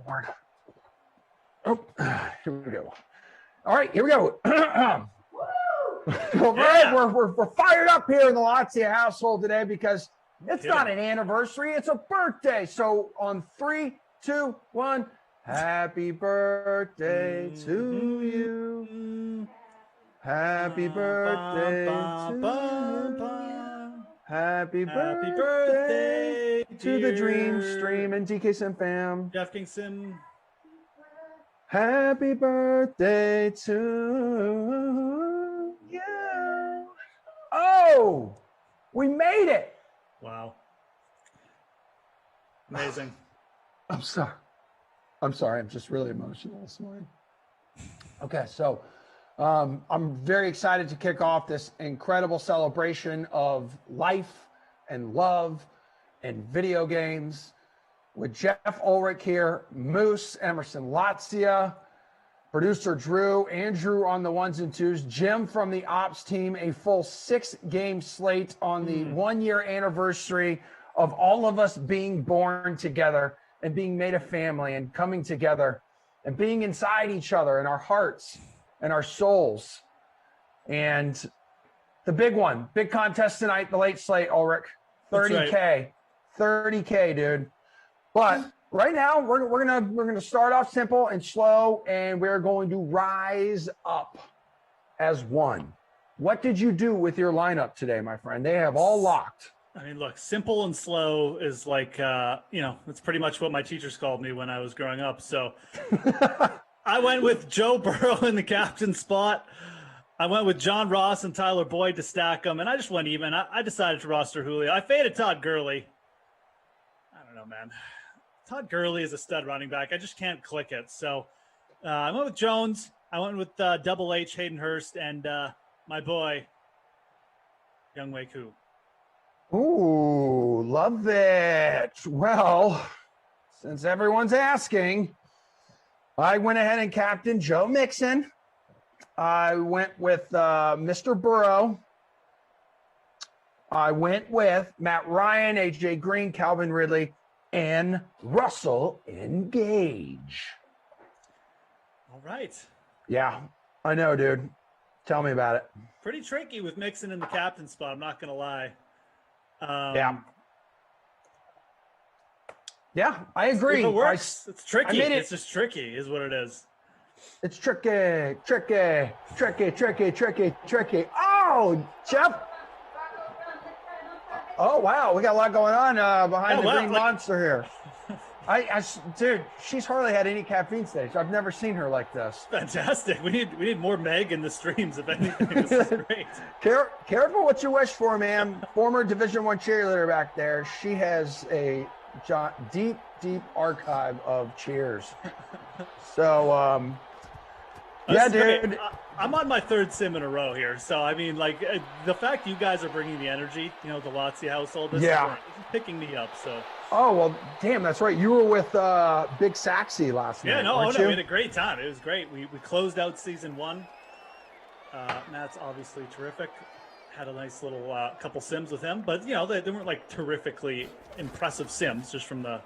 Lord. Oh, here we go. All right, here we go. All right, we're fired up here in the Lazio household today because it's not an anniversary, it's a birthday. So on 3, 2, 1, happy birthday to you. Happy birthday to you. Happy birthday to the Dream Stream and DK Sim fam. DraftKings Sim. Happy birthday to you. Oh, we made it. Wow. Amazing. I'm sorry. I'm just really emotional this morning. Okay, so I'm very excited to kick off this incredible celebration of life and love and video games with Geoff Ulrich here, Moose, Emerson Lazia, producer Drew, Andrew on the ones and twos, Jim from the ops team, a full 6-game slate on the 1-year anniversary of all of us being born together and being made a family and coming together and being inside each other in our hearts and our souls. And the big one, big contest tonight, the late slate, Ulrich, 30K, right. 30K, dude. But right now we're gonna start off simple and slow, and we're going to rise up as one. What did you do with your lineup today, my friend? They have all locked. I mean, look, simple and slow is like, it's pretty much what my teachers called me when I was growing up. So I went with Joe Burrow in the captain spot. I went with John Ross and Tyler Boyd to stack them, and I just went even. I decided to roster Julio. I faded Todd Gurley. I don't know, man. Todd Gurley is a stud running back. I just can't click it. So I went with Jones. I went with Double H, Hayden Hurst, and my boy, Younghoe Koo. Ooh, love it. Well, since everyone's asking, I went ahead and captained Joe Mixon. I went with Mr. Burrow. I went with Matt Ryan, AJ Green, Calvin Ridley, and Russell in Gage. All right. Yeah, I know, dude. Tell me about it. Pretty tricky with Mixon in the captain spot, I'm not going to lie. Yeah, I agree. If it works, it's tricky. It's just tricky is what it is. It's tricky. Oh, Jeff. Oh, wow. We got a lot going on behind the green monster here. Dude, she's hardly had any caffeine today. So I've never seen her like this. Fantastic. We need more Meg in the streams, if anything. This is great. Careful what you wish for, man. Former Division I cheerleader back there. She has a deep archive of cheers. So, yeah, dude. I'm on my 3rd sim in a row here. So, I mean, like, the fact you guys are bringing the energy, the Lazio household, this is picking me up. So. Oh, well, damn, that's right. You were with Big Saxy last night. Yeah, no, we had a great time. It was great. We closed out season 1. Matt's obviously terrific. Had a nice little couple sims with him. But, they weren't, like, terrifically impressive sims, just from the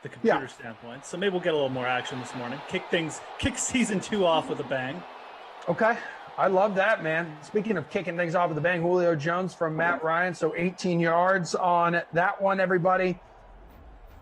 computer standpoint. So maybe we'll get a little more action this morning. Kick season 2 off with a bang. Okay. I love that, man. Speaking of kicking things off with a bang, Julio Jones from Matt Ryan. So 18 yards on that one, everybody.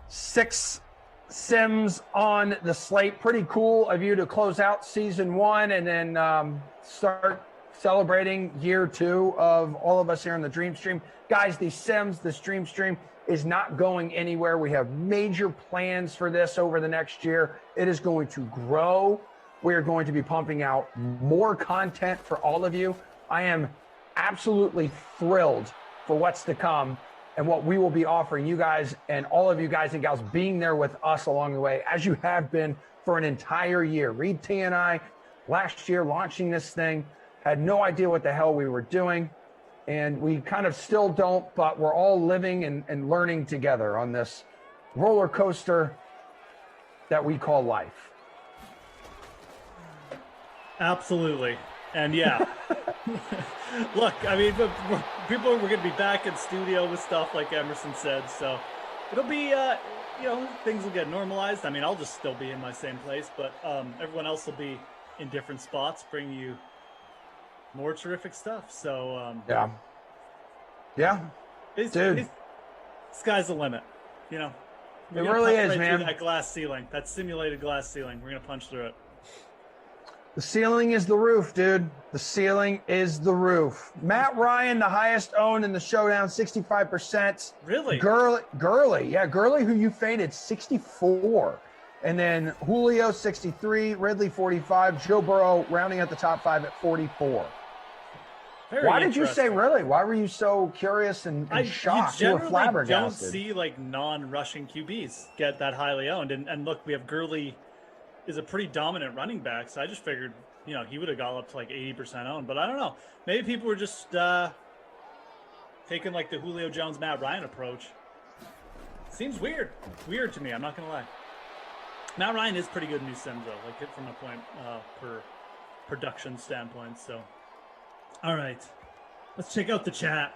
6 sims on the slate. Pretty cool of you to close out season 1 and then start celebrating year 2 of all of us here in the Dream Stream. Guys, this Dream Stream is not going anywhere. We have major plans for this over the next year. It is going to grow. We are going to be pumping out more content for all of you. I am absolutely thrilled for what's to come and what we will be offering you guys and all of you guys and gals being there with us along the way, as you have been for an entire year. Reed T and I, last year, launching this thing, had no idea what the hell we were doing. And we kind of still don't, but we're all living and learning together on this roller coaster that we call life. Absolutely. And yeah, look, I mean, people were going to be back in studio with stuff like Emerson said. So It'll be, things will get normalized. I mean, I'll just still be in my same place, but everyone else will be in different spots, bringing you more terrific stuff. So dude, sky's the limit. It really is, man. That glass ceiling, that simulated glass ceiling, we're gonna punch through it. The ceiling is the roof, dude. The ceiling is the roof. Matt Ryan, the highest owned in the showdown, 65%. Really? Gurley, who you faded, 64. And then Julio, 63. Ridley, 45. Joe Burrow rounding at the top 5 at 44. Why did you say really? Why were you so curious and shocked? You were flabbergasted. Don't see like non-rushing QBs get that highly owned. And look, we have Gurley is a pretty dominant running back, so I just figured, he would have got up to like 80% owned. But I don't know. Maybe people were just taking like the Julio Jones, Matt Ryan approach. Seems weird. Weird to me. I'm not gonna lie. Matt Ryan is pretty good in these sims, though, like from a point per production standpoint. So, all right, let's check out the chat.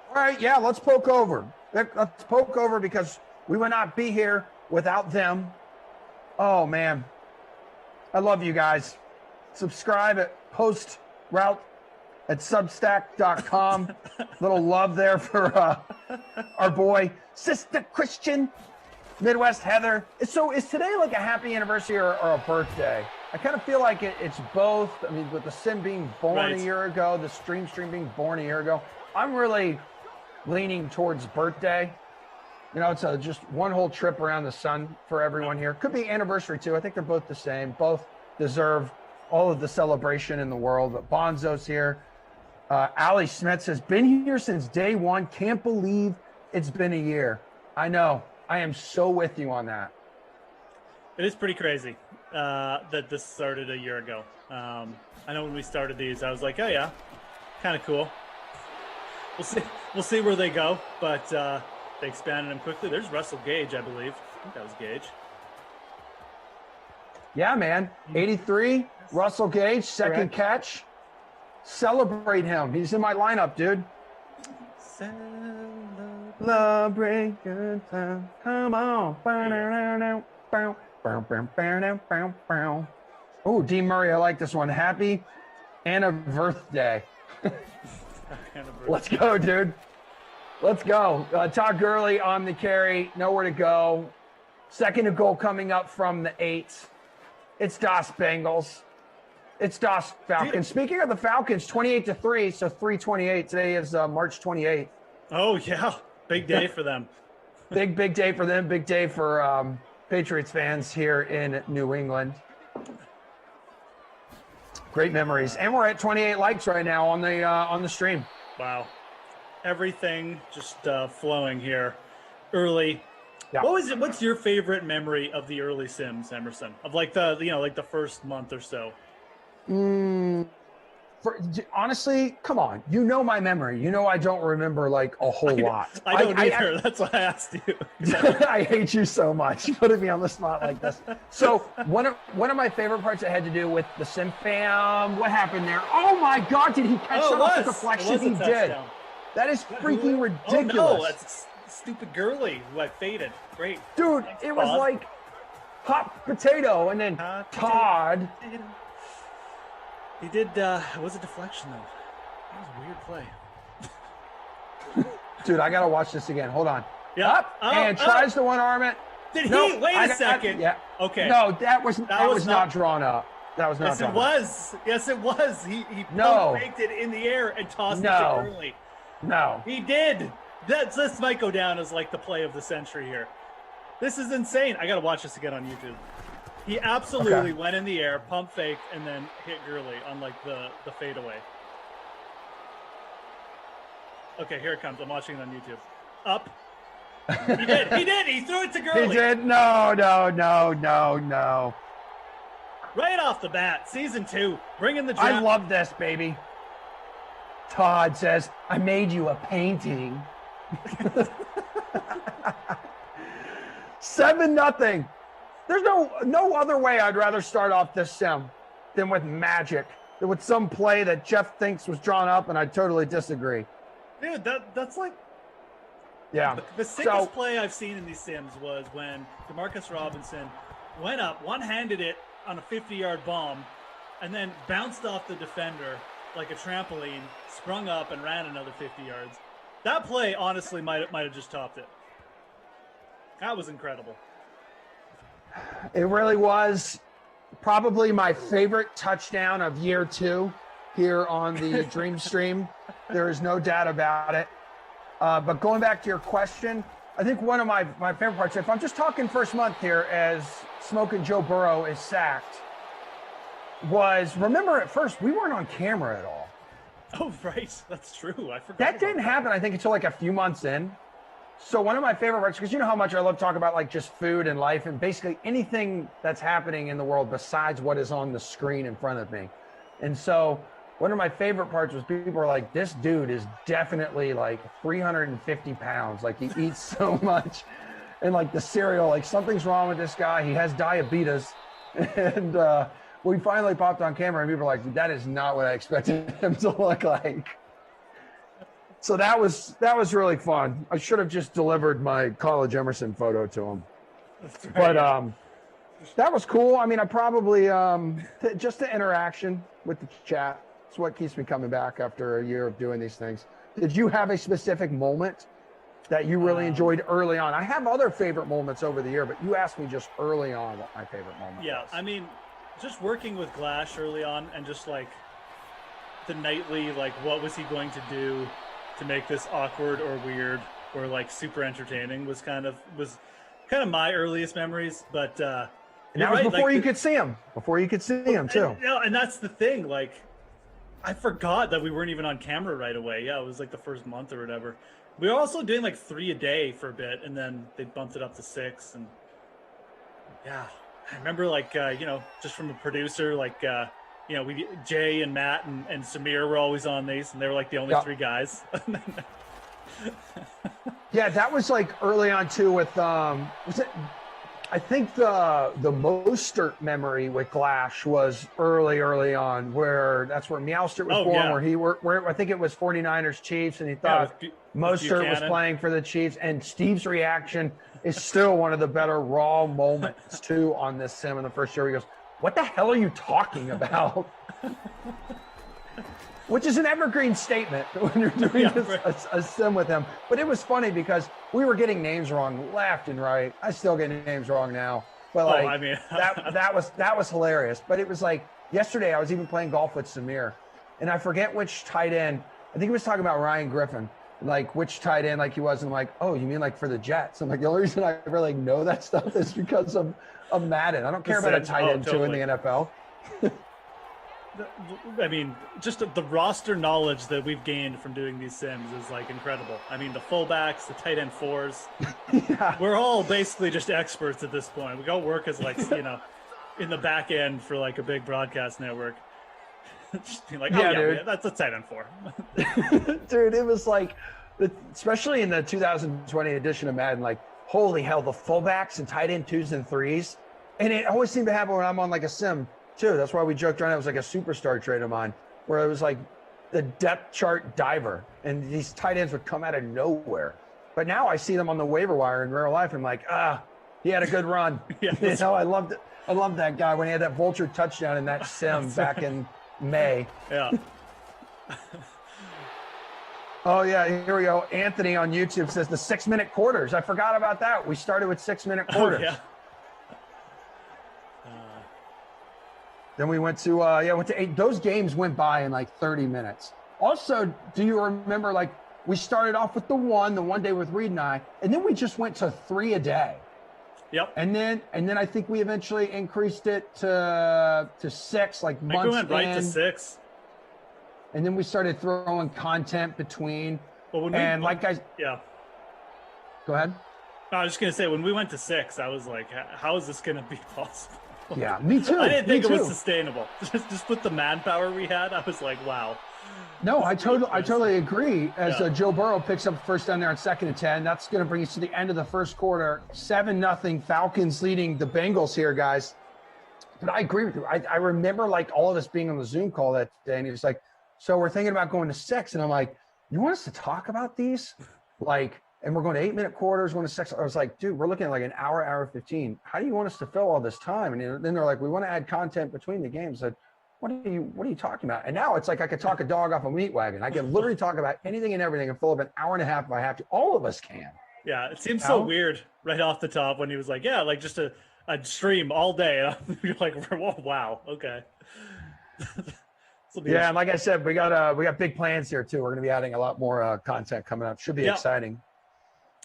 All right, yeah, let's poke over. Let's poke over because we would not be here without them. Oh man, I love you guys. Subscribe at postroute at substack.com. Little love there for our boy, Sister Christian, Midwest Heather. So is today like a happy anniversary or a birthday? I kind of feel like it's both. I mean, with the sim being born a year ago, the stream being born a year ago, I'm really leaning towards birthday. It's just one whole trip around the sun for everyone here. Could be anniversary too. I think they're both the same. Both deserve all of the celebration in the world. But Bonzo's here. Ali Smith says, been here since day one. Can't believe it's been a year. I know. I am so with you on that. It is pretty crazy that this started a year ago. I know when we started these, I was like, oh yeah, kind of cool. We'll see where they go, but they expanded them quickly. There's Russell Gage, I believe. I think that was Gage. Yeah, man. 83, Russell Gage, second catch. Celebrate him. He's in my lineup, dude. Celebrate good time. Come on. Oh, Dean Murray, I like this one. Happy anniversary. Let's go, dude. Let's go. Todd Gurley on the carry. Nowhere to go. Second and goal coming up from the 8. It's DOS Bengals. It's DOS Falcons. Speaking of the Falcons, 28-3, so 3:28. Today is March 28th. Oh, yeah. Big day for them. Big day for them. Big day for Patriots fans here in New England. Great memories. And we're at 28 likes right now on the stream. Wow. Everything just flowing here early. Yeah. What's your favorite memory of the early Sims, Emerson? Of like the first month or so? Honestly, come on. My memory. I don't remember like a whole lot. I don't either. That's why I asked you. I hate you so much. You putting me on the spot like this. So one of my favorite parts that had to do with the Sim fam. What happened there? Oh my God! Did he catch that off the deflection? He did. That is freaking ridiculous. Oh no, that's stupid Gurley who I faded. Great. Dude, it was like hot potato and then Todd. He did, it was a deflection though. That was a weird play. Dude, I got to watch this again. Hold on. Yeah. Up, and tries to one-arm it. Did he? Wait a second. Yeah. Okay. No, that was not drawn up. That was not drawn up. Yes, it was. He faked it in the air and tossed it to Gurley. No. He did. This might go down as like the play of the century here. This is insane. I got to watch this again on YouTube. He absolutely went in the air, pump fake, and then hit Gurley on like the fadeaway. Okay, here it comes. I'm watching it on YouTube. Up. He did. He threw it to Gurley. He did. No. Right off the bat, season 2, bringing the draft. I love this, baby. Todd says, I made you a painting. 7-0. There's no other way I'd rather start off this sim than with magic, than with some play that Jeff thinks was drawn up, and I totally disagree. Dude, that's like Yeah. The sickest play I've seen in these sims was when DeMarcus Robinson went up, one-handed it on a 50-yard bomb, and then bounced off the defender like a trampoline, sprung up, and ran another 50 yards. That play, honestly, might have just topped it. That was incredible. It really was probably my favorite touchdown of year 2 here on the Dream Stream. There is no doubt about it. But going back to your question, I think one of my favorite parts, if I'm just talking first month here as Smoking Joe Burrow is sacked, was, remember at first, we weren't on camera at all. Oh, right. That's true. I forgot. That didn't happen, I think, until like a few months in. So one of my favorite parts, because you know how much I love talking about like just food and life and basically anything that's happening in the world besides what is on the screen in front of me. And so one of my favorite parts was people were like, this dude is definitely like 350 pounds. Like he eats so much. And like the cereal, like something's wrong with this guy. He has diabetes. And we finally popped on camera and people were like, that is not what I expected him to look like. So that was really fun. I should have just delivered my College Emerson photo to him. That's right. But that was cool. I mean, I probably just the interaction with the chat. It's what keeps me coming back after a year of doing these things. Did you have a specific moment that you really enjoyed early on? I have other favorite moments over the year, but you asked me just early on what my favorite moment was. Yeah, I mean, just working with Glash early on and just like the nightly, like what was he going to do to make this awkward or weird or like super entertaining was kind of my earliest memories. But and that was before you could see him. Before you could see him too. And that's the thing. Like, I forgot that we weren't even on camera right away. Yeah, it was like the first month or whatever. We were also doing like 3 a day for a bit, and then they bumped it up to 6. And yeah, I remember like just from a producer, like we Jay and Matt and Samir were always on these, and they were like the only 3 guys. Yeah, that was like early on too. With was it? I think the Mostert memory with Glash was early on, where that's where Meowster was born, where he worked, where I think it was 49ers Chiefs, and he thought Mostert was playing for the Chiefs, and Steve's reaction is still one of the better raw moments too on this sim in the first year. He goes, "What the hell are you talking about?" Which is an evergreen statement when you're doing a sim with him. But it was funny because we were getting names wrong left and right. I still get names wrong now. But that was hilarious. But it was like yesterday I was even playing golf with Samir, and I forget which tight end. I think he was talking about Ryan Griffin, like which tight end like he was. And I'm like, oh, you mean like for the Jets? I'm like, the only reason I really know that stuff is because of Madden. I don't care about a tight end too in the NFL. I mean, just the roster knowledge that we've gained from doing these sims is like incredible. I mean, the fullbacks, the tight end 4s, we're all basically just experts at this point. We all work as like, in the back end for like a big broadcast network. Just being like, that's a tight end 4. Dude, it was like, especially in the 2020 edition of Madden, like, holy hell, the fullbacks and tight end 2s and 3s. And it always seemed to happen when I'm on like a sim too. That's why we joked around. It was like a superstar trait of mine, where it was like the depth chart diver, and these tight ends would come out of nowhere. But now I see them on the waiver wire in real life. I'm like, he had a good run. I loved it. I loved that guy when he had that vulture touchdown in that sim back in May. Yeah. Oh yeah, here we go. Anthony on YouTube says the 6-minute quarters. I forgot about that. We started with 6-minute quarters. Oh, yeah. Then we went to 8. Those games went by in like 30 minutes. Also, do you remember, like, we started off with the one day with Reed and I, and then we just went to 3 a day. Yep. And then I think we eventually increased it to 6, like months in. We went right to 6. And then we started throwing content between. Well, yeah. Go ahead. I was just gonna say, when we went to 6, I was like, how is this gonna be possible? Yeah, me too. I didn't think it was sustainable. Just with the manpower we had, I was like, wow. No, I totally agree. As Joe Burrow picks up first down there on 2nd and 10, that's going to bring us to the end of the first quarter. 7-0 Falcons leading the Bengals here, guys. But I agree with you. I remember like all of us being on the Zoom call that day, and he was like, "So we're thinking about going to 6," and I'm like, "You want us to talk about these? Like, and we're going to 8-minute quarters, going to 6. I was like, dude, we're looking at like an hour 15. How do you want us to fill all this time? And then they're like, we want to add content between the games. I said, what are you talking about? And now it's like I could talk a dog off a meat wagon. I can literally talk about anything and everything and fill up an hour and a half if I have to. All of us can. Yeah, it seems so weird right off the top when he was like, yeah, like just a stream all day. You're like, whoa, wow, okay. Yeah, and like I said, we got big plans here too. We're going to be adding a lot more content coming up. Should be exciting.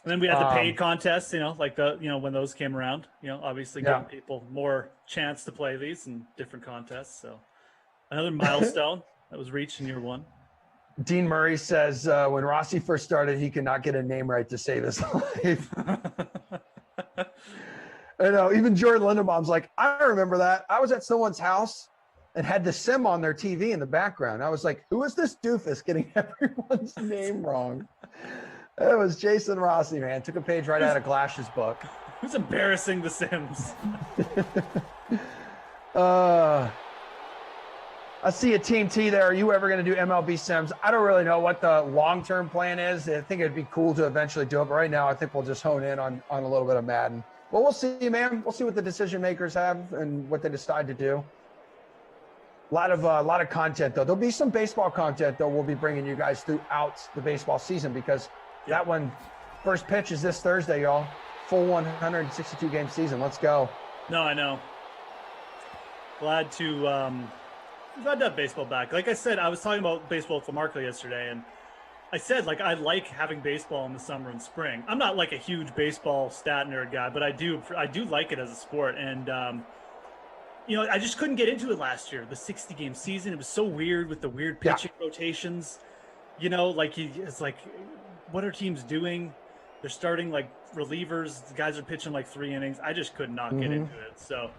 And then we had the paid contests, like when those came around, obviously giving people more chance to play these and different contests. So another milestone that was reached in year one. Dean Murray says when Rossi first started, he could not get a name right to save his life. I know. Even Jordan Lindenbaum's like, I remember that. I was at someone's house and had the sim on their TV in the background. I was like, who is this doofus getting everyone's name wrong? It was Jason Rossi, man. Took a page right out of Glash's book. Who's embarrassing the Sims? I see a Team T there. Are you ever going to do MLB Sims? I don't really know what the long-term plan is. I think it'd be cool to eventually do it. But right now, I think we'll just hone in on a little bit of Madden. But we'll see, man. We'll see what the decision makers have and what they decide to do. A lot of content, though. There'll be some baseball content, though, we'll be bringing you guys throughout the baseball season because that one, first pitch is this Thursday, y'all. Full 162-game season. Let's go. No, I know. Glad to have baseball back. Like I said, I was talking about baseball with Lamarca yesterday, and I said, I like having baseball in the summer and spring. I'm not like a huge baseball stat nerd guy, but I do like it as a sport. And, I just couldn't get into it last year, the 60-game season. It was so weird with the weird pitching rotations. It's like, what are teams doing? They're starting relievers. The guys are pitching 3 innings. I just could not get into it. So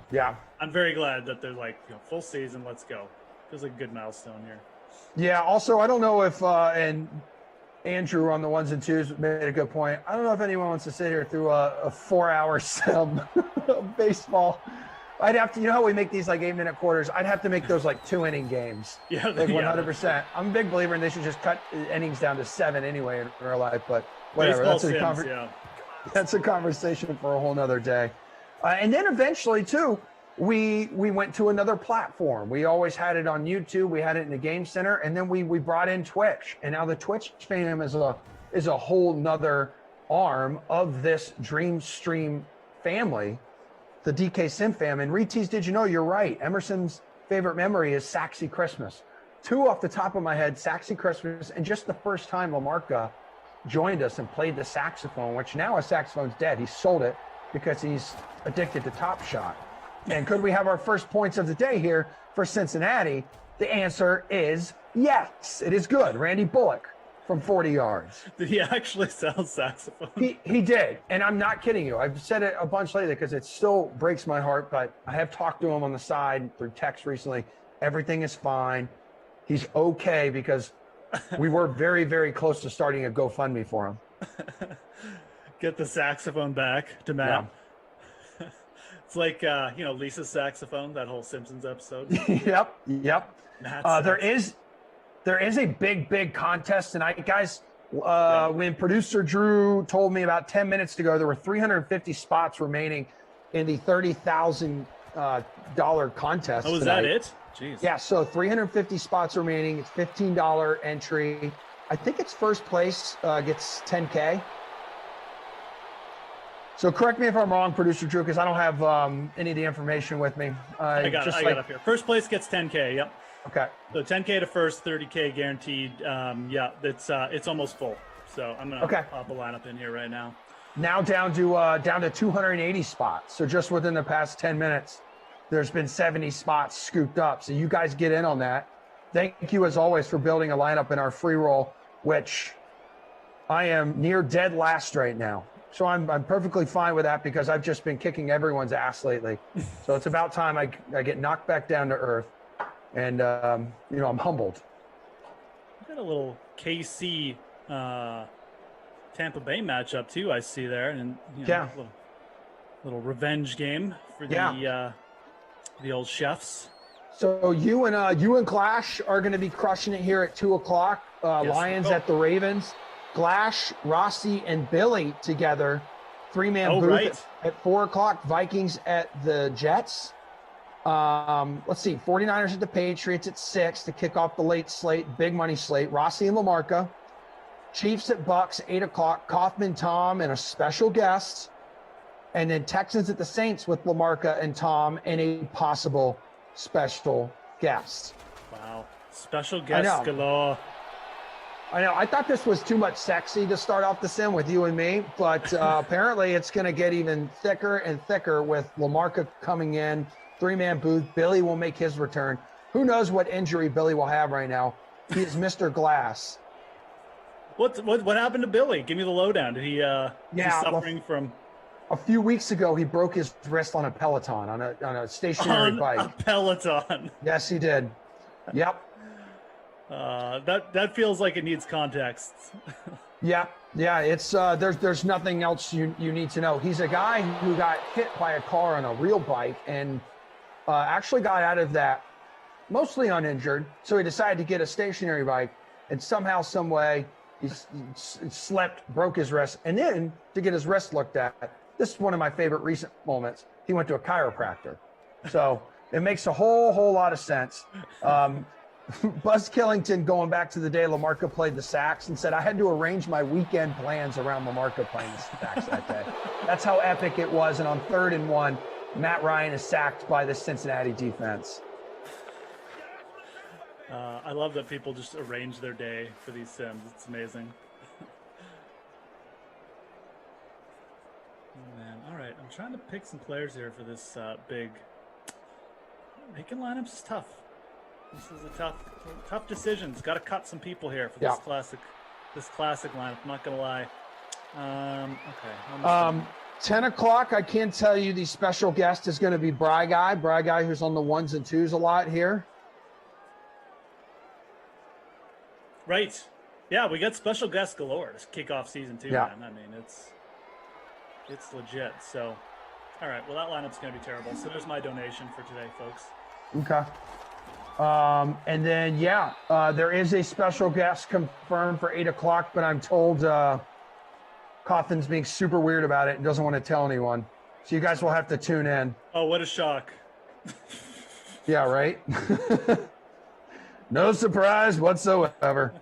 I'm very glad that they're full season. Let's go. Feels like a good milestone here. Yeah. Also, I don't know if and Andrew on the 1s and 2s made a good point. I don't know if anyone wants to sit here through a 4-hour sim of baseball. I'd have to, how we make these 8-minute quarters. I'd have to make those 2-inning games. Yeah, 100%. I'm a big believer, and they should just cut innings down to 7 anyway in real life. But whatever. That's a conversation for a whole nother day. And then eventually, too, we went to another platform. We always had it on YouTube. We had it in the Game Center, and then we brought in Twitch. And now the Twitch fam is a whole nother arm of this Dream Stream family, the DK Sim fam. And Retease, did you know? You're right. Emerson's favorite memory is Saxy Christmas. 2 off the top of my head, Saxy Christmas, and just the first time Lamarca joined us and played the saxophone, which now his saxophone's dead. He sold it because he's addicted to Top Shot. And could we have our first points of the day here for Cincinnati? The answer is yes. It is good. Randy Bullock from 40 yards. Did he actually sell saxophone? He did. And I'm not kidding you. I've said it a bunch lately because it still breaks my heart, but I have talked to him on the side through text recently. Everything is fine. He's okay because we were very, very close to starting a GoFundMe for him. Get the saxophone back to Matt. Yeah. It's like, Lisa's saxophone, that whole Simpsons episode. Yep. There is a big contest tonight, guys. When producer Drew told me about 10 minutes ago, there were 350 spots remaining in the $30,000 contest. Oh, is tonight. that it? Jeez. Yeah, so 350 spots remaining. It's $15 entry. I think it's first place gets $10K. So correct me if I'm wrong, producer Drew, because I don't have any of the information with me. I got it up here. First place gets $10K. Yep. Okay. So $10K to first, $30K guaranteed. It's almost full. So I'm gonna pop a lineup in here right now. Now down to 280 spots. So just within the past 10 minutes, there's been 70 spots scooped up. So you guys get in on that. Thank you as always for building a lineup in our free roll, which I am near dead last right now. So I'm perfectly fine with that because I've just been kicking everyone's ass lately. So it's about time I get knocked back down to earth. And, I'm humbled. We've got a little KC Tampa Bay matchup, too, I see there. And little revenge game for the old chefs. So you and Clash are going to be crushing it here at 2:00. Lions at the Ravens. Glash, Rossi, and Billy together. 3-man booth right. at 4 o'clock. Vikings at the Jets. Let's see. 49ers at the Patriots at 6 to kick off the late slate, big money slate. Rossi and Lamarca. Chiefs at Bucks, 8 o'clock. Kaufman, Tom, and a special guest. And then Texans at the Saints with Lamarca and Tom and a possible special guest. Wow. Special guest galore. I know. I thought this was too much sexy to start off the sim with you and me, but apparently it's going to get even thicker and thicker with Lamarca coming in. 3-man booth. Billy will make his return. Who knows what injury Billy will have right now? He is Mr. Glass. What happened to Billy? Give me the lowdown. Did he suffering from? A few weeks ago, he broke his wrist on a Peloton, on a stationary bike. A Peloton. Yes, he did. Yep. That feels like it needs context. Yeah. It's there's nothing else you need to know. He's a guy who got hit by a car on a real bike and actually got out of that mostly uninjured. So he decided to get a stationary bike, and somehow, some way, he slipped, broke his wrist, and then to get his wrist looked at. This is one of my favorite recent moments. He went to a chiropractor. So it makes a whole lot of sense. Buzz Killington, going back to the day Lamarca played the sax, and said, I had to arrange my weekend plans around Lamarca playing the sax that day. That's how epic it was. And on 3rd and 1, Matt Ryan is sacked by the Cincinnati defense. I love that people just arrange their day for these sims. It's amazing. Man, all right. I'm trying to pick some players here for this big. Making lineups is tough. This is a tough decisions. Got to cut some people here for this classic lineup. I'm not gonna lie. Okay. 10 o'clock. I can tell you the special guest is going to be Bry Guy, who's on the 1s and 2s a lot here. Right. Yeah, we got special guests galore to kick off season 2. Yeah. Man. I mean, it's legit. So, all right. Well, that lineup's going to be terrible. So there's my donation for today, folks. Okay. And then, there is a special guest confirmed for 8 o'clock, but I'm told Coffin's being super weird about it and doesn't want to tell anyone. So you guys will have to tune in. Oh, what a shock. Yeah, right? No surprise whatsoever.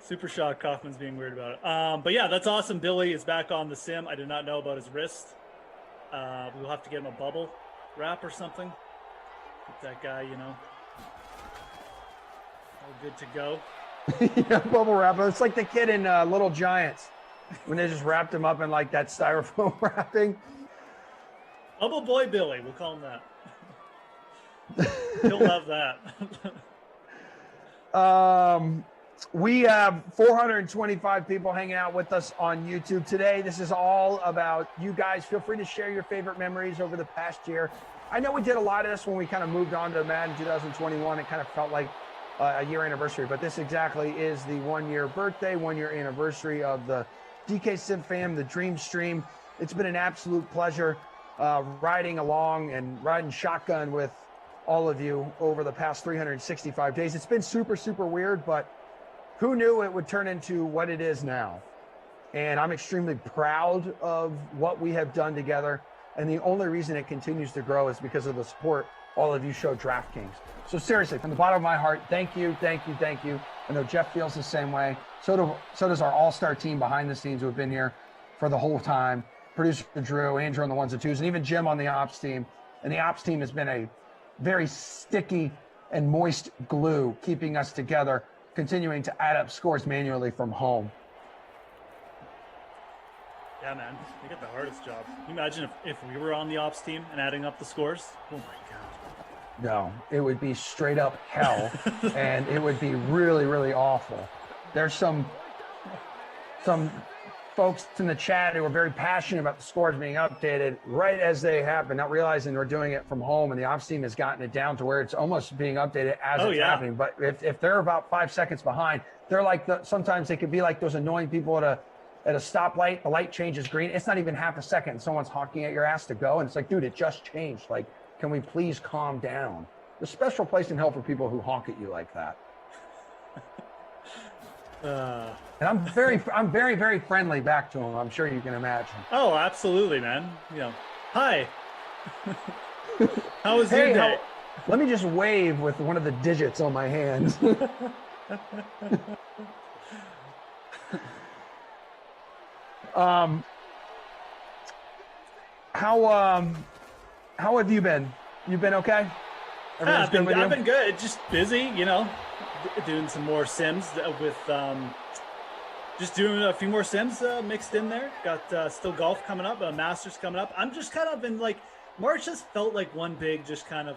Super shocked Kaufman's being weird about it. But yeah, that's awesome. Billy is back on the sim. I did not know about his wrist. We'll have to get him a bubble wrap or something. Get that guy, all good to go. Yeah, bubble wrap. It's like the kid in Little Giants when they just wrapped him up in like that styrofoam wrapping. Bubble Boy Billy, we'll call him that. He'll love that. We have 425 people hanging out with us on YouTube today. This is all about you guys. Feel free to share your favorite memories over the past year. I know we did a lot of this when we kind of moved on to Madden 2021. It kind of felt like a year anniversary, but this exactly is the 1-year birthday, 1-year anniversary of the DK Sim Fam, the Dream Stream. It's been an absolute pleasure riding along and riding shotgun with all of you over the past 365 days. It's been super, super weird, but who knew it would turn into what it is now? And I'm extremely proud of what we have done together. And the only reason it continues to grow is because of the support all of you show DraftKings. So seriously, from the bottom of my heart, thank you, thank you, thank you. I know Jeff feels the same way. So does our all-star team behind the scenes who have been here for the whole time. Producer Drew, Andrew on the 1s and 2s, and even Jim on the ops team. And the ops team has been a very sticky and moist glue, keeping us together, continuing to add up scores manually from home. Yeah, man, they get the hardest job. Can you imagine if we were on the ops team and adding up the scores? Oh my God. No, it would be straight up hell, and it would be really, really awful. There's some folks in the chat who are very passionate about the scores being updated right as they happen, not realizing we're doing it from home, and the ops team has gotten it down to where it's almost being updated as it's happening. But if they're about 5 seconds behind, they're like sometimes they could be like those annoying people at a stoplight. The light changes green. It's not even half a second. Someone's honking at your ass to go, and it's like, dude, it just changed. Like, can we please calm down? There's a special place in hell for people who honk at you like that. And I'm very, very friendly back to him. I'm sure you can imagine. Oh, absolutely, man. Hi. How was your day? Let me just wave with one of the digits on my hand. How have you been? You been okay? I've been good. Just busy, doing some more Sims with just doing a few more Sims mixed in there. Got still golf coming up, Masters coming up. I'm just kind of in March has felt like one big, just kind of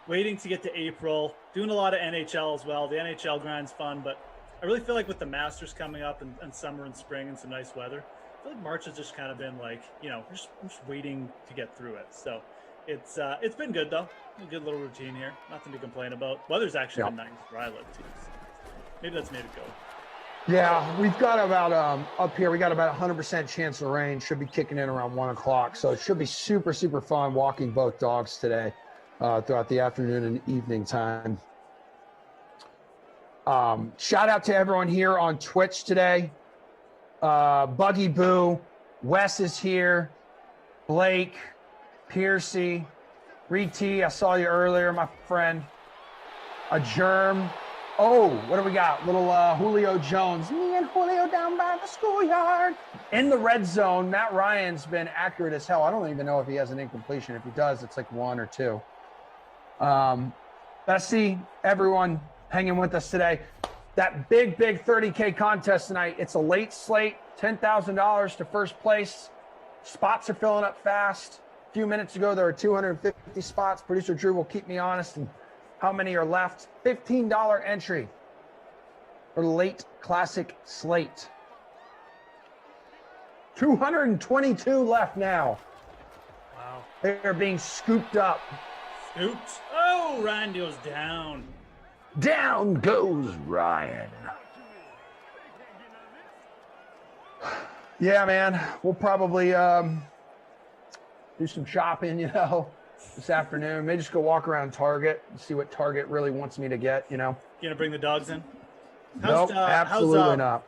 waiting to get to April. Doing a lot of NHL as well. The NHL grind's fun, but I really feel like with the Masters coming up and summer and spring and some nice weather, I feel like March has just kind of been I'm just waiting to get through it. So it's been good though. A good little routine here. Nothing to complain about. Weather's actually been nice where I live too. So maybe that's made it go. Yeah, we've got about up here. We got about 100% chance of rain. Should be kicking in around 1 o'clock. So it should be super, super fun walking both dogs today throughout the afternoon and evening time. Shout out to everyone here on Twitch today. Buggy Boo, Wes is here, Blake, Piercy, Ree-T, I saw you earlier, my friend. A Germ. Oh, what do we got? Little Julio Jones. Me and Julio down by the schoolyard. In the red zone, Matt Ryan's been accurate as hell. I don't even know if he has an incompletion. If he does, it's 1 or 2. I see everyone hanging with us today. That big 30K contest tonight. It's a late slate, $10,000 to first place. Spots are filling up fast. A few minutes ago, there were 250 spots. Producer Drew will keep me honest and how many are left. $15 entry for late classic slate. 222 left now. Wow. They're being scooped up. Scooped. Oh, Ryan goes down. Down goes Ryan. Yeah, man. We'll probably do some shopping, this afternoon. Maybe just go walk around Target and see what Target really wants me to get, You gonna bring the dogs in? Nope, absolutely not.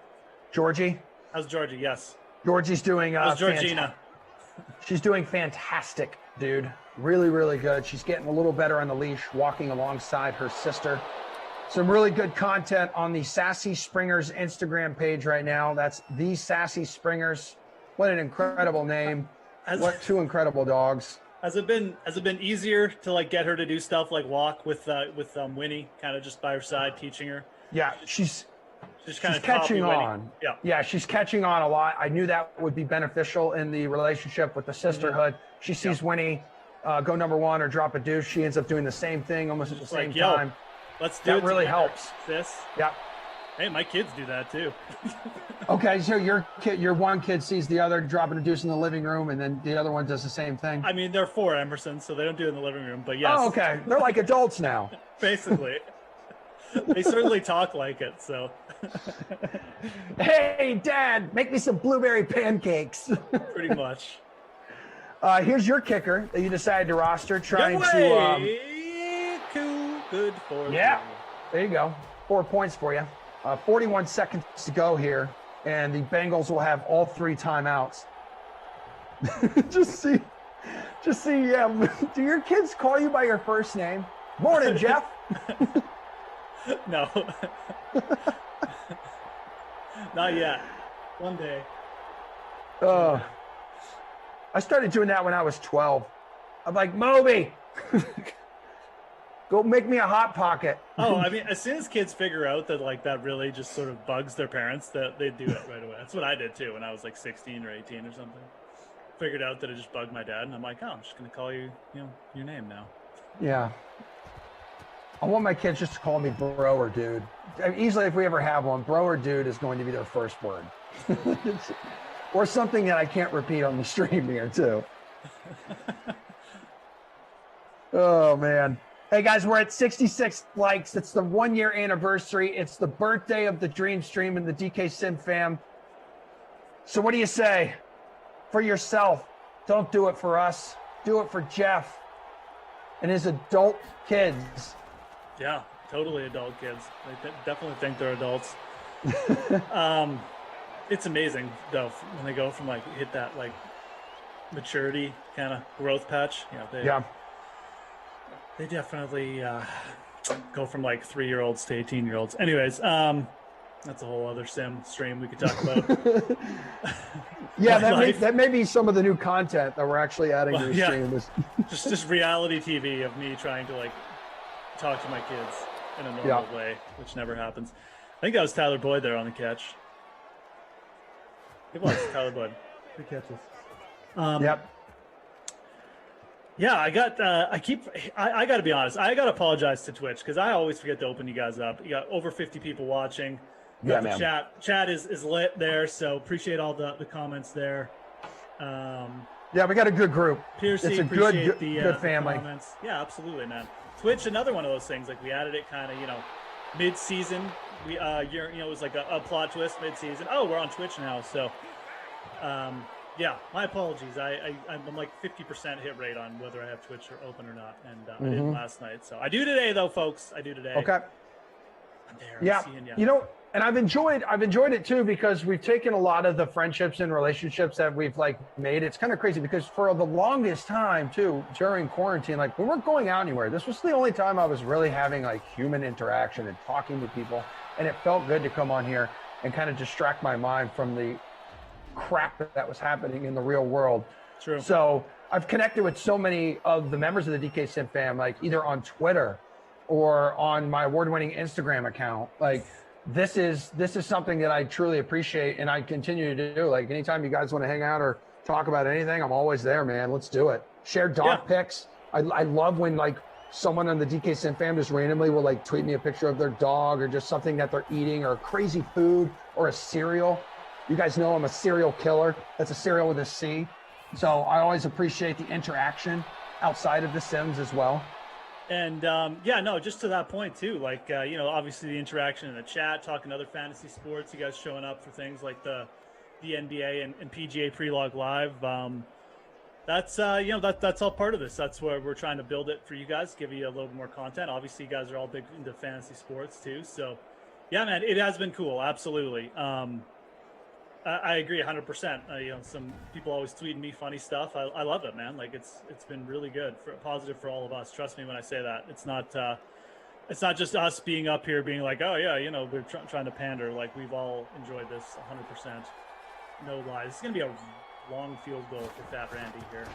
Georgie? How's Georgie? Yes. Georgie's doing how's Georgina? She's doing fantastic, dude. Really, really good. She's getting a little better on the leash, walking alongside her sister. Some really good content on the Sassy Springers Instagram page right now. That's the Sassy Springers. What an incredible name. What two incredible dogs. Has it been easier to get her to do stuff like walk with Winnie, kind of just by her side, teaching her? Yeah, she's kind of catching on. Yeah. Yeah, she's catching on a lot. I knew that would be beneficial in the relationship with the sisterhood. She sees Winnie go number one or drop a deuce. She ends up doing the same thing almost at the same time. Let's do it. That really helps. Sis. Yeah. Hey, my kids do that too. Okay, so your one kid sees the other dropping a deuce in the living room, and then the other one does the same thing. I mean, they're 4 Emersons, so they don't do it in the living room. But yes. Oh, okay. They're like adults now. Basically. They certainly talk like it. So. Hey, Dad, make me some blueberry pancakes. Pretty much. Here's your kicker that you decided to roster, trying good for yeah. There you go. 4 points for you. 41 seconds to go here, and the Bengals will have all 3 timeouts. just see. Yeah. Do your kids call you by your first name? Morning, Jeff. No. Not yet. One day. I started doing that when I was 12. I'm like, Moby, go make me a Hot Pocket. Oh, I mean, as soon as kids figure out that that really just sort of bugs their parents, that they do it right away. That's what I did too when I was 16 or 18 or something. Figured out that it just bugged my dad, and I'm like, oh, I'm just gonna call you, your name now. Yeah. I want my kids just to call me bro or dude. Easily, if we ever have one, bro or dude is going to be their first word. Or something that I can't repeat on the stream here, too. Oh, man. Hey, guys, we're at 66 likes. It's the 1-year anniversary. It's the birthday of the Dream Stream and the DK Sim fam. So what do you say? For yourself. Don't do it for us. Do it for Jeff and his adult kids. Yeah, totally adult kids. They definitely think they're adults. It's amazing though when they go from like hit that like maturity kind of growth patch. They definitely go from like 3-year-olds to 18-year-olds. Anyways, that's a whole other sim stream we could talk about. Yeah, that may be some of the new content that we're actually adding to the stream. just reality TV of me trying to like talk to my kids in a normal way, which never happens. I think that was Tyler Boyd there on the catch. It was Tyler Boyd. Good catches. Yep. Yeah, I got to be honest. I got to apologize to Twitch because I always forget to open you guys up. You got over 50 people watching. Yeah, the man. Chat is lit there, so appreciate all the comments there. Yeah, we got a good group. Piercy, it's a good family. Comments. Yeah, absolutely, man. Twitch, another one of those things. Like we added it kind of, mid-season. We it was like a plot twist mid-season. Oh, we're on Twitch now, so yeah, my apologies. I'm like 50% hit rate on whether I have Twitch open or not, and I didn't last night. So I do today, though, folks. I do today. Okay. I'm there. Yeah. I'm seeing you. And I've enjoyed it too because we've taken a lot of the friendships and relationships that we've like made. It's kind of crazy because for the longest time too, during quarantine, like we weren't going out anywhere. This was the only time I was really having like human interaction and talking to people, and it felt good to come on here and kind of distract my mind from the crap that was happening in the real world. True. So I've connected with so many of the members of the DK Sim fam, like either on Twitter or on my award-winning Instagram account. Like this is something that I truly appreciate and I continue to do. Like anytime you guys want to hang out or talk about anything, I'm always there, man. Let's do it. Share dog pics. I love when like someone on the DK Sim fam just randomly will like tweet me a picture of their dog or just something that they're eating or crazy food or a cereal. You guys know I'm a serial killer. That's a cereal with a C. So I always appreciate the interaction outside of the Sims as well. And just to that point too, like, obviously the interaction in the chat, talking other fantasy sports, you guys showing up for things like the NBA and PGA Prelog Live. That's all part of this. That's where we're trying to build it for you guys, give you a little bit more content. Obviously you guys are all big into fantasy sports too. So yeah, man, it has been cool. Absolutely. I agree 100%. Some people always tweeting me funny stuff. I love it, man. Like it's been really good, positive for all of us. Trust me when I say that. It's not just us being up here being like, oh yeah, we're trying to pander. Like we've all enjoyed this 100%. No lies. It's gonna be a long field goal for Fat Randy here.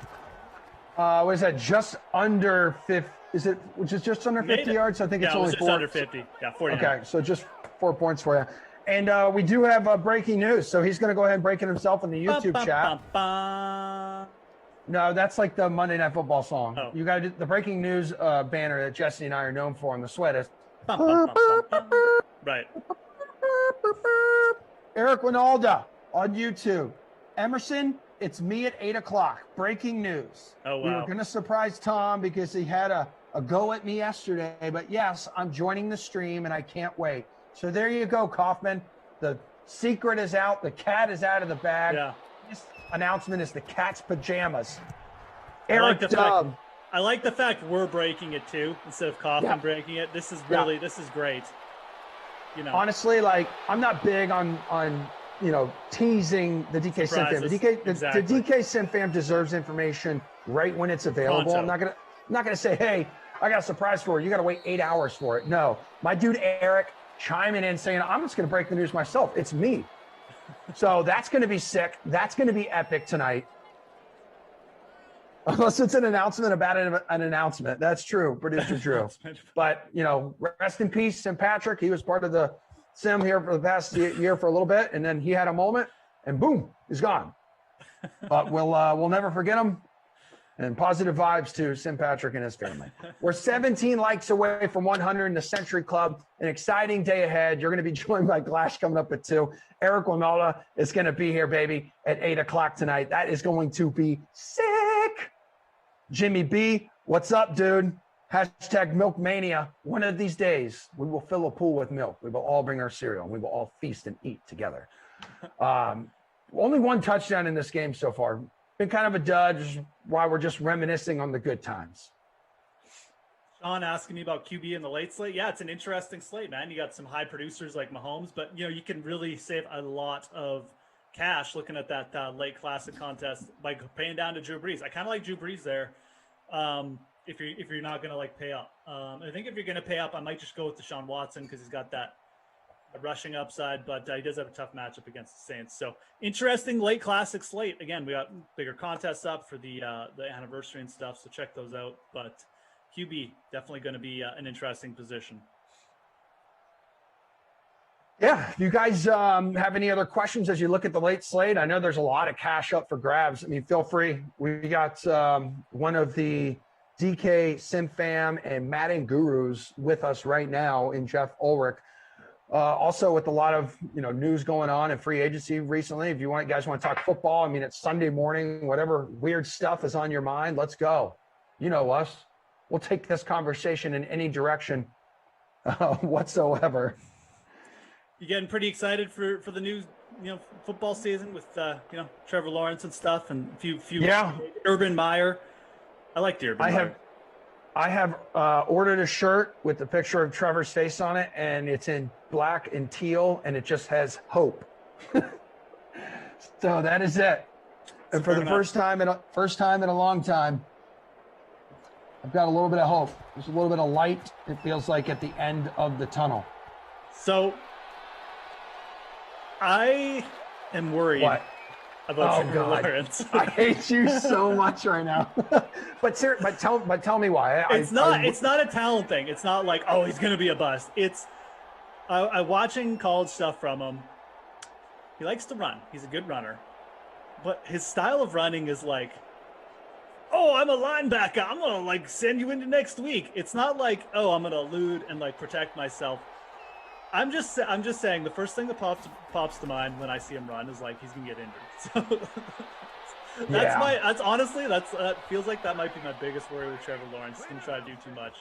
What is that? Just under 50? Is it? Which is just under 50 yards? I think it's only 4. Under 50. Yeah, 40. Okay, so just 4 points for you. And we do have breaking news, so he's going to go ahead and break it himself in the YouTube chat. No, that's like the Monday Night Football song. Oh. You got to do the breaking news banner that Jesse and I are known for on the sweat is. Right. Eric Winalda on YouTube. Emerson, it's me at 8 o'clock. Breaking news. Oh, wow. We were going to surprise Tom because he had a go at me yesterday, but yes, I'm joining the stream and I can't wait. So there you go, Kaufman. The secret is out. The cat is out of the bag. Yeah. This announcement is the cat's pajamas. I like the fact we're breaking it too instead of Kaufman breaking it. This is this is great. Honestly, like I'm not big on teasing the DK Sim fam. The DK Sim fam deserves information right when it's available. I'm not gonna say, hey, I got a surprise for you. You got to wait 8 hours for it. No, my dude Eric chiming in saying, I'm just going to break the news myself. It's me. So that's going to be sick. That's going to be epic tonight. Unless it's an announcement about an announcement. That's true. Producer Drew. But, rest in peace, Sim Patrick. He was part of the Sim here for the past year for a little bit. And then he had a moment and boom, he's gone. But we'll never forget him. And positive vibes to Sim Patrick and his family. We're 17 likes away from 100 in the Century Club. An exciting day ahead. You're going to be joined by Glash coming up at 2. Eric Winola is going to be here, baby, at 8 o'clock tonight. That is going to be sick. Jimmy B, what's up, dude? Hashtag Milkmania. One of these days, we will fill a pool with milk. We will all bring our cereal. And we will all feast and eat together. Only one touchdown in this game so far. Been kind of a dud, which is why we're just reminiscing on the good times. Sean asking me about QB in the late slate. Yeah, it's an interesting slate, man. You got some high producers like Mahomes, but you can really save a lot of cash looking at that late classic contest by paying down to Drew Brees. I kind of like Drew Brees there. If you're not going to like pay up, I think if you're going to pay up, I might just go with Deshaun Watson because he's got that rushing upside, but he does have a tough matchup against the Saints. So interesting late classic slate. Again, we got bigger contests up for the anniversary and stuff, so check those out. But QB definitely going to be an interesting position. Yeah. If you guys have any other questions as you look at the late slate, I know there's a lot of cash up for grabs. I mean, feel free. We got one of the DK SimFam and Madden gurus with us right now in Geoff Ulrich. Also with a lot of news going on in free agency recently. If you guys want to talk football, I mean, it's Sunday morning, whatever weird stuff is on your mind, let's go. You know us. We'll take this conversation in any direction whatsoever. You getting pretty excited for the new football season with Trevor Lawrence and stuff and a few Urban Meyer. I like the Urban Meyer. I have ordered a shirt with the picture of Trevor's face on it, and it's in black and teal, and it just has hope. So that is it. And for the first time in a long time, I've got a little bit of hope. There's a little bit of light. It feels like at the end of the tunnel. So I am worried. What? About Lawrence. I hate you so much right now. but tell me why. It's not a talent thing. It's not like, oh, he's going to be a bust. It's I'm watching college stuff from him. He likes to run. He's a good runner. But his style of running is like, oh, I'm a linebacker. I'm going to send you into next week. It's not like, oh, I'm going to elude and protect myself. I'm just saying the first thing that pops to mind when I see him run is he's gonna get injured. So that feels like that might be my biggest worry with Trevor Lawrence. He's gonna try to do too much.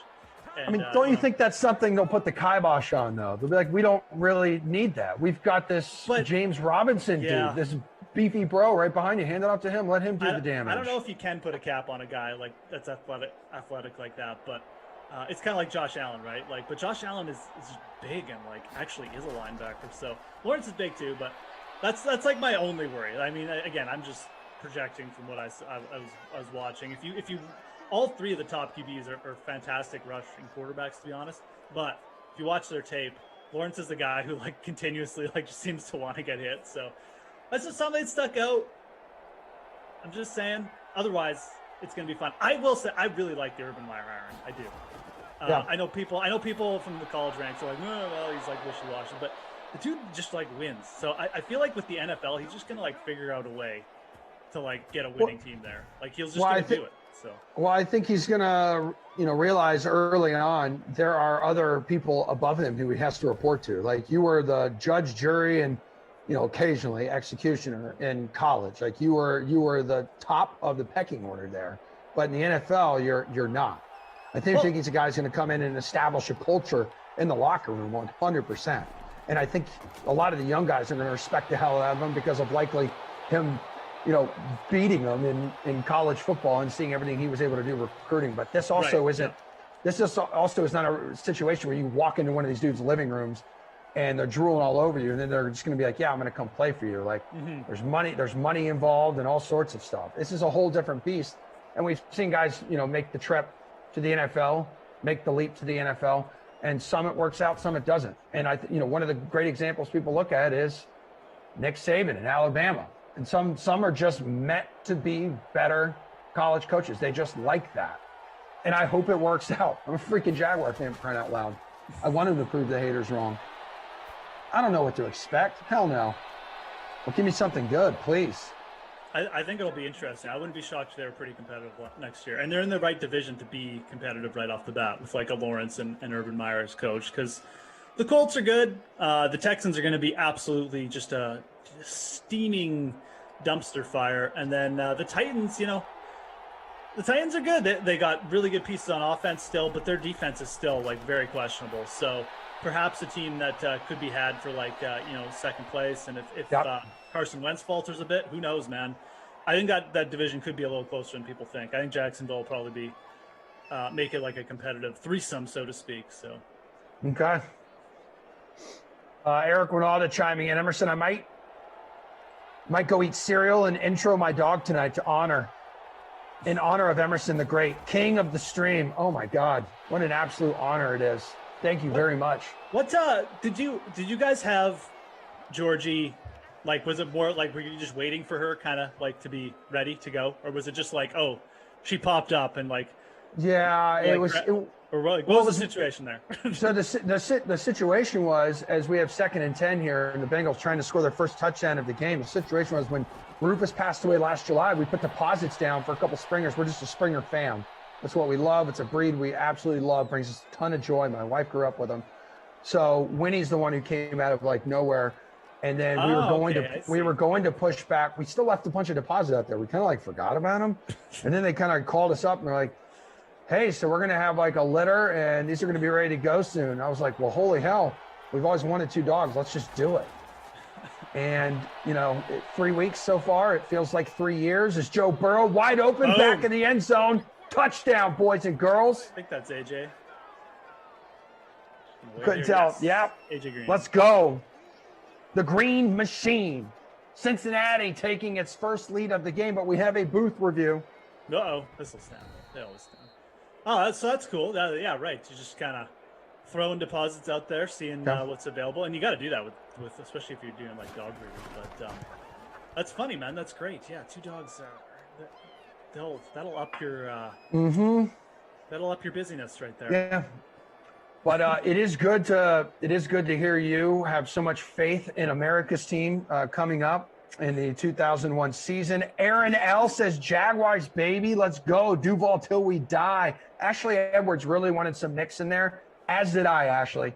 And, I mean, don't you think that's something they'll put the kibosh on though? They'll be like, we don't really need that. We've got this James Robinson dude, this beefy bro right behind you. Hand it off to him. Let him do the damage. I don't know if you can put a cap on a guy that's athletic like that, but. It's kind of like Josh Allen, right? But Josh Allen is big and actually is a linebacker. So Lawrence is big too, but that's my only worry. I mean, again, I'm just projecting from what I was watching. If you all three of the top QBs are fantastic rushing quarterbacks, to be honest. But if you watch their tape, Lawrence is the guy who continuously just seems to want to get hit. So that's just something that stuck out. I'm just saying. Otherwise, it's going to be fun. I will say I really like the Urban Meyer hiring. I do. I know people from the college ranks are like, no, well, he's wishy-washy, but the dude just wins. So I feel like with the NFL, he's just gonna figure out a way to get a winning team there. He's just gonna do it. So I think he's gonna realize early on there are other people above him who he has to report to. You were the judge, jury, and occasionally executioner in college. You were the top of the pecking order there, but in the NFL, you're not. I think he's a guy who's going to come in and establish a culture in the locker room 100%. And I think a lot of the young guys are going to respect the hell out of him because of likely him, beating them in college football and seeing everything he was able to do recruiting. But this also isn't. Yeah. This is not a situation where you walk into one of these dudes' living rooms and they're drooling all over you, and then they're just going to be like, "Yeah, I'm going to come play for you." There's money involved and all sorts of stuff. This is a whole different beast. And we've seen guys, make the trip to the NFL, make the leap to the NFL, and some it works out, some it doesn't. And one of the great examples people look at is Nick Saban in Alabama. And some are just meant to be better college coaches. They just like that. And I hope it works out. I'm a freaking Jaguar fan, for crying out loud. I want him to prove the haters wrong. I don't know what to expect. Hell no. Well, give me something good, please. I think it'll be interesting. I wouldn't be shocked if they were pretty competitive next year. And they're in the right division to be competitive right off the bat with a Lawrence and Urban Meyer as coach, because the Colts are good. The Texans are going to be absolutely just a steaming dumpster fire. And then the Titans, the Titans are good. They got really good pieces on offense still, but their defense is still very questionable. So perhaps a team that could be had for second place. And if Carson Wentz falters a bit, who knows, man? I think that division could be a little closer than people think. I think Jacksonville will probably be make it like a competitive threesome, so to speak. So, Okay. Eric Winalda chiming in. Emerson, I might go eat cereal and intro my dog tonight in honor of Emerson the Great, king of the stream. Oh my God, what an absolute honor it is. Thank you very much. What did you guys have, Georgie? Like, was it more like, were you just waiting for her kind of like to be ready to go, or was it just like, oh, she popped up and like? Yeah, like, it was. Or what was the situation there? So the situation was, as we have 2nd and 10 here, and the Bengals trying to score their first touchdown of the game. The situation was when Rufus passed away last July, we put deposits down for a couple springers. We're just a Springer fam. That's what we love. It's a breed we absolutely love. Brings us a ton of joy. My wife grew up with them. So Winnie's the one who came out of like nowhere, and then we were going to push back. We still left a bunch of deposits out there. We kind of like forgot about them, and then they kind of called us up and they're like, hey, so we're going to have like a litter and these are going to be ready to go soon. I was like, well, holy hell, we've always wanted 2 dogs. Let's just do it. And, 3 weeks so far, it feels like 3 years. Is Joe Burrow wide open, back in the end zone. Touchdown, boys and girls. I think that's AJ. Couldn't tell. Yes. Yeah. AJ Green. Let's go. The Green Machine. Cincinnati taking its first lead of the game, but we have a booth review. Uh-oh, this will stand. They always stand. Oh, that's cool. Yeah, right. You just kind of throwing deposits out there, seeing what's available, and you got to do that with especially if you're doing like dog breeding. But that's funny, man. That's great. Yeah, 2 dogs. That'll up your that'll up your busyness right there. Yeah. But it is good to hear you have so much faith in America's team coming up in the 2001 season. Aaron L says, Jaguars, baby, let's go. Duval till we die. Ashley Edwards really wanted some Knicks in there, as did I, Ashley.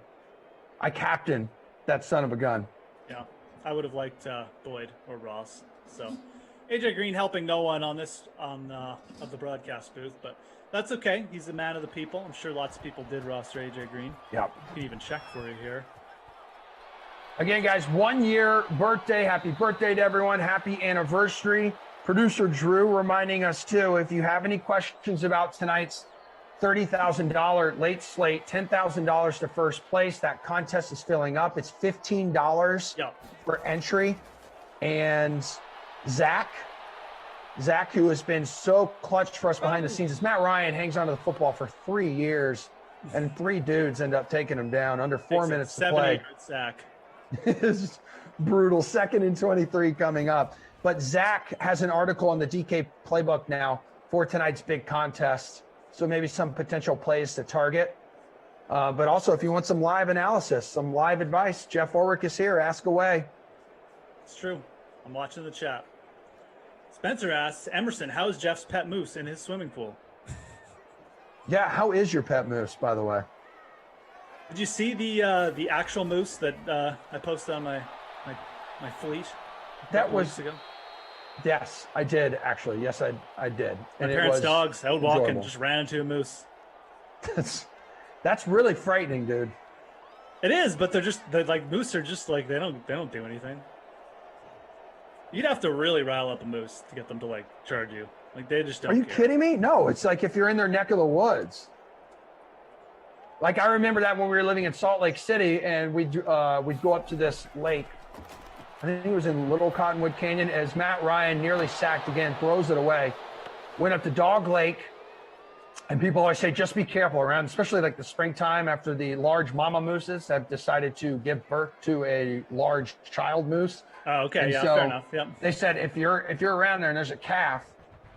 I captained that son of a gun. Yeah, I would have liked Boyd or Ross. So AJ Green helping no one on this of the broadcast booth, but that's okay. He's a man of the people. I'm sure lots of people did roster AJ Green. Yep. You can even check for you here. Again, guys, 1 year birthday. Happy birthday to everyone. Happy anniversary. Producer Drew reminding us, too, if you have any questions about tonight's $30,000 late slate, $10,000 to first place. That contest is filling up. It's $15 for entry. And Zach, who has been so clutch for us behind the scenes, as Matt Ryan hangs onto the football for 3 years, and 3 dudes end up taking him down under 4 minutes to play. Zach. It's brutal. 2nd and 23 coming up. But Zach has an article on the DK playbook now for tonight's big contest. So maybe some potential plays to target. But also, if you want some live analysis, some live advice, Geoff Ulrich is here. Ask away. It's true. I'm watching the chat. Spencer asks, Emerson, how is Jeff's pet moose in his swimming pool? Yeah, how is your pet moose, by the way? Did you see the actual moose that I posted on my fleet? That was ago? Yes, I did actually. Yes, I did. My parents' dogs. I would walk and just ran into a moose. That's really frightening, dude. It is, but they're like moose are just like they don't do anything. You'd have to really rile up a moose to get them to like charge you. Like they just don't. Are you kidding me? No, it's like if you're in their neck of the woods. Like I remember that when we were living in Salt Lake City, and we'd go up to this lake. I think it was in Little Cottonwood Canyon, as Matt Ryan nearly sacked again, throws it away. Went up to Dog Lake, and people always say, just be careful around, especially like the springtime after the large mama mooses have decided to give birth to a large child moose. Oh, okay, and yeah, so fair enough. Yep. They said if you're around there and there's a calf,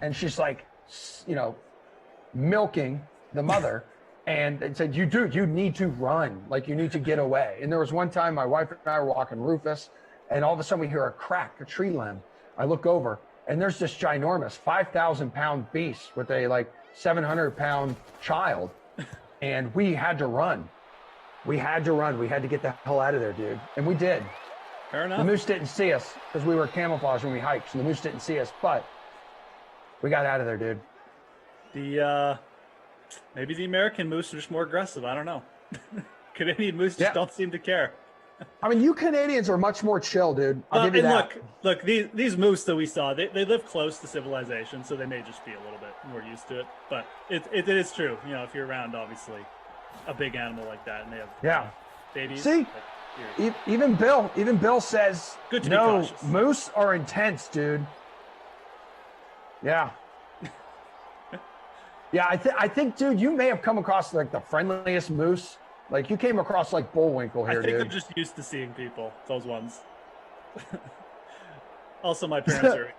and she's like, milking the mother. And they said, you need to run. Like, you need to get away. And there was one time my wife and I were walking Rufus, and all of a sudden we hear a crack, a tree limb. I look over, and there's this ginormous 5,000-pound beast with a, 700-pound child. And we had to run. We had to get the hell out of there, dude. And we did. Fair enough. The moose didn't see us because we were camouflaged when we hiked, so the moose didn't see us. But we got out of there, dude. Maybe the American moose are just more aggressive. I don't know. Canadian moose just don't seem to care. I mean, you Canadians are much more chill, dude. I'll give you that. Look, these moose that we saw, they live close to civilization, so they may just be a little bit more used to it. But it is true. You know, if you're around, obviously, a big animal like that, and they have babies. See, like, even Bill says, good to be cautious. Moose are intense, dude. Yeah. Yeah, I think, dude, you may have come across like the friendliest moose. Like you came across like Bullwinkle here, dude. I think I'm just used to seeing people, those ones. Also, my parents are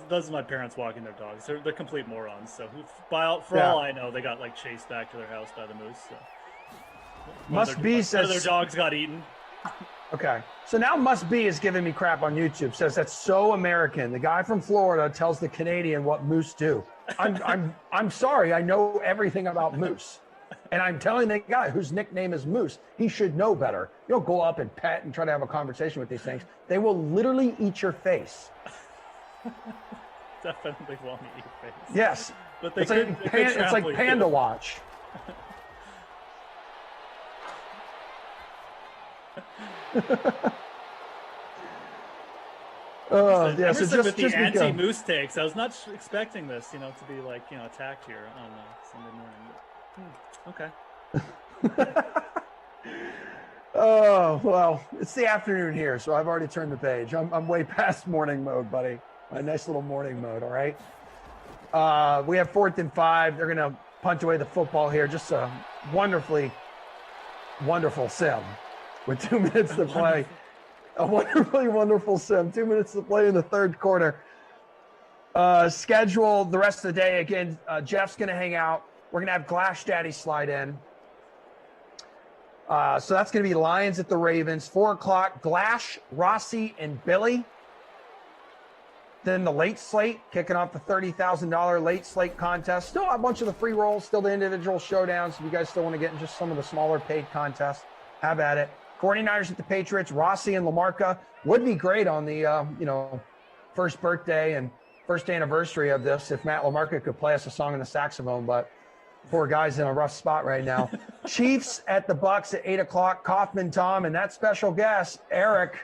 those are my parents walking their dogs. They're complete morons. So for all I know, they got like chased back to their house by the moose. So. Must Be says their dogs got eaten. Okay, so now Must Be is giving me crap on YouTube. Says that's so American. The guy from Florida tells the Canadian what moose do. I'm sorry. I know everything about moose, and I'm telling the guy whose nickname is Moose, he should know better. You don't go up and pet and try to have a conversation with these things. They will literally eat your face. Definitely won't eat your face. Yes, but it's like Panda Watch. Yeah, so just with the anti-moose takes, I was not expecting this, to be like, attacked here on Sunday morning. But, okay. Oh, well, it's the afternoon here, so I've already turned the page. I'm way past morning mode, buddy. My nice little morning mode, all right? We have 4th and 5. They're going to punt away the football here. Just a wonderful sim with 2 minutes to play. A wonderfully wonderful sim. 2 minutes to play in the third quarter. Schedule the rest of the day. Again, Jeff's going to hang out. We're going to have Glash Daddy slide in. So that's going to be Lions at the Ravens. 4 o'clock, Glash, Rossi, and Billy. Then the late slate, kicking off the $30,000 late slate contest. Still a bunch of the free rolls, still the individual showdowns. If you guys still want to get in just some of the smaller paid contests, have at it. 49ers at the Patriots, Rossi and Lamarca. Would be great on the, first birthday and first anniversary of this if Matt Lamarca could play us a song on the saxophone, but poor guy's in a rough spot right now. Chiefs at the Bucks at 8 o'clock, Kaufman, Tom, and that special guest, Eric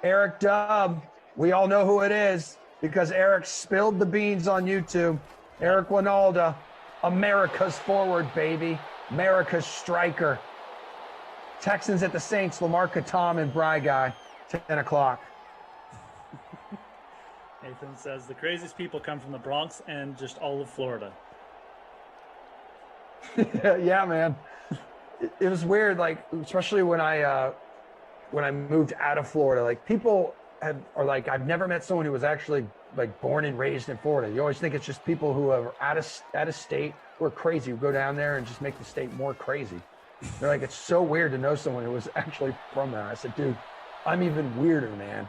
Dubb. We all know who it is because Eric spilled the beans on YouTube. Eric Winalda, America's forward, baby. America's striker. Texans at the Saints, Lamarca, Tom, and Bry Guy, 10 o'clock. Nathan says the craziest people come from the Bronx and just all of Florida. Yeah, man. It was weird, like, especially when I moved out of Florida. Like, people are like, I've never met someone who was actually, like, born and raised in Florida. You always think it's just people who are out of state who are crazy, who go down there and just make the state more crazy. They're like, it's so weird to know someone who was actually from there. I said, dude, I'm even weirder, man.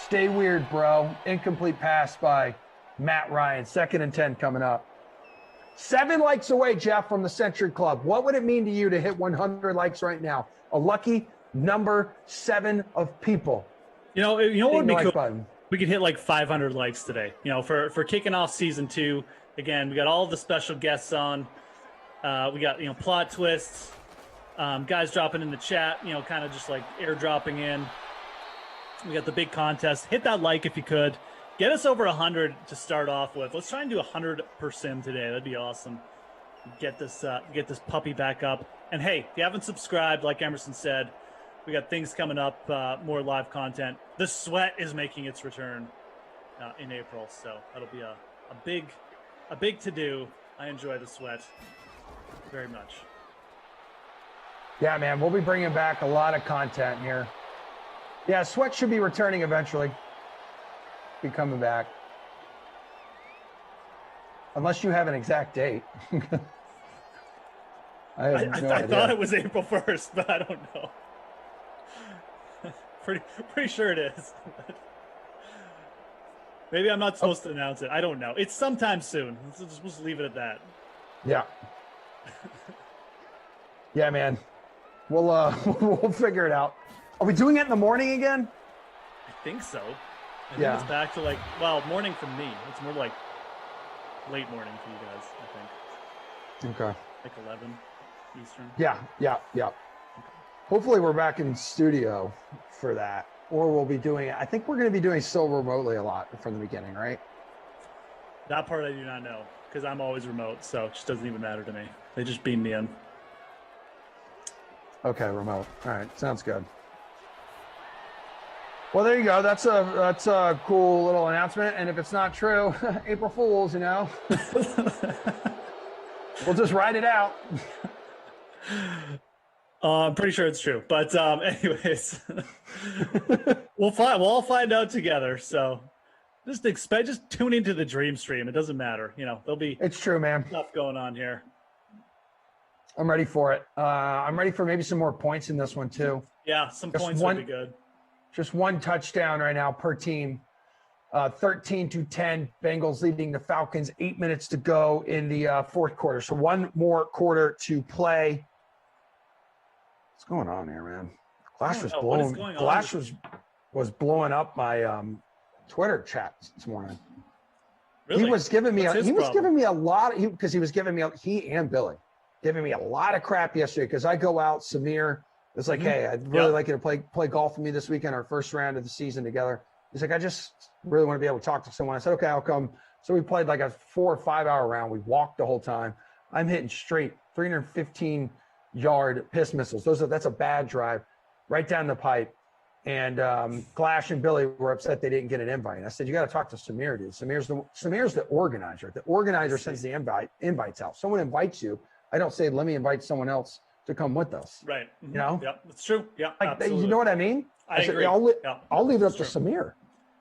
Stay weird, bro. Incomplete pass by Matt Ryan. 2nd and 10 coming up. 7 likes away, Jeff, from the Century Club. What would it mean to you to hit 100 likes right now? A lucky number 7 of people. You know what would be cool? Button. We could hit like 500 likes today. For kicking off season 2. Again, we got all the special guests on. We got, plot twists, guys dropping in the chat, kind of just like airdropping in. We got the big contest. Hit that like if you could. Get us over 100 to start off with. Let's try and do 100 per sim today. That'd be awesome. Get this puppy back up. And hey, if you haven't subscribed, like Emerson said, we got things coming up, more live content. The sweat is making its return in April, so that'll be a big to-do. I enjoy the sweat very much. Yeah, man, we'll be bringing back a lot of content here. Yeah, Sweat should be returning eventually. Be coming back. Unless you have an exact date. I thought it was April 1st, but I don't know. pretty sure it is. Maybe I'm not supposed to announce it. I don't know. It's sometime soon. Let's just leave it at that. Yeah. Yeah, man. We'll figure it out. Are we doing it in the morning again? I think so. I think it's back to morning for me. It's more like late morning for you guys, I think. Okay. Like 11 Eastern. Yeah. Okay. Hopefully we're back in studio for that, or we'll be doing it. I think we're going to be doing still remotely a lot from the beginning, right? That part I do not know because I'm always remote, so it just doesn't even matter to me. They just beam me in. Okay, remote. All right, sounds good. Well, there you go. That's a cool little announcement. And if it's not true, April Fools, you know, we'll just write it out. I'm pretty sure it's true, but anyways, we'll all find out together. So just tune into the dream stream. It doesn't matter, you know. There'll be It's true, man. stuff going on here. I'm ready for it. I'm ready for maybe some more points in this one too. Yeah, some points would be good. Just one touchdown right now per team. 13-10, Bengals leading the Falcons. 8 minutes to go in the fourth quarter. So one more quarter to play. What's going on here, man? Glash was blowing up my Twitter chat this morning. Really? He was giving me a lot because he and Billy giving me a lot of crap yesterday because I go out. Samir was like, hey, I'd really like you to play golf with me this weekend, our first round of the season together. He's like, I just really want to be able to talk to someone. I said, okay, I'll come. So we played like a 4 or 5 hour round. We walked the whole time. I'm hitting straight 315-yard piss missiles. That's a bad drive right down the pipe. And Glash and Billy were upset they didn't get an invite. And I said, you got to talk to Samir, dude. Samir's the organizer. The organizer sends the invites out. Someone invites you. I don't say, let me invite someone else to come with us. Right. You know? Yeah, that's true. Yeah, you know what I mean? I agree. I'll leave it up to Samir.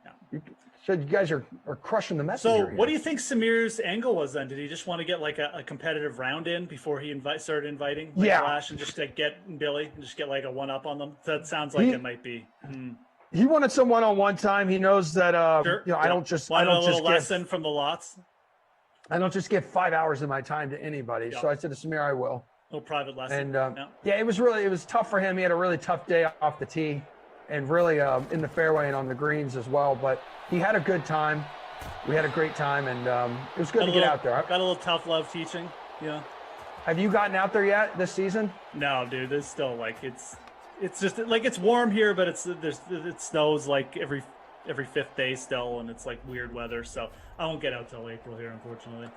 Yeah. You guys are crushing the message. So what do you think Samir's angle was then? Did he just want to get like a competitive round in before he started inviting Flash and just like get Billy and just get like a one up on them? That sounds like it might be. He wanted some one-on-one time. He knows that I don't just lesson from the lots. I don't just give 5 hours of my time to anybody. So I said to Samir, I will. A little private lesson. And it was tough for him. He had a really tough day off the tee and really in the fairway and on the greens as well. But he had a good time. We had a great time, and it was good to get out there. Got a little tough love teaching. Yeah. Have you gotten out there yet this season? No, dude. There's still like it's just like it's warm here, but it snows like every fifth day still, and it's like weird weather. So I won't get out till April here, unfortunately.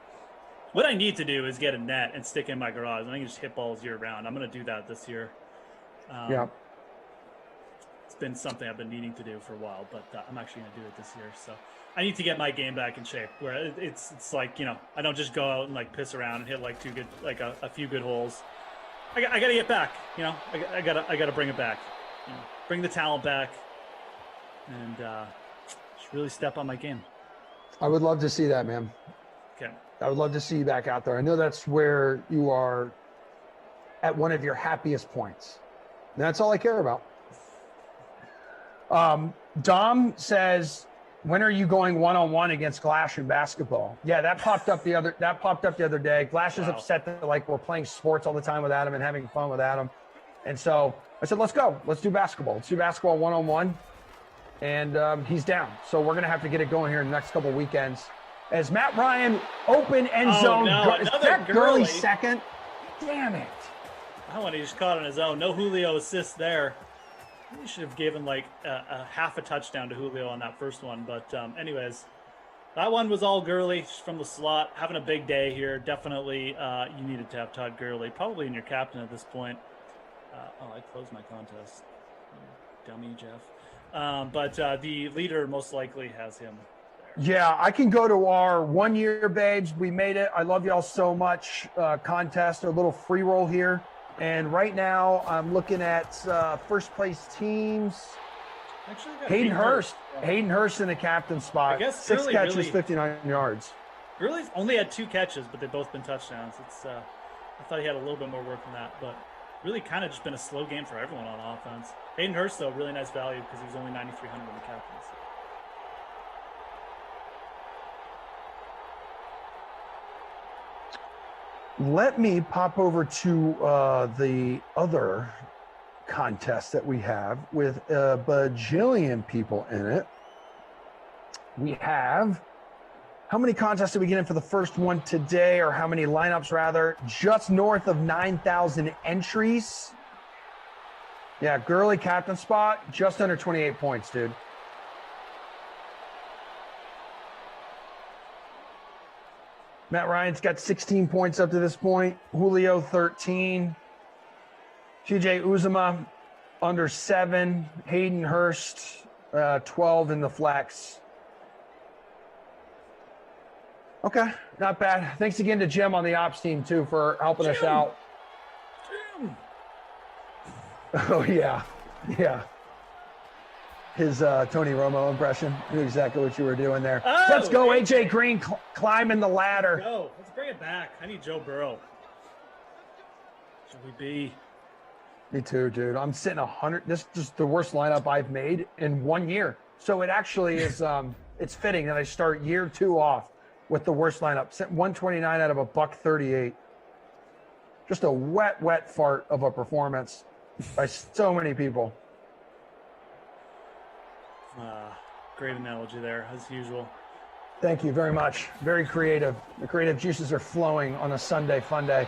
What I need to do is get a net and stick in my garage, and I can just hit balls year round. I'm going to do that this year. It's been something I've been needing to do for a while, but I'm actually going to do it this year. So I need to get my game back in shape where it's like, you know, I don't just go out and like piss around and hit like a few good holes. I got to get back, you know, I got to bring it back, you know, bring the talent back and just really step on my game. I would love to see that, man. Okay. I would love to see you back out there. I know that's where you are at one of your happiest points. And that's all I care about. Dom says, when are you going one-on-one against Glash in basketball? Yeah, that popped up the other day. Glash is upset that like we're playing sports all the time with Adam and having fun with Adam. And so I said, let's go. Let's do basketball. Let's do basketball one-on-one. And he's down. So we're going to have to get it going here in the next couple of weekends. As Matt Ryan, open end zone. Is that Gurley second? Damn it. I want to just caught on his own. No Julio assist there. He should have given like a half a touchdown to Julio on that first one. But anyways, that one was all Gurley from the slot. Having a big day here. Definitely you needed to have Todd Gurley. Probably in your captain at this point. I closed my contest. Dummy, Jeff. But the leader most likely has him. Yeah, I can go to our 1 year, babes. We made it. I love y'all so much. Contest, a little free roll here. And right now I'm looking at first place teams. Actually, Hayden Hurst. Hayden Hurst in the captain spot. I guess 6 catches, 59 yards. Gurley's only had 2 catches, but they've both been touchdowns. It's I thought he had a little bit more work than that, but really kind of just been a slow game for everyone on offense. Hayden Hurst, though, really nice value because he was only 9,300 in the captains. Let me pop over to the other contest that we have with a bajillion people in it. We have, how many contests did we get in for the first one today, or how many lineups rather? Just north of 9,000 entries. Yeah, Gurley captain spot, just under 28 points, dude. Matt Ryan's got 16 points up to this point. Julio, 13. TJ Uzuma, under 7. Hayden Hurst, 12 in the flex. Okay, not bad. Thanks again to Jim on the ops team, too, for helping us out. Jim. Oh, yeah. Yeah. His Tony Romo impression. I knew exactly what you were doing there. Oh, Let's go, AJ Green climbing the ladder. Go. Let's bring it back. I need Joe Burrow. Should we be? Me too, dude. I'm sitting 100. This is the worst lineup I've made in 1 year. So it actually is. It's fitting that I start year 2 off with the worst lineup. 129 out of a $138. Just a wet fart of a performance by so many people. Great analogy there, as usual. Thank you very much. Very creative. The creative juices are flowing on a Sunday fun day.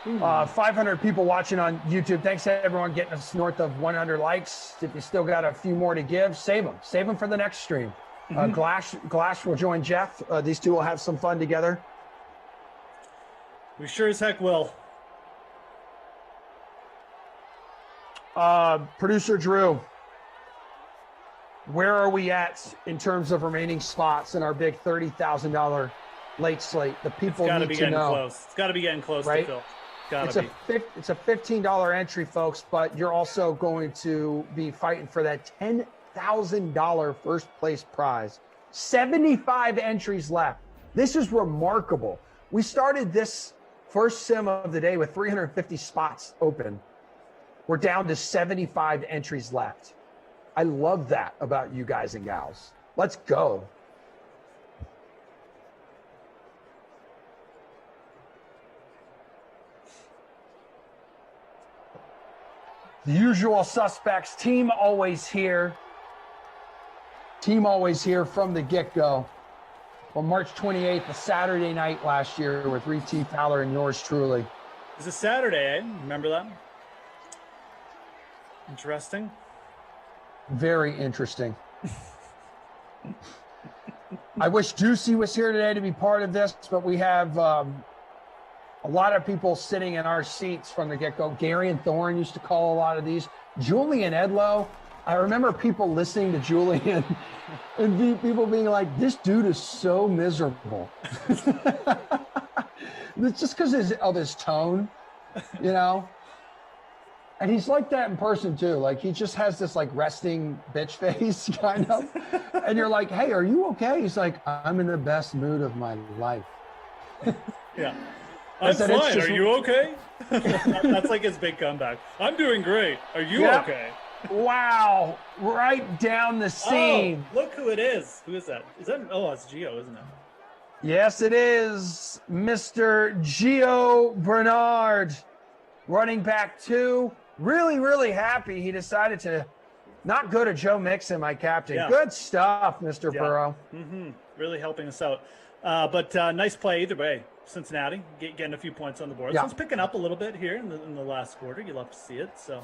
500 people watching on YouTube. Thanks to everyone getting us north of 100 likes. If you still got a few more to give, save them. Save them for the next stream. Glash will join Jeff. These two will have some fun together. We sure as heck will. Producer Drew, where are we at in terms of remaining spots in our big $30,000 late slate? The people need to know. Close. It's got to be getting close, right? to Phil. It's a $15 entry, folks, but you're also going to be fighting for that $10,000 first place prize. 75 entries left. This is remarkable. We started this first sim of the day with 350 spots open. We're down to 75 entries left. I love that about you guys and gals. Let's go. The usual suspects, team always here. Team always here from the get-go. On March 28th, a Saturday night last year with Reed T. Fowler and yours truly. It's a Saturday, eh? Remember that? Interesting. Very interesting. I wish Juicy was here today to be part of this, but we have a lot of people sitting in our seats from the get-go. Gary and Thorne used to call a lot of these. Julian Edlow. I remember people listening to Julian and people being like, this dude is so miserable. It's just because of his tone, you know? And he's like that in person too. Like he just has this like resting bitch face kind of. And you're like, hey, are you okay? He's like, I'm in the best mood of my life. Yeah. I'm fine. Are you okay? That's like his big comeback. I'm doing great. Are you okay? Wow. Right down the seam. Oh, look who it is. Who is that? Is that? Oh, it's Gio, isn't it? Yes, it is. Mr. Gio Bernard, running back 2. Really, really happy he decided to not go to Joe Mixon, my captain. Yeah. Good stuff, Mr. Burrow. Really helping us out. But nice play either way. Cincinnati getting a few points on the board. Yeah. So it's picking up a little bit here in the last quarter. You love to see it. So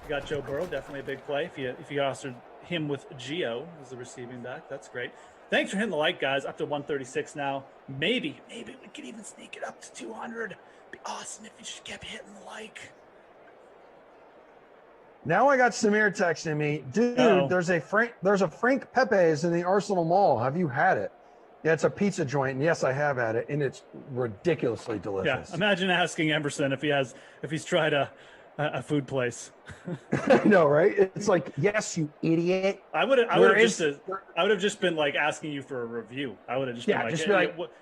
you got Joe Burrow, definitely a big play. If you rostered him with Gio as the receiving back, that's great. Thanks for hitting the like, guys. Up to 136 now. Maybe we could even sneak it up to 200. Be awesome if you just kept hitting the like. Now I got Samir texting me, dude. There's a Frank Pepe's in the Arsenal Mall. Have you had it? Yeah, it's a pizza joint, and yes, I have had it, and it's ridiculously delicious. Yeah, imagine asking Emerson if he's tried a food place. I know, right? It's like, yes, you idiot. I would have just been like asking you for a review. I would have just been like, what,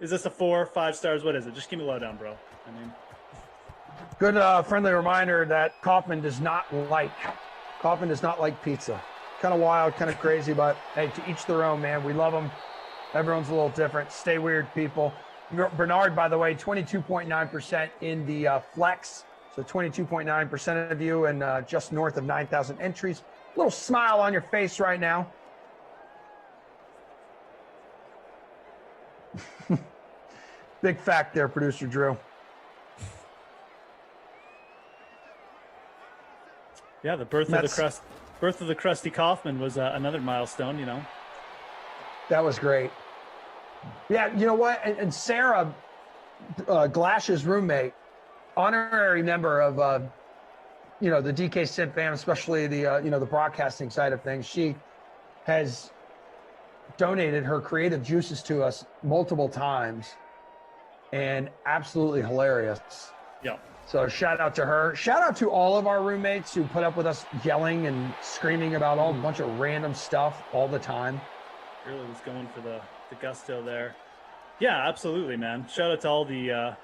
is this a 4 or 5 stars? What is it? Just give me a lowdown, bro. I mean. Good friendly reminder that Kaufman does not like pizza. Kind of wild, kind of crazy, but hey, to each their own, man. We love them. Everyone's a little different. Stay weird, people. Bernard, by the way, 22.9% in the flex. So 22.9% of you and just north of 9,000 entries. Little smile on your face right now. Big fact there, producer Drew. Yeah, the birth of the Krusty Kaufman was another milestone. You know, that was great. Yeah, you know what? And Sarah, Glash's roommate, honorary member of the DK Sim fam, especially the the broadcasting side of things. She has donated her creative juices to us multiple times, and absolutely hilarious. Yeah. So shout out to her. Shout out to all of our roommates who put up with us yelling and screaming about a bunch of random stuff all the time. Really was going for the gusto there. Yeah, absolutely, man. Shout out to all the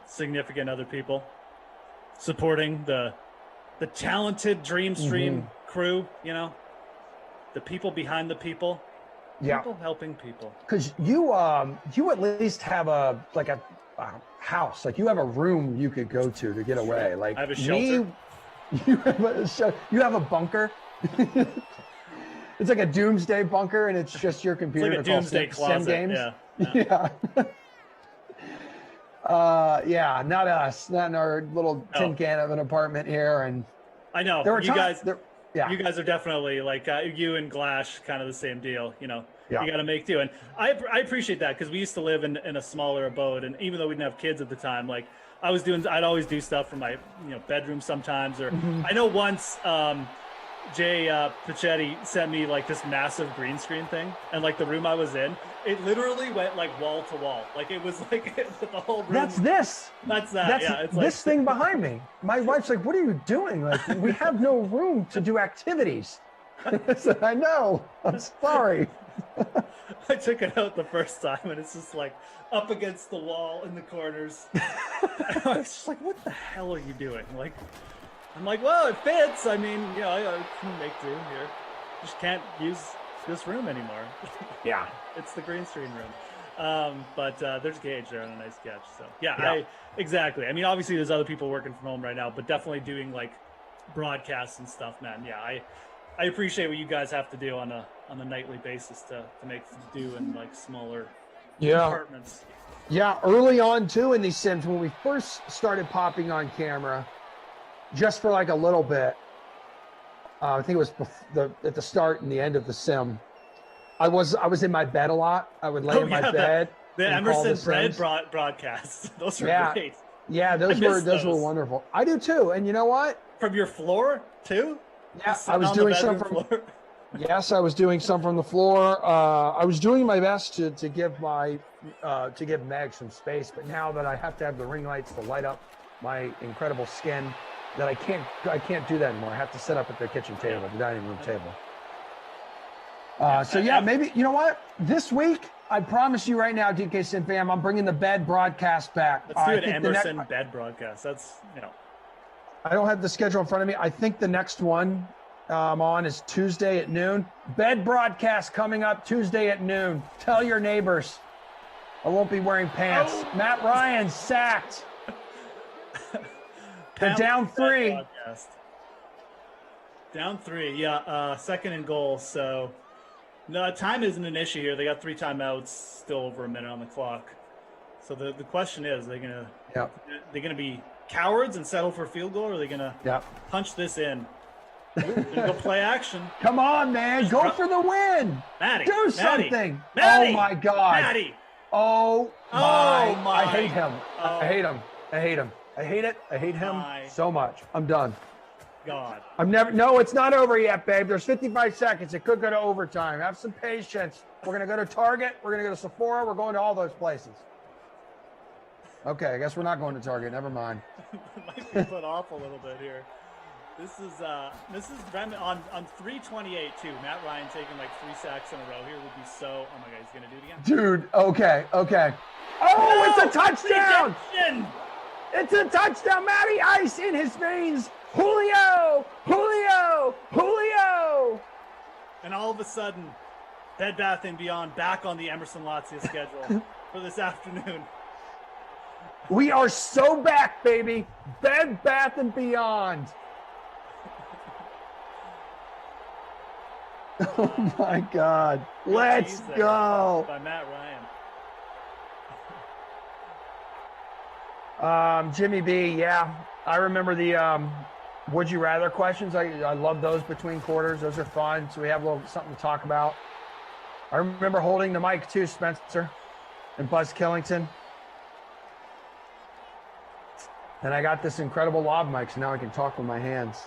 significant other people supporting the talented Dream Stream crew, you know, the people behind the people. Yeah. People helping people. Because you at least have a house, like you have a room you could go to get away. Like I have a shelter. You have a bunker. It's like a doomsday bunker, and it's just your computer. It's like a doomsday closet. Games. Yeah. Yeah. Not us. Not in our little tin can of an apartment here. And I know there were you guys. Yeah. You guys are definitely like you and Glash, kind of the same deal. You know, yeah. You got to make do, and I appreciate that because we used to live in a smaller abode, and even though we didn't have kids at the time, like I'd always do stuff from my bedroom sometimes, or I know once Jay Pachetti sent me like this massive green screen thing, and like the room I was in, it literally went like wall to wall, like it was like the whole room. That's that. It's this like, thing behind me. My wife's like, "What are you doing? Like, we have no room to do activities." I said, "I know. I'm sorry." I took it out the first time, and it's just like up against the wall in the corners. I was just like, "What the hell are you doing?" Like. I'm like, well, it fits. I mean, I can make do here. Just can't use this room anymore. Yeah. It's the green screen room. But there's Gage there on a nice catch. So, yeah. Exactly. I mean, obviously there's other people working from home right now, but definitely doing like broadcasts and stuff, man. Yeah, I appreciate what you guys have to do on a nightly basis to make do in like smaller apartments. Yeah, early on too in these Sims, when we first started popping on camera, just for like a little bit, I think it was at the start and the end of the Sim. I was in my bed a lot. I would lay in my bed. The Emerson Bread broadcasts. Those were great. Yeah, those were wonderful. I do too. And you know what? From your floor too? Yeah, I was doing some from floor. Yes, I was doing some from the floor. I was doing my best to give Meg some space, but now that I have to have the ring lights to light up my incredible skin, that I can't do that anymore. I have to sit up at the kitchen table, the dining room table. Maybe, you know what? This week, I promise you right now, DK Sim fam, I'm bringing the bed broadcast back. Let's do an Emerson bed broadcast. That's, I don't have the schedule in front of me. I think the next one I'm on is Tuesday at noon. Bed broadcast coming up Tuesday at noon. Tell your neighbors. I won't be wearing pants. Oh. Matt Ryan sacked. They're down 3. Down 3, yeah. Second and goal. So, no, time isn't an issue here. They got 3 timeouts, still over a minute on the clock. So the question is, they're gonna be cowards and settle for a field goal, or are they gonna punch this in? Go play action. Come on, man! Go for the win. Maddie, do something. Maddie, oh my God! Maddie. Oh my! I hate him. I hate him. I hate him. I hate it. I hate him so much. I'm done. God. No, it's not over yet, babe. There's 55 seconds. It could go to overtime. Have some patience. We're going to go to Target. We're going to go to Sephora. We're going to all those places. Okay, I guess we're not going to Target. Never mind. Might be put off a little bit here. This is on 328 too. Matt Ryan taking like 3 sacks in a row here would be so. Oh my God, he's going to do it again. Dude, okay. Oh, no! It's a touchdown! Rejection! It's a touchdown, Matty Ice in his veins. Julio! And all of a sudden, Bed Bath & Beyond back on the Emerson Latzia schedule for this afternoon. We are so back, baby. Bed Bath & Beyond. Oh, my God. Let's go. By Matt Ryan. Jimmy B, yeah. I remember the would you rather questions. I love those between quarters. Those are fun. So we have a little something to talk about. I remember holding the mic too, Spencer and Buzz Killington. And I got this incredible lav mic, so now I can talk with my hands.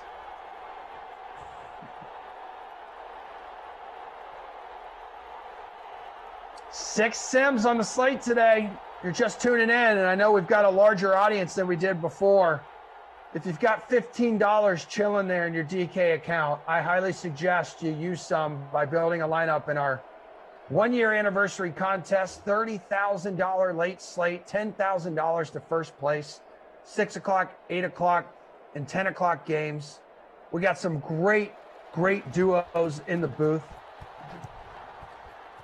Six Sims on the slate today. You're just tuning in, and I know we've got a larger audience than we did before. If you've got $15 chilling there in your DK account, I highly suggest you use some by building a lineup in our one-year anniversary contest, $30,000 late slate, $10,000 to first place, 6 o'clock, 8 o'clock, and 10 o'clock games. We got some great duos in the booth.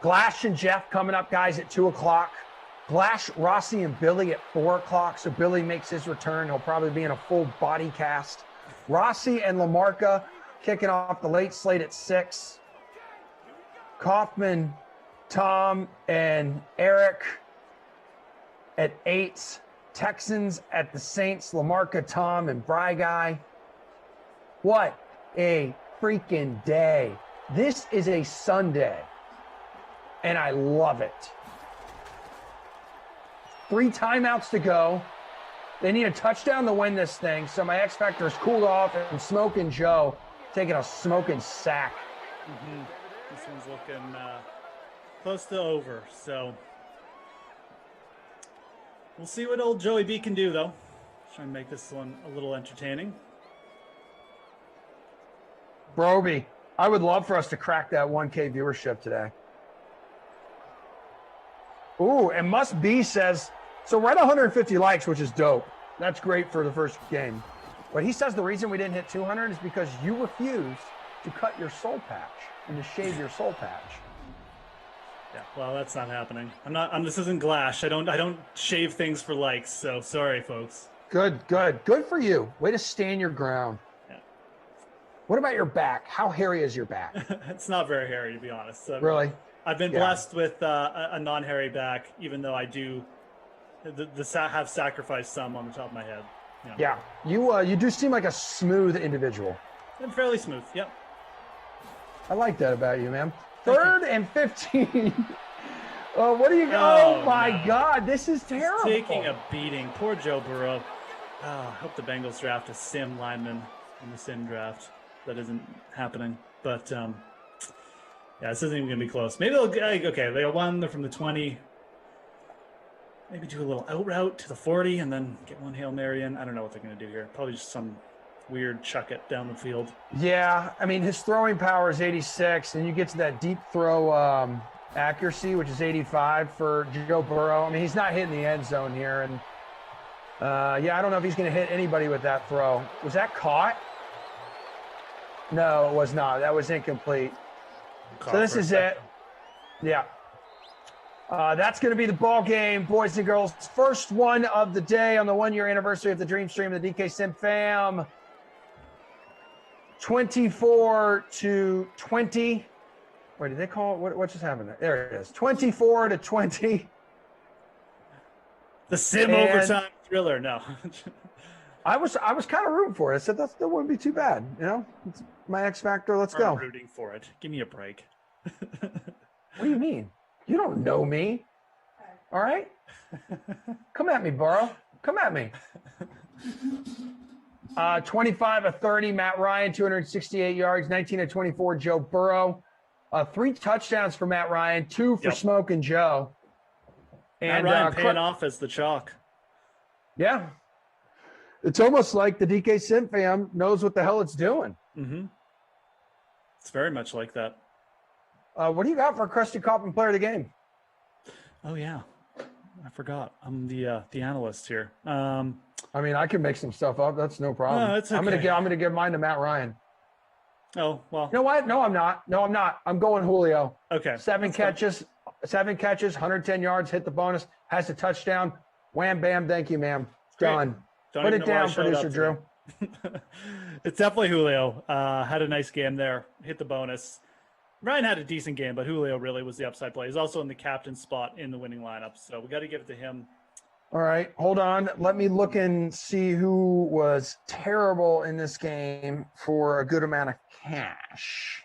Glash and Geoff coming up, guys, at 2 o'clock. Glash, Rossi, and Billy at 4 o'clock. So Billy makes his return. He'll probably be in a full body cast. Rossi and Lamarca kicking off the late slate at 6. Kaufman, Tom, and Eric at 8. Texans at the Saints, Lamarca, Tom, and Bry Guy. What a freaking day. This is a Sunday, and I love it. 3 timeouts to go. They need a touchdown to win this thing, so my X Factor is cooled off, and Smoking Joe taking a smoking sack. Mm-hmm. This one's looking close to over, so we'll see what old Joey B can do, though. Try and make this one a little entertaining. Broby, I would love for us to crack that 1K viewership today. Ooh, and Must Be says, so we're at 150 likes, which is dope. That's great for the first game. But he says the reason we didn't hit 200 is because you refused to cut your soul patch and to shave your soul patch. Yeah, well, that's not happening. This isn't Glash. I don't shave things for likes, so sorry, folks. Good for you. Way to stand your ground. Yeah. What about your back? How hairy is your back? It's not very hairy, to be honest. Really? I've been blessed with a non-hairy back, even though I do have sacrificed some on the top of my head. Yeah, you do seem like a smooth individual. I'm fairly smooth. Yep. I like that about you, man. Third and 15. What do you? Oh my no. God, this is terrible. He's taking a beating. Poor Joe Burrow. I hope the Bengals draft a sim lineman in the sim draft. That isn't happening, but yeah, this isn't even gonna be close. Maybe they got one. They're from the 20. Maybe do a little out route to the 40 and then get one Hail Mary in. I don't know what they're going to do here. Probably just some weird chuck it down the field. Yeah, I mean, his throwing power is 86, and you get to that deep throw accuracy, which is 85 for Joe Burrow. I mean, he's not hitting the end zone here. And, yeah, I don't know if he's going to hit anybody with that throw. Was that caught? No, it was not. That was incomplete. So this is it. Yeah. That's going to be the ball game, boys and girls. First one of the day on the 1-year anniversary of the Dream Stream of the DK Sim fam. 24-20. Wait, did they call it? What just happened there? There it is. 24-20. The Sim overtime thriller. No. I was kind of rooting for it. I said that wouldn't be too bad. You know, it's my X Factor. Let's go. I'm rooting for it. Give me a break. What do you mean? You don't know me. All right? Come at me, Burrow. Come at me. 25-30, Matt Ryan, 268 yards, 19-24, Joe Burrow. 3 touchdowns for Matt Ryan, 2 for Smoking Joe. And Matt Ryan paying off as the chalk. Yeah. It's almost like the DK Sim fam knows what the hell it's doing. Mm-hmm. It's very much like that. What do you got for Krusty Kaufman player of the game? Oh, yeah. I forgot. I'm the analyst here. I mean, I can make some stuff up. That's no problem. No, it's okay. I'm gonna give mine to Matt Ryan. Oh, well. You know what? No, I'm not. I'm going Julio. Okay. 7 catches, 110 yards, hit the bonus, has a touchdown. Wham, bam, thank you, ma'am. Done. Put it down, producer Drew. It's definitely Julio. Had a nice game there. Hit the bonus. Ryan had a decent game, but Julio really was the upside play. He's also in the captain spot in the winning lineup, so we got to give it to him. All right, hold on. Let me look and see who was terrible in this game for a good amount of cash.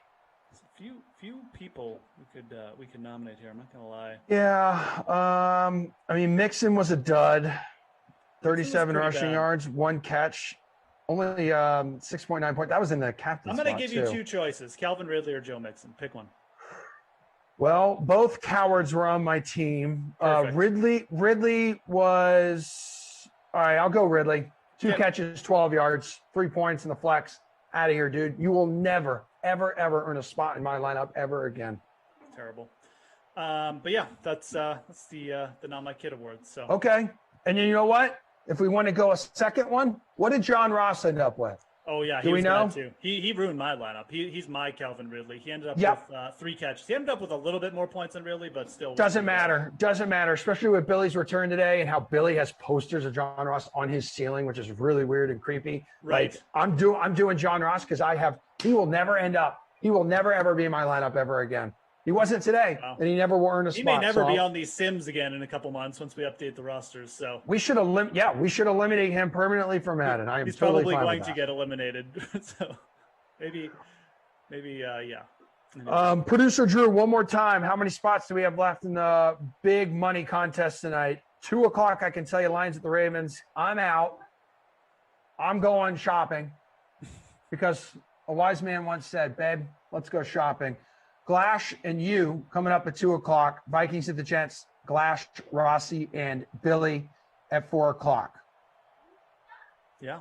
There's a few people we could nominate here. I'm not gonna lie. Yeah, I mean Mixon was a dud. 37 rushing bad. yards, 1 catch, only 6.9 points. That was in the captain's I'm gonna give you too. 2 choices: Calvin Ridley or Joe Mixon. Pick one. Well, both cowards were on my team. Ridley was all right. I'll go Ridley. 2 catches, 12 yards, 3 points in the flex. Out of here, dude. You will never, ever, ever earn a spot in my lineup ever again. Terrible. But yeah, that's the Not My Kid Award. So okay, and then you know what? If we want to go a second one, what did John Ross end up with? Oh yeah, Do we know? Too. He ruined my lineup. He's my Calvin Ridley. He ended up with 3 catches. He ended up with a little bit more points than Ridley, but still doesn't matter. Doesn't matter, especially with Billy's return today and how Billy has posters of John Ross on his ceiling, which is really weird and creepy. Right. Like, I'm doing John Ross because he will never ever be in my lineup ever again. He wasn't today, and he never will earn a spot. He may never be on these Sims again in a couple months once we update the rosters. So we should eliminate him permanently from Madden. I am He's totally probably fine going with to that. get eliminated. So maybe yeah. Producer Drew, one more time. How many spots do we have left in the big money contest tonight? 2:00. I can tell you, Lions at the Ravens. I'm out. I'm going shopping because a wise man once said, "Babe, let's go shopping." Glash and you coming up at 2:00. Vikings at the Jets. Glash, Rossi, and Billy at 4:00. Yeah.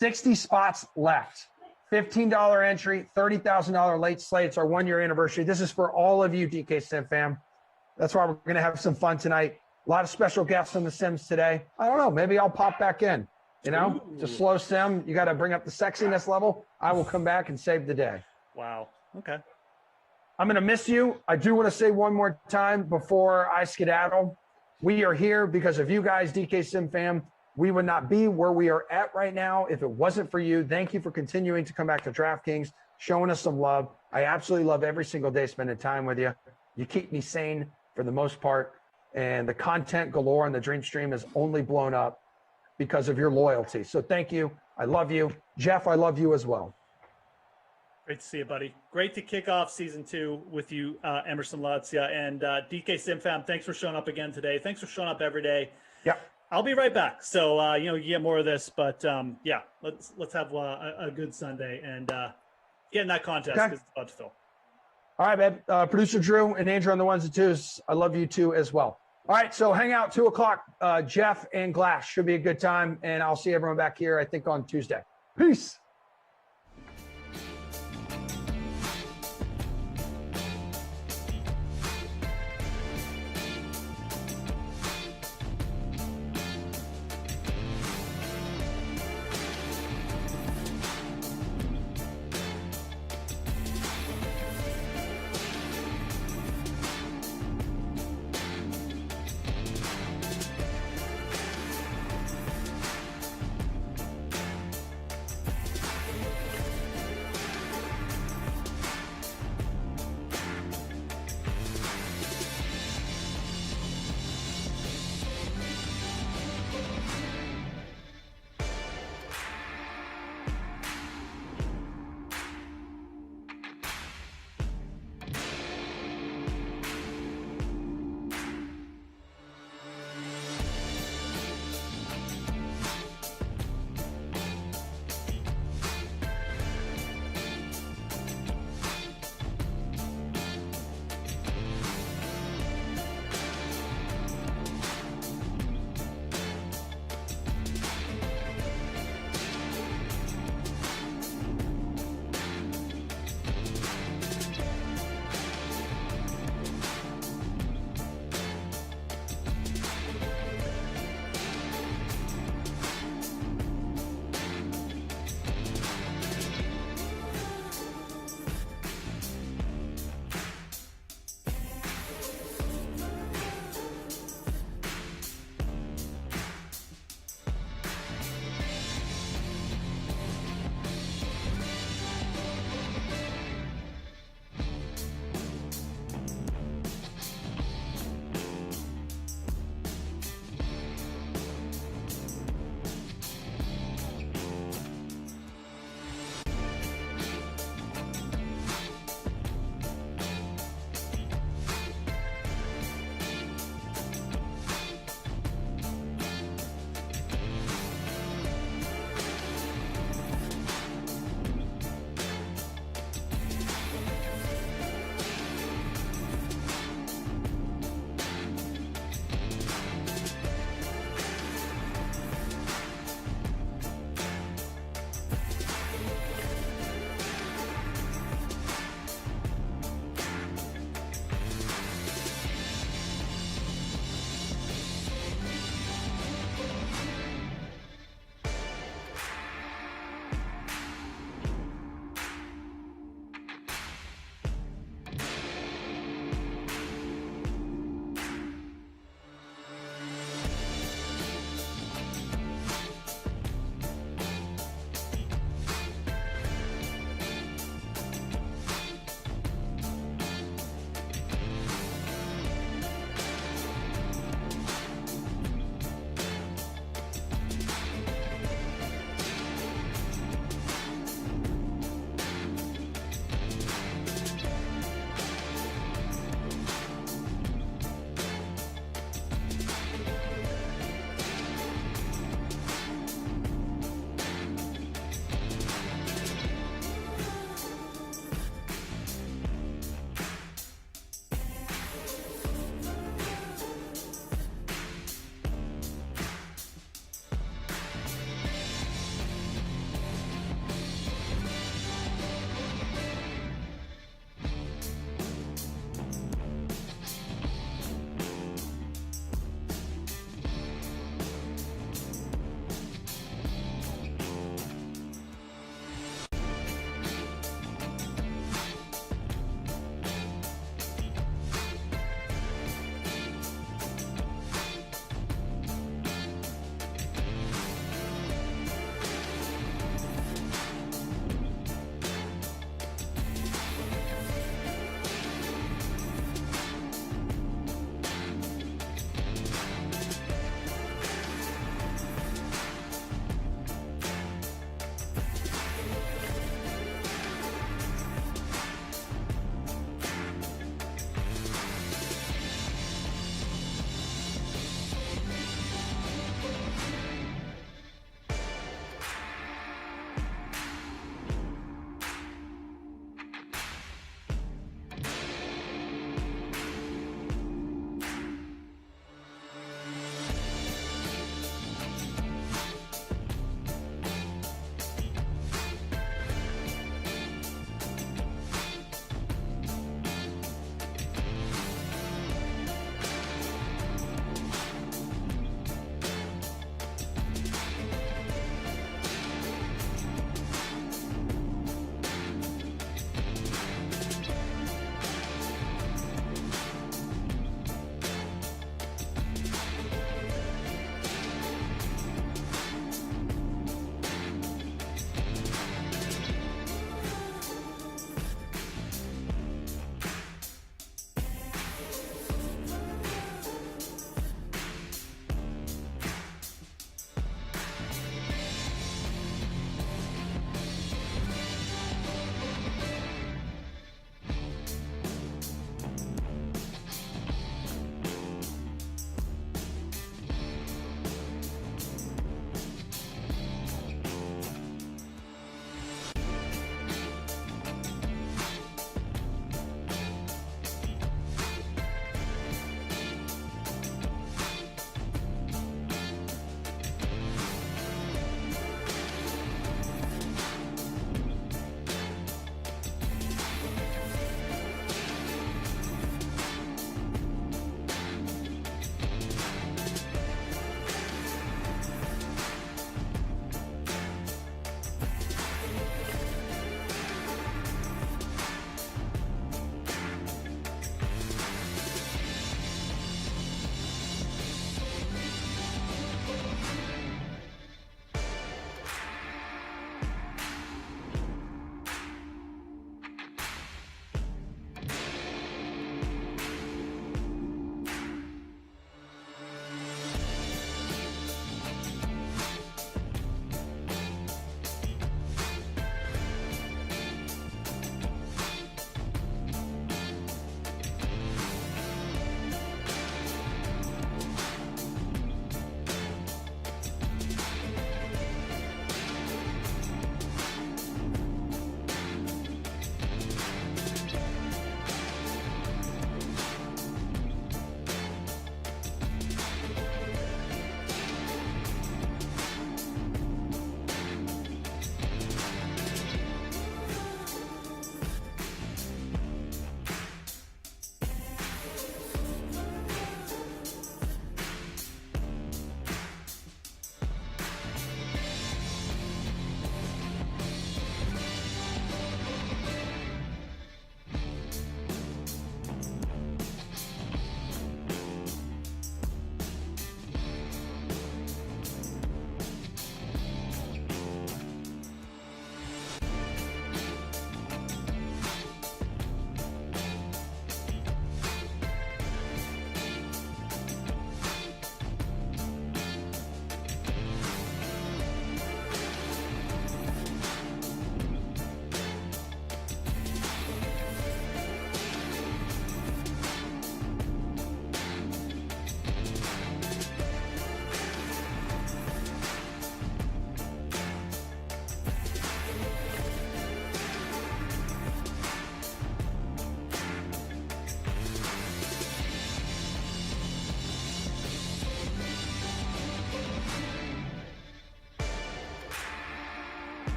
60 spots left. $15 entry, $30,000 late slate. It's our 1-year anniversary. This is for all of you, DK Sim fam. That's why we're going to have some fun tonight. A lot of special guests on the Sims today. I don't know. Maybe I'll pop back in. You know, to slow sim, you got to bring up the sexiness level. I will come back and save the day. Wow. Okay. I'm going to miss you. I do want to say one more time before I skedaddle. We are here because of you guys, DK Sim fam. We would not be where we are at right now if it wasn't for you. Thank you for continuing to come back to DraftKings, showing us some love. I absolutely love every single day spending time with you. You keep me sane for the most part. And the content galore on the Dream Stream has only blown up because of your loyalty. So thank you. I love you. Jeff, I love you as well. Great to see you, buddy. Great to kick off season 2 with you, Emerson Latzia, and DK Sim fam. Thanks for showing up again today. Thanks for showing up every day. Yeah. I'll be right back. So, you get more of this, but yeah, let's have a good Sunday and get in that contest because it's about to fill. All right, babe. Producer Drew and Andrew on the 1s and 2s. I love you too as well. All right, so hang out 2:00. Jeff and Glass should be a good time, and I'll see everyone back here, I think, on Tuesday. Peace.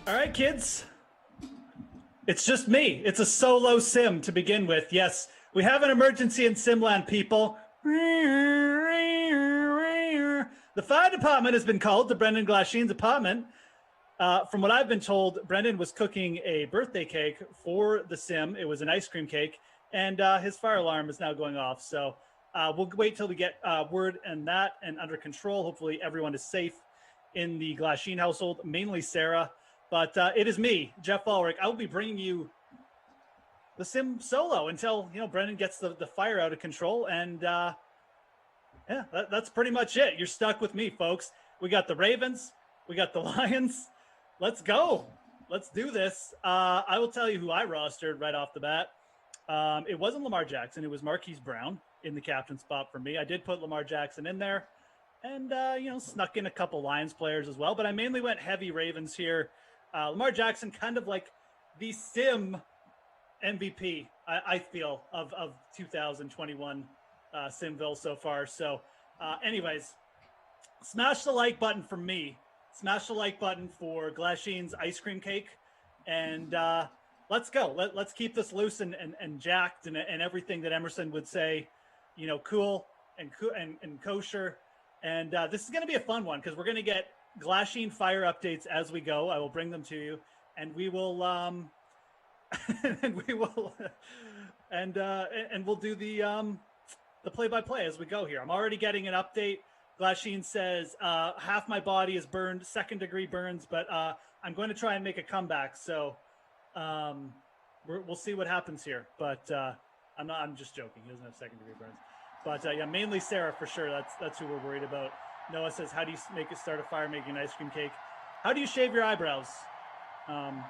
All right, kids. It's just me. It's a solo sim to begin with. Yes, we have an emergency in Simland, people. The fire department has been called to Brendan Glasheen's apartment. From what I've been told, Brendan was cooking a birthday cake for the sim. It was an ice cream cake, and his fire alarm is now going off. So we'll wait till we get word and that and under control. Hopefully everyone is safe in the Glasheen household, mainly Sarah. But it is me, Geoff Ulrich. I will be bringing you the sim solo until, Brendan gets the fire out of control. And yeah, that's pretty much it. You're stuck with me, folks. We got the Ravens. We got the Lions. Let's go. Let's do this. I will tell you who I rostered right off the bat. It wasn't Lamar Jackson. It was Marquise Brown in the captain spot for me. I did put Lamar Jackson in there and, snuck in a couple Lions players as well. But I mainly went heavy Ravens here. Lamar Jackson, kind of like the sim MVP, I feel, of 2021 Simville so far. So anyways, smash the like button for me. Smash the like button for Glasheen's ice cream cake. And let's go. Let's keep this loose and jacked and everything that Emerson would say, cool and kosher. And this is going to be a fun one because we're going to get Glasheen fire updates as we go. I will bring them to you, and we will and we'll do the play-by-play as we go here. I'm already getting an update. Glasheen says half my body is burned, second-degree burns, but I'm going to try and make a comeback. So we'll see what happens here. But I'm just joking. He doesn't have second-degree burns. But yeah, mainly Sarah for sure. That's who we're worried about. Noah says, how do you start a fire making an ice cream cake? How do you shave your eyebrows on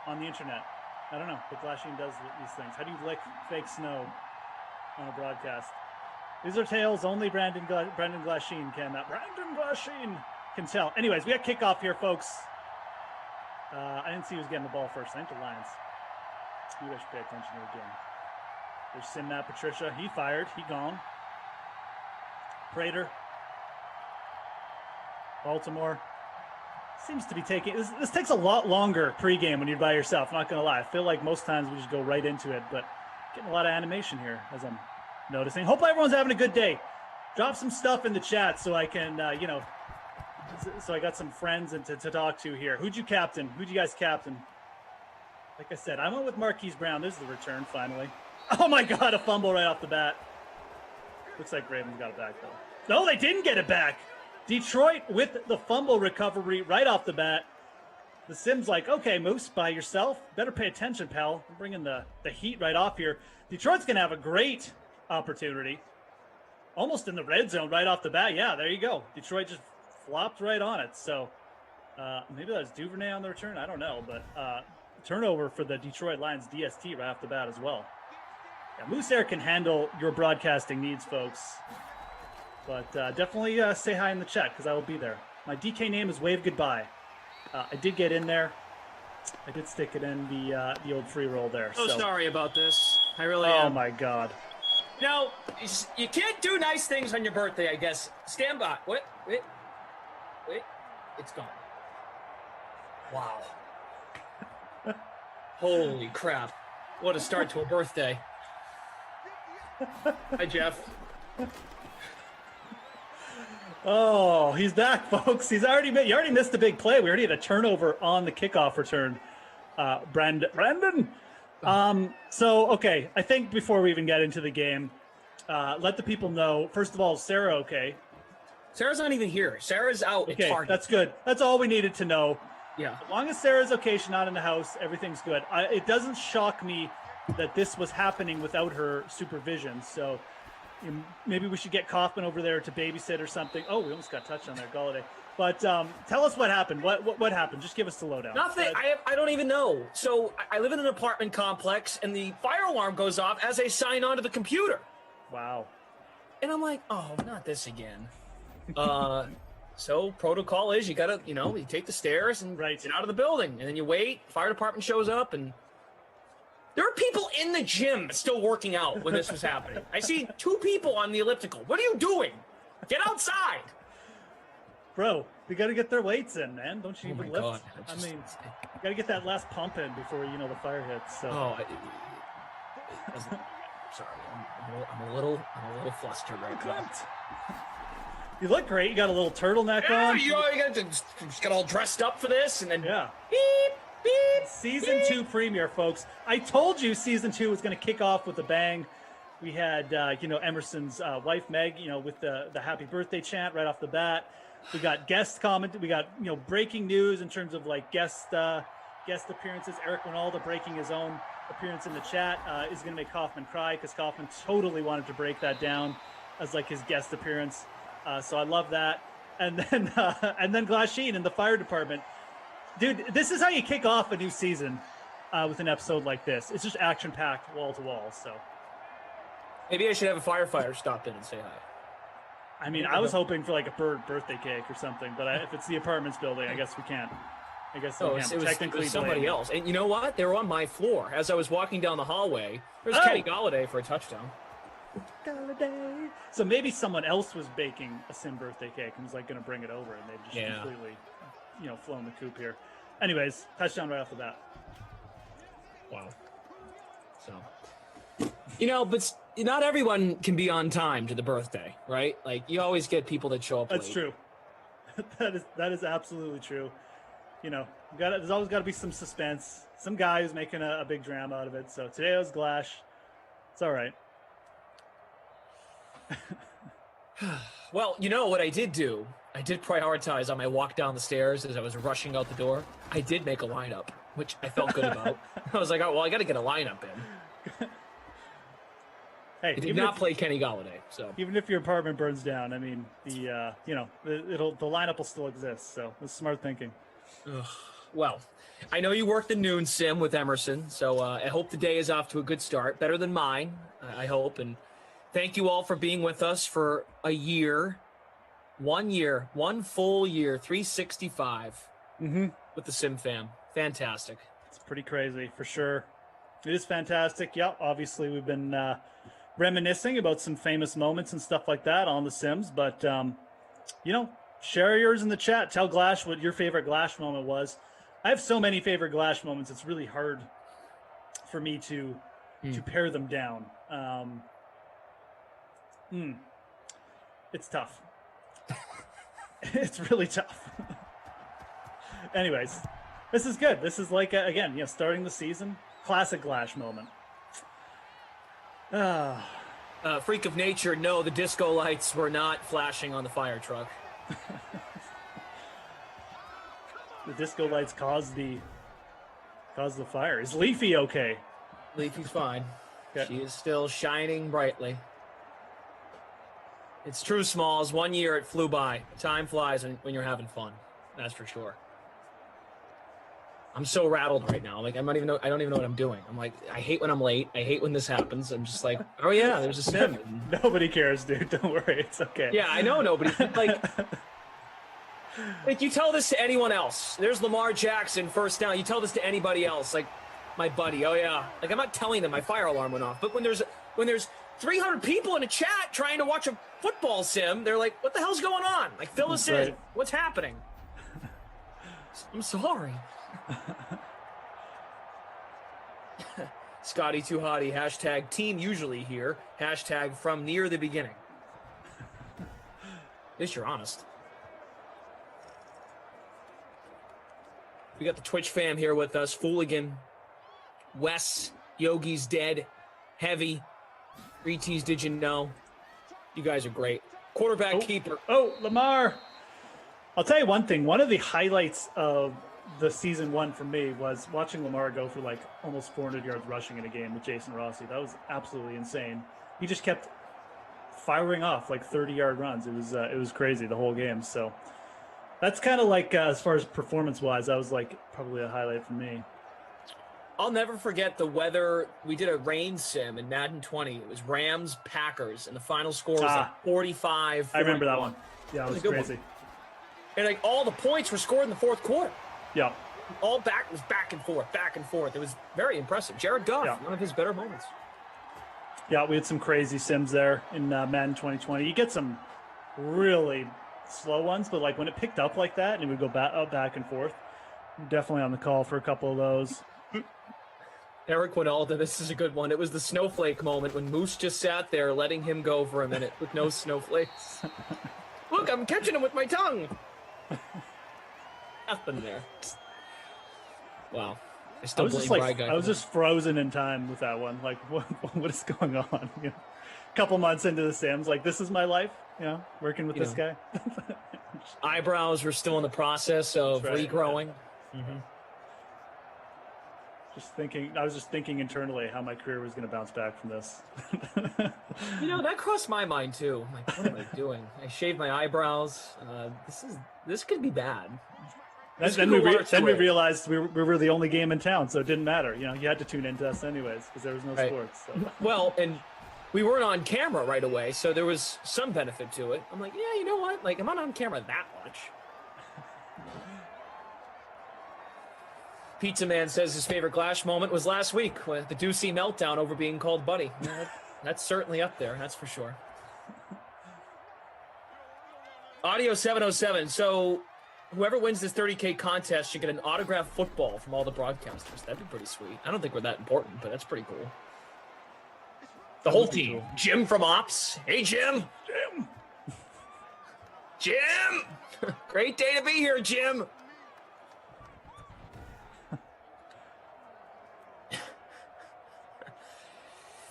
the internet? I don't know, but Glasheen does these things. How do you lick fake snow on a broadcast? These are tales only Brendan Glasheen can tell. Anyways, we got kickoff here, folks. I didn't see who was getting the ball first. I think the Lions. Maybe I should pay attention to the game. There's Sim Matt Patricia. He fired. He gone. Prater. Baltimore seems to be taking this takes a lot longer pregame when you're by yourself. Not gonna lie, I feel like most times we just go right into it, but getting a lot of animation here as I'm noticing. Hope everyone's having a good day. Drop some stuff in the chat so I can so I got some friends and to talk to here. Who'd you captain? Who'd you guys captain? Like I said, I went with Marquise Brown. This is the return finally. Oh my god, a fumble right off the bat. Looks like Ravens got it back though. No, they didn't get it back. Detroit with the fumble recovery right off the bat. The Sim's like, okay, Moose, by yourself. Better pay attention, pal. I'm bringing the heat right off here. Detroit's going to have a great opportunity. Almost in the red zone right off the bat. Yeah, there you go. Detroit just flopped right on it. So maybe that was Duvernay on the return. I don't know. But turnover for the Detroit Lions DST right off the bat as well. Yeah, Moose Air can handle your broadcasting needs, folks. But definitely say hi in the chat because I will be there. My DK name is Wave Goodbye. I did get in there. I did stick it in the old free roll there. So sorry about this. I really am. Oh my god. No, you can't do nice things on your birthday, I guess. Stand by. Wait. It's gone. Wow. Holy crap. What a start to a birthday. Hi, Jeff. Oh, he's back, folks. You already missed a big play. We already had a turnover on the kickoff return. Brandon. So, okay, I think before we even get into the game, let the people know, first of all, is Sarah okay? Sarah's not even here. Sarah's out at Target. That's good. That's all we needed to know. Yeah. As long as Sarah's okay, she's not in the house, everything's good. It doesn't shock me that this was happening without her supervision, so maybe we should get Kaufman over there to babysit or something. Oh, we almost got touched on there, Galladay. But tell us what happened. What happened? Just give us the lowdown. Nothing. I don't even know. So I live in an apartment complex, and the fire alarm goes off as I sign on to the computer. Wow. And I'm like, oh, not this again. So protocol is you gotta, you take the stairs and get out of the building, and then you wait. Fire department shows up, and there are people in the gym still working out when this was happening. I see 2 people on the elliptical. What are you doing? Get outside. Bro, we got to get their weights in, man. Don't you even lift? God. I mean, you got to get that last pump in before, the fire hits. So. Sorry, I'm a little flustered right now. You look great. You got a little turtleneck on. You just got all dressed up for this, and then beep, beep. Season 2 premiere, folks. I told you Season 2 was going to kick off with a bang. We had, Emerson's wife, Meg, with the happy birthday chant right off the bat. We got guest comment. We got, breaking news in terms of like guest appearances. Eric Ronaldo breaking his own appearance in the chat is going to make Kaufman cry because Kaufman totally wanted to break that down as like his guest appearance. So I love that. And then Glass Sheen in the fire department. Dude, this is how you kick off a new season with an episode like this. It's just action-packed wall to wall. So maybe I should have a firefighter stop in and say hi. I mean, I was hoping for like a birthday cake or something, but if it's the apartments building, I guess we can't. I guess it was somebody else. And you know what? They were on my floor. As I was walking down the hallway, there's Kenny Galladay for a touchdown. Galladay. So maybe someone else was baking a Sim birthday cake and was like going to bring it over, and they just completely, flown the coop here. Anyways, touchdown right off the bat. Wow. So, but not everyone can be on time to the birthday, right? Like you always get people that show up That's late. True. that is absolutely true. There's always got to be some suspense. Some guy who's making a big drama out of it. So today it was Glash. It's all right. Well, what I did do? I did prioritize on my walk down the stairs as I was rushing out the door. I did make a lineup, which I felt good about. I was like, oh, well, I got to get a lineup in. Hey, I did not play Kenny Galladay, so even if your apartment burns down, I mean, the lineup will still exist. So it's smart thinking. Ugh. Well, I know you worked the noon sim with Emerson, so I hope the day is off to a good start, better than mine, I hope. And thank you all for being with us for a year, 1 year, 1 full year, 365 with the Sim fam. Fantastic. It's pretty crazy for sure. It is fantastic. Yeah, obviously we've been reminiscing about some famous moments and stuff like that on the Sims, but share yours in the chat. Tell Glash what your favorite Glash moment was. I have so many favorite Glash moments. It's really hard for me to pare them down. It's tough. It's really tough. Anyways, this is good. This is like, again, starting the season, classic Glash moment. Freak of nature, no, the disco lights were not flashing on the fire truck. The disco lights caused the fire. Is Leafy okay? Leafy's fine. Okay. She is still shining brightly. It's true, Smalls. 1 year, it flew by. Time flies when you're having fun. That's for sure. I'm so rattled right now. Like I don't even know what I'm doing. I'm like, I hate when I'm late. I hate when this happens. I'm just like, oh yeah, there's a sim. Nobody cares, dude. Don't worry. It's okay. Yeah, I know nobody. Like you tell this to anyone else. There's Lamar Jackson, first down. You tell this to anybody else, like my buddy. Oh yeah. Like I'm not telling them my fire alarm went off. But when there's 300 people in a chat trying to watch a football sim, they're like, what the hell's going on? Like fill us in. What's happening? I'm sorry. Scotty Too Hottie, hashtag team usually here, hashtag from near the beginning. At least you're honest. We got the Twitch fam here with us. Fooligan, Wes, Yogi's dead, Heavy, 3Ts, did you know? You guys are great. Quarterback keeper. Oh, Lamar. I'll tell you one thing. One of the highlights of the season 1 for me was watching Lamar go for like almost 400 yards rushing in a game with Jason Rossi. That was absolutely insane. He just kept firing off like 30-yard runs. It was crazy the whole game. So that's kind of like as far as performance-wise, that was like probably a highlight for me. I'll never forget the weather. We did a rain sim in Madden 20. It was Rams Packers, and the final score was like 45. I remember that one. Yeah, it was crazy. One. And like all the points were scored in the fourth quarter. Yeah. All back was back and forth. It was very impressive. Jared Goff, one of his better moments. Yeah, we had some crazy sims there in Madden 2020. You get some really slow ones, but like when it picked up like that and it would go back and forth, definitely on the call for a couple of those. Eric Winalda, this is a good one. It was the snowflake moment when Moose just sat there letting him go for a minute with no snowflakes. Look, I'm catching him with my tongue. Nothing there. Wow. I was just frozen in time with that one. Like, what is going on? You know, a couple months into the Sims, like, this is my life. You know, working with this guy. Eyebrows were still in the process of regrowing. Mm-hmm. I was just thinking internally how my career was going to bounce back from this. That crossed my mind too. I'm like, what am I doing? I shaved my eyebrows. This could be bad. Then we realized we were the only game in town, so it didn't matter. You know, you had to tune into us anyways because there was no sports. So. Well, and we weren't on camera right away, so there was some benefit to it. I'm like, yeah, you know what? Like, I'm not on camera that much. Pizza Man says his favorite Glash moment was last week with the Ducey meltdown over being called buddy. That's certainly up there, that's for sure. Audio 707. So whoever wins this 30K contest should get an autographed football from all the broadcasters. That'd be pretty sweet. I don't think we're that important, but that's pretty cool. The whole team. Cool. Jim from Ops. Hey, Jim. Jim. Great day to be here, Jim.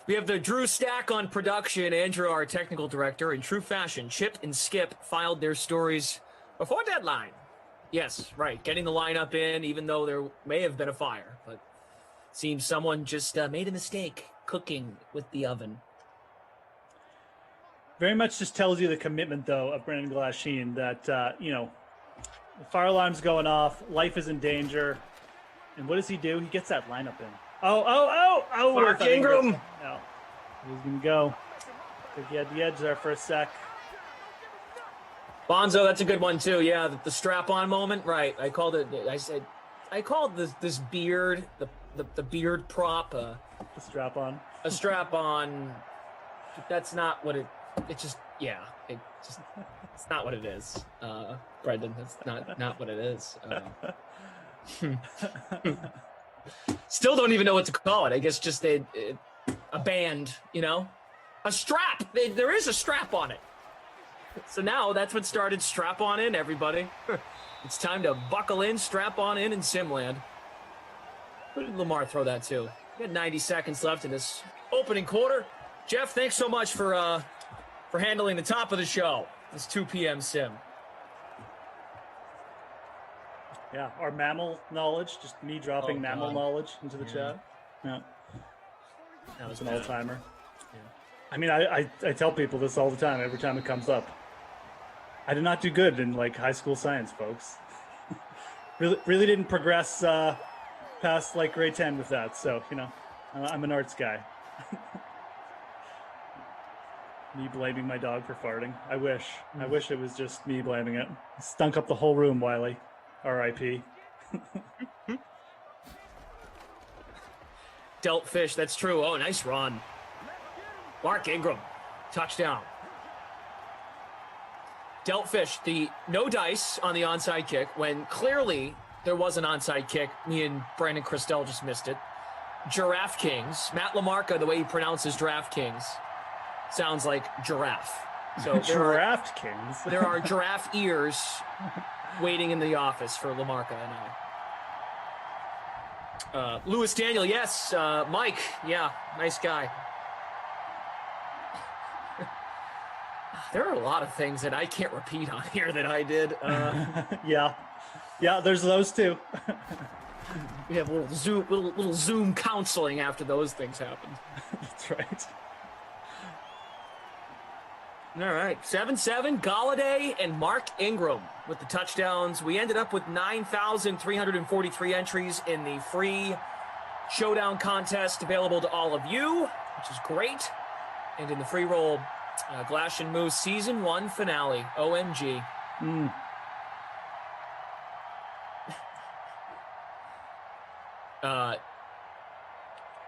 We have the Drew Stack on production, Andrew, our technical director. In true fashion, Chip and Skip filed their stories before deadline. Yes, right. Getting the lineup in, even though there may have been a fire. But seems someone just made a mistake cooking with the oven. Very much just tells you the commitment, though, of Brendan Glasheen that, the fire alarm's going off, life is in danger. And what does he do? He gets that lineup in. Oh! Mark Ingram! No. He's going to go. I think he had the edge there for a sec. Bonzo, that's a good one, too. Yeah, the strap-on moment. Right. I called this beard, the beard prop. The strap-on. A strap-on. That's not what it... it's not what it is. Brendan, that's not what it is. Still don't even know what to call it. I guess just a band, a strap. There is a strap on it. So now that's what started. Strap on in, everybody. It's time to buckle in, strap on in Simland. Who did Lamar throw that to? We got 90 seconds left in this opening quarter. Geoff, thanks so much for handling the top of the show. This 2 p.m. sim. Yeah, our mammal knowledge, just me dropping mammal knowledge into the chat. Yeah. That was an all-timer. Yeah. I mean, I tell people this all the time, every time it comes up. I did not do good in, high school science, folks. really didn't progress past, grade 10 with that. So, I'm an arts guy. Me blaming my dog for farting. I wish it was just me blaming it. Stunk up the whole room, Wiley. R.I.P. Dealt fish, that's true. Oh, nice run. Mark Ingram, touchdown. Dealt fish, the no dice on the onside kick when clearly there was an onside kick. Me and Brandon Christelle just missed it. DraftKings, Matt Lamarca, the way he pronounces DraftKings, sounds like giraffe. So DraftKings. There are giraffe ears waiting in the office for Lamarca and I. Lewis Daniel, yes. Mike, yeah, nice guy. There are a lot of things that I can't repeat on here that I did. Yeah, there's those too. We have little Zoom counseling after those things happen. That's right. All right, 7-7, Galladay and Mark Ingram with the touchdowns. We ended up with 9,343 entries in the free showdown contest available to all of you, which is great. And in the free roll, Glash and Moose Season 1 finale, OMG.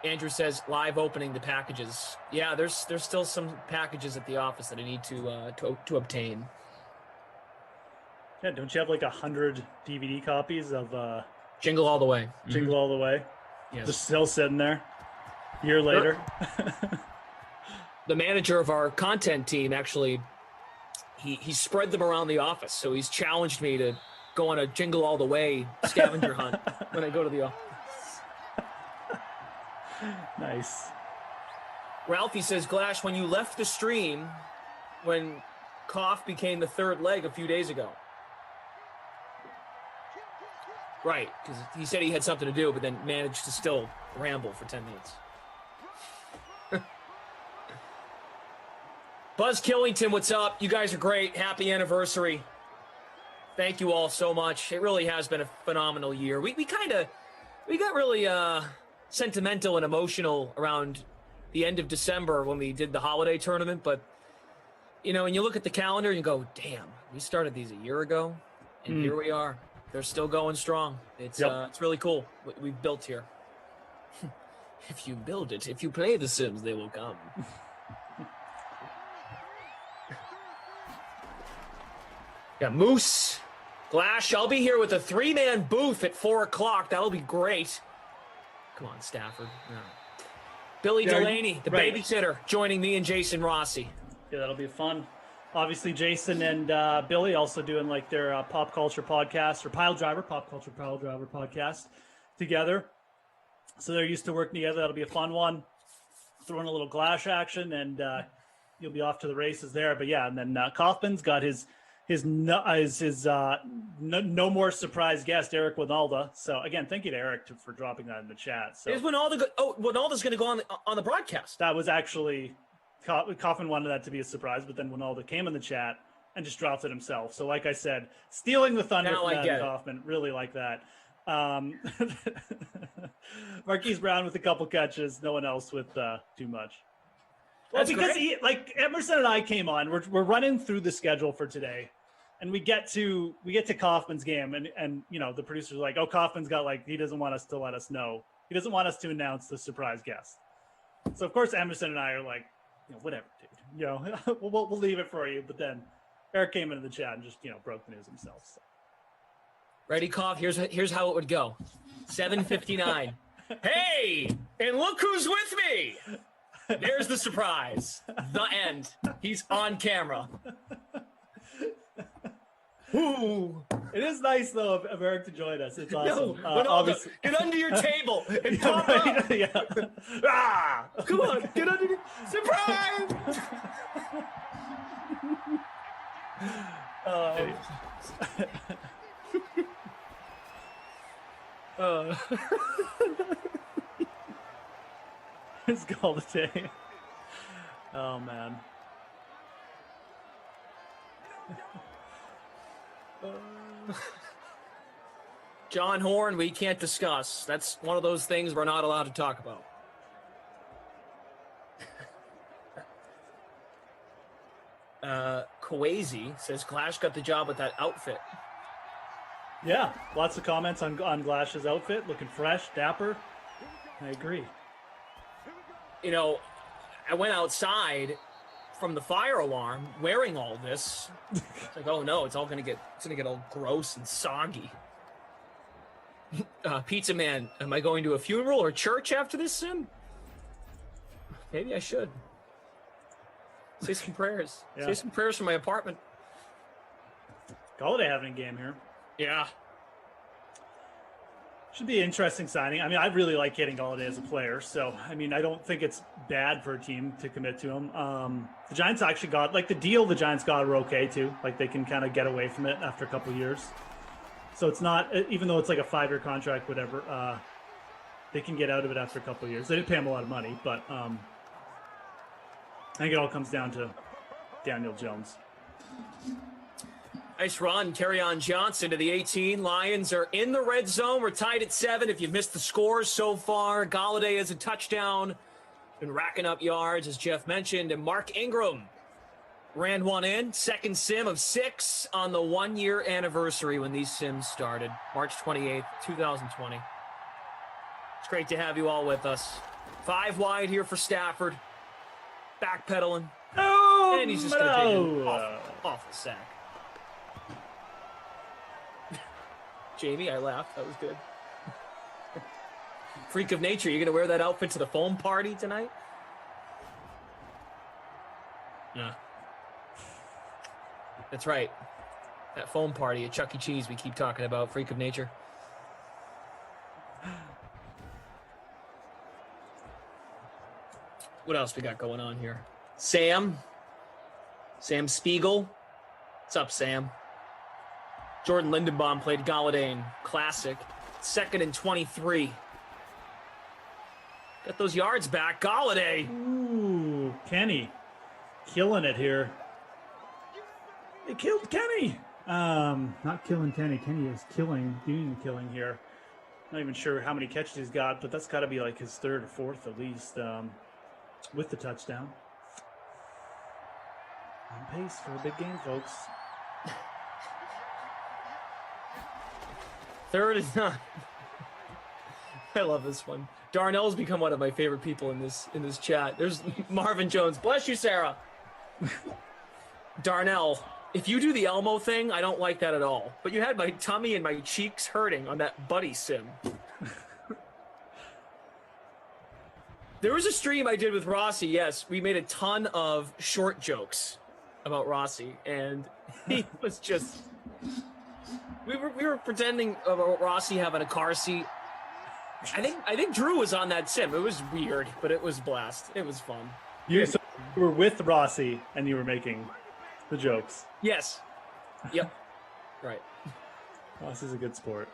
Andrew says live opening the packages. Yeah, there's still some packages at the office that I need to obtain. Yeah, don't you have like 100 DVD copies of Jingle All the Way? Jingle All the Way? Yes. Just still sitting there. A year later. The manager of our content team actually, he spread them around the office. So he's challenged me to go on a Jingle All the Way scavenger hunt when I go to the office. Nice. Ralphie says, Glash, when you left the stream, when Cough became the third leg a few days ago. Right, because he said he had something to do, but then managed to still ramble for 10 minutes. Buzz Killington, what's up? You guys are great. Happy anniversary. Thank you all so much. It really has been a phenomenal year. We got really sentimental and emotional around the end of December when we did the holiday tournament, but you know, when you look at the calendar and you go, damn, we started these a year ago, and here we are. They're still going strong. It's really cool what we've built here. If you build it, if you play The Sims, they will come. Yeah, Moose, Glash, I'll be here with a 3-man booth at 4 o'clock. That'll be great. Come on, Stafford. No. Billy Delaney, the babysitter, joining me and Jason Rossi. Yeah, that'll be fun. Obviously, Jason and Billy also doing like their pop culture podcast or pop culture pile driver podcast together. So they're used to working together. That'll be a fun one. Throwing a little Glash action, and you'll be off to the races there. But yeah, and then Kaufman's got his no more surprise guest, Eric Winalda. So again, thank you to Eric for dropping that in the chat. So is Winalda's going to go on the broadcast. That was actually Kaufman wanted that to be a surprise, but then Winalda came in the chat and just dropped it himself. So like I said, stealing the thunder from Adam Kaufman, really like that. Marquise Brown with a couple catches, no one else with too much. Well, That's because great. Emerson and I came on, we're running through the schedule for today, and we get to Kaufman's game, and you know the producers are like, oh, Kaufman's got he doesn't want us to let us know, he doesn't want us to announce the surprise guest. So of course Emerson and I are like, whatever, dude, we'll leave it for you. But then Eric came into the chat and just broke the news himself. So. Ready, Cough? Here's how it would go. 7:59. Hey, and look who's with me. There's the surprise. The end. He's on camera. Ooh. It is nice though of Eric to join us. It's awesome. Obviously, get under your table and pop up. Yeah. Ah! Come on, get under your surprise. It's called a day. Oh man. John Horn, we can't discuss. That's one of those things we're not allowed to talk about. Kwasi says Glash got the job with that outfit. Yeah, lots of comments on Glash's outfit. Looking fresh, dapper. I agree. I went outside from the fire alarm wearing all this. It's like, oh no, it's gonna get all gross and soggy. Pizza Man, am I going to a funeral or church after this sim? Maybe I should. Say some prayers. Yeah. Say some prayers for my apartment. Galladay having a game here. Yeah. Should be an interesting signing. I mean, I really like hitting Galladay as a player. So, I mean, I don't think it's bad for a team to commit to him. The Giants actually got, the deal the Giants got are okay, too. They can kind of get away from it after a couple of years. So it's not, even though it's like a 5-year contract, whatever, they can get out of it after a couple of years. They didn't pay him a lot of money, but I think it all comes down to Daniel Jones. Nice run, Kerryon Johnson to the 18. Lions are in the red zone. We're tied at 7. If you've missed the scores so far, Galladay has a touchdown. Been racking up yards, as Jeff mentioned. And Mark Ingram ran one in. Second sim of 6 on the 1-year anniversary when these sims started. March 28th, 2020. It's great to have you all with us. 5 wide here for Stafford. Backpedaling. Oh, And he's just going to take an awful sack. Jamie. I laughed. That was good. Freak of nature. You're going to wear that outfit to the foam party tonight? Yeah. That's right. That foam party at Chuck E. Cheese we keep talking about. Freak of nature. What else we got going on here? Sam Spiegel. What's up, Sam? Jordan Lindenbaum played Galladay in Classic. 2nd and 23. Got those yards back. Galladay. Ooh, Kenny. Killing it here. They killed Kenny. Not killing Kenny. Kenny is doing the killing here. Not even sure how many catches he's got, but that's got to be like his 3rd or 4th at least. With the touchdown. On pace for a big game, folks. 3rd and 9. I love this one. Darnell's become one of my favorite people in this chat. There's Marvin Jones. Bless you, Sarah. Darnell, if you do the Elmo thing, I don't like that at all. But you had my tummy and my cheeks hurting on that buddy sim. There was a stream I did with Rossi. Yes, we made a ton of short jokes about Rossi, and he was just. We were pretending about Rossi having a car seat. I think Drew was on that sim. It was weird, but it was blast. It was fun. You were with Rossi, and you were making the jokes. Yes. Yep. Right. Rossi's a good sport.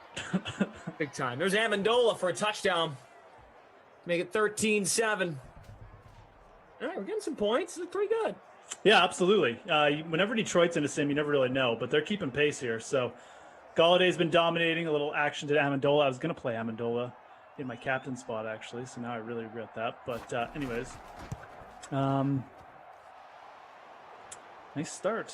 Big time. There's Amendola for a touchdown. Make it 13-7. All right, we're getting some points. It's pretty good. Yeah, absolutely. Whenever Detroit's in a sim, you never really know, but they're keeping pace here. So Galladay's been dominating. A little action to Amendola. I was going to play Amendola in my captain spot, actually, so now I really regret that. But anyways, nice start.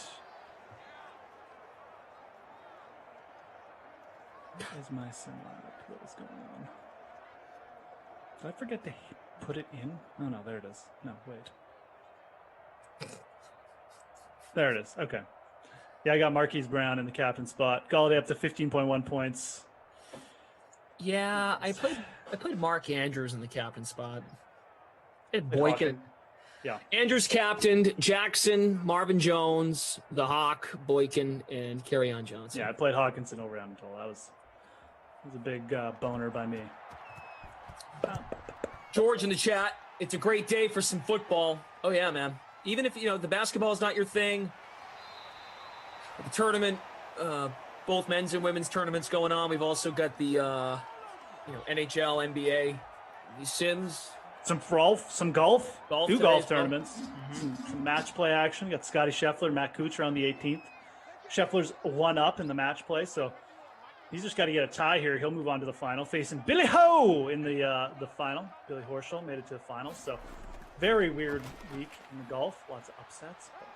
What is my sim lineup? What is going on? Did I forget to put it in? Oh, no, there it is. No, wait. There it is. Okay. Yeah, I got Marquise Brown in the captain spot. Galladay up to 15.1 points. Yeah, I played Mark Andrews in the captain spot. And Boykin. Yeah. Andrews captained, Jackson, Marvin Jones, the Hawk, Boykin, and Kerryon Johnson. Yeah, I played Hawkinson over Amendola. That was a big boner by me. George in the chat. It's a great day for some football. Oh yeah, man. Even if the basketball is not your thing, the tournament, both men's and women's tournaments going on. We've also got the NHL, NBA, these sims. Some golf. Two golf well. tournaments. Some match play action. We got Scotty Scheffler, Matt Kuchar on the 18th. Scheffler's 1 up in the match play, so he's just got to get a tie here. He'll move on to the final, facing Billy Ho in the final. Billy Horschel made it to the final, so very weird week in the golf. Lots of upsets. But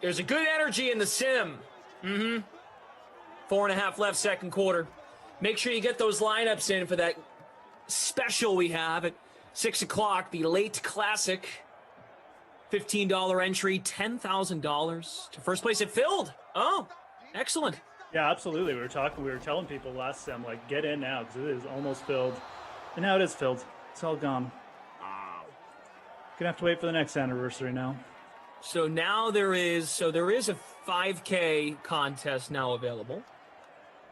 there's a good energy in the sim. 4.5 left, second quarter. Make sure you get those lineups in for that special we have at 6 o'clock, the late classic. $15 entry, $10,000 to first place. It filled. Oh, excellent. Yeah, absolutely. We were telling people last time, like, get in now because it is almost filled. And now it is filled. It's all gone. Wow. Gonna have to wait for the next anniversary now. So now there is a 5K contest now available.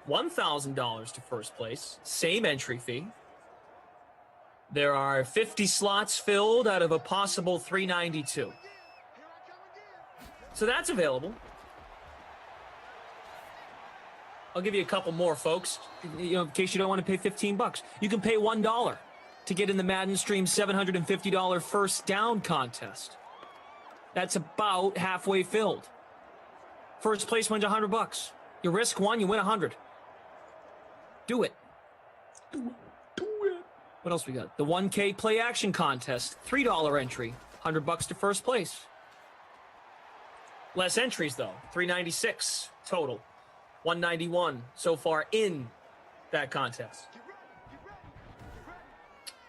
$1,000 to first place. Same entry fee. There are 50 slots filled out of a possible 392. So that's available. I'll give you a couple more, folks. In case you don't want to pay $15. You can pay $1 to get in the Madden Stream $750 first down contest. That's about halfway filled. First place wins $100. You risk one, you win 100. Do it. Do it. What else we got? The 1K play action contest, $3 entry, $100 to first place. Less entries though, 396 total, 191 so far in that contest.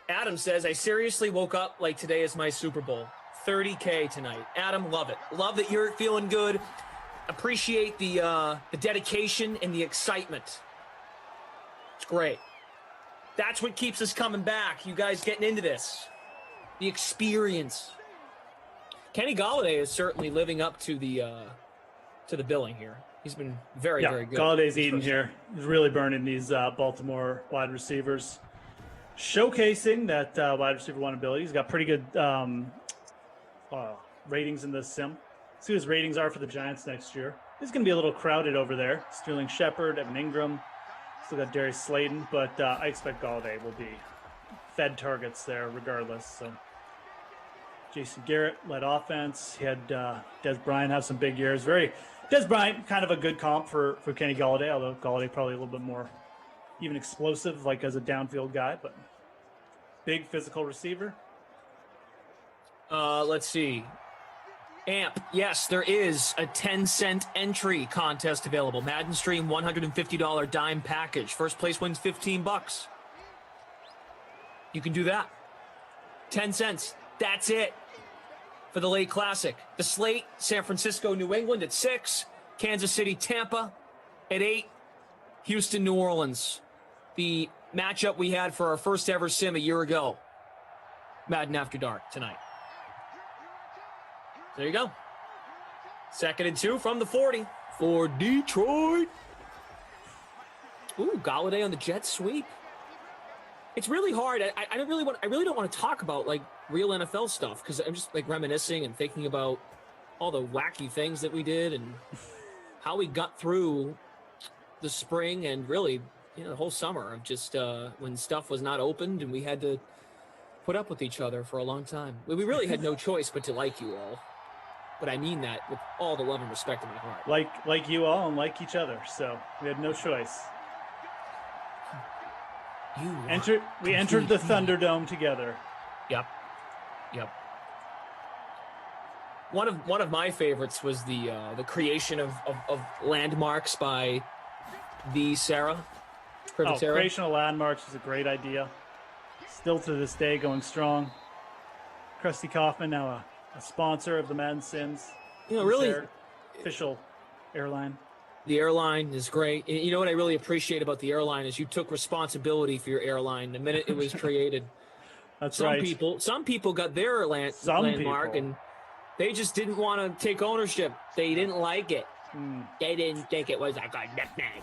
Adam says, I seriously woke up like today is my Super Bowl. $30K tonight. Adam, love it. Love that you're feeling good. appreciate the dedication and the excitement. It's great. That's what keeps us coming back. You guys getting into this. The experience. Kenny Golladay is certainly living up to the billing here. He's been very good. Galladay's eating here. He's really burning these Baltimore wide receivers. Showcasing that wide receiver one ability. He's got pretty good ratings in this sim. See what his ratings are for the Giants next year. He's going to be a little crowded over there. Sterling Shepard, Evan Ingram. Still got Darius Slayton, but I expect Galladay will be fed targets there regardless. So Jason Garrett led offense. He had Dez Bryant have some big years. Dez Bryant, kind of a good comp for Kenny Galladay, although Galladay probably a little bit more even explosive, like as a downfield guy, but big physical receiver. Let's see. AMP, yes, there is a 10-cent entry contest available. Madden Stream $150 dime package. First place wins $15. You can do that. 10 cents. That's it for the late classic. The slate, San Francisco, New England at 6. Kansas City, Tampa at 8. Houston, New Orleans. The matchup we had for our first ever sim a year ago. Madden After Dark tonight. There you go. 2nd and 2 from the 40 for Detroit. Ooh, Galladay on the jet sweep. It's really hard. I really don't want to talk about like real NFL stuff because I'm just like reminiscing and thinking about all the wacky things that we did and how we got through the spring and really, the whole summer of just when stuff was not opened and we had to put up with each other for a long time. We really had no choice but to like you all. But I mean that with all the love and respect in my heart. Like you all and like each other. So we had no choice. We entered the Thunderdome together. Yep. One of my favorites was the creation of landmarks by the Sarah. Creation of landmarks is a great idea. Still to this day going strong. Krusty Kaufman now a sponsor of the Madden Sims. Really official airline. The airline is great. You know what I really appreciate about the airline is you took responsibility for your airline the minute it was created. That's right. Some people got their landmark and they just didn't want to take ownership. They didn't like it. They didn't think it was a good nickname.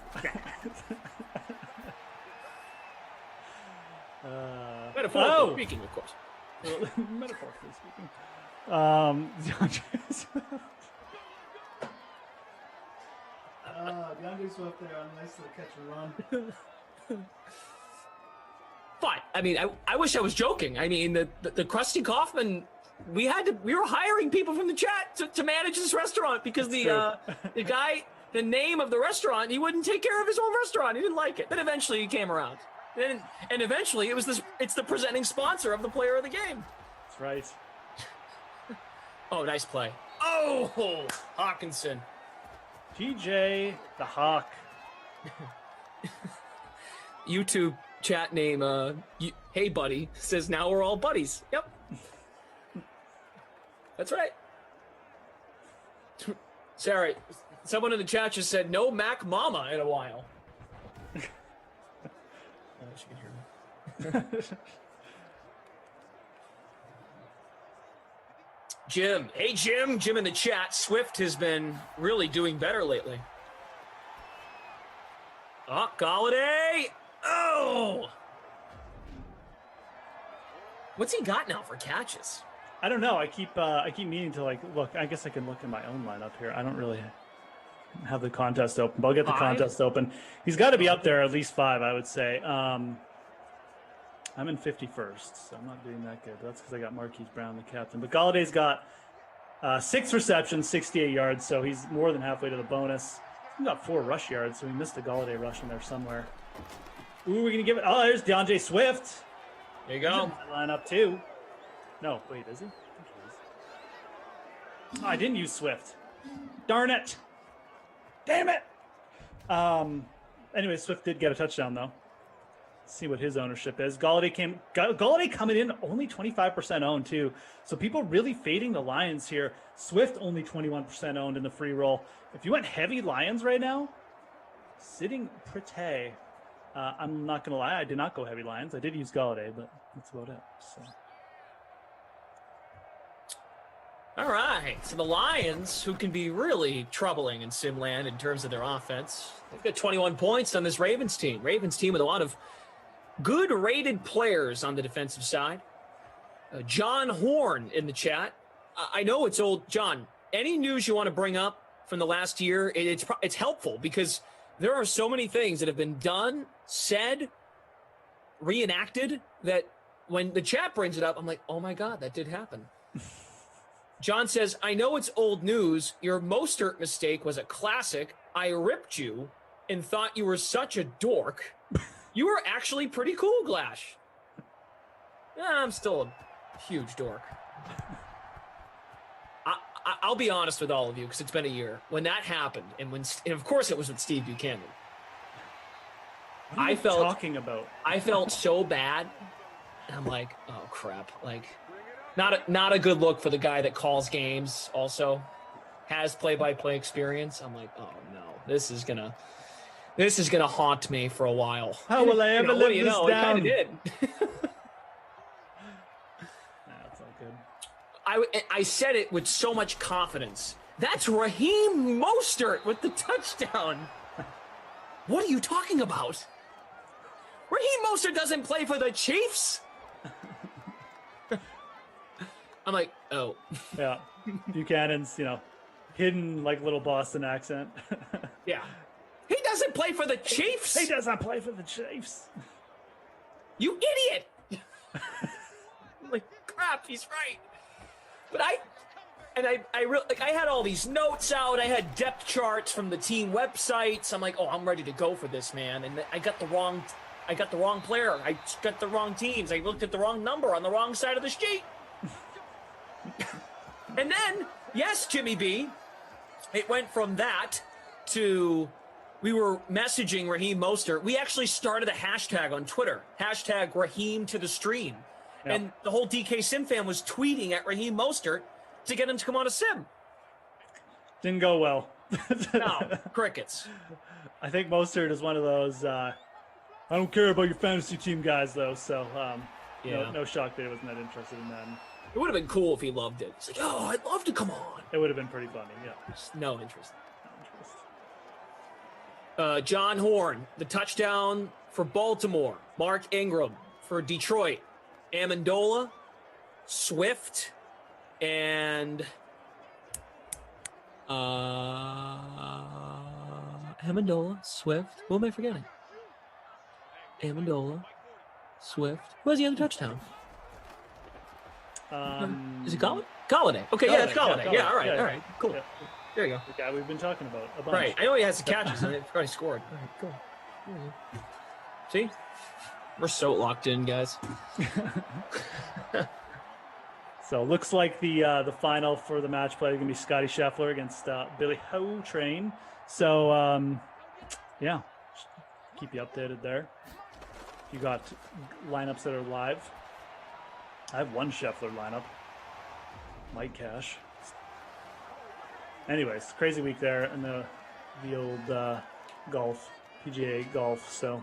Metaphorically speaking, of course. Metaphorically speaking. DeAndre Swift there on a nice little catch and run. But I mean, I wish I was joking. I mean, the Krusty Kaufman, we were hiring people from the chat to manage this restaurant because the guy, the name of the restaurant, he wouldn't take care of his own restaurant. He didn't like it. Then eventually he came around. And eventually it's the presenting sponsor of the player of the game. That's right. Oh, nice play. Oh, Hawkinson. TJ the Hawk. YouTube chat name, hey buddy, says now we're all buddies. Yep. That's right. Sarah, someone in the chat just said no Mac Mama in a while. She can hear me. Jim. Hey, Jim. Jim in the chat. Swift has been really doing better lately. Oh, Galladay. Oh! What's he got now for catches? I don't know. I keep meaning to look. I guess I can look in my own lineup here. I don't really have the contest open, but I'll get the contest open. He's got to be up there at least 5, I would say. I'm in 51st, so I'm not doing that good. That's because I got Marquise Brown, the captain. But Galladay's got 6 receptions, 68 yards, so he's more than halfway to the bonus. He's got 4 rush yards, so he missed a Galladay rush in there somewhere. Ooh, we're going to give it. Oh, there's DeAndre Swift. There you go. Lineup too. No, wait, is he? I think he is. Oh, I didn't use Swift. Darn it. Damn it. Anyway, Swift did get a touchdown, though. see what his ownership is. Galladay coming in only 25% owned too. So people really fading the Lions here. Swift only 21% owned in the free roll. If you went heavy Lions right now, sitting pretty. I'm not gonna lie, I did not go heavy Lions. I did use Galladay, but that's about it. So. All right, so the Lions, who can be really troubling in Simland in terms of their offense, they've got 21 points on this Ravens team. Ravens team with a lot of good rated players on the defensive side. John Horn in the chat. I know it's old. John, any news you want to bring up from the last year? It's helpful because there are so many things that have been done, said, reenacted that when the chat brings it up, I'm like, oh my God, that did happen. John says, I know it's old news. Your Mostert mistake was a classic. I ripped you and thought you were such a dork. You were actually pretty cool, Glash. I'm still a huge dork. I'll be honest with all of you because it's been a year. When that happened, and of course it was with Steve Buchanan. What are you talking about? I felt so bad. I'm like, oh crap. Like, not a good look for the guy that calls games. Also, has play-by-play experience. I'm like, oh no, this is gonna haunt me for a while. How will I ever live this down? It kind of did. That's all good. I said it with so much confidence. That's Raheem Mostert with the touchdown. What are you talking about? Raheem Mostert doesn't play for the Chiefs. I'm like, oh. Yeah. Buchanan's, hidden like little Boston accent. Yeah. He doesn't play for the Chiefs. He doesn't play for the Chiefs. You idiot. I'm like, crap, he's right. But I had all these notes out. I had depth charts from the team websites. I'm like, oh, I'm ready to go for this, man. And I got the wrong player. I got the wrong teams. I looked at the wrong number on the wrong side of the sheet. And then, yes, Jimmy B, it went from that to we were messaging Raheem Mostert. We actually started a hashtag on Twitter, hashtag Raheem to the stream. Yep. And the whole DK Sim fan was tweeting at Raheem Mostert to get him to come on a sim. Didn't go well. No, crickets. I think Mostert is one of those, I don't care about your fantasy team guys, though. So, no shock that he wasn't that interested in that. It would have been cool if he loved it. It's like, oh, I'd love to come on. It would have been pretty funny, yeah. Just no interest. John Horn, the touchdown for Baltimore. Mark Ingram for Detroit. Amendola, Swift, and Amendola, Swift. Who am I forgetting? Amendola, Swift. Who has the other touchdown? Is it Galladay? Galladay. Okay, yeah, it's Galladay. Yeah, all right, cool. Yeah. There you go. The guy we've been talking about a bunch. Right, I know he has the catches, and I forgot he scored. All right, cool. See? We're so locked in, guys. So looks like the final for the match play is going to be Scotty Scheffler against Billy Ho Train. So, yeah, keep you updated there. You got lineups that are live. I have one Scheffler lineup. Might cash. Anyways, crazy week there in the old golf, PGA golf. So.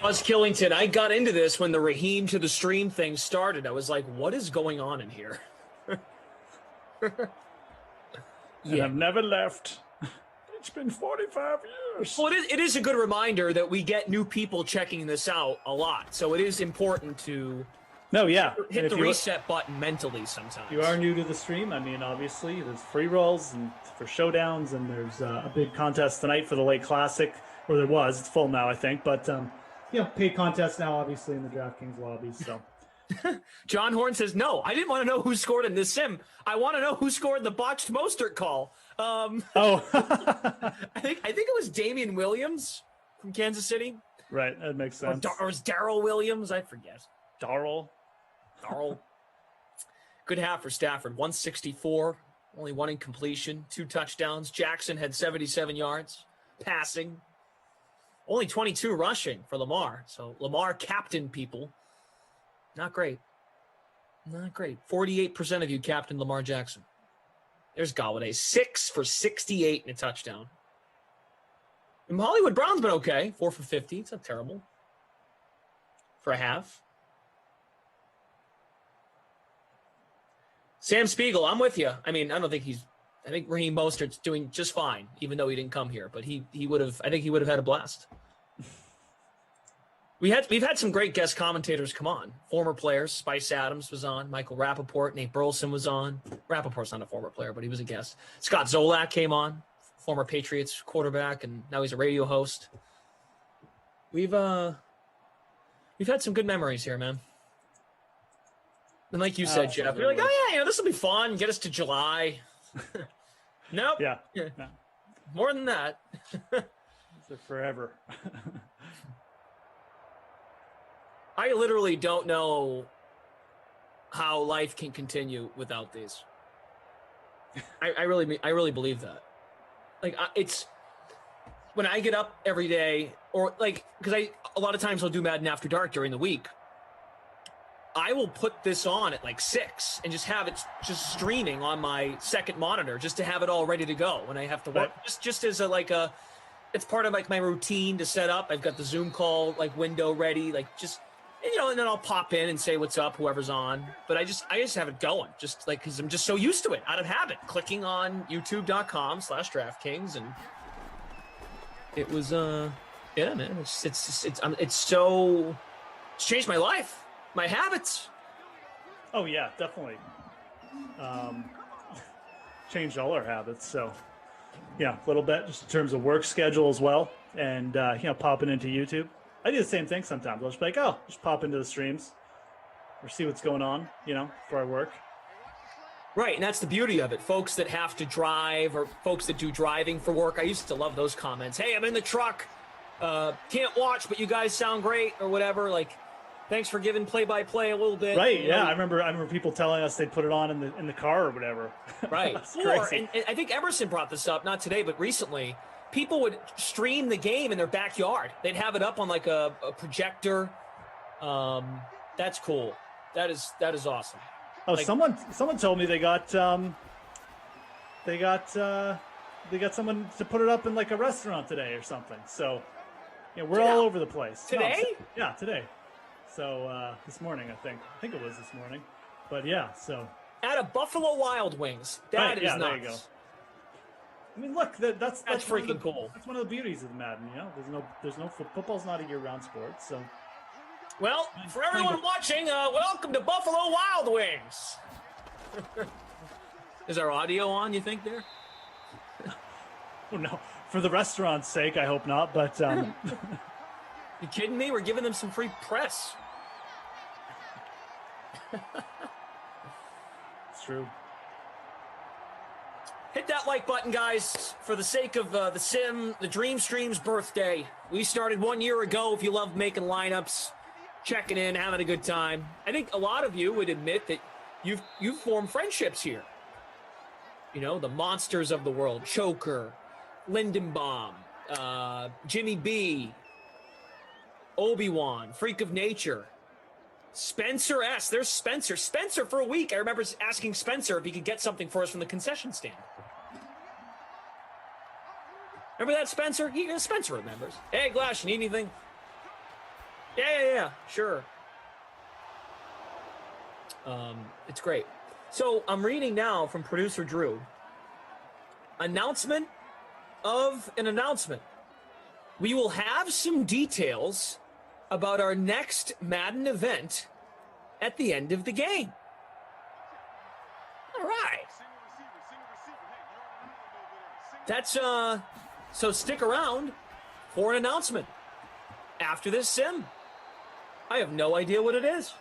Buzz Killington, I got into this when the Raheem to the stream thing started. I was like, what is going on in here? And I've never left. It's been 45 years. Well, it is a good reminder that we get new people checking this out a lot. So it is important to hit the reset button mentally sometimes. If you are new to the stream, I mean, obviously, there's free rolls and for showdowns, and there's a big contest tonight for the Lake Classic, or there was. It's full now, I think. But, paid contest now, obviously, in the DraftKings lobby. So, John Horn says, no, I didn't want to know who scored in this sim. I want to know who scored the botched Mostert call. I think it was Damian Williams from Kansas City. Right, that makes sense. Or was Darrell Williams? I forget. Darrell. Good half for Stafford. 164, only one incompletion, 2 touchdowns. Jackson had 77 yards passing. Only 22 rushing for Lamar. So Lamar captain people. Not great. Not great. 48% of you captain Lamar Jackson. There's Galladay. 6 for 68 and a touchdown. And Hollywood Brown's been okay. 4 for 50. It's not terrible. For a half. Sam Spiegel, I'm with you. I mean, I think Raheem Mostert's doing just fine, even though he didn't come here. But he would have. I think he would have had a blast. We've had some great guest commentators come on. Former players. Spice Adams was on. Michael Rappaport. Nate Burleson was on. Rappaport's not a former player, but he was a guest. Scott Zolak came on. Former Patriots quarterback, and now he's a radio host. We've had some good memories here, man. And like you said, Jeff, you're like, oh yeah, this will be fun. Get us to July. Nope. Yeah. More than that. So forever. I literally don't know how life can continue without these. I really believe that. Like it's when I get up every day, or like because a lot of times I'll do Madden After Dark during the week. I will put this on at like 6 and just have it just streaming on my second monitor just to have it all ready to go when I have to work. Right. Just as it's part of like my routine to set up. I've got the Zoom call like window ready, like just and then I'll pop in and say what's up, whoever's on. But I just have it going, just like because I'm just so used to it, out of habit, clicking on youtube.com/DraftKings, and it was yeah, man, it's changed my life. My habits. Oh yeah, definitely. Changed all our habits. So yeah, a little bit just in terms of work schedule as well. And popping into YouTube. I do the same thing sometimes. I'll just be like, just pop into the streams or see what's going on, for our work. Right, and that's the beauty of it. Folks that have to drive or folks that do driving for work. I used to love those comments. Hey, I'm in the truck. Can't watch, but you guys sound great or whatever. Like, thanks for giving play-by-play a little bit. Right, yeah. I remember people telling us they'd put it on in the car or whatever. Right. And I think Emerson brought this up, not today, but recently. People would stream the game in their backyard. They'd have it up on like a projector. That's cool. That is awesome. Oh, like, someone told me they got someone to put it up in like a restaurant today or something. So, we're all over the place. Today? Yeah, today. So this morning, I think it was this morning, but yeah. So at a Buffalo Wild Wings, that is nuts. There you go. I mean, look, that's freaking cool. That's one of the beauties of the Madden. There's no football's not a year-round sport. So, well, for everyone watching, welcome to Buffalo Wild Wings. Is our audio on? You think there? Oh no, for the restaurant's sake, I hope not. But you kidding me? We're giving them some free press. It's true. Hit that like button, guys, for the sake of the sim, the Dream Stream's birthday. We started 1 year ago. If you love making lineups, checking in, having a good time. I think a lot of you would admit that you've formed friendships here. The monsters of the world, Choker, Lindenbaum, Jimmy B, Obi-Wan, Freak of Nature, Spencer S. There's Spencer. Spencer for a week. I remember asking Spencer if he could get something for us from the concession stand. Remember that, Spencer? Spencer remembers. Hey, Glash, you need anything? Yeah, sure. It's great. So I'm reading now from producer Drew. Announcement of an announcement. We will have some details about our next Madden event at the end of the game. All right. That's so stick around for an announcement after this sim. I have no idea what it is.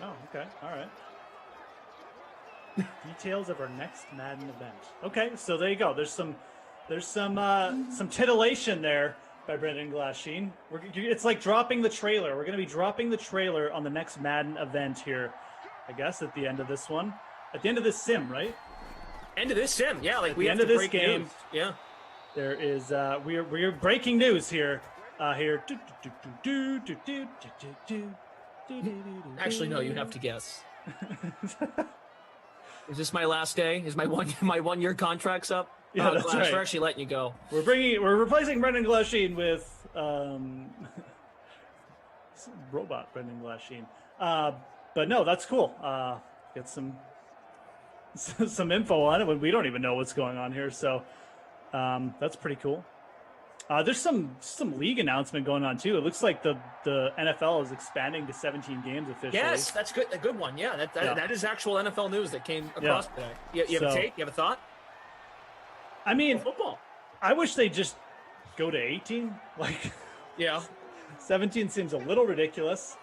Oh, okay. All right. Details of our next Madden event. Okay, so there you go. There's some titillation there by Brendan Glasheen. It's like dropping the trailer. We're going to be dropping the trailer on the next Madden event here, I guess, at the end of this one. At the end of this sim, right? End of this sim, yeah. Like at the end of this game. Yeah. There is we're breaking news here. Here. Actually, no. You have to guess. Is this my last day? Is my 1 year contract's up? Yeah, that's right. We're actually letting you go. We're replacing Brendan Glasheen with robot Brendan Glasheen. But no, that's cool. Get some info on it when we don't even know what's going on here. So that's pretty cool. There's some league announcement going on too. It looks like the NFL is expanding to 17 games officially. Yes, that's good. A good one. Yeah, that is actual NFL news that came across today. You have a take? You have a thought? I mean, football. I wish they just go to 18. Like, yeah, 17 seems a little ridiculous.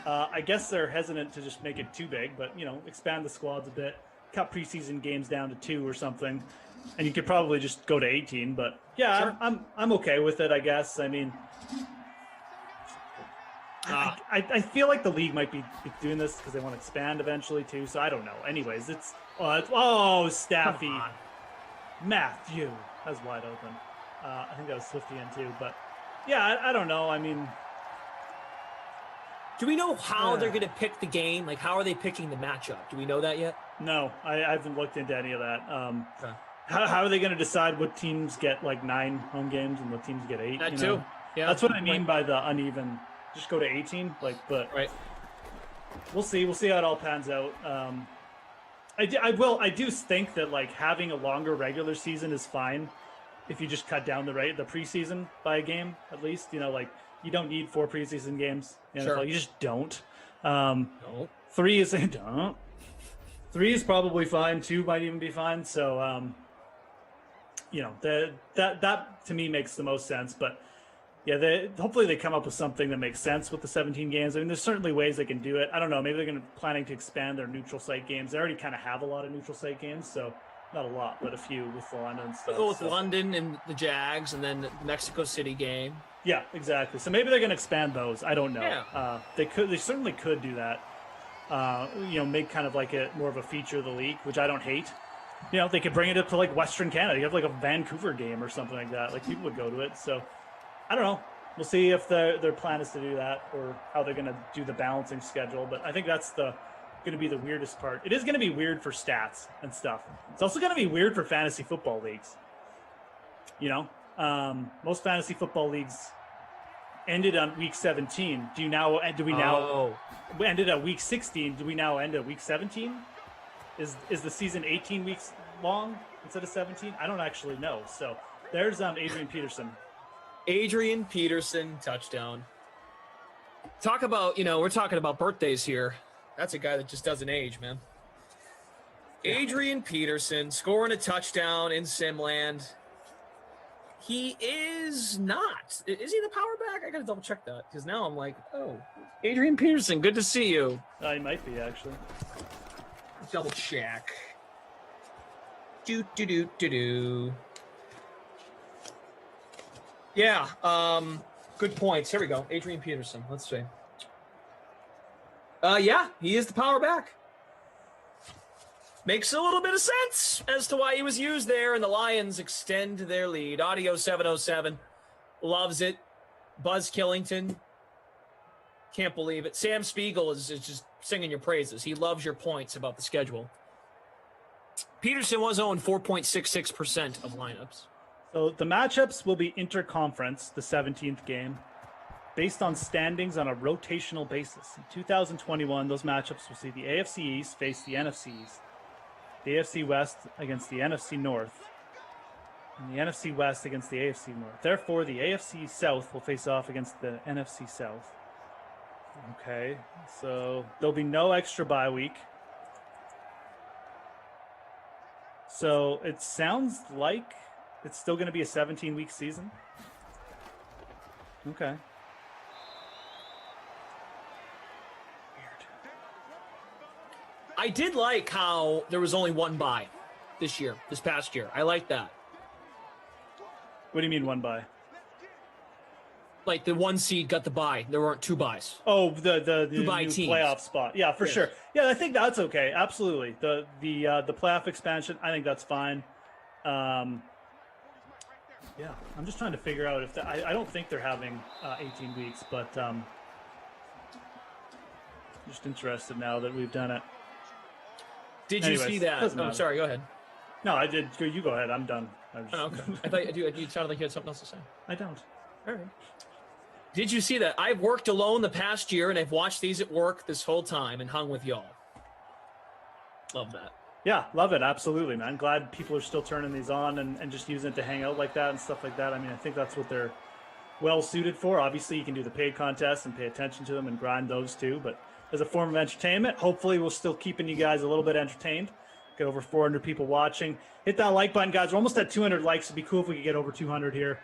I guess they're hesitant to just make it too big, but expand the squads a bit, cut preseason games down to 2 or something, and you could probably just go to 18. But yeah, sure. I'm okay with it, I guess. I mean, I feel like the league might be doing this because they want to expand eventually too. So I don't know. Anyways, Staffy, Matthew, that was wide open. I think that was Swifty in too. But yeah, I don't know. I mean. Do we know how they're going to pick the game? Like, how are they picking the matchup? Do we know that yet? No, I haven't looked into any of that. Okay. How are they going to decide what teams get like 9 home games and what teams get 8? That too. Yeah, that's what I mean by the uneven. Just go to 18. But right. We'll see. We'll see how it all pans out. I do think that like having a longer regular season is fine if you just cut down the preseason by a game at least. You don't need 4 preseason games. Sure. You just don't. No. 3 is don't. 3 is probably fine. 2 might even be fine. So, that to me makes the most sense. But yeah, hopefully they come up with something that makes sense with the 17 games. I mean, there's certainly ways they can do it. I don't know. Maybe they're planning to expand their neutral site games. They already kind of have a lot of neutral site games, so. Not a lot, but a few with the London stuff. Go with London and the Jags, and then the Mexico City game. Yeah, exactly. So maybe they're going to expand those. I don't know. Yeah. They certainly could do that. Make kind of like more of a feature of the league, which I don't hate. They could bring it up to like Western Canada. You have like a Vancouver game or something like that. Like people would go to it. So I don't know. We'll see if their plan is to do that or how they're going to do the balancing schedule. But I think that's going to be the weirdest part. It is going to be weird for stats and stuff. It's also going to be weird for fantasy football leagues. Most fantasy football leagues ended on week 17. We ended at week 16? Do we now end at week 17? Is the season 18 weeks long instead of 17? I don't actually know. So there's Adrian Peterson. Adrian Peterson touchdown. Talk about, we're talking about birthdays here. That's a guy that just doesn't age, man. Yeah. Adrian Peterson scoring a touchdown in Simland. He is not. Is he the power back? I got to double check that because now I'm like, oh, Adrian Peterson, good to see you. He might be, actually. Double check. Do. Yeah, good points. Here we go. Adrian Peterson. Let's see. Yeah, he is the power back. Makes a little bit of sense as to why he was used there, and the Lions extend their lead. Audio 707 loves it. Buzz Killington, can't believe it. Sam Spiegel is just singing your praises. He loves your points about the schedule. Peterson was owned 4.66% of lineups. So the matchups will be interconference, the 17th game, based on standings on a rotational basis. In 2021, those matchups will see the AFC East face the NFC East, the AFC West against the NFC North, and the NFC West against the AFC North. Therefore, the AFC South will face off against the NFC South. Okay, so there'll be no extra bye week. So it sounds like it's still going to be a 17-week season. Okay. I did like how there was only one bye this past year. I like that. What do you mean one bye? Like the 1 seed got the bye. There weren't 2 byes. Oh, the new teams. Playoff spot. Yeah, for sure. Yeah, I think that's okay. Absolutely. The playoff expansion, I think that's fine. Yeah, I'm just trying to figure out if I don't think they're having 18 weeks, but just interested now that we've done it. Did you see that? Oh, sorry. Go ahead. No, I did. You go ahead. I'm done. Okay. I thought you sounded like you had something else to say. I don't. All right. Did you see that? I've worked alone the past year, and I've watched these at work this whole time and hung with y'all. Love that. Yeah, love it. Absolutely, man. Glad people are still turning these on and just using it to hang out like that and stuff like that. I mean, I think that's what they're well suited for. Obviously, you can do the paid contests and pay attention to them and grind those too. But as a form of entertainment, hopefully we're still keeping you guys a little bit entertained. Get over 400 people watching. Hit that like button, guys. We're almost at 200 likes. It'd be cool if we could get over 200 here.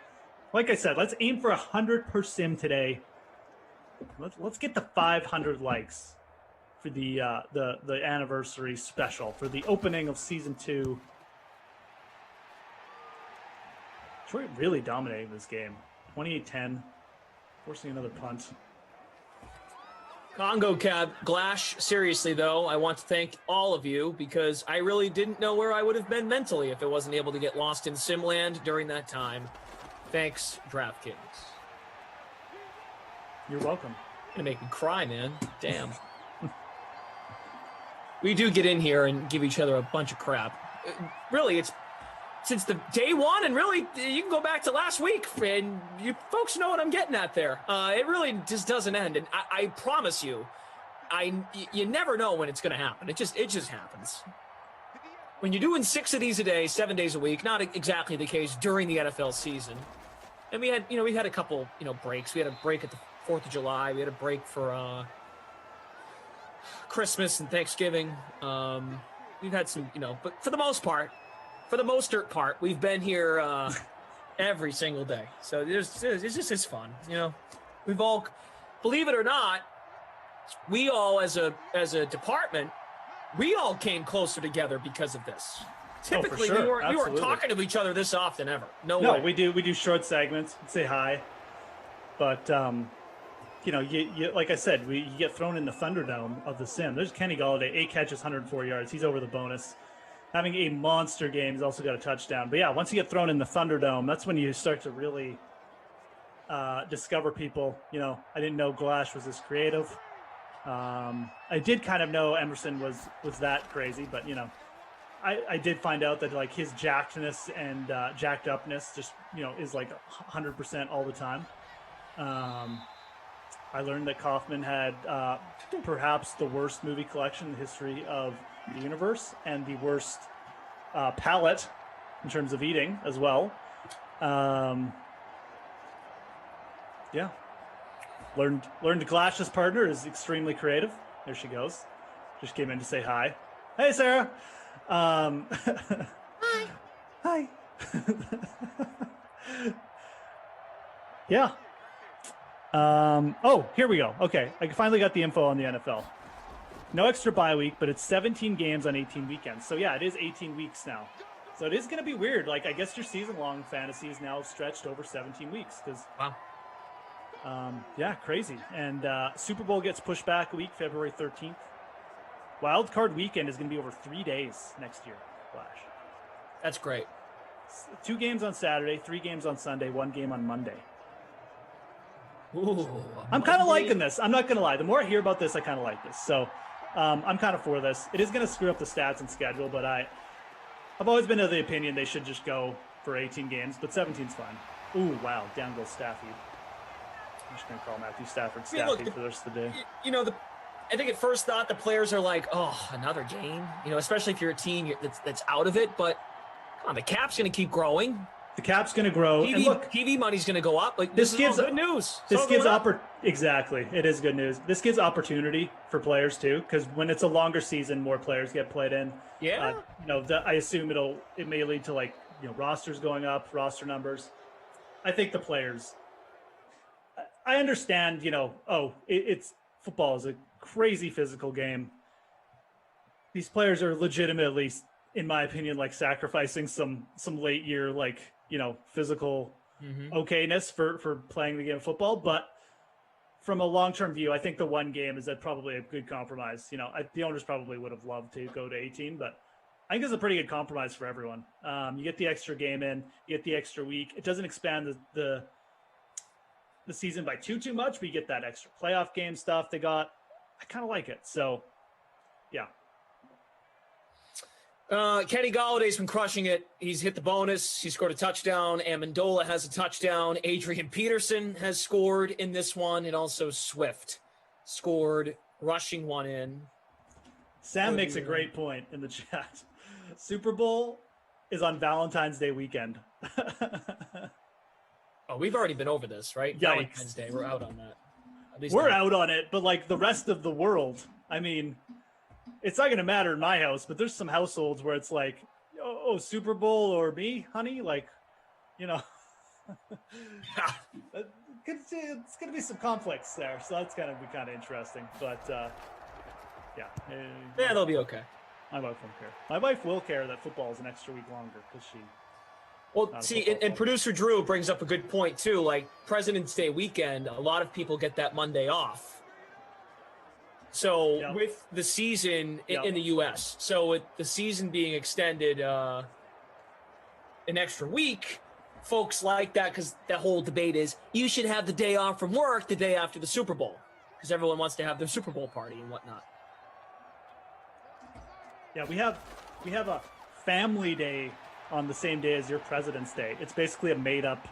Like I said, let's aim for 100 per sim today. Let's get the 500 likes for the anniversary special for the opening of season 2. Detroit really dominating this game. 28-10, forcing another punt. Congo Cab Glash, seriously though, I want to thank all of you because I really didn't know where I would have been mentally if I wasn't able to get lost in Simland during that time. Thanks, DraftKings. You're welcome. You're gonna make me cry, man. Damn. We do get in here and give each other a bunch of crap. Really, it's since the day one, and really, you can go back to last week, and you folks know what I'm getting at there. It really just doesn't end, and I promise you, you never know when it's going to happen. It just happens. When you're doing 6 of these a day, 7 days a week, not exactly the case during the NFL season. And we had a couple, breaks. We had a break at the 4th of July. We had a break for Christmas and Thanksgiving. We've had some, but for the most part, we've been here every single day. So it's fun, We've all, believe it or not, we all as a department, we all came closer together because of this. Typically, sure. we weren't talking to each other this often ever. No way. We do short segments, say hi, but you like I said, you get thrown in the Thunderdome of the sim. There's Kenny Galladay, 8 catches, 104 yards. He's over the bonus. Having a monster game. He's also got a touchdown. But yeah, once you get thrown in the Thunderdome, that's when you start to really discover people. I didn't know Glash was this creative. I did kind of know Emerson was that crazy, but I did find out that like his jackedness and jacked upness just is like 100% all the time. I learned that Kaufman had perhaps the worst movie collection in the history of the universe and the worst palate in terms of eating as well. Yeah. Learned to Glash's partner is extremely creative. There she goes. Just came in to say hi. Hey, Sarah. Hi. Hi. Yeah. Here we go. Okay. I finally got the info on the NFL. No extra bye week, but it's 17 games on 18 weekends. So yeah, it is 18 weeks now. So it is going to be weird. Like I guess your season-long fantasy is now stretched over 17 weeks because wow. Yeah, crazy. And Super Bowl gets pushed back a week, February 13th. Wild Card weekend is going to be over 3 days next year. Flash. That's great. 2 games on Saturday, 3 games on Sunday, 1 game on Monday. Ooh, I'm kind of liking this. I'm not going to lie. The more I hear about this, I kind of like this. So I'm kind of for this. It is going to screw up the stats and schedule, but I've always been of the opinion they should just go for 18 games, but 17's fine. Ooh, wow. Down goes Staffy. I'm just going to call Matthew Stafford Staffy for the rest of the day. I think at first thought the players are like, oh, another game, especially if you're a team that's out of it. But come on, the cap's going to keep growing. The cap's going to grow. TV, and look, TV money's going to go up. Like this gives good news. Exactly. It is good news. This gives opportunity for players too, because when it's a longer season, more players get played in. Yeah. I assume it may lead to rosters going up, roster numbers. I think the players. I understand. It's football is a crazy phisiccal game. These players are legitimately, in my opinion, sacrificing some late year physical okayness for playing the game of football. But from a long-term view, I think the 1 game is probably a good compromise. The owners probably would have loved to go to 18, but I think it's a pretty good compromise for everyone. You get the extra game in, you get the extra week. It doesn't expand the season by too much, but you get that extra playoff game stuff they got. I kind of like it. So, yeah. Kenny Galladay's been crushing it. He's hit the bonus. He scored a touchdown. Amendola has a touchdown. Adrian Peterson has scored in this one, and also Swift scored, rushing one in. Sam makes a great point in the chat. Super Bowl is on Valentine's Day weekend. Oh, we've already been over this, right? Yikes. Valentine's Day, we're out on that. At least We're out on it, but like the rest of the world, I mean, it's not going to matter in my house, but there's some households where it's like, oh, Super Bowl or me, honey? Like, you know, it's going to be some conflicts there. So that's going to be kind of interesting. But, yeah. Yeah, they'll be okay. My wife won't care. My wife will care that football is an extra week longer because she... Well, see, and producer Drew brings up a good point, too. Like, President's Day weekend, a lot of people get that Monday off. So with the season in the U.S., so with the season being extended an extra week, folks like that because the whole debate is you should have the day off from work the day after the Super Bowl because everyone wants to have their Super Bowl party and whatnot. Yeah, we have a family day on the same day as your President's Day. It's basically a made-up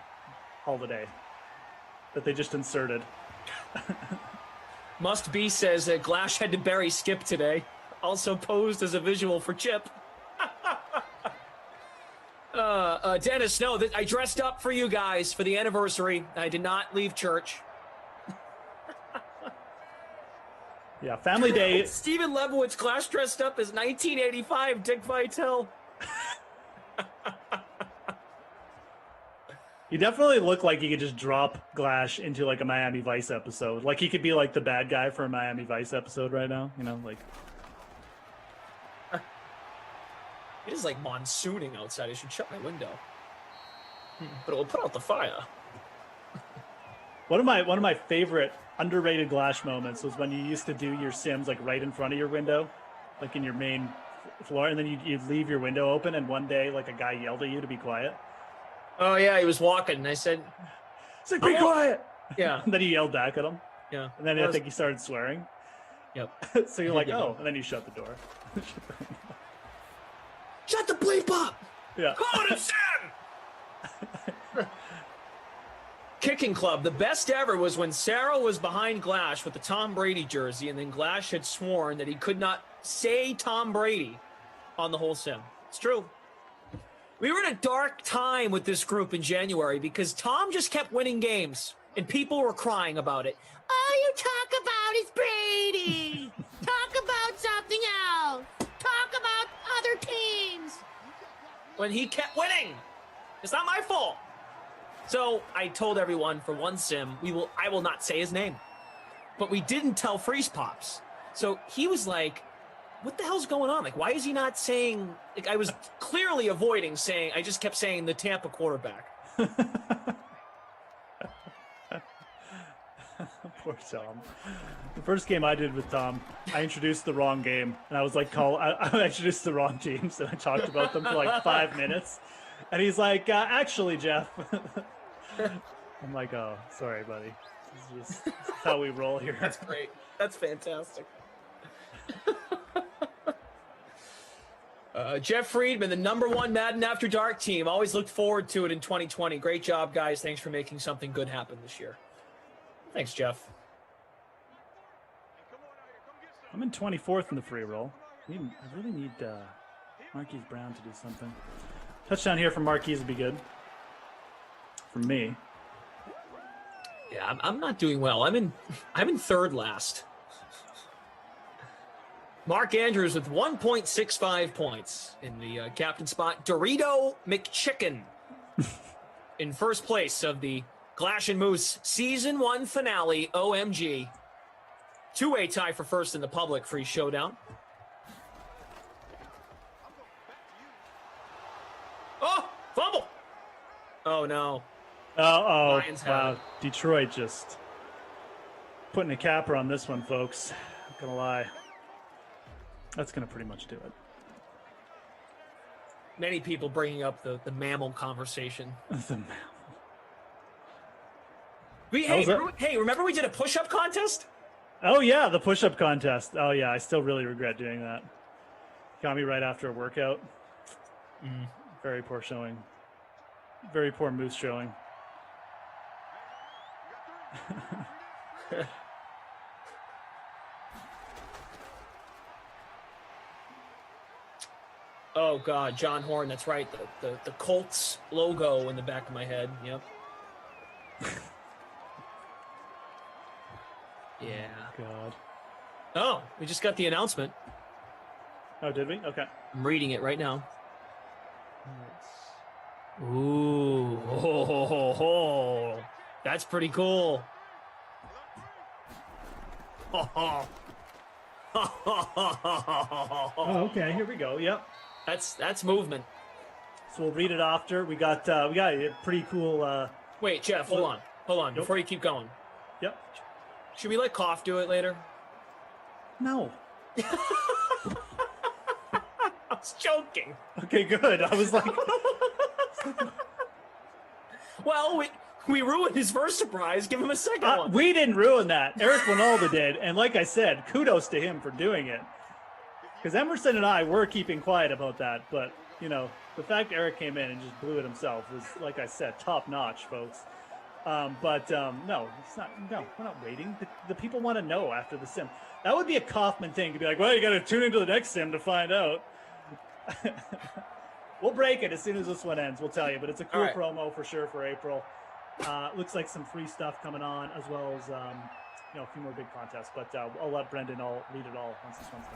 holiday that they just inserted. Must Be says that Glash had to bury Skip today. Also posed as a visual for Chip. Dennis, no, I dressed up for you guys for the anniversary. I did not leave church. Yeah, Family Day. Stephen Lebowitz, Glash dressed up as 1985 Dick Vitale. You definitely look like you could just drop Glash into like a Miami Vice episode. Like he could be like the bad guy for a Miami Vice episode right now. You know, like it is like monsooning outside. I should shut my window, but it will put out the fire. One of my favorite underrated Glash moments was when you used to do your Sims like right in front of your window, like in your main floor, and then you'd leave your window open, and one day like a guy yelled at you to be quiet. Oh yeah, he was walking, and I said, "Be quiet!" Yeah. And then you yelled back at him. Yeah. And then I think he started swearing. Yep. So you're like, "Oh," and then you shut the door. Shut the bleep up! Yeah. Call it Sam! Kicking Club. The best ever was when Sarah was behind Glash with the Tom Brady jersey, and then Glash had sworn that he could not say Tom Brady on the whole sim. It's true. We were in a dark time with this group in January because Tom just kept winning games, and people were crying about it. All you talk about is Brady. Talk about something else. Talk about other teams. When he kept winning. It's not my fault. So I told everyone for one sim, I will not say his name. But we didn't tell Freeze Pops. So he was like, what the hell's going on? Like, why is he not saying, like, I was clearly avoiding saying, I just kept saying the Tampa quarterback. Poor Tom. The first game I did with Tom, I introduced the wrong game, and I was like, I introduced the wrong teams, and I talked about them for like 5 minutes, and he's like, actually, Jeff. I'm like, oh, sorry, buddy. This is how we roll here. That's great. That's fantastic. Jeff Friedman, the #1 Madden After Dark team. Always looked forward to it in 2020. Great job, guys. Thanks for making something good happen this year. Thanks, Jeff. I'm in 24th in the free roll. I really need Marquise Brown to do something. Touchdown here from Marquise would be good. For me. Yeah, I'm not doing well. I'm in third last. Mark Andrews with 1.65 points in the captain spot. Dorito McChicken in first place of the Glash and Moose Season 1 finale. OMG. Two-way tie for first in the public free showdown. Oh, fumble. Oh, no. Oh, Lions wow. Detroit just putting a capper on this one, folks. Not going to lie. That's going to pretty much do it. Many people bringing up the mammal conversation. The mammal. Hey, remember we did a push-up contest? Oh, yeah, the push-up contest. Oh, yeah, I still really regret doing that. Got me right after a workout. Very poor showing. Very poor moose showing. Oh, God, John Horn, that's right. The Colts logo in the back of my head. Yep. Yeah. God. Oh, we just got the announcement. Oh, did we? Okay. I'm reading it right now. Ooh. Oh. That's pretty cool. Oh, okay. Here we go. Yep. That's movement. So we'll read it after. We got a pretty cool. Wait, Jeff, hold on. Before you keep going. Yep. Should we let Koff do it later? No. I was joking. Okay, good. I was like, well, we ruined his first surprise. Give him a second one. We didn't ruin that. Eric Winalda did, and like I said, kudos to him for doing it. Because Emerson and I were keeping quiet about that, but the fact Eric came in and just blew it himself was, like I said, top notch, folks. No, it's not. No, we're not waiting. The people want to know after the sim. That would be a Kaufman thing to be like, well, you got to tune into the next sim to find out. We'll break it as soon as this one ends. We'll tell you, but it's a cool promo for sure for April. Looks like some free stuff coming on, as well as a few more big contests. But I'll let Brendan lead it all once this one's done.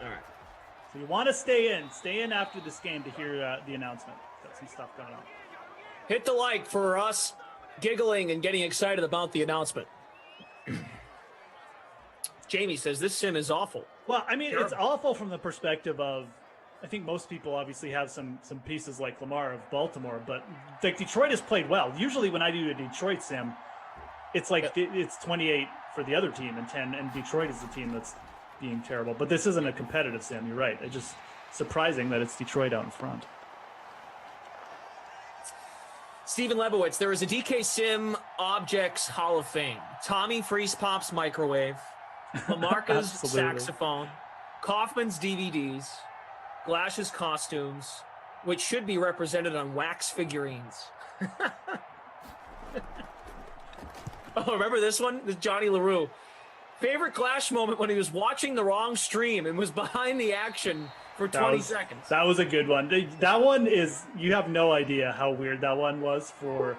All right. So you want to stay in after this game to hear the announcement. Got some stuff going on. Hit the like for us giggling and getting excited about the announcement. Jamie says this sim is awful. Well, I mean, it's awful from the perspective of, I think most people obviously have some pieces like Lamar of Baltimore, but like Detroit has played well. Usually when I do a Detroit sim, it's like it's 28 for the other team and 10, and Detroit is the team that's being terrible. But this isn't a competitive sim. You're right. It's just surprising that it's Detroit out in front. Stephen Lebowitz, there is a DK Sim Objects Hall of Fame. Tommy Freeze Pop's microwave, Lamarca's saxophone, Kaufman's DVDs, Glash's costumes, which should be represented on wax figurines. Oh, remember this one? This is Johnny LaRue. Favorite Glash moment when he was watching the wrong stream and was behind the action for 20 seconds. That was a good one. That one is, you have no idea how weird that one was for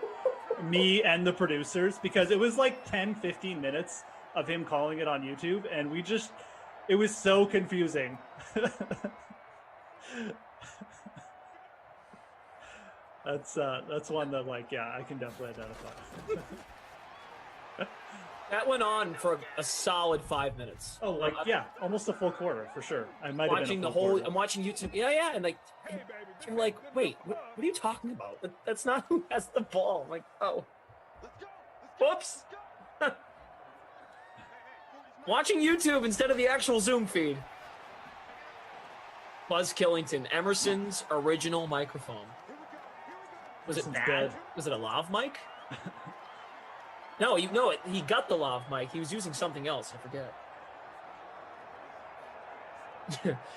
me and the producers, because it was like 10, 15 minutes of him calling it on YouTube, and it was so confusing. That's one that, like, yeah, I can definitely identify. That went on for a solid 5 minutes. Oh, like, yeah, almost a full quarter for sure. I might have watching been quarter. I'm watching YouTube. Yeah, and like, you're like, wait, what are you talking about? That's not who has the ball. I'm like, oh, whoops. Watching YouTube instead of the actual Zoom feed. Buzz Killington, Emerson's original microphone. Was it bad? Dead. Was it a lav mic? No, he got the lav mic. He was using something else. I forget.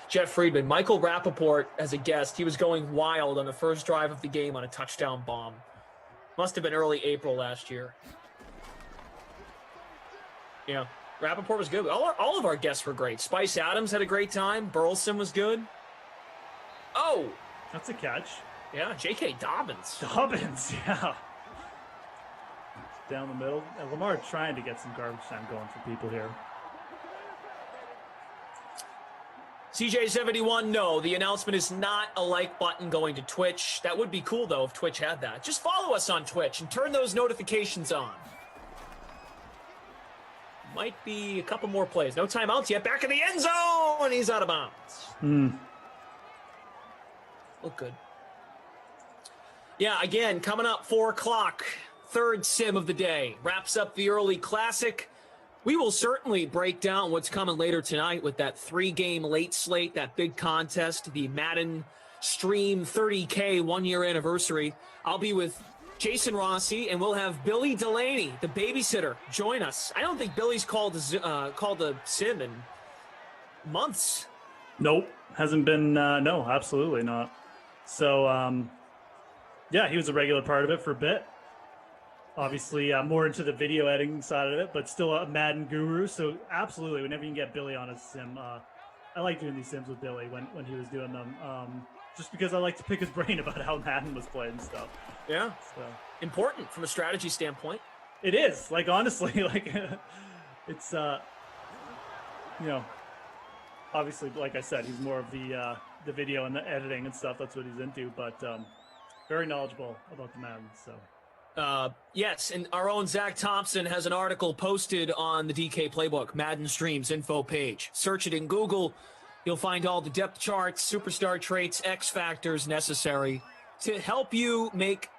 Jeff Friedman, Michael Rappaport as a guest. He was going wild on the first drive of the game on a touchdown bomb. Must have been early April last year. Yeah, Rappaport was good. All of our guests were great. Spice Adams had a great time. Burleson was good. Oh! That's a catch. Yeah, J.K. Dobbins. Yeah. Down the middle. And Lamar trying to get some garbage time going for people here. CJ71, no, the announcement is not a like button going to Twitch. That would be cool, though, if Twitch had that. Just follow us on Twitch and turn those notifications on. Might be a couple more plays. No timeouts yet. Back in the end zone, and he's out of bounds. Look good. Yeah, again, coming up 4 o'clock. Third sim of the day. Wraps up the early classic. We will certainly break down what's coming later tonight with that 3-game late slate, that big contest, the Madden stream 30K 1-year anniversary. I'll be with Jason Rossi, and we'll have Billy Delaney, the babysitter, join us. I don't think Billy's called a sim in months. Nope, hasn't been. No, absolutely not. So, yeah, he was a regular part of it for a bit. Obviously, more into the video editing side of it, but still a Madden guru. So, absolutely, whenever you can get Billy on a sim, I like doing these sims with Billy when he was doing them. Just because I like to pick his brain about how Madden was played and stuff. Yeah. So important from a strategy standpoint. it is. Like, honestly, like it's obviously, like I said, he's more of the video and the editing and stuff. That's what he's into, but very knowledgeable about the Madden. So Yes, and our own Zach Thompson has an article posted on the DK Playbook Madden Streams info page. Search it in Google. You'll find all the depth charts, superstar traits, X factors necessary to help you make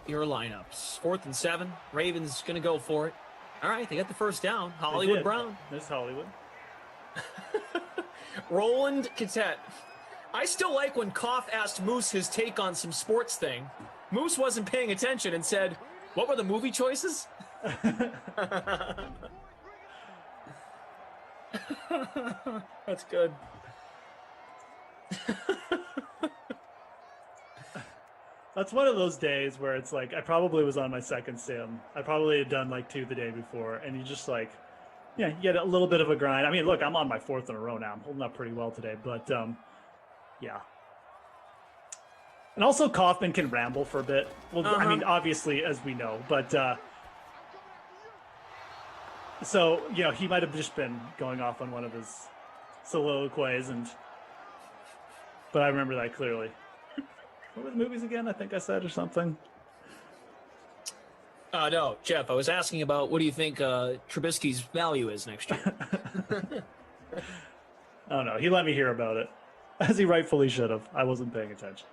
your lineups. 4th and 7. Ravens going to go for it. All right, they got the first down. Hollywood Brown. There's Hollywood. Roland Catet. I still like when Koff asked Moose his take on some sports thing. Moose wasn't paying attention and said, "What were the movie choices?" That's good. That's one of those days where it's like I probably was on my second sim. I probably had done like 2 the day before, and you just like, yeah, you get a little bit of a grind. I mean, look, I'm on my 4th in a row now. I'm holding up pretty well today, but yeah. And also, Kaufman can ramble for a bit. Well, I mean, obviously, as we know, but so he might have just been going off on one of his soliloquies, but I remember that clearly. What were the movies again? I think I said or something. No, Jeff, I was asking about what do you think Trubisky's value is next year? Oh, no. He let me hear about it, as he rightfully should have. I wasn't paying attention.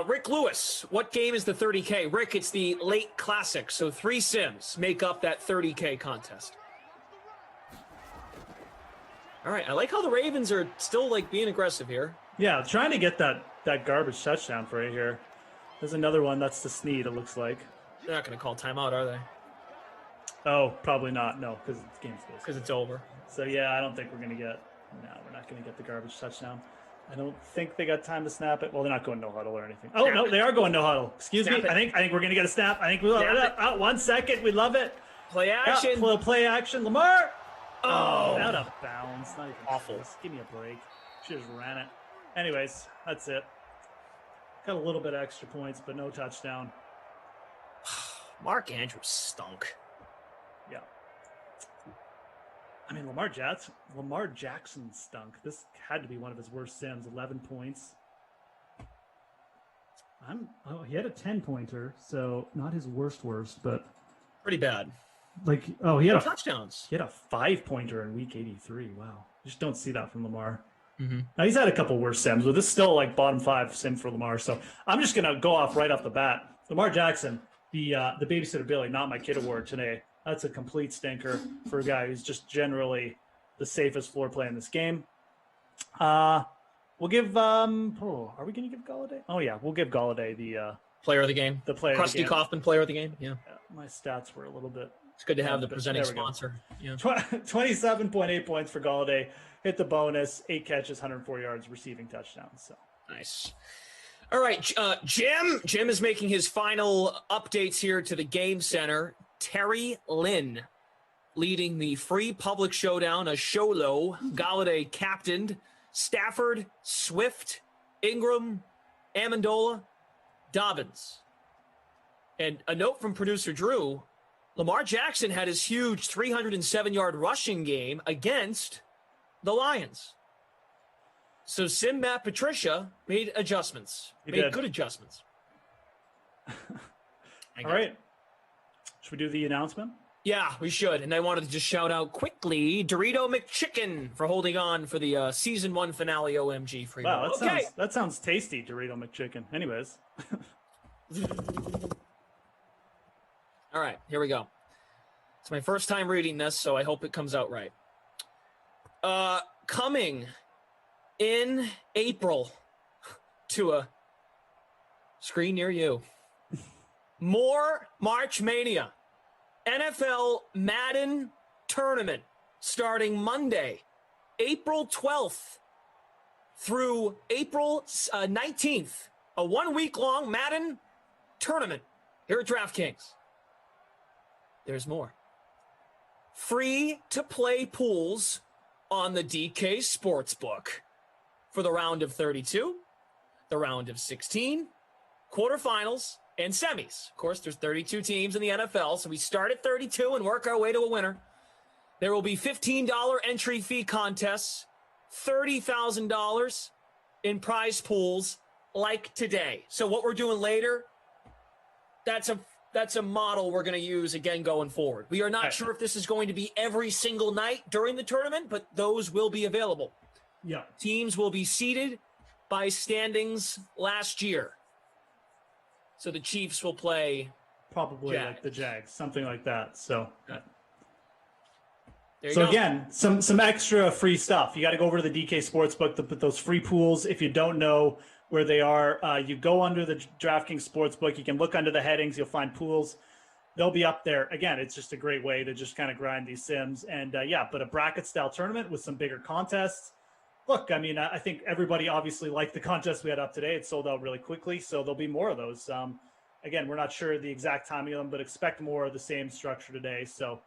Rick Lewis, what game is the 30K? Rick, it's the late classic, so 3 sims make up that 30K contest. All right, I like how the Ravens are still like being aggressive here. Yeah, trying to get that garbage touchdown for right here. There's another one. That's the Snead, it looks like. They're not going to call timeout, are they? Oh, probably not. No, because the game's close. Because it's over. So, yeah, I don't think we're going to get... No, we're not going to get the garbage touchdown. I don't think they got time to snap it. Well, they're not going no huddle or anything. Oh, no, they are going no huddle. Excuse me. I think we're going to get a snap. I think we love it. 1 second. We love it. Play action. Yeah, little play action. Lamar. Oh. Out of bounds. Not even awful. Close. Give me a break. Should have just ran it. Anyways, that's it. Got a little bit of extra points, but no touchdown. Mark Andrews stunk. Yeah. I mean, Lamar Jackson stunk. This had to be one of his worst sims. 11 points. He had a 10-pointer, so not his worst, but pretty bad. He had touchdowns. He had a 5-pointer in week 83. Wow, you just don't see that from Lamar. Mm-hmm. Now he's had a couple worse sims, but this is still like bottom 5 sim for Lamar. So I'm just gonna go off right off the bat. Lamar Jackson, the babysitter Billy, not my kid award today. That's a complete stinker for a guy who's just generally the safest floor play in this game. We'll give are we gonna give Galladay? Oh yeah, we'll give Galladay the player of the game. The player Krusty of the game. Kaufman player of the game. Yeah. My stats were a little bit. It's good to have the presenting sponsor. Yeah. 27.8 points for Galladay. Hit the bonus, 8 catches, 104 yards, receiving touchdowns. So nice. All right, Jim. Jim is making his final updates here to the game center. Terry Lynn leading the free public showdown. A Sholo. Galladay captained. Stafford, Swift, Ingram, Amendola, Dobbins. And a note from producer Drew. Lamar Jackson had his huge 307-yard rushing game against the Lions. So Sim Matt Patricia made adjustments. Made good adjustments. All right. Should we do the announcement? Yeah, we should. And I wanted to just shout out quickly Dorito McChicken for holding on for the Season 1 finale OMG free. Wow, that sounds tasty, Dorito McChicken. Anyways. All right, here we go. It's my first time reading this, so I hope it comes out right. Coming in April to a screen near you. More March Mania. NFL Madden Tournament starting Monday, April 12th through April 19th. A 1 week long Madden tournament here at DraftKings. There's more. Free to play pools on the DK Sportsbook for the round of 32, the round of 16, quarterfinals, and semis. Of course, there's 32 teams in the NFL, so we start at 32 and work our way to a winner. There will be $15 entry fee contests, $30,000 in prize pools like today. So what we're doing later, that's a model we're going to use again going forward. We are not sure if this is going to be every single night during the tournament, but those will be available. Yeah. Teams will be seeded by standings last year. So the Chiefs will play probably like the Jags, something like that. So, again, some extra free stuff. You got to go over to the DK Sportsbook to put those free pools. If you don't know where they are, you go under the DraftKings Sportsbook. You can look under the headings. You'll find pools. They'll be up there. Again, it's just a great way to just kind of grind these sims. And but a bracket style tournament with some bigger contests. Look, I mean, I think everybody obviously liked the contest we had up today. It sold out really quickly, so there'll be more of those. Again, we're not sure the exact timing of them, but expect more of the same structure today. So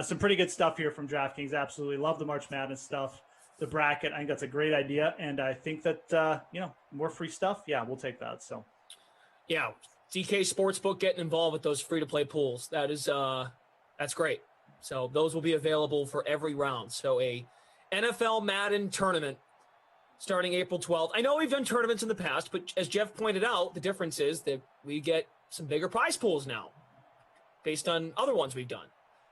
some pretty good stuff here from DraftKings. Absolutely love the March Madness stuff. The bracket, I think that's a great idea. And I think that, more free stuff, we'll take that. So, yeah, DK Sportsbook getting involved with those free-to-play pools. That's great. So those will be available for every round. So a NFL Madden tournament starting April 12th. I know we've done tournaments in the past, but as Geoff pointed out, the difference is that we get some bigger prize pools now based on other ones we've done.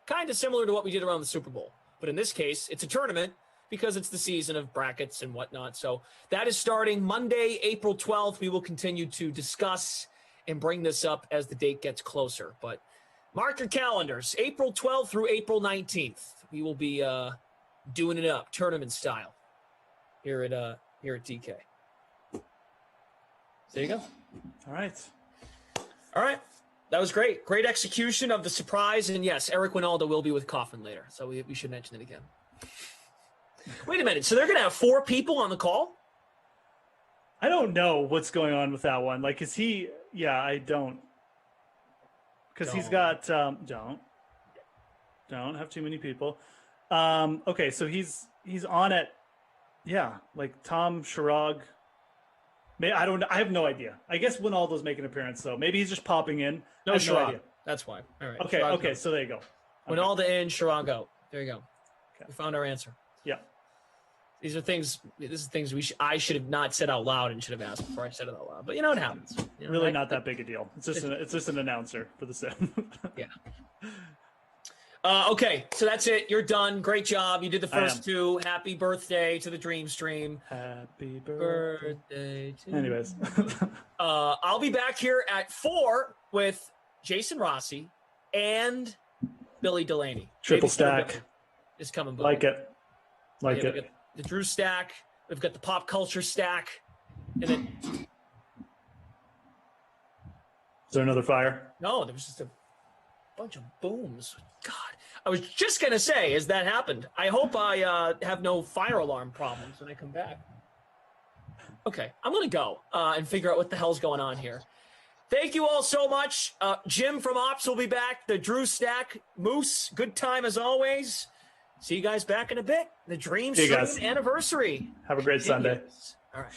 Kind of similar to what we did around the Super Bowl. But in this case, it's a tournament because it's the season of brackets and whatnot. So that is starting Monday, April 12th. We will continue to discuss and bring this up as the date gets closer. But mark your calendars, April 12th through April 19th. We will be doing it up, tournament style, here at DK. There you go. All right. That was great. Great execution of the surprise. And yes, Eric Winaldo will be with Coffin later. So we should mention it again. Wait a minute. So they're going to have 4 people on the call? I don't know what's going on with that one. Like, is he? Yeah, I don't. Because he's got, don't have too many people. Okay, so he's on it. Yeah, like Tom Sherrod. I have no idea. I guess Winaldo's making an appearance, though. Maybe he's just popping in. No Sherrod. That's why. All right. Okay, so there you go. Winaldo in, Sherrod go. There you go. Okay. We found our answer. Yeah. This is things I should have not said out loud and should have asked before I said it out loud. But you know what happens. Really not that big a deal. It's just an announcer for the sim. Yeah. Okay, so that's it. You're done. Great job. You did the first 2. Happy birthday to the Dream Stream. Happy birthday to Anyways. I'll be back here at 4 with Jason Rossi and Billy Delaney. Triple stack. Is coming. Like it. We've got the Drew stack. We've got the pop culture stack. And then. Is there another fire? No, there was just a bunch of booms. God, I was just going to say, as that happened, I hope I have no fire alarm problems when I come back. Okay, I'm going to go and figure out what the hell's going on here. Thank you all so much. Jim from Ops will be back. The Drew Stack, Moose, good time as always. See you guys back in a bit. The Dream Stream anniversary. Have a great Sunday. All right.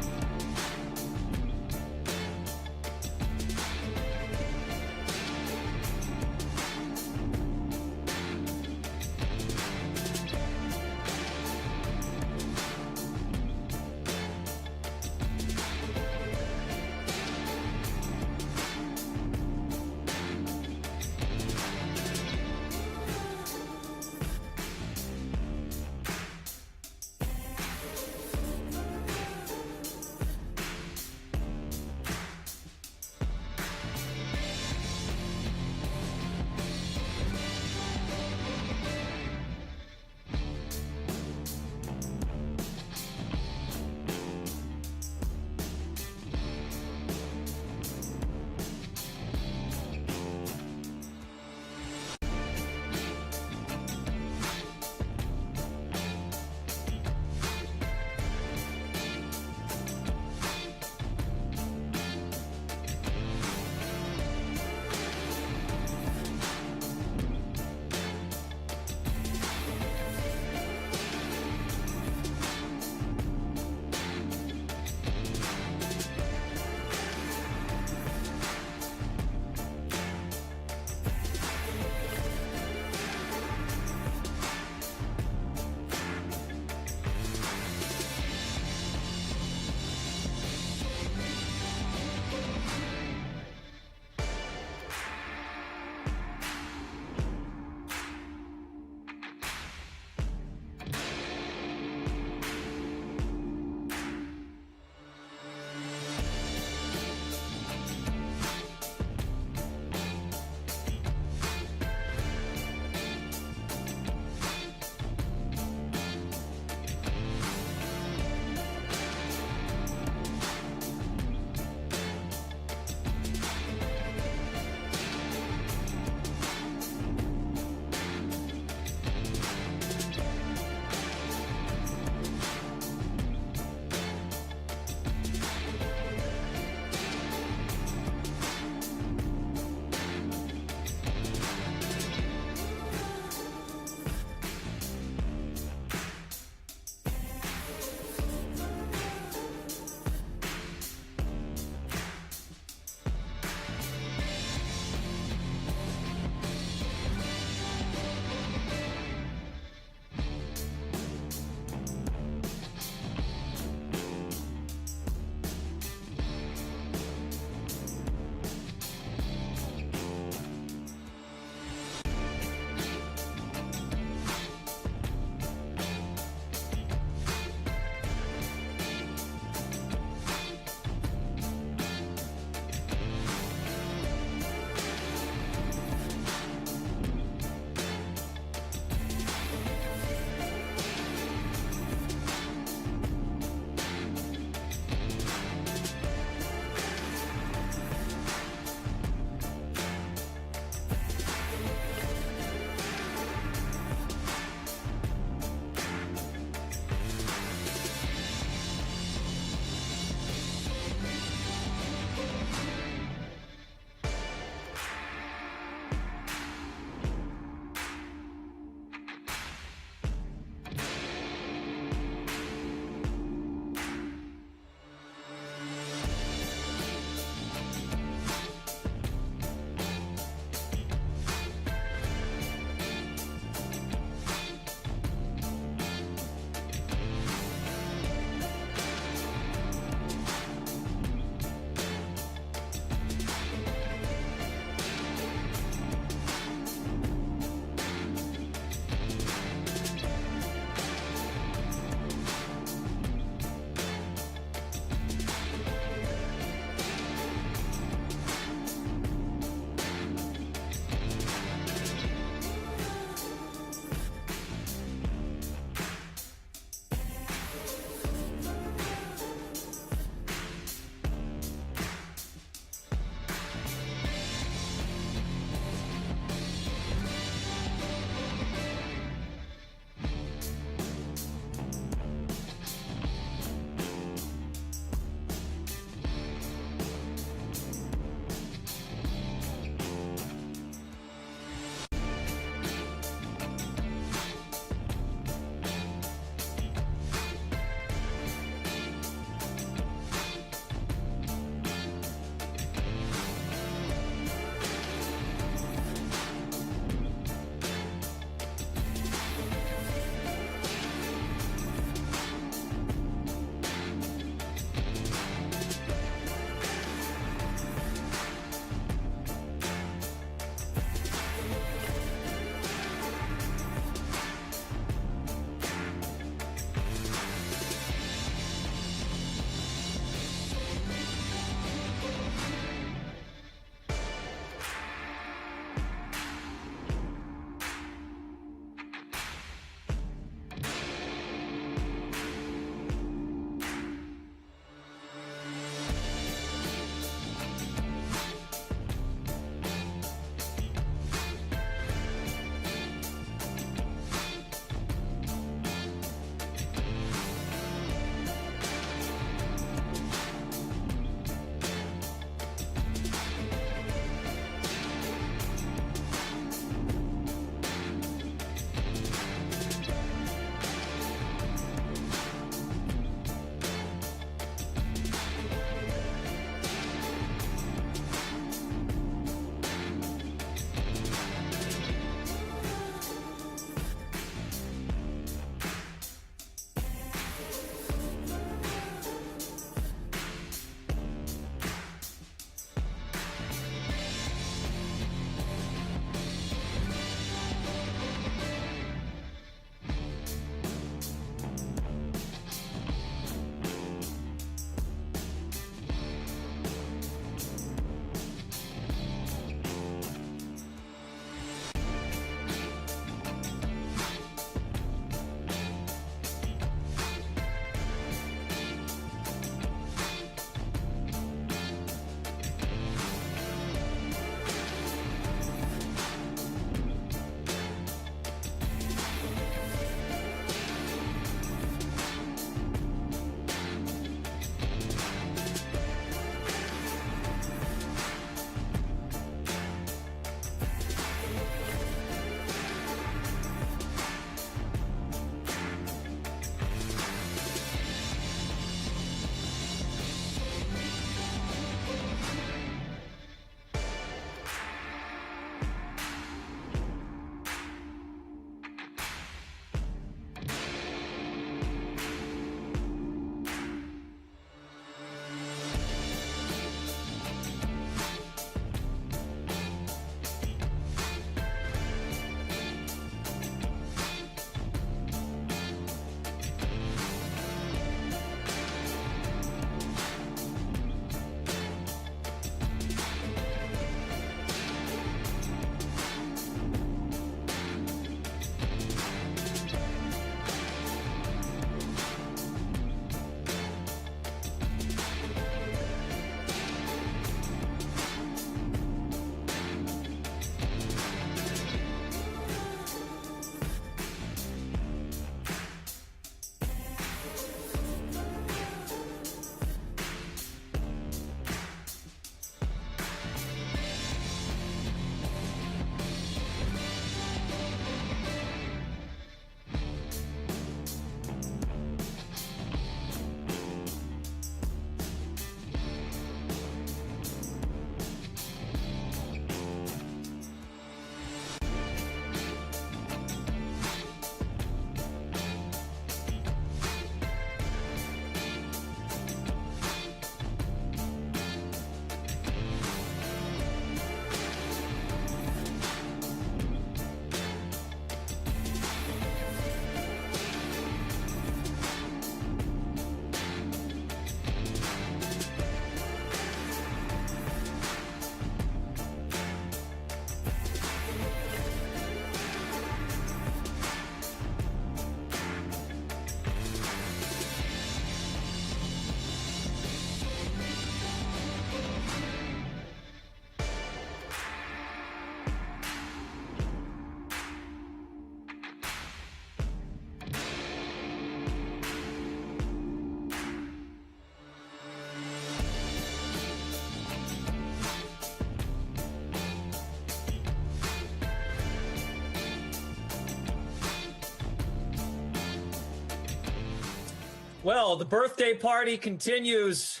Well, the birthday party continues.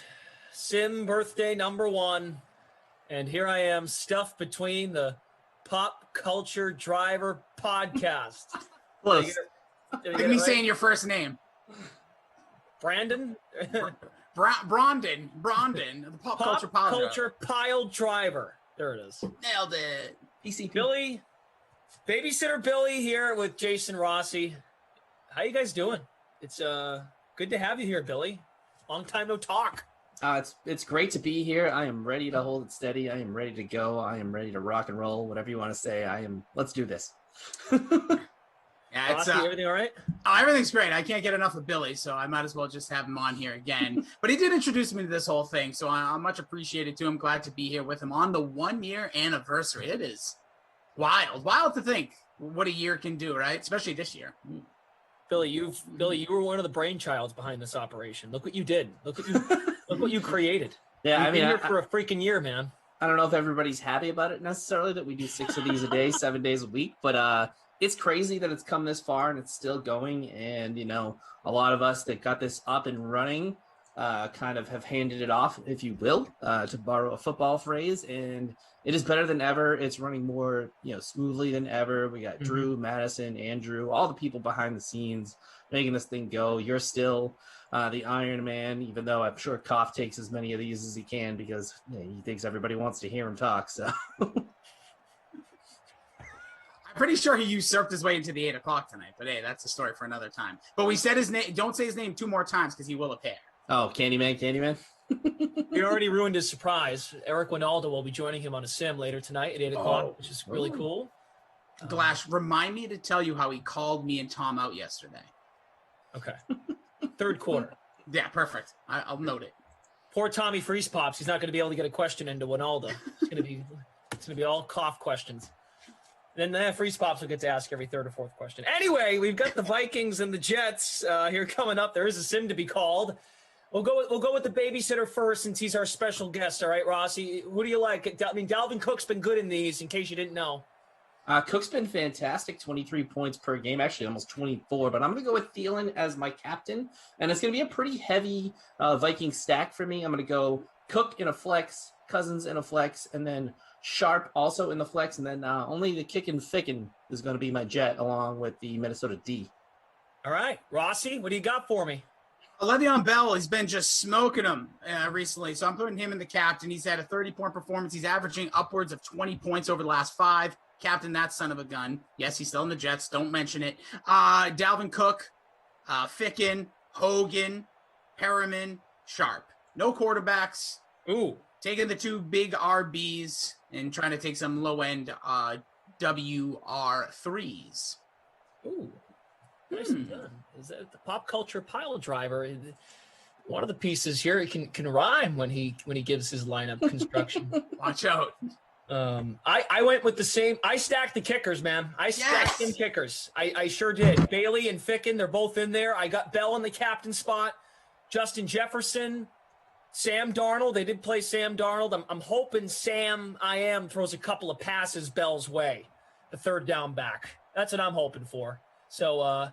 Sim birthday number 1. And here I am stuffed between the Pop Culture Driver podcast. Close. Look at me saying your first name. Brandon? Brondon, the Pop Culture Pile Driver. There it is. Nailed it. PCP. Billy, babysitter Billy here with Jason Rossi. How you guys doing? It's good to have you here, Billy. Long time no talk. It's great to be here. I am ready to hold it steady. I am ready to go. I am ready to rock and roll. Whatever you want to say. Let's do this. Yeah, Rossi, everything all right? Oh, everything's great. I can't get enough of Billy, so I might as well just have him on here again. But he did introduce me to this whole thing, so I'm much appreciated too. I'm glad to be here with him on the 1-year anniversary. It is wild to think what a year can do, right? Especially this year. Billy, you were one of the brainchilds behind this operation. Look what you did. Look what you created. Yeah, You've been here for a freaking year, man. I don't know if everybody's happy about it necessarily that we do 6 of these a day, 7 days a week, but it's crazy that it's come this far and it's still going. And, a lot of us that got this up and running kind of have handed it off, if you will, to borrow a football phrase. And it is better than ever. It's running more, smoothly than ever. We got Drew, Madison, Andrew, all the people behind the scenes making this thing go. You're still the Iron Man, even though I'm sure Koff takes as many of these as he can because he thinks everybody wants to hear him talk. So. Pretty sure he usurped his way into the 8 o'clock tonight, but hey, that's a story for another time. But we said his name. Don't say his name 2 more times because he will appear. Oh, Candyman. You already ruined his surprise. Eric Winaldo will be joining him on a sim later tonight at 8 o'clock, which is really cool. Glash, remind me to tell you how he called me and Tom out yesterday. Okay. 3rd quarter. Yeah, perfect. I'll note it. Poor Tommy Freeze Pops. He's not going to be able to get a question into Winaldo. It's going to be all Koff questions. Then the Freeze Pops will get to ask every 3rd or 4th question. Anyway, we've got the Vikings and the Jets here coming up. There is a sim to be called. We'll go with the babysitter first since he's our special guest. All right, Rossi. Who do you like? I mean, Dalvin Cook's been good in these, in case you didn't know. Cook's been fantastic, 23 points per game, actually almost 24. But I'm going to go with Thielen as my captain, and it's going to be a pretty heavy Viking stack for me. I'm going to go Cook in a flex, Cousins in a flex, and then Sharp also in the flex, and then only the kickin' fickin' is going to be my jet along with the Minnesota D. All right, Rossi, what do you got for me? Le'Veon Bell has been just smoking them recently, so I'm putting him in the captain. He's had a 30-point performance. He's averaging upwards of 20 points over the last 5. Captain that son of a gun. Yes, he's still in the Jets. Don't mention it. Dalvin Cook, Fickin, Hogan, Perriman, Sharp. No quarterbacks. Ooh. Taking the 2 big RBs and trying to take some low-end WR3s. Ooh, nicely done. Is that the Pop Culture Pile Driver? One of the pieces here can rhyme when he gives his lineup construction. Watch out. I went with the same. I stacked the kickers, man. I stacked them kickers. I sure did. Bailey and Fickin, they're both in there. I got Bell in the captain spot. Justin Jefferson. Sam Darnold, they did play Sam Darnold. I'm hoping Sam throws a couple of passes Bell's way, the 3rd down back. That's what I'm hoping for. So,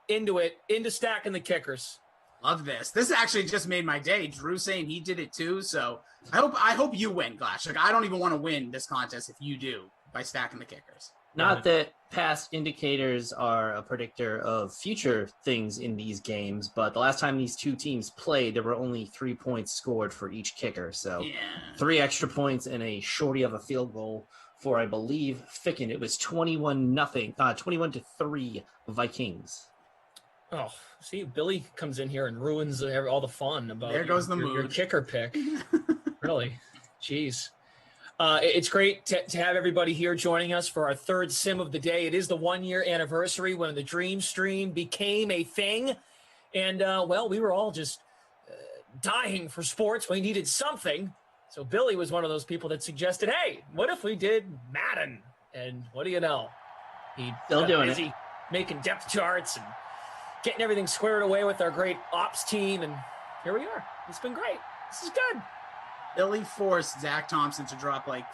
into stacking the kickers. Love this. This actually just made my day. Drew saying he did it too. So I hope you win, Glash. Like, I don't even want to win this contest if you do by stacking the kickers. Not that past indicators are a predictor of future things in these games, but the last time these 2 teams played, there were only 3 points scored for each kicker. So 3 extra points and a shorty of a field goal for, I believe, Fickin. It was 21-3 Vikings. Oh, see, Billy comes in here and ruins all the fun about there goes the mood. Your kicker pick. Really? Jeez. It's great to have everybody here joining us for our 3rd sim of the day. It is the 1-year anniversary when the Dream Stream became a thing. And, we were all just dying for sports. We needed something. So Billy was one of those people that suggested, hey, what if we did Madden? And what do you know? He still doing busy it. Making depth charts and getting everything squared away with our great ops team. And here we are. It's been great. This is good. Billy forced Zach Thompson to drop like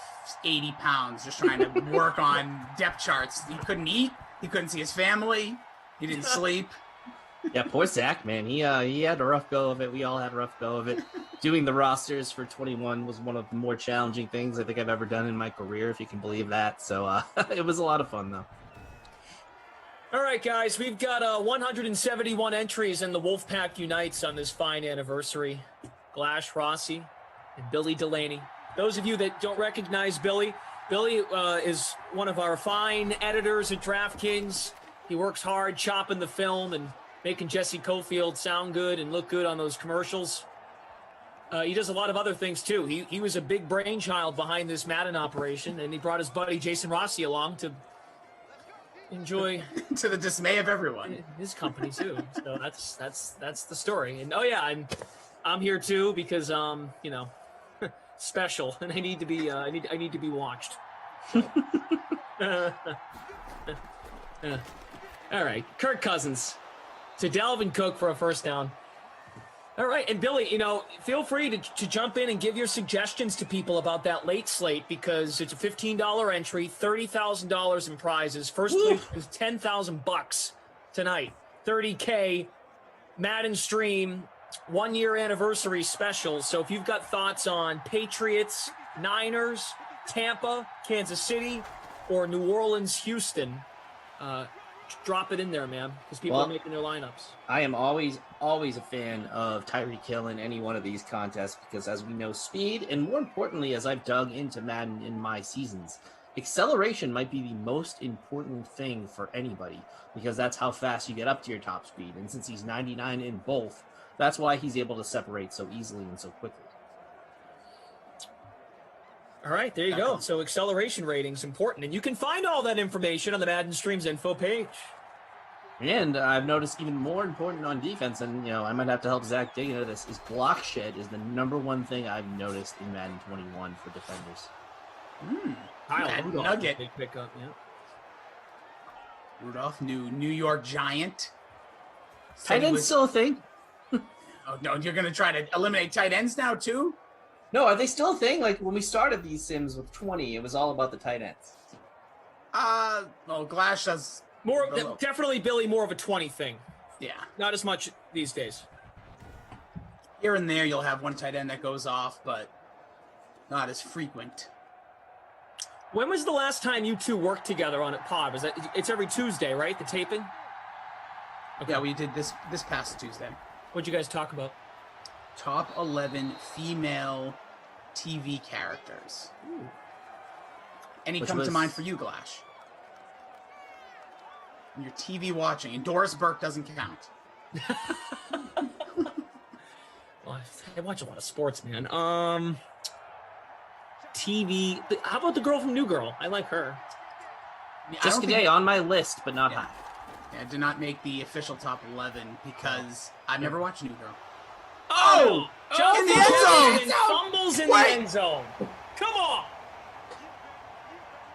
80 pounds just trying to work on depth charts. He couldn't eat. He couldn't see his family. He didn't sleep. Yeah, poor Zach, man. He had a rough go of it. We all had a rough go of it. Doing the rosters for 21 was one of the more challenging things I think I've ever done in my career, if you can believe that. So it was a lot of fun, though. All right, guys, we've got 171 entries in the Wolfpack Unites on this fine anniversary. Glash Rossi and Billy Delaney. Those of you that don't recognize Billy is one of our fine editors at DraftKings. He works hard chopping the film and making Jesse Cofield sound good and look good on those commercials. He does a lot of other things, too. He was a big brainchild behind this Madden operation, and he brought his buddy Jason Rossi along to enjoy to the dismay of everyone. His company too. So that's the story. And I'm here too because special, and I need to be I need to be watched. All right, Kirk Cousins to Dalvin Cook for a first down. All right, and Billy, feel free to jump in and give your suggestions to people about that late slate, because it's a $15 entry, $30,000 in prizes. First place is $10,000 tonight. $30K Madden stream 1-year anniversary special. So if you've got thoughts on Patriots, Niners, Tampa, Kansas City, or New Orleans, Houston, drop it in there, man, because people are making their lineups. I am always a fan of Tyreek Hill in any one of these contests, because as we know, speed, and more importantly, as I've dug into Madden in my seasons, acceleration might be the most important thing for anybody, because that's how fast you get up to your top speed. And since he's 99 in both, that's why he's able to separate so easily and so quickly. All right, there you go. So acceleration rating's important, and you can find all that information on the Madden Streams info page. And I've noticed even more important on defense, and I might have to help Zach dig into this, is block shed is the #1 thing I've noticed in Madden 21 for defenders. Kyle Rudolph, nugget. big pickup, yeah. Rudolph, New York Giant. Tight end's still a thing? Oh no, you're gonna try to eliminate tight ends now too? No, are they still a thing? Like when we started these sims with 20, it was all about the tight ends. Glash does Definitely, Billy, more of a 20 thing. Yeah. Not as much these days. Here and there, you'll have one tight end that goes off, but not as frequent. When was the last time you two worked together on it, Pod? It's every Tuesday, right? The taping? Okay. Yeah, we did this past Tuesday. What'd you guys talk about? Top 11 female TV characters. Ooh. Any come to mind for you, Glash? Your TV watching. And Doris Burke doesn't count. Well, I watch a lot of sports, man. TV. How about the girl from New Girl? I like her. Just today on my list, but not high. Yeah, did not make the official top 11 because I've never watched New Girl. Oh! In the end zone! Fumbles in the end zone. Come on!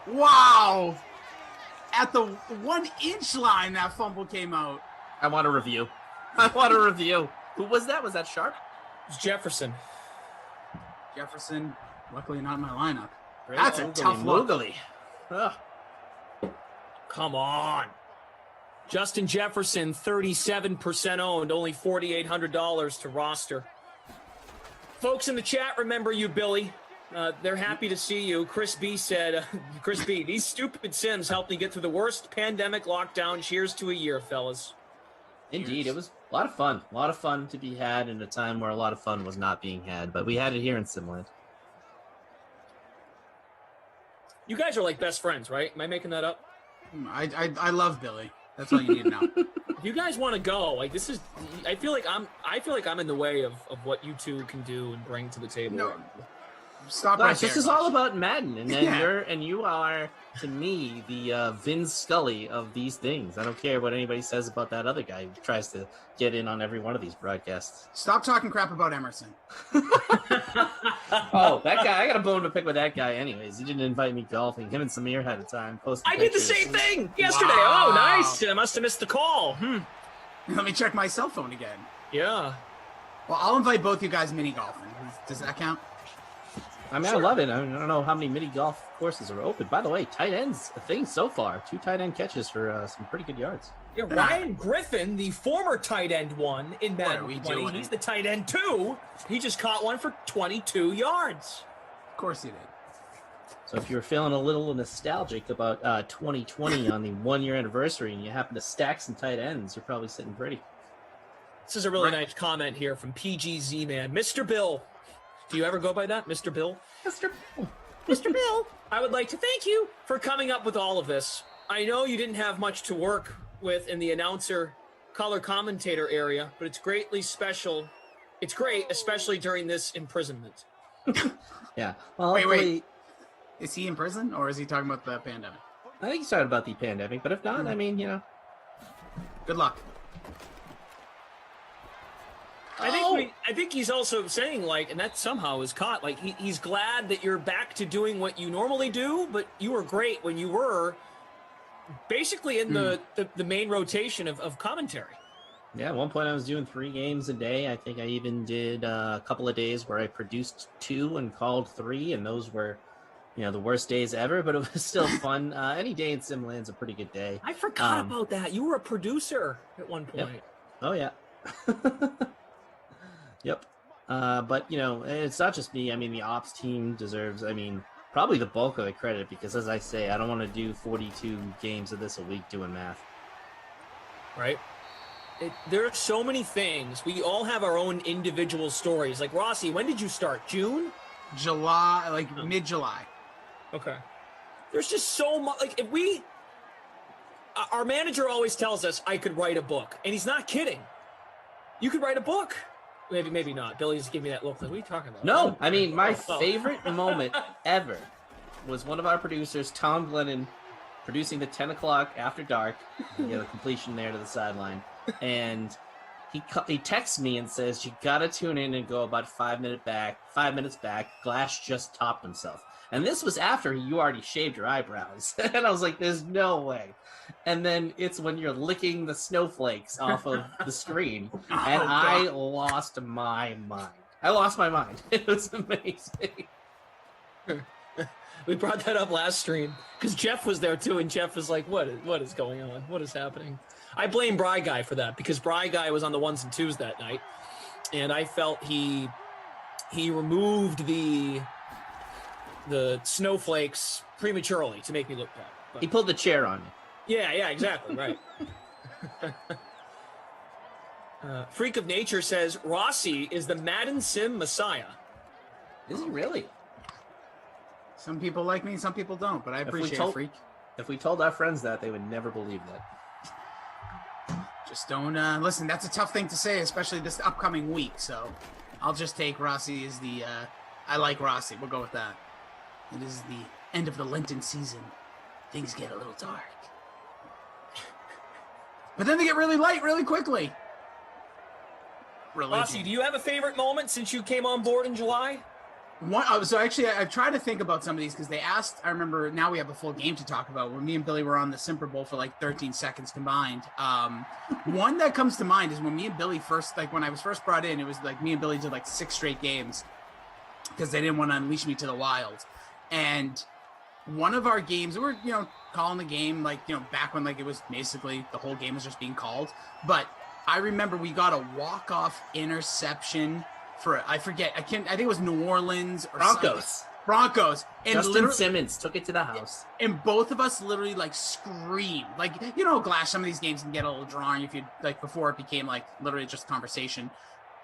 Wow! At the 1-inch line, that fumble came out. I want a review. Who was that? Was that Sharp? It's Jefferson. Jefferson, luckily not in my lineup. That's a tough look. Come on. Justin Jefferson, 37% owned, only $4,800 to roster. Folks in the chat remember you, Billy. They're happy to see you. Chris B said, these stupid sims helped me get through the worst pandemic lockdown. Cheers to a year, fellas. Indeed, it was a lot of fun. A lot of fun to be had in a time where a lot of fun was not being had, but we had it here in Simland. You guys are like best friends, right? Am I making that up? I love Billy. That's all you need to know. If you guys want to go, like this is, I feel like I'm in the way of what you two can do and bring to the table. No. Stop Gosh, right there. this is all about Madden, and you are, to me, the Vin Scully of these things. I don't care what anybody says about that other guy who tries to get in on every one of these broadcasts. Stop talking crap about Emerson. Oh, that guy! I got a bone to pick with that guy. Anyways, he didn't invite me golfing. Him and Samir had a time. I did the same thing yesterday. Wow. Oh, nice! I must have missed the call. Let me check my cell phone again. Yeah. Well, I'll invite both you guys mini golfing. Does that count? I mean, sure. I love it. I don't know how many mini golf courses are open. By the way, tight ends a thing so far. 2 tight end catches for some pretty good yards. Yeah, Ryan Griffin, the former tight end one in Madden 20. doing? He's the tight end 2. He just caught one for 22 yards. Of course he did. So if you're feeling a little nostalgic about 2020 on the 1-year anniversary and you happen to stack some tight ends, you're probably sitting pretty. This is a really nice comment here from PGZ Man. Mr. Bill. Do you ever go by that? Mr. Bill? Mr. Bill. Mr. Bill, I would like to thank you for coming up with all of this. I know you didn't have much to work with in the announcer color commentator area, but it's greatly special. It's great, especially during this imprisonment. Yeah. Well, Wait. Is he in prison or is he talking about the pandemic? I think he's talking about the pandemic, but if not, I mean, Good luck. I think he's also saying, like, and that somehow is caught, like, he's glad that you're back to doing what you normally do, but you were great when you were basically in the main rotation of commentary. Yeah, at one point I was doing 3 games a day. I think I even did a couple of days where I produced 2 and called 3, and those were, the worst days ever, but it was still fun. Any day in Simland's a pretty good day. I forgot about that. You were a producer at one point. Yep. Oh, yeah. Yep. But, it's not just me. I mean, the ops team deserves, probably the bulk of the credit because, as I say, I don't want to do 42 games of this a week doing math. Right. There are so many things. We all have our own individual stories. Like, Rossi, when did you start? June? July, like mid-July. Okay. There's just so much. Like, our manager always tells us I could write a book, and he's not kidding. You could write a book. Maybe not. Billy just gave me that look. Like, what are you talking about? No, my favorite moment ever was one of our producers, Tom Glennon, producing the 10 o'clock After Dark, the completion there to the sideline, and he texts me and says, "You gotta tune in and go about 5 minutes back. Glass just topped himself." And this was after you already shaved your eyebrows. And I was like, there's no way. And then it's when you're licking the snowflakes off of the screen. And I lost my mind. It was amazing. We brought that up last stream because Jeff was there too. And Jeff was like, what is going on? What is happening? I blame Bry Guy for that because Bry Guy was on the 1s and 2s that night. And I felt he removed the snowflakes prematurely to make me look bad. But, he pulled the chair on me. Yeah, exactly, right. Freak of Nature says, Rossi is the Madden Sim Messiah. Is he really? Some people like me, some people don't, but I appreciate it, Freak. If we told our friends that, they would never believe that. Just don't, listen, that's a tough thing to say, especially this upcoming week, so I'll just take Rossi as the, I like Rossi. We'll go with that. It is the end of the Lenten season. Things get a little dark. But then they get really light really quickly. Rossi, do you have a favorite moment since you came on board in July? So actually, I've tried to think about some of these because they asked, I remember now we have a full game to talk about where me and Billy were on the Simper Bowl for like 13 seconds combined. One that comes to mind is when me and Billy first, like when I was first brought in, it was like me and Billy did like 6 straight games because they didn't want to unleash me to the wild. And one of our games, we were, calling the game, like, back when, like, it was basically the whole game was just being called. But I remember we got a walk-off interception for, I think it was New Orleans or Broncos. And Justin Simmons took it to the house. And both of us literally, like, screamed. Like, Glass, some of these games can get a little drawing if you, like, before it became, like, literally just conversation.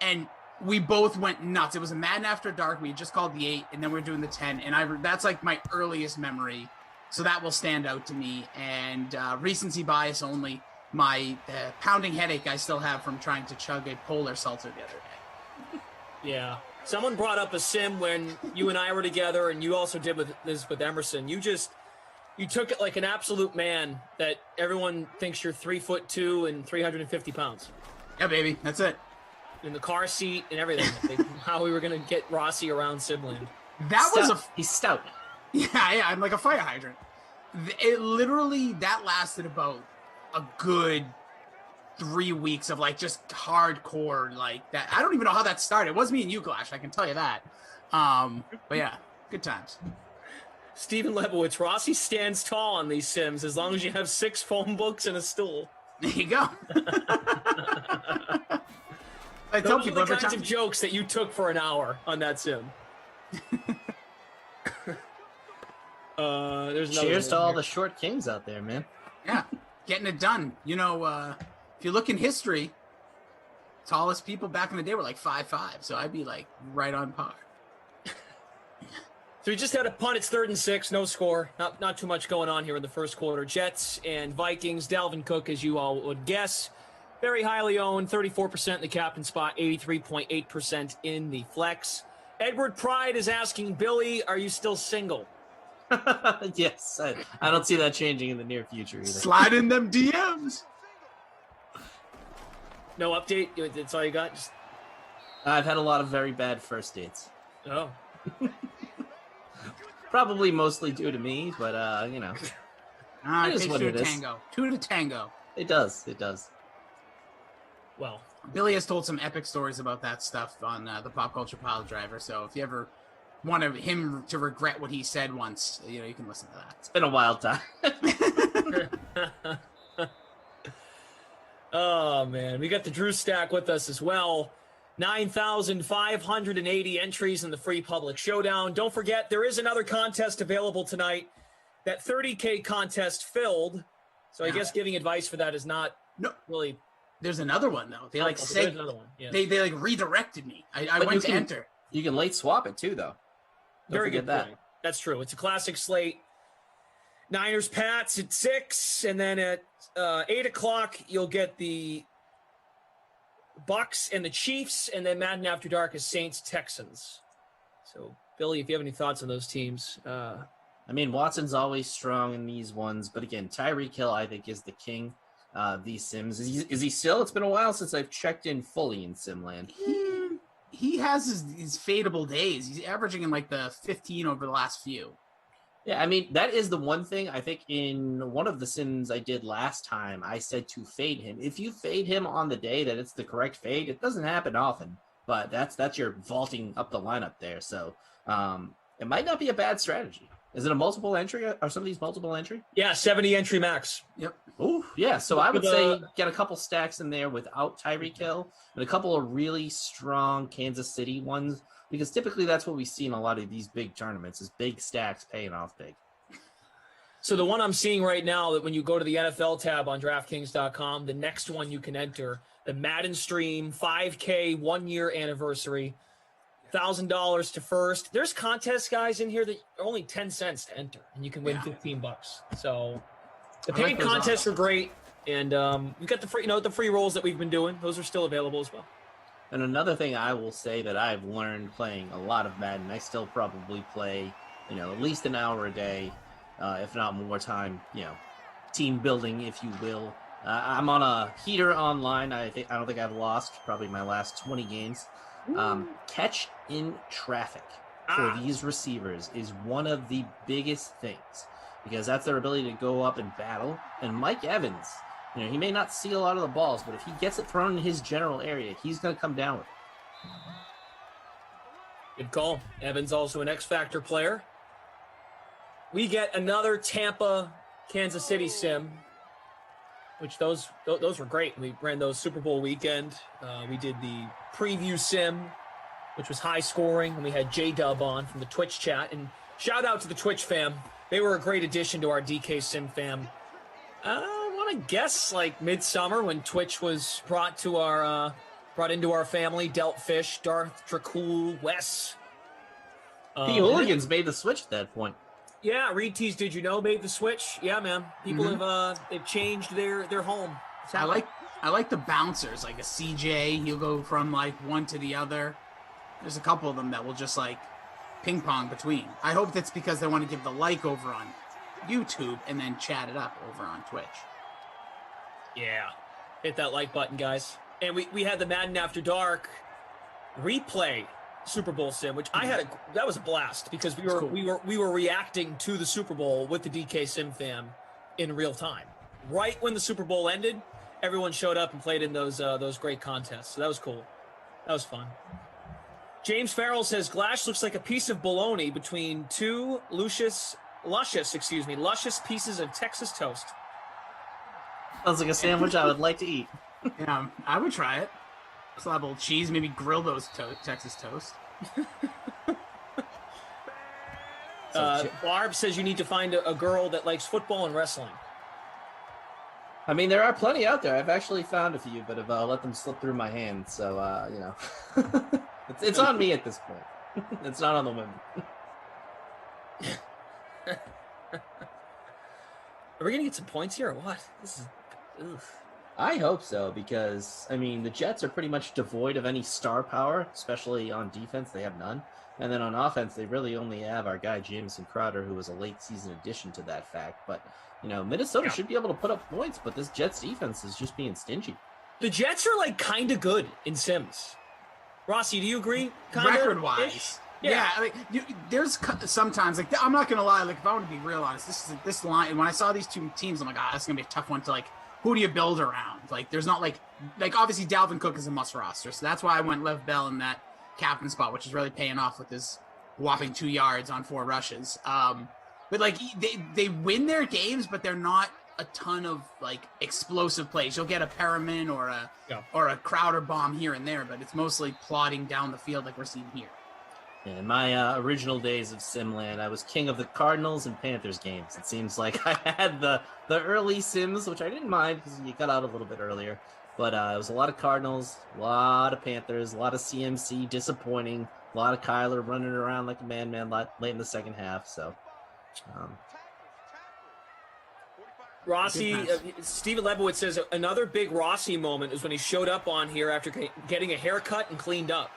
And we both went nuts. It was a Madden After Dark. We had just called the 8, and then we were doing the 10. And that's like my earliest memory. So that will stand out to me. And recency bias only, my pounding headache I still have from trying to chug a polar seltzer the other day. Yeah. Someone brought up a sim when you and I were together, and you also did this with Emerson. You took it like an absolute man that everyone thinks you're 3'2" and 350 pounds. Yeah, baby. That's it. In the car seat and everything. How we were going to get Rossi around Simland. He's stout. Yeah, I'm like a fire hydrant. It literally, that lasted about a good 3 weeks of like just hardcore like that. I don't even know how that started. It was me and you, Glash, I can tell you that. But yeah, good times. Stephen Lebowitz, Rossi stands tall on these sims as long as you have 6 phone books and a stool. There you go. I tell Those are people the every kinds time. of jokes that you took for an hour on that sim. There's another Cheers one to all here. the short kings out there, man. Yeah, getting it done. You know, if you look in history, tallest people back in the day were like 5'5", so I'd be like right on par. So we just had a punt. It's 3rd and 6, no score. Not too much going on here in the first quarter. Jets and Vikings. Dalvin Cook, as you all would guess, very highly owned. 34% in the captain spot, 83.8% in the flex. Edward Pride is asking Billy, "Are you still single?" Yes, I don't see that changing in the near future either. Slide in them DMs. No update. That's all you got. Just I've had a lot of very bad first dates. oh. Probably mostly due to me, but you know, It is takes what two it to is. tango. Two to tango. it does. It does. Well, Billy has told some epic stories about that stuff on the Pop Culture Pile Driver. So if you ever want him to regret what he said once, you know, you can listen to that. It's been a wild time. oh man, we got the Drew Stack with us as well. 9,580 entries in the free public showdown. Don't forget, there is another contest available tonight. That 30K contest filled. So I guess giving advice for that is not really. There's another one though. They like there's another one. Yeah. they like redirected me. I But went you to can- enter. You can late swap it too, though. Don't Very forget good that. point. That's true. It's a classic slate. Niners Pats at 6, and then at 8 o'clock you'll get the Bucks and the Chiefs, and then Madden After Dark is Saints Texans. So Billy, if you have any thoughts on those teams, I mean, Watson's always strong in these ones, but again, Tyreek Hill, I think, is the king of these sims. Is he still? It's been a while since I've checked in fully in Simland. He has his fadeable days. He's averaging in like the 15 over the last few. Yeah, I mean, that is the one thing I think in one of the sims I did last time, I said to fade him. If you fade him on the day that it's the correct fade, it doesn't happen often, but that's your vaulting up the lineup there. So it might not be a bad strategy. Is it a multiple entry? Are some of these multiple entry? yeah, 70 entry max. Yep. Ooh, yeah. So I would With, say get a couple stacks in there without Tyreek Hill and a couple of really strong Kansas City ones, because typically that's what we see in a lot of these big tournaments is big stacks paying off big. So the one I'm seeing right now, that when you go to the NFL tab on DraftKings.com, the next one you can enter, the Madden Stream 5K 1-year anniversary, $1,000 to first. There's contest guys in here that are only 10 cents to enter, and you can win $15. So the I like paid those contests odds. are great, and we got the free, the free rolls that we've been doing. Those are still available as well. And another thing I will say that I've learned playing a lot of Madden, I still probably play, at least an hour a day, if not more time, team building, if you will. I'm on a heater online. I don't think I've lost probably my last 20 games. Catch in traffic for these receivers is one of the biggest things, because that's their ability to go up and battle. And Mike Evans, he may not see a lot of the balls, but if he gets it thrown in his general area, he's going to come down with it. Good call. Evans also an X Factor player. We get another Tampa, Kansas City sim, which those were great. We ran those Super Bowl weekend. We did the preview sim, which was high scoring, and we had J-Dub on from the Twitch chat. And shout out to the Twitch fam. They were a great addition to our DK sim fam. I want to guess like midsummer when Twitch was brought into our family. Delt Fish, Darth Dracul, Wes. P. Hooligans made the switch at that point. Yeah, Reed Tees, did you know, made the switch? Yeah, man. People have they've changed their home. I like the bouncers, like a CJ. He'll go from like one to the other. There's a couple of them that will just like ping pong between. I hope that's because they want to give the like over on YouTube and then chat it up over on Twitch. Yeah. Hit that like button, guys. And we had the Madden After Dark replay Super Bowl sim, which that was a blast, because we were reacting to the Super Bowl with the DK Sim fam in real time. Right when the Super Bowl ended, everyone showed up and played in those great contests. So that was cool. That was fun. James Farrell says Glash looks like a piece of bologna between two luscious pieces of Texas toast. Sounds like a sandwich I would like to eat. Yeah, I would try it. Slap a little cheese, maybe grill those Texas toast. Barb says you need to find a girl that likes football and wrestling. I mean, there are plenty out there. I've actually found a few, but I've let them slip through my hands. So, you know, it's on me at this point. It's not on the women. Are we gonna get some points here or what? This is. Oof. I hope so, because, I mean, the Jets are pretty much devoid of any star power, especially on defense. They have none. And then on offense, they really only have our guy, Jamison Crowder, who was a late season addition to that fact. But, you know, Minnesota should be able to put up points, but this Jets defense is just being stingy. The Jets are, like, kind of good in Sims. Rossi, do you agree? Record-wise. Yeah, I mean, there's sometimes, like, I'm not going to lie, like, if I want to be real honest, this line, when I saw these two teams, I'm like, this is going to be a tough one to, like, who do you build around? Like, there's not, like obviously Dalvin Cook is a must roster, so that's why I went Lev Bell in that captain spot, which is really paying off with his whopping 2 yards on 4 rushes. But, like, they win their games, but they're not a ton of, like, explosive plays. You'll get a Perriman or a Crowder bomb here and there, but it's mostly plodding down the field like we're seeing here. In my original days of Simland, I was king of the Cardinals and Panthers games. It seems like I had the early Sims, which I didn't mind because you got out a little bit earlier. But it was a lot of Cardinals, a lot of Panthers, a lot of CMC disappointing, a lot of Kyler running around like a man late in the second half. So, Rossi, Steven Lebowitz says another big Rossi moment is when he showed up on here after getting a haircut and cleaned up.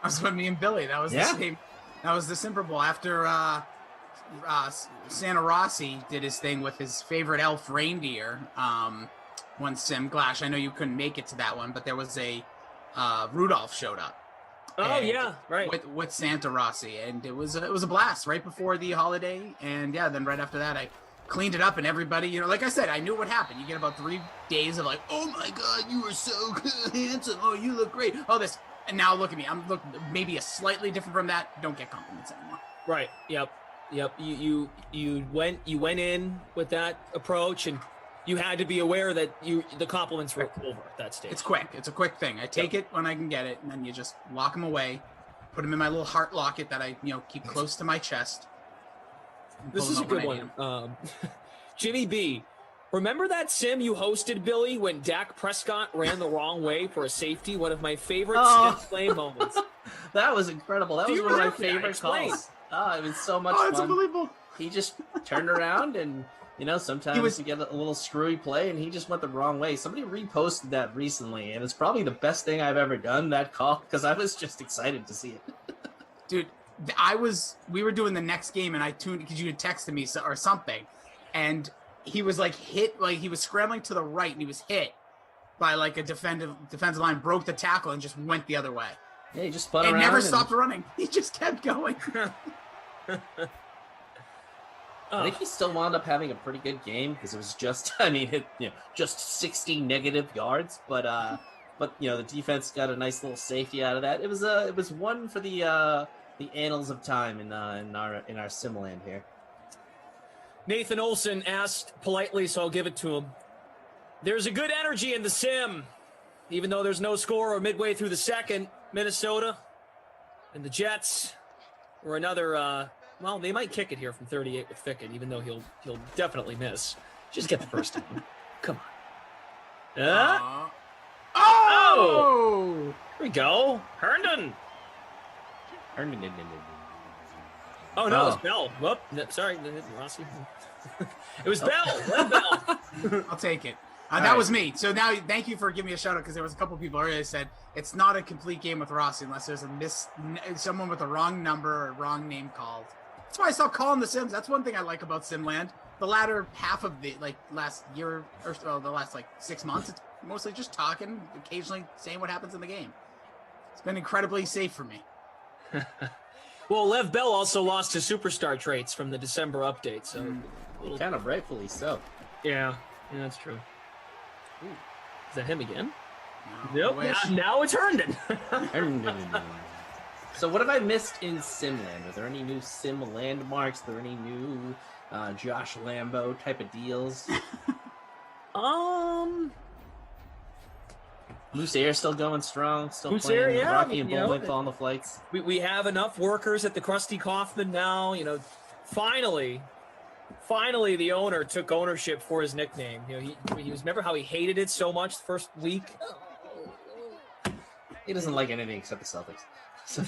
That was with me and Billy. That was the same. That was the Super Bowl after Santa Rossi did his thing with his favorite elf reindeer. One sim Glash. I know you couldn't make it to that one, but there was a Rudolph showed up. Oh yeah, right. With Santa Rossi, and it was a blast right before the holiday, and then right after that I cleaned it up, and everybody, you know, like I said, I knew what happened. You get about 3 days of like, oh my God, you were so good, handsome. Oh, you look great. Oh, this. And now look at me. I'm maybe a slightly different from that. Don't get compliments anymore. Right. Yep. You went in with that approach, and you had to be aware that the compliments were over at that stage. It's quick. It's a quick thing. I take it when I can get it, and then you just lock them away, put them in my little heart locket that I keep close to my chest. This is a good one. Jimmy B. Remember that sim you hosted, Billy, when Dak Prescott ran the wrong way for a safety? One of my favorite sim play moments. That was incredible. That was one of my favorite calls. Oh, it was so much fun. It's unbelievable. He just turned around and, sometimes you get a little screwy play, and he just went the wrong way. Somebody reposted that recently, and it's probably the best thing I've ever done, that call, because I was just excited to see it. Dude, we were doing the next game, and I tuned because you had texted me or something, and he was like hit, like he was scrambling to the right, and he was hit by like a defensive line, broke the tackle, and just went the other way. Yeah, he just spun around. And never stopped running. He just kept going. I think he still wound up having a pretty good game because it was just, just 60 negative yards, but the defense got a nice little safety out of that. It was one for the annals of time in our Simland here. Nathan Olson asked politely, so I'll give it to him. There's a good energy in the sim, even though there's no score or midway through the second. Minnesota and the Jets were another. They might kick it here from 38 with Fickett, even though he'll definitely miss. Just get the first down. Come on. Oh! Here we go. Herndon. Oh, no, it's Bell. Whoop. Sorry, Rossi. It was Bell. Bell. I'll take it. That was me. So now, thank you for giving me a shout out, because there was a couple people earlier that said it's not a complete game with Rossi unless there's someone with a wrong number or wrong name called. That's why I stopped calling the Sims. That's one thing I like about Simland. The latter half of the last year or so, the last 6 months, it's mostly just talking, occasionally saying what happens in the game. It's been incredibly safe for me. Well, Lev Bell also lost his superstar traits from the December update, so kind of rightfully so. Yeah, that's true. Ooh. Is that him again? No, nope. Now it's Herndon. So what have I missed in Simland? Are there any new Sim landmarks? Are there any new Josh Lambo type of deals? Loose air still going strong. Still Loose playing air, yeah, Rocky and you know, Bullwinkle on the flights. We have enough workers at the Krusty Kaufman now. You know, finally, the owner took ownership for his nickname. You know, he was, remember how he hated it so much the first week? He doesn't like anything except the Celtics. So.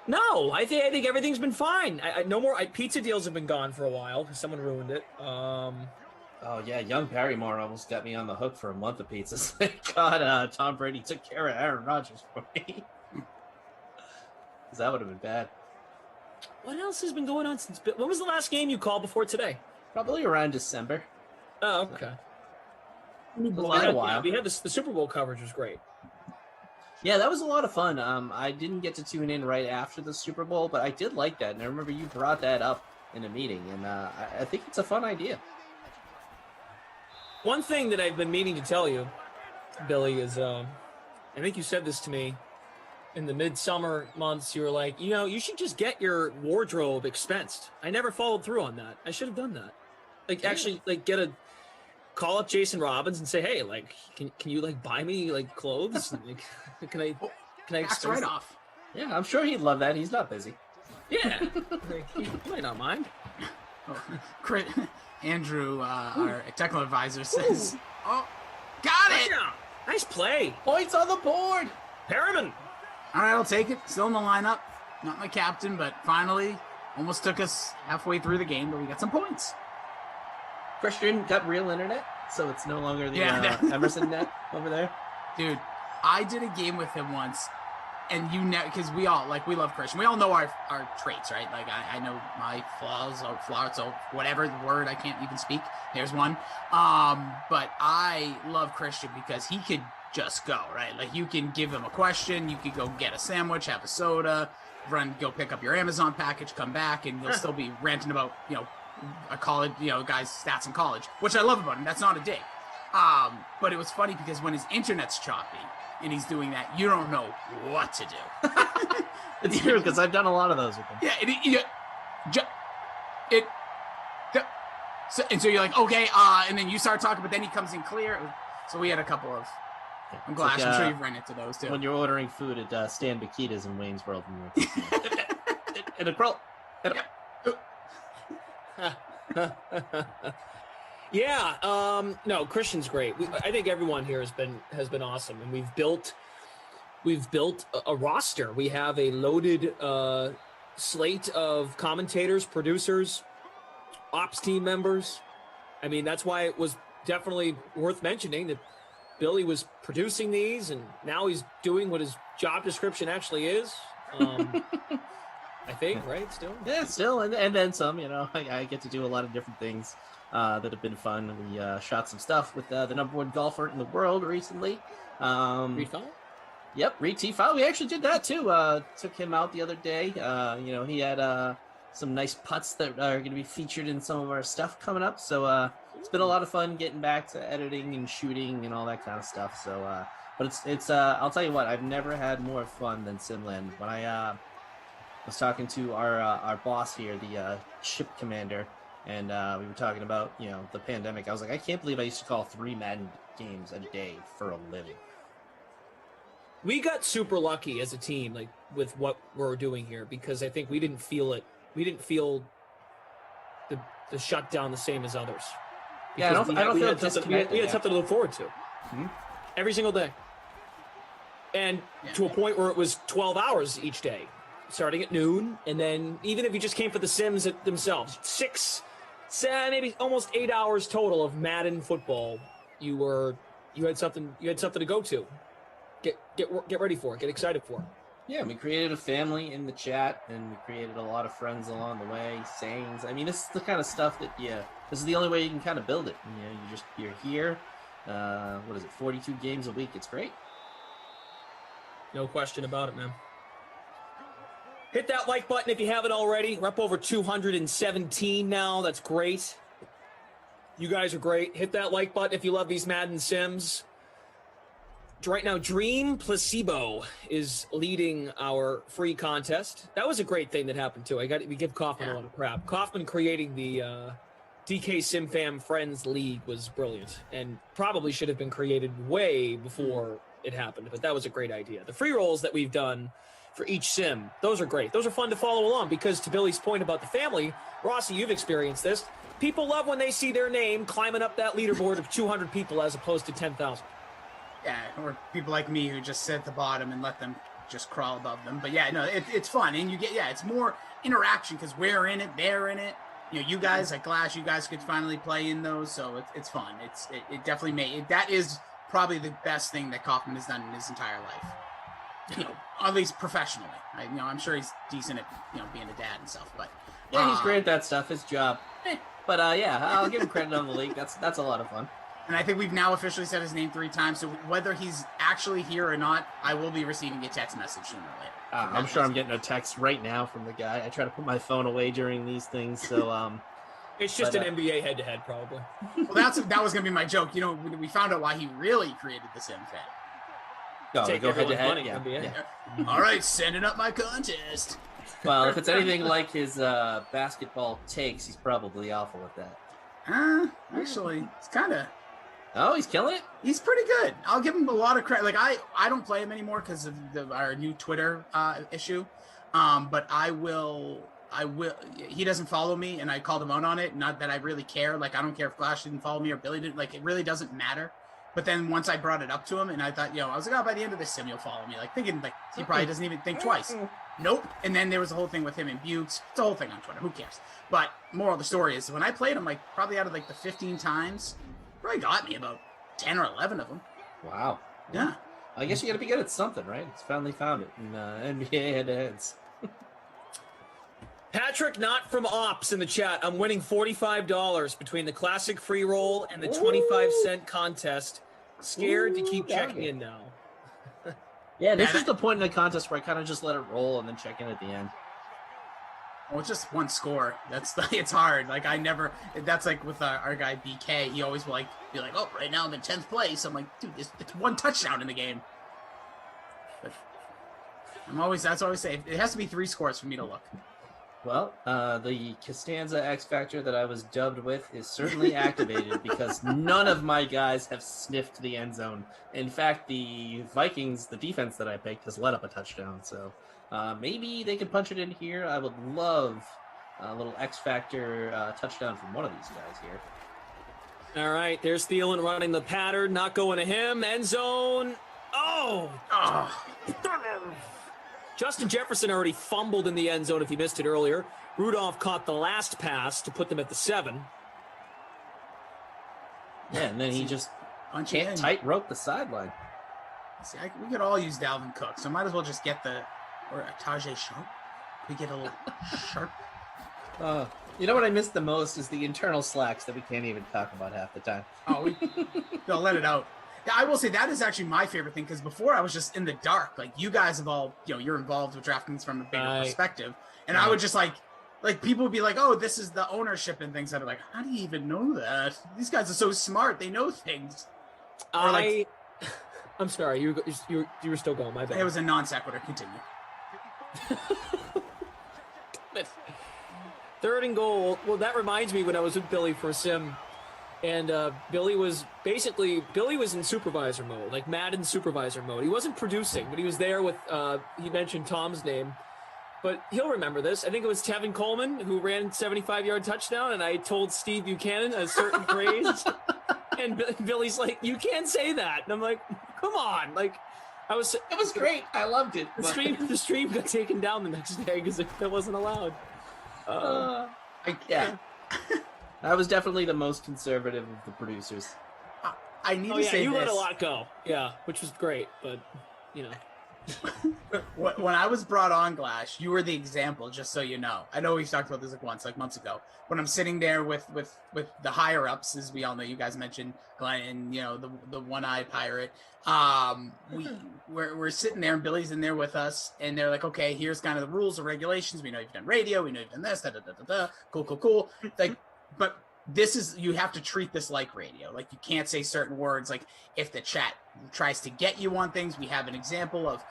No, I think everything's been fine. No more pizza deals have been gone for a while because someone ruined it. Oh yeah, young Barrymore almost got me on the hook for a month of pizzas. Thank God Tom Brady took care of Aaron Rodgers for me. Because that would have been bad. What else has been going on since? When was the last game you called before today? Probably around December. Oh, okay. A while. We had the Super Bowl coverage was great. Yeah, that was a lot of fun. I didn't get to tune in right after the Super Bowl, but I did like that. And I remember you brought that up in a meeting, and I think it's a fun idea. One thing that I've been meaning to tell you, Billy, is I think you said this to me in the midsummer months. You were like, you know, you should just get your wardrobe expensed. I never followed through on that. I should have done that. Like, actually, like, call up Jason Robbins and say, hey, like, can you like buy me like clothes? Like, can I Tax right off. Yeah, I'm sure he'd love that. He's not busy. Yeah, like, he might not mind. Andrew, our technical advisor, says, "Oh, got it! Nice play. Points on the board. Perriman. All right, I'll take it. Still in the lineup. Not my captain, but finally, almost took us halfway through the game, but we got some points." Christian got real internet, so it's no longer the Emerson net over there. Dude, I did a game with him once, and you know, because we love Christian. We all know our traits, right? Like, I know my flaws, or whatever the word I can't even speak. There's one. But I love Christian because he could just go, right? Like, you can give him a question, you could go get a sandwich, have a soda, go pick up your Amazon package, come back, and you'll still be ranting about, you know, a college, you know, guy's stats in college, which I love about him. That's not a dig. But it was funny because when his internet's choppy and he's doing that, you don't know what to do. It's true, because I've done a lot of those with him. So you're like, okay, and then you start talking, but then he comes in clear. So we had a couple of I'm sure you've run into those too. When you're ordering food at Stan Bakita's in Wayne's World. In a grill. Yeah, no, Christian's great. I think everyone here has been awesome, and we've built a roster. We have a loaded slate of commentators, producers, ops team members. I mean, that's why it was definitely worth mentioning that Billy was producing these, and now he's doing what his job description actually is. I think, right? Still, and then some. You know, I get to do a lot of different things that have been fun. We shot some stuff with the number one golfer in the world recently. Reed Fowler? Yep, Reed T. Fowler. We actually did that too. Took him out the other day. You know, he had some nice putts that are going to be featured in some of our stuff coming up. So it's been a lot of fun getting back to editing and shooting and all that kind of stuff. So, but it's I'll tell you what, I've never had more fun than Simland. When I was talking to our boss here, the ship commander, and we were talking about, you know, the pandemic. I was like, I can't believe I used to call 3 Madden games a day for a living. We got super lucky as a team, like with what we're doing here, because I think we didn't feel it. We didn't feel the shutdown the same as others. Yeah, I don't feel disconnected. We had something to look forward to every single day, and to a point where it was 12 hours each day, starting at noon, and then even if you just came for the Sims themselves, 6, 7, maybe almost 8 hours total of Madden football. You had something to go to. Get ready for it. Get excited for it. Yeah, we created a family in the chat, and we created a lot of friends along the way, sayings. I mean, this is the kind of stuff that, this is the only way you can kind of build it. You know, you're here. What is it, 42 games a week? It's great. No question about it, man. Hit that like button if you haven't already. We're up over 217 now. That's great. You guys are great. Hit that like button if you love these Madden Sims. Right now, Dream Placebo is leading our free contest. That was a great thing that happened too. We give Kaufman a lot of crap. Kaufman creating the DK SimFam Friends League was brilliant and probably should have been created way before it happened, but that was a great idea. The free rolls that we've done for each sim, those are great. Those are fun to follow along because, to Billy's point about the family, Rossi, you've experienced this. People love when they see their name climbing up that leaderboard of 200 people as opposed to 10,000. Yeah, or people like me who just sit at the bottom and let them just crawl above them. But yeah, no, it's fun, and you get it's more interaction because we're in it, they're in it. You know, you guys like Glash, you guys could finally play in those, so it's fun. It definitely made that is probably the best thing that Kaufman has done in his entire life. You know, at least professionally. I'm sure he's decent at being a dad and stuff, but yeah, he's great at that stuff. His job. But yeah, I'll give him credit on the league. That's a lot of fun. And I think we've now officially said his name 3 times, so whether he's actually here or not, I will be receiving a text message sooner or later. I'm sure I'm getting a text right now from the guy. I try to put my phone away during these things, so it's just an NBA head-to-head, probably. Well, that was going to be my joke. You know, we found out why he really created the Sim Fan. Go head-to-head? Yeah. All right, sending up my contest. Well, if it's anything like his basketball takes, he's probably awful at that. Actually, it's kind of... Oh, he's killing it? He's pretty good. I'll give him a lot of credit. Like, I don't play him anymore because of our new Twitter issue. But I will. He doesn't follow me, and I called him out on it. Not that I really care. Like, I don't care if Flash didn't follow me or Billy didn't. Like, it really doesn't matter. But then once I brought it up to him, and I thought, I was like, by the end of this sim, you'll follow me. Like, thinking, like, he probably doesn't even think twice. Nope. And then there was a whole thing with him and Bukes. It's a whole thing on Twitter. Who cares? But moral of the story is, when I played him, like, probably out of, like, the 15 times, probably got me about 10 or 11 of them. Wow. Yeah. I guess you got to be good at something, right? It's finally found it in NBA head-to-heads. Patrick, not from Ops in the chat. I'm winning $45 between the classic free roll and the 25-cent contest. Scared to keep checking in now. Yeah, this is the point in the contest where I kind of just let it roll and then check in at the end. Well, it's just one score. It's hard. Like, that's like with our guy BK. He always will be like, oh, right now I'm in 10th place. I'm like, dude, it's one touchdown in the game. But that's always say. It has to be 3 scores for me to look. Well, the Costanza X Factor that I was dubbed with is certainly activated because none of my guys have sniffed the end zone. In fact, the Vikings, the defense that I picked, has let up a touchdown. So maybe they could punch it in here. I would love a little X Factor touchdown from one of these guys here. All right, there's Thielen running the pattern, not going to him. End zone. Oh! Justin Jefferson already fumbled in the end zone if he missed it earlier. Rudolph caught the last pass to put them at the 7. Yeah, and then he just can't tightrope the sideline. See, we could all use Dalvin Cook, so might as well just get or Tajay Sharp. We get a little Sharp. You know what I miss the most is the internal slacks that we can't even talk about half the time. They'll let it out. I will say that is actually my favorite thing because before I was just in the dark. Like, you guys have all, you're involved with DraftKings from a bigger perspective. And I would just like people would be like, oh, this is the ownership and things. I'd be like, how do you even know that? These guys are so smart. They know things. I'm sorry. You were still going. My bad. It was a non sequitur. Continue. 3rd and goal. Well, that reminds me when I was with Billy for a sim. And Billy was in supervisor mode, like Madden supervisor mode. He wasn't producing, but he was there with, he mentioned Tom's name. But he'll remember this. I think it was Tevin Coleman who ran 75-yard touchdown, and I told Steve Buchanan a certain phrase. And Billy's like, you can't say that. And I'm like, come on. Like, it was great. I loved it. The stream got taken down the next day because it wasn't allowed. Yeah. I was definitely the most conservative of the producers. I need to say you this. let a lot go. Yeah, which was great, but, When I was brought on, Glash, you were the example, just so you know. I know we've talked about this months ago. When I'm sitting there with the higher-ups, as we all know, you guys mentioned Glenn and, the one-eyed pirate. We're sitting there, and Billy's in there with us, and they're like, okay, here's kind of the rules and regulations. We know you've done radio. We know you've done this, Cool. Like, but you have to treat this like radio. Like, you can't say certain words. Like, if the chat tries to get you on things, we have an example of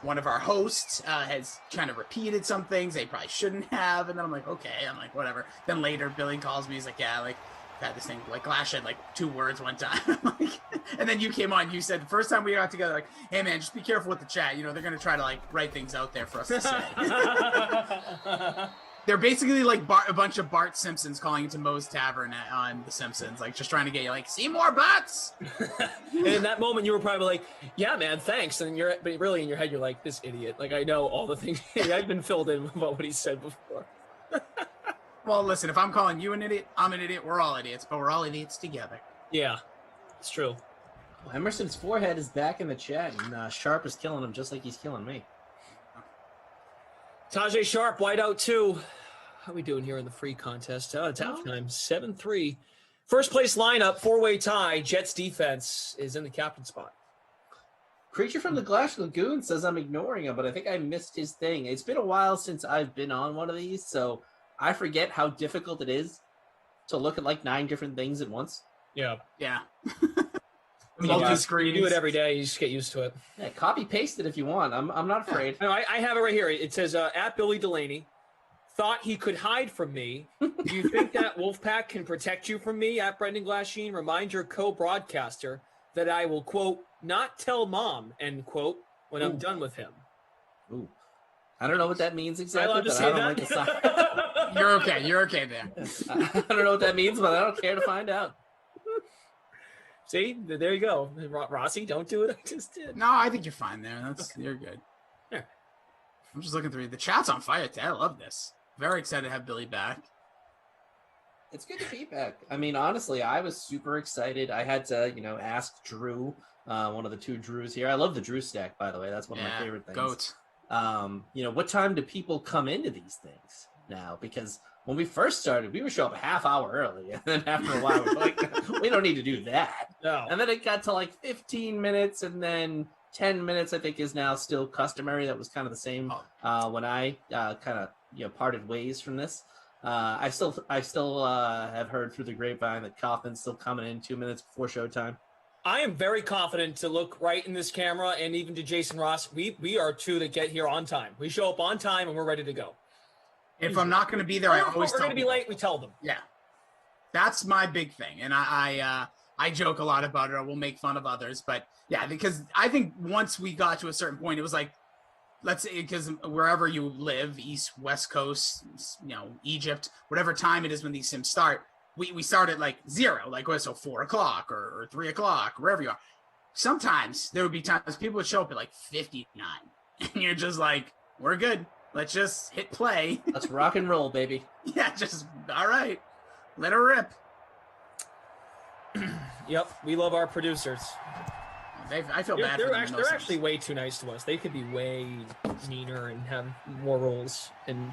one of our hosts has kind of repeated some things they probably shouldn't have. And then I'm like, okay, whatever. Then later Billy calls me. He's like, yeah, like, had this thing, like, Glash had like 2 words one time. Like, and then you came on, you said the first time we got together, like, hey man, just be careful with the chat. You know, they're going to try to like write things out there for us to say. They're basically like a bunch of Bart Simpsons calling into Moe's Tavern on The Simpsons, like just trying to get you like, see more butts. And in that moment, you were probably like, yeah, man, thanks. And but really in your head, you're like, this idiot. Like, I know all the things. I've been filled in about what he said before. Well, listen, if I'm calling you an idiot, I'm an idiot. We're all idiots, but we're all idiots together. Yeah, it's true. Well, Emerson's forehead is back in the chat, and Sharp is killing him just like he's killing me. Tajay Sharp, whiteout 2. How we doing here in the free contest? It's halftime, 7-3. First place lineup, 4-way tie. Jets defense is in the captain spot. Creature from the Glash Lagoon says I'm ignoring him, but I think I missed his thing. It's been a while since I've been on one of these, so I forget how difficult it is to look at like 9 different things at once. Yeah. Yeah. Multi-screen. You do it every day. You just get used to it. Yeah, copy paste it if you want. I'm not afraid. No, I have it right here. It says at Billy Delaney. Thought he could hide from me. Do you think that Wolfpack can protect you from me? At Brendan Glasheen, remind your co-broadcaster that I will, quote, not tell mom, end quote, when I'm done with him. Ooh. I don't know what that means exactly, but I don't like the sign. You're okay. You're okay there. I don't know what that means, but I don't care to find out. See, there you go. Rossi, don't do it. I just did. No, I think you're fine there. You're good. Yeah. I'm just looking through. The chat's on fire today. I love this. Very excited to have Billy back. It's good to be back. I mean, honestly, I was super excited. I had to, ask Drew, one of the 2 Drews here. I love the Drew stack, by the way. That's one of my favorite things. Goat. What time do people come into these things now? Because when we first started, we would show up a half hour early. And then after a while, we're like, we don't need to do that. No. And then it got to like 15 minutes, and then 10 minutes, I think, is now still customary. That was kind of the same when I kind of parted ways from this. I still have heard through the grapevine that Kaufman's still coming in 2 minutes before showtime. I am very confident to look right in this camera, and even to Jason Ross, we are 2 that get here on time. We show up on time, and we're ready to go. If I'm not going to be there, I always we're tell going to be late. We tell them. Yeah, that's my big thing, and I joke a lot about it. I will make fun of others, but yeah, because I think once we got to a certain point, it was like, let's say, because wherever you live, East, West Coast, Egypt, whatever time it is when these sims start, we start at like 0, like so 4 o'clock or 3 o'clock, wherever you are. Sometimes there would be times people would show up at like 59, and you're just like, we're good. Let's just hit play. Let's rock and roll, baby. Yeah, just all right. Let her rip. Yep, we love our producers. I feel bad. They're actually way too nice to us. They could be way meaner and have more roles, and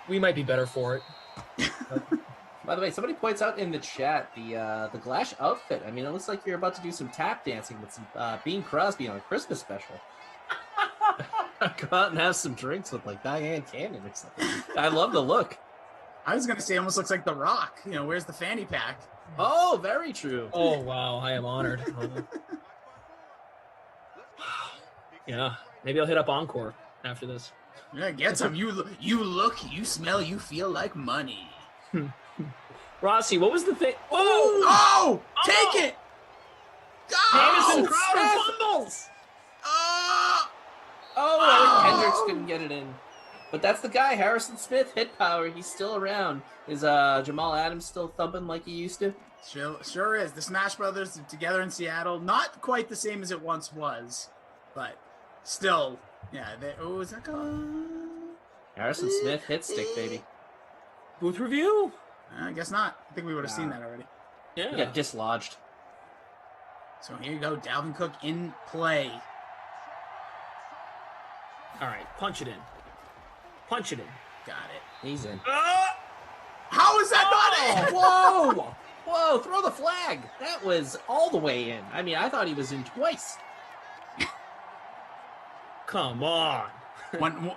we might be better for it. By the way, somebody points out in the chat the Glash outfit. I mean, it looks like you're about to do some tap dancing with some Bing Crosby on a Christmas special. Go out and have some drinks with like Diane Cannon or something. I love the look. I was gonna say, it almost looks like The Rock. Where's the fanny pack? Oh, very true. Oh wow, I am honored. Yeah, maybe I'll hit up Encore after this. Yeah, get some. You look, you smell, you feel like money. Rossi, what was the thing? Oh! Take it! Jamison Crowder fumbles! Eric Hendricks couldn't get it in. But that's the guy, Harrison Smith, hit power. He's still around. Is Jamal Adams still thumping like he used to? Sure is. The Smash Brothers together in Seattle. Not quite the same as it once was, but still, yeah. Is that going? Harrison Smith hit stick, baby. Booth review? I guess not. I think we would have seen that already. Yeah. He got dislodged. So here you go, Dalvin Cook in play. All right, punch it in. Punch it in. Got it. He's in. How is that not in? Whoa, throw the flag. That was all the way in. I mean, I thought he was in twice. Come on.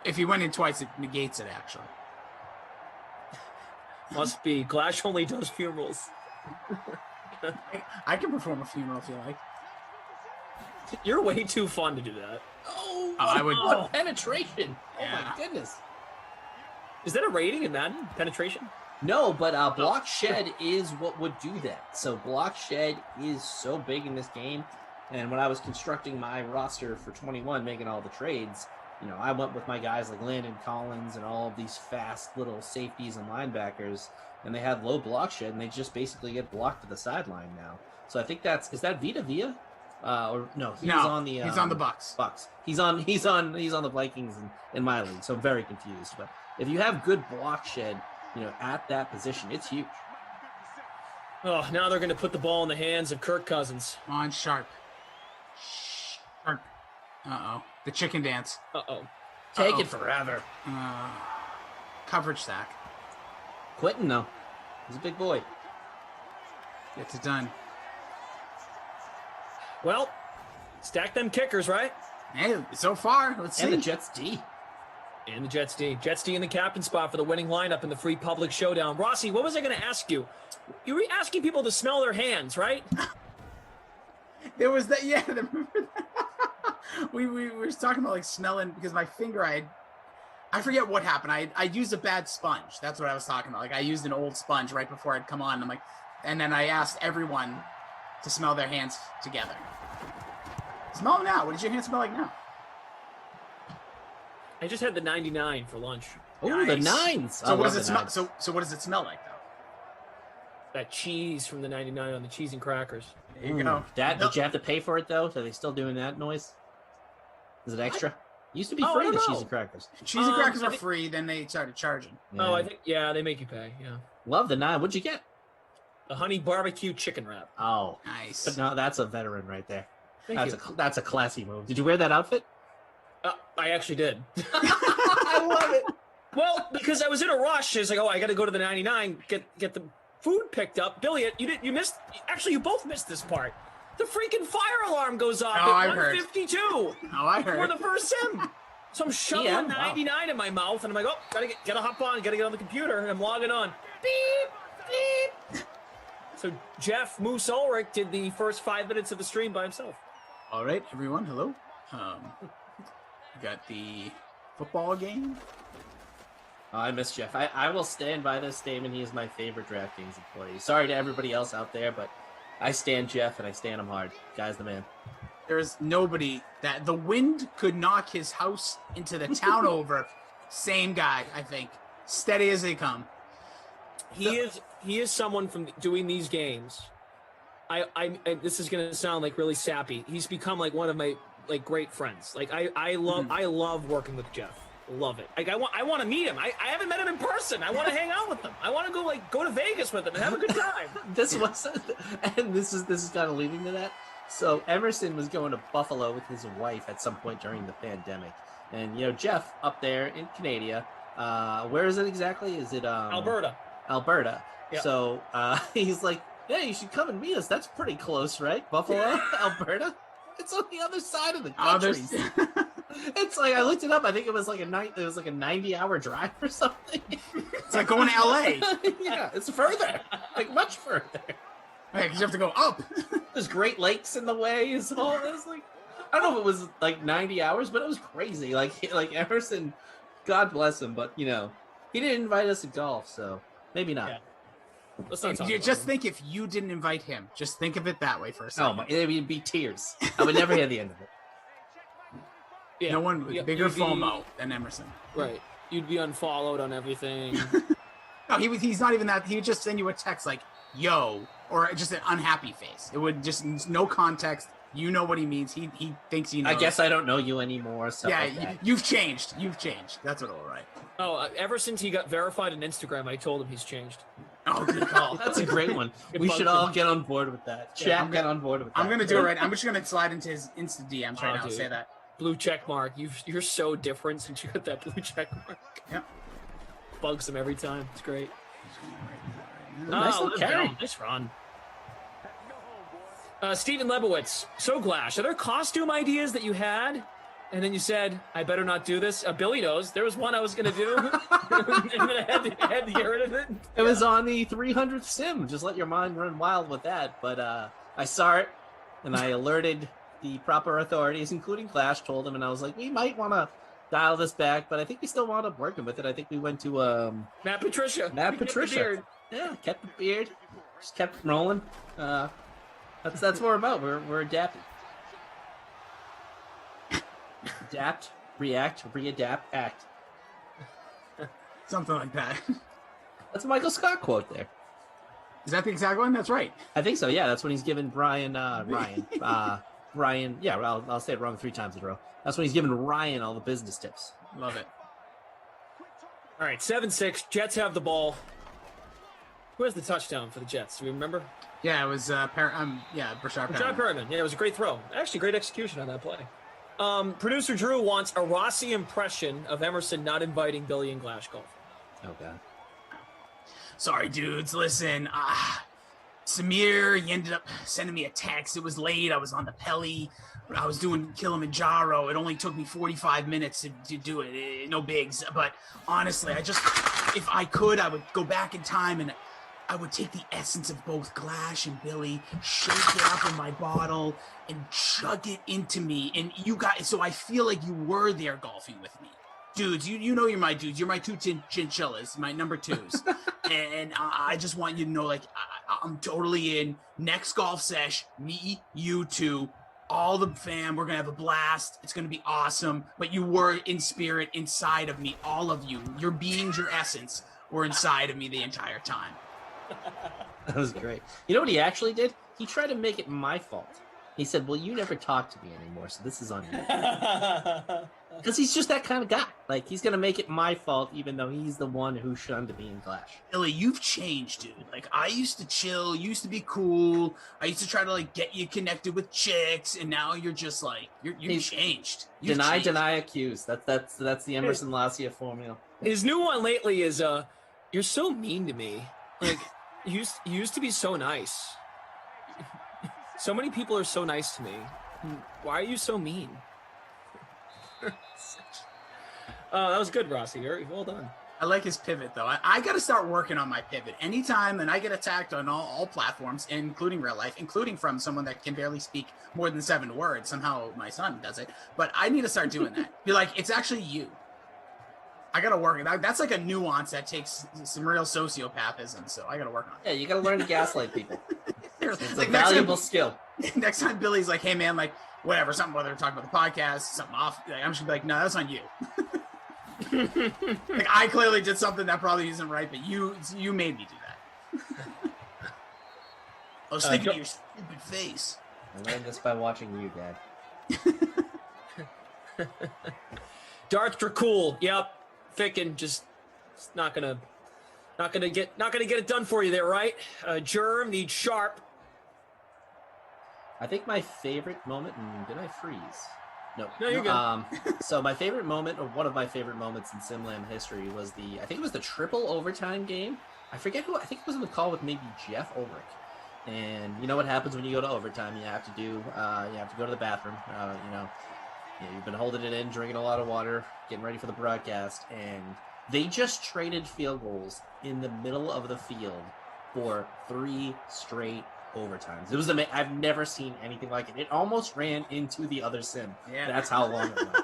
If he went in twice, it negates it, actually. Must be. Glash only does funerals. I can perform a funeral if you like. You're way too fun to do that. Oh, I would. what penetration. Oh, Yeah. my goodness. Is that a rating in Madden? Penetration? No, but block shed is what would do that. So block shed is so big in this game. And when I was constructing my roster for 21, making all the trades, I went with my guys like Landon Collins and all of these fast little safeties and linebackers, and they had low block shed, and they just basically get blocked to the sideline now. So I think is that Vita Villa? Or no, he's on the Bucks. Bucks. He's on the Vikings in my league. So I'm very confused. But if you have good block shed, at that position, it's huge. Oh, now they're going to put the ball in the hands of Kirk Cousins. On Sharp. Uh-oh. The chicken dance. Uh-oh. Taking forever. Coverage sack. Quentin, though. He's a big boy. Gets it done. Well, stack them kickers, right? Hey, so far, let's see. And the Jets D. And the Jets D. Jets D in the captain spot for the winning lineup in the free public showdown. Rossi, what was I going to ask you? You were asking people to smell their hands, right? There was that, yeah. Remember that? we were talking about like smelling because my finger, I forget what happened. I used a bad sponge. That's what I was talking about. Like I used an old sponge right before I'd come on. I'm like, and then I asked everyone to smell their hands together. Smell them now. What does your hand smell like now? I just had the 99 for lunch. Oh, Nice. the nines. So what does it smell? So what does it smell like though? That cheese from the 99 on the cheese and crackers. There you go. Did you have to pay for it though? Are they still doing that noise? Is it extra? Used to be Oh, I free, don't the know. cheese and crackers. Cheese and crackers I are think- free. Then they started charging. Oh, I think, yeah, they make you pay, yeah. Love the 9. What'd you get? A honey barbecue chicken wrap. Oh, Nice. but no, that's a veteran right there. Thank That's a classy move. Did you wear that outfit? I actually did. I love it. Well, because I was in a rush. It's like, oh, I got to go to the 99, get the food picked up. Billy, you missed. Actually, you both missed this part. The freaking fire alarm goes off Oh, I at heard. 1:52 Oh, I for heard. the first sim. So I'm shoving Yeah, 99 in my mouth, and I'm like, oh, gotta hop on, gotta get on the computer, and I'm logging on. Beep, beep. So Geoff Moose Ulrich did the first 5 minutes of the stream by himself. All right, everyone. Hello. We got the football game. Oh, I miss Jeff. I will stand by this statement. He is my favorite DraftKings employee. Sorry to everybody else out there, but I stand Jeff, and I stand him hard. Guy's the man. There's nobody that the wind could knock his house into the town over. Same guy, I think. Steady as they come. He is someone from doing these games. I this is gonna sound like really sappy. He's become like one of my like great friends. Like I love working with Jeff. Love it. Like I want to meet him. I haven't met him in person. I want to hang out with him. I want to go to Vegas with him and have a good time. This is kind of leading to that. So Emerson was going to Buffalo with his wife at some point during the pandemic, and Jeff up there in Canada. Where is it exactly? Is it Alberta? Alberta. Yep. So he's like, yeah, you should come and meet us. That's pretty close, right? Buffalo, Alberta. It's on the other side of the country. It's like I looked it up. I think it was like a 90-hour drive or something. It's like going to LA. Yeah, it's further, like much further. Right, because you have to go up. There's Great Lakes in the way. It was like, I don't know if it was like 90 hours, but it was crazy. Like Emerson, God bless him, but he didn't invite us to golf, so maybe not. Yeah. Let's not talk You about just him. think if you didn't invite him, just think of it that way for a Oh second. my, it would be tears. I would never hear the end of it. Yeah. No one with Yeah, bigger you'd be- FOMO than Emerson. Right. You'd be unfollowed on everything. No, he's not even that. He would just send you a text like, yo, or just an unhappy face. It would just, no context. You know what he means. He thinks he knows. I guess I don't know you anymore. Stuff Yeah, like that. you've changed. You've changed. That's what it'll write. Oh, ever since he got verified on Instagram, I told him he's changed. Oh, good call. That's a great one. It We bugs should him. all get on board with that. Yeah, Chat, I'm get on board with that. I'm going to do it right. I'm just going to slide into his Insta DMs right Oh, now. dude. Say that. Blue check mark. You're so different since you got that blue check mark. Yep. Bugs him every time. It's great. Nice little let's carry. go. Nice run. Stephen Lebowitz, so Glash, are there costume ideas that you had And then you said, I better not do this. Billy knows. There was one I was going to do, and then I had to get rid of it. It was on the 300th sim. Just let your mind run wild with that. But I saw it, and I alerted the proper authorities, including Clash, told them, and I was like, we might want to dial this back, but I think we still wound up working with it. I think we went to Matt Patricia. Yeah, kept the beard. Just kept rolling. That's what we're about. We're adapting. Adapt, react, readapt, act. Something like that. That's a Michael Scott quote there. Is that the exact one? That's right. I think so. Yeah, that's when he's giving Ryan. Yeah, I'll say it wrong 3 times in a row. That's when he's giving Ryan all the business tips. Love it. All right, 7-6. Jets have the ball. Who has the touchdown for the Jets? Do we remember? Yeah, it was Brashard Perriman. Yeah, it was a great throw. Actually, great execution on that play. Producer Drew wants a Rossi impression of Emerson not inviting Billy and Glash golf. Oh, God. Sorry, dudes. Listen, Samir, he ended up sending me a text. It was late. I was on the Pelly. I was doing Kilimanjaro. It only took me 45 minutes to do it. No bigs. But honestly, if I could, I would go back in time and I would take the essence of both Glash and Billy, shake it up in my bottle, and chug it into me. And you guys, so I feel like you were there golfing with me. Dudes, you know you're my dudes. You're my 2 chinchillas, my number 2s. And I just want you to know, like, I'm totally in. Next golf sesh, me, you 2, all the fam, we're going to have a blast. It's going to be awesome. But you were in spirit inside of me, all of you. Your beings, your essence were inside of me the entire time. That was great. You know what he actually did? He tried to make it my fault. He said, well, you never talk to me anymore, so this is on you. Because he's just that kind of guy. Like, he's going to make it my fault, even though he's the one who shunned me in Clash. Billy, you've changed, dude. Like, I used to chill, used to be cool. I used to try to, like, get you connected with chicks, and now you're just, like, you've changed. Deny, accuse. That's the Emerson Lassia formula. His new one lately is, you're so mean to me. Like, you used to be so nice. So many people are so nice to me. Why are you so mean? That was good, Rossi. Well done. I like his pivot, though. I got to start working on my pivot. Anytime and I get attacked on all platforms, including real life, including from someone that can barely speak more than 7 words. Somehow my son does it. But I need to start doing that. Be like, it's actually you. I got to work it out. That's like a nuance that takes some real sociopathism, so I got to work on it. Yeah, you got to learn to gaslight people. It's like a valuable skill. Next time Billy's like, hey, man, like, whatever, something, whether we're talking about the podcast, something off, like, I'm just going to be like, no, that's on you. Like, I clearly did something that probably isn't right, but you made me do that. I was thinking of your stupid face. I learned this by watching you, Dad. Darts are cool. Yep. Ficken just not gonna get it done for you there, right? Germ needs sharp. I think my favorite moment. Did I freeze? No, you're good. So my favorite moment, or one of my favorite moments in Simlam history, was I think it was the triple overtime game. I forget who. I think it was in the call with maybe Geoff Ulrich. And you know what happens when you go to overtime? You have to go to the bathroom. You've been holding it in, drinking a lot of water, getting ready for the broadcast, and they just traded field goals in the middle of the field for 3 straight overtimes. It was amazing. I've never seen anything like it. It almost ran into the other sim. Yeah. That's how long it went.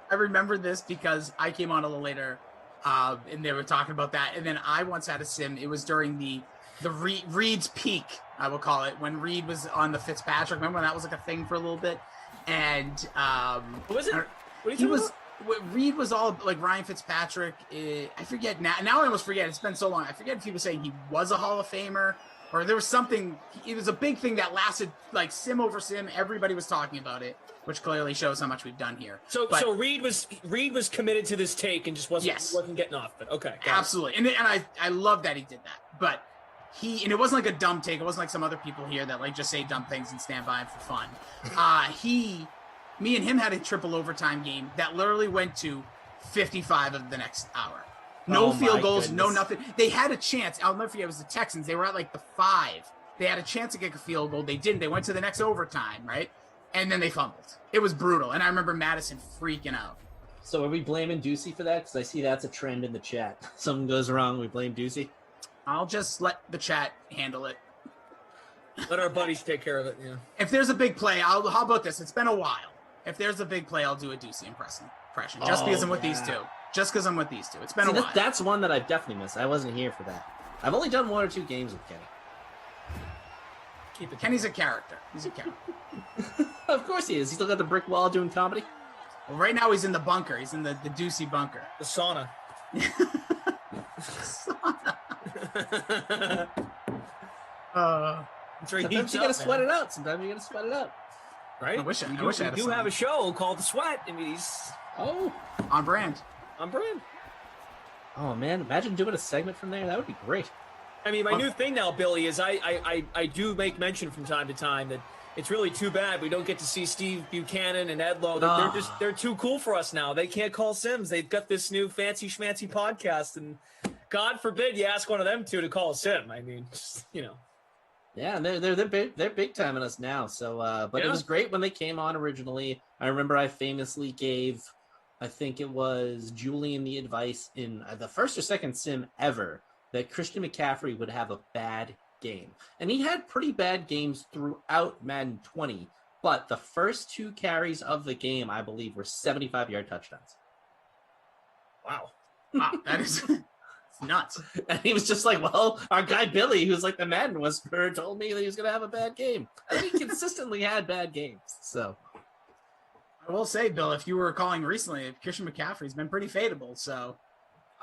I remember this because I came on a little later, and they were talking about that. And then I once had a sim. It was during the Reed's peak, I will call it, when Reed was on the Fitzpatrick. Remember when that was like a thing for a little bit? And what was it? What are you he was about? Reed was all like Ryan Fitzpatrick. I forget now. Now I almost forget. It's been so long. I forget if he was saying he was a Hall of Famer or there was something. It was a big thing that lasted like sim over sim. Everybody was talking about it, which clearly shows how much we've done here. So Reed was committed to this take and just wasn't getting off. But okay, absolutely. And I love that he did that. But it wasn't like a dumb take. It wasn't like some other people here that like just say dumb things and stand by him for fun. Me and him had a triple overtime game that literally went to 55 of the next hour. No field goals, no nothing. They had a chance. I'll never forget. It was the Texans. They were at like the 5. They had a chance to kick a field goal. They didn't. They went to the next overtime, right? and then they fumbled. It was brutal, and I remember Madison freaking out. So are we blaming Ducey for that? Because I see that's a trend in the chat. Something goes wrong, we blame Ducey. I'll just let the chat handle it. Let our buddies take care of it. Yeah. If there's a big play, how about this? It's been a while. If there's a big play, I'll do a Ducey impression. Just because I'm with these two. Just because I'm with these two. It's been a while. That's one that I've definitely missed. I wasn't here for that. I've only done 1 or 2 games with Kenny. Kenny's a character. He's a character. Of course he is. He's still got the brick wall doing comedy. Well, right now he's in the bunker. He's in the Ducey bunker. The sauna. Sometimes you gotta sweat it out. Sometimes you gotta sweat it out. Right? I wish I had We do have a show called The Sweat. I mean, on brand. On brand. Oh man, imagine doing a segment from there. That would be great. I mean, my new thing now, Billy, is I do make mention from time to time that it's really too bad we don't get to see Steve Buchanan and Ed Lowe. They're too cool for us now. They can't call Sims. They've got this new fancy schmancy podcast, and God forbid you ask one of them two to call a Sim. I mean, you know. Yeah, they're big time in us now. So, but It was great when they came on originally. I remember I famously gave, I think it was Julian the advice in the first or second Sim ever that Christian McCaffrey would have a bad game. And he had pretty bad games throughout Madden 20, but the first 2 carries of the game, I believe, were 75-yard touchdowns. Wow, that is nuts. And he was just like, well, our guy Billy, who's like the Madden whisperer, told me that he was going to have a bad game. And he consistently had bad games, so... I will say, Bill, if you were calling recently, Christian McCaffrey's been pretty fadeable, so...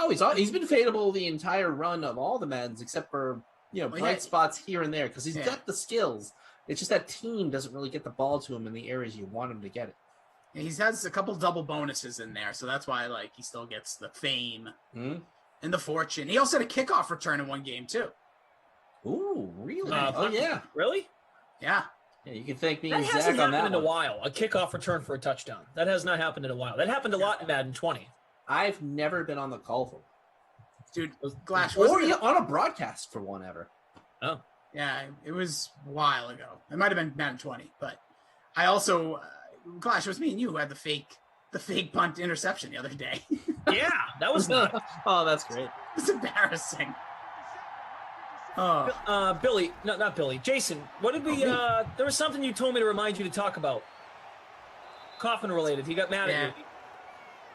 Oh, he's been fadeable the entire run of all the Maddens, except for, bright spots here and there, because he's got the skills. It's just that team doesn't really get the ball to him in the areas you want him to get it. Yeah, he has a couple double bonuses in there, so that's why he still gets the fame and the fortune. He also had a kickoff return in one game, too. Ooh, really? Yeah. Really? Yeah. Yeah, you can thank me that and Zach hasn't on that happened in one. a while. A kickoff return for a touchdown. That has not happened in a while. That happened a lot in Madden 20. I've never been on the call for one. Dude, Glash, or on a broadcast for one ever. Oh. Yeah, it was a while ago. It might have been Madden 20, but I also, Glash, it was me and you who had the fake punt interception the other day. Yeah, that was nuts. Oh, that's great. It's embarrassing. Oh. Billy, no, not Billy. Jason, what did we? There was something you told me to remind you to talk about. Coffin related. He got mad at you.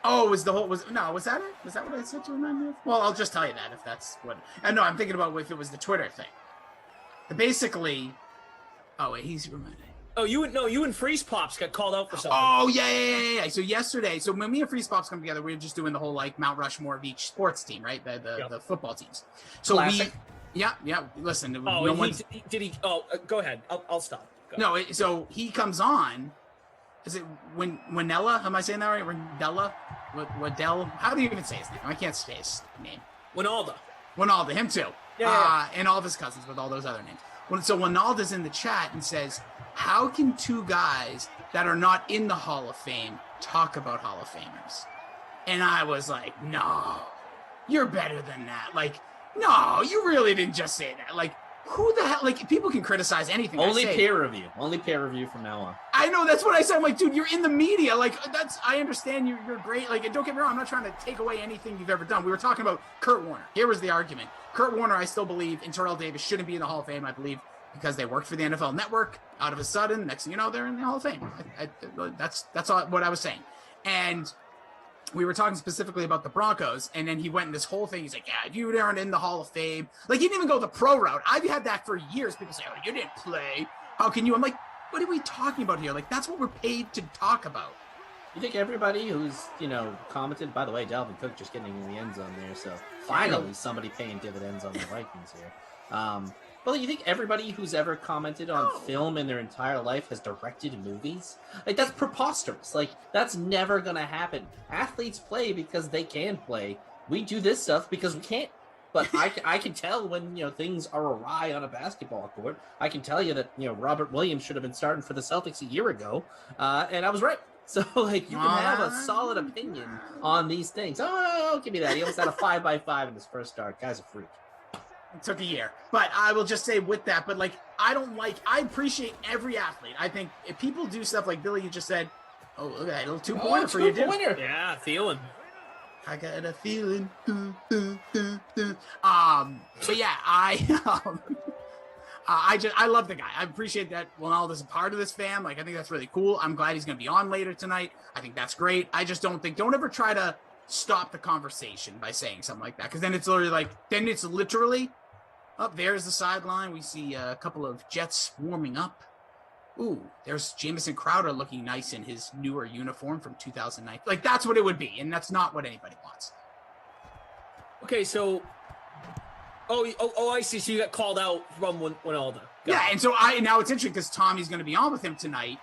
Oh, was that it? Was that what I said to remind me of? Well, I'll just tell you that if that's what. No, I'm thinking about if it was the Twitter thing. Basically. Oh wait, he's reminding. Oh, you and Freeze Pops got called out for something. Oh yeah. So yesterday, when me and Freeze Pops come together, we were just doing the whole Mount Rushmore of each sports team, right? The football teams. So Classic. Yeah. Listen. Did he? Oh, go ahead. I'll stop. Go. No. So he comes on. Is it Winella? Am I saying that right? Wendella? Waddell? How do you even say his name? I can't say his name. Winalda, him too. Yeah. And all of his cousins with all those other names. So Winalda's in the chat and says, how can 2 guys that are not in the Hall of Fame talk about Hall of Famers? And I was like, no, you're better than that. No, you really didn't just say that. Who the hell? People can criticize anything. Only peer review. Only peer review from now on. I know, that's what I said. I'm like, dude, you're in the media. I understand you're great. And don't get me wrong, I'm not trying to take away anything you've ever done. We were talking about Kurt Warner. Here was the argument. Kurt Warner, I still believe, and Terrell Davis shouldn't be in the Hall of Fame, I believe, because they worked for the NFL Network. Out of a sudden, next thing you know, they're in the Hall of Fame. That's all what I was saying. And we were talking specifically about the Broncos, and then he went in this whole thing. He's like, yeah, you aren't in the Hall of Fame. He didn't even go the pro route. I've had that for years. People say, oh, you didn't play. How can you? I'm like, what are we talking about here? That's what we're paid to talk about. You think everybody who's, commented, by the way, Dalvin Cook just getting in the end zone there, so finally somebody paying dividends on the Vikings here. Well, you think everybody who's ever commented on film in their entire life has directed movies? That's preposterous. That's never going to happen. Athletes play because they can play. We do this stuff because we can't. But I can tell when, things are awry on a basketball court. I can tell you that, Robert Williams should have been starting for the Celtics a year ago, and I was right. So, you can have a solid opinion on these things. Oh, give me that. He almost had a 5x5 in his first start. Guy's a freak. It took a year. But I will just say with that, but I appreciate every athlete. I think if people do stuff like Billy, you just said, oh, look at that little 2-pointer for you, dude. Yeah, feeling. I got a feeling. But yeah, I love the guy. I appreciate that Ronaldo's a part of this fam. Like, I think that's really cool. I'm glad he's going to be on later tonight. I think that's great. I just don't ever try to stop the conversation by saying something like that. Because then it's literally, there's the sideline. We see a couple of Jets warming up. Ooh, there's Jamison Crowder looking nice in his newer uniform from 2009. Like, that's what it would be. And that's not what anybody wants. Okay, so... Oh, I see. So you got called out from Ronaldo. Yeah, and so now it's interesting because Tommy's going to be on with him tonight,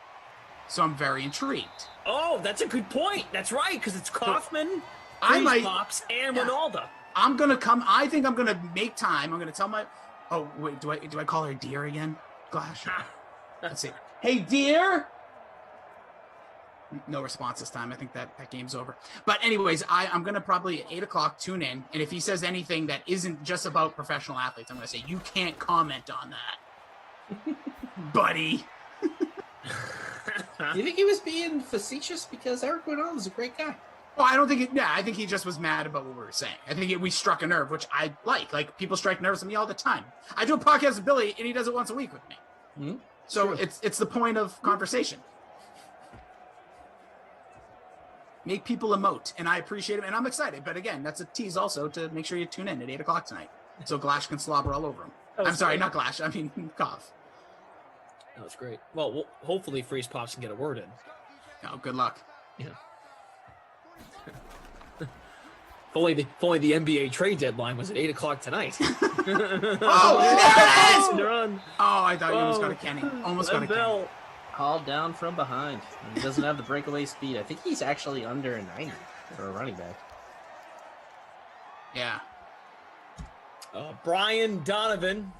so I'm very intrigued. Oh, that's a good point. That's right, because it's Kaufman, Pops, and Ronaldo. I'm going to come. I think I'm going to make time. I'm going to tell my. Oh wait, do I call her dear again? Gosh, let's see. Hey, dear. No response this time. I think that game's over. But anyways, I'm going to probably at 8 o'clock tune in. And if he says anything that isn't just about professional athletes, I'm going to say, you can't comment on that, buddy. You think he was being facetious because Eric Ronaldo is a great guy? Well, I don't think it. Yeah, I think he just was mad about what we were saying. I think we struck a nerve, which I like. Like, people strike nerves with me all the time. I do a podcast with Billy, and he does it once a week with me. Mm-hmm. So it's the point of conversation. Make people emote, and I appreciate it, and I'm excited. But again, that's a tease also to make sure you tune in at 8 o'clock tonight, so Glash can slobber all over him. I'm sorry, not Glash. I mean, Cough. That was great. Well, hopefully Freeze Pops can get a word in. Oh, good luck. Yeah. If only the NBA trade deadline was at 8 o'clock tonight. Oh, there it is! They're on. Oh, I thought you almost got a Kenny. Almost got a Kenny. Called down from behind. He doesn't have the breakaway speed. I think he's actually under a 90 for a running back. Yeah. Brian Donovan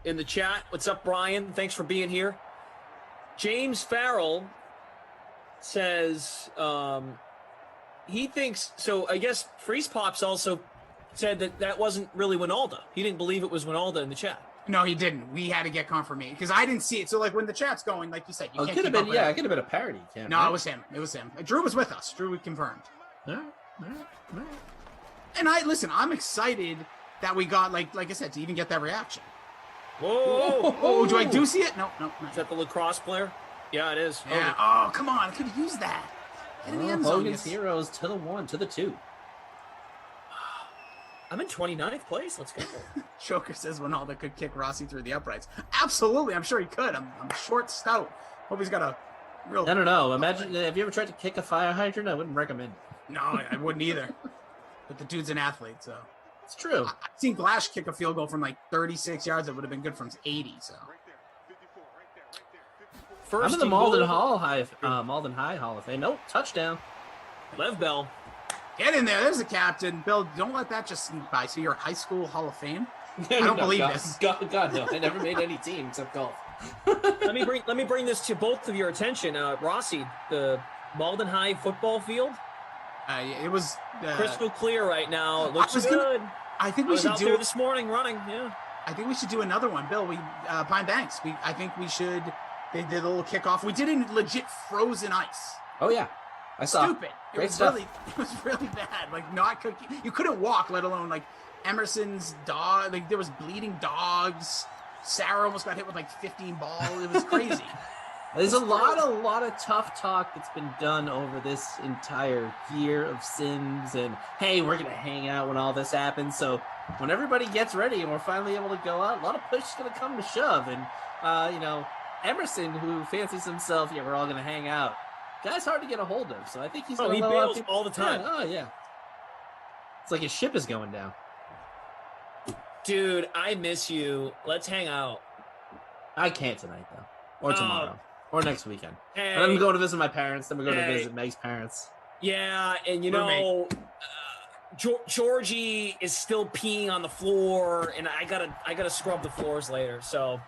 in the chat. What's up, Brian? Thanks for being here. James Farrell says he thinks so. I guess Freeze Pops also said that wasn't really Ronaldo. He didn't believe it was Ronaldo in the chat. No, he didn't. We had to get confirmation because I didn't see it. So, like, when the chat's going, like you said, you can't keep up with it. It could have been a parody. No, right? It was him. Drew was with us. Drew, we confirmed. Yeah. And I'm excited that we got, like I said, to even get that reaction. Whoa. Do I see it? No. Is that the lacrosse player? Yeah, it is. Yeah. Oh, come on. I could have used that. Get in the end zone. Hogan's heroes to the 1, to the 2. I'm in 29th place. Let's go. Joker says Ronaldo could kick Rossi through the uprights. Absolutely. I'm sure he could. I'm short, stout. Hope he's got a real... I don't know. Imagine, have you ever tried to kick a fire hydrant? I wouldn't recommend it. No, I wouldn't either. But the dude's an athlete, so... It's true. I've seen Glash kick a field goal from like 36 yards. That would have been good from 80, so... I'm in the Malden High Hall of Fame. Nope, touchdown. Lev Bell. Get in there. There's the captain. Bill, don't let that just sneak by. So you're a high school Hall of Fame? I don't believe this. God, no. I never made any team except golf. Let me bring this to both of your attention. Rossi, the Malden High football field. It was crystal clear right now. It looks good. I think we should out there this morning running. Yeah. I think we should do another one, Bill. Pine Banks. I think we should. They did a little kickoff. We did it in legit frozen ice. Oh yeah. I saw. Stupid. It was really bad. Like, not cooking. You couldn't walk, let alone like Emerson's dog. Like, there was bleeding dogs. Sarah almost got hit with like 15 balls. It was crazy. There's a lot of tough talk that's been done over this entire year of Sims, and hey, we're gonna hang out when all this happens. So when everybody gets ready and we're finally able to go out, a lot of push is gonna come to shove. And Emerson, who fancies himself, we're all gonna hang out. Guy's hard to get a hold of, so I think he's going to... he bails all the time. Yeah. It's like his ship is going down. Dude, I miss you. Let's hang out. I can't tonight, though. Or tomorrow. Or next weekend. Hey. And then I'm going to visit my parents. Then we're going to visit Meg's parents. Yeah, and Georgie is still peeing on the floor, and I gotta scrub the floors later, so...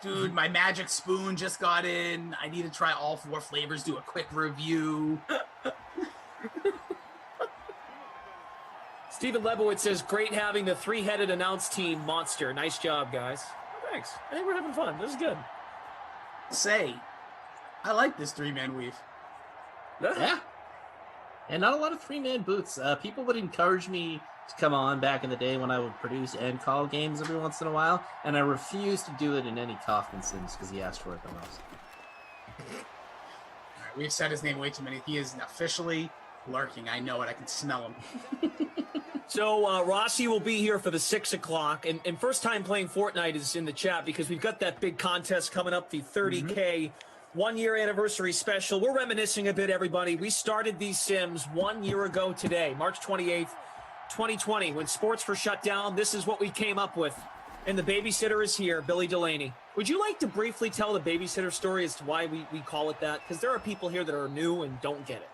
Dude, my magic spoon just got in. I need to try all 4 flavors, do a quick review. Stephen Lebowitz says, great having the 3-headed announce team monster. Nice job, guys. Thanks. I think we're having fun. This is good. I like this 3-man weave. Yeah. And not a lot of 3-man booths. People would encourage me to come on back in the day when I would produce and call games every once in a while, and I refused to do it in any Kaufman Sims because he asked for it the most. All right, we've said his name way too many. He is officially lurking. I know it. I can smell him. So Rossi will be here for the 6 o'clock, and first time playing Fortnite is in the chat because we've got that big contest coming up, the 30K 1-year anniversary special. We're reminiscing a bit, everybody. We started these Sims 1 year ago today, March 28th, 2020, when sports were shut down. This is what we came up with, and the babysitter is here, Billy Delaney. Would you like to briefly tell the babysitter story as to why we call it that? Because there are people here that are new and don't get it.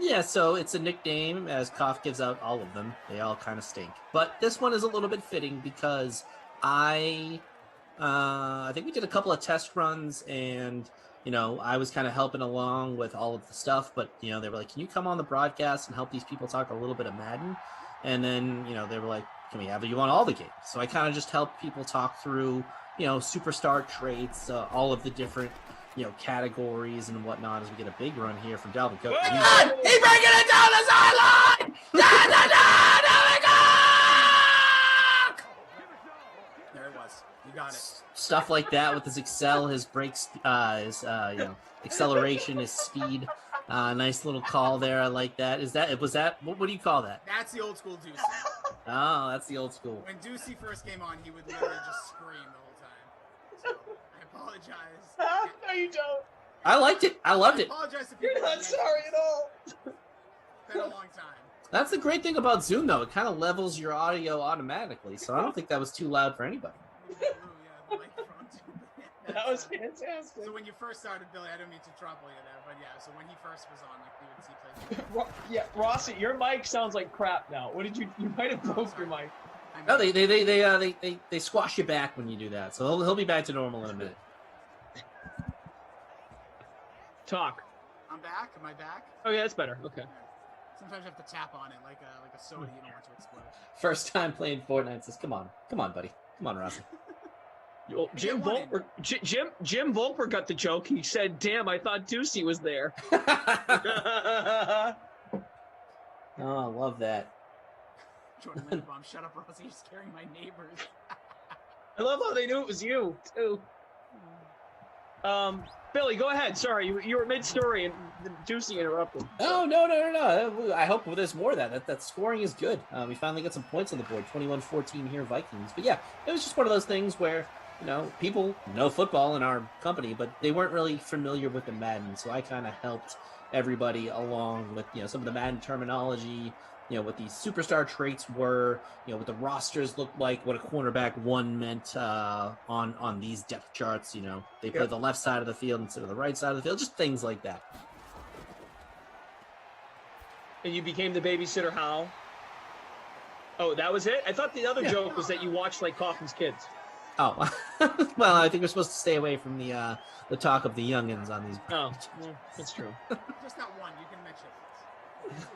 Yeah, so it's a nickname, as Koff gives out all of them. They all kind of stink. But this one is a little bit fitting because I think we did a couple of test runs, and, I was kind of helping along with all of the stuff. But, they were like, can you come on the broadcast and help these people talk a little bit of Madden? And then, they were like, can we have you on all the games? So I kind of just helped people talk through, superstar traits, all of the different categories and whatnot as we get a big run here from Dalvin Cook. He's breaking it down the sideline! Dalvin Cook! There it was. You got it. Stuff like that with his his brakes, his acceleration, his speed. Nice little call there. I like that. What do you call that? That's the old school Ducey. Oh, that's the old school. When Ducey first came on, he would literally just scream the whole time. So I apologize. No, you don't. I liked it. I loved it. I apologize to people. You're not sorry at all. It's been a long time. That's the great thing about Zoom, though. It kind of levels your audio automatically, so I don't think that was too loud for anybody. Yeah, the microphone too. That was fantastic. So when you first started, Billy, I don't mean to trouble you there, but yeah, so when he first was on, we would see places. Yeah, Rossi, your mic sounds like crap now. What did you might have broke your mic. No, they squash you back when you do that, so he'll be back to normal in a minute. Talk. I'm back. Am I back? Oh yeah, that's better. Okay. Sometimes you have to tap on it like a soda you don't want to explode. First time playing Fortnite says, "Come on, buddy, come on, Rossi." Well, Jim Volper got the joke. He said, "Damn, I thought Ducey was there." Oh, I love that. Jordan Lindenbaum, shut up, Rossi. You're scaring my neighbors. I love how they knew it was you too. Billy, go ahead. Sorry, you were mid-story and Ducey interrupted. Oh, no. I hope there's more of that. That scoring is good. We finally got some points on the board. 21-14 here, Vikings. But yeah, it was just one of those things where, people know football in our company, but they weren't really familiar with the Madden. So I kind of helped everybody along with, some of the Madden terminology, what these superstar traits were, what the rosters looked like, what a cornerback one meant on these depth charts. They play the left side of the field instead of the right side of the field, just things like that. And you became the babysitter how? Oh, that was it? I thought the other joke was that you watched like Coffin's Kids. Oh, well, I think we're supposed to stay away from the talk of the youngins on these. Oh, well, that's true. Just not one. You can mention it.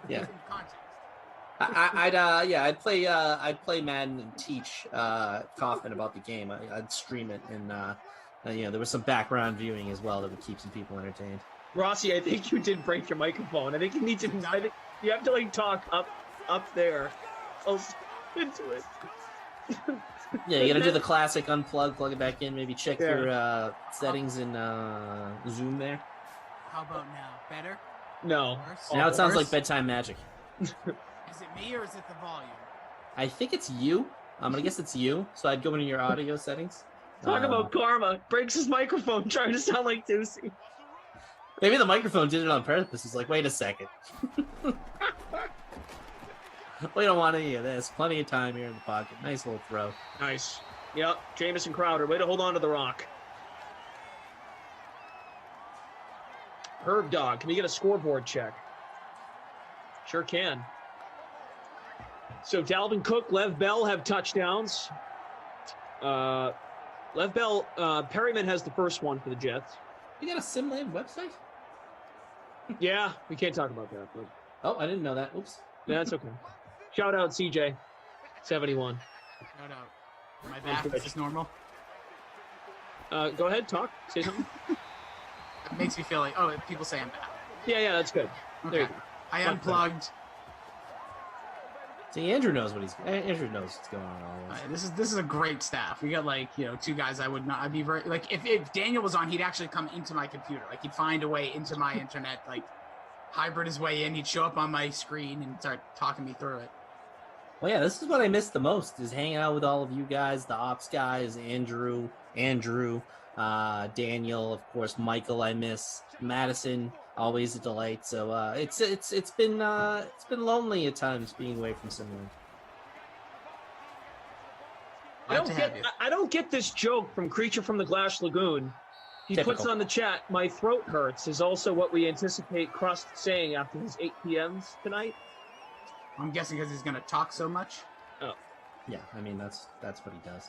Yeah. In context. I'd play Madden and teach Kaufman about the game. I'd stream it, and there was some background viewing as well that would keep some people entertained. Rossi, I think you did break your microphone. I think you need to. I think you have to like talk up there, close into it. Yeah, you gotta do the classic unplug, plug it back in, maybe check your settings in Zoom there. How about now? Better? No. Worse? Now it sounds like bedtime magic. Is it me or is it the volume? I think it's you. I'm gonna guess it's you. So I'd go into your audio settings. Talk about karma. Breaks his microphone trying to sound like Ducey. Maybe the microphone did it on purpose. He's like, wait a second. We don't want any of this. Plenty of time here in the pocket. Nice little throw. Nice. Yep. Jamison Crowder. Way to hold on to the rock. Herb Dog. Can we get a scoreboard check? Sure can. So Dalvin Cook, Lev Bell have touchdowns. Lev Bell, Perryman has the first one for the Jets. You got a SimLab website? Yeah, we can't talk about that. But... Oh, I didn't know that. Oops. Yeah, that's okay. Shout out CJ, 71. Shout out. Am I back? Is this normal? Go ahead, talk, say something. It makes me feel like, people say I'm bad. Yeah, that's good. Okay. There you go. I unplugged. See, Andrew knows what's going on. Always. This is a great staff. We got two guys I'd be very like if Daniel was on, he'd actually come into my computer. Like he'd find a way into my internet, like hybrid his way in. He'd show up on my screen and start talking me through it. Well, yeah, this is what I miss the most is hanging out with all of you guys, the ops guys, Andrew, Daniel, of course, Michael. I miss Madison, always a delight. So it's been lonely at times being away from someone. I don't get this joke from Creature from the Glass Lagoon. He Typical. puts on the chat, "My throat hurts" is also what we anticipate Crust saying after his 8 p.m.s tonight. I'm guessing because he's going to talk so much. Oh, yeah. I mean, that's what he does.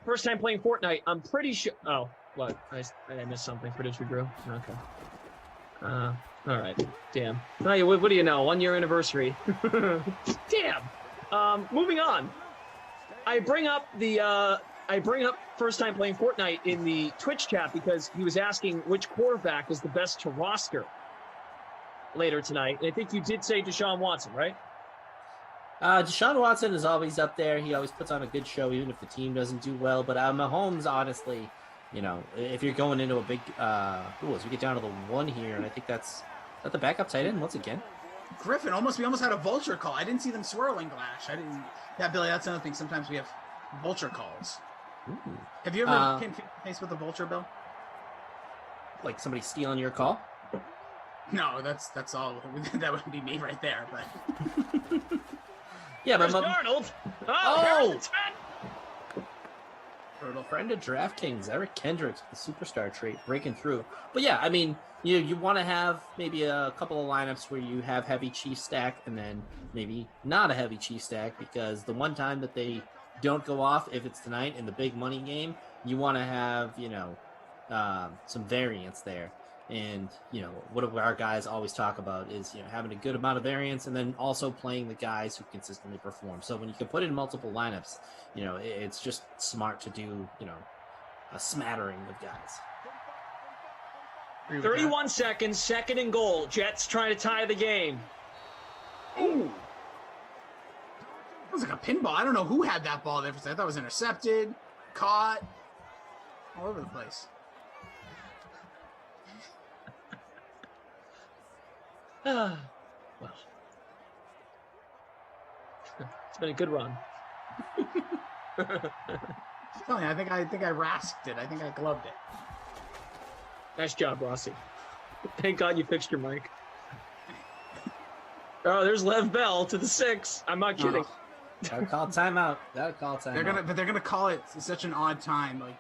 First time playing Fortnite. I'm pretty sure. Oh, what? I missed something. Producer Drew. Okay. All right. Damn. Oh, what do you know? 1 year anniversary. Damn. Moving on. I bring up first time playing Fortnite in the Twitch chat because he was asking which quarterback is the best to roster later tonight. And I think you did say Deshaun Watson, right? Deshaun Watson is always up there. He always puts on a good show, even if the team doesn't do well. But Mahomes, honestly, if you're going into a big, as we get down to the one here, and I think that's the backup tight end once again. Griffin, we almost had a vulture call. I didn't see them swirling Glash. Yeah, Billy, that's another thing. Sometimes we have vulture calls. Ooh. Have you ever came face with a vulture, Bill? Like somebody stealing your call? No, that's all. That would be me right there. But yeah, but Arnold. Brutal friend of DraftKings, Eric Kendricks, the superstar trait breaking through. But yeah, I mean, you want to have maybe a couple of lineups where you have heavy Chief stack and then maybe not a heavy Chief stack, because the one time that they don't go off, if it's tonight in the big money game, you want to have some variance there. And, what our guys always talk about is, having a good amount of variance and then also playing the guys who consistently perform. So when you can put in multiple lineups, it's just smart to do, a smattering of guys. 31 seconds, second and goal. Jets trying to tie the game. Ooh. It was like a pinball. I don't know who had that ball there. I thought it was intercepted, caught, all over the place. Well, it's been a good run. I think I rasped it. I think I gloved it. Nice job, Rossi. Thank God you fixed your mic. Oh, there's Lev Bell to the 6. I'm not kidding. Gotta call timeout. But they're gonna call it such an odd time. Like,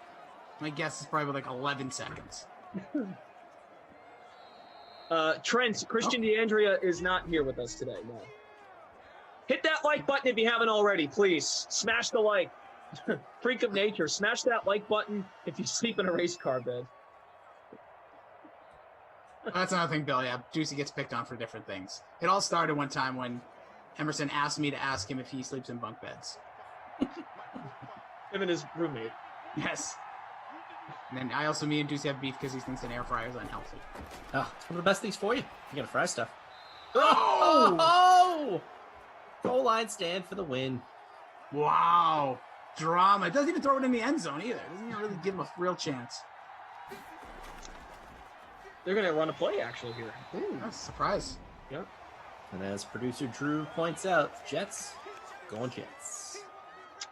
my guess is probably like 11 seconds. Trent, Christian DeAndrea is not here with us today. No. Hit that like button if you haven't already, please. Smash the like. Freak of nature. Smash that like button if you sleep in a race car bed. That's another thing, Bill. Yeah, Juicy gets picked on for different things. It all started one time when Emerson asked me to ask him if he sleeps in bunk beds. Him and his roommate. Yes. And then me and Juicy have beef because he thinks an air fryer is unhealthy. Oh, it's one of the best things for you. You gotta fry stuff. Oh! Goal line stand for the win. Wow. Drama. It doesn't even throw it in the end zone either. It doesn't even really give him a real chance. They're going to run a play, actually, here. Ooh, that's a surprise. Yep. And as producer Drew points out, Jets going Jets.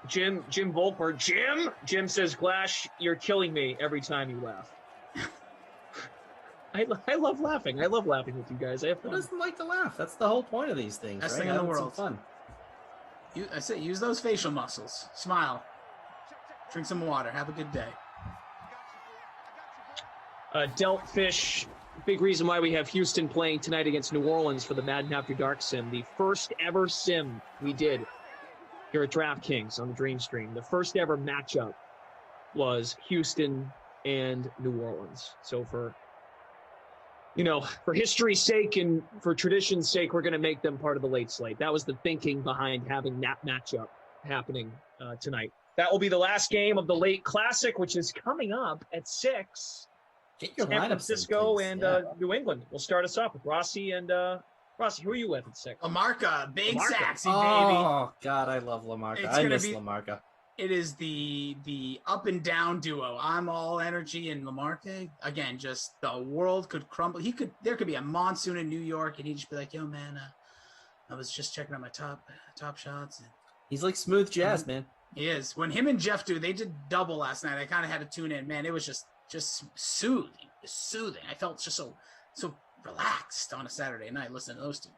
Jim Volper. Jim says, Glash, you're killing me every time you laugh. I love laughing. I love laughing with you guys. I have fun. Who doesn't like to laugh? That's the whole point of these things, Best right? thing in the Having world. some fun. I say use those facial muscles. Smile. Drink some water. Have a good day. Delt Fish, big reason why we have Houston playing tonight against New Orleans for the Madden After Dark sim. The first ever sim we did here at DraftKings on the Dream Stream. The first ever matchup was Houston and New Orleans. So for history's sake and for tradition's sake, we're going to make them part of the late slate. That was the thinking behind having that matchup happening tonight. That will be the last game of the late classic, which is coming up at 6. Get your San lineups Francisco in, please. and New England. We'll start us off with Rossi and Rossi. Who are you with at 6? Lamarca, big Lamarca. Saxy, baby. Oh God, I love Lamarca. It's I gonna miss be- Lamarca. It is the up and down duo. I'm all energy, and Lamarca, again, just the world could crumble. There could be a monsoon in New York, and he'd just be like, "Yo, man, I was just checking out my top shots." And He's like smooth jazz, man. he is. When him and Geoff they did double last night. I kind of had to tune in. Man, it was just soothing. I felt just so relaxed on a Saturday night listening to those two.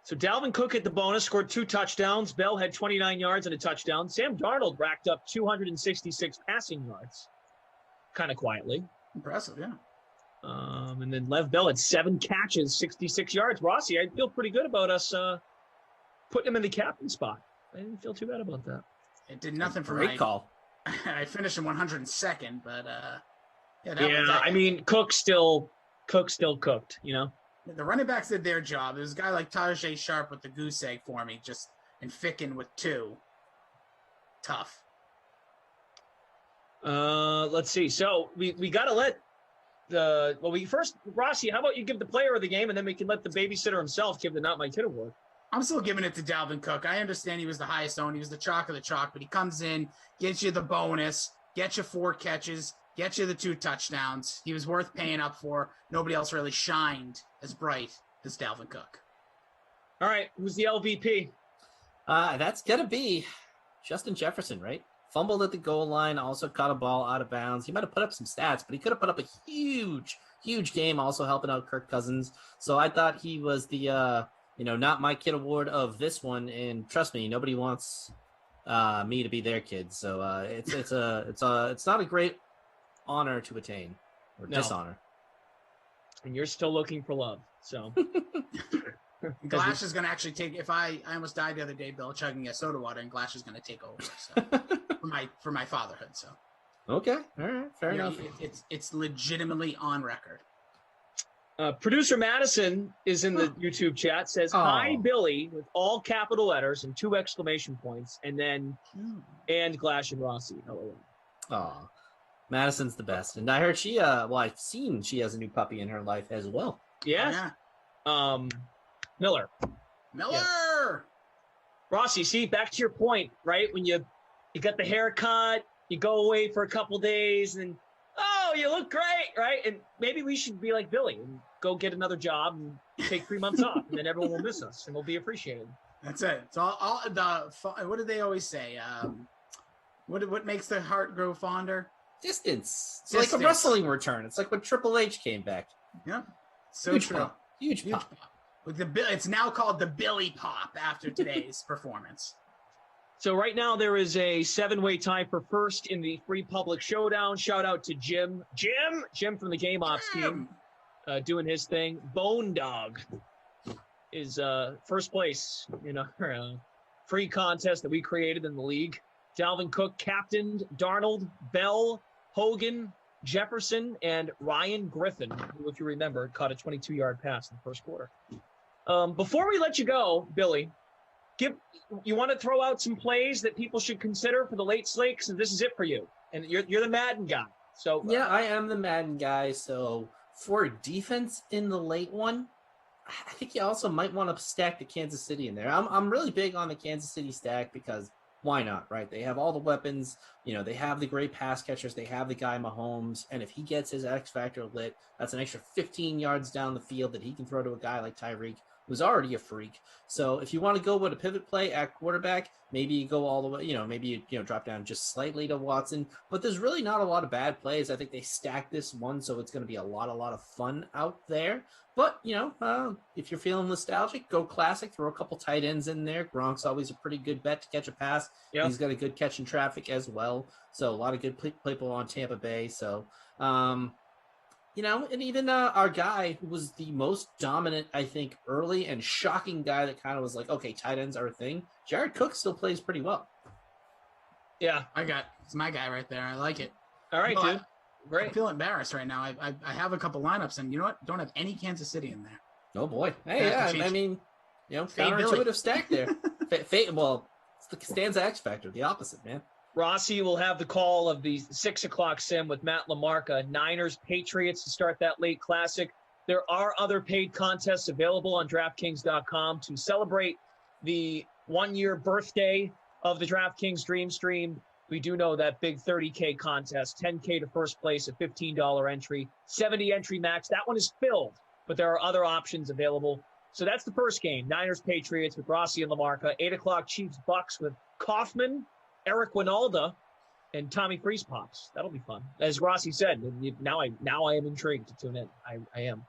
So Dalvin Cook hit the bonus, scored 2 touchdowns. Bell had 29 yards and a touchdown. Sam Darnold racked up 266 passing yards, kind of quietly. Impressive, yeah. And then Lev Bell had 7 catches, 66 yards. Rossi, I feel pretty good about us putting him in the captain spot. I didn't feel too bad about that. It did nothing for Great call. I finished in 102nd, but I mean, Cook still cooked, you know. The running backs did their job. There's a guy like Tajay Sharp with the goose egg for me, and Ficken with 2. Tough. Let's see. So we got to let Rossi, how about you give the player of the game, and then we can let the babysitter himself give the Not My Kid award. I'm still giving it to Dalvin Cook. I understand he was the highest owned. He was the chalk of the chalk, but he comes in, gets you the bonus, gets you 4 catches, gets you the 2 touchdowns. He was worth paying up for. Nobody else really shined as bright as Dalvin Cook. All right. Who's the LVP? That's gonna be Justin Jefferson, right? Fumbled at the goal line, also caught a ball out of bounds. He might have put up some stats, but he could have put up a huge game, also helping out Kirk Cousins. So I thought he was the Not My Kid award of this one. And trust me, nobody wants me to be their kid. So it's not a great honor to attain or dishonor. And you're still looking for love. So Glash is going to actually take. If I almost died the other day, Bill, chugging a soda water, and Glash is going to take over. So for my fatherhood. So okay, all right, fair enough. It's legitimately on record. Producer Madison is in the YouTube chat. Says hi, Billy, with all capital letters and 2 exclamation points, and then and Glash and Rossi. Oh, Madison's the best, and I heard I've seen she has a new puppy in her life as well. Yeah. Miller. Yeah. Rossi, see, back to your point, right? When you got the haircut, you go away for a couple days, and you look great, right? And maybe we should be like Billy and go get another job and take 3 months off, and then everyone will miss us, and we'll be appreciated. That's it. It's all what do they always say? What makes the heart grow fonder? Distance. It's like a wrestling return. It's like when Triple H came back. Yeah. So Huge true. pop. Huge pop. With it's now called the Billy Pop after today's performance. So right now there is a 7-way tie for first in the Free Public Showdown. Shout out to Jim from the Game Ops team, doing his thing. Bone Dog is first place in our free contest that we created in the league. Dalvin Cook captained Darnold, Bell, Hogan, Jefferson, and Ryan Griffin, who, if you remember, caught a 22-yard pass in the first quarter. Before we let you go, Billy, you want to throw out some plays that people should consider for the late slate, and this is it for you. And you're the Madden guy. So yeah, I am the Madden guy. So for defense in the late one, I think you also might want to stack the Kansas City in there. I'm really big on the Kansas City stack because why not, right? They have all the weapons. They have the great pass catchers. They have the guy Mahomes. And if he gets his X factor lit, that's an extra 15 yards down the field that he can throw to a guy like Tyreek, who's already a freak. So if you want to go with a pivot play at quarterback, maybe you go all the way, maybe you drop down just slightly to Watson. But there's really not a lot of bad plays. I think they stack this one, so it's going to be a lot of fun out there. But, if you're feeling nostalgic, go classic, throw a couple tight ends in there. Gronk's always a pretty good bet to catch a pass. Yep. He's got a good catch in traffic as well. So a lot of good people on Tampa Bay. So, and even our guy who was the most dominant, I think, early and shocking guy that kind of was like, okay, tight ends are a thing. Jared Cook still plays pretty well. Yeah. It's my guy right there. I like it. All right, dude. Great. I feel embarrassed right now. I have a couple lineups, and you know what? Don't have any Kansas City in there. Oh, boy. Hey, yeah, I mean, counterintuitive stack there. Well, it's the Stanza X Factor, the opposite, man. Rossi will have the call of the 6 o'clock sim with Matt Lamarca. Niners, Patriots to start that late classic. There are other paid contests available on DraftKings.com to celebrate the 1-year birthday of the DraftKings Dream Stream. We do know that big 30K contest, 10K to first place, a $15 entry, 70 entry max. That one is filled, but there are other options available. So that's the first game, Niners, Patriots with Rossi and Lamarca. 8 o'clock Chiefs, Bucks with Kaufman, Eric Winalda, and Tommy Freeze Pops. That'll be fun. As Rossi said, now I am intrigued to tune in. I am.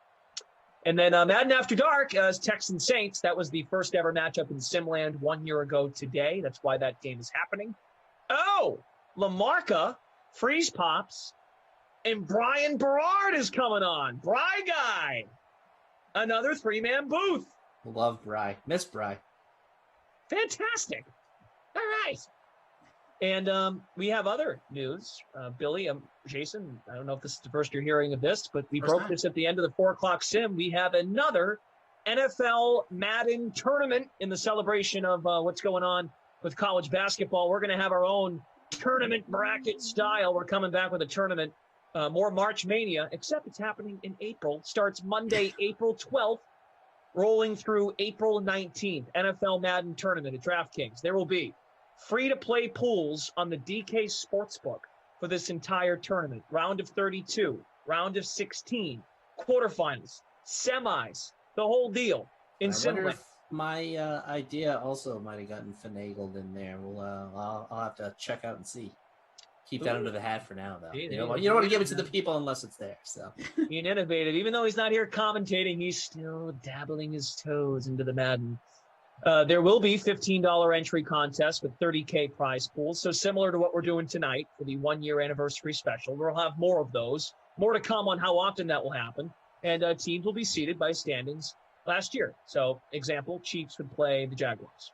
And then Madden After Dark as Texans Saints. That was the first ever matchup in Simland 1 year ago today. That's why that game is happening. Oh, Lamarca, Freeze Pops, and Brian Berard is coming on. Bry Guy. Another 3-man booth. Love Bry. Miss Bry. Fantastic. All right. And we have other news. Billy, Jason, I don't know if this is the first you're hearing of this, but we broke this at the end of the 4 o'clock sim. We have another NFL Madden tournament in the celebration of what's going on with college basketball. We're going to have our own tournament bracket style. We're coming back with a tournament, more March Mania, except it's happening in April. Starts Monday, April 12th, rolling through April 19th. NFL Madden tournament at DraftKings. There will be free-to-play pools on the DK Sportsbook for this entire tournament. Round of 32, round of 16, quarterfinals, semis, the whole deal. In Simland. My idea also might have gotten finagled in there. I'll have to check out and see. Keep that under the hat for now, though. You don't want to give it to the people unless it's there. So being innovative, even though he's not here commentating, he's still dabbling his toes into the Madden. There will be $15 entry contests with 30K prize pools. So similar to what we're doing tonight for the 1-year anniversary special, we'll have more of those. More to come on how often that will happen. And teams will be seeded by standings last year. So example, Chiefs would play the Jaguars.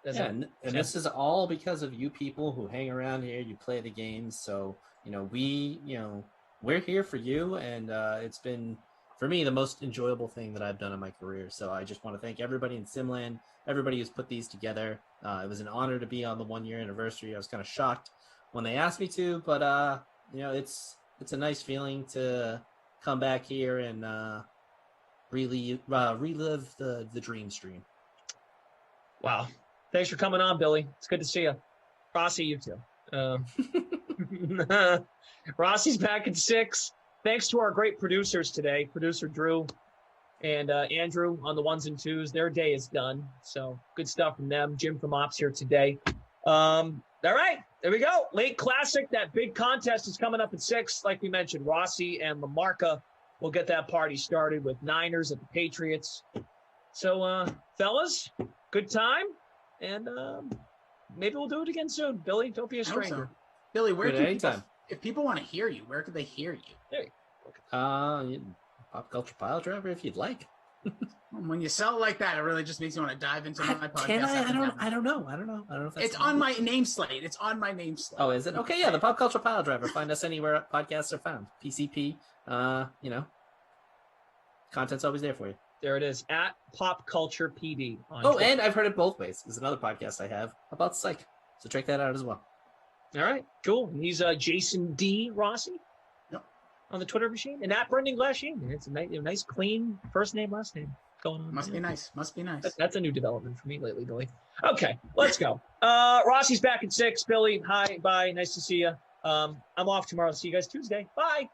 And this is all because of you people who hang around here. You play the games. So, we're here for you. And it's been, for me, the most enjoyable thing that I've done in my career. So I just want to thank everybody in Simland, everybody who's put these together. It was an honor to be on the 1-year anniversary. I was kind of shocked when they asked me to, but it's a nice feeling to come back here and relive the dream stream. Wow. Thanks for coming on, Billy. It's good to see you. Rossi, you too. Rossi's back at 6. Thanks to our great producers today, producer Drew and Andrew on the 1s and 2s. Their day is done. So good stuff from them. Jim from Ops here today. All right, there we go. Late classic. That big contest is coming up at 6. Like we mentioned, Rossi and Lamarca will get that party started with Niners at the Patriots. So, fellas, good time. And maybe we'll do it again soon. Billy, don't be a stranger. So. Billy, where can anytime. If people want to hear you, where could they hear you? There you go. Pop Culture Pile Driver, if you'd like. When you sell it like that, it really just makes me want to dive into my podcast. Can I don't know. I don't know if that's it's on my name slate. It's on my name slate. Oh, is it? Okay, yeah, the Pop Culture Pile Driver. Find us anywhere podcasts are found. PCP, content's always there for you. There it is, at Pop Culture PD. And I've heard it both ways. There's another podcast I have about psych. So check that out as well. All right, cool. He's Jason D. Rossi on the Twitter machine. And at Brendan Glasheen. It's a nice, clean first name, last name going on. Must be nice. That's a new development for me lately, Billy. Okay, let's go. Rossi's back at 6. Billy, hi, bye. Nice to see you. I'm off tomorrow. See you guys Tuesday. Bye.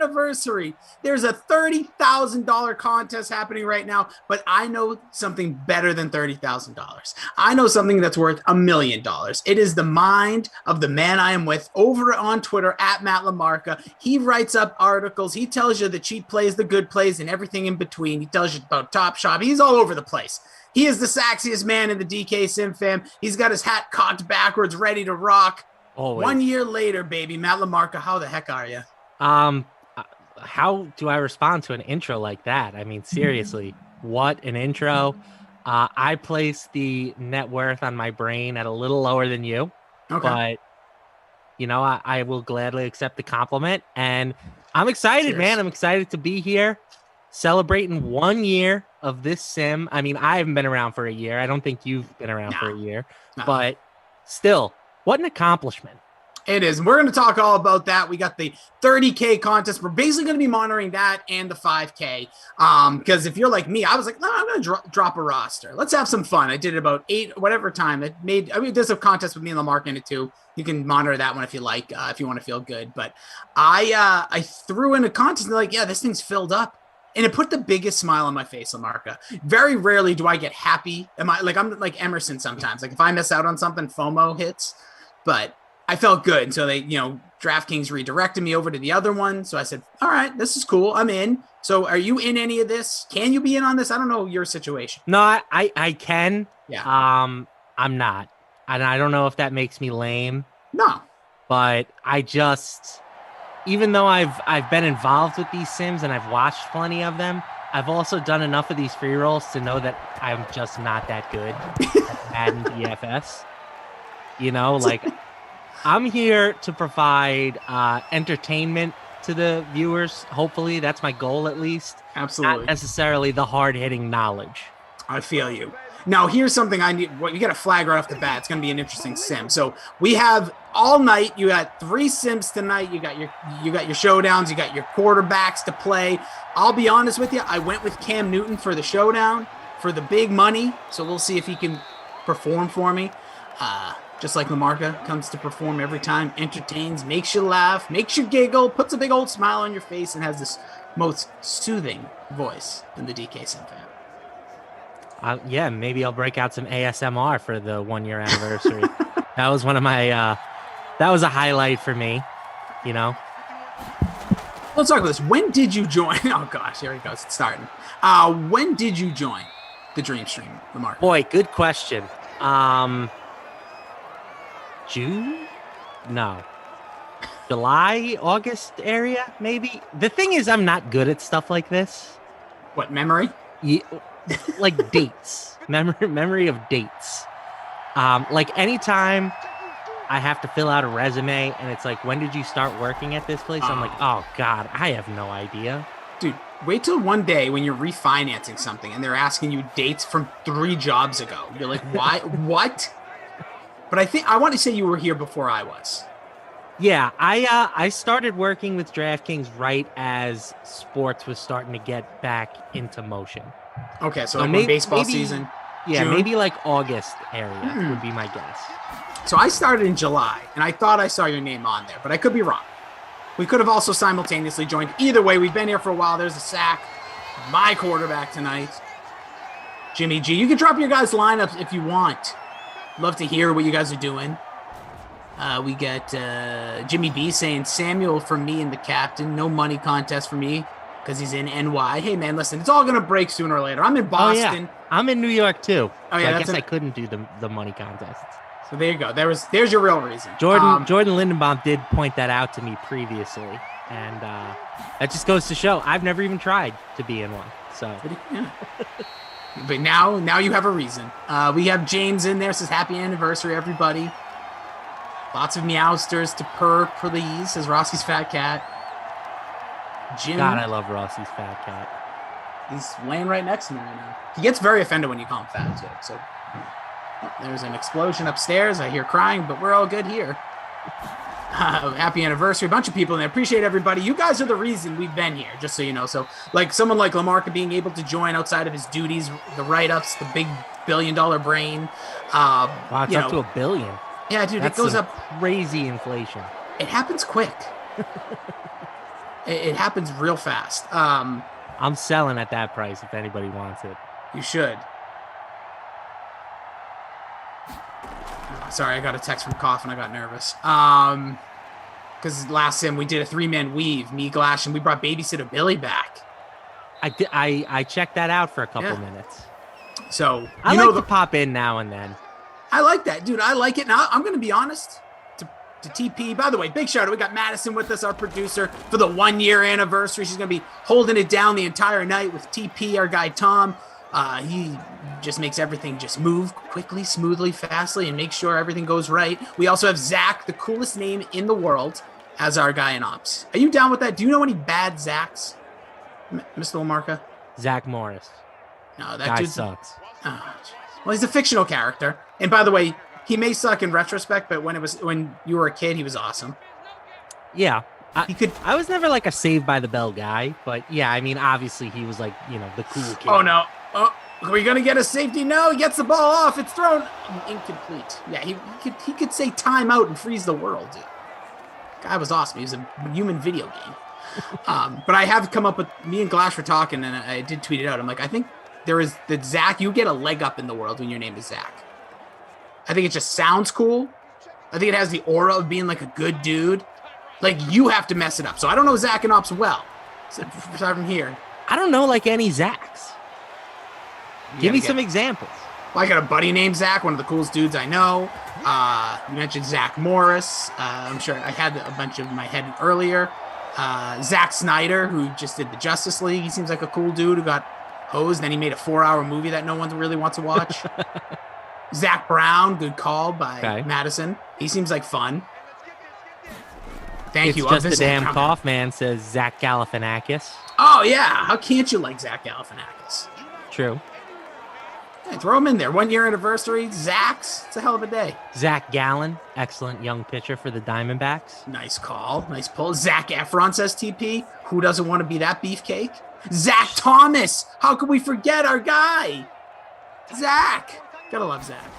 anniversary. There's a $30,000 contest happening right now, but I know something better than $30,000. I know something that's worth $1 million. It is the mind of the man I am with over on Twitter at Matt Lamarca. He writes up articles. He tells you the cheap plays, the good plays, and everything in between. He tells you about Top Shop. He's all over the place. He is the sexiest man in the DK Sim fam. He's got his hat cocked backwards, ready to rock. Always. 1 year later, baby. Matt Lamarca, how the heck are you? How do I respond to an intro like that? I mean, seriously, what an intro. I place the net worth on my brain at a little lower than you, but you know, I will gladly accept the compliment, and I'm excited, Cheers. man. I'm excited to be here celebrating 1 year of this sim. I mean, I haven't been around for a year. I don't think you've been around for a year, but still, what an accomplishment. It is. We're going to talk all about that. We got the 30K contest. We're basically going to be monitoring that and the 5K. Because if you're like me, I was like, no, I'm going to drop a roster. Let's have some fun. I did it about 8, whatever time. There's a contest with me and Lamarca in it too. You can monitor that one if you like, if you want to feel good. But I threw in a contest and they're like, yeah, this thing's filled up. And it put the biggest smile on my face, Lamarca. Very rarely do I get happy. I'm like Emerson sometimes. Like if I miss out on something, FOMO hits. But I felt good. And so they, DraftKings redirected me over to the other one. So I said, all right, this is cool. I'm in. So are you in any of this? Can you be in on this? I don't know your situation. No, I can. Yeah. I'm not. And I don't know if that makes me lame. No. But even though I've been involved with these sims and I've watched plenty of them, I've also done enough of these free rolls to know that I'm just not that good at Madden DFS. I'm here to provide entertainment to the viewers. Hopefully, that's my goal at least. Absolutely. Not necessarily the hard-hitting knowledge. I feel you. Now, here's something I need. You got a flag right off the bat. It's going to be an interesting sim. So we have all night. You got 3 sims tonight. You got your showdowns. You got your quarterbacks to play. I'll be honest with you. I went with Cam Newton for the showdown for the big money. So we'll see if he can perform for me. Just like Lamarca comes to perform every time, entertains, makes you laugh, makes you giggle, puts a big old smile on your face, and has this most soothing voice in the DK Sim fan. Yeah, maybe I'll break out some ASMR for the 1 year anniversary. That was one of my, that was a highlight for me, Let's talk about this. When did you join? Oh gosh, here he goes. It's starting. When did you join the Dream Stream, Lamarca? Boy, good question. June? No. July, August area, maybe? The thing is, I'm not good at stuff like this. What, memory? Yeah, like dates. Memory of dates. Like anytime I have to fill out a resume and it's like, when did you start working at this place? I'm like, oh God, I have no idea. Dude, wait till one day when you're refinancing something and they're asking you dates from 3 jobs ago. You're like, why? What? But I want to say you were here before I was. Yeah, I started working with DraftKings right as sports was starting to get back into motion. Okay, so like maybe, baseball season. Yeah, June? maybe like August area would be my guess. So I started in July, and I thought I saw your name on there, but I could be wrong. We could have also simultaneously joined. Either way, we've been here for a while. There's a sack. My quarterback tonight, Jimmy G. You can drop your guys' lineups if you want. Love to hear what you guys are doing. We got Jimmy B saying, Samuel for me and the captain. No money contest for me because he's in NY. Hey, man, listen, it's all going to break sooner or later. I'm in Boston. Oh, yeah. I'm in New York, too. Oh, yeah, so I guess I couldn't do the money contests. So there you go. There's your real reason. Jordan Lindenbaum did point that out to me previously. And that just goes to show I've never even tried to be in one. So... Yeah. But now you have a reason. We have James in there. Says happy anniversary, everybody. Lots of meowsters to purr, please, says Rossi's fat cat. Jim. God, I love Rossi's fat cat. He's laying right next to me right now. He gets very offended when you call him fat, too. So there's an explosion upstairs. I hear crying, but we're all good here. Happy anniversary. A bunch of people in there. Appreciate everybody. You guys are the reason we've been here, just so you know. So like someone like Lamarca being able to join outside of his duties, the write-ups, the big $1 billion brain. Wow, it's up to $1 billion. Yeah, dude, That's it goes up. Crazy inflation. It happens quick. It happens real fast. I'm selling at that price if anybody wants it. You should. Sorry, I got a text from Cough and I got nervous. Because last sim we did a 3-man weave, me, Glash, and we brought Babysitter Billy back. I checked that out for a couple minutes. So I like to pop in now and then. I like that, dude. I like it. Now I'm going to be honest. To TP. By the way, big shout out. We got Madison with us, our producer, for the 1-year anniversary. She's going to be holding it down the entire night with TP, our guy Tom. He just makes everything just move quickly, smoothly, fastly, and make sure everything goes right. We also have Zach, the coolest name in the world, as our guy in ops. Are you down with that? Do you know any bad Zachs, Mr. Lamarca? Zach Morris. No, that guy dude sucks. Oh, well, he's a fictional character. And by the way, he may suck in retrospect, but when you were a kid, he was awesome. Yeah. I was never like a Saved by the Bell guy, but yeah, I mean, obviously he was like, the cool kid. Oh, no. Oh, are we going to get a safety? No, he gets the ball off. It's thrown. Incomplete. Yeah, he could say timeout and freeze the world, dude. Guy was awesome. He was a human video game. But I have come up with, me and Glash were talking, and I did tweet it out. I'm like, I think there is the Zach, you get a leg up in the world when your name is Zach. I think it just sounds cool. I think it has the aura of being like a good dude. Like, you have to mess it up. So I don't know Zach and Ops well. So aside from here. I don't know like any Zachs. Give me some examples. Well, I got a buddy named Zach, one of the coolest dudes I know. You mentioned Zach Morris. I'm sure I had a bunch of in my head earlier. Zack Snyder, who just did the Justice League. He seems like a cool dude who got hosed. Then he made a 4-hour movie that no one really wants to watch. Zach Brown, good call by Madison. He seems like fun. Thank you. It's just a damn cough, man, says Zach Galifianakis. Oh, yeah. How can't you like Zach Galifianakis? True. Hey, throw him in there. 1-year anniversary. Zach's. It's a hell of a day. Zach Gallen, excellent young pitcher for the Diamondbacks. Nice call. Nice pull. Zach Efron says TP. Who doesn't want to be that beefcake? Zach Thomas. How could we forget our guy? Zach. Gotta love Zach.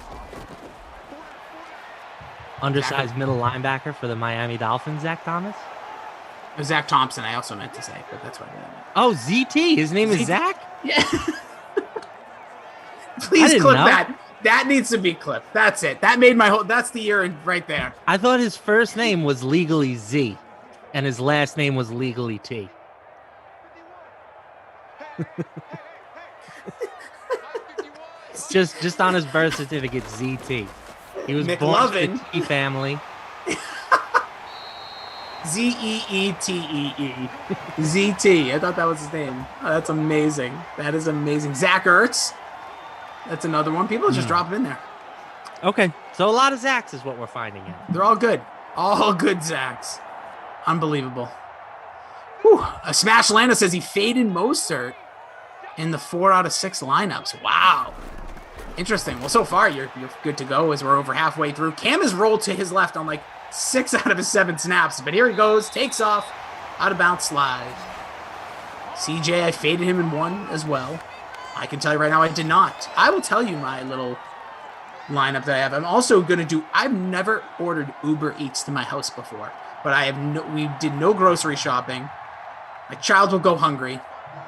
Undersized middle linebacker for the Miami Dolphins, Zach Thomas? Zach Thompson, I also meant to say, but that's what I meant. Oh, ZT. His name is Zach? Yeah. Please clip that. That needs to be clipped. That's it. That made my whole, that's the year right there. I thought his first name was legally Z, and his last name was legally T. just on his birth certificate, ZT. He was born to the T family. Zeeetee. ZT. I thought that was his name. Oh, that's amazing. That is amazing. Zach Ertz. That's another one. People just drop him in there. Okay. So a lot of Zachs is what we're finding out. They're all good. All good Zachs. Unbelievable. Whew. Smash Lana says he faded Mostert in the 4 out of 6 lineups. Wow. Interesting. Well, so far, you're good to go as we're over halfway through. Cam has rolled to his left on like 6 out of his 7 snaps, but here he goes, takes off, out of bounds slide. CJ, I faded him in 1 as well. I can tell you right now, I did not. I will tell you my little lineup that I have. I'm also going to do, I've never ordered Uber Eats to my house before, but we did no grocery shopping. My child will go hungry.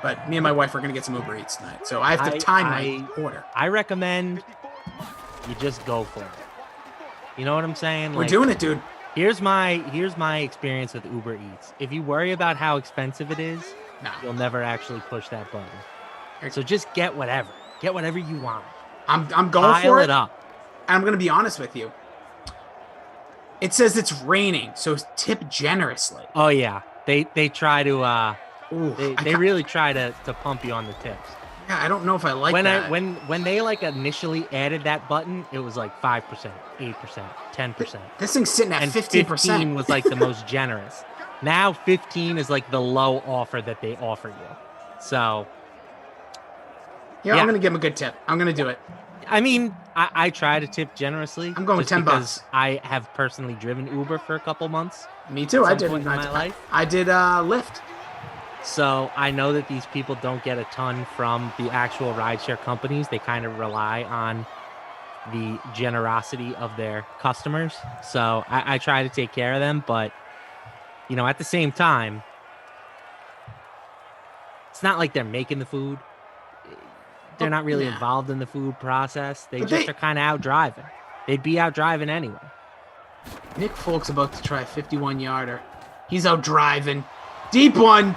But me and my wife are going to get some Uber Eats tonight. So I have to time my order. I recommend you just go for it. You know what I'm saying? We're doing it, dude. Here's my experience with Uber Eats. If you worry about how expensive it is, you'll never actually push that button. So just get whatever. Get whatever you want. I'm going Pile for it up. And I'm going to be honest with you. It says it's raining, so tip generously. Oh, yeah. They try to... They really try to pump you on the tips. Yeah, I don't know if I like that. When they like initially added that button, it was like 5%, 8%, 10%. This thing's sitting at 15%. 15 was like the most generous. Now 15 is like the low offer that they offer you. So yeah, I'm gonna give him a good tip. I'm gonna do it. I mean, I try to tip generously. I'm going with $10. I have personally driven Uber for a couple months. Me too. I did in my life. I did Lyft. So I know that these people don't get a ton from the actual rideshare companies. They kind of rely on the generosity of their customers. So I try to take care of them. But, at the same time, it's not like they're making the food. They're not really involved in the food process. They are kind of out driving. They'd be out driving anyway. Nick Folk's about to try a 51-yarder. He's out driving. Deep one.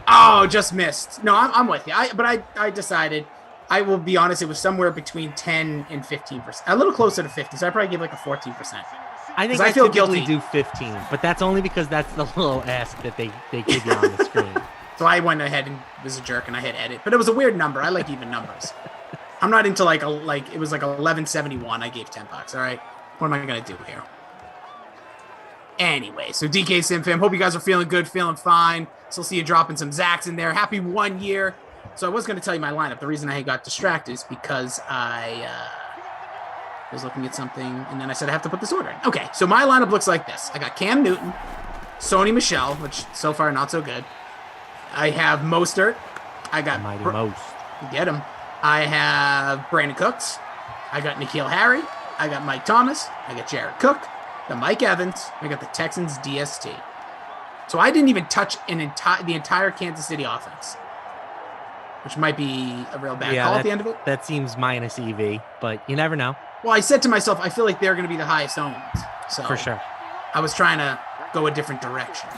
Oh, just missed. No, I'm with you. I decided, I will be honest, it was somewhere between 10 and 15%. A little closer to 50, so I probably give like a 14%. I think I feel guilty. Do 15, but that's only because that's the little ask that they give you on the screen. So I went ahead and was a jerk and I hit edit, but it was a weird number. I like even numbers. I'm not into like it was like 1171. I gave $10. All right, what am I gonna do here? Anyway, so DK Sim Fam, hope you guys are feeling good, feeling fine. Still see you dropping some Zacks in there. Happy 1 year. So I was gonna tell you my lineup. The reason I got distracted is because I was looking at something and then I said I have to put this order in. Okay, so my lineup looks like this. I got Cam Newton, Sony Michel, which so far not so good. I have Mostert. I got Mighty Most. Get him. I have Brandon Cooks. I got N'Keal Harry. I got Mike Thomas. I got Jared Cook. I got Mike Evans. I got the Texans DST. So I didn't even touch the entire Kansas City offense, which might be a real bad call at the end of it. That seems minus EV, but you never know. Well, I said to myself, I feel like they're going to be the highest owned. So for sure. I was trying to go a different direction.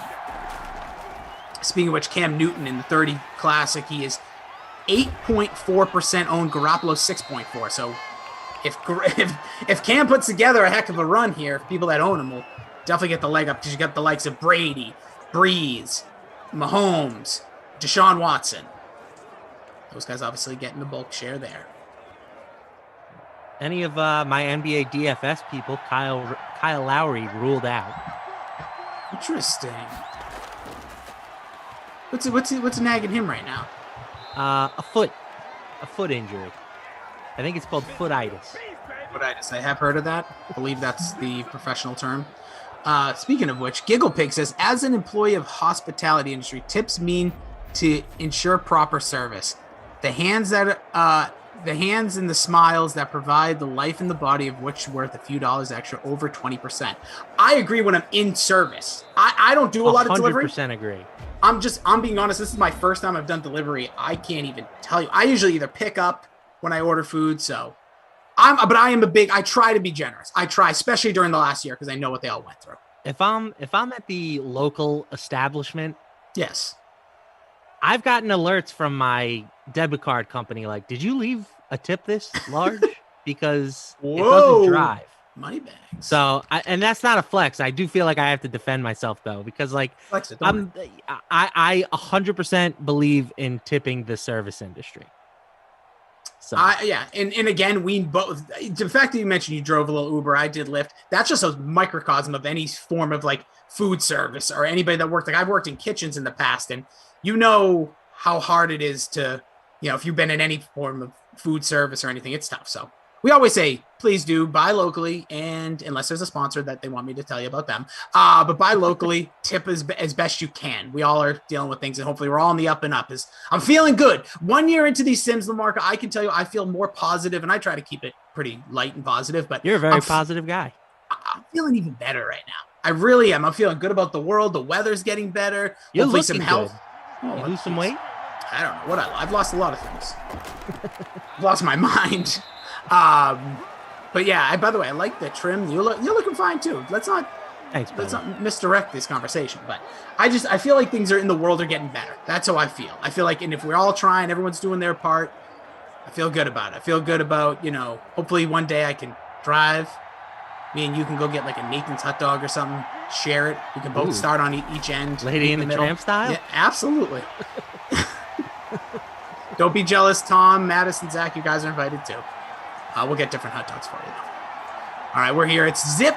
Speaking of which, Cam Newton in the 30 Classic, he is 8.4% owned. Garoppolo 6.4. So if Cam puts together a heck of a run here, people that own him will definitely get the leg up because you got the likes of Brady, Breeze, Mahomes, Deshaun Watson. Those guys obviously getting the bulk share there. Any of my NBA DFS people, Kyle Lowry ruled out. Interesting. What's nagging him right now? A foot injury. I think it's called footitis. Footitis. I have heard of that. I believe that's the professional term. Speaking of which, Giggle Pig says, as an employee of hospitality industry, tips mean to ensure proper service. The hands and the smiles that provide the life and the body of which worth a few dollars extra, over 20%. I agree when I'm in service. I don't do a lot of delivery. 100% agree. I'm being honest. This is my first time I've done delivery. I can't even tell you. I usually either pick up when I order food. So I try to be generous. I try, especially during the last year, because I know what they all went through. If I'm at the local establishment, yes, I've gotten alerts from my debit card company. Like, did you leave a tip this large? Because it doesn't drive. Money bags. So, and that's not a flex. I do feel like I have to defend myself though, because like I 100% believe in tipping the service industry. So yeah, and again, we both. The fact that you mentioned you drove a little Uber, I did Lyft. That's just a microcosm of any form of like food service or anybody that worked. Like I've worked in kitchens in the past, and you know how hard it is to, if you've been in any form of food service or anything, it's tough. So we always say, please do buy locally, and unless there's a sponsor that they want me to tell you about them, but buy locally, tip as best you can. We all are dealing with things, and hopefully we're all on the up and up. I'm feeling good. 1 year into these Sims, Lamarca, I can tell you I feel more positive, and I try to keep it pretty light and positive. But you're a very positive guy. I'm feeling even better right now. I really am. I'm feeling good about the world. The weather's getting better. You're hopefully looking some health. good. You lose some weight? I don't know what I've lost a lot of things. I've lost my mind. But yeah, by the way, I like the trim. You're looking fine too. Let's not misdirect this conversation. But I feel like things are in the world are getting better. That's how I feel. I feel like, and if we're all trying, everyone's doing their part, I feel good about it. I feel good about, hopefully one day I can drive. Me and you can go get like a Nathan's hot dog or something, share it. We can both start on each end. Lady in the Tramp style? Yeah, absolutely. Don't be jealous, Tom, Madison, Zach. You guys are invited too. We'll get different hot dogs for you. All right, we're here. It's zip.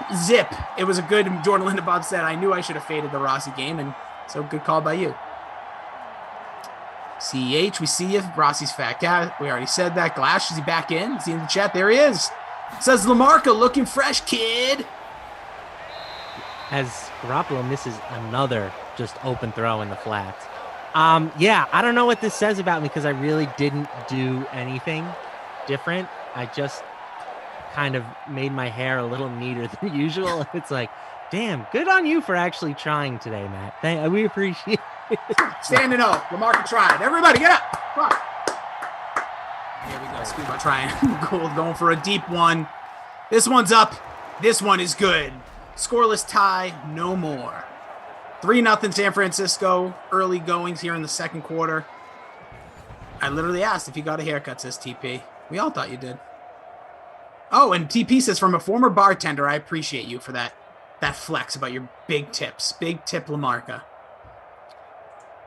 It was a good, Jordan Lindenbaum said, I knew I should have faded the Rossi game, and so good call by you. CH, we see you. Rossi's fat cat. We already said that. Glash, is he back in? Is he in the chat? There he is. Says Lamarca, looking fresh, kid. As Garoppolo misses another just open throw in the flats. Yeah, I don't know what this says about me because I really didn't do anything different. I just kind of made my hair a little neater than usual. It's like, damn, good on you for actually trying today, Matt. We appreciate Standing up. Lamarca tried. Everybody get up. Come on. Here we go. Scuba trying. Gould going for a deep one. This one's up. This one is good. Scoreless tie. No more. 3-0 San Francisco. Early goings here in the second quarter. I literally asked if you got a haircut, says TP. We all thought you did. Oh, and TP says, from a former bartender, I appreciate you for that flex about your big tips. Big tip, Lamarca.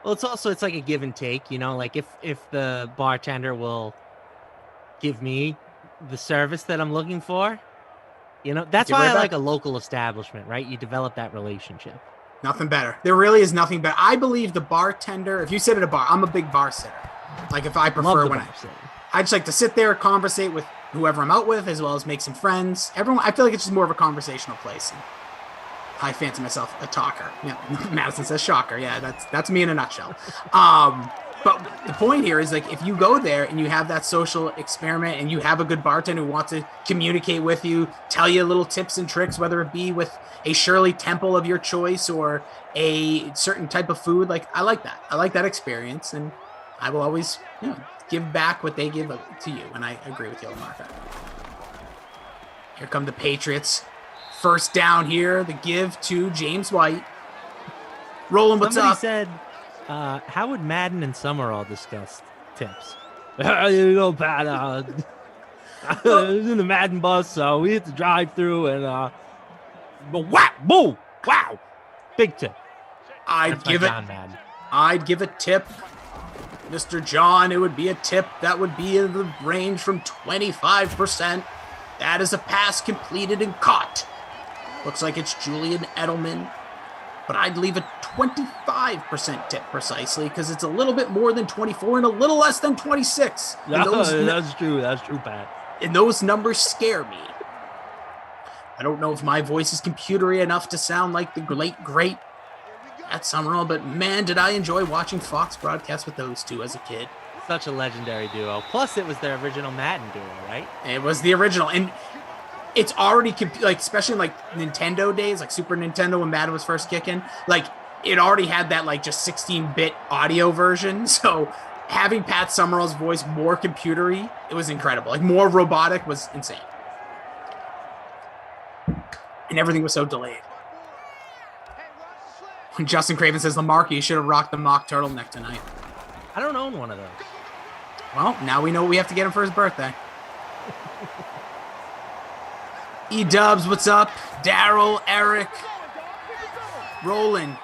Well, it's like a give and take, you know, like if the bartender will give me the service that I'm looking for, you know, that's why I like a local establishment, right? You develop that relationship. Nothing better. There really is nothing better. I believe the bartender, if you sit at a bar, I'm a big bar sitter. Like if I prefer when I just like to sit there, conversate with whoever I'm out with, as well as make some friends. Everyone, I feel like it's just more of a conversational place. And I fancy myself a talker. Yeah, Madison says shocker. Yeah, that's me in a nutshell. But the point here is, like, if you go there and you have that social experiment and you have a good bartender who wants to communicate with you, tell you little tips and tricks, whether it be with a Shirley Temple of your choice or a certain type of food, like, I like that. I like that experience, and I will always, you know, give back what they give to you. And I agree with you, Lamarca. Here come the Patriots. First down here, the give to James White. Roland, what's up? Somebody said, how would Madden and Summerall discuss tips? You know, Pat, I was in the Madden bus, so we hit the drive-through, and wow, boom, wow, big tip. I'd give a tip, Mr. John. It would be a tip that would be in the range from 25%. That is a pass completed and caught. Looks like it's Julian Edelman. But I'd leave a 25% tip precisely because it's a little bit more than 24 and a little less than 26. That's true. That's true, Pat. And those numbers scare me. I don't know if my voice is computery enough to sound like the great Pat Summerall, but man, did I enjoy watching Fox broadcast with those two as a kid. Such a legendary duo. Plus, it was their original Madden duo, right? It was the original. And it's already, like, especially in, like, Nintendo days, like Super Nintendo when Madden was first kicking, like, it already had that, like, just 16-bit audio version. So having Pat Summerall's voice more computery, it was incredible. Like, more robotic was insane. And everything was so delayed. When Justin Craven says, Lamarca, you should have rocked the mock turtleneck tonight. I don't own one of those. Well, now we know what we have to get him for his birthday. E-Dubs, what's up? Daryl, Eric, Roland.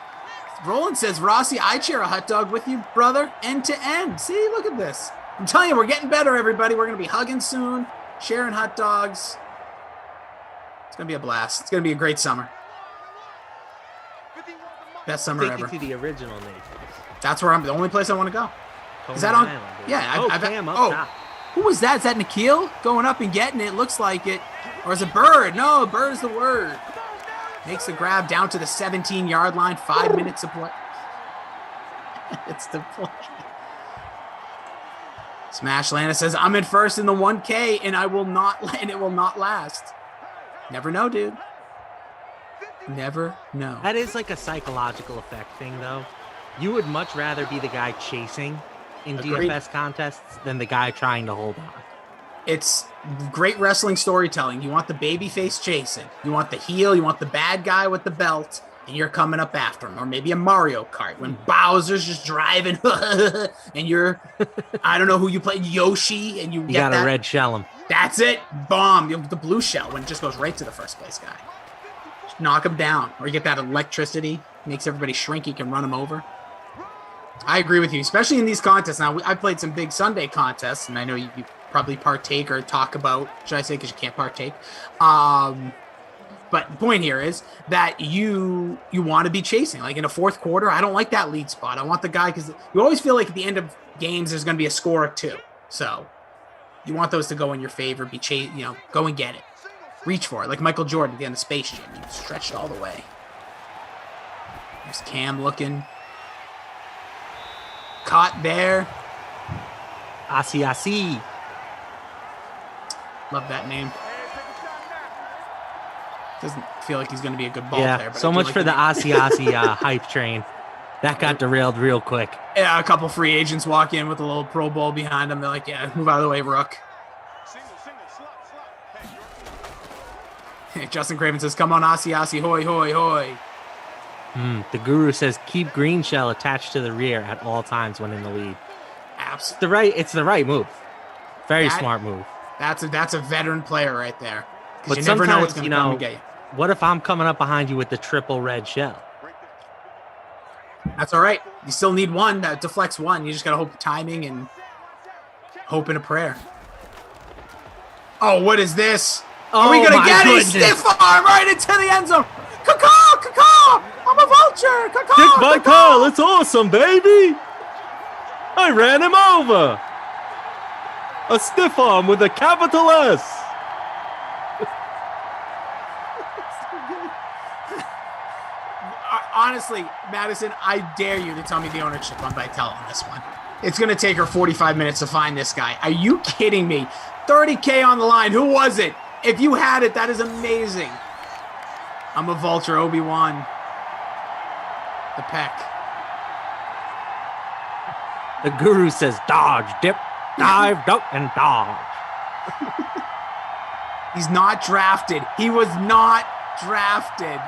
Roland says, Rossi, I'd share a hot dog with you, brother, end to end. See, look at this. I'm telling you, we're getting better, everybody. We're going to be hugging soon, sharing hot dogs. It's going to be a blast. It's going to be a great summer. Best summer ever. Take you to the original Naples. That's where I'm. The only place I want to go. Coleman Is that on? Island, Yeah. Cam up top. Who was that? Is that Nikhil going up and getting it? Looks like it. Or is it Bird? No, Bird is the word. Makes the grab down to the 17-yard line. 5 minutes to play. It's the play. Smash Lana says, I'm in first in the 1K, and it will not last. Never know, dude. Never know. That is like a psychological effect thing, though. You would much rather be the guy chasing in DFS contests than the guy trying to hold on. It's great wrestling storytelling. You want the babyface chasing. You want the heel. You want the bad guy with the belt, and you're coming up after him. Or maybe a Mario Kart when Bowser's just driving, and you're, I don't know who you play, Yoshi, and you get got a red shell him. That's it. Bomb. The blue shell when it just goes right to the first place guy. Just knock him down. Or you get that electricity. Makes everybody shrink. You can run him over. I agree with you, especially in these contests. Now, I've played some big Sunday contests, and I know you probably partake or talk about, should I say, because you can't partake. But the point here is that you want to be chasing. Like in a fourth quarter, I don't like that lead spot. I want the guy, because you always feel like at the end of games, there's going to be a score or two. So you want those to go in your favor, go and get it. Reach for it, like Michael Jordan at the end of Space Jam. You stretched all the way. There's Cam looking. Caught there. Asi. Love that name. Doesn't feel like he's going to be a good ball player. But so much for the Asi hype train. That got derailed real quick. Yeah, a couple free agents walk in with a little Pro Bowl behind them. They're like, yeah, move out of the way, Rook. Hey, Justin Craven says, come on, Asi, hoy, hoy, hoy. The guru says, keep green shell attached to the rear at all times when in the lead. Absolutely. It's the right move. Very smart move. That's a veteran player right there. But you never know what's going to come and get you. What if I'm coming up behind you with the triple red shell? That's all right. You still need one that deflects one. You just got to hope timing and hope in a prayer. Oh, what is this? Are we going to get a stiff arm right into the end zone? Caw! I'm a vulture! Caw! Stick by Carl, it's awesome, baby! I ran him over! A stiff arm with a capital S! Honestly, Madison, I dare you to tell me the ownership on Vitell on this one. It's going to take her 45 minutes to find this guy. Are you kidding me? $30K on the line. Who was it? If you had it, that is amazing. I'm a vulture, Obi-Wan. The peck. The guru says, dodge, dip, dive, duck, and dodge. He's not drafted. He was not drafted.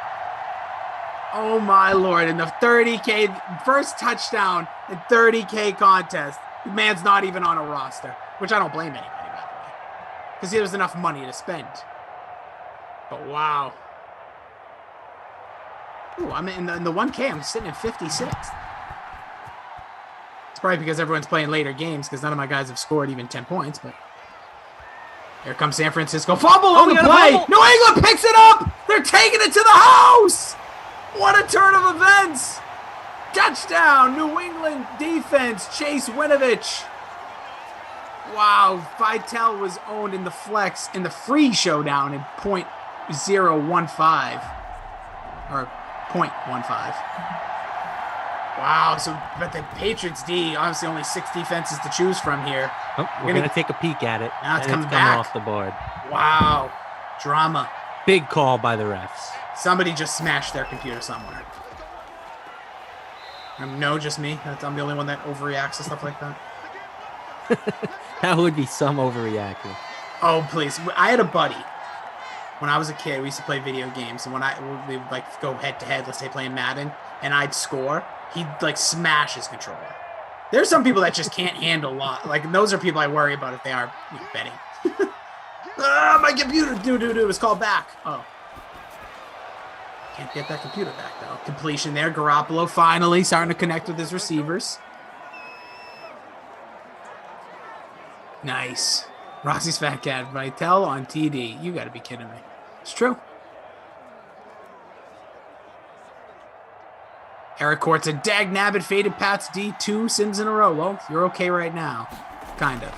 Oh, my Lord. In the 30K, first touchdown in 30K contest. The man's not even on a roster, which I don't blame anybody, by the way, because there was enough money to spend. But wow. Ooh, I'm in the 1K. I'm sitting at 56th. It's probably because everyone's playing later games because none of my guys have scored even 10 points. But here comes San Francisco. Fumble on the play. New England picks it up. They're taking it to the house. What a turn of events. Touchdown, New England defense. Chase Winovich. Wow, Vitell was owned in the flex in the free showdown in .015 or .15. Wow, so but the Patriots D obviously only 6 defenses to choose from here. Oh, we're gonna take a peek at it. Now it's coming back off the board. Wow, drama. Big call by the refs. Somebody just smashed their computer somewhere. No, just me. I'm the only one that overreacts to stuff like that. That would be some overreacting. Oh, please. I had a buddy. When I was a kid, we used to play video games. And when we would like go head to head, let's say playing Madden, and I'd score, he'd like smash his controller. There's some people that just can't handle a lot. Like, those are people I worry about if they are betting. My computer, it's called back. Oh. Can't get that computer back, though. Completion there. Garoppolo finally starting to connect with his receivers. Nice. Roxy's Fat Cat. Vitell on TD. You got to be kidding me. It's true. Eric Court's a dag nabbit faded Pats D 2 sims in a row. Well, you're okay right now. Kind of.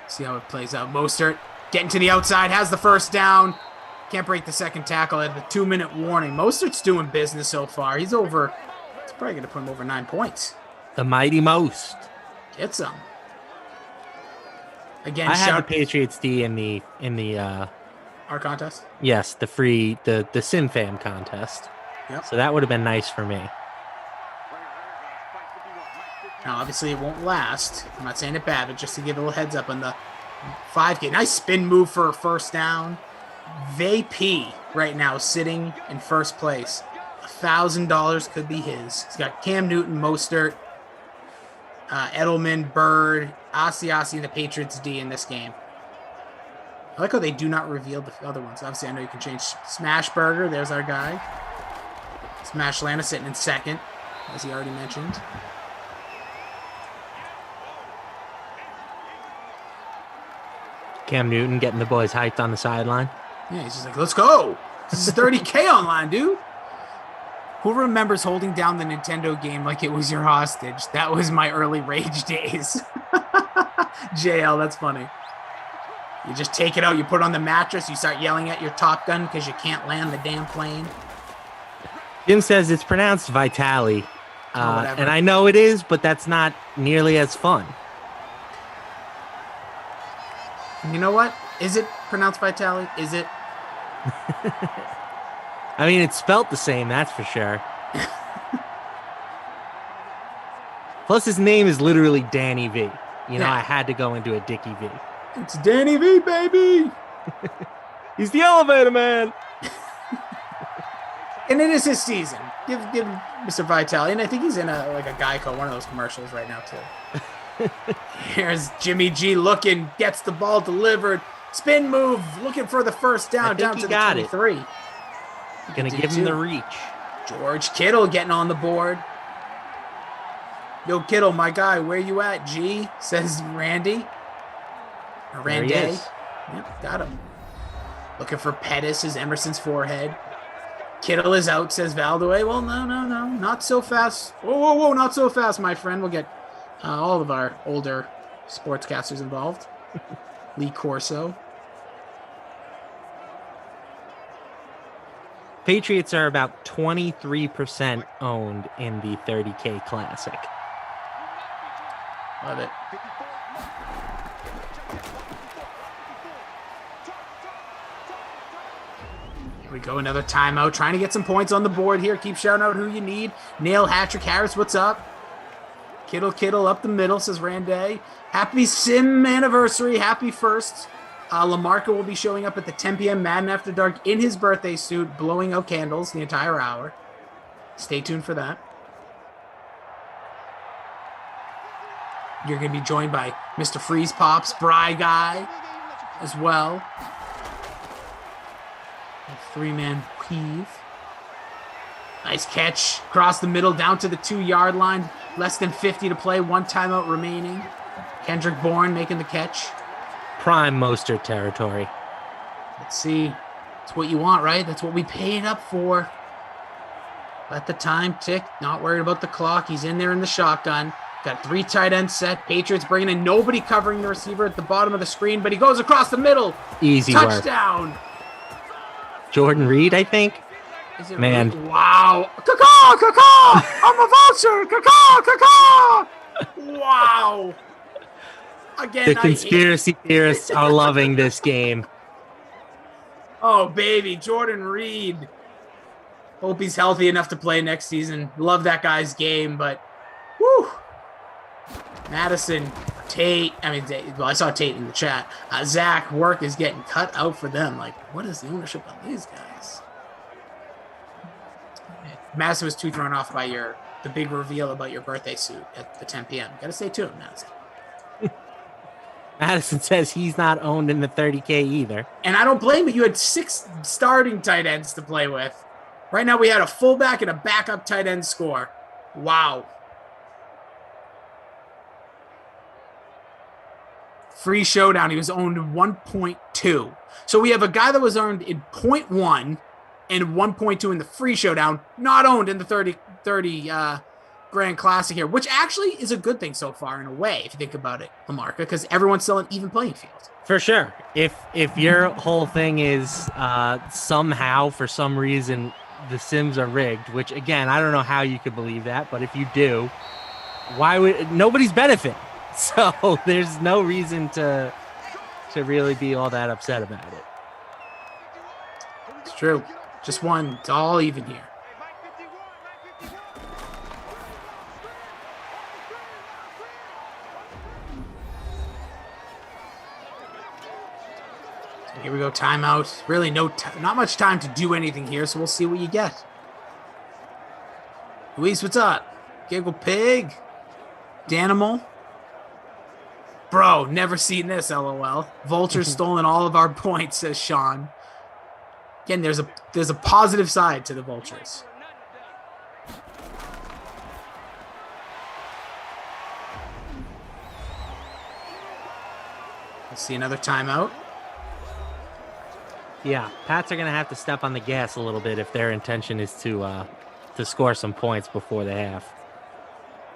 See how it plays out. Mostert getting to the outside. Has the first down. Can't break the second tackle at the 2-minute warning. Mostert's doing business so far. He's probably going to put him over 9 points. The mighty most. Get some. Again, I had the Patriots D in the our contest. Yes, the free the SimFam contest. Yep. So that would have been nice for me. Now, obviously, it won't last. I'm not saying it bad, but just to give a little heads up on the 5K. Nice spin move for a first down. VP right now sitting in first place. $1,000 could be his. He's got Cam Newton, Mostert, Edelman, Bird, Asi, and the Patriots D in this game. I like how they do not reveal the other ones. Obviously, I know you can change. Smashburger, there's our guy. Smash Lana sitting in second, as he already mentioned. Cam Newton getting the boys hyped on the sideline. Yeah, he's just like, let's go. This is 30K online, dude. Who remembers holding down the Nintendo game like it was your hostage? That was my early rage days. JL, that's funny. You just take it out, you put it on the mattress, you start yelling at your Top Gun because you can't land the damn plane. Jim says it's pronounced Vitali. And I know it is, but that's not nearly as fun. And you know what? Is it pronounced Vitali? Is it? I mean, it's spelt the same, that's for sure. Plus, his name is literally Danny V. I had to go into a Dickie V. It's Danny V, baby. He's the elevator man. And it is his season. Give Mr. Vitale, and I think he's in a Geico, one of those commercials right now too. Here's Jimmy G looking, gets the ball delivered, spin move, looking for the first down to the 23. Gonna give him the reach. George Kittle getting on the board. Yo, Kittle, my guy, where you at, G? Says Randy. Or Randy. Yep, got him. Looking for Pettis, is Emerson's forehead. Kittle is out, says Valdeway. Well, no, not so fast. Whoa, not so fast, my friend. We'll get all of our older sportscasters involved. Lee Corso. Patriots are about 23% owned in the 30K Classic. Love it. Here we go, another timeout. Trying to get some points on the board here. Keep shouting out who you need. Nail, Hattrick, Harris, what's up? Kittle up the middle, says Randay. Happy Sim anniversary. Happy first. Lamarca will be showing up at the 10 p.m. Madden After Dark in his birthday suit, blowing out candles the entire hour. Stay tuned for that. You're going to be joined by Mr. Freeze Pops, Bry Guy, as well. A three-man heave. Nice catch. Across the middle, down to the 2-yard line. Less than 50 to play. 1 timeout remaining. Kendrick Bourne making the catch. Prime Mostert territory. Let's see. That's what you want, right? That's what we paid up for. Let the time tick. Not worried about the clock. He's in there in the shotgun. Got 3 tight ends set. Patriots bringing in nobody covering the receiver at the bottom of the screen, but he goes across the middle. Easy touchdown. Work. Jordan Reed, I think. Is it Man. Reed? Wow. Caw. I'm a vulture. Caw. Wow. Again, the conspiracy theorists are loving this game. Oh, baby. Jordan Reed. Hope he's healthy enough to play next season. Love that guy's game, but whew. Madison, Tate. I saw Tate in the chat. Zach, work is getting cut out for them. Like, what is the ownership on these guys? Madison was too thrown off by the big reveal about your birthday suit at the 10 p.m. Got to stay tuned, Madison. Madison says he's not owned in the 30K either. And I don't blame you. You had 6 starting tight ends to play with. Right now we had a fullback and a backup tight end score. Wow. Free showdown. He was owned 1.2. So we have a guy that was earned in 0.1 and 1.2 in the free showdown, not owned in the 30 Grand Classic here, which actually is a good thing so far in a way, if you think about it, Lamarca, because everyone's still an even playing field. For sure. If your whole thing is somehow, for some reason, the Sims are rigged, which, again, I don't know how you could believe that, but if you do, why would nobody's benefit? So there's no reason to really be all that upset about it. It's true. Just one. It's all even here. So here we go. Timeout. Really not much time to do anything here, so we'll see what you get. Luis, what's up? Giggle Pig? Danimal? Bro, never seen this, LOL. Vulture's stolen all of our points, says Sean. Again, there's a positive side to the Vultures. Let's see another timeout. Yeah, Pats are going to have to step on the gas a little bit if their intention is to score some points before the half.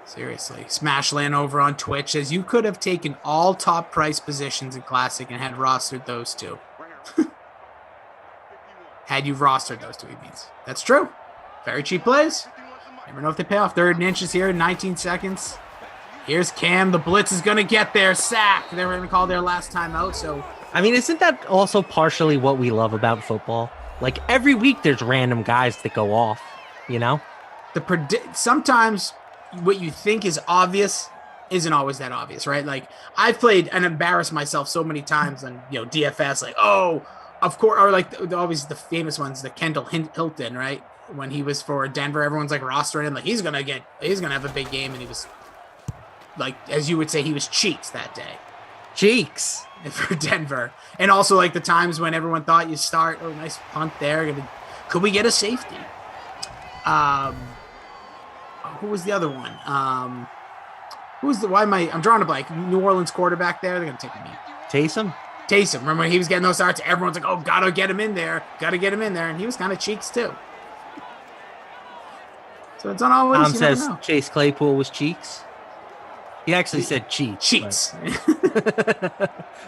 Seriously. Smashland over on Twitch says you could have taken all top price positions in Classic and had rostered those two. Had you rostered those two, he means. That's true. Very cheap plays. Never know if they pay off. 3rd and inches here in 19 seconds. Here's Cam. The blitz is going to get there. Sack. They were going to call their last time out. So, I mean, isn't that also partially what we love about football? Like, every week there's random guys that go off, you know? sometimes what you think is obvious isn't always that obvious, right? Like I've played and embarrassed myself so many times on, DFS, like, oh, of course, or like always the famous ones, the Kendall Hilton, right? When he was for Denver, everyone's like rostering him, like he's gonna have a big game, and he was like, as you would say, he was cheeks that day. Cheeks for Denver. And also like the times when everyone thought you start, oh, nice punt there. Could we get a safety? Who was the other one? I'm drawing a blank. New Orleans quarterback there. They're going to take me. Taysom. Remember when he was getting those starts? Everyone's like, oh, gotta get him in there. And he was kind of cheeks too. So it's not always. Tom says Chase Claypool was cheeks. He actually said cheats. Cheats.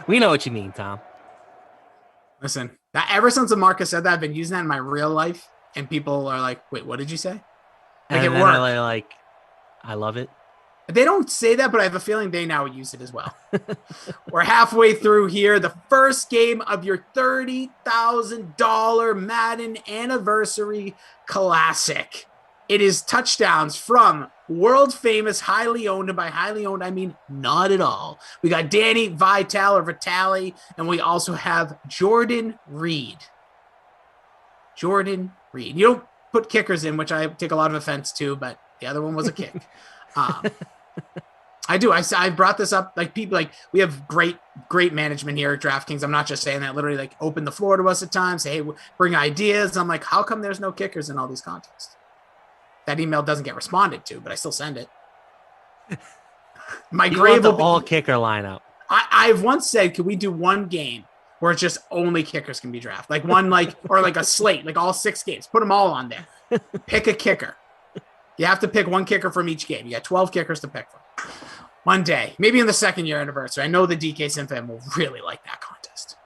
We know what you mean, Tom. Listen, ever since Lamarca said that, I've been using that in my real life, and people are like, "Wait, what did you say?" Like and it then worked. I love it. They don't say that, but I have a feeling they now use it as well. We're halfway through here. The first game of your $30,000 Madden Anniversary Classic. It is touchdowns from world famous, highly owned, and by highly owned, I mean not at all. We got Danny Vitale, and we also have Jordan Reed. You don't put kickers in, which I take a lot of offense to, but the other one was a kick. I do. I brought this up. Like people, like we have great management here at DraftKings. I'm not just saying that. Literally, like open the floor to us at times. Say, hey, bring ideas. I'm like, how come there's no kickers in all these contests? That email doesn't get responded to, but I still send it. My grave will be all kicker lineup. I've once said, could we do one game where it's just only kickers can be drafted? Like one, or like a slate, like all 6 games. Put them all on there. Pick a kicker. You have to pick one kicker from each game. You got 12 kickers to pick from. One day, maybe in the 2nd year anniversary. I know the DK Sim fan will really like that contest.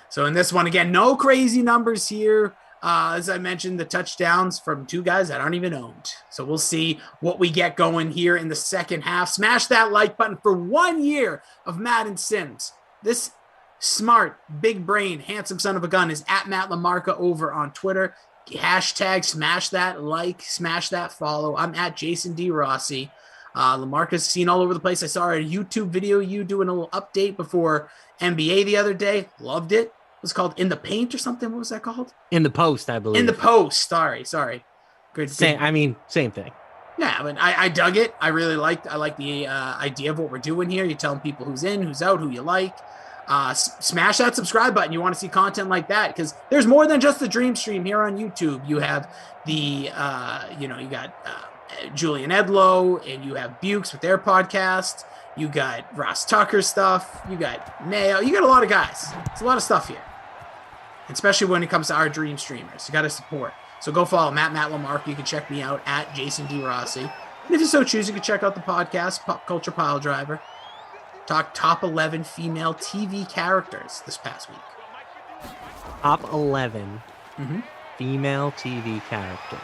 So in this one, again, no crazy numbers here. As I mentioned, the touchdowns from 2 guys that aren't even owned. So we'll see what we get going here in the second half. Smash that like button for 1 year of Madden Sims. This smart, big brain, handsome son of a gun is at Matt Lamarca over on Twitter. Hashtag smash that like, smash that follow. I'm at Jason D. Rossi. Lamarca's seen all over the place. I saw a YouTube video you doing a little update before NBA the other day. Loved it. It was called In the Paint or something. What was that called? In the Post, I believe. In the Post. Sorry. Good. Same thing. Yeah, but I dug it. I really liked. I like the idea of what we're doing here. You're telling people who's in, who's out, who you like. Smash that subscribe button. You want to see content like that because there's more than just the Dream Stream here on YouTube. You have the you got Julian Edlow, and you have Bukes with their podcast. You got Ross Tucker stuff. You got Mayo. You got a lot of guys. It's a lot of stuff here, especially when it comes to our Dream Streamers. You got to support. So go follow Matt Lamarca. You can check me out at Jason D. Rossi. And if you so choose, you can check out the podcast, Pop Culture Pile Driver. Talk top 11 female TV characters this past week. Top 11 female TV characters.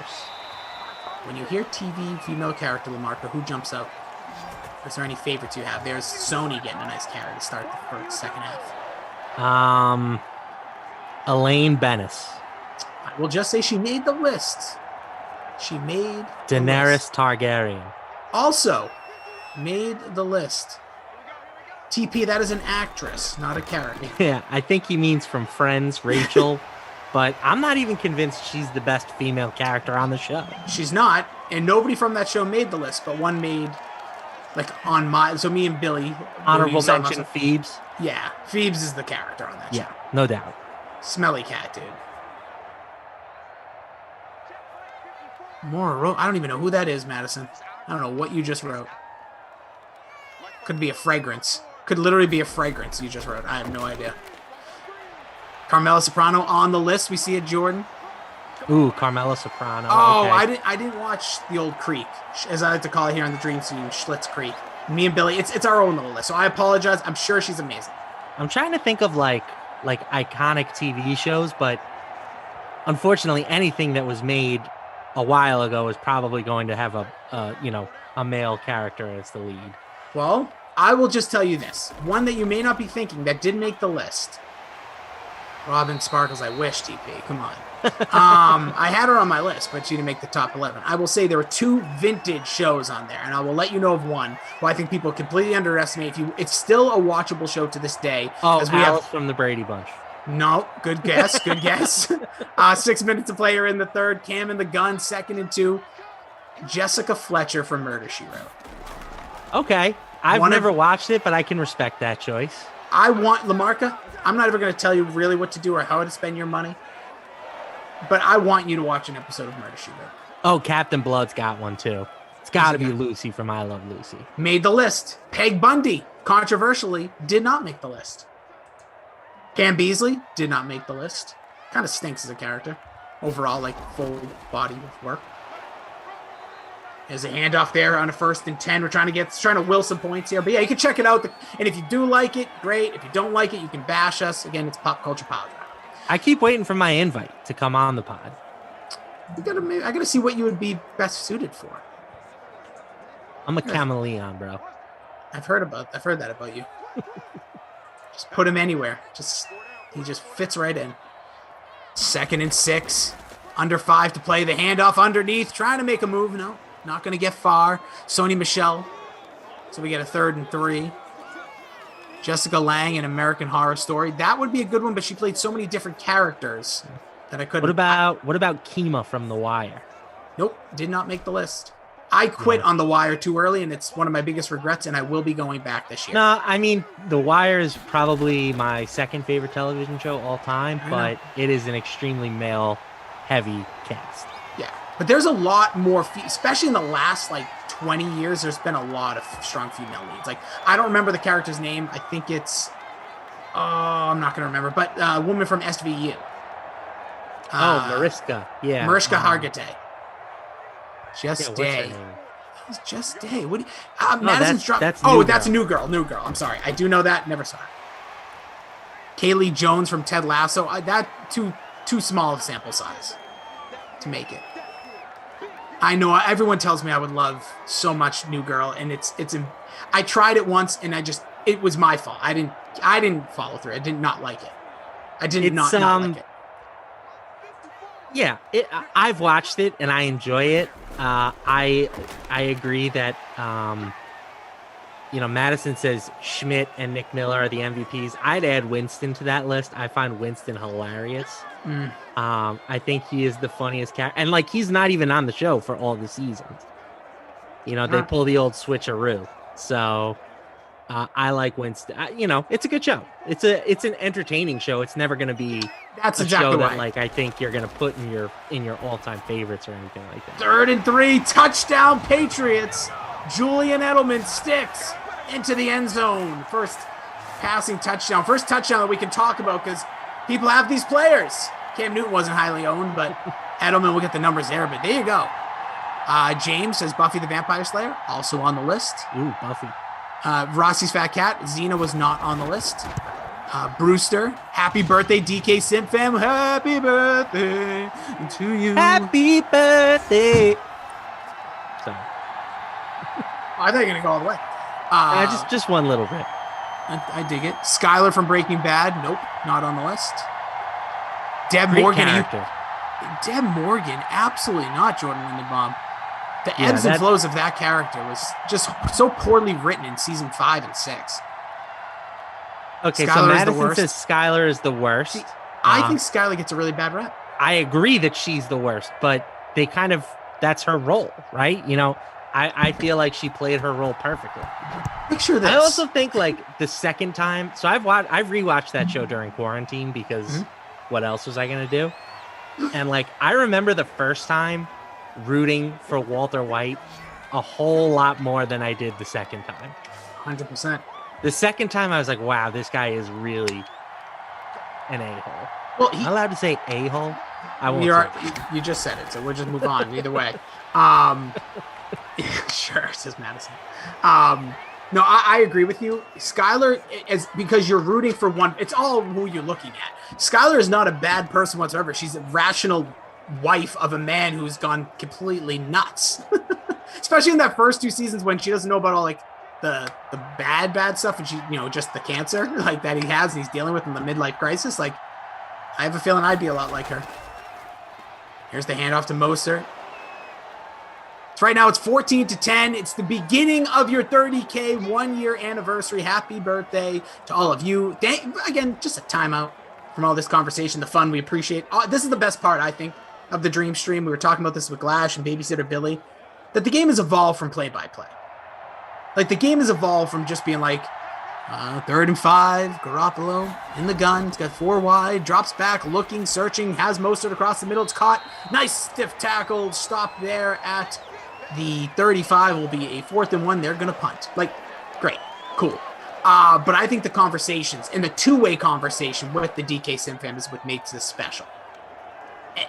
When you hear TV female character, Lamarca, who jumps out? Is there any favorites you have? There's Sony getting a nice carry to start the second half. Elaine Bennis. I will just say she made the list. Daenerys Targaryen. Also made the list. TP, that is an actress, not a character. Yeah, I think he means from Friends, Rachel. But I'm not even convinced she's the best female character on the show. She's not, and nobody from that show made the list, but one made, so me and Billy. Honorable mention, Phoebes. Yeah, Phoebes is the character on that show. Yeah, no doubt. Smelly cat, dude. Maura, I don't even know who that is, Madison. I don't know what you just wrote. Could be a fragrance. Could literally be a fragrance you just wrote. I have no idea. Carmela Soprano on the list. We see it, Jordan. Ooh, Carmela Soprano. Oh, okay. I didn't watch the old Creek, as I like to call it here on the Dream Team, Schlitz Creek. Me and Billy, it's our own little list. So I apologize. I'm sure she's amazing. I'm trying to think of like iconic TV shows, but unfortunately, anything that was made a while ago is probably going to have a male character as the lead. Well, I will just tell you this. One that you may not be thinking that did make the list. Robin Sparkles, I wish, TP. Come on. I had her on my list, but she didn't make the top 11. I will say there were 2 vintage shows on there, and I will let you know of one who I think people completely underestimate. It's still a watchable show to this day. Oh, Alice from the Brady Bunch. No, good guess, good guess. 6 minutes to play her in the third. Cam in the gun, 2nd and 2. Jessica Fletcher from Murder, She Wrote. Okay. I've never watched it, but I can respect that choice. I want Lamarca. I'm not ever going to tell you really what to do or how to spend your money, but I want you to watch an episode of Murder, She Wrote. Oh, Captain Blood's got one too. It's got to be Lucy from I Love Lucy. Made the list. Peg Bundy, controversially, did not make the list. Cam Beasley did not make the list. Kind of stinks as a character. Overall, like full body of work. There's a handoff there on a 1st and 10. We're trying to will some points here. But yeah, you can check it out. And if you do like it, great. If you don't like it, you can bash us. Again, it's Pop Culture Pod. I keep waiting for my invite to come on the pod. I gotta see what you would be best suited for. I'm a chameleon, bro. I've heard that about you. Just put him anywhere. He just fits right in. 2nd and 6. Under 5 to play. The handoff underneath. Trying to make a move. No, not going to get far. Sony Michelle. So we get a 3rd and 3. Jessica Lange in American Horror Story. That would be a good one, but she played so many different characters that I couldn't. What about Kima from The Wire? Nope, did not make the list. I quit on The Wire too early, and it's one of my biggest regrets, and I will be going back this year. No, I mean, The Wire is probably my 2nd favorite television show all time, but it is an extremely male-heavy cast. Yeah, but there's a lot more, especially in the last, 20 years, there's been a lot of strong female leads. I don't remember the character's name. I think it's, I'm not going to remember, but a woman from SVU. Mariska. Yeah. Mariska Hargitay. Just Day. Just Day. What? Madison's drop. That's a New Girl. New Girl. I'm sorry. I do know that. Never saw her. Kaylee Jones from Ted Lasso. That too small of sample size to make it. I know everyone tells me I would love so much New Girl, and I tried it once, and it was my fault. I didn't follow through. I did not like it. I did not like it. Yeah, I've watched it and I enjoy it. I agree that Madison says Schmidt and Nick Miller are the MVPs. I'd add Winston to that list. I find Winston hilarious. I think he is the funniest character, and he's not even on the show for all the seasons. They pull the old switcheroo. So I like Winston. It's a good show. It's an entertaining show. It's never going to be show that I think you're going to put in your all-time favorites or anything like that. 3rd and 3, touchdown Patriots. Julian Edelman sticks into the end zone. First passing touchdown. First touchdown that we can talk about because people have these players. Cam Newton wasn't highly owned, but Edelman will get the numbers there. But there you go. James says Buffy the Vampire Slayer, also on the list. Ooh, Buffy. Rossi's Fat Cat, Xena was not on the list. Brewster, happy birthday, DK Simp Fam. Happy birthday to you. Happy birthday. Sorry. I thought you were going to go all the way. Just one little bit. I dig it. Skylar from Breaking Bad, nope, not on the list. Deb Great Morgan. Character. Deb Morgan, absolutely not Jordan Lindenbaum. The ebbs and flows of that character was just so poorly written in season 5 and 6. Okay, so Madison says Skylar is the worst. See, I think Skylar gets a really bad rep. I agree that she's the worst, but that's her role, right? I feel like she played her role perfectly. Picture this. I also think the second time, so I've rewatched that show during quarantine because what else was I going to do? And I remember the first time rooting for Walter White a whole lot more than I did the second time. 100%. The second time I was like, wow, this guy is really an a-hole. Well, Am I allowed to say a-hole? I won't. You just said it, so we'll just move on either way. Sure, says Madison. No, I agree with you. Skylar is because you're rooting for one. It's all who you're looking at. Skylar is not a bad person whatsoever. She's a rational wife of a man who's gone completely nuts. Especially in that first 2 seasons when she doesn't know about all the bad stuff, and she just the cancer that he has and he's dealing with in the midlife crisis. I have a feeling I'd be a lot like her. Here's the handoff to Moser. So right now it's 14-10. It's the beginning of your 30K 1-year anniversary. Happy birthday to all of you. Again, just a timeout from all this conversation, the fun we appreciate. This is the best part, I think, of the Dream Stream. We were talking about this with Glash and Babysitter Billy, that the game has evolved from play-by-play. Like, the game has evolved from just being like, 3rd and 5, Garoppolo in the gun. It's got 4 wide, drops back, looking, searching, has Mostert across the middle. It's caught. Nice stiff tackle. Stop there at the 35 will be a 4th and 1. They're going to punt. Like, great. Cool. But I think the conversations and the two-way conversation with the DK Sim fam is what makes this special.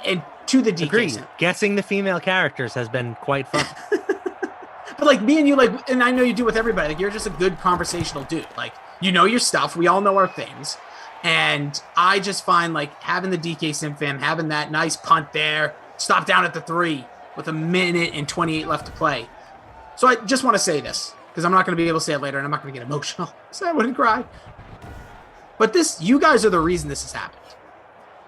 And to the DK Agreed. Sim. Guessing the female characters has been quite fun. But like me and you, like, and I know you do with everybody, like, you're just a good conversational dude. Like, you know your stuff. We all know our things. And I just find, like, having the DK Sim fam, having that nice punt there, stop down at the 3 with 1:28 left to play. So I just want to say this, because I'm not going to be able to say it later, and I'm not going to get emotional, so I wouldn't cry. But you guys are the reason this has happened.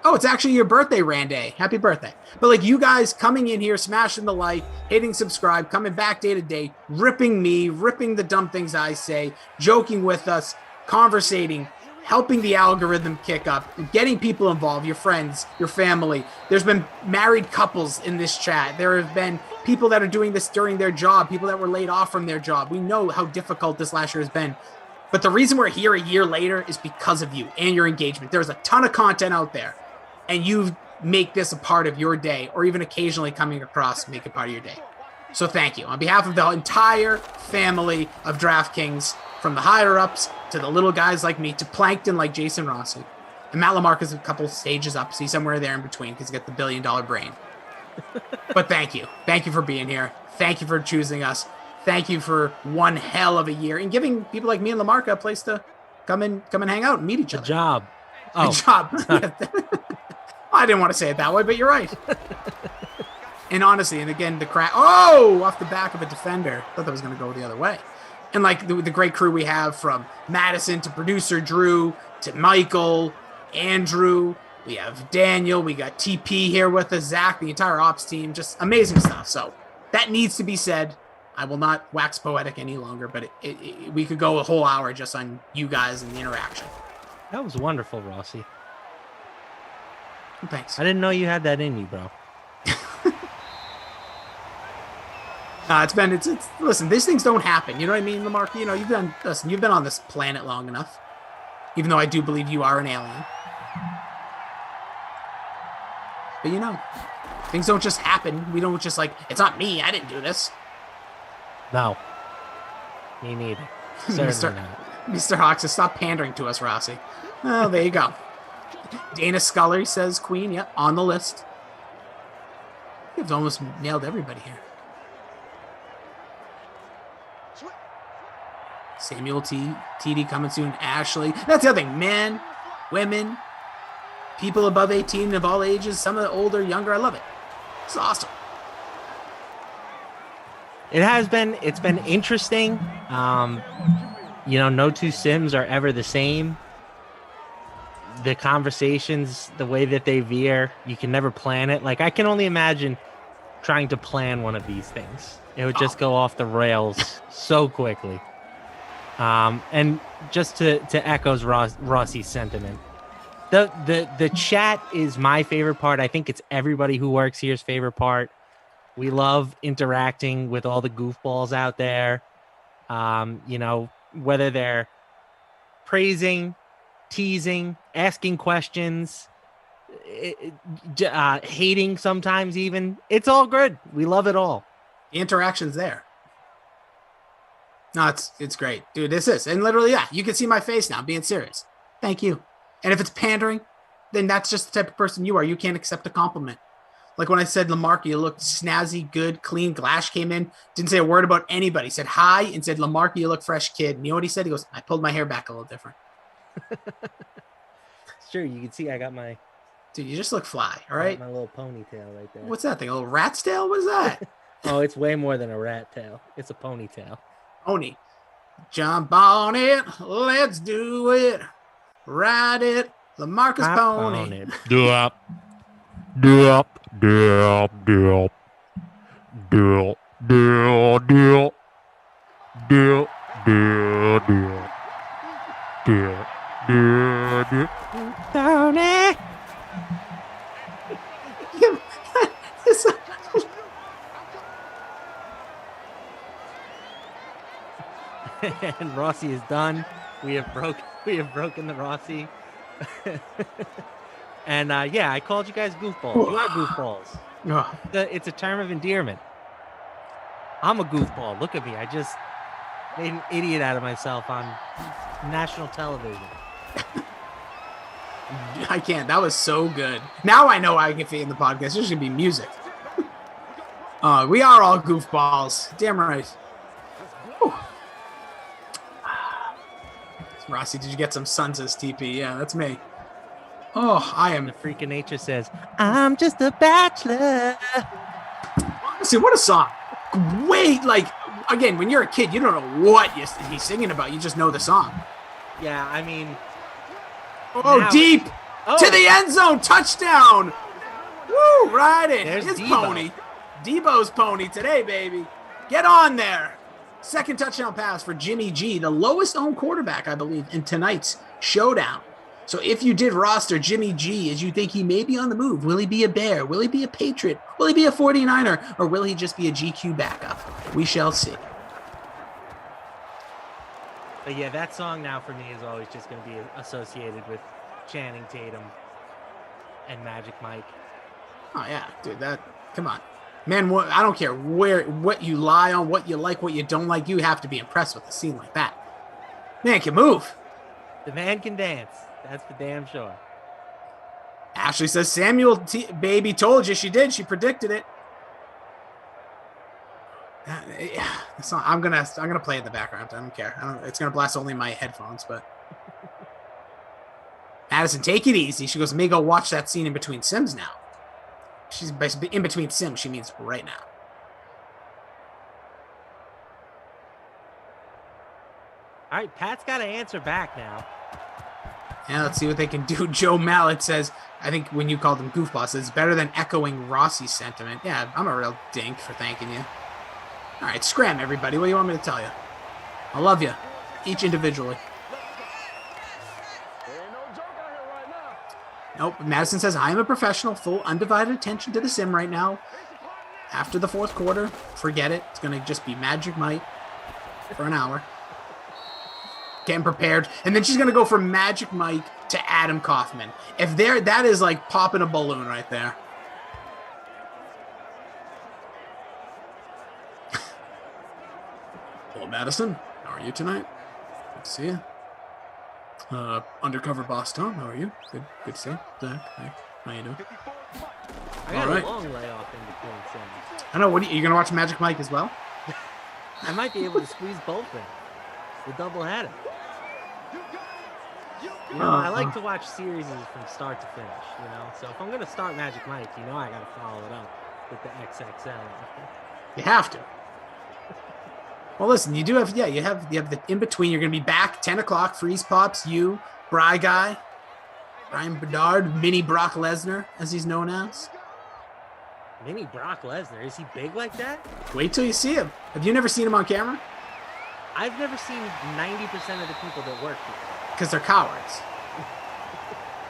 Oh, it's actually your birthday, Randay. Happy birthday. But like, you guys coming in here, smashing the like, hitting subscribe, coming back day to day, ripping the dumb things I say, joking with us, conversating, helping the algorithm kick up, getting people involved, your friends, your family. There's been married couples in this chat. There have been people that are doing this during their job, people that were laid off from their job. We know how difficult this last year has been. But the reason we're here a year later is because of you and your engagement. There's a ton of content out there, and you make this a part of your day, or even occasionally coming across, make it part of your day. So thank you. On behalf of the entire family of DraftKings, from the higher-ups to the little guys like me, to Plankton like Jason Rossi. And Matt Lamarca's a couple stages up, so he's somewhere there in between because he's got the billion-dollar brain. But thank you. Thank you for being here. Thank you for choosing us. Thank you for one hell of a year and giving people like me and Lamarca a place to come and hang out and meet each other. Good job. Good job. I didn't want to say it that way, but you're right. And honestly, and again, the crack. Oh, off the back of a defender. I thought that was going to go the other way. And like the great crew we have, from Madison to producer Drew to Michael, Andrew, we have Daniel, we got TP here with us, Zach, the entire ops team, just amazing stuff. So that needs to be said. I will not wax poetic any longer, but we could go a whole hour just on you guys and the interaction. That was wonderful, Rossi. Thanks. I didn't know you had that in you, bro. It's listen, these things don't happen. You know what I mean, Lamarca? You know, you've been on this planet long enough. Even though I do believe you are an alien. But you know, things don't just happen. We don't just like, it's not me, I didn't do this. No. Me neither. Mr. Hawks, stop pandering to us, Rossi. Oh, there you go. Dana Scully says Queen, yep, on the list. You've almost nailed everybody here. Samuel TD coming soon. Ashley. That's the other thing. Men, women, people above 18 of all ages, some of the older, younger. I love it. It's awesome. It's been interesting. No two Sims are ever the same. The conversations, the way that they veer, you can never plan it. Like, I can only imagine trying to plan one of these things. It would just go off the rails so quickly. And just to echo Rossi's sentiment, the chat is my favorite part. I think it's everybody who works here's favorite part. We love interacting with all the goofballs out there. Whether they're praising, teasing, asking questions, hating sometimes even. It's all good. We love it all. The interaction's there. No, it's great. Dude, this is. And literally, yeah, you can see my face now. I'm being serious. Thank you. And if it's pandering, then that's just the type of person you are. You can't accept a compliment. Like when I said, Lamarca, you look snazzy, good, clean. Glash came in, didn't say a word about anybody. Said hi and said, Lamarca, you look fresh, kid. And you know what he said? He goes, I pulled my hair back a little different. Sure, you can see I got my... Dude, you just look fly, all right? My little ponytail right there. What's that thing? A little rat's tail? What is that? Oh, it's way more than a rat tail. It's a ponytail. Pony. Jump on it. Let's do it. Ride it Lamarca's pony. Dup. Dup. Dup. Dup. Dup. Dup. Dup. Dup. Dup. Dup. Dup. Dup. Dup. Tony. And Rossi is done. We have broken the Rossi. And yeah, I called you guys goofballs. You are goofballs. It's a term of endearment. I'm a goofball. Look at me. I just made an idiot out of myself on national television. I can't. That was so good. Now I know I can fit in the podcast. There's gonna be music. We are all goofballs. Damn right. Whew. Rossi, did you get some Suns as TP? Yeah, that's me. Oh, I am. The freak of nature says, I'm just a bachelor. See, what a song. Wait, like, again, when you're a kid, you don't know what he's singing about. You just know the song. Yeah, I mean. Oh, now, deep to the end zone. Touchdown. Woo, right in. There's his Debo. Pony. Debo's pony today, baby. Get on there. Second touchdown pass for Jimmy G, the lowest owned quarterback, I believe, in tonight's showdown. So if you did roster Jimmy G, as you think he may be on the move, will he be a Bear? Will he be a Patriot? Will he be a 49er? Or will he just be a GQ backup? We shall see. But yeah, that song now for me is always just going to be associated with Channing Tatum and Magic Mike. Oh, yeah, dude, come on. Man, I don't care what you lie on, what you like, what you don't like. You have to be impressed with a scene like that. Man can move. The man can dance. That's for damn sure. Ashley says, Samuel baby told you she did. She predicted it. I'm gonna play it in the background. I don't care. It's gonna blast only my headphones, but Madison, take it easy. She goes, may go watch that scene in between Sims now. She's basically in between Sims. She means right now. All right, Pat's got to answer back now. Yeah, let's see what they can do. Joe Mallet says, I think when you called them goofballs, it's better than echoing Rossi's sentiment. Yeah, I'm a real dink for thanking you. All right, scram, everybody. What do you want me to tell you? I love you, each individually. Nope, Madison says, I am a professional, full undivided attention to the sim right now. After the fourth quarter, forget it. It's going to just be Magic Mike for an hour. Getting prepared. And then she's going to go from Magic Mike to Adam Kaufman. That is like popping a balloon right there. Hello, Madison. How are you tonight? Good to see you. Undercover boss Tom, how are you? Good to see you. Zach, hey, how you doing? I got a long layoff in between Sims. I know. Are you going to watch Magic Mike as well? I might be able to squeeze both in. The double header. You know, I like to watch series from start to finish, you know? So if I'm going to start Magic Mike, you know I got to follow it up with the XXL. You have to. Well, listen, you do have, you have the in-between. You're going to be back 10 o'clock, Freeze Pops, you, Bry Guy, Brian Bedard, Mini Brock Lesnar, as he's known as. Mini Brock Lesnar? Is he big like that? Wait till you see him. Have you never seen him on camera? I've never seen 90% of the people that work here. Because they're cowards.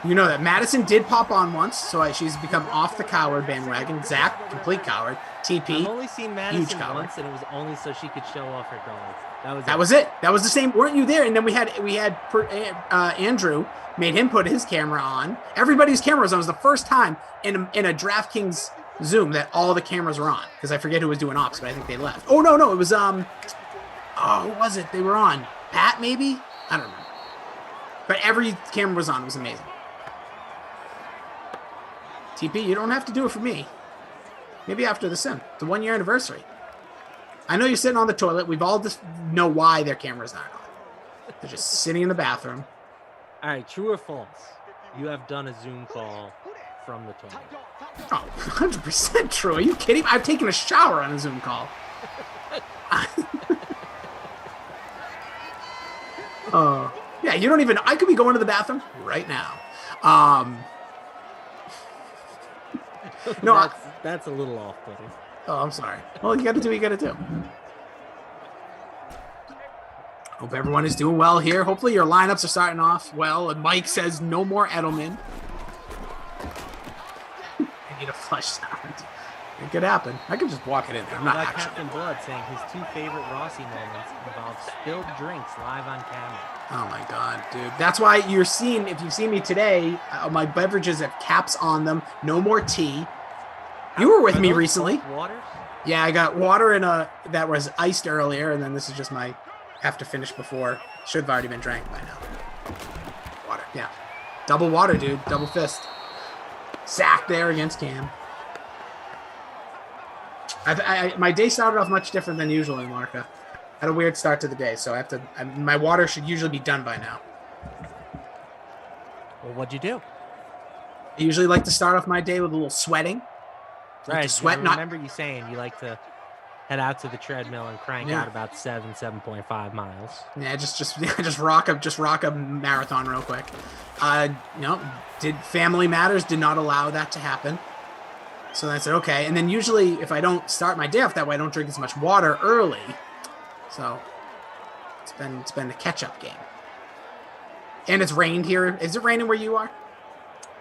You know that. Madison did pop on once, so she's become off the coward bandwagon. Zach, complete coward. TP, I've only seen Madison once, and it was only so she could show off her dog. That was it. That was the same. Weren't you there? And then we had Andrew made him put his camera on. Everybody's camera was on. It was the first time in a DraftKings Zoom that all the cameras were on. Because I forget who was doing ops, but I think they left. Oh no, it was who was it? They were on Pat, maybe. I don't remember. But every camera was on. It was amazing. TP, you don't have to do it for me. Maybe after the sim. It's a 1-year anniversary. I know you're sitting on the toilet. We've all just know why their cameras aren't on. They're just sitting in the bathroom. All right, true or false? You have done a Zoom call from the toilet. Oh, 100% true. Are you kidding? I've taken a shower on a Zoom call. Yeah, you don't even. I could be going to the bathroom right now. No, that's a little off-putting. Oh, I'm sorry. Well, you got to do what you got to do. Hope everyone is doing well here. Hopefully your lineups are starting off well. And Mike says no more Edelman. I need a flush sound. It could happen. I could just walk it in there. I'm not actually. Captain Blood saying his 2 favorite Rossi moments involve spilled drinks live on camera. Oh my God, dude. That's why you're seeing, if you've seen me today, my beverages have caps on them. No more tea. You were with me recently. Water? Yeah, I got water in that was iced earlier, and then this is just my have to finish before. Should have already been drank by now. Water, yeah. Double water, dude. Double fist. Sack there against Cam. My day started off much different than usual in Lamarca. Had a weird start to the day, so my water should usually be done by now. Well, what'd you do? I usually like to start off my day with a little sweating. Right. To sweat, I remember you saying you like to head out to the treadmill and crank out about 7.5 miles. Yeah, just rock a marathon real quick. No, family matters did not allow that to happen. So I said, okay. And then usually if I don't start my day off that way, I don't drink as much water early. So it's been a catch-up game. And it's rained here. Is it raining where you are?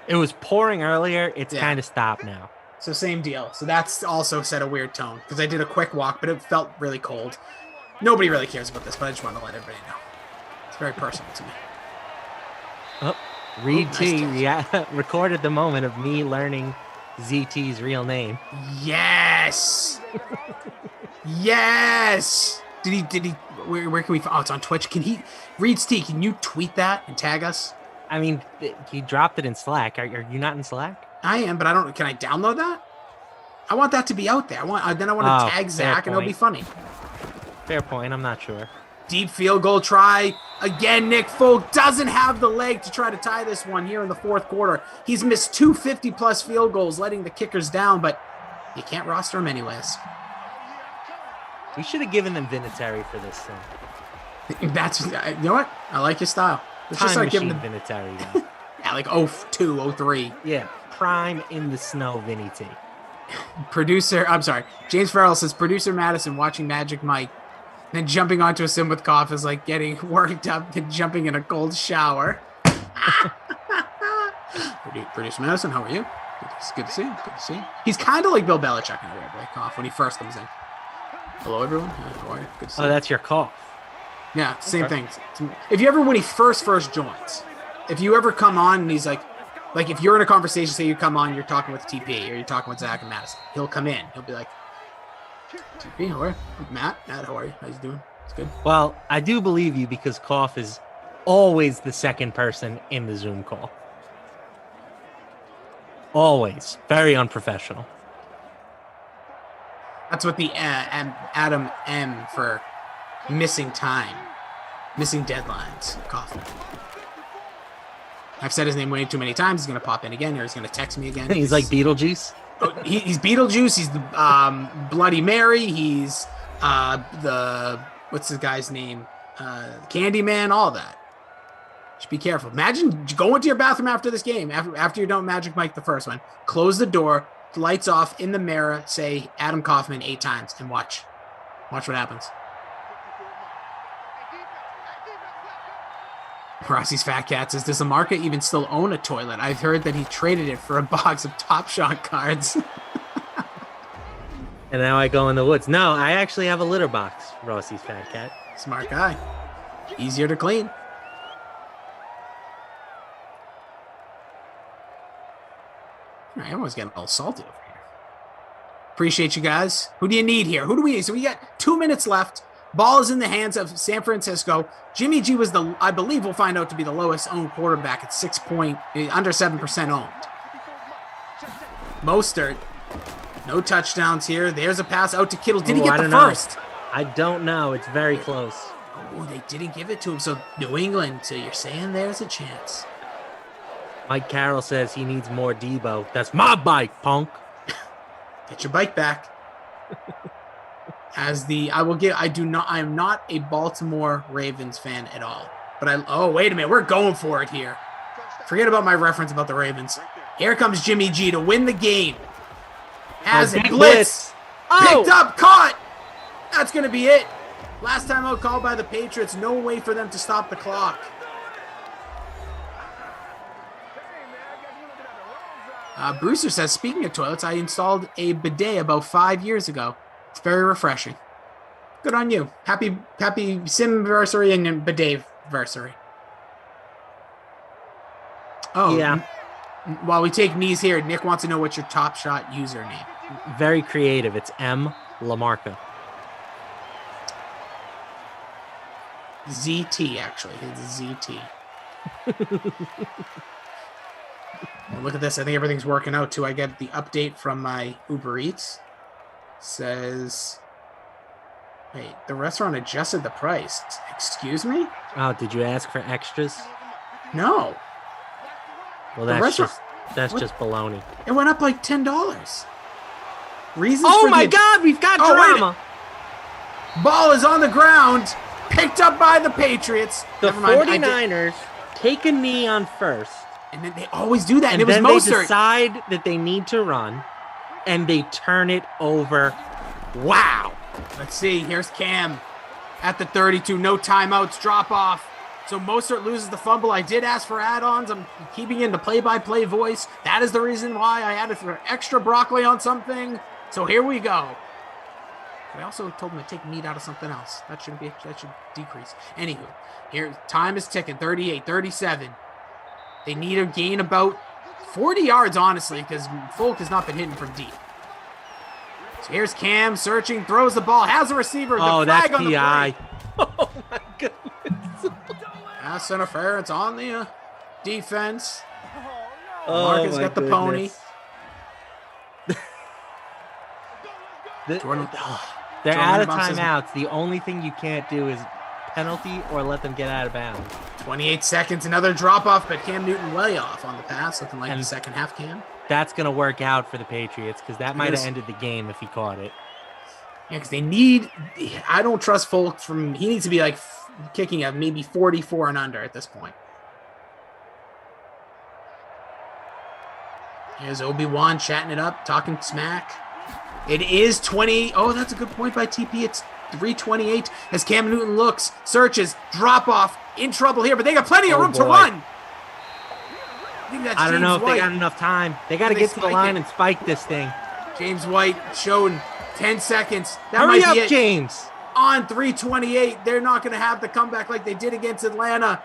It was pouring earlier. It's kind of stopped now. So same deal. So that's also set a weird tone because I did a quick walk, but it felt really cold. Nobody really cares about this, but I just wanted to let everybody know. It's very personal to me. Oh, Reed T recorded the moment of me learning ZT's real name. Yes. Yes. Did he? Where can we? Oh, it's on Twitch. Reed's T? Can you tweet that and tag us? I mean, he dropped it in Slack. Are you not in Slack? I am, but I don't. Can I download that? I want that to be out there. I want to tag Zach, and it'll be funny. Fair point. I'm not sure. Deep field goal try again. Nick Folk doesn't have the leg to try to tie this one here in the fourth quarter. He's missed 2 50-plus field goals, letting the kickers down, but you can't roster him anyways. We should have given them Vinatieri for this thing. That's, you know what? I like your style. Let's just start giving them Vinatieri. Yeah, like 02, 03. Yeah, prime in the snow, Vinny T. James Farrell says, producer Madison watching Magic Mike, then jumping onto a sim with cough is like getting worked up and jumping in a cold shower. Producer Madison, how are you? It's good to see you. Good to see you. He's kind of like Bill Belichick in a weird way, cough, when he first comes in. Hello, everyone. How are you? Good to see you. Oh, that's your cough. Yeah, same thing. If you ever, when he first joins, if you ever come on and he's like if you're in a conversation, say you come on, you're talking with TP or you're talking with Zach and Madison, he'll come in. He'll be like, TP, how are you? Matt, how are you? How you doing? It's good. Well, I do believe you because Cough is always the second person in the Zoom call. Always. Very unprofessional. That's what the Adam M for missing time, missing deadlines. Cough. I've said his name way too many times. He's going to pop in again, or he's going to text me again. He's like Beetlejuice. He's Beetlejuice. He's the Bloody Mary. He's what's the guy's name? Candyman. All that. Just be careful. Imagine going to your bathroom after this game, after you're done with Magic Mike, the first one. Close the door, lights off, in the mirror, say Adam Kaufman 8 times, and watch what happens. Rossi's Fat Cat says, does Lamarca even still own a toilet? I've heard that he traded it for a box of Top Shot cards. And now I go in the woods. No, I actually have a litter box, Rossi's Fat Cat. Smart guy. Easier to clean. All right, everyone's getting a little salty over here. Appreciate you guys. Who do you need here? Who do we need? So we got 2 minutes left. Ball is in the hands of San Francisco. Jimmy G was I believe we'll find out to be the lowest owned quarterback at under 7% owned. Mostert, no touchdowns here. There's a pass out to Kittle. Did he get the first? I don't know. It's very close. Oh, they didn't give it to him. So New England. So you're saying there's a chance. Mike Carroll says he needs more Debo. That's my bike, punk. Get your bike back. I am not a Baltimore Ravens fan at all. But wait a minute, we're going for it here. Forget about my reference about the Ravens. Here comes Jimmy G to win the game. Has it blitz. Picked up, caught. That's going to be it. Last time out called by the Patriots. No way for them to stop the clock. Brewster says, speaking of toilets, I installed a bidet about 5 years ago. It's very refreshing. Good on you. Happy Simversary and bidet-versary. Oh, yeah. While we take knees here, Nick wants to know what's your Top Shot username. Very creative. It's mlamarca. ZT, actually. It's ZT. Well, look at this. I think everything's working out, too. I get the update from my Uber Eats. Says, wait, the restaurant adjusted the price. Excuse me? Oh, did you ask for extras? No. Well, that's just baloney. It went up like $10. Reasons oh for my God, we've got drama. Ball is on the ground, picked up by the Patriots. The 49ers take a knee on first. And then they always do that. And it then was they Mostert. decide that they need to run, and they turn it over. Wow. Let's see. Here's Cam at the 32. No timeouts. Drop off. So Mostert loses the fumble. I did ask for add-ons. I'm keeping in the play-by-play voice. That is the reason why I added for extra broccoli on something. So here we go. I also told him to take meat out of something else. That should decrease. Anywho, here time is ticking. 38, 37. They need to gain about 40 yards, honestly, because Folk has not been hitting from deep. So here's Cam searching, throws the ball, has a receiver. Oh, that's on PI. Oh my goodness. Pass interference on the defense. Marcus got the pony. They're out of timeouts. The only thing you can't do is penalty or let them get out of bounds. 28 seconds, another drop off, but Cam Newton way off on the pass, looking like the second half Cam. That's going to work out for the Patriots because that might have ended the game if he caught it. Yeah, because they need, I don't trust Folk he needs to be like kicking at maybe 44 and under at this point. Here's Obi-Wan chatting it up, talking smack. It is 20. Oh, that's a good point by TP. It's 3:28 as Cam Newton looks, searches, drop off, in trouble here, but they got plenty of room to run. I don't know if they got enough time. They got to get to the line and spike this thing. James White showing 10 seconds. Hurry up, James. On 3:28, they're not going to have the comeback like they did against Atlanta.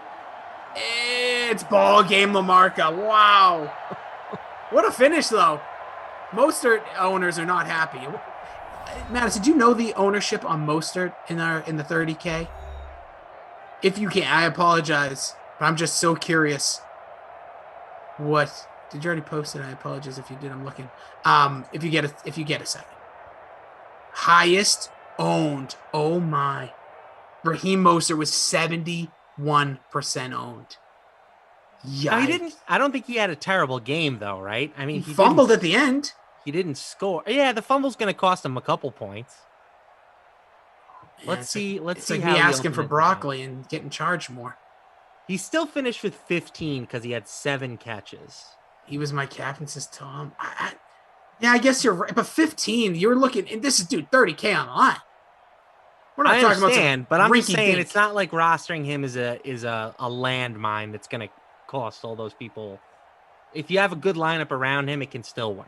It's ball game, Lamarca. Wow. What a finish, though. Mostert owners are not happy. Mattis, did you know the ownership on Mostert in the 30K? If you can't, I apologize, but I'm just so curious. What did you already post it? I apologize if you did. I'm looking. If you get a second, highest owned. Oh my, Raheem Mostert was 71% owned. Yikes. I don't think he had a terrible game though, right? I mean, he fumbled at the end. He didn't score. Yeah, the fumble's going to cost him a couple points. Let's see. It's like me asking for broccoli and getting charged more. He still finished with 15 because he had 7 catches. He was my captain, says Tom. Yeah, I guess you're right. But 15, you're looking, and this is, dude, 30K on the line. We're not talking about but I'm just saying it's not like rostering him is a landmine that's going to cost all those people. If you have a good lineup around him, it can still work.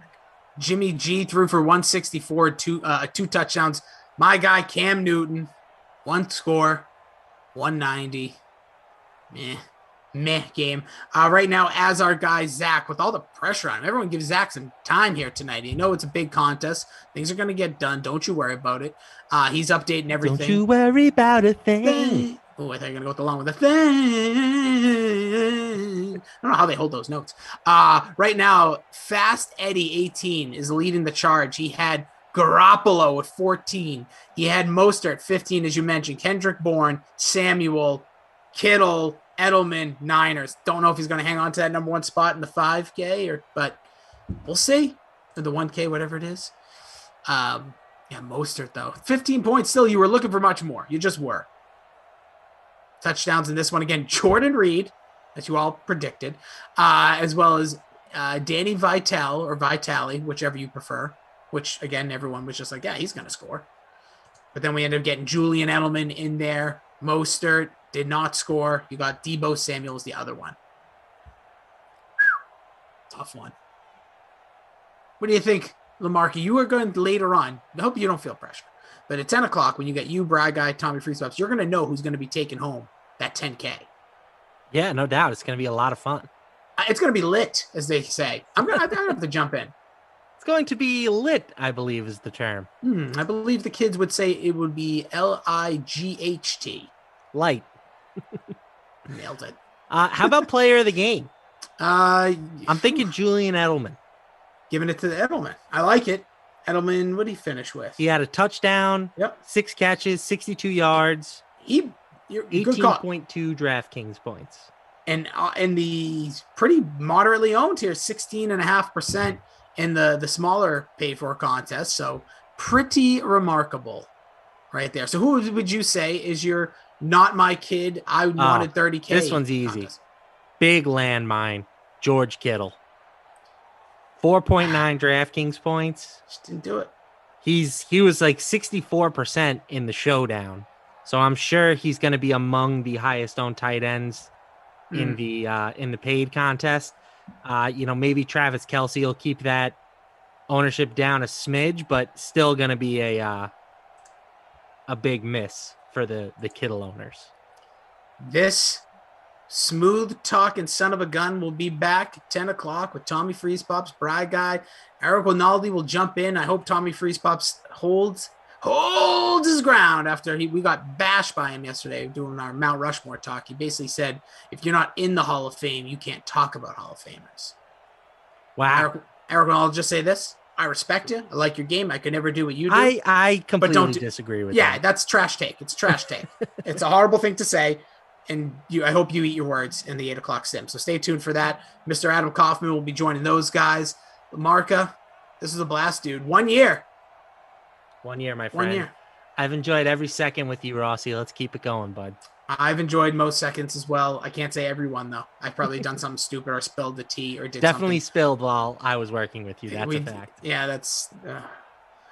Jimmy G threw for 164, two touchdowns. My guy, Cam Newton, 1 score, 190. Meh game. Right now, as our guy, Zach, with all the pressure on him, everyone gives Zach some time here tonight. You know it's a big contest. Things are going to get done. Don't you worry about it. He's updating everything. Don't you worry about a thing. Oh, I thought you were going to go along with the thing. I don't know how they hold those notes. Right now, Fast Eddie, 18, is leading the charge. He had Garoppolo at 14. He had Mostert, 15, as you mentioned. Kendrick Bourne, Samuel, Kittle, Edelman, Niners. Don't know if he's going to hang on to that number 1 spot in the 5K, but we'll see. Or the 1K, whatever it is. Yeah, Mostert, though. 15 points still. You were looking for much more. You just were. Touchdowns in this one again. Jordan Reed, as you all predicted, as well as Danny Vitale or Vitale, whichever you prefer, which, again, everyone was just like, yeah, he's going to score. But then we ended up getting Julian Edelman in there. Mostert did not score. You got Deebo Samuel's the other one. Tough one. What do you think, Lamarca? You are going later on. I hope you don't feel pressure. But at 10 o'clock, when you get you, Brad Guy, Tommy Freeswaps, you're going to know who's going to be taking home that 10K. Yeah, no doubt. It's going to be a lot of fun. It's going to be lit, as they say. I'm going to have to jump in. It's going to be lit, I believe is the term. I believe the kids would say it would be L-I-G-H-T. Light. Nailed it. How about player of the game? I'm thinking Julian Edelman. Giving it to the Edelman. I like it. Edelman, what did he finish with? He had a touchdown, 6 catches, 62 yards, 18.2 DraftKings points. And the pretty moderately owned here, 16.5% in the smaller paid for contest. So pretty remarkable right there. So who would you say is your not my kid? I wanted 30K. This one's easy. Contest. Big landmine, George Kittle. 4.9 DraftKings points. Just didn't do it. He was like 64% in the showdown. So I'm sure he's going to be among the highest owned tight ends in the paid contest. Maybe Travis Kelce will keep that ownership down a smidge, but still going to be a big miss for the Kittle owners. This smooth talking son of a gun will be back at 10 o'clock with Tommy Freespops, Brad Guy. Eric Rinaldi will jump in. I hope Tommy Freespops holds his ground after we got bashed by him yesterday doing our Mount Rushmore talk. He basically said, if you're not in the Hall of Fame, you can't talk about Hall of Famers. Wow. Eric, I'll just say this. I respect you. I like your game. I could never do what you do. I completely disagree with that. Yeah, that's trash take. It's trash take. It's a horrible thing to say. And I hope you eat your words in the 8 o'clock sim. So stay tuned for that. Mr. Adam Kaufman will be joining those guys. Lamarca, this is a blast, dude. 1 year. 1 year, my friend. 1 year. I've enjoyed every second with you, Rossi. Let's keep it going, bud. I've enjoyed most seconds as well. I can't say every one, though. I've probably done something stupid or spilled the tea or did Definitely something. spilled while I was working with you. That's a fact. Yeah, that's...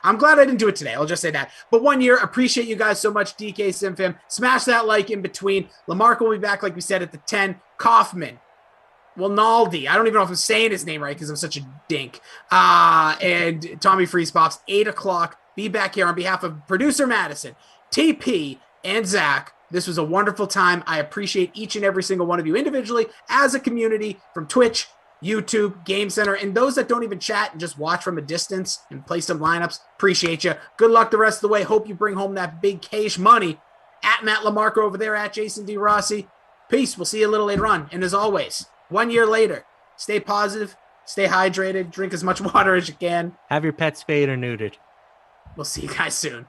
I'm glad I didn't do it today. I'll just say that. But 1 year, appreciate you guys so much, DK SimFam. Smash that like in between. Lamarca will be back, like we said, at the 10. Kaufman. Well, Naldi. I don't even know if I'm saying his name right because I'm such a dink. And Tommy Freespops, 8 o'clock. Be back here on behalf of producer Madison, TP, and Zach. This was a wonderful time. I appreciate each and every single one of you individually, as a community, from Twitch, YouTube, Game Center, and those that don't even chat and just watch from a distance and play some lineups. Appreciate you. Good luck the rest of the way. Hope you bring home that big cash money. At Matt Lamarca over there, at Jason D. Rossi. Peace. We'll see you a little later on. And as always, 1 year later, stay positive, stay hydrated, drink as much water as you can. Have your pets spayed or neutered. We'll see you guys soon.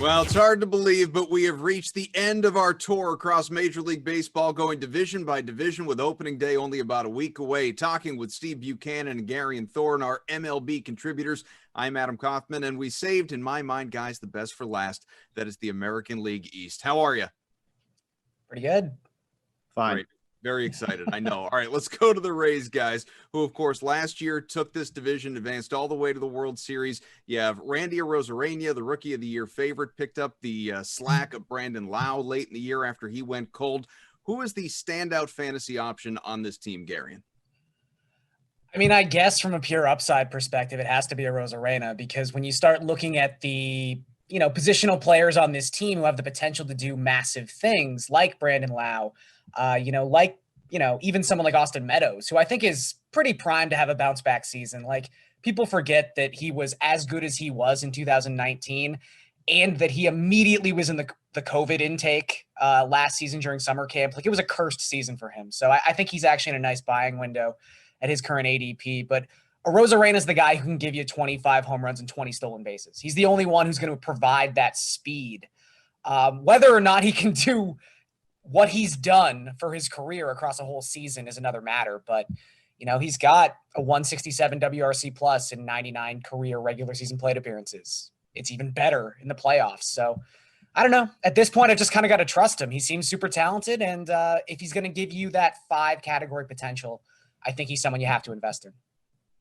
Well, it's hard to believe, but we have reached the end of our tour across Major League Baseball, going division by division with opening day only about a week away. Talking with Steve Buchanan and Gary and Thorne, our MLB contributors. I'm Adam Kaufman, and we saved, in my mind, guys, the best for last. That is the American League East. How are you? Pretty good. Fine. Great. Very excited. I know. All right, let's go to the Rays, guys, who, of course, last year took this division, advanced all the way to the World Series. You have Randy Arozarena, the Rookie of the Year favorite, picked up the slack of Brandon Lau late in the year after he went cold. Who is the standout fantasy option on this team, Garion? I mean, I guess from a pure upside perspective, it has to be Arozarena, because when you start looking at the positional players on this team who have the potential to do massive things, like Brandon Lau, even someone like Austin Meadows, who I think is pretty primed to have a bounce back season. Like, people forget that he was as good as he was in 2019, and that he immediately was in the COVID intake last season during summer camp. Like, it was a cursed season for him. So I think he's actually in a nice buying window at his current ADP. But Arozarena is the guy who can give you 25 home runs and 20 stolen bases. He's the only one who's going to provide that speed. Whether or not he can do what he's done for his career across a whole season is another matter. But, he's got a 167 WRC plus in 99 career regular season plate appearances. It's even better in the playoffs. So I don't know. At this point, I've just kind of got to trust him. He seems super talented. And if he's going to give you that 5 category potential, I think he's someone you have to invest in.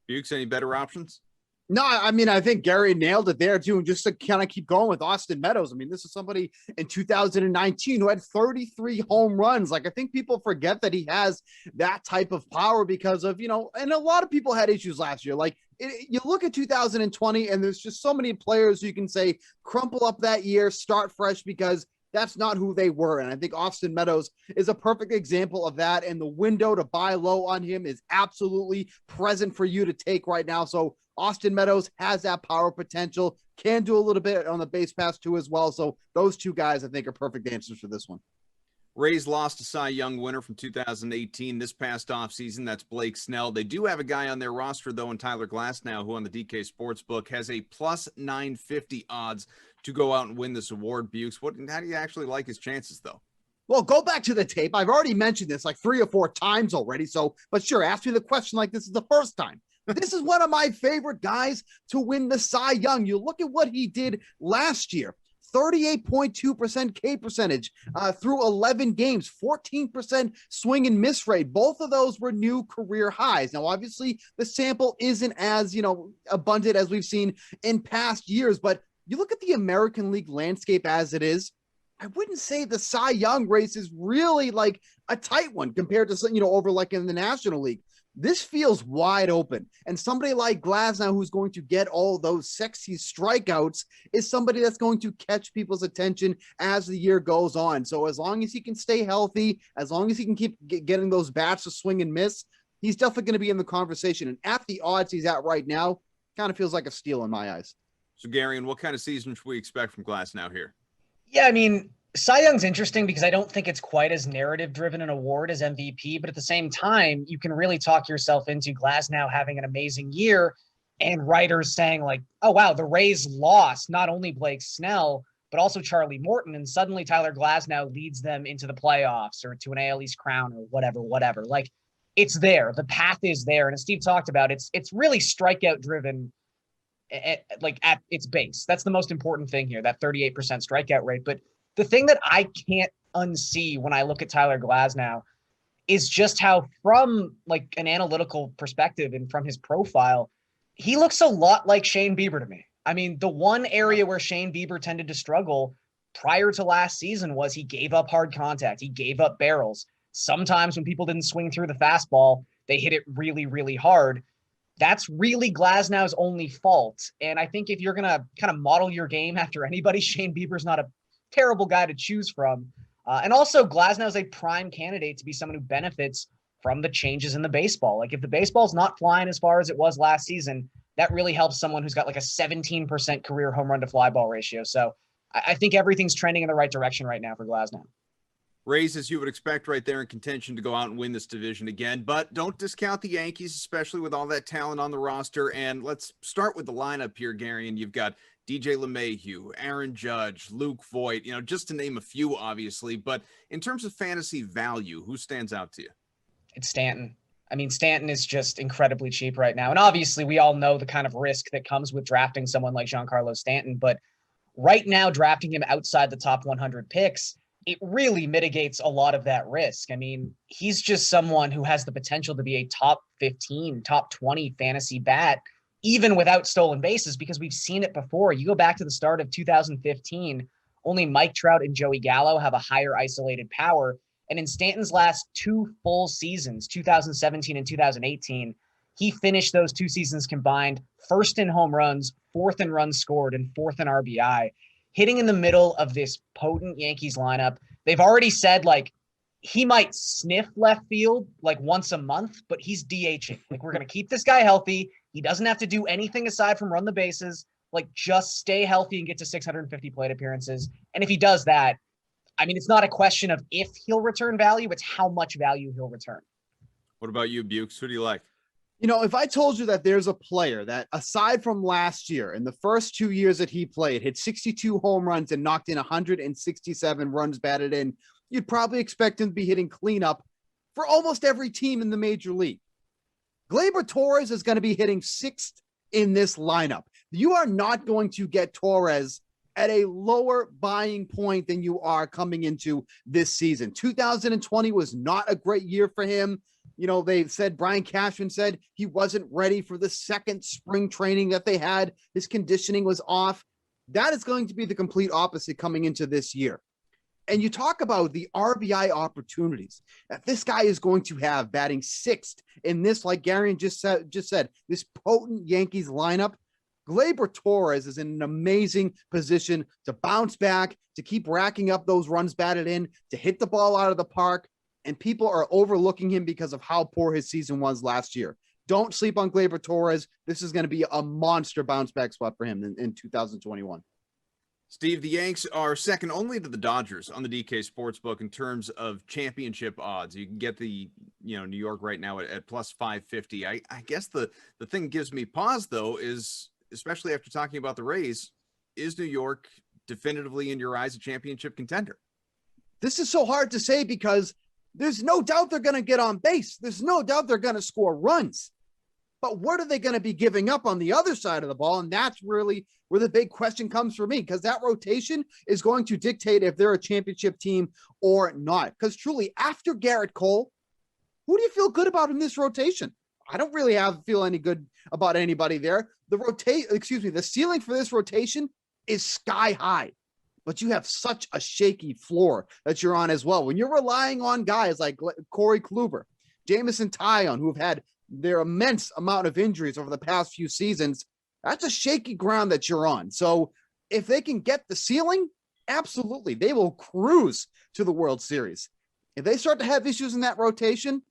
Bukes, any better options? No, I mean, I think Gary nailed it there too. And just to kind of keep going with Austin Meadows. I mean, this is somebody in 2019 who had 33 home runs. Like, I think people forget that he has that type of power because of, and a lot of people had issues last year. Like, you look at 2020 and there's just so many players who you can say crumple up that year, start fresh, because that's not who they were. And I think Austin Meadows is a perfect example of that. And the window to buy low on him is absolutely present for you to take right now. So Austin Meadows has that power potential, can do a little bit on the base pass too as well. So those two guys, I think, are perfect answers for this one. Rays lost a Cy Young winner from 2018 this past offseason. That's Blake Snell. They do have a guy on their roster, though, in Tyler Glasnow, who on the DK Sportsbook has a plus 950 odds to go out and win this award. Bukes, how do you actually like his chances, though? Well, go back to the tape. I've already mentioned this like 3 or 4 times already. But sure, ask me the question like this is the first time. This is one of my favorite guys to win the Cy Young. You look at what he did last year. 38.2% K percentage through 11 games, 14% swing and miss rate. Both of those were new career highs. Now, obviously, the sample isn't as, abundant as we've seen in past years, but you look at the American League landscape as it is, I wouldn't say the Cy Young race is really like a tight one compared to, over like in the National League. This feels wide open. And somebody like Glasnow, who's going to get all those sexy strikeouts, is somebody that's going to catch people's attention as the year goes on. So as long as he can stay healthy, as long as he can keep getting those bats to swing and miss, he's definitely going to be in the conversation. And at the odds he's at right now, kind of feels like a steal in my eyes. So, Garion, what kind of season should we expect from Glasnow here? Yeah, I mean, Cy Young's interesting because I don't think it's quite as narrative-driven an award as MVP, but at the same time, you can really talk yourself into Glasnow having an amazing year and writers saying like, oh, wow, the Rays lost not only Blake Snell, but also Charlie Morton, and suddenly Tyler Glasnow leads them into the playoffs or to an AL East crown or whatever. Like, it's there. The path is there. And as Steve talked about, it's really strikeout-driven at its base. That's the most important thing here, that 38% strikeout rate. But the thing that I can't unsee when I look at Tyler Glasnow is just how, from like an analytical perspective and from his profile, he looks a lot like Shane Bieber to me. I mean, the one area where Shane Bieber tended to struggle prior to last season was he gave up hard contact. He gave up barrels. Sometimes when people didn't swing through the fastball, they hit it really, really hard. That's really Glasnow's only fault. And I think if you're going to kind of model your game after anybody, Shane Bieber's not a terrible guy to choose from. And also, Glasnow is a prime candidate to be someone who benefits from the changes in the baseball. Like, if the baseball's not flying as far as it was last season, that really helps someone who's got like a 17% career home run to fly ball ratio. So I think everything's trending in the right direction right now for Glasnow. Rays, as you would expect, right there in contention to go out and win this division again. But don't discount the Yankees, especially with all that talent on the roster. And let's start with the lineup here, Gary. And you've got DJ LeMahieu, Aaron Judge, Luke Voigt, just to name a few, obviously. But in terms of fantasy value, who stands out to you? It's Stanton. I mean, Stanton is just incredibly cheap right now. And obviously, we all know the kind of risk that comes with drafting someone like Giancarlo Stanton. But right now, drafting him outside the top 100 picks, it really mitigates a lot of that risk. I mean, he's just someone who has the potential to be a top 15, top 20 fantasy bat, even without stolen bases, because we've seen it before. You go back to the start of 2015, only Mike Trout and Joey Gallo have a higher isolated power. And in Stanton's last 2 full seasons, 2017 and 2018, he finished those 2 seasons combined first in home runs, fourth in runs scored, and fourth in RBI, hitting in the middle of this potent Yankees lineup. They've already said, he might sniff left field once a month, but he's DHing. We're going to keep this guy healthy. He doesn't have to do anything aside from run the bases. Just stay healthy and get to 650 plate appearances. And if he does that, I mean, it's not a question of if he'll return value, it's how much value he'll return. What about you, Bukes? Who do you like? If I told you that there's a player that, aside from last year, in the first 2 years that he played, hit 62 home runs and knocked in 167 runs batted in, you'd probably expect him to be hitting cleanup for almost every team in the major league. Gleyber Torres is going to be hitting 6th in this lineup. You are not going to get Torres at a lower buying point than you are coming into this season. 2020 was not a great year for him. They said, Brian Cashman said he wasn't ready for the second spring training that they had. His conditioning was off. That is going to be the complete opposite coming into this year. And you talk about the RBI opportunities that this guy is going to have batting 6th in this, like Garion just said, this potent Yankees lineup. Gleyber Torres is in an amazing position to bounce back, to keep racking up those runs batted in, to hit the ball out of the park, and people are overlooking him because of how poor his season was last year. Don't sleep on Gleyber Torres. This is going to be a monster bounce back spot for him in 2021. Steve, the Yanks are second only to the Dodgers on the DK Sportsbook in terms of championship odds. You can get the New York right now at plus 550. I guess the thing that gives me pause, though, is, especially after talking about the Rays, is New York definitively, in your eyes, a championship contender? This is so hard to say because there's no doubt they're going to get on base. There's no doubt they're going to score runs. But what are they going to be giving up on the other side of the ball? And that's really where the big question comes for me, because that rotation is going to dictate if they're a championship team or not. Because truly, after Garrett Cole, who do you feel good about in this rotation? I don't really feel any good about anybody there. The ceiling for this rotation is sky high, but you have such a shaky floor that you're on as well. When you're relying on guys like Corey Kluber, Jameson Taillon, who have had their immense amount of injuries over the past few seasons, that's a shaky ground that you're on. So if they can get the ceiling, absolutely, they will cruise to the World Series. If they start to have issues in that rotation,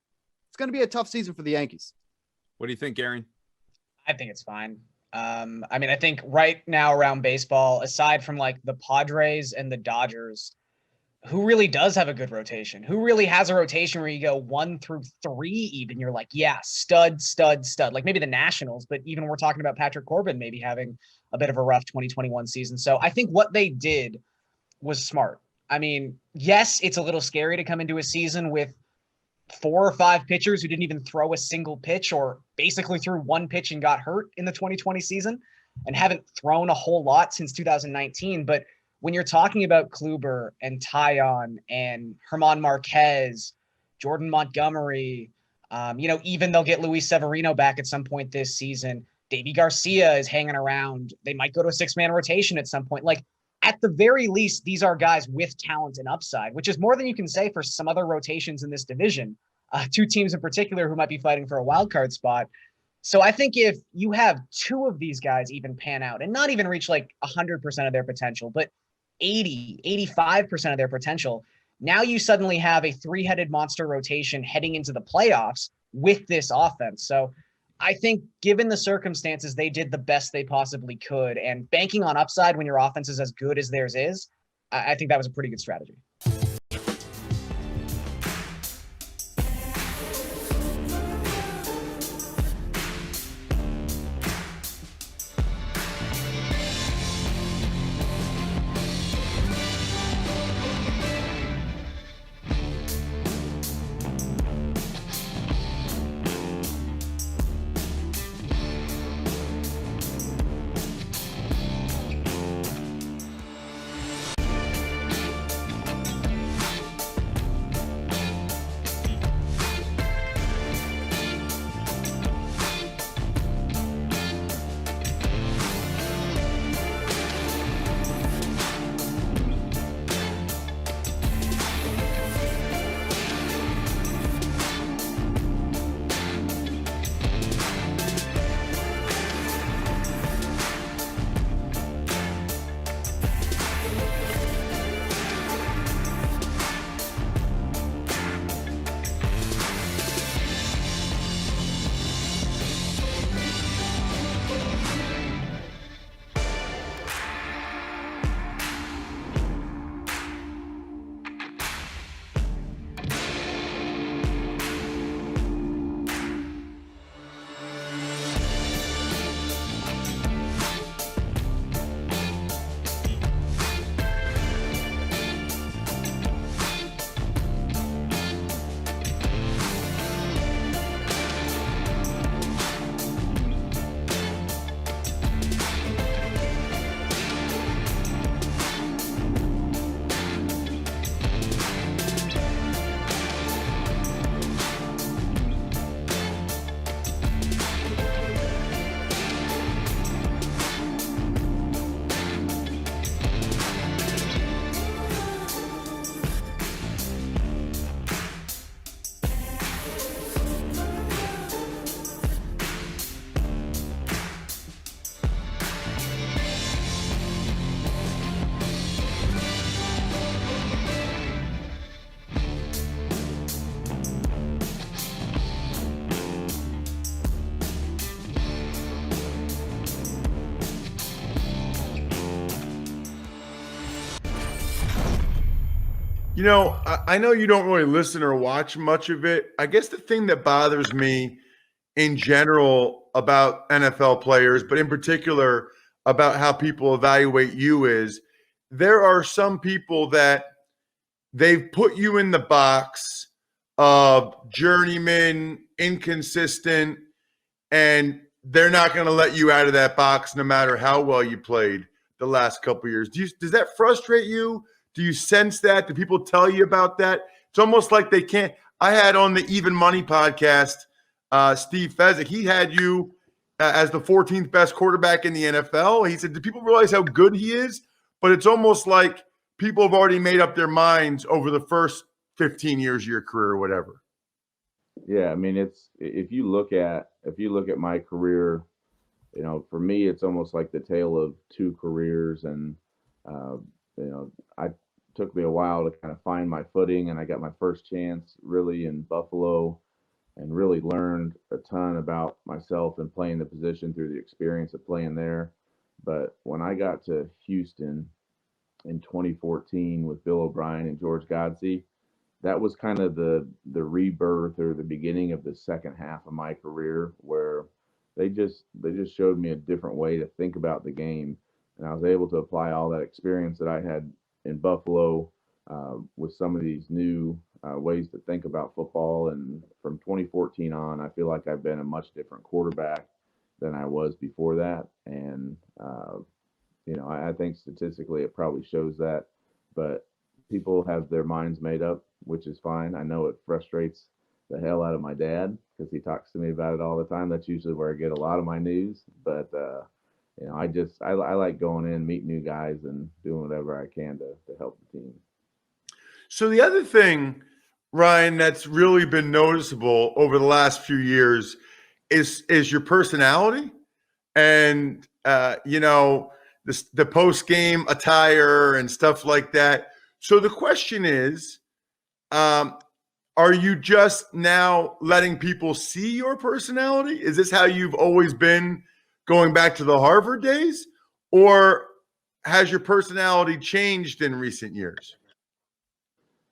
it's going to be a tough season for the Yankees. What do you think, Garen? I think it's fine. I think right now around baseball, aside from the Padres and the Dodgers, who really does have a good rotation? Who really has a rotation where you go 1 through 3 even? You're stud. Maybe the Nationals, but even we're talking about Patrick Corbin maybe having a bit of a rough 2021 season. So I think what they did was smart. I mean, yes, it's a little scary to come into a season with 4 or 5 pitchers who didn't even throw a single pitch or basically threw 1 pitch and got hurt in the 2020 season and haven't thrown a whole lot since 2019. But when you're talking about Kluber and Taillon and German Marquez, Jordan Montgomery, even they'll get Luis Severino back at some point this season. Davy Garcia is hanging around. They might go to a 6-man rotation at some point. At the very least, these are guys with talent and upside, which is more than you can say for some other rotations in this division. 2 teams in particular who might be fighting for a wild card spot. So I think if you have 2 of these guys even pan out and not even reach 100% of their potential, but 80, 85% of their potential, now you suddenly have a 3-headed monster rotation heading into the playoffs with this offense. So I think given the circumstances, they did the best they possibly could, and banking on upside when your offense is as good as theirs is, I think that was a pretty good strategy. I know you don't really listen or watch much of it. I guess the thing that bothers me in general about NFL players, but in particular about how people evaluate you is there are some people that they've put you in the box of journeyman, inconsistent, and they're not going to let you out of that box no matter how well you played the last couple of years. Does that frustrate you? Do you sense that? Do people tell you about that? It's almost like they can't. I had on the Even Money podcast, Steve Fezzik. He had you as the 14th best quarterback in the NFL. He said, do people realize how good he is? But it's almost like people have already made up their minds over the first 15 years of your career or whatever. Yeah, I mean, it's if you look at my career, for me, it's almost like the tale of two careers, and I took me a while to kind of find my footing, and I got my first chance really in Buffalo, and really learned a ton about myself and playing the position through the experience of playing there. But when I got to Houston in 2014 with Bill O'Brien and George Godsey, that was kind of the rebirth or the beginning of the second half of my career, where they just showed me a different way to think about the game, and I was able to apply all that experience that I had in Buffalo with some of these new ways to think about football. And from 2014 on, I feel like I've been a much different quarterback than I was before that. And I think statistically it probably shows that, but people have their minds made up, which is fine. I know it frustrates the hell out of my dad because he talks to me about it all the time. That's usually where I get a lot of my news. But I like going in, meeting new guys, and doing whatever I can to help the team. So the other thing, Ryan, that's really been noticeable over the last few years is your personality, and the post game attire and stuff like that. So the question is, are you just now letting people see your personality? Is this how you've always been going back to the Harvard days? Or has your personality changed in recent years?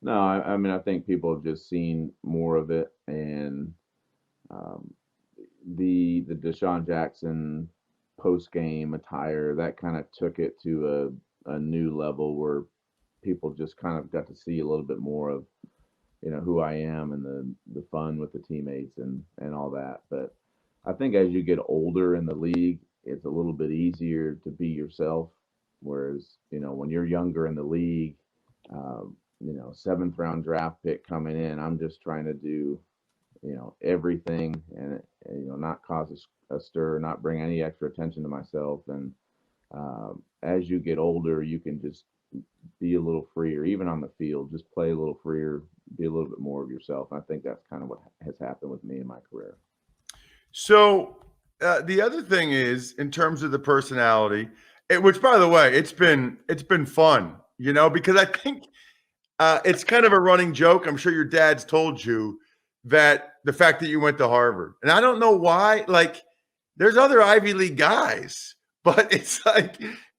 No, I mean, I think people have just seen more of it. And the Deshaun Jackson post-game attire, that kind of took it to a new level where people just kind of got to see a little bit more of who I am and the fun with the teammates and all that. But I think as you get older in the league, it's a little bit easier to be yourself. Whereas, when you're younger in the league, 7th round draft pick coming in, I'm just trying to do, everything and not cause a stir, not bring any extra attention to myself. And as you get older, you can just be a little freer, even on the field, just play a little freer, be a little bit more of yourself. And I think that's kind of what has happened with me in my career. So the other thing is, in terms of the personality, which, by the way, it's been fun, because I think it's kind of a running joke. I'm sure your dad's told you that the fact that you went to Harvard, and I don't know why, like there's other Ivy League guys, but it's like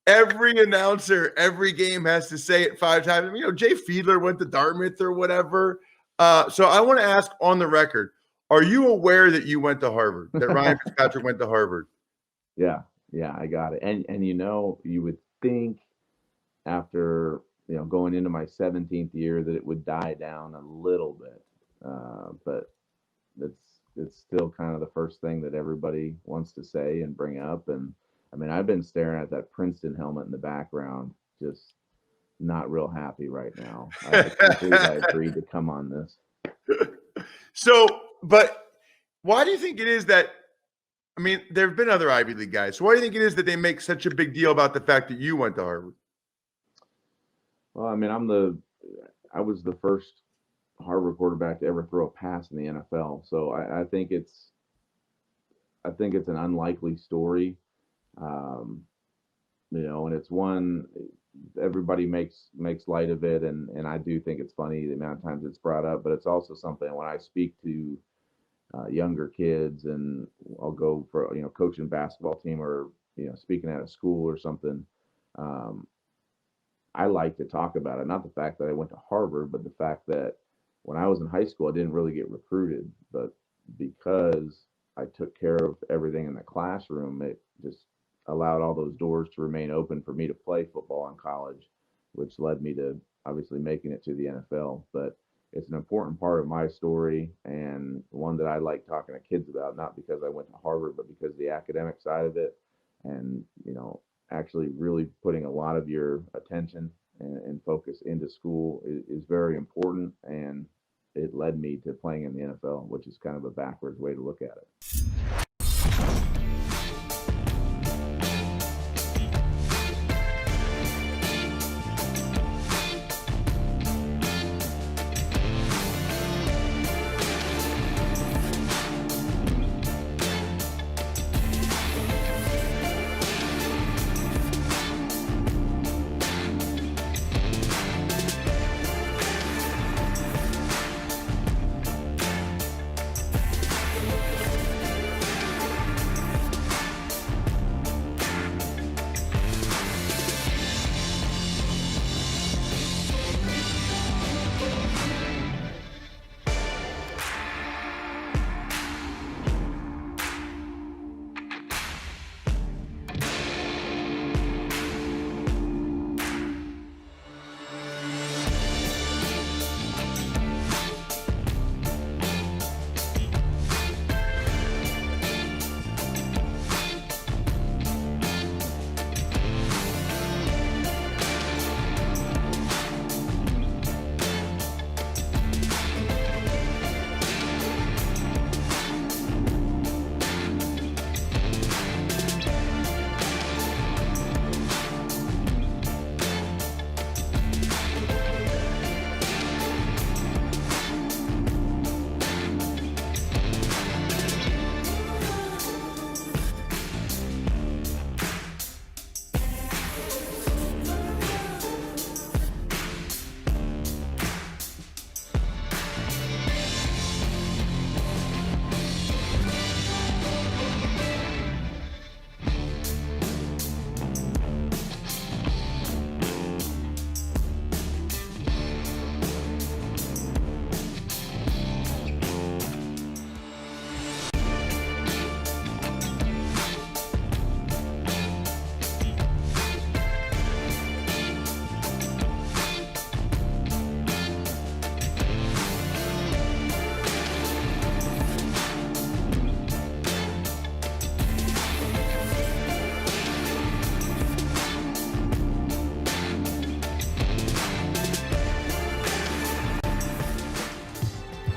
every announcer, every game has to say it 5 times. Jay Fiedler went to Dartmouth or whatever. So I want to ask on the record, are you aware that you went to Harvard, that Ryan Fitzpatrick went to Harvard? Yeah, I got it. And you would think after, going into my 17th year that it would die down a little bit. But it's still kind of the first thing that everybody wants to say and bring up. And I mean, I've been staring at that Princeton helmet in the background, just not real happy right now. I can't believe I agreed to come on this. So, but why do you think it is that, there have been other Ivy League guys. So why do you think it is that they make such a big deal about the fact that you went to Harvard? Well, I was the first Harvard quarterback to ever throw a pass in the NFL. So I think it's an unlikely story. And it's one everybody makes light of it, and I do think it's funny the amount of times it's brought up, but it's also something when I speak to younger kids, and I'll go for coaching basketball team or speaking at a school or something. I like to talk about it. Not the fact that I went to Harvard, but the fact that when I was in high school, I didn't really get recruited, but because I took care of everything in the classroom, it just allowed all those doors to remain open for me to play football in college, which led me to obviously making it to the NFL. But it's an important part of my story and one that I like talking to kids about, not because I went to Harvard, but because the academic side of it and, actually really putting a lot of your attention and focus into school is very important. And it led me to playing in the NFL, which is kind of a backwards way to look at it.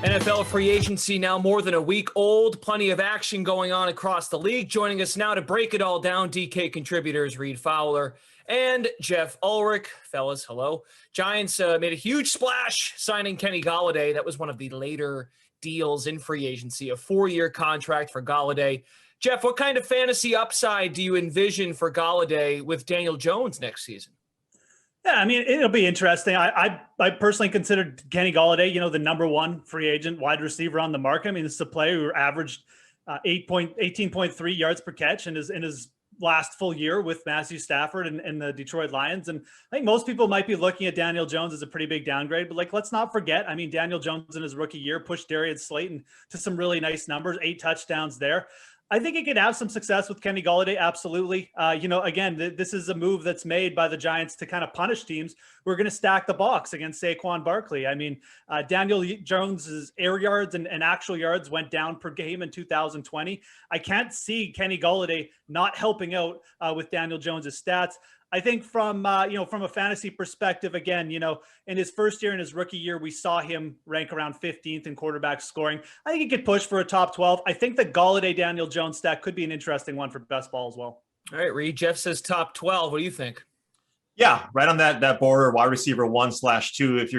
NFL free agency now more than a week old. Plenty of action going on across the league. Joining us now to break it all down, DK contributors Reed Fowler and Geoff Ulrich. Fellas, hello. Giants made a huge splash signing Kenny Golladay. That was one of the later deals in free agency, a 4-year contract for Golladay. Geoff, what kind of fantasy upside do you envision for Golladay with Daniel Jones next season? Yeah, I mean, it'll be interesting. I personally considered Kenny Golladay, the number one free agent wide receiver on the market. I mean, this is a player who averaged 18.3 yards per catch in his last full year with Matthew Stafford and the Detroit Lions. And I think most people might be looking at Daniel Jones as a pretty big downgrade, but let's not forget, I mean, Daniel Jones in his rookie year pushed Darius Slayton to some really nice numbers, 8 touchdowns there. I think he could have some success with Kenny Golladay. Absolutely. Again, this is a move that's made by the Giants to kind of punish teams who are going to stack the box against Saquon Barkley. I mean, Daniel Jones's air yards and actual yards went down per game in 2020. I can't see Kenny Golladay not helping out with Daniel Jones's stats. I think from a fantasy perspective, again, in his first year, in his rookie year, we saw him rank around 15th in quarterback scoring. I think he could push for a top 12. I think the Golladay Daniel Jones stack could be an interesting one for best ball as well. All right, Reed. Geoff says top 12. What do you think? Yeah, right on that border, wide receiver 1/2 if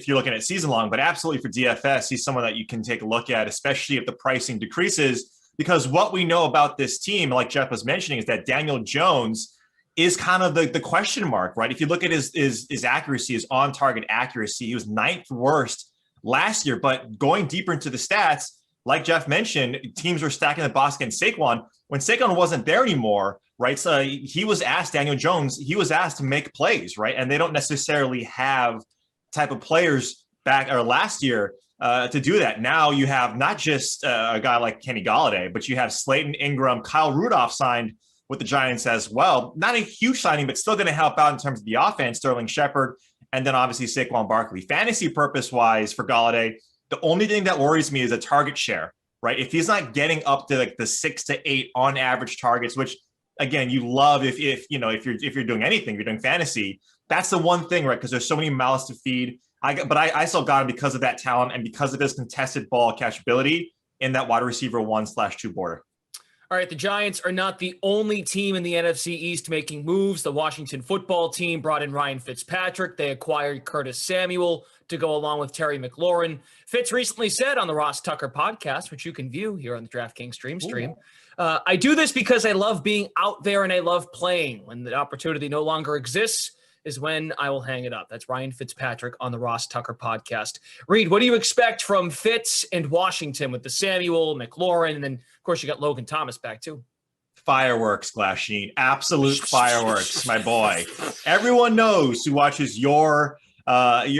you're looking at season long, but absolutely for DFS, he's someone that you can take a look at, especially if the pricing decreases, because what we know about this team, like Geoff was mentioning, is that Daniel Jones is kind of the question mark, right? If you look at his accuracy, his on-target accuracy, he was 9th worst last year, but going deeper into the stats, like Geoff mentioned, teams were stacking the box against Saquon. When Saquon wasn't there anymore, right? So he was asked, Daniel Jones, he was asked to make plays, right? And they don't necessarily have type of players back or last year to do that. Now you have not just a guy like Kenny Golladay, but you have Slayton, Ingram, Kyle Rudolph signed with the Giants as well. Not a huge signing, but still going to help out in terms of the offense. Sterling Shepard, and then obviously Saquon Barkley. Fantasy purpose-wise for Golladay, the only thing that worries me is a target share, right? If he's not getting up to like the 6 to 8 on average targets, which again, you love if you're doing anything, you're doing fantasy. That's the one thing, right? Because there's so many mouths to feed. I still got him because of that talent and because of his contested ball catchability in that wide receiver 1/2 border. All right, the Giants are not the only team in the NFC East making moves. The Washington football team brought in Ryan Fitzpatrick. They acquired Curtis Samuel to go along with Terry McLaurin. Fitz recently said on the Ross Tucker podcast, which you can view here on the DraftKings stream, I do this because I love being out there and I love playing. When the opportunity no longer exists is when I will hang it up. That's Ryan Fitzpatrick on the Ross Tucker podcast. Reed, what do you expect from Fitz and Washington with the Samuel, McLaurin, and then, of course, you got Logan Thomas back too? Fireworks, Glasheen. Absolute fireworks, my boy. Everyone knows who watches your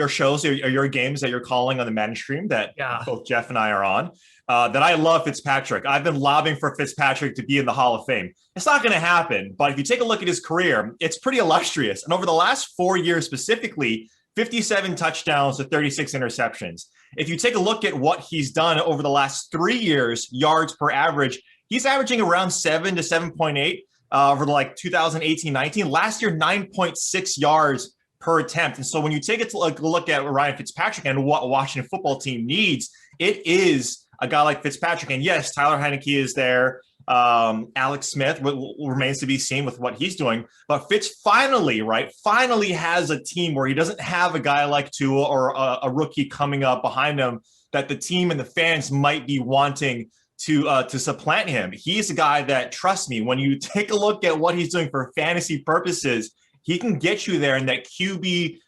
shows or your games that you're calling on the Madden stream that both Geoff and I are on, that I love Fitzpatrick. I've been lobbying for Fitzpatrick to be in the Hall of Fame. It's not going to happen, but if you take a look at his career, it's pretty illustrious. And over the last 4 years specifically, 57 touchdowns to 36 interceptions. If you take a look at what he's done over the last 3 years, yards per average, he's averaging around 7 to 7.8 over like 2018-19. Last year, 9.6 yards per attempt. And so when you take a look at Ryan Fitzpatrick and what Washington football team needs, it is a guy like Fitzpatrick. And yes, Tyler Heineke is there. Alex Smith remains to be seen with what he's doing. But Fitz finally has a team where he doesn't have a guy like Tua or a rookie coming up behind him that the team and the fans might be wanting to supplant him. He's a guy that, trust me, when you take a look at what he's doing for fantasy purposes, he can get you there in that QB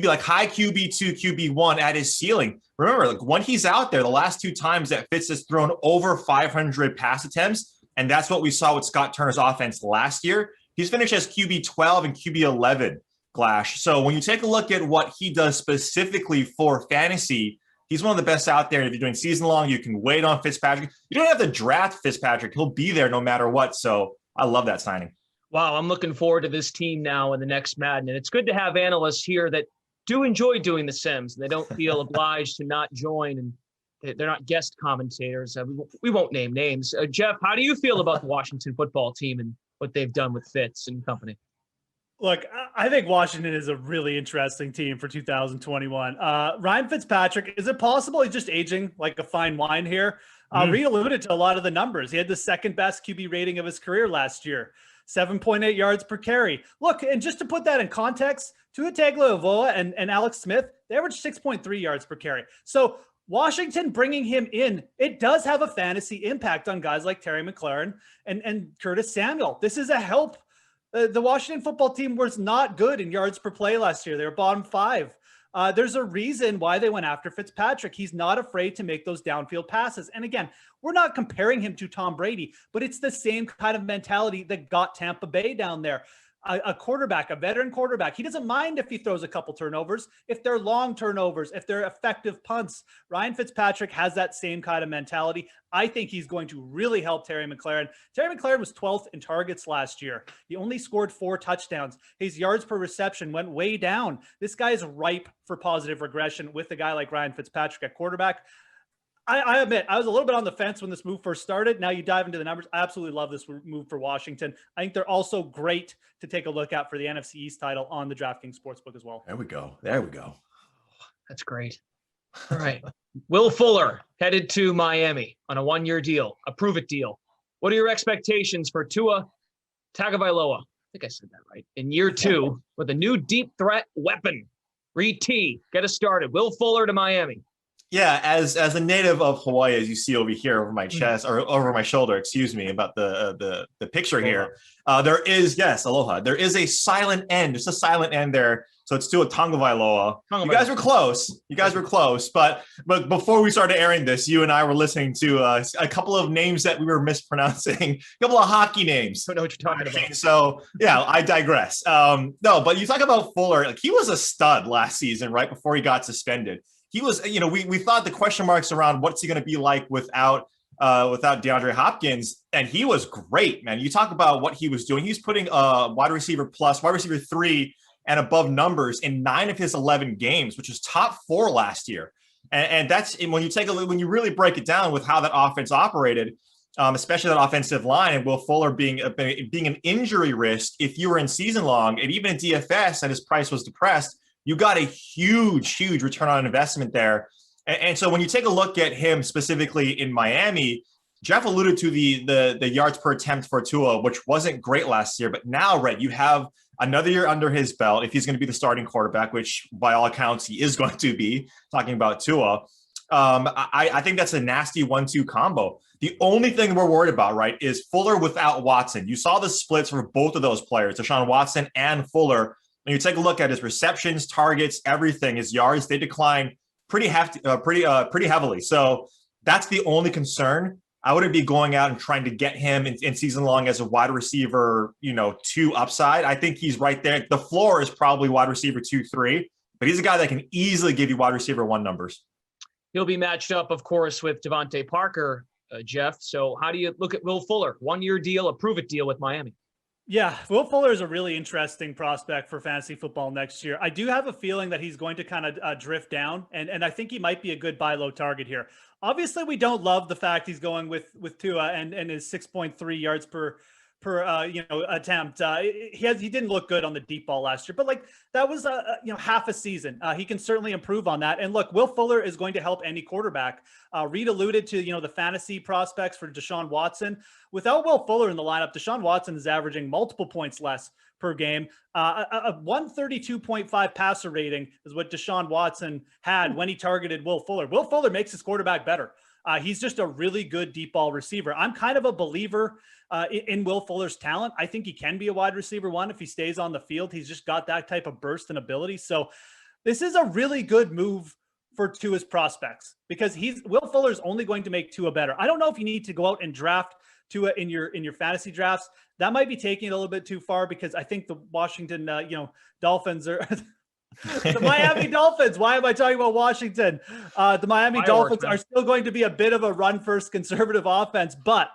like high QB2, QB1 at his ceiling. Remember, like when he's out there, the last 2 times that Fitz has thrown over 500 pass attempts, and that's what we saw with Scott Turner's offense last year. He's finished as QB12 and QB11, Glash. So when you take a look at what he does specifically for fantasy, he's one of the best out there. If you're doing season long, you can wait on Fitzpatrick. You don't have to draft Fitzpatrick. He'll be there no matter what. So I love that signing. Wow, I'm looking forward to this team now in the next Madden. And it's good to have analysts here that do enjoy doing the Sims, and they don't feel obliged to not join, and they're not guest commentators. We won't name names. Geoff, how do you feel about the Washington football team and what they've done with Fitz and company? Look, I think Washington is a really interesting team for 2021. Ryan Fitzpatrick, is it possible he's just aging like a fine wine here? Reed alluded to a lot of the numbers. He had the second best QB rating of his career last year, 7.8 yards per carry. Look, and just to put that in context, Tua Tagovailoa and Alex Smith, they averaged 6.3 yards per carry. So Washington bringing him in, it does have a fantasy impact on guys like Terry McLaurin and Curtis Samuel. This is a help. The Washington football team was not good in yards per play last year. They were bottom 5. There's a reason why they went after Fitzpatrick. He's not afraid to make those downfield passes. And again, we're not comparing him to Tom Brady, but it's the same kind of mentality that got Tampa Bay down there. A quarterback, a veteran quarterback, he doesn't mind if he throws a couple turnovers, if they're long turnovers, if they're effective punts. Ryan Fitzpatrick has that same kind of mentality. I think he's going to really help Terry McLaurin. Terry McLaurin was 12th in targets last year. He only scored 4 touchdowns. His yards per reception went way down. This guy is ripe for positive regression with a guy like Ryan Fitzpatrick at quarterback. I admit, I was a little bit on the fence when this move first started. Now you dive into the numbers. I absolutely love this move for Washington. I think they're also great to take a look at for the NFC East title on the DraftKings Sportsbook as well. There we go. That's great. All right. Will Fuller headed to Miami on a 1-year deal, a prove-it deal. What are your expectations for Tua Tagovailoa? I think I said that right. In year 2 with a new deep threat weapon. Reed T, get us started. Will Fuller to Miami. Yeah, as a native of Hawaii, as you see over here over my chest or over my shoulder, excuse me, about the picture here, there is, yes, aloha. There is a silent end. There's a silent end there So it's Tua Tagovailoa. You guys were close. But before we started airing this, you and I were listening to a couple of names that we were mispronouncing, a couple of hockey names. I don't know what you're talking about. So yeah, I digress. No, but you talk about Fuller. Like, he was a stud last season, right before he got suspended. He was, we thought the question marks around what's he going to be like without DeAndre Hopkins, and he was great, man. You talk about what he was doing. He's putting wide receiver 3 and above numbers in 9 of his 11 games, which is top 4 last year. And that's when you take a look, when you really break it down with how that offense operated, especially that offensive line, and Will Fuller being an injury risk if you were in season long, and even in DFS and his price was depressed, you got a huge return on investment there. And so when you take a look at him specifically in Miami, Geoff alluded to the yards per attempt for Tua, which wasn't great last year. But now, Red, you have another year under his belt if he's going to be the starting quarterback, which by all accounts he is going to be, talking about Tua. I think that's a nasty 1-2 combo. The only thing we're worried about, right, is Fuller without Watson. You saw the splits for both of those players, Deshaun Watson and Fuller. When you take a look at his receptions, targets, everything, his yards, they decline pretty heavily. So that's the only concern. I wouldn't be going out and trying to get him in season long as a wide receiver, 2 upside. I think he's right there. The floor is probably wide receiver 2-3, but he's a guy that can easily give you wide receiver 1 numbers. He'll be matched up, of course, with Devontae Parker, Geoff. So how do you look at Will Fuller? 1-year deal, a prove-it deal with Miami. Yeah, Will Fuller is a really interesting prospect for fantasy football next year. I do have a feeling that he's going to kind of drift down, and I think he might be a good buy low target here. Obviously, we don't love the fact he's going with Tua and his 6.3 yards per attempt. He didn't look good on the deep ball last year, but like that was half a season. He can certainly improve on that. And look, Will Fuller is going to help any quarterback. Reed alluded to the fantasy prospects for Deshaun Watson. Without Will Fuller in the lineup, Deshaun Watson is averaging multiple points less per game. A 132.5 passer rating is what Deshaun Watson had when he targeted Will Fuller. Will Fuller makes his quarterback better. He's just a really good deep ball receiver. I'm kind of a believer in Will Fuller's talent. I think he can be a wide receiver 1 if he stays on the field. He's just got that type of burst and ability. So this is a really good move for Tua's prospects because Will Fuller's only going to make Tua better. I don't know if you need to go out and draft Tua in your fantasy drafts. That might be taking it a little bit too far because I think the Washington Dolphins are the Miami Dolphins. Why am I talking about Washington? The Miami Dolphins are still going to be a bit of a run-first conservative offense, but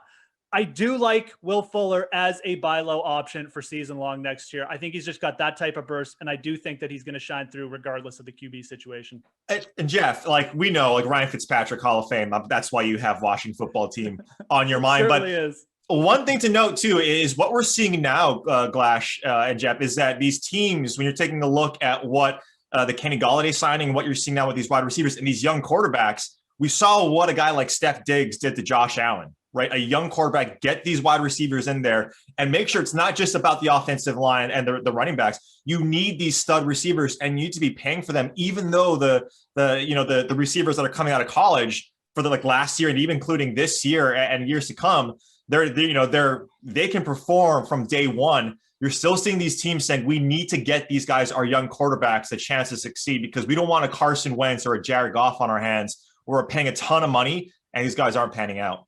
I do like Will Fuller as a buy low option for season long next year. I think he's just got that type of burst, and I do think that he's going to shine through regardless of the QB situation. And Geoff, like we know, like Ryan Fitzpatrick, Hall of Fame. That's why you have Washington football team on your mind. But is. One thing to note too is what we're seeing now, Glash and Geoff, is that these teams, when you're taking a look at what the Kenny Golladay signing, what you're seeing now with these wide receivers and these young quarterbacks, we saw what a guy like Steph Diggs did to Josh Allen. Right, a young quarterback, get these wide receivers in there and make sure it's not just about the offensive line and the running backs. You need these stud receivers and you need to be paying for them, even though the receivers that are coming out of college for the last year and even including this year and years to come, they can perform from day one. You're still seeing these teams saying we need to get these guys, our young quarterbacks, a chance to succeed because we don't want a Carson Wentz or a Jared Goff on our hands where we're paying a ton of money and these guys aren't panning out.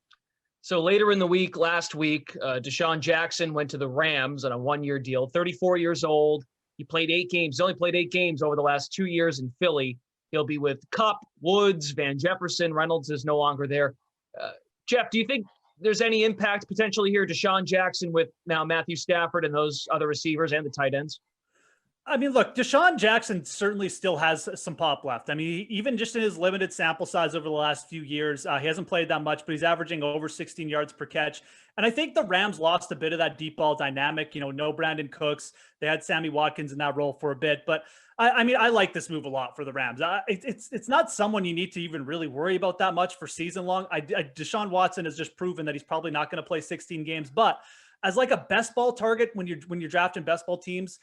So later in the week, last week, Deshaun Jackson went to the Rams on a 1-year deal, 34 years old. He played 8 games. He only played 8 games over the last 2 years in Philly. He'll be with Kupp, Woods, Van Jefferson. Reynolds is no longer there. Geoff, do you think there's any impact potentially here, Deshaun Jackson with now Matthew Stafford and those other receivers and the tight ends? I mean, look, Deshaun Jackson certainly still has some pop left. I mean, even just in his limited sample size over the last few years, he hasn't played that much, but he's averaging over 16 yards per catch. And I think the Rams lost a bit of that deep ball dynamic. No Brandon Cooks. They had Sammy Watkins in that role for a bit. But, I mean, I like this move a lot for the Rams. It's not someone you need to even really worry about that much for season long. Deshaun Watson has just proven that he's probably not going to play 16 games. But as like a best ball target when you're drafting best ball teams,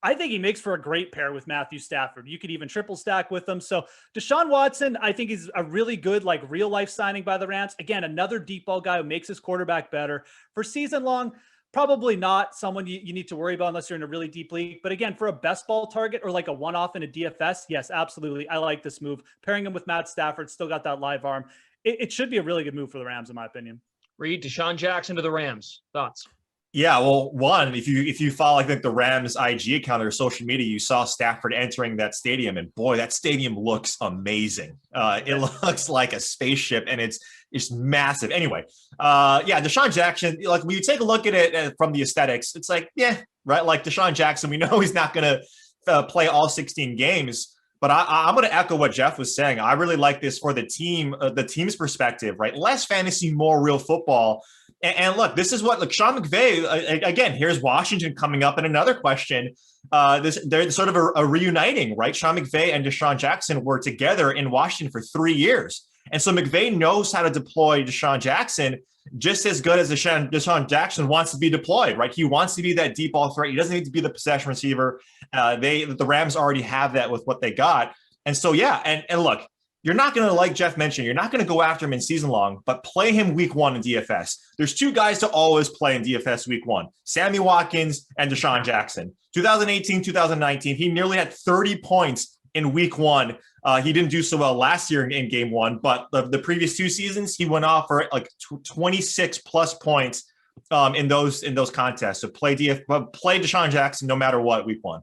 I think he makes for a great pair with Matthew Stafford. You could even triple stack with them. So Deshaun Watson, I think he's a really good, real life signing by the Rams. Again, another deep ball guy who makes his quarterback better for season long. Probably not someone you need to worry about unless you're in a really deep league. But again, for a best ball target or like a one-off in a DFS, yes, absolutely. I like this move. Pairing him with Matt Stafford, still got that live arm. It should be a really good move for the Rams, in my opinion. Reed, Deshaun Jackson to the Rams. Thoughts? Yeah, well, one, if you follow like the Rams IG account or social media, you saw Stafford entering that stadium, and boy, that stadium looks amazing. It looks like a spaceship, and it's massive. Anyway, yeah, Deshaun Jackson, like when you take a look at it from the aesthetics, it's like, yeah, right. Like Deshaun Jackson, we know he's not going to play all 16 games, but I'm going to echo what Geoff was saying. I really like this for the team's perspective, right? Less fantasy, more real football. And look, this is what, like Sean McVay, again, here's Washington coming up in another question. They're sort of a reuniting, right? Sean McVay and Deshaun Jackson were together in Washington for 3 years. And so McVay knows how to deploy Deshaun Jackson just as good as Deshaun Jackson wants to be deployed, right? He wants to be that deep ball threat. He doesn't need to be the possession receiver. The Rams already have that with what they got. And so, yeah, and look, you're not going to, like Geoff mentioned, you're not going to go after him in season long, but play him week 1 in DFS. There's 2 guys to always play in DFS week 1, Sammy Watkins and Deshaun Jackson. 2018, 2019, he nearly had 30 points in week 1. He didn't do so well last year in game 1, but the previous 2 seasons, he went off for like 26 plus points in those contests. So play Deshaun Jackson no matter what week 1.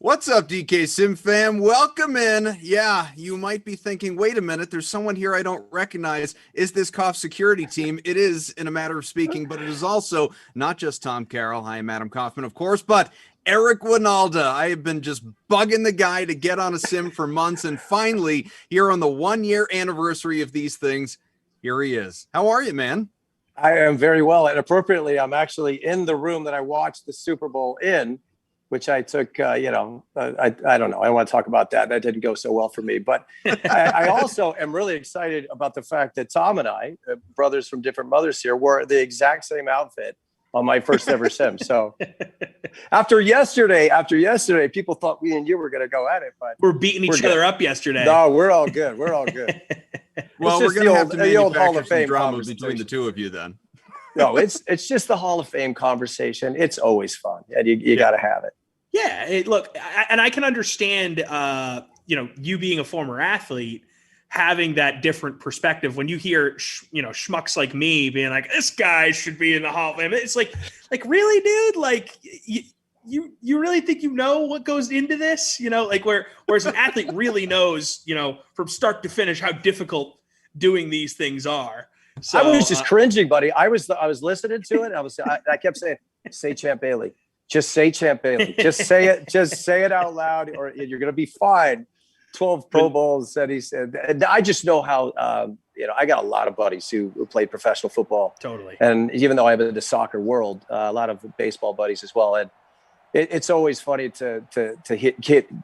What's up, DK Sim fam? Welcome in. Yeah, you might be thinking, wait a minute, there's someone here I don't recognize. Is this Koff security team? It is, in a matter of speaking, but it is also not just Tom Carroll. I am Adam Kaufman, of course, but Eric Winalda. I have been just bugging the guy to get on a sim for months, and finally, here on the 1-year anniversary of these things, here he is. How are you, man? I am very well, and appropriately, I'm actually in the room that I watched the Super Bowl in, which I took, I don't know. I don't want to talk about that. That didn't go so well for me. But I also am really excited about the fact that Tom and I, brothers from different mothers here, wore the exact same outfit on my first ever sim. So after yesterday, people thought we and you were going to go at it. But we're beating each other up yesterday. No, we're all good. We're all good. Well, we're going to have to manufacture Hall of some Fame drama between the two of you then. No, it's just the Hall of Fame conversation. It's always fun, and you got to have it. Yeah, look, and I can understand, you being a former athlete, having that different perspective when you hear, schmucks like me being like, this guy should be in the Hall of Fame. It's like really, dude? Like, you really think you know what goes into this? Whereas an athlete really knows, from start to finish how difficult doing these things are. So, I was just cringing, buddy. I was listening to it. I kept saying, "Say Champ Bailey." Just say Champ Bailey. Just say it. Just say it out loud, or you're going to be fine. 12 Pro Bowls, that he said. And I just know how, I got a lot of buddies who played professional football. Totally. And even though I'm in the soccer world, a lot of baseball buddies as well. And it's always funny to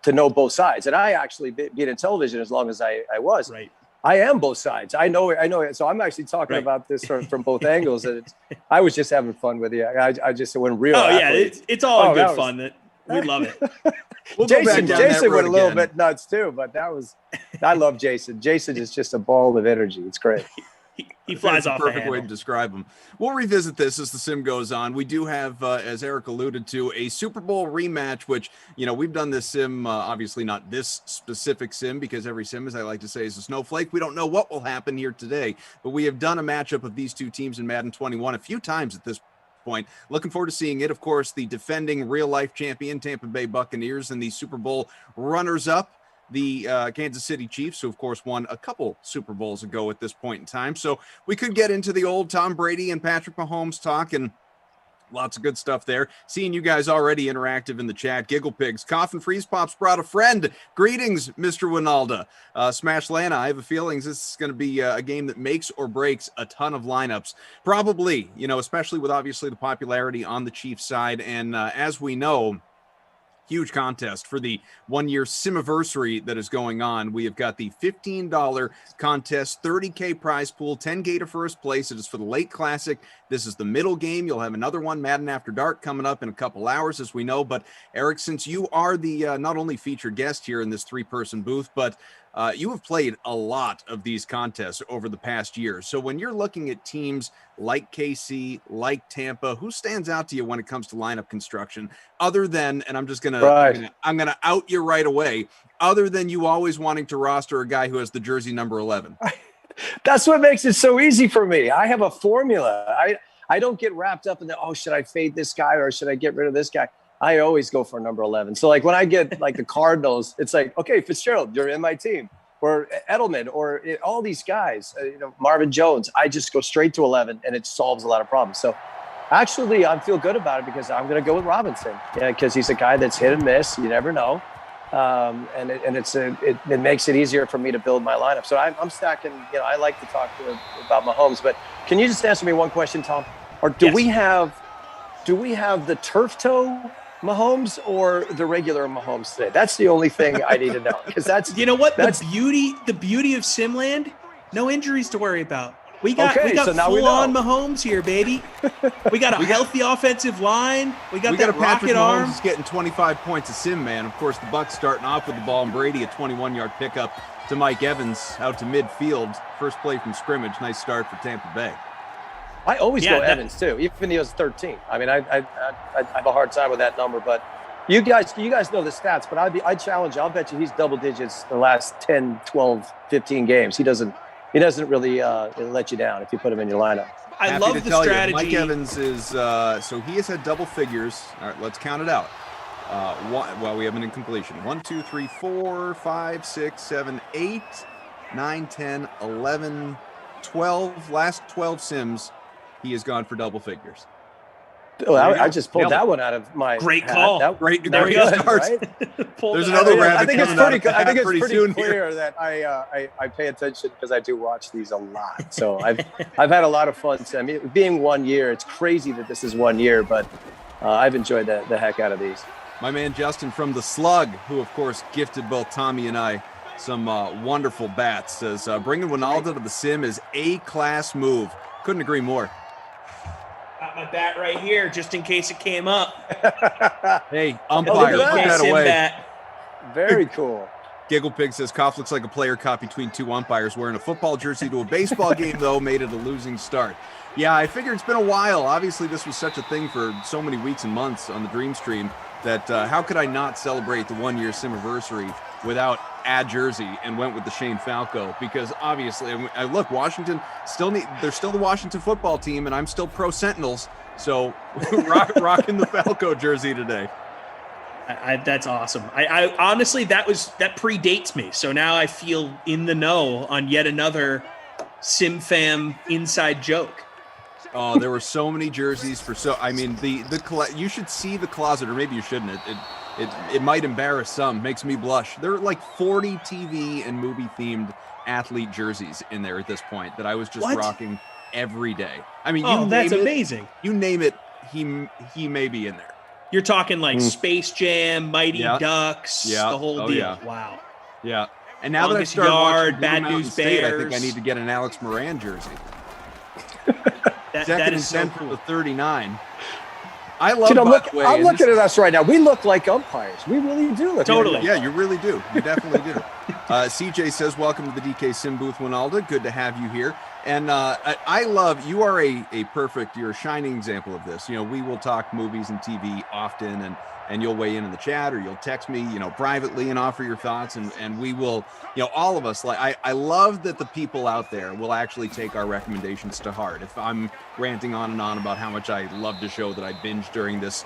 know both sides. And I actually, being in television as long as I was, right. I am both sides. I know it. So I'm actually talking about this from both angles. And I was just having fun with you. I just went real. Oh yeah, it's all good fun. We love it. Jason went a little bit nuts too, but I love Jason. Jason is just a ball of energy. It's great. He flies off the perfect handle. way to describe him. We'll revisit this as the sim goes on. We do have, as Eric alluded to, a Super Bowl rematch, which, we've done this sim, obviously not this specific sim, because every sim, as I like to say, is a snowflake. We don't know what will happen here today, but we have done a matchup of these two teams in Madden 21 a few times at this point. Looking forward to seeing it. Of course, the defending real-life champion Tampa Bay Buccaneers and the Super Bowl runners-up, the Kansas City Chiefs, who of course won a couple Super Bowls ago at this point in time. So we could get into the old Tom Brady and Patrick Mahomes talk, and lots of good stuff there. Seeing you guys already interactive in the chat. Giggle Pigs, Cough and Freeze Pops brought a friend. Greetings, Mr. Winalda. Smash Lana, I have a feeling this is going to be a game that makes or breaks a ton of lineups. Probably, especially with obviously the popularity on the Chiefs side. And as we know, huge contest for the 1-year Simiversary that is going on. We have got the $15 contest, $30K prize pool, $10K to first place. It is for the late classic. This is the middle game. You'll have another one, Madden After Dark, coming up in a couple hours, as we know. But Eric, since you are the not only featured guest here in this 3-person booth, but you have played a lot of these contests over the past year. So when you're looking at teams like KC, like Tampa, who stands out to you when it comes to lineup construction, other than, and I'm gonna out you right away, other than you always wanting to roster a guy who has the jersey number 11? That's what makes it so easy for me. I have a formula. I don't get wrapped up in should I fade this guy or should I get rid of this guy? I always go for number 11. So like when I get like the Cardinals, it's like, okay, Fitzgerald, you're in my team, or Edelman, or all these guys, Marvin Jones. I just go straight to 11 and it solves a lot of problems. So actually I feel good about it because I'm going to go with Robinson. Yeah. Cause he's a guy that's hit and miss. You never know. And it makes it easier for me to build my lineup. So I'm stacking, I like to talk about Mahomes, but can you just answer me one question, Tom? Or do we have the turf toe Mahomes or the regular Mahomes today? That's the only thing I need to know, because that's the beauty of Simland. No injuries to worry about. We got full on Mahomes here, baby. We got a healthy offensive line. We got that rocket arm. Mahomes getting 25 points a sim, man. Of course, the Bucs starting off with the ball, and Brady a 21-yard pickup to Mike Evans out to midfield. First play from scrimmage. Nice start for Tampa Bay. I always go Evans too, even though he was 13. I mean, I have a hard time with that number, but you guys know the stats, but I challenge you. I'll bet you he's double digits the last 10, 12, 15 games. He doesn't really let you down if you put him in your lineup. I love the strategy. Mike Evans is so he has had double figures. All right, let's count it out. Well, we have an incompletion. 1, 2, 3, 4, 5, 6, 7, 8, 9, 10, 11, 12. Last 12 sims, he has gone for double figures. Oh, I just pulled that one out of my great hat. call. Great good, start. Right? There's another rabbit I think it's coming pretty. out. I think it's pretty pretty soon clear here. that I pay attention because I do watch these a lot. So I've had a lot of fun. I mean, being 1 year, it's crazy that this is 1 year, but I've enjoyed the heck out of these. My man Justin from the Slug, who of course gifted both Tommy and I some wonderful bats, says bringing Ronaldo to the sim is A-class move. Couldn't agree more. Got my bat right here, just in case it came up. Hey, umpire, put that away. Bat. Very cool. Giggle Pig says Koff looks like a player caught between two umpires wearing a football jersey to a baseball game, though, made it a losing start. Yeah, I figure it's been a while. Obviously, this was such a thing for so many weeks and months on the Dream Stream that how could I not celebrate the 1 year Simiversary without a jersey, and went with the Shane Falco, because obviously, I look, Washington they're still the Washington football team, and I'm still pro Sentinels, so rocking the Falco jersey today. That's awesome. I honestly, that predates me, so now I feel in the know on yet another SimFam inside joke. Oh, there were so many jerseys the you should see the closet, or maybe you shouldn't. It might embarrass some, makes me blush. There are like 40 TV and movie themed athlete jerseys in there at this point that I was just rocking every day. I mean, that's amazing. You name it, he may be in there. You're talking like Space Jam, Mighty Ducks, the whole deal. Yeah. Wow. Yeah. And now Longest that I've started Yard, watching Bad Blue Mountain News State, I Bears. think I need to get an Alex Moran jersey. That Second is and 10 so for cool. the 39. I love. I'm by the way, looking this- at us right now. We look like umpires. We really do look. Totally. Like Yeah, you really do. You definitely do. CJ says, welcome to the DK Sim booth, Winalda. Good to have you here. And I love, you are you're a shining example of this. You know, we will talk movies and TV often, and you'll weigh in the chat, or you'll text me, privately and offer your thoughts. And we will, all of us, I love that the people out there will actually take our recommendations to heart. If I'm ranting on and on about how much I loved a show that I binged during this,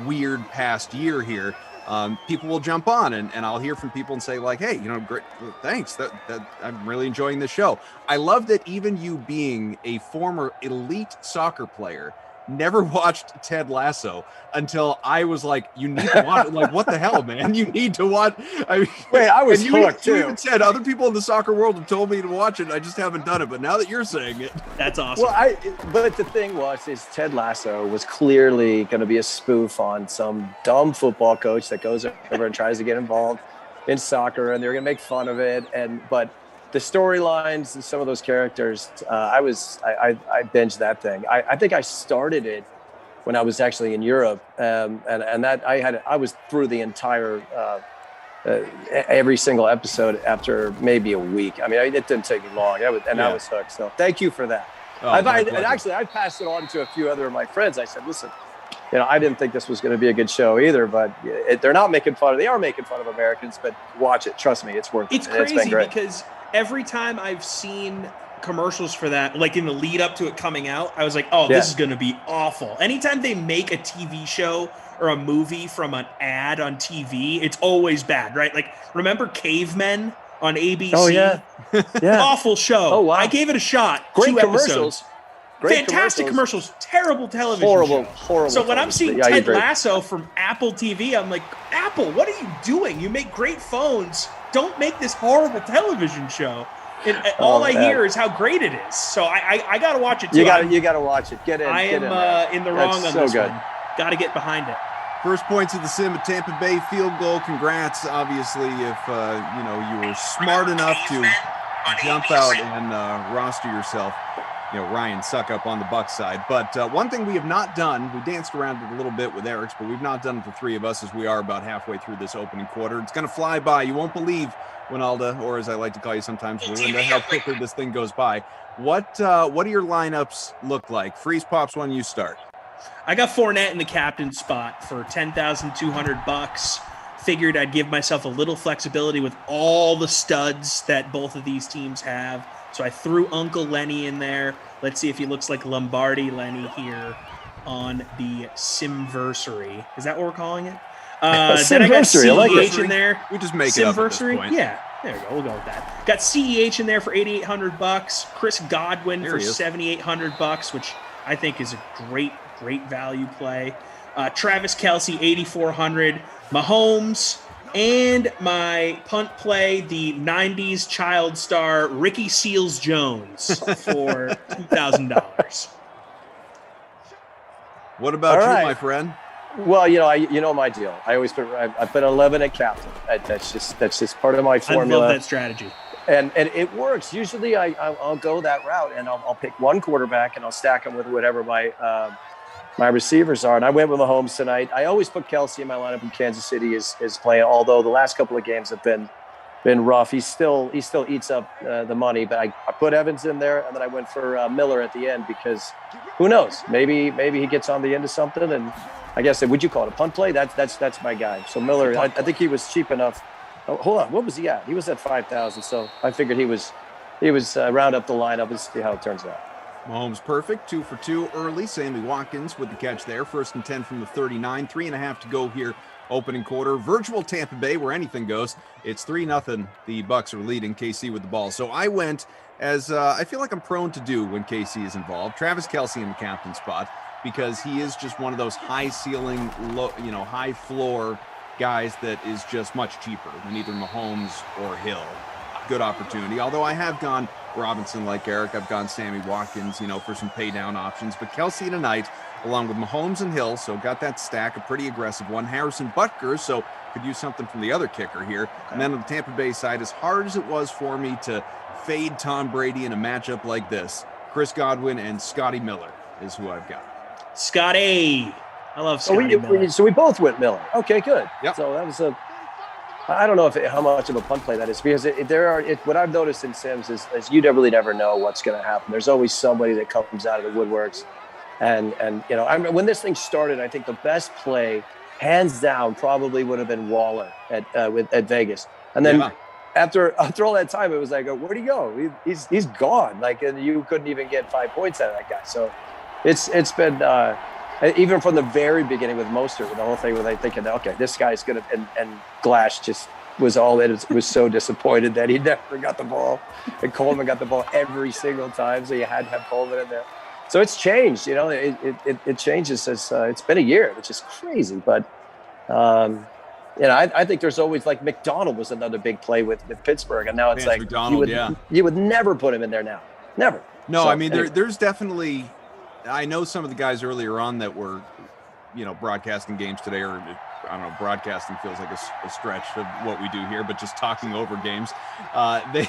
weird past year here, people will jump on and I'll hear from people and say like, hey, great, thanks. That I'm really enjoying this show. I love that even you being a former elite soccer player never watched Ted Lasso until I was like, you need to watch it. Like, what the hell, man? You need to watch. Wait, I was hooked you too. even said other people in the soccer world have told me to watch it. I just haven't done it. But now that you're saying it, that's awesome. Well, but the thing is Ted Lasso was clearly going to be a spoof on some dumb football coach that goes over and tries to get involved in soccer, and they're going to make fun of it. But the storylines and some of those characters, I binged that thing. I think I started it when I was actually in Europe, and that I was through the entire every single episode after maybe a week. I mean, it didn't take me long. I was hooked. So thank you for that. I've passed it on to a few other of my friends. I said, listen, I didn't think this was going to be a good show either, but they're not making fun of. They are making fun of Americans, but watch it. Trust me, it's worth it. It's crazy because every time I've seen commercials for that, like in the lead up to it coming out, I was like, this is going to be awful. Anytime they make a TV show or a movie from an ad on TV, it's always bad, right? Like, remember Cavemen on ABC? Oh, yeah. Awful show. Oh, wow. I gave it a shot. Great 2 commercials. episodes. Great Fantastic commercials. Terrible television Horrible. So when I'm television. seeing Yeah, Ted you're great. Lasso from Apple TV, I'm like, Apple, what are you doing? You make great phones. Don't make this horrible television show. And all I hear is how great it is. So I got to watch it too. You got to watch it. Get in. I get am in the wrong on so this good. one. Got to get behind it. first points of the sim at Tampa Bay, field goal. Congrats, obviously, if you were smart enough to jump out and roster yourself. Ryan, suck up on the Bucs side. But one thing we have not done, we danced around it a little bit with Eric's, but we've not done it for three of us as we are about halfway through this opening quarter. It's going to fly by. You won't believe, Winalda, or as I like to call you sometimes, Melinda, how quickly this thing goes by. What do your lineups look like? Freeze Pops, when you start. I got Fournette in the captain spot for $10,200. Figured I'd give myself a little flexibility with all the studs that both of these teams have. So I threw Uncle Lenny in there. Let's see if he looks like Lombardi Lenny here on the Simversary. Is that what we're calling it? Then I got CEH in there. We just make it up at this point. Yeah, there we go. We'll go with that. Got CEH in there for $8,800. Chris Godwin for $7,800, which I think is a great value play. Travis Kelce, $8,400. Mahomes, and my punt play, the 90s child star Ricky Seals-Jones for $2,000. What about you, my friend? Well, you know my deal. I always I put 11 at captain. That's just part of my formula. I love that strategy. And it works. Usually I'll go that route, and I'll pick one quarterback and I'll stack them with whatever my receivers are. And I went with Mahomes tonight. I always put Kelce in my lineup when Kansas City is playing, although the last couple of games have been rough. He still eats up the money, but I put Evans in there, and then I went for Miller at the end because who knows? Maybe he gets on the end of something. And I guess, would you call it a punt play? That's my guy. So Miller, I think he was cheap enough. Oh, hold on, what was he at? He was at 5,000. So I figured he was round up the lineup and see how it turns out. Mahomes perfect, 2 for 2 early. Sammy Watkins with the catch there. 1st and 10 from the 39. 3.5 to go here, opening quarter. Virtual Tampa Bay, where anything goes. It's 3-0. The Bucs are leading. KC with the ball. So I went, as I feel like I'm prone to do when KC is involved, Travis Kelce in the captain spot, because he is just one of those high ceiling, high floor guys that is just much cheaper than either Mahomes or Hill. Good opportunity. Although I have gone Robinson like Eric, I've gone Sammy Watkins, for some pay down options. But Kelce tonight, along with Mahomes and Hill, so got that stack, a pretty aggressive one. Harrison Butker, so could use something from the other kicker here. Okay. And then on the Tampa Bay side, as hard as it was for me to fade Tom Brady in a matchup like this, Chris Godwin and Scotty Miller is who I've got. Scotty. I love Scotty Miller. So we both went Miller. Okay, good. Yep. So that was I don't know how much of a punt play that is, because what I've noticed in Sims is you really never know what's going to happen. There's always somebody that comes out of the woodworks. And I remember when this thing started, I think the best play, hands down, probably would have been Waller at Vegas. And then after all that time, it was like, where'd he go? He's gone. And you couldn't even get 5 points out of that guy. So it's been even from the very beginning with Mostert, with the whole thing, with thinking, okay, this guy's gonna, and Glass just was was so disappointed that he never got the ball, and Coleman got the ball every single time, so you had to have Coleman in there. So it's changed, it changes. It's been a year, which is crazy, but I think there's always, like, McDonald was another big play with Pittsburgh, and now it's like you would never put him in there now, never. No, there's definitely. I know some of the guys earlier on that were, broadcasting games today, or I don't know, broadcasting feels like a stretch of what we do here, but just talking over games.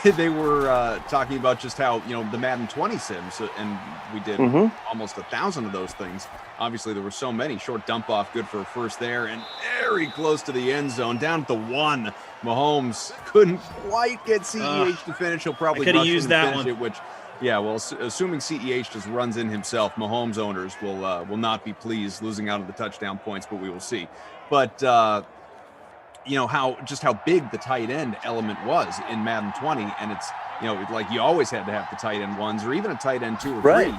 They were talking about just how, the Madden 20 sims, and we did almost 1,000 of those things. Obviously, there were so many. Short dump off, good for a first there, and very close to the end zone, down at the 1. Mahomes couldn't quite get CEH to finish. He'll probably rush used and that finish one. it, which. Yeah, well, assuming CEH just runs in himself, Mahomes owners will not be pleased losing out on the touchdown points, but we will see. But how big the tight end element was in Madden 20, and it's like you always had to have the tight end 1s or even a tight end 2 or 3.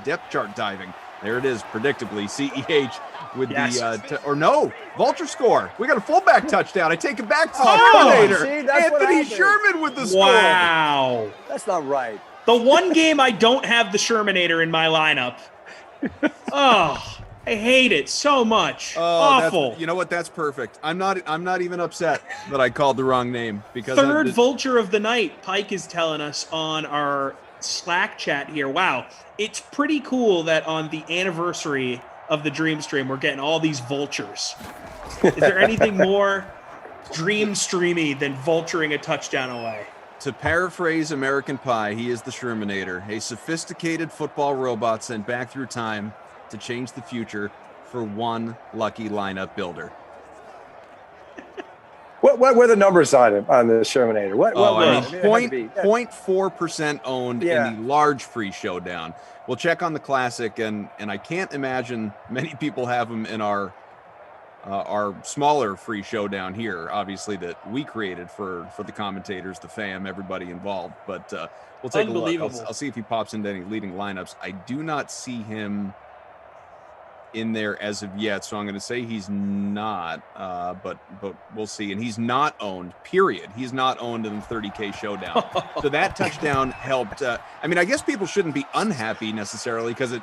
Depth chart diving. There it is, predictably CEH with the vulture score. We got a fullback touchdown. I take it back to the coordinator. Anthony Sherman with the score. Wow, that's not right. The one game I don't have the Shermanator in my lineup. Oh, I hate it so much. Awful. You know what? That's perfect. I'm not even upset that I called the wrong name, because third vulture of the night. Pike is telling us on our Slack chat here. Wow, it's pretty cool that on the anniversary of the Dream Stream, we're getting all these vultures. Is there anything more dream streamy than vulturing a touchdown away? To paraphrase American Pie, he is the Shermanator, a sophisticated football robot sent back through time to change the future for one lucky lineup builder. What were the numbers on him, on the Shermanator? 0.4% owned in the large free showdown. We'll check on the classic, and I can't imagine many people have him in our smaller free showdown here, obviously, that we created for the commentators, the fam, everybody involved. But we'll take a look. I'll see if he pops into any leading lineups. I do not see him in there as of yet, so I'm going to say he's not, but we'll see. And he's not owned, period. He's not owned in the 30K showdown. So that touchdown helped. I mean, I guess people shouldn't be unhappy necessarily because it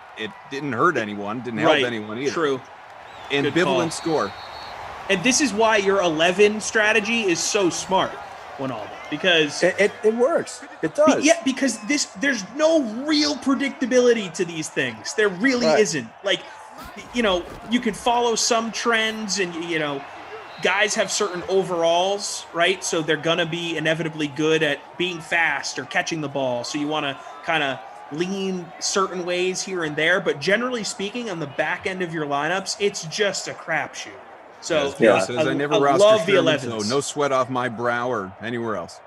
didn't hurt anyone, didn't help anyone either. True. Ambivalent score. And this is why your 11 strategy is so smart, Winalda, because it works. It does. Yeah, because there's no real predictability to these things. There really isn't. Like, you know, you can follow some trends, and you know, guys have certain overalls, right? So they're gonna be inevitably good at being fast or catching the ball. So you want to kind of lean certain ways here and there, but generally speaking, on the back end of your lineups, it's just a crapshoot. So I never love the Sherman, 11s. so no sweat off my brow or anywhere else.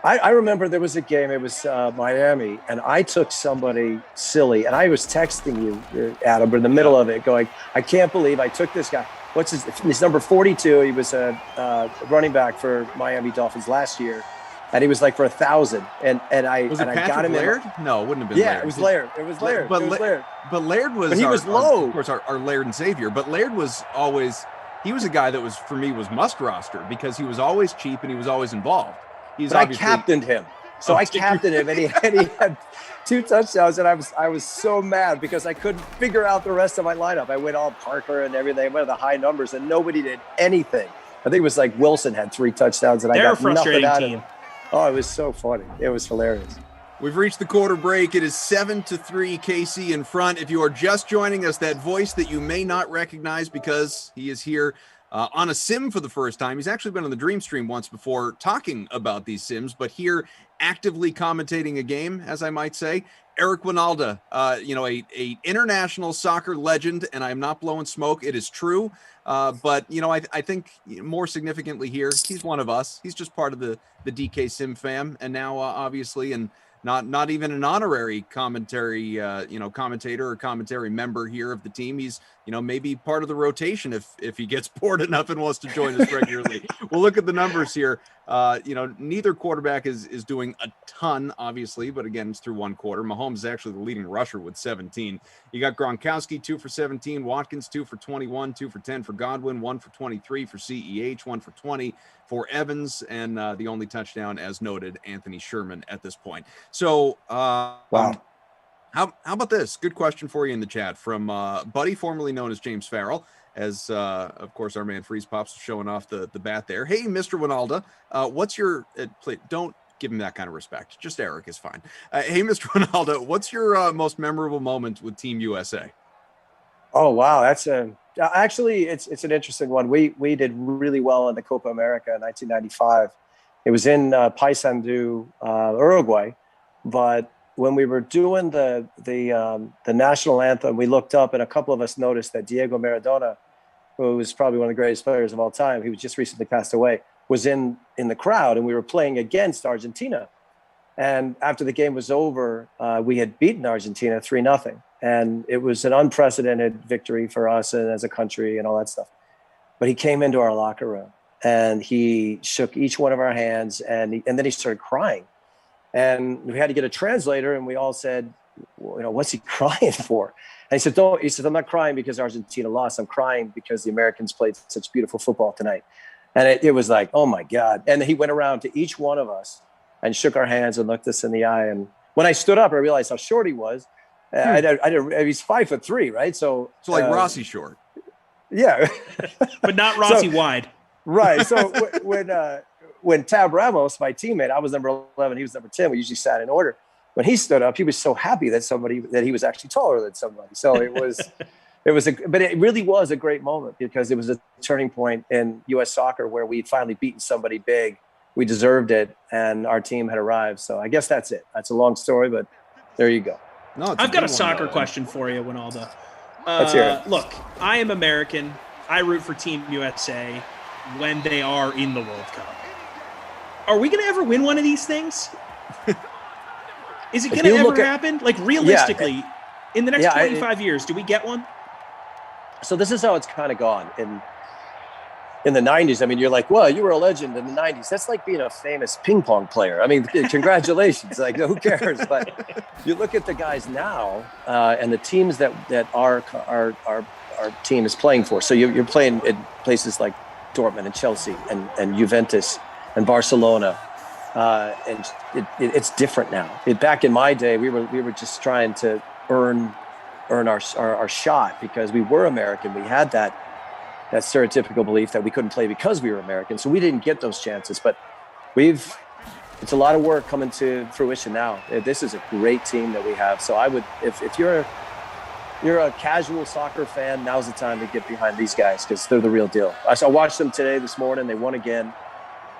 I remember there was a game, it was Miami, and I took somebody silly, and I was texting you, Adam, but in the middle of it going, I can't believe I took this guy. He's number 42. He was a running back for Miami Dolphins last year, and he was like for 1,000. And I got him Laird? No, it wouldn't have been Laird. Yeah, it was Laird. It was Laird. But Laird was he was low. Of course, our Laird and Savior. But Laird was always, he was a guy that was, for me, was must roster because he was always cheap and he was always involved. But I captained him. So I captained him, and he had 2 touchdowns, and I was so mad because I couldn't figure out the rest of my lineup. I went all Parker and everything. I went to the high numbers, and nobody did anything. I think it was like Wilson had 3 touchdowns, and I got nothing out of him. Oh, it was so funny. It was hilarious. We've reached the quarter break. It is 7-3 KC in front. If you are just joining us, that voice that you may not recognize because he is here on a sim for the first time. He's actually been on the Dream Stream once before talking about these sims, but here actively commentating a game, as I might say. Eric Winalda, a international soccer legend, and I'm not blowing smoke. It is true. But, I think more significantly here, he's one of us. He's just part of the DK Sim fam. And now, obviously, and not even an honorary commentator or commentary member here of the team. He's, maybe part of the rotation if he gets bored enough and wants to join us regularly. We'll look at the numbers here. Neither quarterback is doing a ton, obviously, but again, it's through 1 quarter. Mahomes is actually the leading rusher with 17. You got Gronkowski, 2 for 17, Watkins, 2 for 21, 2 for 10 for Godwin, 1 for 23 for CEH, 1 for 20 for Evans, and the only touchdown, as noted, Anthony Sherman at this point. So, wow. How about this? Good question for you in the chat from Buddy, formerly known as James Farrell, as of course our man Freeze Pops showing off the bat there. Hey, Mr. Winalda, what's your don't give him that kind of respect. Just Eric is fine. Hey, Mr. Winalda, what's your most memorable moment with Team USA? Oh wow, that's actually it's an interesting one. We did really well in the Copa America in 1995. It was in Paysandú, Uruguay, but when we were doing the national anthem, we looked up and a couple of us noticed that Diego Maradona, who was probably one of the greatest players of all time, he was just recently passed away, was in the crowd, and we were playing against Argentina. And after the game was over, we had beaten Argentina 3-0. And it was an unprecedented victory for us and as a country and all that stuff. But he came into our locker room and he shook each one of our hands and then he started crying. And we had to get a translator, and we all said, well, what's he crying for? And he said, I'm not crying because Argentina lost. I'm crying because the Americans played such beautiful football tonight. And it was like, oh my God. And he went around to each one of us and shook our hands and looked us in the eye. And when I stood up, I realized how short he was. He's 5'3", right? So like Rossi short. Yeah. But not Rossi wide. Right. So when Tab Ramos, my teammate, I was number 11, he was number 10. We usually sat in order. When he stood up, he was so happy that he was actually taller than somebody. So but it really was a great moment because it was a turning point in U.S. soccer where we'd finally beaten somebody big. We deserved it, and our team had arrived. So I guess that's it. That's a long story, but there you go. No, I've got a soccer question for you, Winalda. Let's hear it. Look, I am American. I root for Team USA when they are in the World Cup. Are we going to ever win one of these things? Is it going to ever happen? Like, realistically, in the next 25 years, do we get one? So this is how it's kind of gone. And in the 90s, I mean, you're like, well, you were a legend in the 90s. That's like being a famous ping pong player. I mean, congratulations. Like, who cares? But you look at the guys now and the teams that our team is playing for. So you're playing in places like Dortmund and Chelsea and Juventus and Barcelona. And it's different now. Back in my day, we were just trying to earn our shot because we were American. We had that stereotypical belief that we couldn't play because we were American. So we didn't get those chances, but it's a lot of work coming to fruition now. This is a great team that we have. So I would, if you're a casual soccer fan, now's the time to get behind these guys because they're the real deal. I watched them this morning. They won again,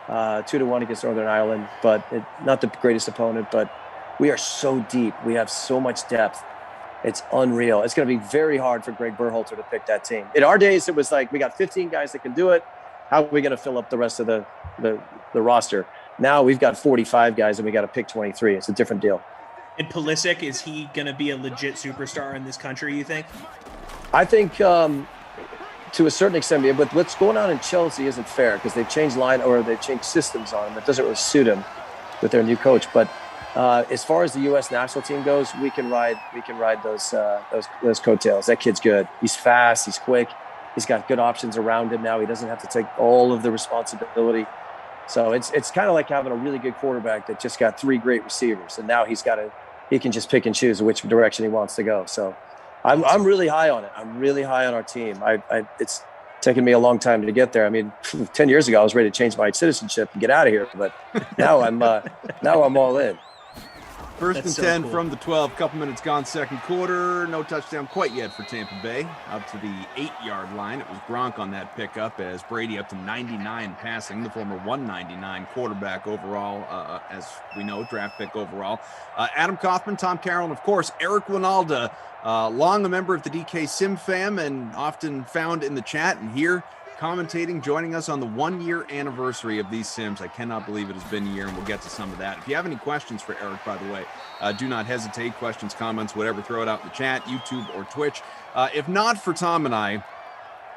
2-1 against Northern Ireland, but not the greatest opponent, but we are so deep. We have so much depth. It's unreal. It's going to be very hard for Greg Berhalter to pick that team. In our days, it was like we got 15 guys that can do it. How are we going to fill up the rest of the roster? Now we've got 45 guys and we got to pick 23. It's a different deal. And Pulisic, is he going to be a legit superstar in this country, you think? I think to a certain extent, but what's going on in Chelsea isn't fair because they've changed they've changed systems on him. It doesn't really suit him with their new coach. But as far as the U.S. national team goes, we can ride those coattails. That kid's good. He's fast. He's quick. He's got good options around him now. He doesn't have to take all of the responsibility. So it's kind of like having a really good quarterback that just got 3 great receivers, and now he can just pick and choose which direction he wants to go. So I'm really high on it. I'm really high on our team. It's taken me a long time to get there. I mean, 10 years ago I was ready to change my citizenship and get out of here, but now I'm all in. First and 10 from the 12, couple minutes gone, second quarter. No touchdown quite yet for Tampa Bay. Up to the 8-yard line. It was Gronk on that pickup as Brady up to 99 passing, the former 199 quarterback overall, as we know, draft pick overall. Adam Kaufman, Tom Carroll, and of course, Eric Winalda, long a member of the DK Sim fam and often found in the chat and here commentating, joining us on the 1-year anniversary of these Sims. I cannot believe it has been a year, and we'll get to some of that. If you have any questions for Eric, by the way, do not hesitate. Questions, comments, whatever, throw it out in the chat, YouTube or Twitch. If not for Tom and I,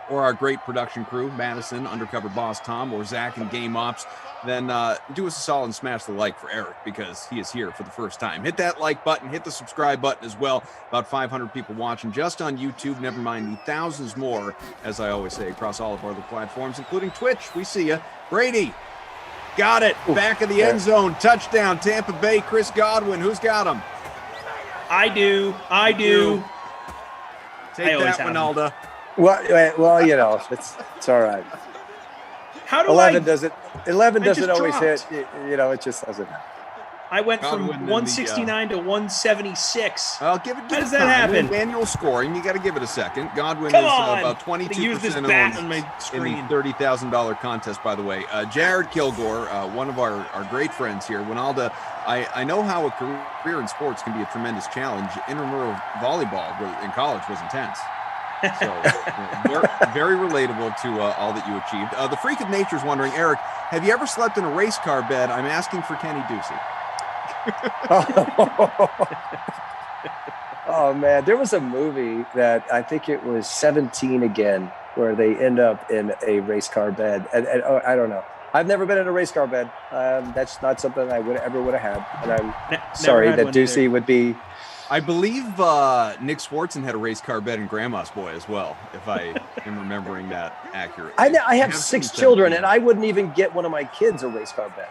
or our great production crew, Madison, Undercover Boss Tom, or Zach and Game Ops, then do us a solid and smash the like for Eric because he is here for the first time. Hit that like button, hit the subscribe button as well. About 500 people watching just on YouTube, never mind the thousands more, as I always say, across all of our other platforms, including Twitch. We see you. Brady, got it. Back of the end zone. Touchdown, Tampa Bay, Chris Godwin. Who's got him? I do. Take that, Winalda. Well, you know, it's all right. How do 11 doesn't 11 doesn't always hit. You know, it just doesn't happen. I went from 169 to 176. I'll give it. How does that happen? Manual scoring. You got to give it a second. Godwin is Come on. about 22% on my in screen. the $30,000 contest. By the way, Jared Kilgore, one of our great friends here, Winalda. I know how a career in sports can be a tremendous challenge. Intramural volleyball in college was intense. So very relatable to all that you achieved. The Freak of Nature is wondering, Eric, have you ever slept in a race car bed? I'm asking for Kenny Ducey. Oh man, there was a movie that I think it was 17 Again, where they end up in a race car bed. And I don't know. I've never been in a race car bed. That's not something I would have had. And I'm sorry that Ducey would be. I believe Nick Swartzen had a race car bed in Grandma's Boy as well, if I am remembering that accurately. I have 6 children, and I wouldn't even get one of my kids a race car bed.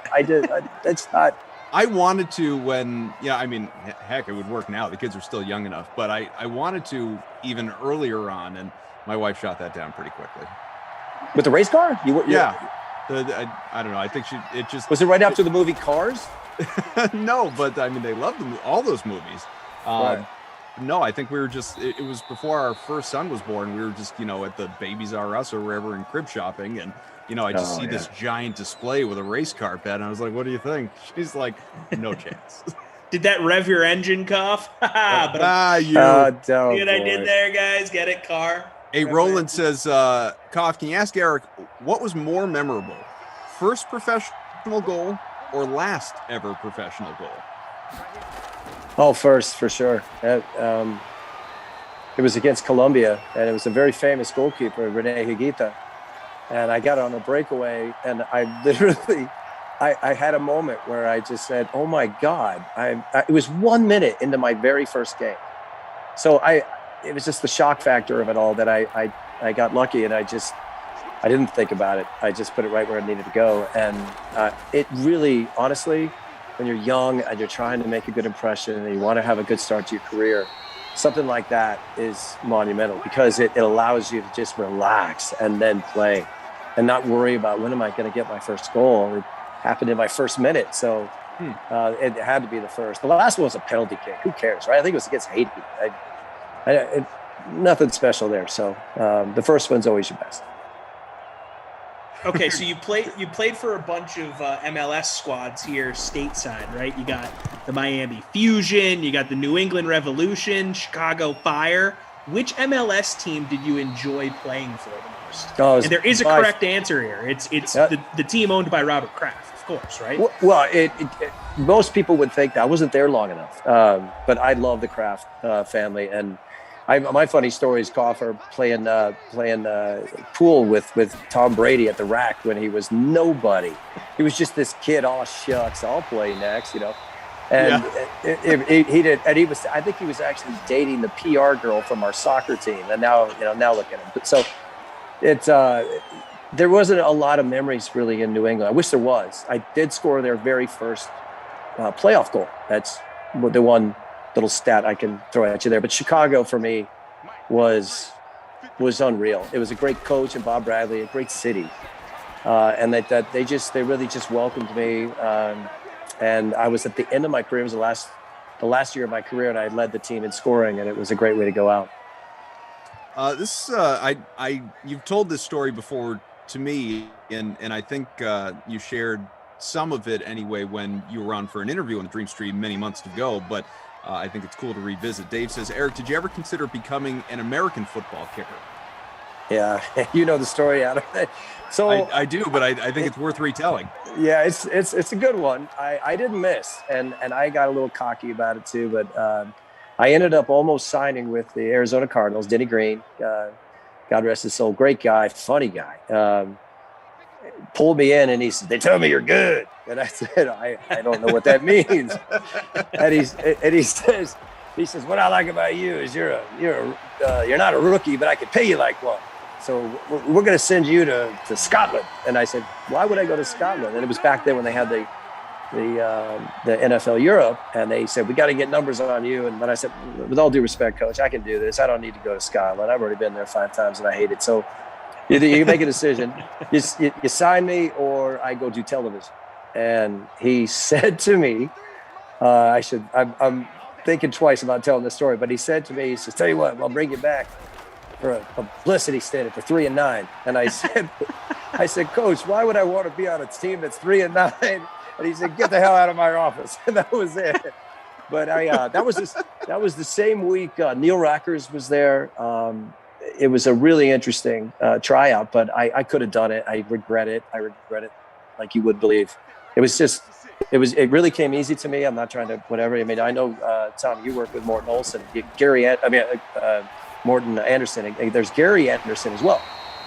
That's not. I wanted to when, I mean, heck, it would work now. The kids are still young enough, but I wanted to even earlier on, and my wife shot that down pretty quickly. With the race car? Yeah. I don't know. I think it just. Was it right after the movie Cars? No, but I mean, they loved all those movies. Right. No, I think we were just, it was before our first son was born. We were just, at the Babies R Us or wherever in crib shopping. And, I just see this giant display with a race car bed. And I was like, what do you think? She's like, no chance. Did that rev your engine, Cough? You. See what I did there, guys? Get it, car? Hey, Roland says, Cough, can you ask Eric, what was more memorable? First professional goal or last ever professional goal? Oh, first, for sure. It was against Colombia, and it was a very famous goalkeeper, Rene Higuita. and I got on a breakaway, and I literally, I had a moment where I just said, "Oh my God!" It was 1 minute into my very first game, so it was just the shock factor of it all that I got lucky, and I didn't think about it. I just put it right where it needed to go, and it really, honestly, when you're young and you're trying to make a good impression and you want to have a good start to your career, something like that is monumental because it allows you to just relax and then play and not worry about when am I going to get my first goal. It happened in my first minute, so it had to be the first. The last one was a penalty kick. Who cares, right? I think it was against Haiti. Nothing special there. So the first one's always your best. Okay, so you played for a bunch of MLS squads here stateside, right? You got the Miami Fusion, you got the New England Revolution, Chicago Fire. Which MLS team did you enjoy playing for the most? And there is a correct answer here. It's the team owned by Robert Kraft, of course, right? Well, most people would think that. I wasn't there long enough, but I love the Kraft family, and my funny story is Coffer playing pool with Tom Brady at the rack when he was nobody. He was just this kid. Oh shucks, I'll play next, And he did, and he was. I think he was actually dating the PR girl from our soccer team, and now look at him. But so there wasn't a lot of memories really in New England. I wish there was. I did score their very first playoff goal. That's the one little stat I can throw at you there. But Chicago for me was unreal. It was a great coach and Bob Bradley, a great city, and they really just welcomed me. And I was at the end of my career. It was the last year of my career, and I led the team in scoring, and it was a great way to go out. You've told this story before to me, and I think you shared some of it anyway when you were on for an interview on the Dream Stream many months ago, but I think it's cool to revisit. Dave says, Eric, did you ever consider becoming an American football kicker? Yeah, you know the story, Adam. So I do, but I think it's worth retelling. Yeah, it's a good one. I didn't miss, and I got a little cocky about it too, but I ended up almost signing with the Arizona Cardinals. Denny Green, God rest his soul, great guy, funny guy. Pulled me in, and he said, "They tell me you're good," and I said, "I don't know what that means." and he says, "What I like about you is you're not a rookie, but I could pay you like one. So we're going to send you to Scotland." And I said, "Why would I go to Scotland?" And it was back then when they had the NFL Europe, and they said, "We got to get numbers on you." And then I said, "With all due respect, coach, I can do this. I don't need to go to Scotland. I've already been there 5 times and I hate it." So either you make a decision, you sign me or I go do television. And he said to me, I'm thinking twice about telling this story, but he said to me, he says, "Tell you what, I'll bring you back for a publicity stint for 3-9. And I said, "Coach, why would I want to be on a team that's 3-9? And he said, "Get the hell out of my office." And that was it. But that was the same week. Neil Rackers was there. It was a really interesting tryout, but I could have done it. I regret it like you would believe. It really came easy to me. I'm not trying to whatever. I mean, I know, Tom, you work with Morton Olson, Morton Anderson. There's Gary Anderson as well.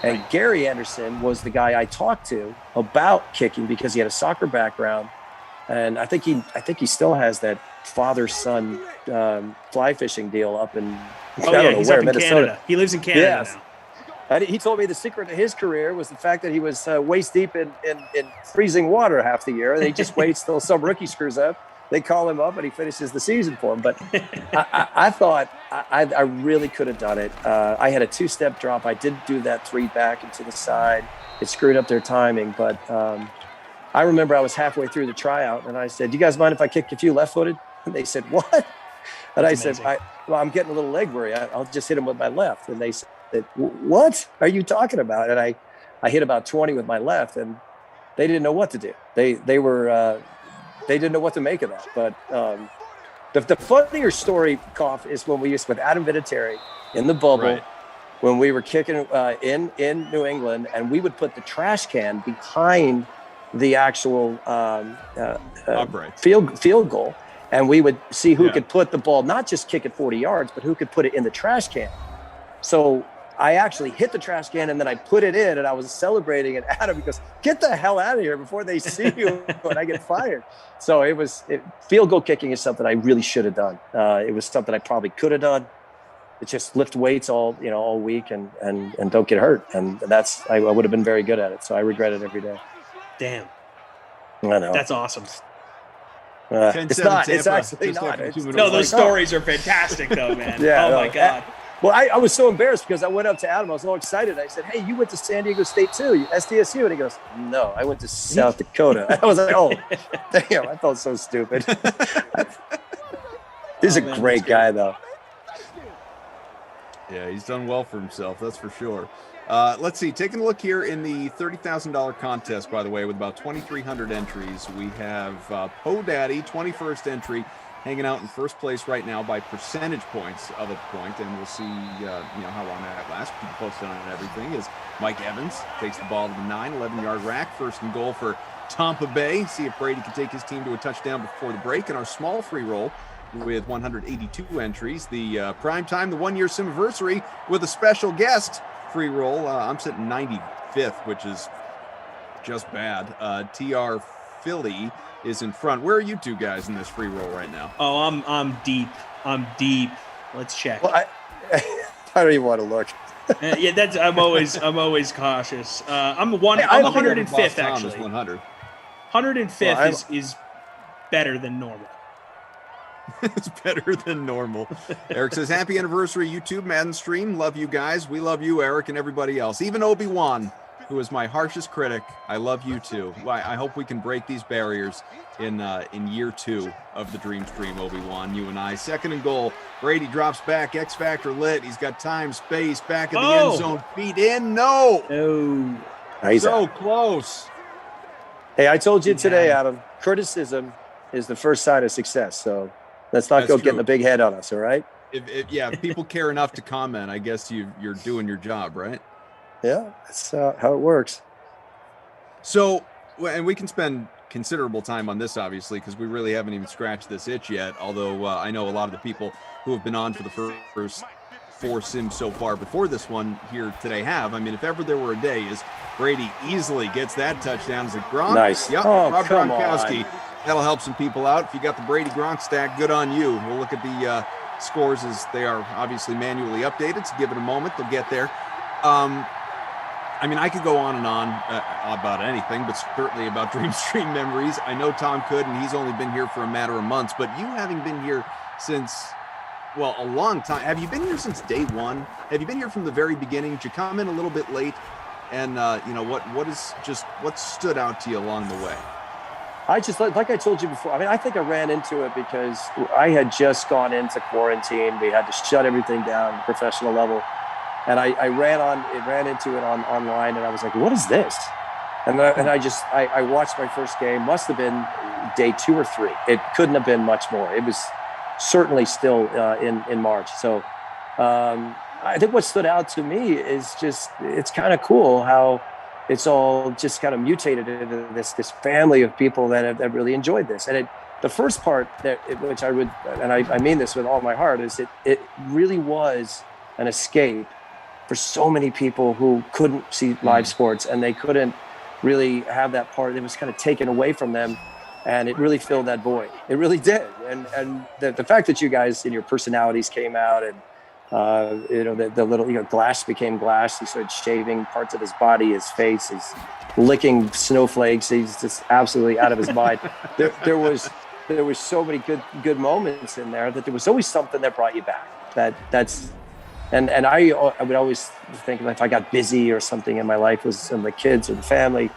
And Gary Anderson was the guy I talked to about kicking because he had a soccer background. And I think he still has that father-son fly fishing deal up in he's up in Minnesota. Canada. He lives in Canada now. And he told me the secret to his career was the fact that he was waist deep in freezing water half the year. And he just waits till some rookie screws up. They call him up and he finishes the season for him. But I thought I really could have done it. I had a 2-step drop. I did do that 3 back and to the side. It screwed up their timing. But I remember I was halfway through the tryout and I said, "Do you guys mind if I kick a few left-footed?" And they said, "What?" And I said, I'm getting a little leg worry. I'll just hit him with my left. And they said, "What are you talking about?" And I hit about 20 with my left, and they didn't know what to do. They didn't know what to make of that. But the funnier story, Koff, is when we used with Adam Vinatieri in the bubble, when we were kicking in New England, and we would put the trash can behind the actual field goal. And we would see who could put the ball, not just kick it 40 yards, but who could put it in the trash can. So I actually hit the trash can and then I put it in and I was celebrating, and Adam goes, "Get the hell out of here before they see you," and I get fired. So field goal kicking is something I really should have done. It was something I probably could have done. It's just lift weights all week and don't get hurt. And I would have been very good at it. So I regret it every day. Damn. I know. That's awesome. It's not. It's actually not. No, those stories are fantastic, though, man. Yeah. Oh my God. Well, I was so embarrassed because I went up to Adam. I was all excited. I said, "Hey, you went to San Diego State too, SDSU?" And he goes, "No, I went to South Dakota." I was like, "Oh, damn!" I felt so stupid. He's a great guy, though. Yeah, he's done well for himself, that's for sure. Let's see, taking a look here in the $30,000 contest, by the way, with about 2,300 entries, we have Po Daddy, 21st entry, hanging out in first place right now by percentage points of a point, and we'll see how long that lasts. Keep posted on everything. As Mike Evans takes the ball to the 11-yard rack, first and goal for Tampa Bay. See if Brady can take his team to a touchdown before the break. And our small free roll with 182 entries, the prime time, the 1-year anniversary with a special guest free roll. I'm sitting 95th, which is just bad. TR Philly is in front. Where are you two guys in this free roll right now? Oh, I'm deep. I'm deep. Let's check. Well, I don't even want to look. Yeah, I'm always cautious. I'm 105th actually. 100. 105th is better than normal. It's better than normal. Eric says, "Happy anniversary, YouTube Madden stream. Love you guys. We love you, Eric, and everybody else. Even Obi-Wan, who is my harshest critic. I love you too. I hope we can break these barriers in year 2 of the Dream Stream, Obi-Wan, you and I. Second and goal. Brady drops back. X Factor lit. He's got time, space, back of the end zone. Feet in. No. So close. Hey, I told you today, Adam, criticism is the first sign of success. So let's not go getting a big head on us, all right? If people care enough to comment, I guess you're doing your job, right? Yeah, that's how it works. So, and we can spend considerable time on this, obviously, because we really haven't even scratched this itch yet, although I know a lot of the people who have been on for the first 4 sims so far before this one here today have. I mean, if ever there were a day, is Brady easily gets that touchdown. Is it Gronk? Nice. Yep, Rob Gronkowski. That'll help some people out. If you got the Brady Gronk stack, good on you. We'll look at the scores as they are obviously manually updated, so give it a moment. They'll get there. I mean, I could go on and on about anything, but certainly about Dream Stream memories. I know Tom could, and he's only been here for a matter of months, but you having been here since, well, a long time. Have you been here since day one? Have you been here from the very beginning? Did you come in a little bit late? And, what stood out to you along the way? I just, like I told you before, I mean, I think I ran into it because I had just gone into quarantine. We had to shut everything down at the professional level. And I ran into it online, and I was like, what is this? And I watched my first game, must have been day 2 or 3. It couldn't have been much more. It was certainly still in March. So I think what stood out to me is just, it's kind of cool how it's all just kind of mutated into this family of people that have really enjoyed this. And the first part which I would, and I mean this with all my heart, is it really was an escape for so many people who couldn't see live sports, and they couldn't really have that part. It was kind of taken away from them, and it really filled that void. It really did. And the fact that you guys and your personalities came out, and the little, Glass became Glass. He started shaving parts of his body, his face, he's licking snowflakes. He's just absolutely out of his mind. There was so many good moments in there that there was always something that brought you back. And I would always think if I got busy or something in my life, was the kids or the family,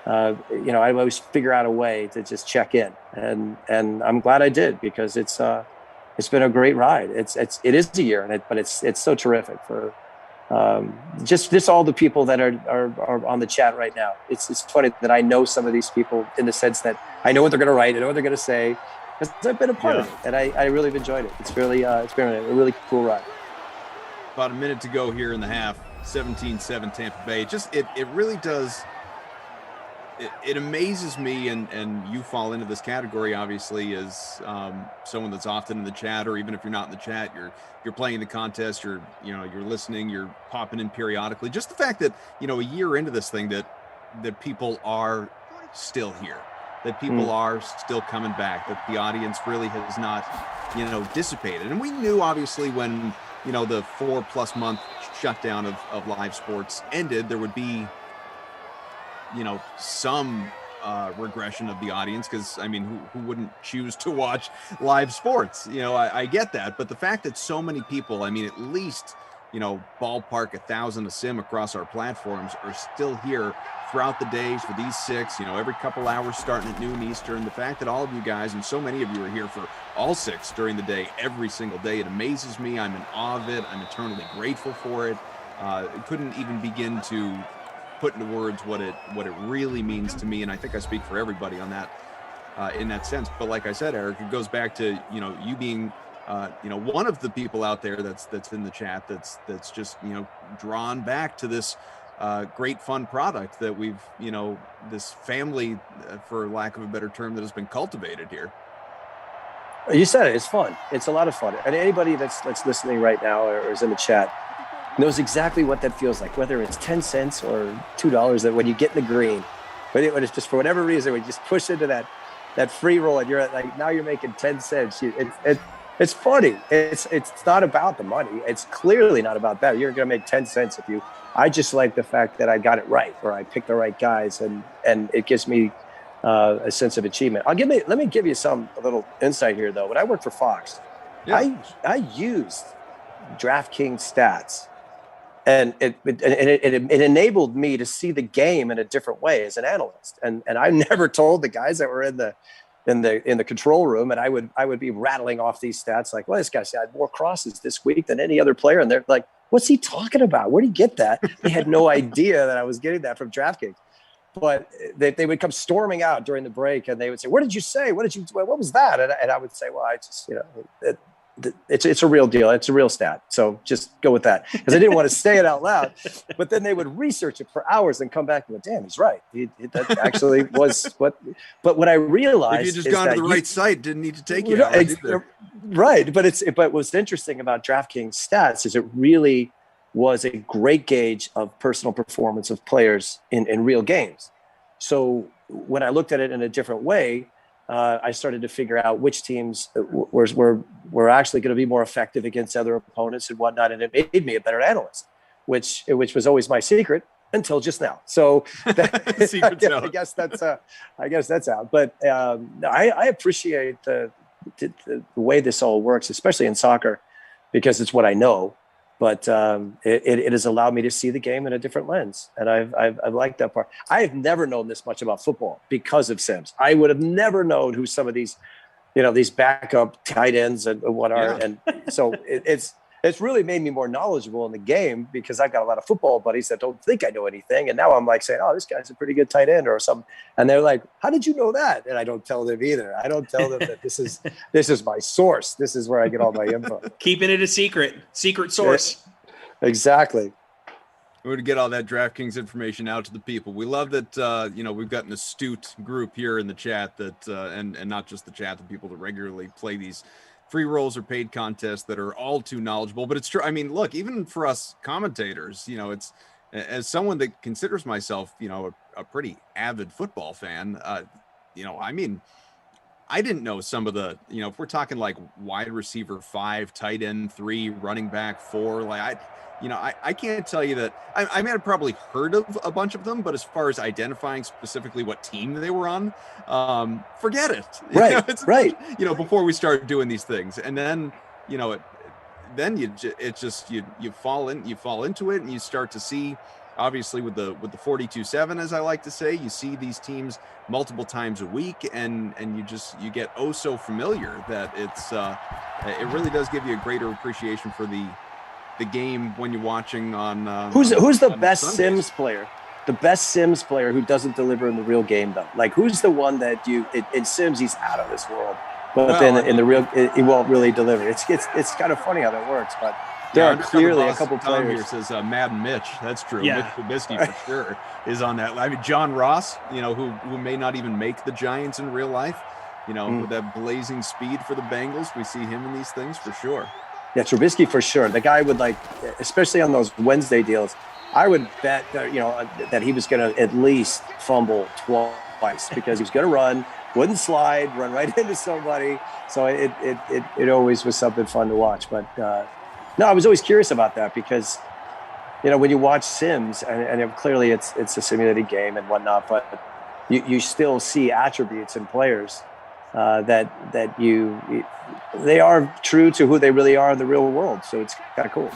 I would always figure out a way to just check in. And I'm glad I did, because it's been a great ride. It is a year, but it's so terrific for just all the people that are on the chat right now. It's funny that I know some of these people in the sense that I know what they're going to write, I know what they're going to say, because I've been a part of it, and I really have enjoyed it. It's been a really cool ride. About a minute to go here in the half. 17-7 Tampa Bay. It really does. it amazes me, and you fall into this category, obviously, as someone that's often in the chat, or even if you're not in the chat, you're playing the contest, you're listening, you're popping in periodically. Just the fact that, a year into this thing, that people are still here, that people are still coming back, that the audience really has not, dissipated. And we knew, obviously, when, the 4+ month shutdown of live sports ended, there would be, some regression of the audience, because I mean, who wouldn't choose to watch live sports? I get that, but the fact that so many people, I mean, at least ballpark 1,000 a sim across our platforms, are still here throughout the days for these 6, every couple hours starting at noon Eastern. The fact that all of you guys, and so many of you, are here for all 6 during the day, every single day, it amazes me. I'm in awe of it. I'm eternally grateful for it. Couldn't even begin to put into words what it really means to me, and I think I speak for everybody on that, in that sense. But like I said, Eric, it goes back to you being one of the people out there that's in the chat that's just drawn back to this great fun product that we've this family, for lack of a better term, that has been cultivated here. You said it. It's fun. It's a lot of fun, and anybody that's listening right now or is in the chat knows exactly what that feels like, whether it's 10 cents or $2, that when you get in the green, but it's just, for whatever reason, when you just push into that free roll, and you're at, like, now you're making 10 cents. It's funny. It's not about the money. It's clearly not about that. You're going to make 10 cents if you, I just like the fact that I got it right, or I picked the right guys, and it gives me a sense of achievement. Let me give you a little insight here, though. When I worked for Fox, I used DraftKings stats. And it enabled me to see the game in a different way as an analyst. And I never told the guys that were in the control room, and I would be rattling off these stats like, well, this guy's had more crosses this week than any other player. And they're like, what's he talking about? Where'd he get that? They had no idea that I was getting that from DraftKings. But they would come storming out during the break, and they would say, what did you say? What was that? And I would say, well, I just, it's a real deal. It's a real stat. So just go with that, because I didn't want to say it out loud. But then they would research it for hours and come back and go, damn, he's right. That actually was what. But what I realized, if you just gone to the right site, didn't need to take you hours either. Right. But what's interesting about DraftKings stats is it really was a great gauge of personal performance of players in real games. So when I looked at it in a different way, I started to figure out which teams were actually going to be more effective against other opponents and whatnot, and it made me a better analyst, which was always my secret until just now. So I guess that's out. But I appreciate the way this all works, especially in soccer, because it's what I know. But it has allowed me to see the game in a different lens, and I've liked that part. I have never known this much about football because of Sims. I would have never known who some of these, these backup tight ends and what are, and so it's really made me more knowledgeable in the game, because I've got a lot of football buddies that don't think I know anything, and now I'm like saying, oh, this guy's a pretty good tight end or something, and they're like, how did you know that? And I don't tell them either. I don't tell them that this is my source. This is where I get all my info. Keeping it a secret source. Exactly. We're going to get all that DraftKings information out to the people. We love that, we've got an astute group here in the chat that, and not just the chat, the people that regularly play these free rolls or paid contests that are all too knowledgeable. But it's true. I mean, look, even for us commentators, it's, as someone that considers myself, a pretty avid football fan, I mean, I didn't know some of the, if we're talking like wide receiver 5, tight end 3, running back 4, like I can't tell you that I may have probably heard of a bunch of them, but as far as identifying specifically what team they were on, forget it. Right. Before we start doing these things, and then, you fall into it, and you start to see, obviously with the 42-7, as I like to say, you see these teams multiple times a week, and you get oh so familiar that it's it really does give you a greater appreciation for the game when you're watching on who's the on best Sundays. Sims player? The best Sims player who doesn't deliver in the real game, though. Like, who's the one that in Sims he's out of this world, but then in the real he won't really deliver. It's kind of funny how that works, but There Yeah, are clearly a couple Tom players. here says Madden Mitch. That's true. Yeah. Mitch Trubisky for sure is on that. I mean, John Ross, who may not even make the Giants in real life, with that blazing speed for the Bengals. We see him in these things for sure. Yeah, Trubisky for sure. The guy would especially on those Wednesday deals, I would bet that he was going to at least fumble twice because he was going to run, wouldn't slide, run right into somebody. So it always was something fun to watch. But no, I was always curious about that because, when you watch Sims, and clearly it's a simulated game and whatnot, but you still see attributes in players that they are true to who they really are in the real world. So it's kind of cool.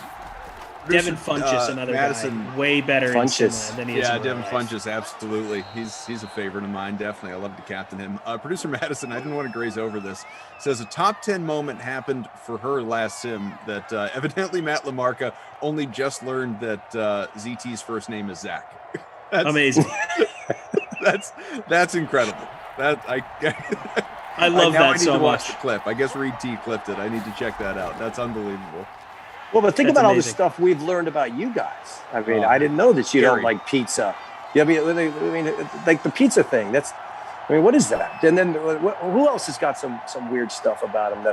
Devin Funchess, another Madison, guy, way better Funchess. in than he is in real Devin life. Funchess, absolutely. He's a favorite of mine, definitely. I love to captain him. Producer Madison, I didn't want to graze over this, says a top 10 moment happened for her last sim that evidently Matt Lamarca only just learned that ZT's first name is Zach. That's amazing. That's incredible. I love that so I need to watch much. the clip. I guess Reed T clipped it. I need to check that out. That's unbelievable. Well, but think That's about all the amazing. stuff we've learned about you guys. I mean, I didn't know that you don't like pizza. Yeah, I mean, like the pizza thing. What is that? And then who else has got some weird stuff about him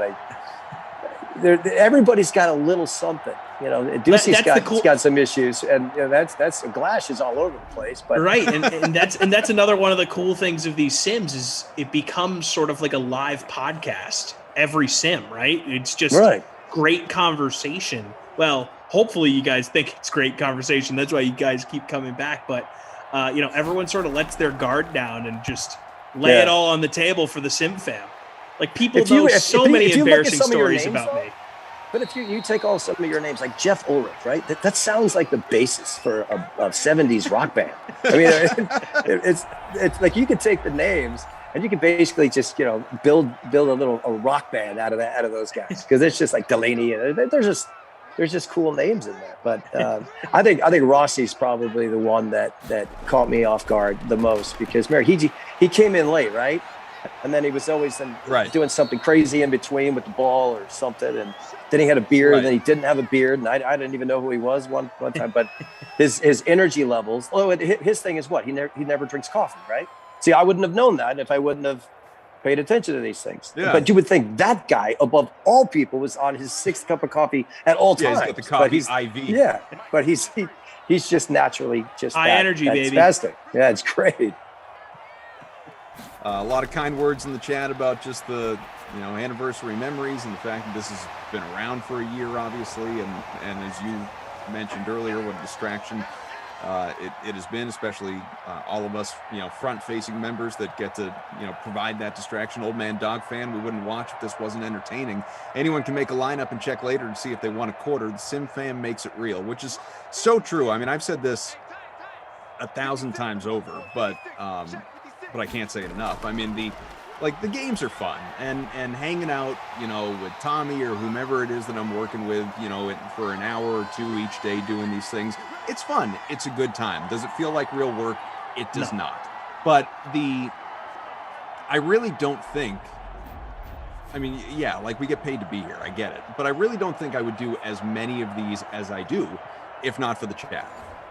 that everybody's got a little something. Ducey's got some issues, and that's Glash is all over the place. But right, and that's another one of the cool things of these sims is it becomes sort of like a live podcast every sim. Right, it's just great conversation. Well, hopefully you guys think it's great conversation. That's why you guys keep coming back. But everyone sort of lets their guard down and just lay it all on the table for the sim fam. Like people know so many embarrassing stories about me. But if you take some of your names, like Geoff Ulrich, right? That sounds like the basis for a 70s rock band. I mean, it's like you could take the names and you can basically just build a rock band out of those guys because it's just like Delaney. There's just cool names in there. But I think Rossi's probably the one that caught me off guard the most because he came in late, right? And then he was always doing something crazy in between with the ball or something. And then he had a beard, and then he didn't have a beard. And I didn't even know who he was one time. But his energy levels. Oh, his thing is what? He never drinks coffee, right? See, I wouldn't have known that if I wouldn't have paid attention to these things. Yeah. But you would think that guy, above all people, was on his 6th cup of coffee at all times. He's got the coffee IV. Yeah, but he's just naturally just high energy, baby. Fantastic. Yeah, it's great. A lot of kind words in the chat about just the anniversary memories and the fact that this has been around for a year, obviously, and as you mentioned earlier, what a distraction it has been, especially all of us, front-facing members that get to provide that distraction. Old man dog fan, we wouldn't watch if this wasn't entertaining. Anyone can make a lineup and check later to see if they won a quarter. The Sim Fam makes it real, which is so true. I mean, I've said this 1,000 times over, but I can't say it enough. I mean, the games are fun, and hanging out, with Tommy or whomever it is that I'm working with, for an hour or two each day doing these things, it's fun. It's a good time. Does it feel like real work? It does not. But I really don't think, I mean, yeah, like we get paid to be here. I get it. But I really don't think I would do as many of these as I do if not for the chat.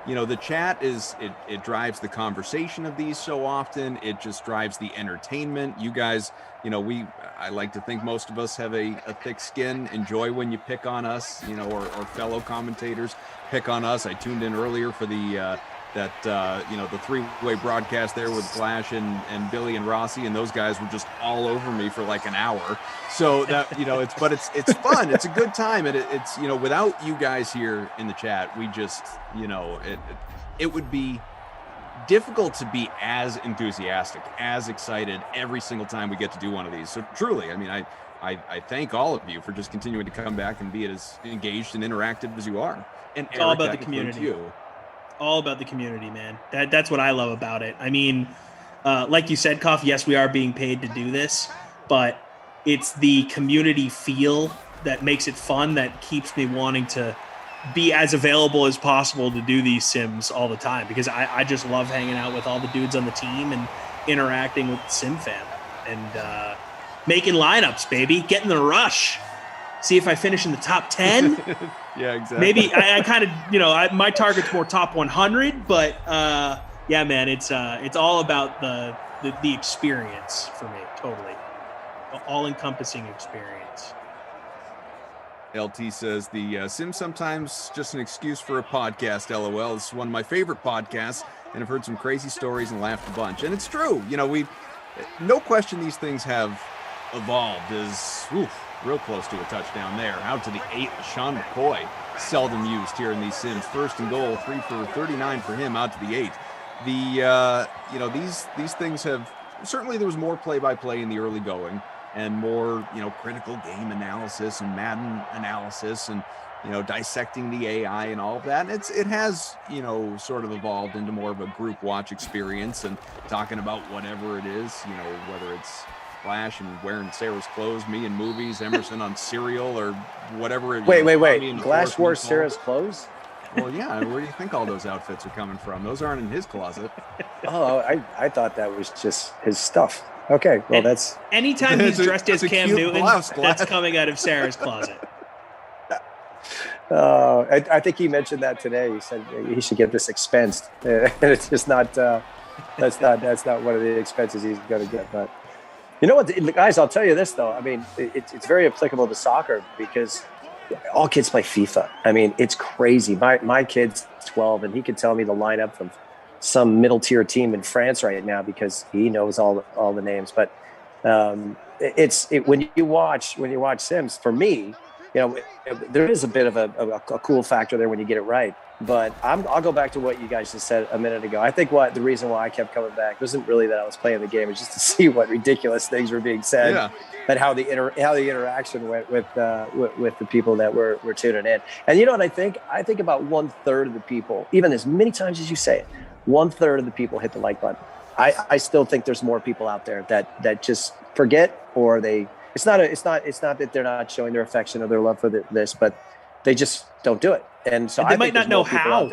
The chat it drives the conversation of these so often. It just drives the entertainment. You guys, I like to think most of us have a thick skin, enjoy when you pick on us, or fellow commentators pick on us. I tuned in earlier for the three-way broadcast there with Flash and Billy and Rossi, and those guys were just all over me for like an hour. So that, it's fun. It's a good time. And it's without you guys here in the chat, we just, it would be difficult to be as enthusiastic, as excited every single time we get to do one of these. So truly, I mean, I thank all of you for just continuing to come back and be as engaged and interactive as you are. And it's all about the community. All about the community, man. That's what I love about it. I mean, like you said, Koff, yes, we are being paid to do this, but it's the community feel that makes it fun, that keeps me wanting to be as available as possible to do these sims all the time, because I just love hanging out with all the dudes on the team and interacting with the sim fam and making lineups, baby, getting the rush. see if I finish in the top 10. Yeah, exactly. Maybe I kind of, my target's more top 100, but yeah, man, it's all about the experience for me. Totally. All-encompassing experience. LT says the sim sometimes just an excuse for a podcast. LOL. This is one of my favorite podcasts, and I've heard some crazy stories and laughed a bunch. And it's true. No question these things have evolved. Real close to a touchdown there. Out to the 8, Sean McCoy, seldom used here in these sims. First and goal, 3 for 39 for him. Out to the 8. These things have certainly, there was more play-by-play in the early going, and more, critical game analysis and Madden analysis and, dissecting the AI and all of that. And it has, sort of evolved into more of a group watch experience and talking about whatever it is, whether it's Flash and wearing Sarah's clothes, me in movies, Emerson on cereal, or whatever. Wait. Glass wore Sarah's clothes? Well, yeah. Where do you think all those outfits are coming from? Those aren't in his closet. Oh, I thought that was just his stuff. Okay, well, that's... Anytime he's dressed as Cam Newton, that's coming out of Sarah's closet. I think he mentioned that today. He said he should get this expensed. It's just not... that's not one of the expenses he's going to get. But you know what, guys? I'll tell you this though. I mean, it's very applicable to soccer because all kids play FIFA. I mean, it's crazy. My kid's 12, and he could tell me the lineup from some middle tier team in France right now because he knows all the names. But when you watch Sims, for me, there is a bit of a cool factor there when you get it right. But I'll go back to what you guys just said a minute ago. I think the reason why I kept coming back wasn't really that I was playing the game; it's just to see what ridiculous things were being said, and how the interaction went with the people that were tuning in. And you know what I think? I think about 1/3 of the people, even as many times as you say it, 1/3 of the people hit the like button. I still think there's more people out there that just forget, or they. It's not that they're not showing their affection or their love for this, but they just don't do it. And so they might not know how.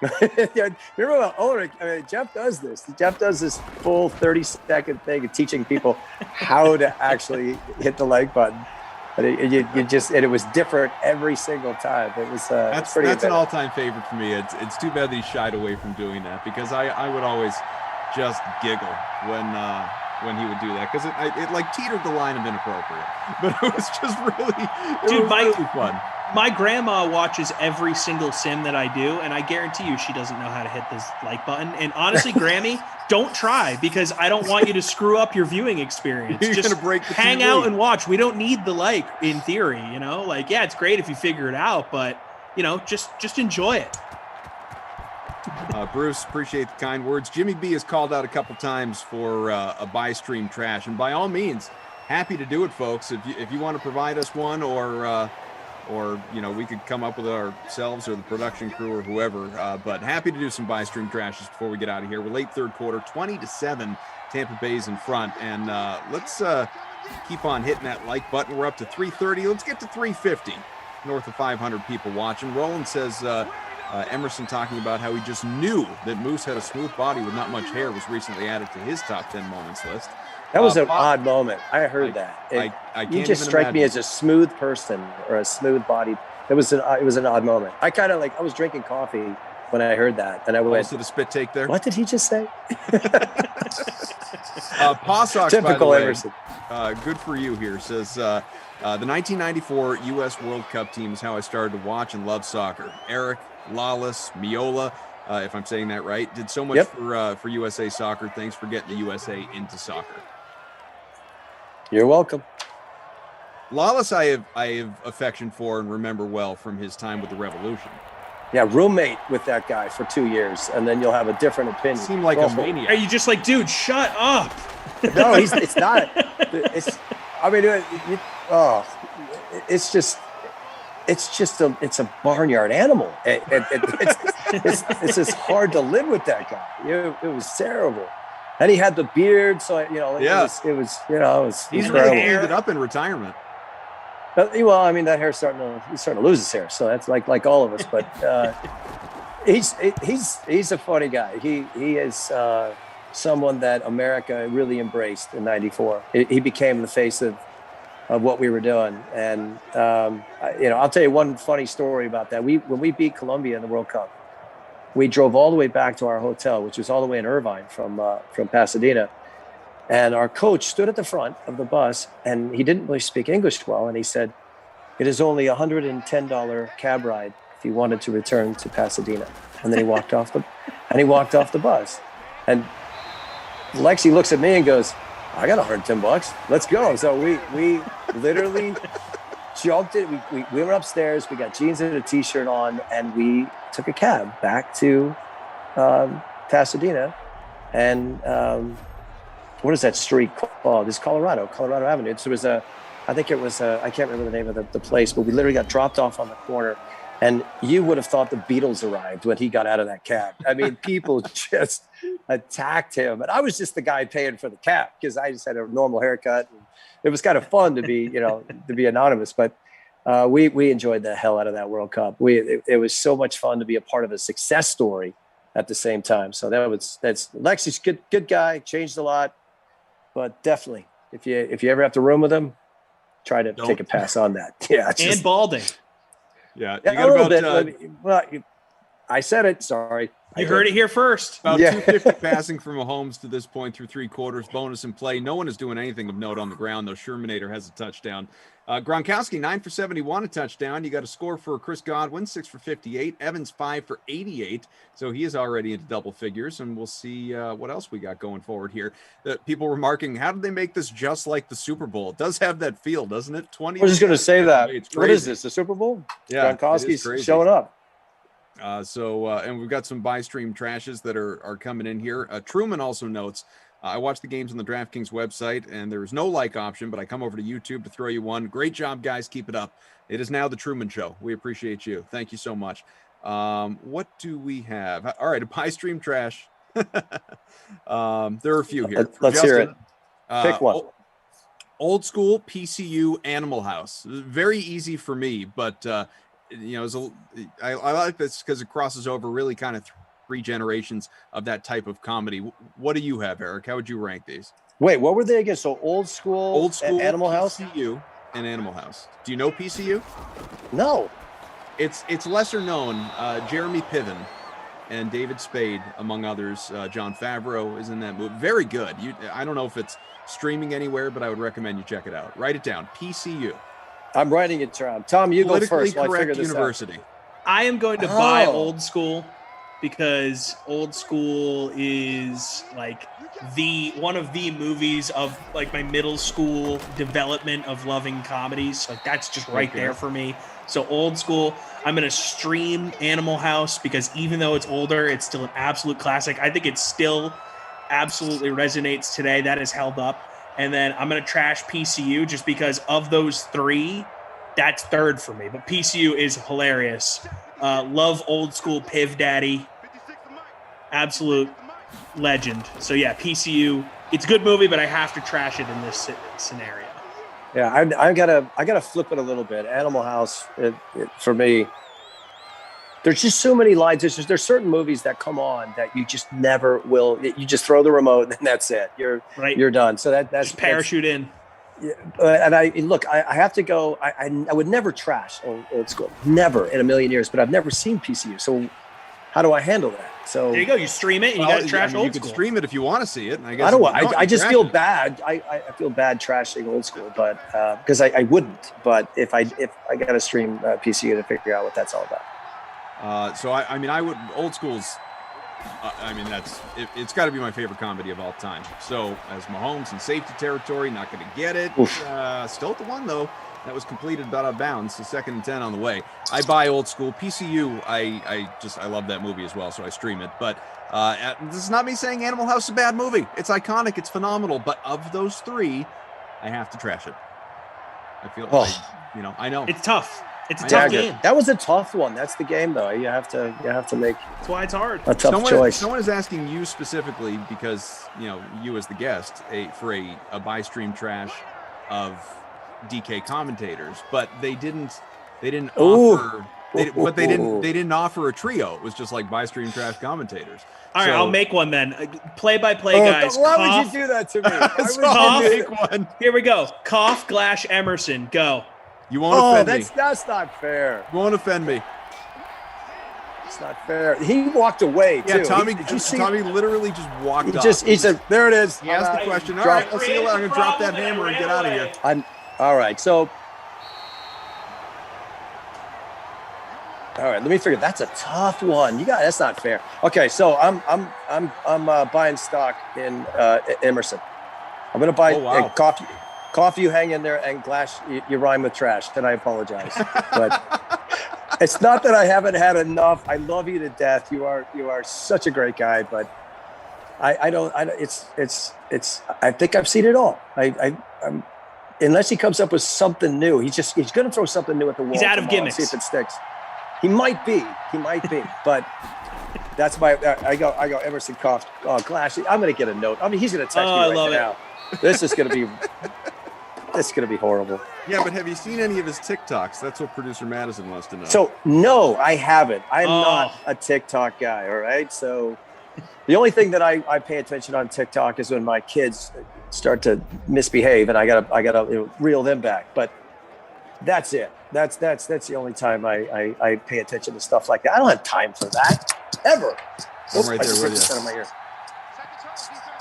Remember about Ulrich? I mean, Geoff does this. Geoff does this full 30-second thing of teaching people how to actually hit the like button. But it was different every single time. It was that's an all-time favorite for me. It's too bad that he shied away from doing that, because I would always just giggle when he would do that, because it like teetered the line of inappropriate, but it was just really fun. My grandma watches every single sim that I do, and I guarantee you she doesn't know how to hit this like button. And honestly, Grammy, don't try, because I don't want you to screw up your viewing experience. You're just gonna break the hang TV. out and watch. We don't need the like, in theory, yeah, it's great if you figure it out, but just enjoy it. Bruce, appreciate the kind words. Jimmy B has called out a couple times for a buy stream trash, and by all means, happy to do it, folks. If you want to provide us one, or we could come up with it ourselves, or the production crew, or whoever. But happy to do some buy stream trashes before we get out of here. We're late third quarter, 20-7. Tampa Bay's in front, and let's keep on hitting that like button. We're up to 330. Let's get to 350. North of 500 people watching. Roland says. Emerson talking about how he just knew that Moose had a smooth body with not much hair was recently added to his top 10 moments list. That was an odd moment. I heard that. I can't you just strike me as a smooth person, or a smooth body. It was an odd moment. I kind of I was drinking coffee when I heard that, and I went. Also the spit take there. What did he just say? Possox, typical by the way, Emerson. Good for you here, says the 1994 U.S. World Cup team is how I started to watch and love soccer. Eric, Lawless, Miola, if I'm saying that right, did so much for USA Soccer. Thanks for getting the USA into soccer. You're welcome. Lawless, I have affection for and remember well from his time with the Revolution. Yeah, roommate with that guy for 2 years, and then you'll have a different opinion. Seemed like a maniac. Are you just like, dude, shut up? No, it's not. It's a barnyard animal. It's just hard to live with that guy. It was terrible, and he had the beard, so it was He's incredible. really ended up in retirement. Well, I mean, that hair's starting to lose his hair, so that's like all of us. But he's a funny guy. He is someone that America really embraced in '94. He became the face of of what we were doing. And, I'll tell you one funny story about that. When we beat Colombia in the World Cup, we drove all the way back to our hotel, which was all the way in Irvine from Pasadena. And our coach stood at the front of the bus, and he didn't really speak English well. And he said, "It is only $110 cab ride if you wanted to return to Pasadena." And then he walked off the bus. And Lexi looks at me and goes, "I got $110. Let's go." So we literally jumped it. We went upstairs. We got jeans and a t-shirt on, and we took a cab back to Pasadena. And what is that street called? It's Colorado Avenue. So I can't remember the name of the place, but we literally got dropped off on the corner. And you would have thought the Beatles arrived when he got out of that cab. I mean, people just attacked him. And I was just the guy paying for the cab because I just had a normal haircut. And it was kind of fun to be anonymous. But we enjoyed the hell out of that World Cup. It was so much fun to be a part of a success story at the same time. So that's Lexi's good guy, changed a lot. But definitely, if you ever have to room with him, try to take a pass on that. Yeah, and balding. Yeah, you got about. I said it. Sorry, you heard it here first. About 250 passing from Mahomes to this point through 3 quarters. Bonus in play. No one is doing anything of note on the ground, though. Shermanator has a touchdown. Gronkowski 9 for 71, a touchdown. You got a score for Chris Godwin, 6 for 58. Evans 5 for 88. So he is already into double figures, and we'll see what else we got going forward here. People were marking, how did they make this just like the Super Bowl? It does have that feel, doesn't it? 20. I was just going to say that. It's what is this? The Super Bowl? Yeah, Gronkowski's showing up. And we've got some buy stream trashes that are coming in here. Truman also notes, I watch the games on the DraftKings website, and there's no like option, but I come over to YouTube to throw you one. Great job, guys. Keep it up. It is now the Truman Show. We appreciate you. Thank you so much. What do we have? All right, a buy stream trash. There are a few here. Let's hear it. Pick one. Old school PCU Animal House. Very easy for me, but I like this because it crosses over really kind of 3 generations of that type of comedy. What do you have, Eric? How would you rank these? Wait, what were they again? So old school Animal House? PCU and Animal House. Do you know PCU? No. It's lesser known. Jeremy Piven and David Spade, among others. Jon Favreau is in that movie. Very good. I don't know if it's streaming anywhere, but I would recommend you check it out. Write it down. PCU. I'm writing it down. Tom, you go first. Politically correct university. I am going to buy Old School because Old School is like one of the movies of like my middle school development of loving comedies. Like that's just right there for me. So Old School. I'm going to stream Animal House because even though it's older, it's still an absolute classic. I think it still absolutely resonates today. That is held up. And then I'm going to trash PCU just because of those 3, that's third for me. But PCU is hilarious. Love Old School Piv Daddy. Absolute legend. So yeah, PCU. It's a good movie, but I have to trash it in this scenario. Yeah, I gotta flip it a little bit. Animal House, for me, there's just so many lines. There's certain movies that come on that you just never will. You just throw the remote and that's it. You're done. So that's just parachute in. Yeah, and I have to go. I would never trash Old School, never in a million years. But I've never seen PCU. So how do I handle that? So there you go. You stream it and you got to trash Old School. You can stream it if you want to see it. And I guess I just feel bad. I feel bad trashing Old School, but because I wouldn't. But if I got to stream PCU to figure out what that's all about. I would Old School's. It's got to be my favorite comedy of all time. So as Mahomes in safety territory, not going to get it. Still at the 1 though. That was completed but out of bounds. So 2nd and 10 on the way. I buy Old School. PCU. I love that movie as well. So I stream it. But this is not me saying Animal House is a bad movie. It's iconic. It's phenomenal. But of those 3, I have to trash it. I feel. I know it's tough. It's a tough game. That was a tough one. That's the game, though. You have to make. That's why it's hard. A tough choice. Someone is asking you specifically because you as the guest for a buy stream trash of DK commentators, but they didn't offer But they didn't offer a trio. It was just like buy stream trash commentators. All right, I'll make one then. Play-by-play, guys. Why Cough. would you do that to me? Cough. Make one. Here we go. Cough, Glash, Emerson. Go. You won't offend me. That's not fair. You won't offend me. It's not fair. He walked away too. Yeah, Tommy. Did you see? Tommy literally just walked He off. he said, "There it is." He asked the question. All right, let's see. I'm gonna drop that hammer and get out of here. All right. So, all right. Let me figure. That's a tough one. That's not fair. Okay, so I'm buying stock in Emerson. I'm gonna buy coffee. Coffee, you hang in there, and Glash, you rhyme with trash. Then I apologize, but it's not that I haven't had enough. I love you to death. You are such a great guy, but I don't. I think I've seen it all. I'm unless he comes up with something new. He's going to throw something new at the wall. He's out of gimmicks. See if it sticks. He might be, but that's my. I go Emerson Cough. Oh, Glash. I'm going to get a note. I mean, he's going to text me right now. This is going to be. It's going to be horrible. Yeah, but have you seen any of his TikToks? That's what producer Madison wants to know. So, no, I haven't. I'm not a TikTok guy, all right? So the only thing that I pay attention on TikTok is when my kids start to misbehave, and I gotta reel them back. But that's it. That's the only time I pay attention to stuff like that. I don't have time for that, ever. I'm right there with you. Out of my ear.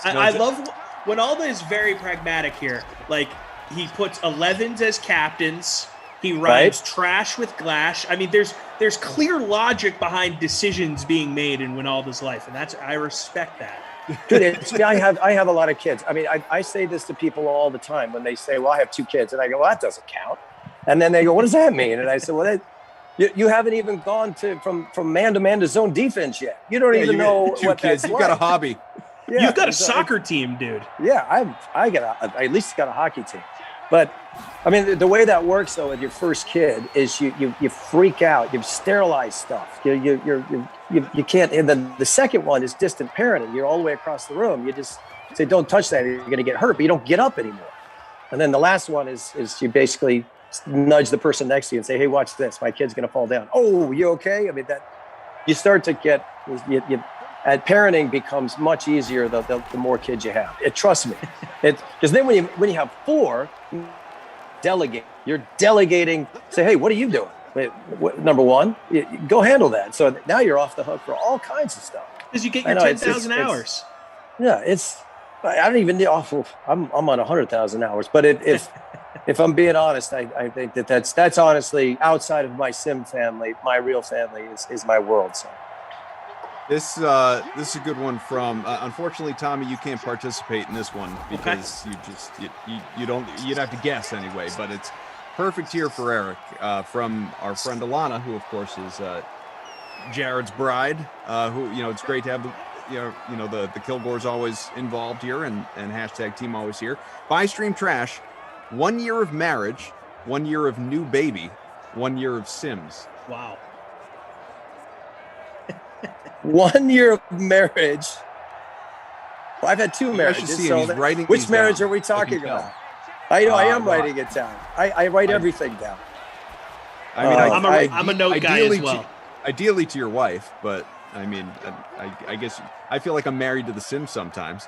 I love when Alda is very pragmatic here. Like, he puts 11s as captains. He rhymes trash with Glash. I mean, there's clear logic behind decisions being made in Winalda's life, and I respect that. Dude, I have a lot of kids. I mean, I say this to people all the time when they say, "Well, I have 2 kids," and I go, "Well, that doesn't count." And then they go, "What does that mean?" And I say, "Well, you haven't even gone from man to man to zone defense yet. You don't even know what that's like." You've got a hobby. Yeah, You've got a soccer team, dude. Yeah, I at least got a hockey team. But I mean, the way that works though with your first kid is you freak out, you sterilize stuff. You can't. And then the second one is distant parenting. You're all the way across the room. You just say, "Don't touch that. You're going to get hurt." But you don't get up anymore. And then the last one is you basically nudge the person next to you and say, "Hey, watch this. My kid's going to fall down." "Oh, you okay?" I mean, that you start to get and parenting becomes much easier the more kids you have. Trust me. Because then when you have 4, delegate. You're delegating. Say, "Hey, what are you doing?" Number one, go handle that. So now you're off the hook for all kinds of stuff. Because you get your 10,000 hours. Yeah, I don't even need. I'm on 100,000 hours. But if I'm being honest, I think that's honestly outside of my sim family. My real family is my world. So. This is a good one from. Unfortunately, Tommy, you can't participate in this one because you don't. You'd have to guess anyway. But it's perfect here for Eric from our friend Alana, who of course is Jared's bride. Who it's great to have the Kilgore's always involved here and hashtag team always here. Buy stream trash. 1 year of marriage, 1 year of new baby, 1 year of Sims. Wow. 1 year of marriage. Well, I've had 2 marriages. Which marriage are we talking about? I know I am writing it down. I write everything down. I mean, I'm a note guy as well. Ideally to your wife, but I mean, I guess I feel like I'm married to The Sims sometimes.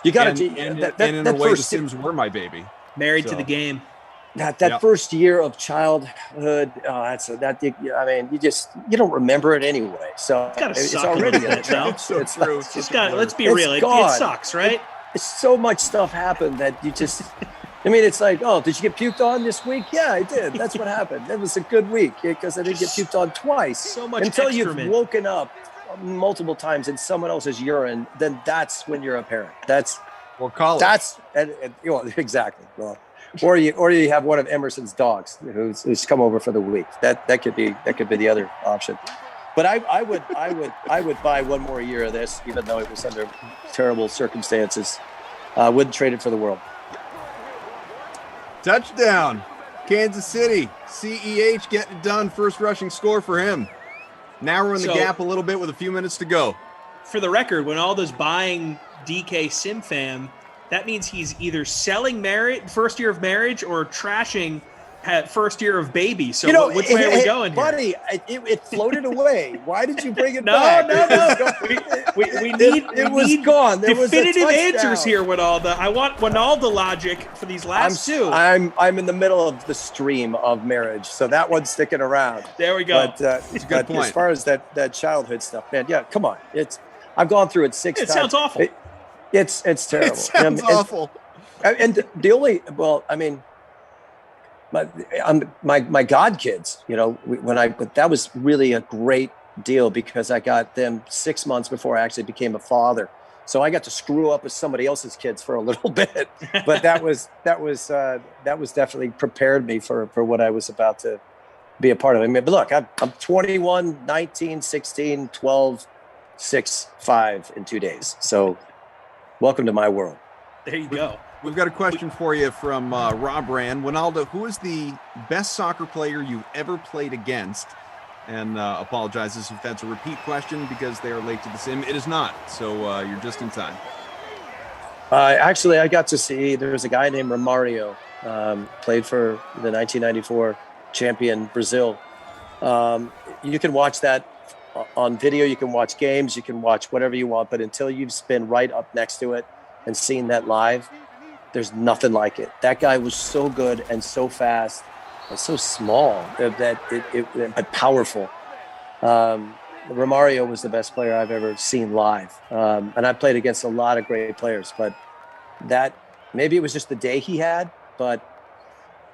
You got to, and in a way, The Sims were my baby. Married to the game. That first year of childhood, you don't remember it anyway. So it's already in it now. It's true. Let's be real. It sucks, right? It's so much stuff happened that you just. I mean, it's like, oh, did you get puked on this week? Yeah, I did. That's what happened. It was a good week because I didn't get puked on twice. So much until excrement. You've woken up multiple times in someone else's urine. Then that's when you're a parent. Or college. Exactly. Well, or you have one of Emerson's dogs who's come over for the week. That could be the other option. But I would buy 1 more year of this, even though it was under terrible circumstances. Wouldn't trade it for the world. Touchdown, Kansas City. CEH getting it done. First rushing score for him. Narrowing the gap a little bit with a few minutes to go. For the record, when Aldo's buying DK SimFam, that means he's either selling first year of marriage or trashing first year of baby. So which way are we going here? Buddy, it floated away. Why did you bring it No, back? no. We need gone. There was a definitive answers touchdown. here, Winalda. I want Winalda logic for these last two. I'm in the middle of the stream of marriage, so that one's sticking around. There we go. But, It's a good point. As far as that childhood stuff, man, yeah, come on. I've gone through it 6 times. It sounds awful. It's terrible. It sounds awful. And the only, my god kids, that was really a great deal because I got them 6 months before I actually became a father. So I got to screw up with somebody else's kids for a little bit, but that was definitely prepared me for what I was about to be a part of. I mean, but look, I'm 21, 19, 16, 12, 6, 5 in 2 days. So welcome to my world. There you go. We've got a question for you from Rob Rand. Winalda, who is the best soccer player you've ever played against? And apologizes if that's a repeat question because they are late to the sim. It is not, so you're just in time. Actually, I got to see, there was a guy named Romario, played for the 1994 champion Brazil. You can watch that on video, you can watch games, you can watch whatever you want, but until you've been right up next to it and seen that live, there's nothing like it. That guy was so good and so fast and so small but powerful. Romario was the best player I've ever seen live. And I played against a lot of great players, but maybe it was just the day he had, but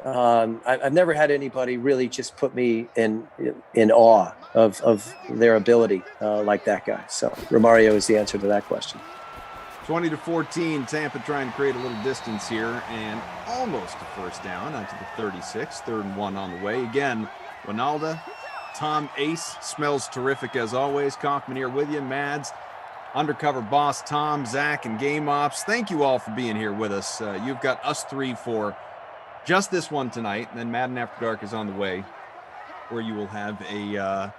I've never had anybody really just put me in awe of their ability like that guy. So Romario is the answer to that question. 20-14, Tampa trying to create a little distance here and almost a first down out to the 36, 3rd and 1 on the way. Again, Winalda, Tom Ace, smells terrific as always. Kaufman here with you, Mads, undercover boss Tom, Zach, and Game Ops. Thank you all for being here with us. You've got us three for just this one tonight, and then Madden After Dark is on the way, where you will have a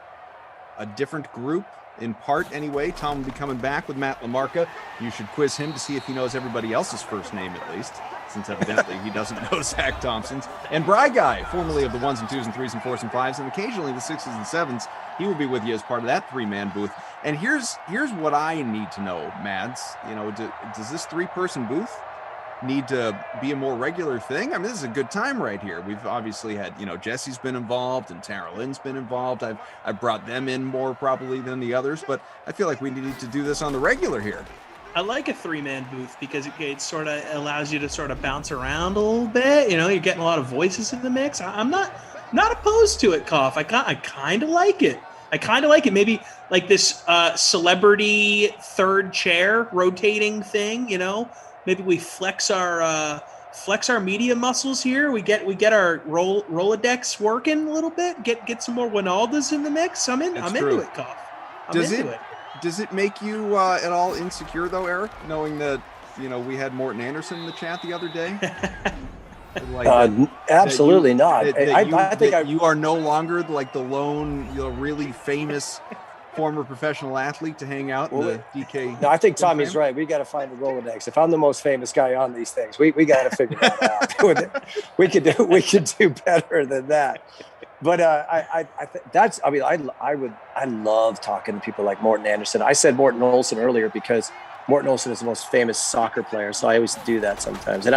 different group. In part, anyway. Tom will be coming back with Matt Lamarca. You should quiz him to see if he knows everybody else's first name, at least, since evidently he doesn't know Zach Thompson's. And Bry Guy, formerly of the 1s and 2s and 3s and 4s and 5s, and occasionally the 6s and 7s. He will be with you as part of that 3-man booth. And here's what I need to know, Mads. Does this 3-person booth need to be a more regular thing? I mean, this is a good time right here. We've obviously had, Jesse's been involved and Tara Lynn's been involved. I've brought them in more probably than the others, but I feel like we need to do this on the regular here. I like a 3-man booth because it sort of allows you to sort of bounce around a little bit. You're getting a lot of voices in the mix. I'm not opposed to it, Koff. I kind of like it. Maybe like this celebrity third chair rotating thing, Maybe we flex our media muscles here. We get our Rolodex working a little bit. Get some more Winaldas in the mix. I'm into it, Koff. Does it make you at all insecure though, Eric, knowing that we had Morton Anderson in the chat the other day? Absolutely not. I think you are no longer like the lone, really famous former professional athlete to hang out in the DK. No, I think Tommy's right. We got to find the Rolodex. If I'm the most famous guy on these things, we got to figure that out. we could do better than that. But I love talking to people like Morton Anderson. I said Morton Olsen earlier because Morton Olsen is the most famous soccer player, so I always do that sometimes. And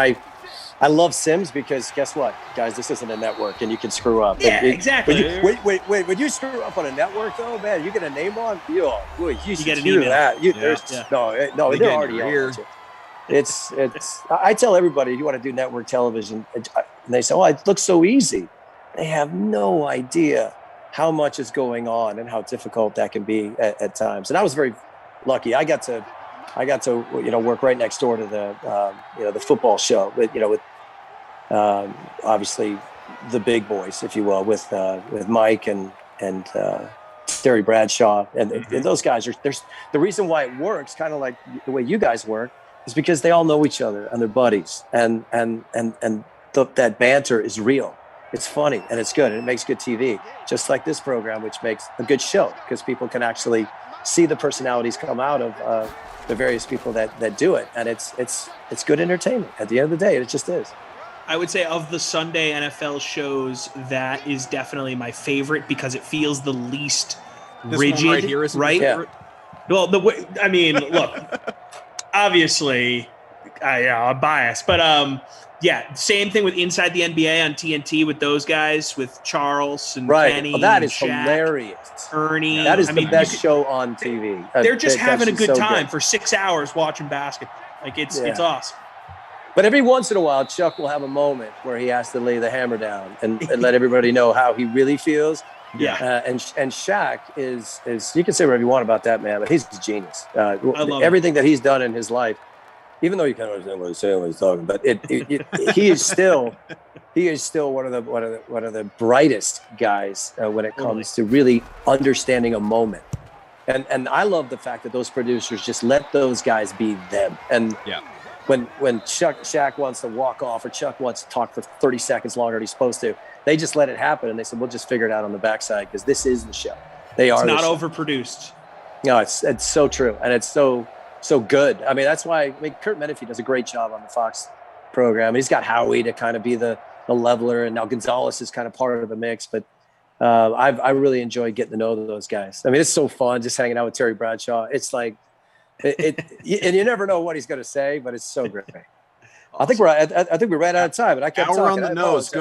I love Sims because guess what, guys? This isn't a network, and you can screw up. Yeah, exactly. Wait. When you screw up on a network, though, man, you get a name on. You get an email. That. No, they're already here. It's. I tell everybody, you want to do network television, and they say, "Oh, it looks so easy." They have no idea how much is going on and how difficult that can be at times. And I was very lucky. I got to work right next door to the football show, with obviously the big boys, if you will, with Mike and Terry Bradshaw and those guys there's the reason why it works kind of like the way you guys work is because they all know each other and they're buddies and that banter is real. It's funny and it's good and it makes good TV, just like this program, which makes a good show because people can actually see the personalities come out of the various people that do it, and it's good entertainment. At the end of the day, it just is. I would say of the Sunday NFL shows, that is definitely my favorite because it feels the least rigid. One right here is right? Yeah. Well, I mean, look, obviously, I'm biased, but yeah, same thing with Inside the NBA on TNT with those guys, with Charles and Kenny. Well, that and is Shaq, hilarious. Ernie. That is the best you could- show on TV. They're just having a That's good so time for 6 hours watching basketball. Like it's awesome. But every once in a while, Chuck will have a moment where he has to lay the hammer down and let everybody know how he really feels. Yeah. And Shaq is you can say whatever you want about that man, but he's a genius. I love everything that he's done in his life, even though you can't understand what he's saying when he's talking, but he is still one of the brightest guys when it comes to really understanding a moment. And I love the fact that those producers just let those guys be them. And when Shaq wants to walk off or Chuck wants to talk for 30 seconds longer than he's supposed to, they just let it happen. And they said, we'll just figure it out on the backside because this is the show. It's not overproduced. No, it's so true. And it's so good. I mean, that's why Kurt Menefee does a great job on the Fox program. And he's got Howie to kind of be the leveler. And now Gonzalez is kind of part of the mix. But I really enjoy getting to know those guys. I mean, it's so fun just hanging out with Terry Bradshaw. It's like, and you never know what he's going to say, but it's so great. I think we ran out of time, and I kept Hour talking. on the nose.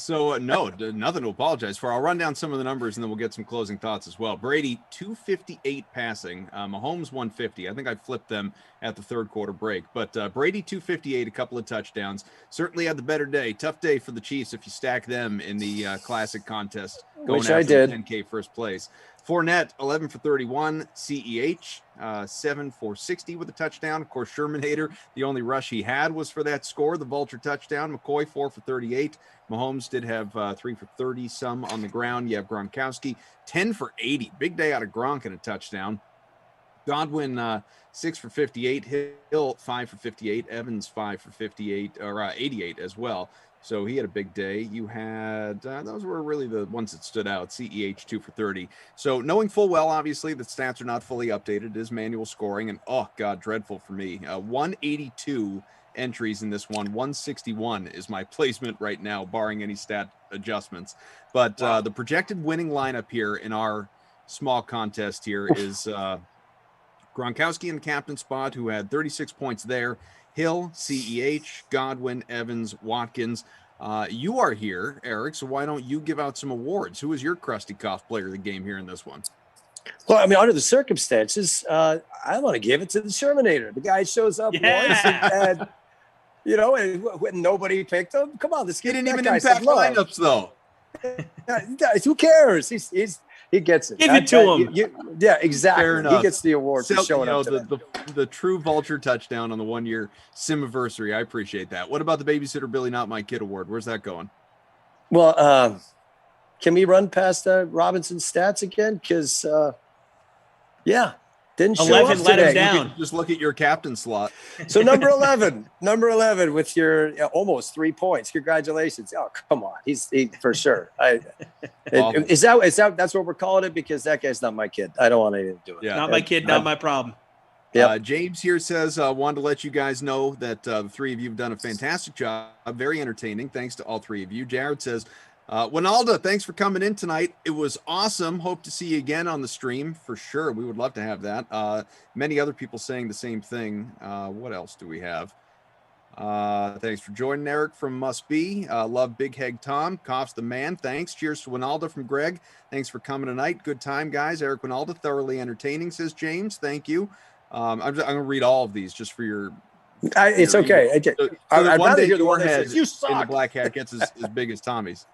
No, nothing to apologize for. I'll run down some of the numbers, and then we'll get some closing thoughts as well. Brady, 258 passing. Mahomes, 150. I think I flipped them at the third quarter break. But Brady, 258, a couple of touchdowns. Certainly had the better day. Tough day for the Chiefs if you stack them in the classic contest. Going Which after I did. The 10K first place. Fournette, 11 for 31. CEH, 7 for 60 with a touchdown. Of course, Sherman Hader, the only rush he had was for that score, the vulture touchdown. McCoy, 4 for 38. Mahomes did have 3 for 30 some on the ground. You have Gronkowski, 10 for 80. Big day out of Gronk and a touchdown. Godwin, 6 for 58. Hill, 5 for 58. Evans, 5 for 58 or 88 as well. So he had a big day. You had, those were really the ones that stood out. CEH, 2 for 30. So knowing full well, obviously, the stats are not fully updated. It is manual scoring. And, oh, God, dreadful for me. 182 entries in this one. 161 is my placement right now, barring any stat adjustments. But the projected winning lineup here in our small contest here is Gronkowski in the captain spot, who had 36 points there. Hill, CEH, Godwin, Evans, Watkins. You are here, Eric, so why don't you give out some awards? Who is your Krusty Koff player of the game here in this one? Well, I mean, under the circumstances, I want to give it to the Shermanator. The guy shows up once and when nobody picked him. Come on, this kid didn't even impact lineups, though. Guys, who cares? He gets it. Give it to him. Yeah, exactly. Fair enough. He gets the award for showing up. The true vulture touchdown on the 1 year Simiversary. I appreciate that. What about the Babysitter Billy Not My Kid award? Where's that going? Well, can we run past Robinson's stats again? Because didn't show 11 up let him today. down. Just look at your captain slot. So number 11 with your almost 3 points. Congratulations. Oh, come on. He's for sure. Is that that's what we're calling it? Because that guy's not my kid. I don't want anything to do with it. Yeah. Not my kid, not my problem. James here says, wanted to let you guys know that the three of you have done a fantastic job. Very entertaining. Thanks to all three of you. Jared says, Winalda, thanks for coming in tonight. It was awesome. Hope to see you again on the stream for sure. We would love to have that. Many other people saying the same thing. What else do we have? Thanks for joining, Eric from Must Be. Love Big Heg Tom. Koff's the man. Thanks. Cheers to Winalda from Greg. Thanks for coming tonight. Good time, guys. Eric Winalda, thoroughly entertaining, says James. Thank you. I'm going to read all of these just for your. It's okay. I'd rather hear the one that says, "You suck." In the black hat gets as big as Tommy's.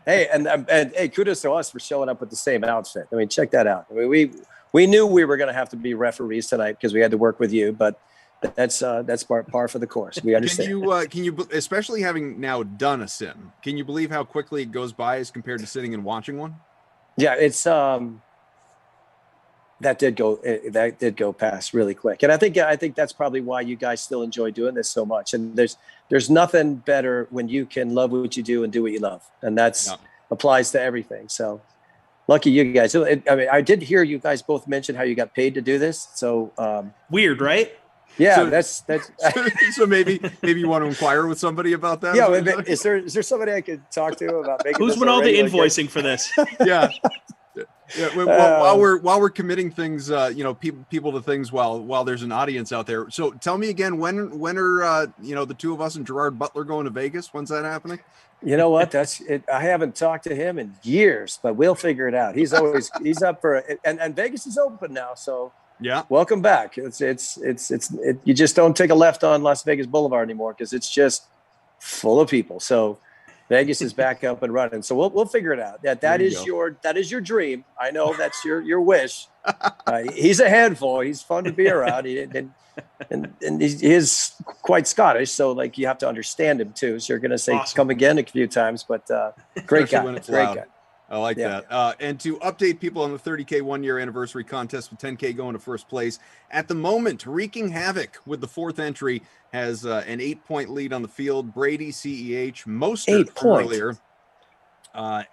Hey, and hey, kudos to us for showing up with the same outfit. I mean, check that out. I mean, we knew we were going to have to be referees tonight because we had to work with you, but that's par for the course. We understand. Can you, especially having now done a sim, can you believe how quickly it goes by as compared to sitting and watching one? Yeah, it's that did go past really quick, and I think that's probably why you guys still enjoy doing this so much. And there's nothing better when you can love what you do and do what you love, and that's applies to everything. So lucky you guys. I mean, I did hear you guys both mention how you got paid to do this. So weird, right? Yeah, so, that's so maybe you want to inquire with somebody about that. Yeah, is there somebody I could talk to about making Who's this doing a all the regular invoicing gig? for this? Yeah. Yeah, while we're committing things, people to things while there's an audience out there. So tell me again, when are the two of us and Gerard Butler going to Vegas? When's that happening? You know what? That's it. I haven't talked to him in years, but we'll figure it out. He's up for it, and Vegas is open now, so yeah, welcome back. You just don't take a left on Las Vegas Boulevard anymore because it's just full of people. So Vegas is back up and running. So we'll figure it out. That is your dream. I know that's your wish. He's a handful. He's fun to be around. And he is quite Scottish, so like you have to understand him too. So you're going to say come again a few times, but great guy. Great guy. I like that. And to update people on the 30K 1-year anniversary contest with 10K going to first place at the moment, wreaking havoc with the fourth entry has an 8-point lead on the field. Brady, CEH, Mostert from earlier.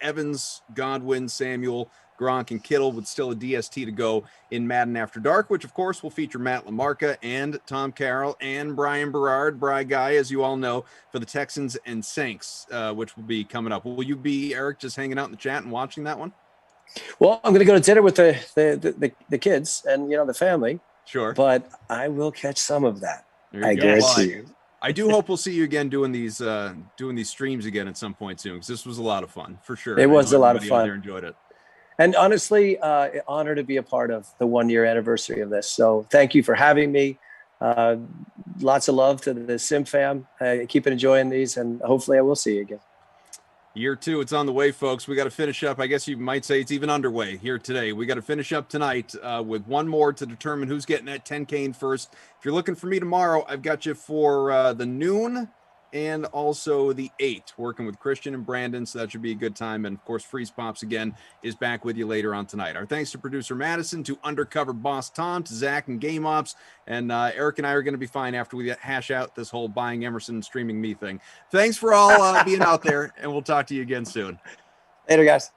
Evans, Godwin, Samuel, Gronk, and Kittle with still a DST to go in Madden After Dark, which of course will feature Matt Lamarca and Tom Carroll and Brian Berard, Bry Guy, as you all know, for the Texans and Saints, which will be coming up. Will you be, Eric, just hanging out in the chat and watching that one? Well, I'm going to go to dinner with the kids and the family. Sure, but I will catch some of that. I go. guarantee you. I do hope we'll see you again doing these streams again at some point soon, because this was a lot of fun for sure. It was a lot of fun. There enjoyed it. And honestly, honor to be a part of the 1-year anniversary of this. So thank you for having me. Lots of love to the Sim fam. Keep enjoying these, and hopefully I will see you again. Year 2, it's on the way, folks. We got to finish up. I guess you might say it's even underway here today. We got to finish up tonight with one more to determine who's getting that 10K in first. If you're looking for me tomorrow, I've got you for the noon and also the 8, working with Christian and Brandon, so that should be a good time. And of course, Freeze Pops again is back with you later on tonight. Our thanks to producer Madison, to undercover boss Tom, to Zach and Game Ops, and Eric and I are going to be fine after we hash out this whole buying Emerson streaming me thing. Thanks for all being out there, and we'll talk to you again soon. Later, guys.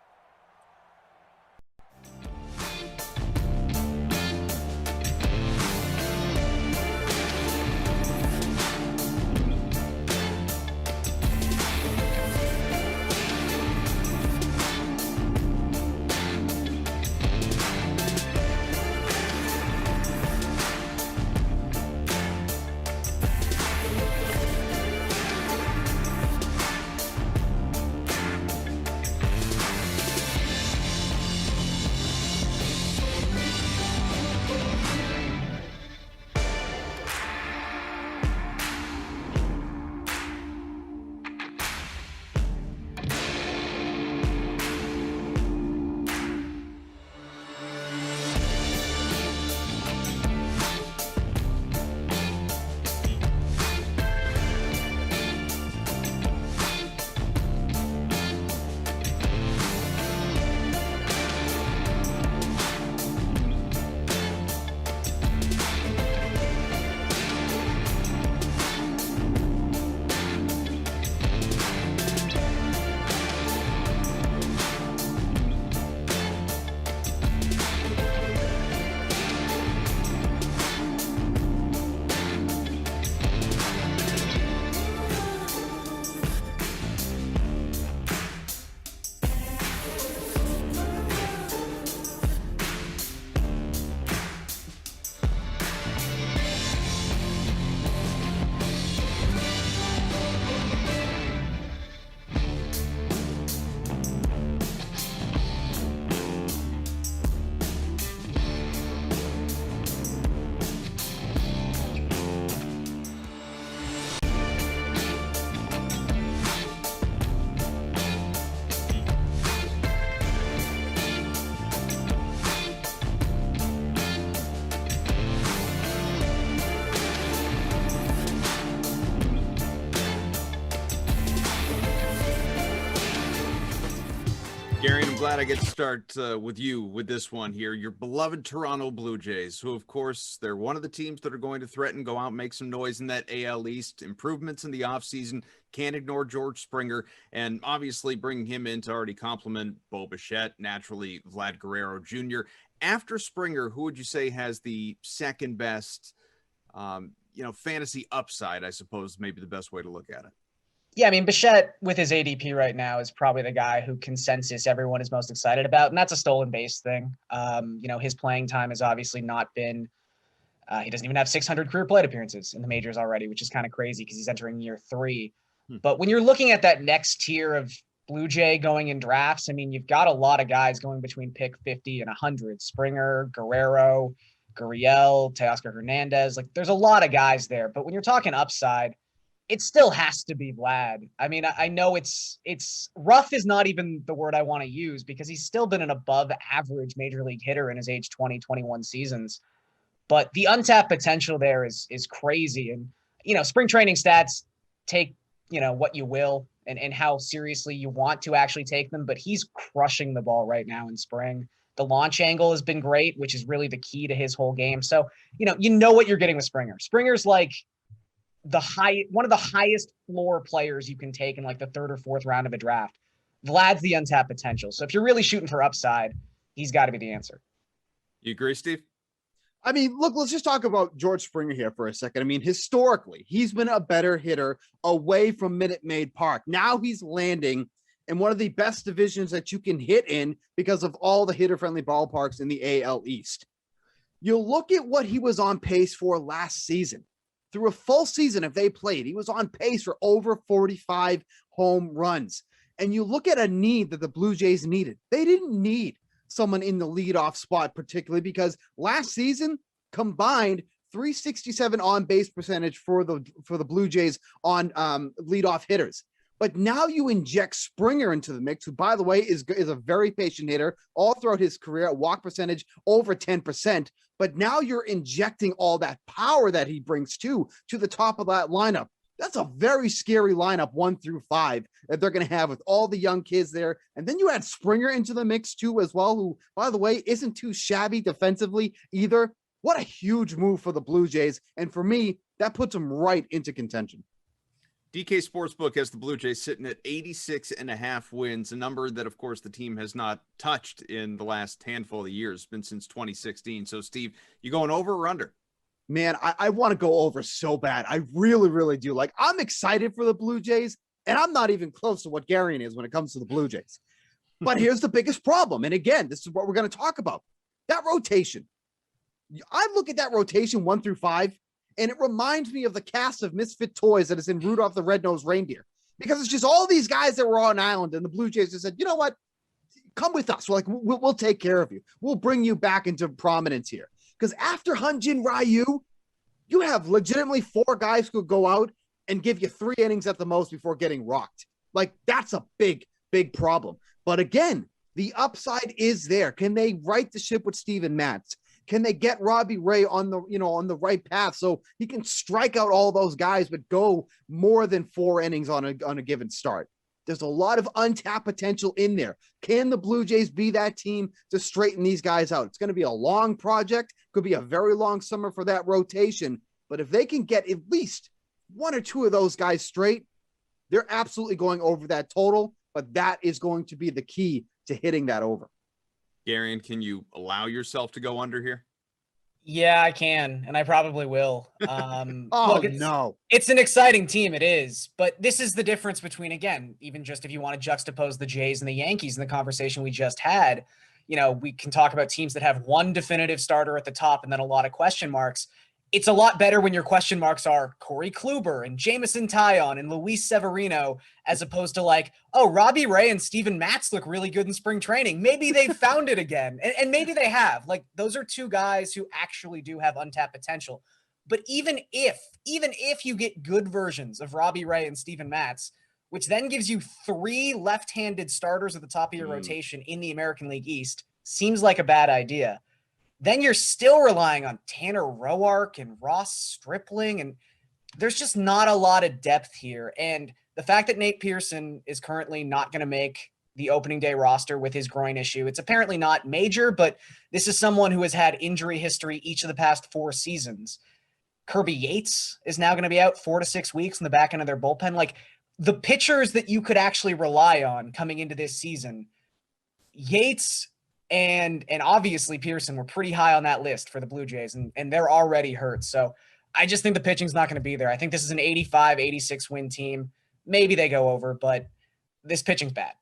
Gary, I'm glad I get to start with you with this one here. Your beloved Toronto Blue Jays, who, of course, they're one of the teams that are going to threaten, go out and make some noise in that AL East. Improvements in the offseason. Can't ignore George Springer. And obviously bringing him in to already complement Bo Bichette, naturally Vlad Guerrero Jr. After Springer, who would you say has the second best fantasy upside, I suppose, maybe the best way to look at it. Yeah, I mean, Bichette with his ADP right now is probably the guy who consensus everyone is most excited about, and that's a stolen base thing. His playing time has obviously not been he doesn't even have 600 career plate appearances in the majors already, which is kind of crazy because he's entering year 3. But when you're looking at that next tier of Blue Jay going in drafts, I mean, you've got a lot of guys going between pick 50 and 100. Springer, Guerrero, Gurriel, Teoscar Hernandez. Like, there's a lot of guys there. But when you're talking upside, it still has to be Vlad. I mean, I know it's rough is not even the word I want to use because he's still been an above average major league hitter in his age 20, 21 seasons. But the untapped potential there is crazy. And, spring training stats take, what you will and how seriously you want to actually take them. But he's crushing the ball right now in spring. The launch angle has been great, which is really the key to his whole game. So, you know what you're getting with Springer. Springer's like one of the highest floor players you can take in like the 3rd or 4th round of a draft. Vlad's the untapped potential. So if you're really shooting for upside, he's got to be the answer. You agree, Steve? I mean, look, let's just talk about George Springer here for a second. I mean, historically, he's been a better hitter away from Minute Maid Park. Now he's landing in one of the best divisions that you can hit in because of all the hitter-friendly ballparks in the AL East. You look at what he was on pace for last season. Through a full season, if they played, he was on pace for over 45 home runs. And you look at a need that the Blue Jays needed. They didn't need someone in the leadoff spot, particularly because last season combined 367 on base percentage for the Blue Jays on leadoff hitters. But now you inject Springer into the mix, who, by the way, is a very patient hitter all throughout his career, at walk percentage over 10%. But now you're injecting all that power that he brings to the top of that lineup. That's a very scary lineup, 1 through 5, that they're going to have with all the young kids there. And then you add Springer into the mix too, as well, who, by the way, isn't too shabby defensively either. What a huge move for the Blue Jays. And for me, that puts them right into contention. DK Sportsbook has the Blue Jays sitting at 86.5 wins, a number that, of course, the team has not touched in the last handful of years. It's been since 2016. So, Steve, you going over or under? Man, I want to go over so bad. I really, really do. Like, I'm excited for the Blue Jays, and I'm not even close to what Garion is when it comes to the Blue Jays. But here's the biggest problem. And again, this is what we're going to talk about. That rotation. I look at that rotation 1 through 5, and it reminds me of the cast of Misfit Toys that is in Rudolph the Red-Nosed Reindeer. Because it's just all these guys that were on island, and the Blue Jays just said, you know what? Come with us. We'll take care of you. We'll bring you back into prominence here. Because after Hyun-Jin Ryu, you have legitimately 4 guys who could go out and give you 3 innings at the most before getting rocked. Like, that's a big, big problem. But again, the upside is there. Can they right the ship with Steven Matz? Can they get Robbie Ray on the right path so he can strike out all those guys but go more than 4 innings on a given start? There's a lot of untapped potential in there. Can the Blue Jays be that team to straighten these guys out? It's going to be a long project. Could be a very long summer for that rotation. But if they can get at least 1 or 2 of those guys straight, they're absolutely going over that total. But that is going to be the key to hitting that over. Garion, can you allow yourself to go under here? Yeah, I can, and I probably will. Oh, no. It's an exciting team, it is. But this is the difference between, again, even just if you want to juxtapose the Jays and the Yankees in the conversation we just had, we can talk about teams that have one definitive starter at the top and then a lot of question marks. It's a lot better when your question marks are Corey Kluber and Jameson Taillon and Luis Severino, as opposed to like, oh, Robbie Ray and Steven Matz look really good in spring training. Maybe they've found it again. And maybe they have. Like, those are 2 guys who actually do have untapped potential. But even if you get good versions of Robbie Ray and Steven Matz, which then gives you 3 left-handed starters at the top of your rotation in the American League East, seems like a bad idea. Then you're still relying on Tanner Roark and Ross Stripling, and there's just not a lot of depth here. And the fact that Nate Pearson is currently not going to make the opening day roster with his groin issue, it's apparently not major, but this is someone who has had injury history each of the past 4 seasons. Kirby Yates is now going to be out 4 to 6 weeks in the back end of their bullpen. Like, the pitchers that you could actually rely on coming into this season, Yates and obviously Pearson were pretty high on that list for the Blue Jays, and they're already hurt. So I just think the pitching's not going to be there. I think this is an 85, 86 win team. Maybe they go over, but this pitching's bad.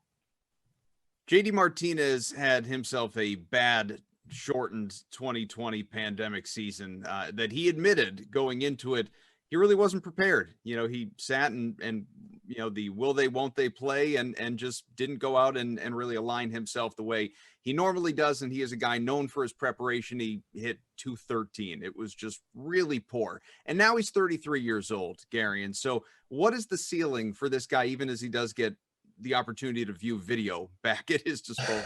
JD Martinez had himself a bad shortened 2020 pandemic season that he admitted going into it. He really wasn't prepared. He sat and the will they, won't they play and just didn't go out and really align himself the way he normally does. And he is a guy known for his preparation. He hit 213. It was just really poor. And now he's 33 years old, Gary. And so what is the ceiling for this guy, even as he does get the opportunity to view video back at his disposal?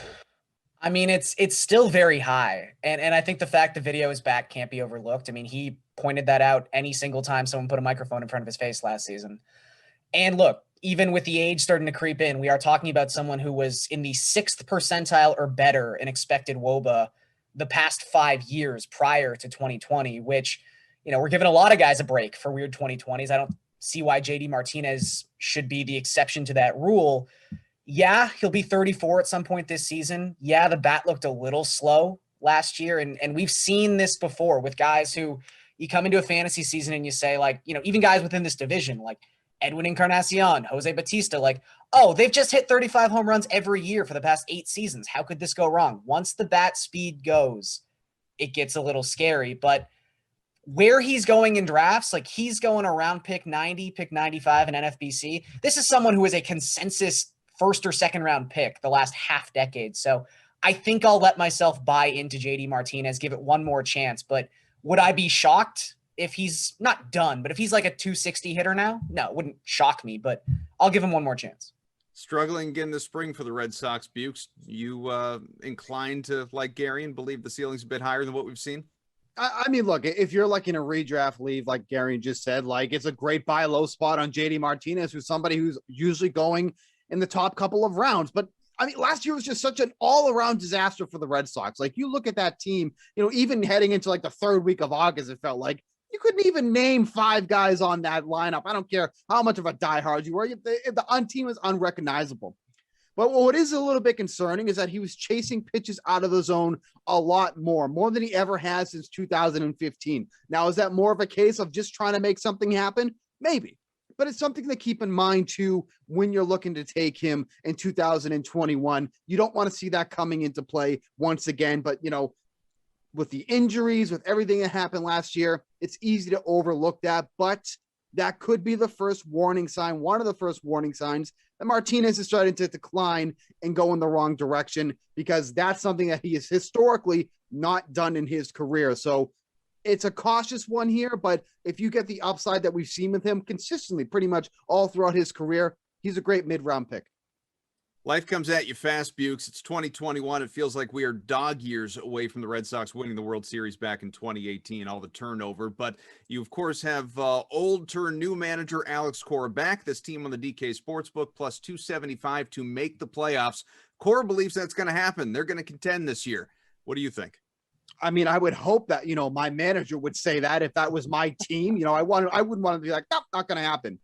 I mean, it's still very high. And I think the fact the video is back can't be overlooked. I mean, he pointed that out any single time someone put a microphone in front of his face last season. And look, even with the age starting to creep in, we are talking about someone who was in the 6th percentile or better in expected WOBA the past 5 years prior to 2020, which, we're giving a lot of guys a break for weird 2020s. I don't see why JD Martinez should be the exception to that rule. Yeah, he'll be 34 at some point this season. Yeah, the bat looked a little slow last year. And we've seen this before with guys who you come into a fantasy season and you say, like, even guys within this division, like Edwin Encarnacion, Jose Bautista, like, oh, they've just hit 35 home runs every year for the past 8 seasons. How could this go wrong? Once the bat speed goes, it gets a little scary. But where he's going in drafts, like he's going around pick 90, pick 95 in NFBC. This is someone who is a consensus 1st or 2nd round pick the last half decade. So I think I'll let myself buy into JD Martinez, give it one more chance. But would I be shocked if he's not done, but if he's like a 260 hitter now? No, it wouldn't shock me, but I'll give him one more chance. Struggling again this spring for the Red Sox, Bukes. You inclined to, like Gary, and believe the ceiling's a bit higher than what we've seen? I mean, look, if you're like in a redraft league, like Gary just said, like it's a great buy low spot on JD Martinez, who's somebody who's usually going in the top couple of rounds. But I mean, last year was just such an all-around disaster for the Red Sox. Like you look at that team, even heading into like the 3rd week of August, it felt like you couldn't even name 5 guys on that lineup. I don't care how much of a diehard you were. The team is unrecognizable. But what is a little bit concerning is that he was chasing pitches out of the zone a lot more than he ever has since 2015. Now, is that more of a case of just trying to make something happen? Maybe. But it's something to keep in mind, too, when you're looking to take him in 2021. You don't want to see that coming into play once again. But, with the injuries, with everything that happened last year, it's easy to overlook that. But that could be the first warning sign, one of the first warning signs that Martinez is starting to decline and go in the wrong direction, because that's something that he has historically not done in his career. So it's a cautious one here, but if you get the upside that we've seen with him consistently pretty much all throughout his career, he's a great mid-round pick. Life comes at you fast, Bukes. It's 2021. It feels like we are dog years away from the Red Sox winning the World Series back in 2018, all the turnover. But you, of course, have old turn new manager Alex Cora back. This team on the DK Sportsbook plus 275 to make the playoffs. Cora believes that's going to happen. They're going to contend this year. What do you think? I mean, I would hope that, my manager would say that if that was my team. I wouldn't want to be like, nope, not going to happen.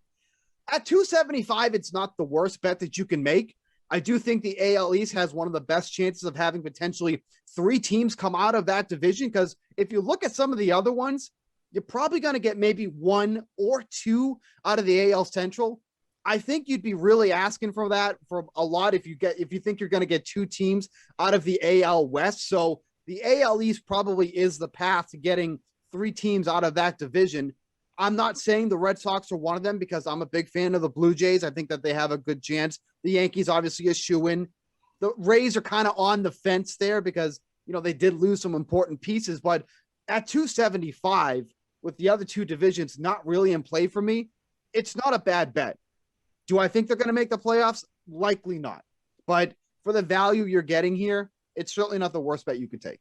At 275, it's not the worst bet that you can make. I do think the AL East has one of the best chances of having potentially 3 teams come out of that division, because if you look at some of the other ones, you're probably going to get maybe 1 or 2 out of the AL Central. I think you'd be really asking for that for a lot if you think you're going to get 2 teams out of the AL West. So the AL East probably is the path to getting 3 teams out of that division. I'm not saying the Red Sox are one of them, because I'm a big fan of the Blue Jays. I think that they have a good chance. The Yankees obviously a shoo-in. The Rays are kind of on the fence there because, they did lose some important pieces. But at 275, with the other 2 divisions not really in play for me, it's not a bad bet. Do I think they're going to make the playoffs? Likely not. But for the value you're getting here, it's certainly not the worst bet you could take.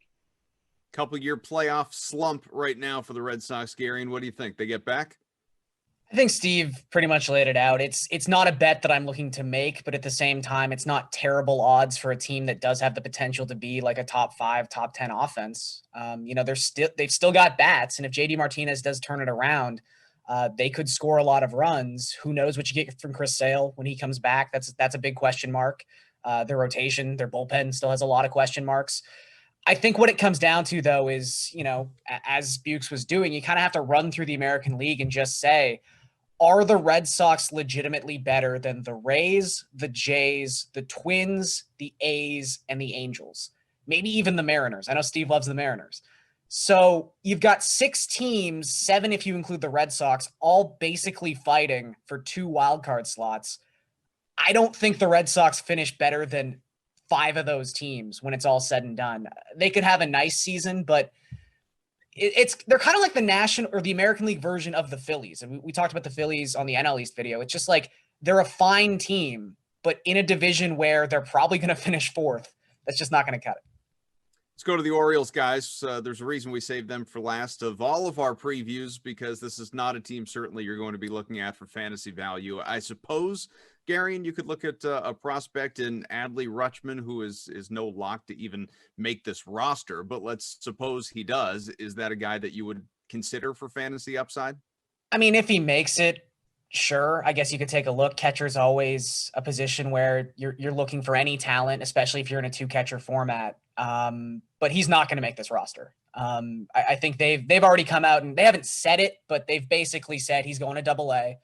Couple-year playoff slump right now for the Red Sox, Gary. And what do you think? They get back? I think Steve pretty much laid it out. It's not a bet that I'm looking to make, but at the same time, it's not terrible odds for a team that does have the potential to be like a top 5, top 10 offense. They've still got bats, and if JD Martinez does turn it around, they could score a lot of runs. Who knows what you get from Chris Sale when he comes back? That's a big question mark. Their rotation, their bullpen still has a lot of question marks. I think what it comes down to, though, is, as Bukes was doing, you kind of have to run through the American League and just say, are the Red Sox legitimately better than the Rays, the Jays, the Twins, the A's, and the Angels? Maybe even the Mariners. I know Steve loves the Mariners. So you've got 6 teams, 7 if you include the Red Sox, all basically fighting for 2 wildcard slots. I don't think the Red Sox finish better than 5 of those teams when it's all said and done. They could have a nice season, but they're kind of like the national or the American League version of the Phillies. And we talked about the Phillies on the NL East video. It's just like they're a fine team, but in a division where they're probably going to finish 4th. That's just not going to cut it. Let's go to the Orioles, guys. There's a reason we saved them for last of all of our previews, because this is not a team certainly you're going to be looking at for fantasy value. I suppose, Gary, you could look at a prospect in Adley Rutschman, who is no lock to even make this roster, but let's suppose he does. Is that a guy that you would consider for fantasy upside? I mean, if he makes it, sure. I guess you could take a look. Catcher's always a position where you're looking for any talent, especially if you're in a 2-catcher format. But he's not going to make this roster. I think they've already come out and they haven't said it, but they've basically said he's going to Double-A.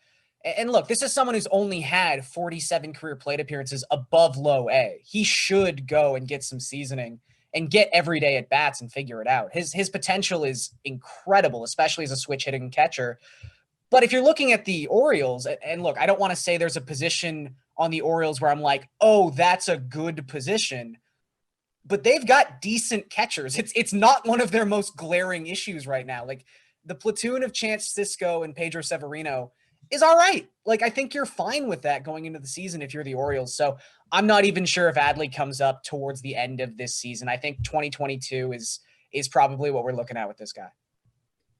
And look, this is someone who's only had 47 career plate appearances above low A. He should go and get some seasoning and get everyday at bats and figure it out. His potential is incredible, especially as a switch hitting catcher. But if you're looking at the Orioles, and look, I don't want to say there's a position on the Orioles where I'm like, oh, that's a good position, but they've got decent catchers. It's not one of their most glaring issues right now. Like the platoon of Chance Sisco and Pedro Severino is all right. Like, I think you're fine with that going into the season if you're the Orioles. So I'm not even sure if Adley comes up towards the end of this season. I think 2022 is probably what we're looking at with this guy.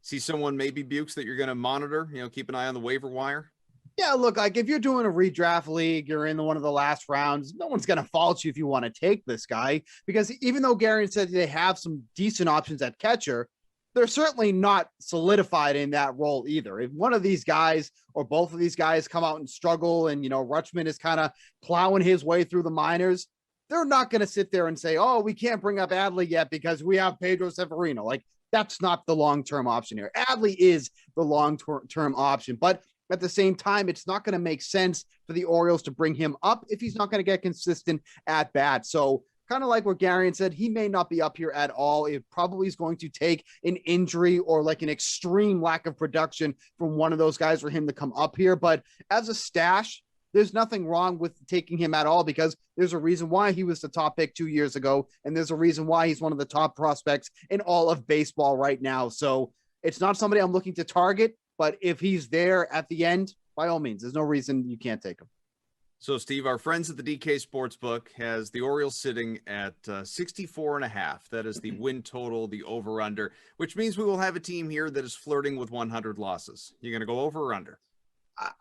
See someone maybe, Bukes, that you're going to monitor, keep an eye on the waiver wire? Yeah, look, like if you're doing a redraft league, you're in one of the last rounds, no one's going to fault you if you want to take this guy, because even though Gary said they have some decent options at catcher, they're certainly not solidified in that role either. If one of these guys or both of these guys come out and struggle and, Rutschman is kind of plowing his way through the minors, they're not going to sit there and say, oh, we can't bring up Adley yet because we have Pedro Severino. Like, that's not the long-term option here. Adley is the long-term option, but at the same time, it's not going to make sense for the Orioles to bring him up if he's not going to get consistent at bat. So kind of like what Garion said, he may not be up here at all. It probably is going to take an injury or like an extreme lack of production from one of those guys for him to come up here. But as a stash, there's nothing wrong with taking him at all, because there's a reason why he was the top pick 2 years ago. And there's a reason why he's one of the top prospects in all of baseball right now. So it's not somebody I'm looking to target, but if he's there at the end, by all means, there's no reason you can't take him. So, Steve, our friends at the DK Sportsbook has the Orioles sitting at 64.5. That is the win total, the over-under, which means we will have a team here that is flirting with 100 losses. You're going to go over or under?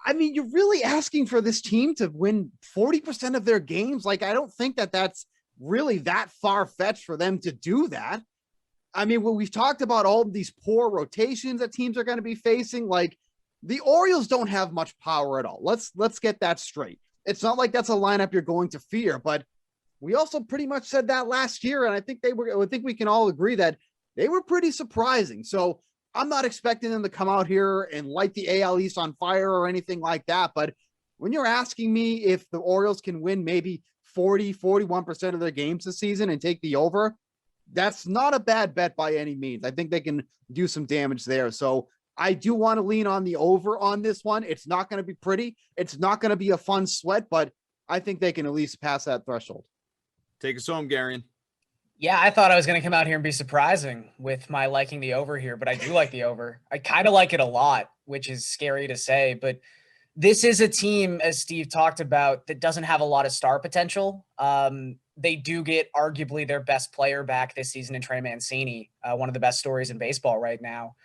I mean, you're really asking for this team to win 40% of their games. Like, I don't think that's really that far-fetched for them to do that. I mean, when we've talked about all of these poor rotations that teams are going to be facing, like the Orioles don't have much power at all. Let's get that straight. It's not like that's a lineup you're going to fear, but we also pretty much said that last year. And I think we can all agree that they were pretty surprising. So I'm not expecting them to come out here and light the AL East on fire or anything like that. But when you're asking me if the Orioles can win maybe 41% of their games this season and take the over, that's not a bad bet by any means. I think they can do some damage there. So I do want to lean on the over on this one. It's not going to be pretty. It's not going to be a fun sweat, but I think they can at least pass that threshold. Take us home, Garion. Yeah, I thought I was going to come out here and be surprising with my liking the over here, but I do like the over. I kind of like it a lot, which is scary to say, but this is a team, as Steve talked about, that doesn't have a lot of star potential. They do get arguably their best player back this season in Trey Mancini, one of the best stories in baseball right now.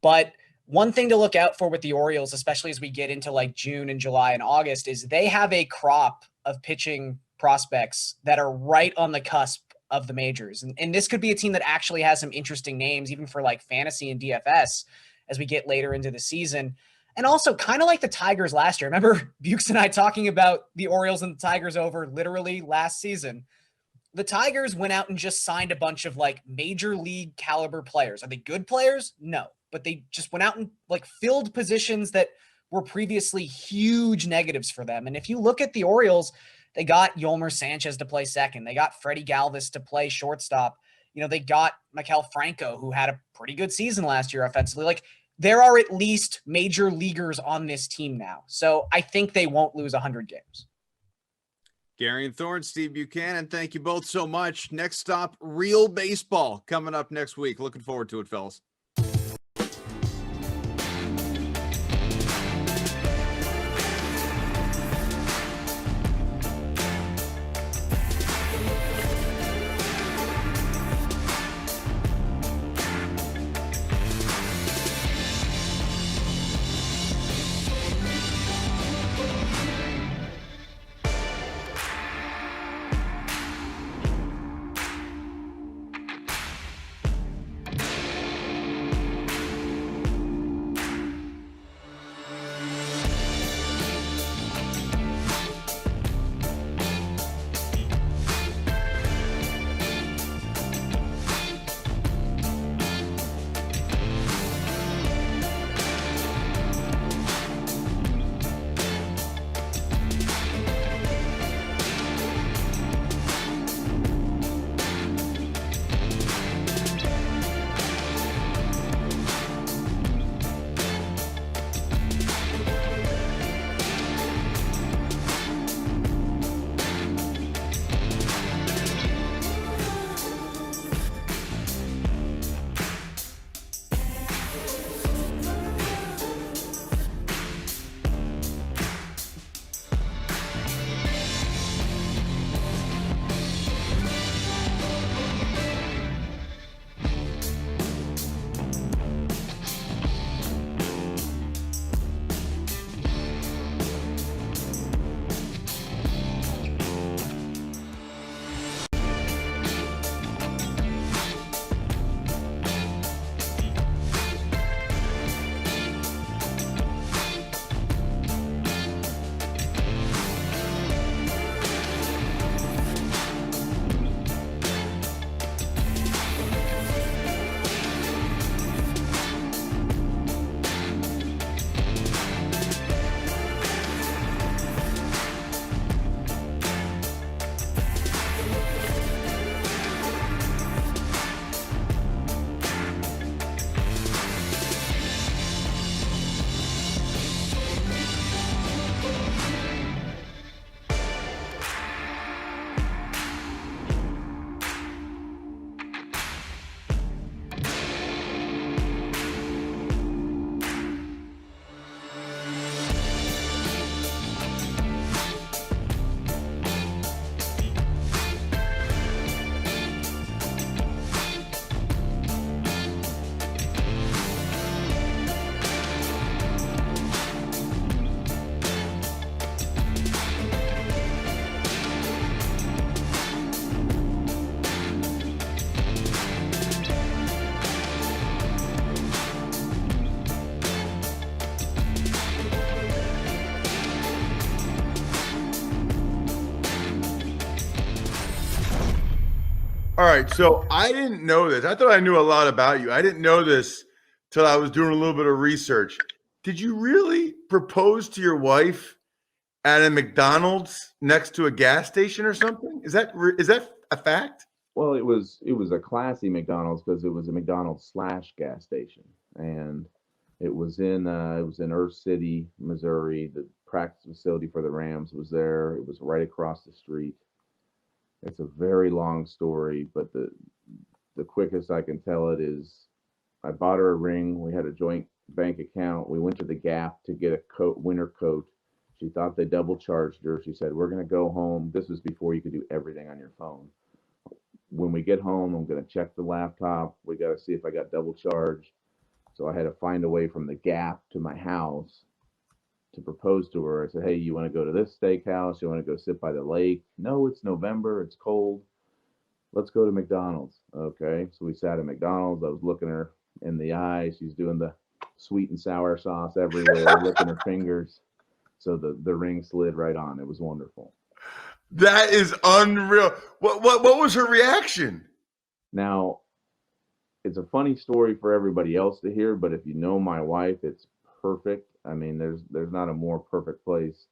But one thing to look out for with the Orioles, especially as we get into like June and July and August, is they have a crop of pitching prospects that are right on the cusp of the majors. And this could be a team that actually has some interesting names, even for like fantasy and DFS as we get later into the season. And also kind of like the Tigers last year. Remember Bukes and I talking about the Orioles and the Tigers over literally last season. the Tigers went out and just signed a bunch of like major league caliber players. Are they good players? No, but they just went out and like filled positions that were previously huge negatives for them. And if you look at the Orioles, they got Yolmer Sanchez to play second. They got Freddie Galvis to play shortstop. You know, they got Maikel Franco, who had a pretty good season last year offensively. Like, there are at least major leaguers on this team now. So I think they won't lose 100 games. Gary and Thorne, Steve Buchanan, thank you both so much. Next stop, real baseball coming up next week. Looking forward to it, fellas. All right, so I didn't know this. I thought I knew a lot about you. I didn't know this till I was doing a little bit of research. Did you really propose to your wife at a McDonald's next to a gas station or something? Is that a fact? Well, it was a classy McDonald's because it was a McDonald's / gas station, and it was in Earth City, Missouri. The practice facility for the Rams was there. It was right across the street. It's a very long story, but the quickest I can tell it is I bought her a ring. We had a joint bank account. We went to the Gap to get a winter coat. She thought they double charged her. She said, "We're going to go home." This was before you could do everything on your phone. When we get home, I'm going to check the laptop. We got to see if I got double charged. So I had to find a way from the Gap to my house to propose to her. I said, "Hey, you want to go to this steakhouse? You want to go sit by the lake?" "No, it's November. It's cold. Let's go to McDonald's." Okay. So we sat at McDonald's. I was looking her in the eye. She's doing the sweet and sour sauce everywhere, licking her fingers. So the ring slid right on. It was wonderful. That is unreal. What was her reaction? Now, it's a funny story for everybody else to hear, but if you know my wife, it's perfect. I mean, there's not a more perfect place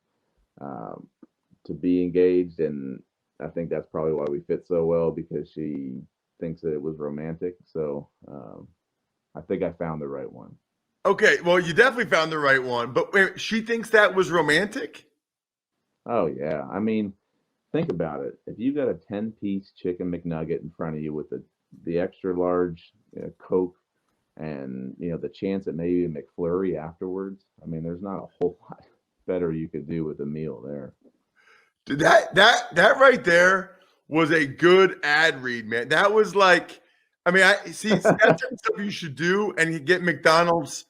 to be engaged, and I think that's probably why we fit so well, because she thinks that it was romantic. So I think I found the right one. Okay, well, you definitely found the right one, but wait, she thinks that was romantic? Oh yeah, I mean, think about it. If you got a 10-piece chicken McNugget in front of you with the extra large Coke, and the chance at maybe a McFlurry afterwards, I mean, there's not a whole lot better you could do with a meal there. Dude, that right there was a good ad read, man. That was like, I mean, I see that's the stuff you should do, and you get McDonald's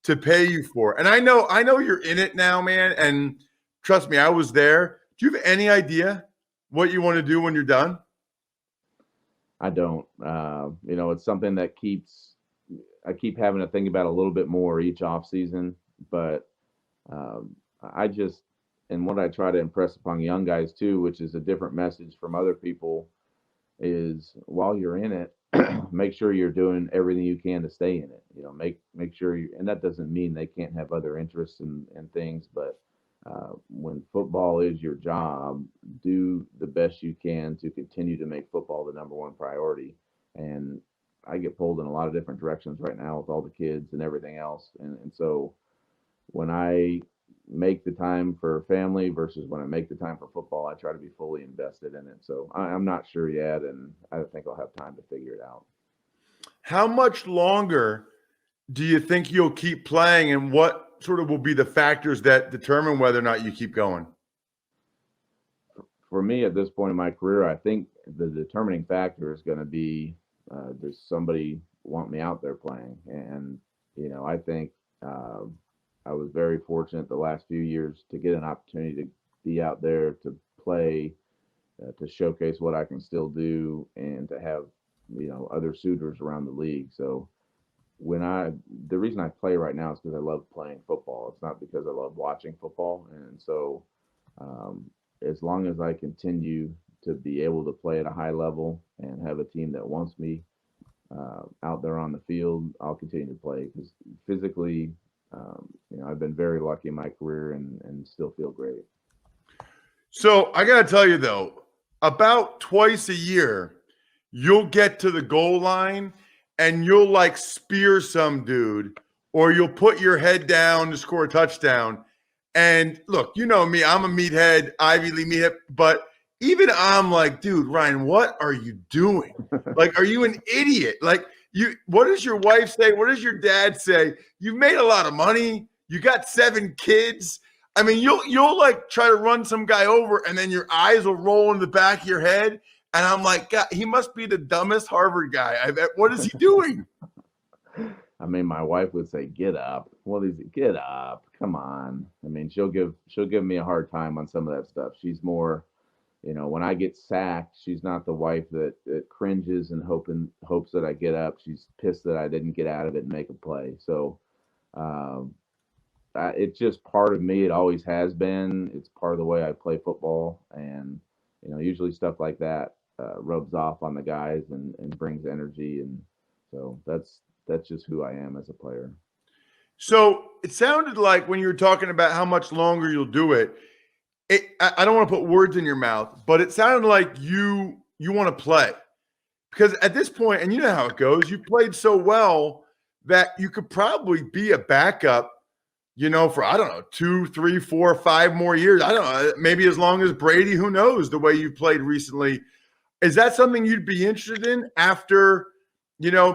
to pay you for. And I know you're in it now, man. And trust me, I was there. Do you have any idea what you want to do when you're done? I don't. It's something that I keep having to think about a little bit more each off season, but and what I try to impress upon young guys too, which is a different message from other people, is while you're in it, make sure you're doing everything you can to stay in it. Make sure and that doesn't mean they can't have other interests and things, but when football is your job, do the best you can to continue to make football the number one priority. And I get pulled in a lot of different directions right now with all the kids and everything else. And so when I make the time for family versus when I make the time for football, I try to be fully invested in it. So I'm not sure yet, and I don't think I'll have time to figure it out. How much longer do you think you'll keep playing, and what sort of will be the factors that determine whether or not you keep going? For me, at this point in my career, I think the determining factor is going to be, does somebody want me out there playing? And, I think I was very fortunate the last few years to get an opportunity to be out there, to play, to showcase what I can still do, and to have, other suitors around the league. So the reason I play right now is because I love playing football. It's not because I love watching football. And so as long as I continue to be able to play at a high level and have a team that wants me out there on the field, I'll continue to play, because physically, I've been very lucky in my career and still feel great. So I got to tell you, though, about twice a year, you'll get to the goal line and you'll like spear some dude, or you'll put your head down to score a touchdown. And look, you know me, I'm a meathead, Ivy League meathead, but even I'm like, dude, Ryan, what are you doing? Like, are you an idiot? Like, what does your wife say? What does your dad say? You've made a lot of money. You got 7 kids. I mean, you'll like try to run some guy over, and then your eyes will roll in the back of your head. And I'm like, God, he must be the dumbest Harvard guy. I bet. What is he doing? I mean, my wife would say, "Get up." What is it? Get up. Come on. I mean, she'll give me a hard time on some of that stuff. She's more, when I get sacked, she's not the wife that cringes and hopes that I get up. She's pissed that I didn't get out of it and make a play. So it's just part of me. It always has been. It's part of the way I play football. And, usually stuff like that rubs off on the guys and brings energy. And so that's just who I am as a player. So it sounded like when you were talking about how much longer you'll do it, I don't want to put words in your mouth, but it sounded like you want to play, because at this point, and you know how it goes, you played so well that you could probably be a backup, for, I don't know, 2, 3, 4, 5 more years. I don't know, maybe as long as Brady, who knows, the way you've played recently. Is that something you'd be interested in after,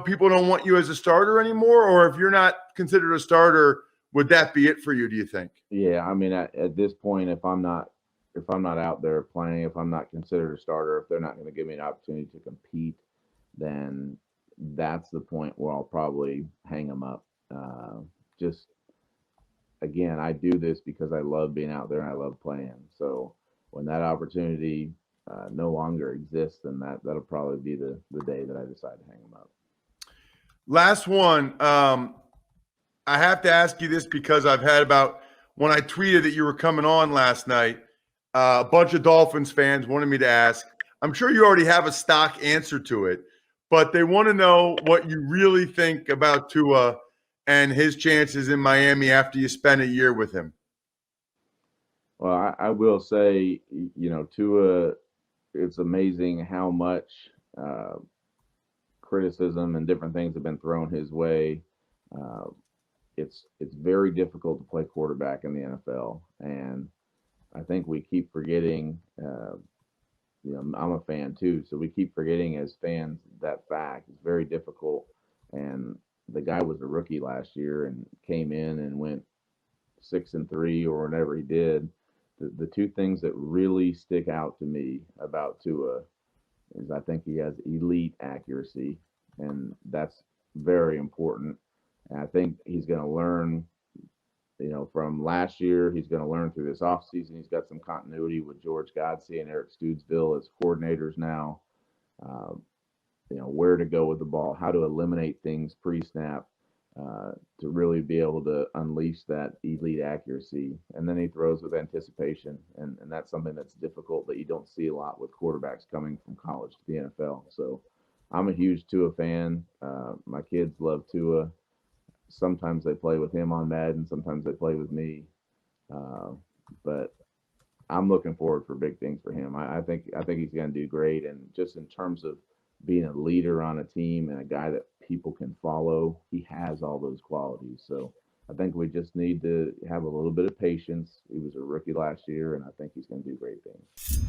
people don't want you as a starter anymore? Or if you're not considered a starter, would that be it for you, do you think? Yeah, I mean, at this point, if I'm not out there playing, if I'm not considered a starter, if they're not going to give me an opportunity to compete, then that's the point where I'll probably hang them up. Just, again, I do this because I love being out there and I love playing. So when that opportunity no longer exists, then that'll probably be the day that I decide to hang them up. Last one. I have to ask you this because I've had when I tweeted that you were coming on last night, a bunch of Dolphins fans wanted me to ask. I'm sure you already have a stock answer to it, but they want to know what you really think about Tua and his chances in Miami after you spend a year with him. Well, I will say, Tua, it's amazing how much criticism and different things have been thrown his way. It's very difficult to play quarterback in the NFL, and I think we keep forgetting. I'm a fan too, so we keep forgetting as fans that fact. It's very difficult, and the guy was a rookie last year and came in and went 6-3 or whatever he did. The two things that really stick out to me about Tua is I think he has elite accuracy, and that's very important. And I think he's going to learn, from last year. He's going to learn through this offseason. He's got some continuity with George Godsey and Eric Studesville as coordinators now. Where to go with the ball, how to eliminate things pre-snap to really be able to unleash that elite accuracy. And then he throws with anticipation, and that's something that's difficult that you don't see a lot with quarterbacks coming from college to the NFL. So I'm a huge Tua fan. My kids love Tua. Sometimes they play with him on Madden, sometimes they play with me. But I'm looking forward for big things for him. I think he's going to do great. And just in terms of being a leader on a team and a guy that people can follow, he has all those qualities. So I think we just need to have a little bit of patience. He was a rookie last year, and I think he's going to do great things.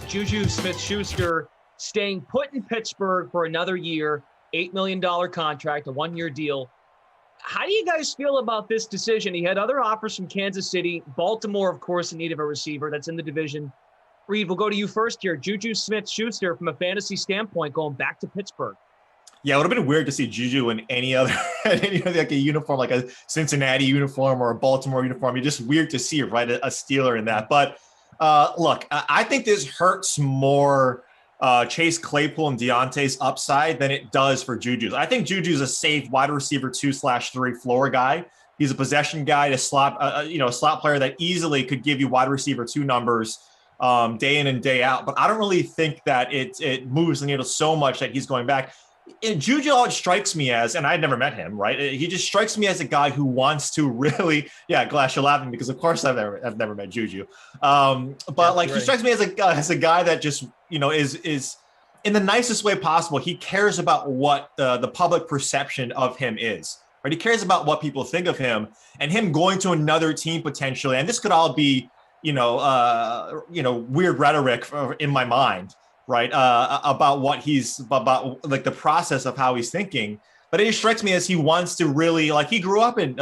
Juju Smith-Schuster staying put in Pittsburgh for another year, $8 million contract, a one-year deal. How do you guys feel about this decision? He had other offers from Kansas City, Baltimore, of course, in need of a receiver that's in the division. Reed, we'll go to you first here. Juju Smith-Schuster, from a fantasy standpoint, going back to Pittsburgh. Yeah, it would have been weird to see Juju in any other like a uniform, like a Cincinnati uniform or a Baltimore uniform. It's just weird to see, right, a Steeler in that. But look, I think this hurts more Chase Claypool and Deontay's upside than it does for Juju's. I think Juju's a safe wide receiver 2/3 floor guy. He's a possession guy, a slot player that easily could give you wide receiver 2 numbers day in and day out. But I don't really think that it moves the needle so much that he's going back. And Juju always strikes me as, and I'd never met him, right? He just strikes me as a guy who wants to really, Glass, you're laughing because of course I've never met Juju. But he strikes me as a guy that just, is in the nicest way possible. He cares about what the public perception of him is, right? He cares about what people think of him, and him going to another team potentially. And this could all be, weird rhetoric in my mind, right? About what about like the process of how he's thinking. But it strikes me as he wants to really, he grew up in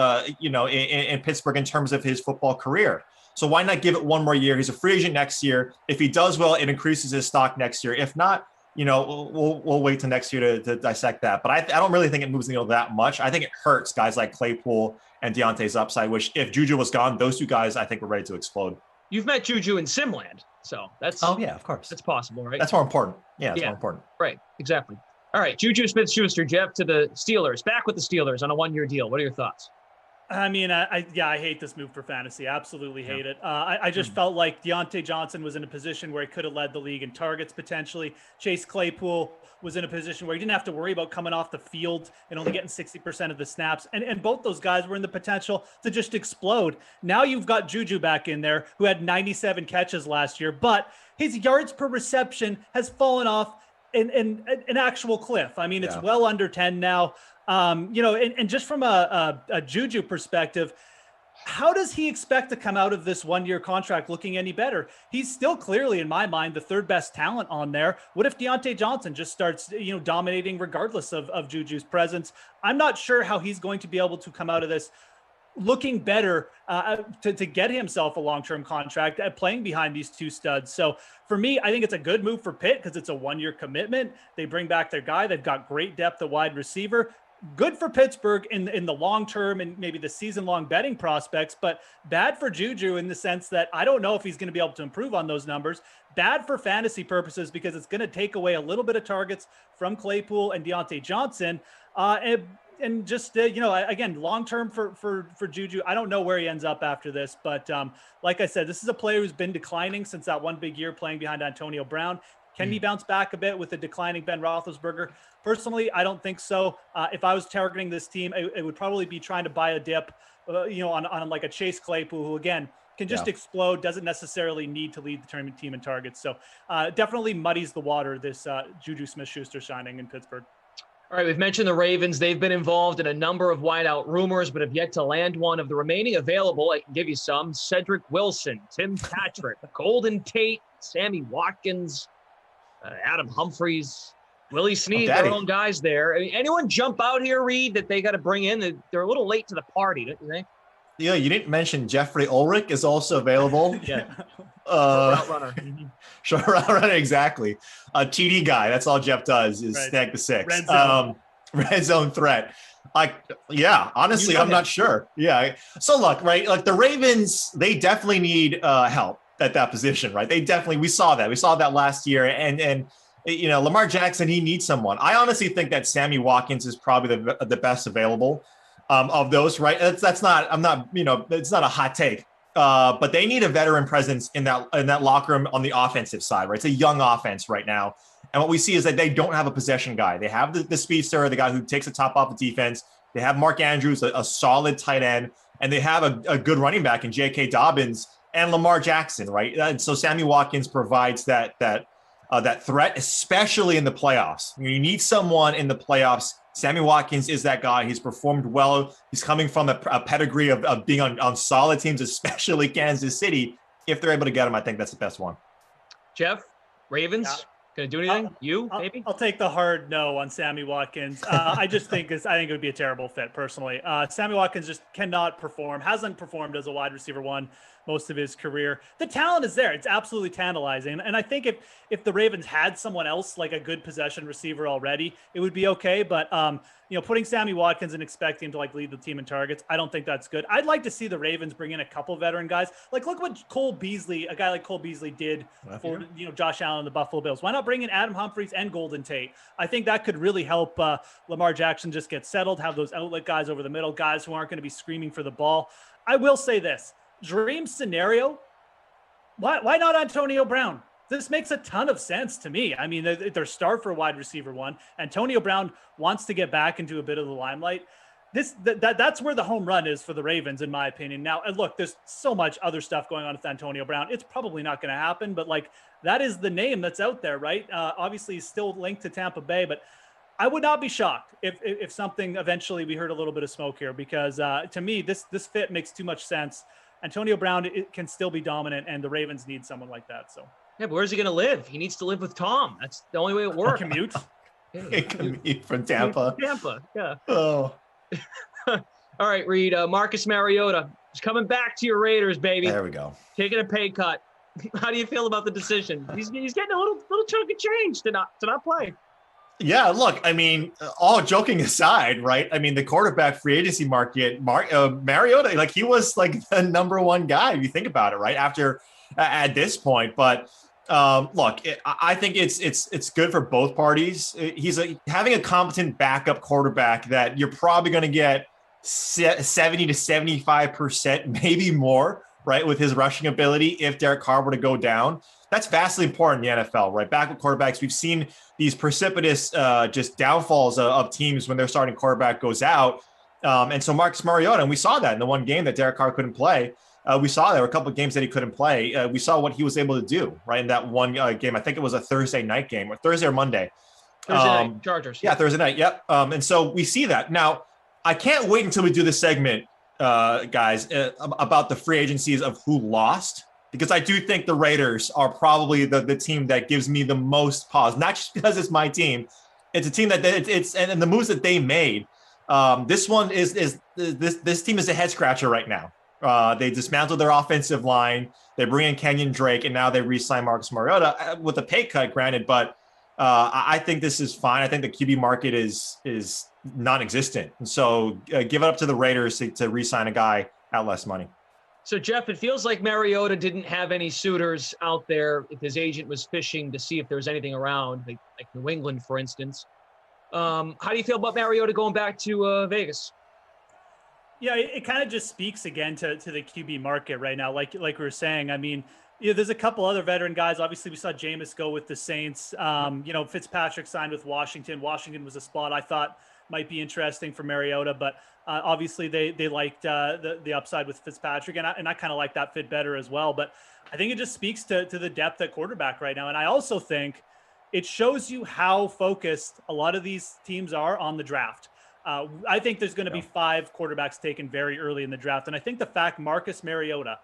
Pittsburgh in terms of his football career. So why not give it one more year? He's a free agent next year. If he does well, it increases his stock next year. If not, we'll wait till next year to dissect that. But I don't really think it moves the needle that much. I think it hurts guys like Claypool and Deontay's upside, which if Juju was gone, those two guys I think were ready to explode. You've met Juju in Simland, so that's of course. That's possible, right? That's more important. Yeah, it's more important. Right, exactly. All right, Juju Smith-Schuster, Jeff, to the Steelers. Back with the Steelers on a 1-year deal. What are your thoughts? I mean, I hate this move for fantasy. Absolutely hate it. I just felt like Deontay Johnson was in a position where he could have led the league in targets potentially. Chase Claypool was in a position where he didn't have to worry about coming off the field and only getting 60% of the snaps. And both those guys were in the potential to just explode. Now you've got Juju back in there, who had 97 catches last year, but his yards per reception has fallen off an actual cliff. I mean, it's well under 10 now. And just from a Juju perspective, how does he expect to come out of this 1-year contract looking any better? He's still clearly, in my mind, the third best talent on there. What if Deontay Johnson just starts, dominating regardless of Juju's presence? I'm not sure how he's going to be able to come out of this looking better to get himself a long-term contract at playing behind these two studs. So for me, I think it's a good move for Pitt because it's a 1-year commitment. They bring back their guy. They've got great depth at wide receiver. Good for Pittsburgh in the long term and maybe the season-long betting prospects, but bad for Juju in the sense that I don't know if he's going to be able to improve on those numbers. Bad for fantasy purposes because it's going to take away a little bit of targets from Claypool and Deontay Johnson. And just, again, long-term for Juju, I don't know where he ends up after this. But like I said, this is a player who's been declining since that one big year playing behind Antonio Brown. Can he bounce back a bit with the declining Ben Roethlisberger? Personally, I don't think so. If I was targeting this team, it would probably be trying to buy a dip, on like a Chase Claypool, who, again, can just explode, doesn't necessarily need to lead the team in targets. So definitely muddies the water, this Juju Smith-Schuster signing in Pittsburgh. All right, we've mentioned the Ravens. They've been involved in a number of wideout rumors, but have yet to land one. Of the remaining available, I can give you some. Cedric Wilson, Tim Patrick, Golden Tate, Sammy Watkins, Adam Humphries, Willie Snead, their own guys there. I mean, anyone jump out here, Reed, that they got to bring in? They're a little late to the party, don't you think? Yeah, you didn't mention Jeffrey Ulrich is also available. Yeah. Route runner. Short route runner, exactly. A TD guy. That's all Jeff does is snag the six. Red zone threat. Honestly, I'm not sure. Yeah. So look, right, like the Ravens, they definitely need help at that position, right? We saw that. We saw that last year. And Lamar Jackson, he needs someone. I honestly think that Sammy Watkins is probably the best available of those, right? It's not a hot take. But they need a veteran presence in that locker room on the offensive side, right? It's a young offense right now. And what we see is that they don't have a possession guy. They have the speedster, the guy who takes the top off the defense. They have Mark Andrews, a solid tight end, and they have a good running back in J.K. Dobbins and Lamar Jackson, right? And so Sammy Watkins provides that threat, especially in the playoffs. You need someone in the playoffs. Sammy Watkins is that guy. He's performed well. He's coming from a pedigree of being on solid teams, especially Kansas City. If they're able to get him, I think that's the best one. Jeff, Ravens, gonna do anything? Maybe? I'll take the hard no on Sammy Watkins. I think it would be a terrible fit personally. Sammy Watkins just cannot perform. Hasn't performed as a wide receiver one most of his career. The talent is there. It's absolutely tantalizing. And I think if the Ravens had someone else, like a good possession receiver already, it would be okay. But, putting Sammy Watkins and expecting him to lead the team in targets, I don't think that's good. I'd like to see the Ravens bring in a couple veteran guys. Look what a guy like Cole Beasley did for, Josh Allen and the Buffalo Bills. Why not bring in Adam Humphries and Golden Tate? I think that could really help Lamar Jackson just get settled, have those outlet guys over the middle, guys who aren't going to be screaming for the ball. I will say this. Dream scenario, why not Antonio Brown? This makes a ton of sense to me. I mean, they're star for wide receiver one. Antonio Brown wants to get back into a bit of the limelight. That's where the home run is for the Ravens, in my opinion. Now, look, there's so much other stuff going on with Antonio Brown. It's probably not going to happen, but that is the name that's out there, right? Obviously, he's still linked to Tampa Bay, but I would not be shocked if something eventually we heard a little bit of smoke here, because to me, this fit makes too much sense. Antonio Brown can still be dominant, and the Ravens need someone like that. So yeah, but where's he going to live? He needs to live with Tom. That's the only way it works. Commute. Commute from Tampa. Yeah. Oh. All right, Reed. Marcus Mariota is coming back to your Raiders, baby. There we go. Taking a pay cut. How do you feel about the decision? He's getting a little chunk of change to not play. Yeah, look, I mean, all joking aside, right? I mean, the quarterback free agency market, Mariota, like he was like the number one guy if you think about it, right? After at this point, but look, I think it's good for both parties. He's having a competent backup quarterback that you're probably going to get 70 to 75%, maybe more, right, with his rushing ability if Derek Carr were to go down. That's vastly important in the NFL, right? Backup quarterbacks, we've seen these precipitous just downfalls of teams when their starting quarterback goes out. And so Marcus Mariota, and we saw that in the one game that Derek Carr couldn't play. We saw there were a couple of games that he couldn't play. We saw what he was able to do, right, in that one game. I think it was a Thursday night game, or Thursday or Monday. Thursday night, Chargers. Yeah, Thursday night, yep. And so we see that. Now, I can't wait until we do this segment, guys, about the free agencies of who lost, because I do think the Raiders are probably the team that gives me the most pause, not just because it's my team. It's a team that it's and the moves that they made. This one is this team is a head scratcher right now. They dismantled their offensive line. They bring in Kenyon Drake, and now they re-sign Marcus Mariota with a pay cut, granted. But I think this is fine. I think the QB market is non-existent. And so give it up to the Raiders to re-sign a guy at less money. So, Jeff, it feels like Mariota didn't have any suitors out there if his agent was fishing to see if there was anything around, like New England, for instance. How do you feel about Mariota going back to Vegas? Yeah, it kind of just speaks again to the QB market right now. Like we were saying, I mean, there's a couple other veteran guys. Obviously, we saw Jameis go with the Saints. Fitzpatrick signed with Washington. Washington was a spot I thought might be interesting for Mariota, but obviously they liked the upside with Fitzpatrick, and I kind of like that fit better as well. But I think it just speaks to the depth at quarterback right now. And I also think it shows you how focused a lot of these teams are on the draft. I think there's going to be 5 quarterbacks taken very early in the draft. And I think the fact Marcus Mariota,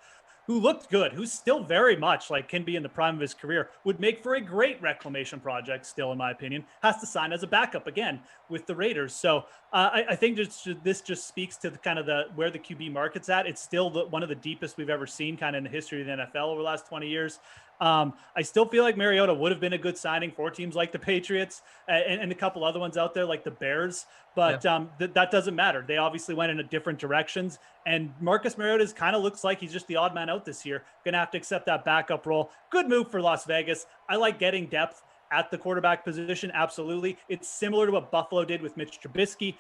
who looked good, who's still very much like can be in the prime of his career, would make for a great reclamation project still, in my opinion, has to sign as a backup again with the Raiders. So I think this just speaks to where the QB market's at. It's still one of the deepest we've ever seen kind of in the history of the NFL over the last 20 years. I still feel like Mariota would have been a good signing for teams like the Patriots and a couple other ones out there like the Bears, but that doesn't matter. They obviously went in different directions, and Marcus Mariota kind of looks like he's just the odd man out this year. Going to have to accept that backup role. Good move for Las Vegas. I like getting depth at the quarterback position. Absolutely. It's similar to what Buffalo did with Mitch Trubisky,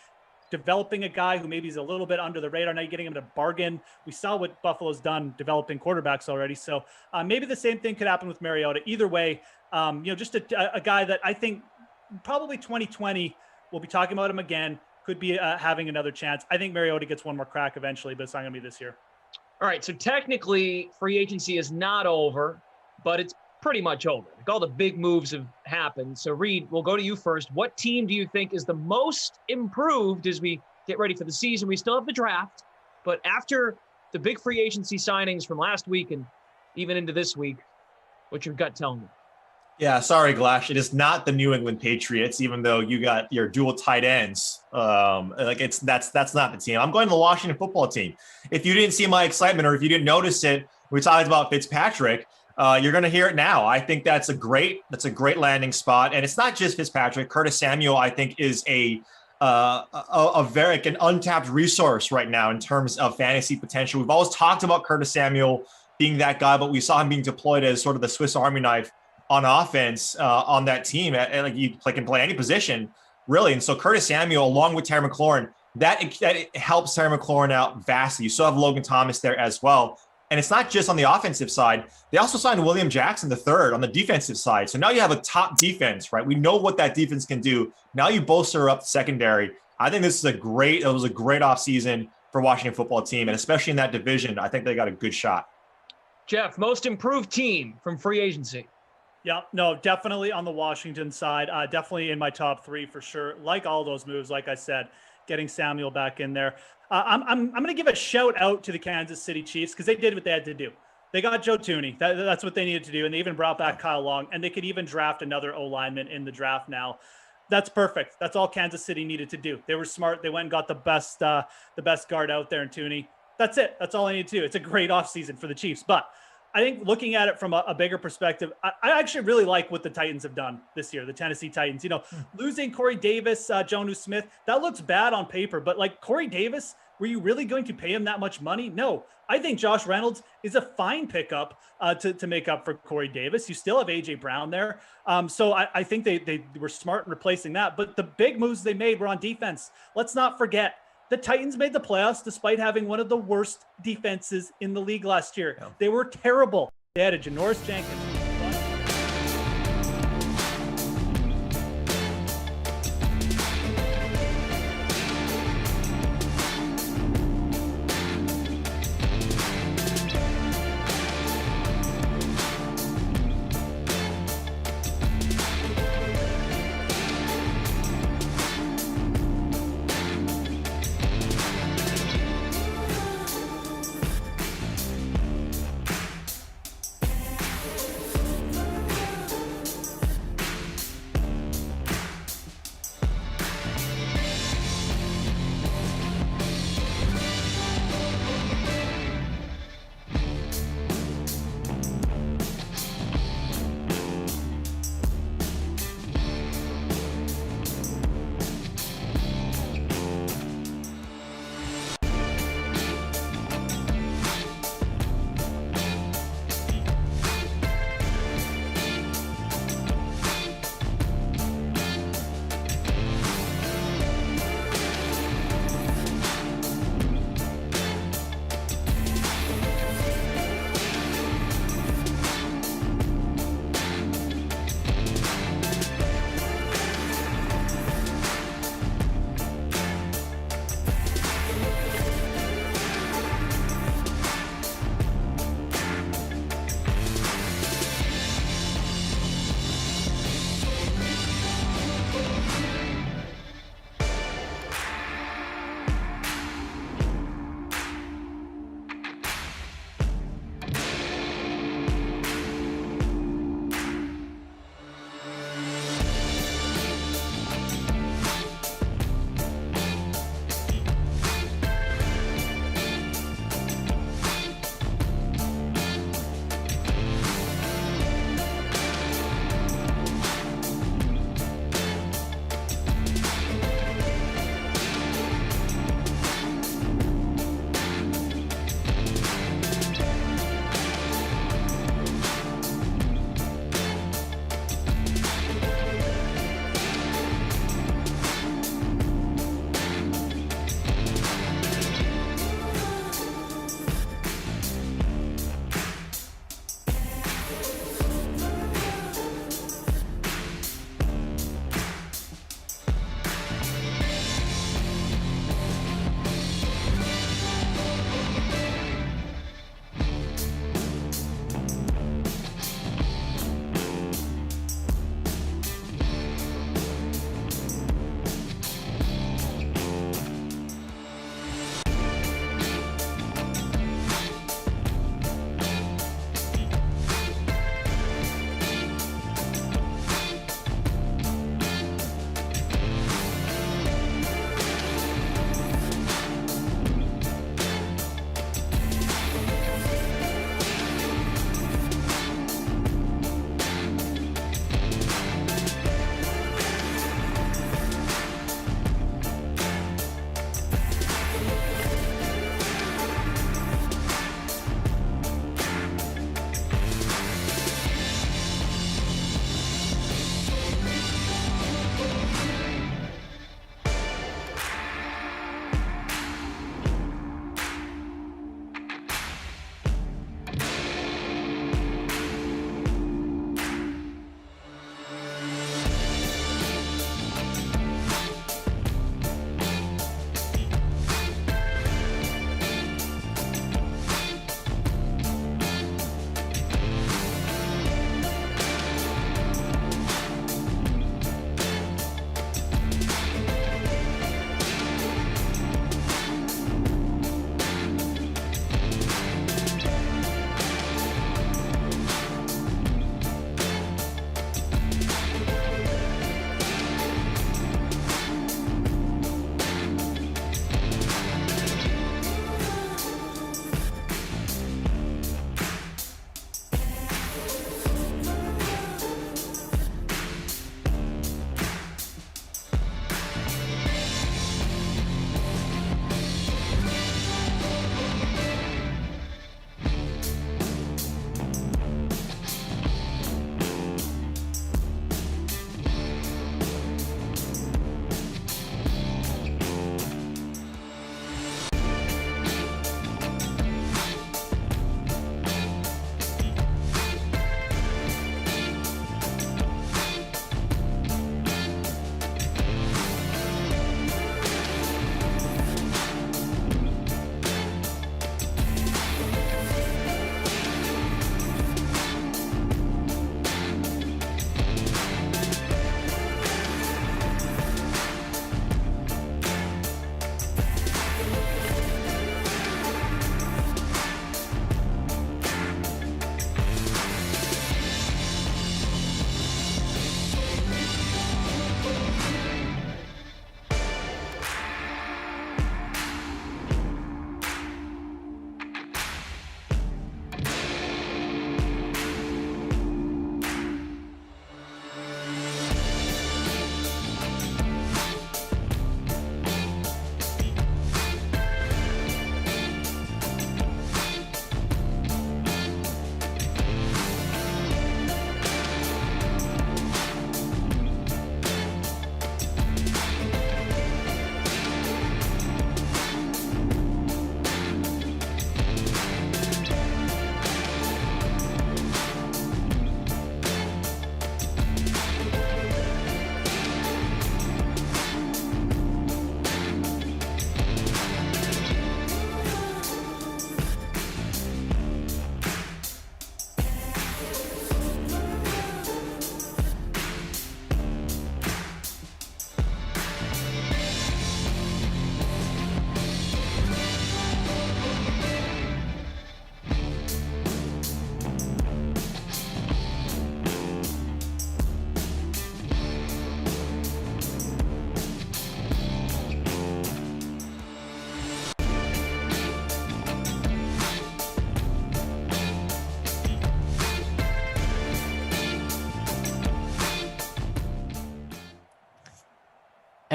developing a guy who maybe is a little bit under the radar. Now you're getting him to bargain. We saw what Buffalo's done developing quarterbacks already. So maybe the same thing could happen with Mariota. Either way, just a guy that I think probably 2020, we'll be talking about him again, could be having another chance. I think Mariota gets one more crack eventually, but it's not going to be this year. All right, so technically free agency is not over, but it's pretty much over. Like all the big moves have happened. So Reed, we'll go to you first. What team do you think is the most improved as we get ready for the season? We still have the draft, but after the big free agency signings from last week and even into this week, what's your gut telling you? Yeah, sorry, Glash. It is not the New England Patriots, even though you got your dual tight ends. That's not the team. I'm going to the Washington football team. If you didn't see my excitement, or if you didn't notice it, we talked about Fitzpatrick. You're going to hear it now. I think that's a great landing spot, and it's not just Fitzpatrick. Curtis Samuel, I think, is an untapped resource right now in terms of fantasy potential. We've always talked about Curtis Samuel being that guy, but we saw him being deployed as sort of the Swiss Army knife on offense on that team. And like you can play any position really. And so Curtis Samuel, along with Terry McLaurin, that helps Terry McLaurin out vastly. You still have Logan Thomas there as well. And it's not just on the offensive side. They also signed William Jackson III on the defensive side. So now you have a top defense, right? We know what that defense can do. Now you bolster up the secondary. I think this is it was a great offseason for Washington football team. And especially in that division, I think they got a good shot. Jeff, most improved team from free agency. Yeah, no, definitely on the Washington side. Definitely in my top 3 for sure. Like all those moves, like I said, getting Samuel back in there. I'm going to give a shout out to the Kansas City Chiefs because they did what they had to do. They got Joe Thuney. That's what they needed to do. And they even brought back Kyle Long, and they could even draft another O-lineman in the draft now. That's perfect. That's all Kansas City needed to do. They were smart. They went and got the best guard out there in Thuney. That's it. That's all I need to do. It's a great offseason for the Chiefs. But I think looking at it from a bigger perspective, I actually really like what the Titans have done this year, the Tennessee Titans. You know, losing Corey Davis, Jonnu Smith, that looks bad on paper, but like Corey Davis, were you really going to pay him that much money? No. I think Josh Reynolds is a fine pickup to make up for Corey Davis. You still have A.J. Brown there. So I think they were smart in replacing that. But the big moves they made were on defense. Let's not forget, the Titans made the playoffs despite having one of the worst defenses in the league last year. Yeah. They were terrible. They had a Janoris Jenkins.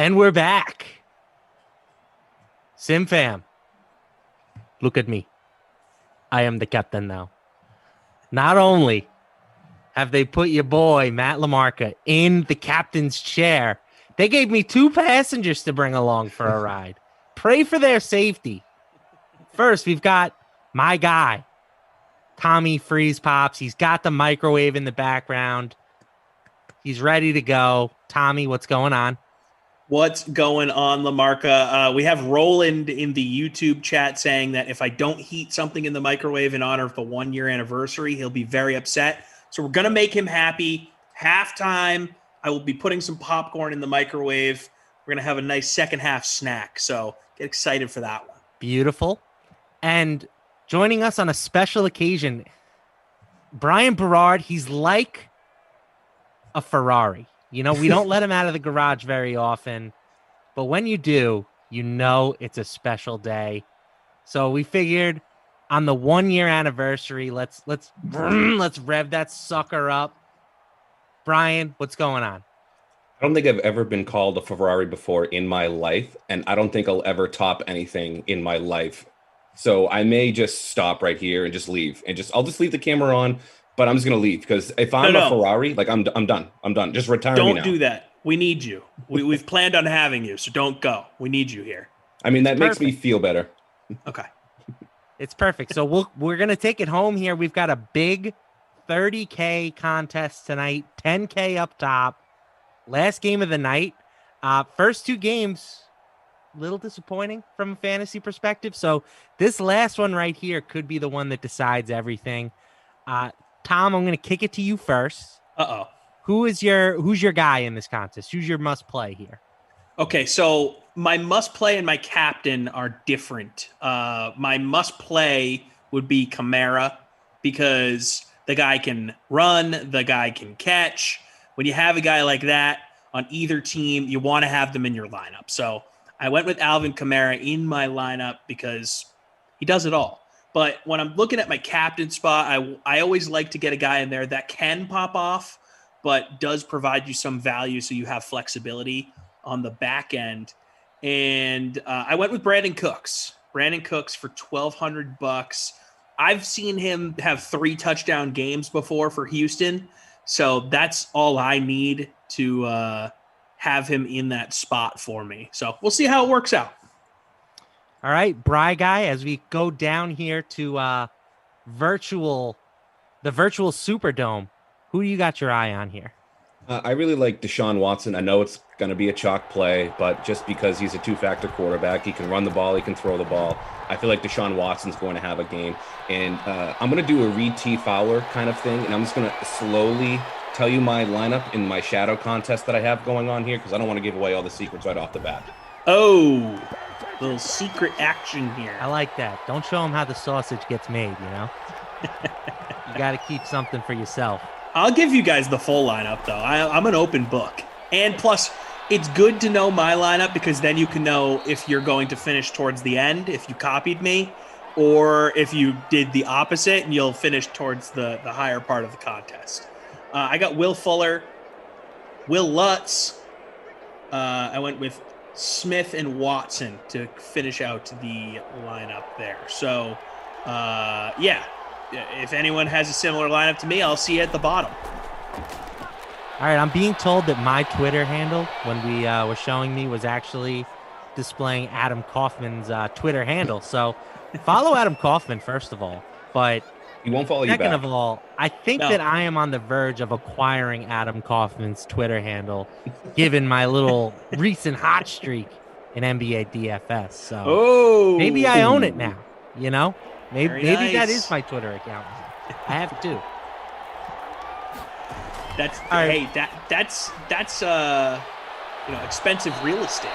And we're back. Sim fam, look at me. I am the captain now. Not only have they put your boy, Matt Lamarca, in the captain's chair, they gave me 2 passengers to bring along for a ride. Pray for their safety. First, we've got my guy, Tommy Freeze Pops. He's got the microwave in the background. He's ready to go. Tommy, what's going on? What's going on, Lamarca? We have Roland in the YouTube chat saying that if I don't heat something in the microwave in honor of the 1-year anniversary, he'll be very upset. So we're going to make him happy. Halftime, I will be putting some popcorn in the microwave. We're going to have a nice second half snack. So get excited for that one. Beautiful. And joining us on a special occasion, Brian Berard. He's like a Ferrari. You know, we don't let him out of the garage very often, but when you do, you know it's a special day. So we figured on the 1-year anniversary, let's rev that sucker up. Brian, what's going on? I don't think I've ever been called a Ferrari before in my life, and I don't think I'll ever top anything in my life. So I may just stop right here and just leave, and I'll just leave the camera on. But I'm just gonna leave because if I'm a Ferrari, like I'm done. I'm done. Just retire me now. Don't do that. We need you. We've planned on having you, so don't go. We need you here. I mean, that makes me feel better. Okay. It's perfect. So we're gonna take it home here. We've got a big $30K contest tonight. $10K up top. Last game of the night. First 2 games, a little disappointing from a fantasy perspective. So this last one right here could be the one that decides everything. Tom, I'm going to kick it to you first. Uh-oh. Who's your guy in this contest? Who's your must play here? Okay, so my must play and my captain are different. My must play would be Kamara because the guy can run, the guy can catch. When you have a guy like that on either team, you want to have them in your lineup. So I went with Alvin Kamara in my lineup because he does it all. But when I'm looking at my captain spot, I always like to get a guy in there that can pop off, but does provide you some value so you have flexibility on the back end. And I went with Brandon Cooks. Brandon Cooks for $1,200. I've seen him have 3 touchdown games before for Houston, so that's all I need to have him in that spot for me. So we'll see how it works out. All right, Bry guy, as we go down here to the virtual Superdome, who do you got your eye on here? I really like Deshaun Watson. I know it's going to be a chalk play, but just because he's a 2-factor quarterback, he can run the ball, he can throw the ball. I feel like Deshaun Watson's going to have a game. And I'm going to do a Reed T. Fowler kind of thing, and I'm just going to slowly tell you my lineup in my shadow contest that I have going on here because I don't want to give away all the secrets right off the bat. Oh, little secret action here. I like that. Don't show them how the sausage gets made, you know? You got to keep something for yourself. I'll give you guys the full lineup, though. I'm an open book. And plus, it's good to know my lineup because then you can know if you're going to finish towards the end, if you copied me, or if you did the opposite and you'll finish towards the higher part of the contest. I got Will Fuller, Will Lutz. I went with Smith and Watson to finish out the lineup there. So, yeah, if anyone has a similar lineup to me, I'll see you at the bottom. All right, I'm being told that my Twitter handle, when we were showing me, was actually displaying Adam Kaufman's Twitter handle. So follow Adam Kaufman, first of all. But he won't follow you back. Second of all, I think that I am on the verge of acquiring Adam Kaufman's Twitter handle, given my little recent hot streak in NBA DFS. So maybe I own it now, you know? Maybe that is my Twitter account. I have 2. That's that's expensive real estate.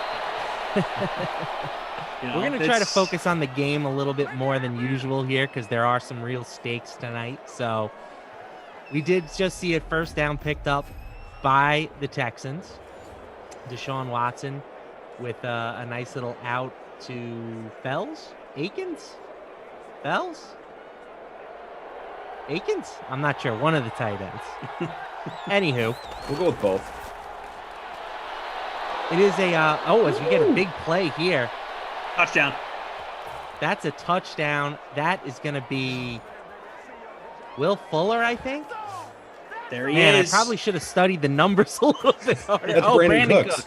We're going to try to focus on the game a little bit more than usual here because there are some real stakes tonight. So we did just see a first down picked up by the Texans. Deshaun Watson with a nice little out to Akins? I'm not sure. One of the tight ends. Anywho. We'll go with both. It is a, as we get a big play here. Touchdown. That's a touchdown. That is going to be Will Fuller, I think. There he Man, is. I probably should have studied the numbers a little bit harder. That's Brandon Cooks.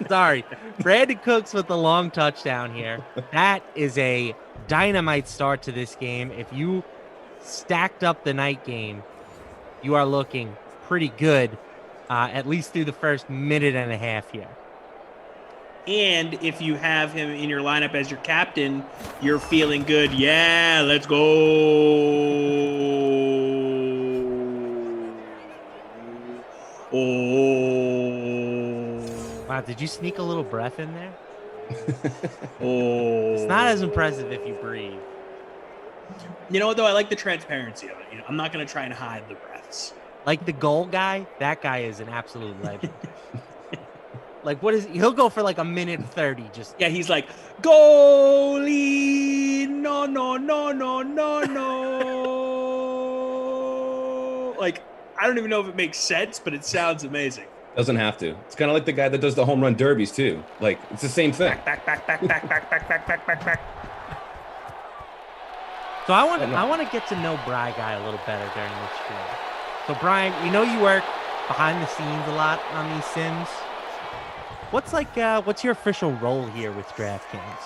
Sorry. Brandon Cooks with the long touchdown here. That is a dynamite start to this game. If you stacked up the night game, you are looking pretty good, at least through the first minute and a half here. And if you have him in your lineup as your captain, you're feeling good. Yeah, let's go. Oh. Wow, did you sneak a little breath in there? Oh. It's not as impressive if you breathe. You know what, though? I like the transparency of it. You know, I'm not going to try and hide the breaths. Like the goal guy, that guy is an absolute legend. Like, what is he'll go for like a minute 30 just. Yeah, he's like, goalie, no. Like, I don't even know if it makes sense, but it sounds amazing. Doesn't have to. It's kind of like the guy that does the home run derbies too. Like, it's the same thing. Back. So I want to get to know Bry Guy a little better during this stream. So Brian, we know you work behind the scenes a lot on these sims. What's your official role here with DraftKings?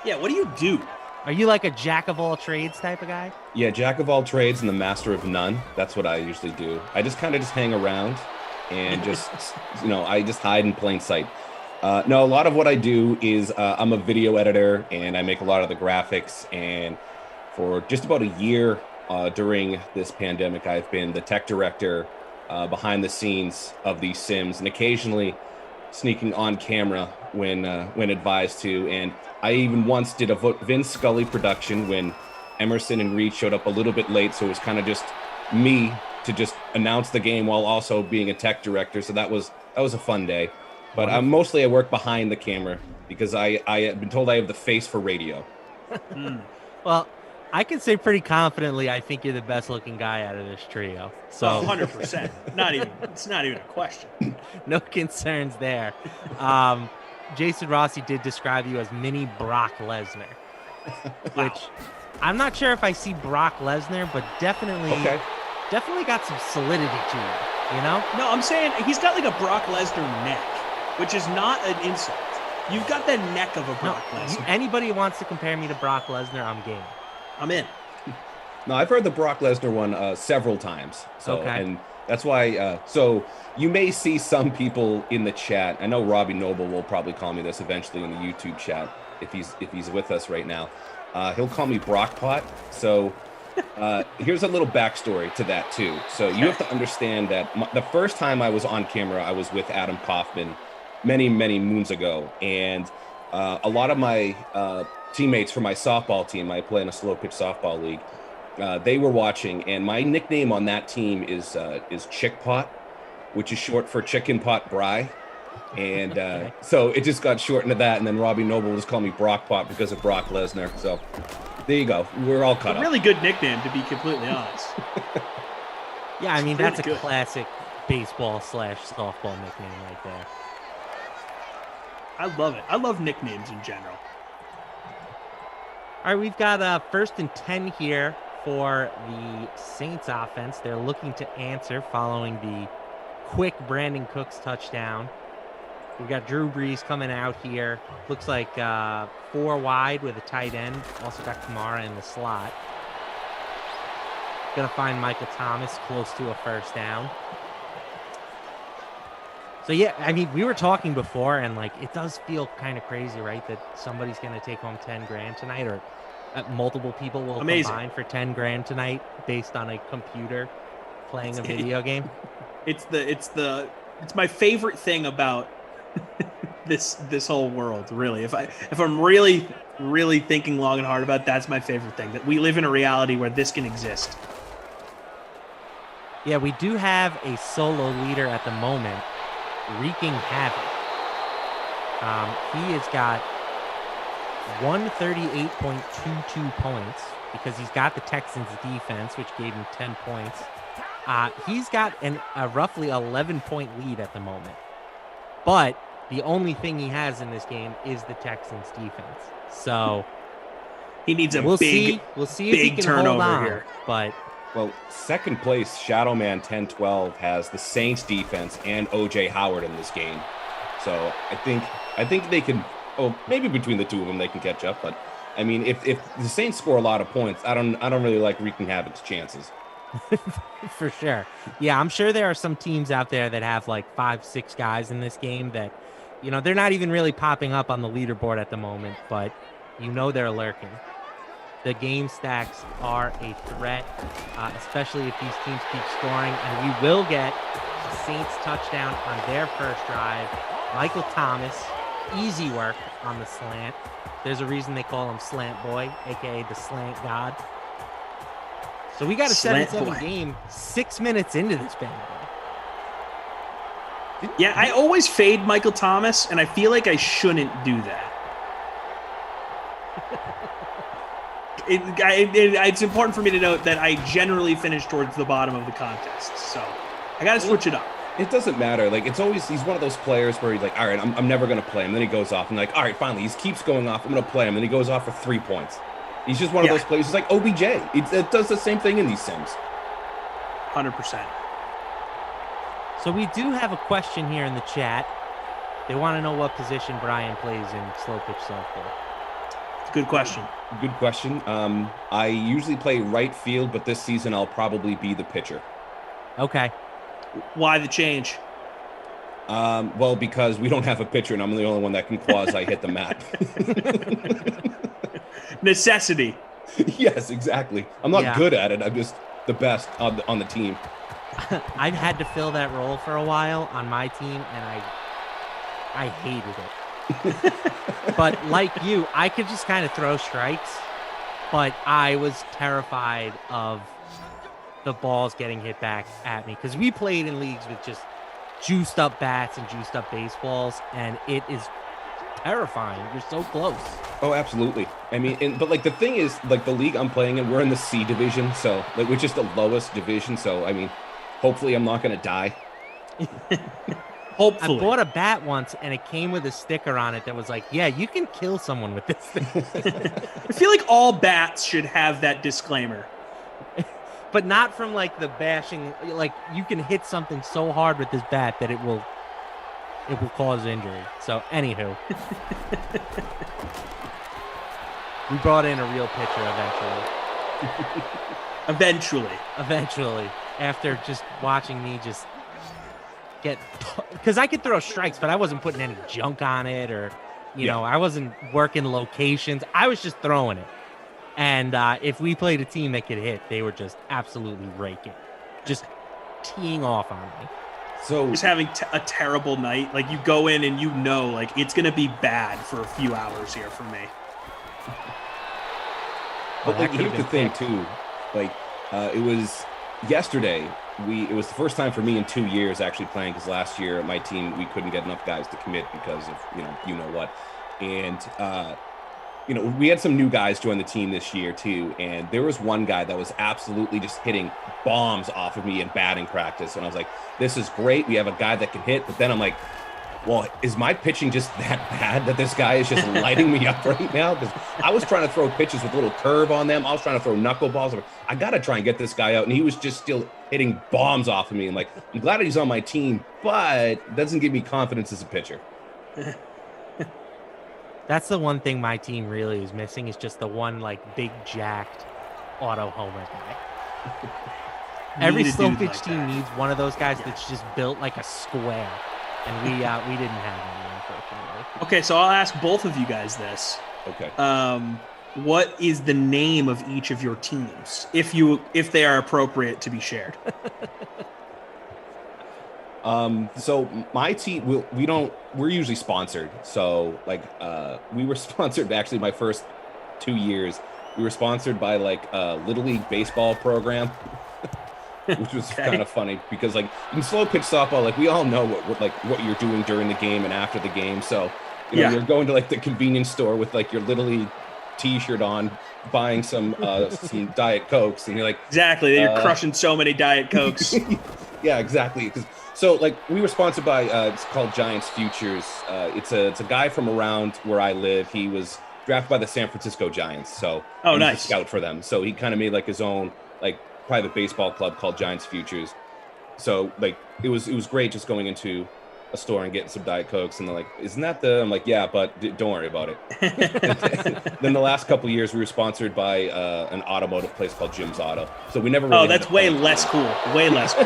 Yeah, what do you do? Are you like a jack of all trades type of guy? Yeah, jack of all trades and the master of none. That's what I usually do. I just kind of just hang around and just, I just hide in plain sight. No, a lot of what I do is I'm a video editor and I make a lot of the graphics. And for just about a year during this pandemic, I've been the tech director behind the scenes of these sims and occasionally sneaking on camera when advised to. And I even once did a Vince Scully production when Emerson and Reed showed up a little bit late. So it was kind of just me to just announce the game while also being a tech director. So that was a fun day. But mostly I work behind the camera because I have been told I have the face for radio. Well, I can say pretty confidently I think you're the best looking guy out of this trio. So 100%. It's not even a question. No concerns there. Jason Rossi did describe you as mini Brock Lesnar, which I'm not sure if I see Brock Lesnar, but definitely got some solidity to it, you know? No, I'm saying he's got like a Brock Lesnar neck, which is not an insult. You've got the neck of a Brock Lesnar. Anybody who wants to compare me to Brock Lesnar, I'm game. I'm in. No, I've heard the Brock Lesnar one several times. And that's why. So you may see some people in the chat. I know Robbie Noble will probably call me this eventually in the YouTube chat if he's with us right now. He'll call me Brockpot. So here's a little backstory to that too. So you have to understand that the first time I was on camera, I was with Adam Kaufman many moons ago, and a lot of my teammates from my softball team, I play in a slow pitch softball league, they were watching, and my nickname on that team is Chick Pot, which is short for Chicken Pot Bry. And so it just got shortened to that, and then Robbie Noble just called me Brock Pot because of Brock Lesnar. So there you go. We're all cut up. Really good nickname, to be completely honest. Yeah, I mean, It's that's really a classic baseball/softball nickname right there. I love it. I love nicknames in general. All right, we've got 1st and 10 here for the Saints offense. They're looking to answer following the quick Brandon Cooks touchdown. We've got Drew Brees coming out here. Looks like 4 wide with a tight end. Also got Kamara in the slot. Gonna find Michael Thomas close to a first down. So yeah, I mean, we were talking before, and like, it does feel kind of crazy, right? That somebody's gonna take home 10 grand tonight, or multiple people will combine for 10 grand tonight based on a computer playing a video game. It's my favorite thing about this whole world, really. If I'm really thinking long and hard about it, that's my favorite thing, that we live in a reality where this can exist. Yeah, we do have a solo leader at the moment wreaking havoc. He has got 138.22 points because he's got the Texans defense, which gave him 10 points. He's got a roughly 11-point lead at the moment. But The only thing he has in this game is the Texans defense. So he needs a we'll big see if he can turnover hold on, here. But well, second place, Shadowman 10-12 has the Saints defense and OJ Howard in this game. So I think they can. Oh, maybe between the two of them they can catch up. But I mean, if the Saints score a lot of points, I don't really like wreaking Havoc's chances. For sure. Yeah, I'm sure there are some teams out there that have like 5-6 guys in this game that, you know, they're not even really popping up on the leaderboard at the moment, but you know they're lurking. The game stacks are a threat, especially if these teams keep scoring, and we will get the Saints touchdown on their first drive. Michael Thomas, easy work on the slant. There's a reason they call him Slant Boy, aka the Slant God. So we got a 7-7 game 6 minutes into this bad boy. Yeah, I always fade Michael Thomas, and I feel like I shouldn't do that. It's important for me to note that I generally finish towards the bottom of the contest, so I got to switch it up. It doesn't matter. Like, it's always, he's one of those players where he's like, all right, I'm never going to play him. Then he goes off and like, all right, finally, he keeps going off. I'm going to play him. Then he goes off for 3 points. He's just one of those players. He's like OBJ. It does the same thing in these sims. 100%. So we do have a question here in the chat. They want to know what position Brian plays in slow pitch softball. Good question. Good question. I usually play right field, but this season I'll probably be the pitcher. Okay. Why the change? Well, because we don't have a pitcher, and I'm the only one that can quasi hit the mat. Necessity. Yes, exactly. I'm not good at it. I'm just the best on the team. I've had to fill that role for a while on my team, and I hated it. But like you, I could just kind of throw strikes, but I was terrified of the balls getting hit back at me because we played in leagues with just juiced up bats and juiced up baseballs, and it is terrifying. You're so close. Oh, absolutely. I mean, but like the thing is, like the league I'm playing in, we're in the C division, so like we're just the lowest division. So I mean, hopefully I'm not going to die. Hopefully. I bought a bat once, and it came with a sticker on it that was like, yeah, you can kill someone with this thing. I feel like all bats should have that disclaimer. But not from like the bashing, like you can hit something so hard with this bat that it will cause injury. So anywho, we brought in a real pitcher eventually. Eventually, after just watching me just get, because I could throw strikes, but I wasn't putting any junk on it, or you know, I wasn't working locations. I was just throwing it. And if we played a team that could hit, they were just absolutely raking, just teeing off on me. So just having a terrible night. Like you go in and you know, like it's going to be bad for a few hours here for me. But like, here's the thing too, like it was yesterday. It was the first time for me in 2 years actually playing, because last year my team, we couldn't get enough guys to commit because of, you know what. And, you know, we had some new guys join the team this year too. And there was one guy that was absolutely just hitting bombs off of me in batting practice. And I was like, this is great. We have a guy that can hit. But then I'm like, well, is my pitching just that bad that this guy is just lighting me up right now? Because I was trying to throw pitches with a little curve on them. I was trying to throw knuckleballs. I got to try and get this guy out. And he was just still hitting bombs off of me. I'm like, I'm glad he's on my team, but it doesn't give me confidence as a pitcher. That's the one thing my team really is missing, is just the one like big jacked auto homer guy. Every slow pitch team needs one of those guys that's just built like a square. And we didn't have any, unfortunately. Okay, so I'll ask both of you guys this. Okay. What is the name of each of your teams, if they are appropriate to be shared? So my team, we're usually sponsored. So like, we were sponsored actually my first 2 years. We were sponsored by like a Little League baseball program. Which was kind of funny because like in slow pitch softball, like we all know what you're doing during the game and after the game. So you're going to like the convenience store with like your Little League t-shirt on, buying some Diet Cokes, and you're like, exactly, you're crushing so many Diet Cokes. Yeah, exactly. So like we were sponsored by it's called Giants Futures. It's a guy from around where I live. He was drafted by the San Francisco Giants. So oh, he's nice. a scout for them. So he kind of made like his own like private baseball club called Giants Futures. So like it was great just going into a store and getting some Diet Cokes, and they're like, "Isn't that the?" I'm like, "Yeah, but don't worry about it." Then the last couple of years, we were sponsored by an automotive place called Jim's Auto. So we never. Really that's way less cool. Way less cool.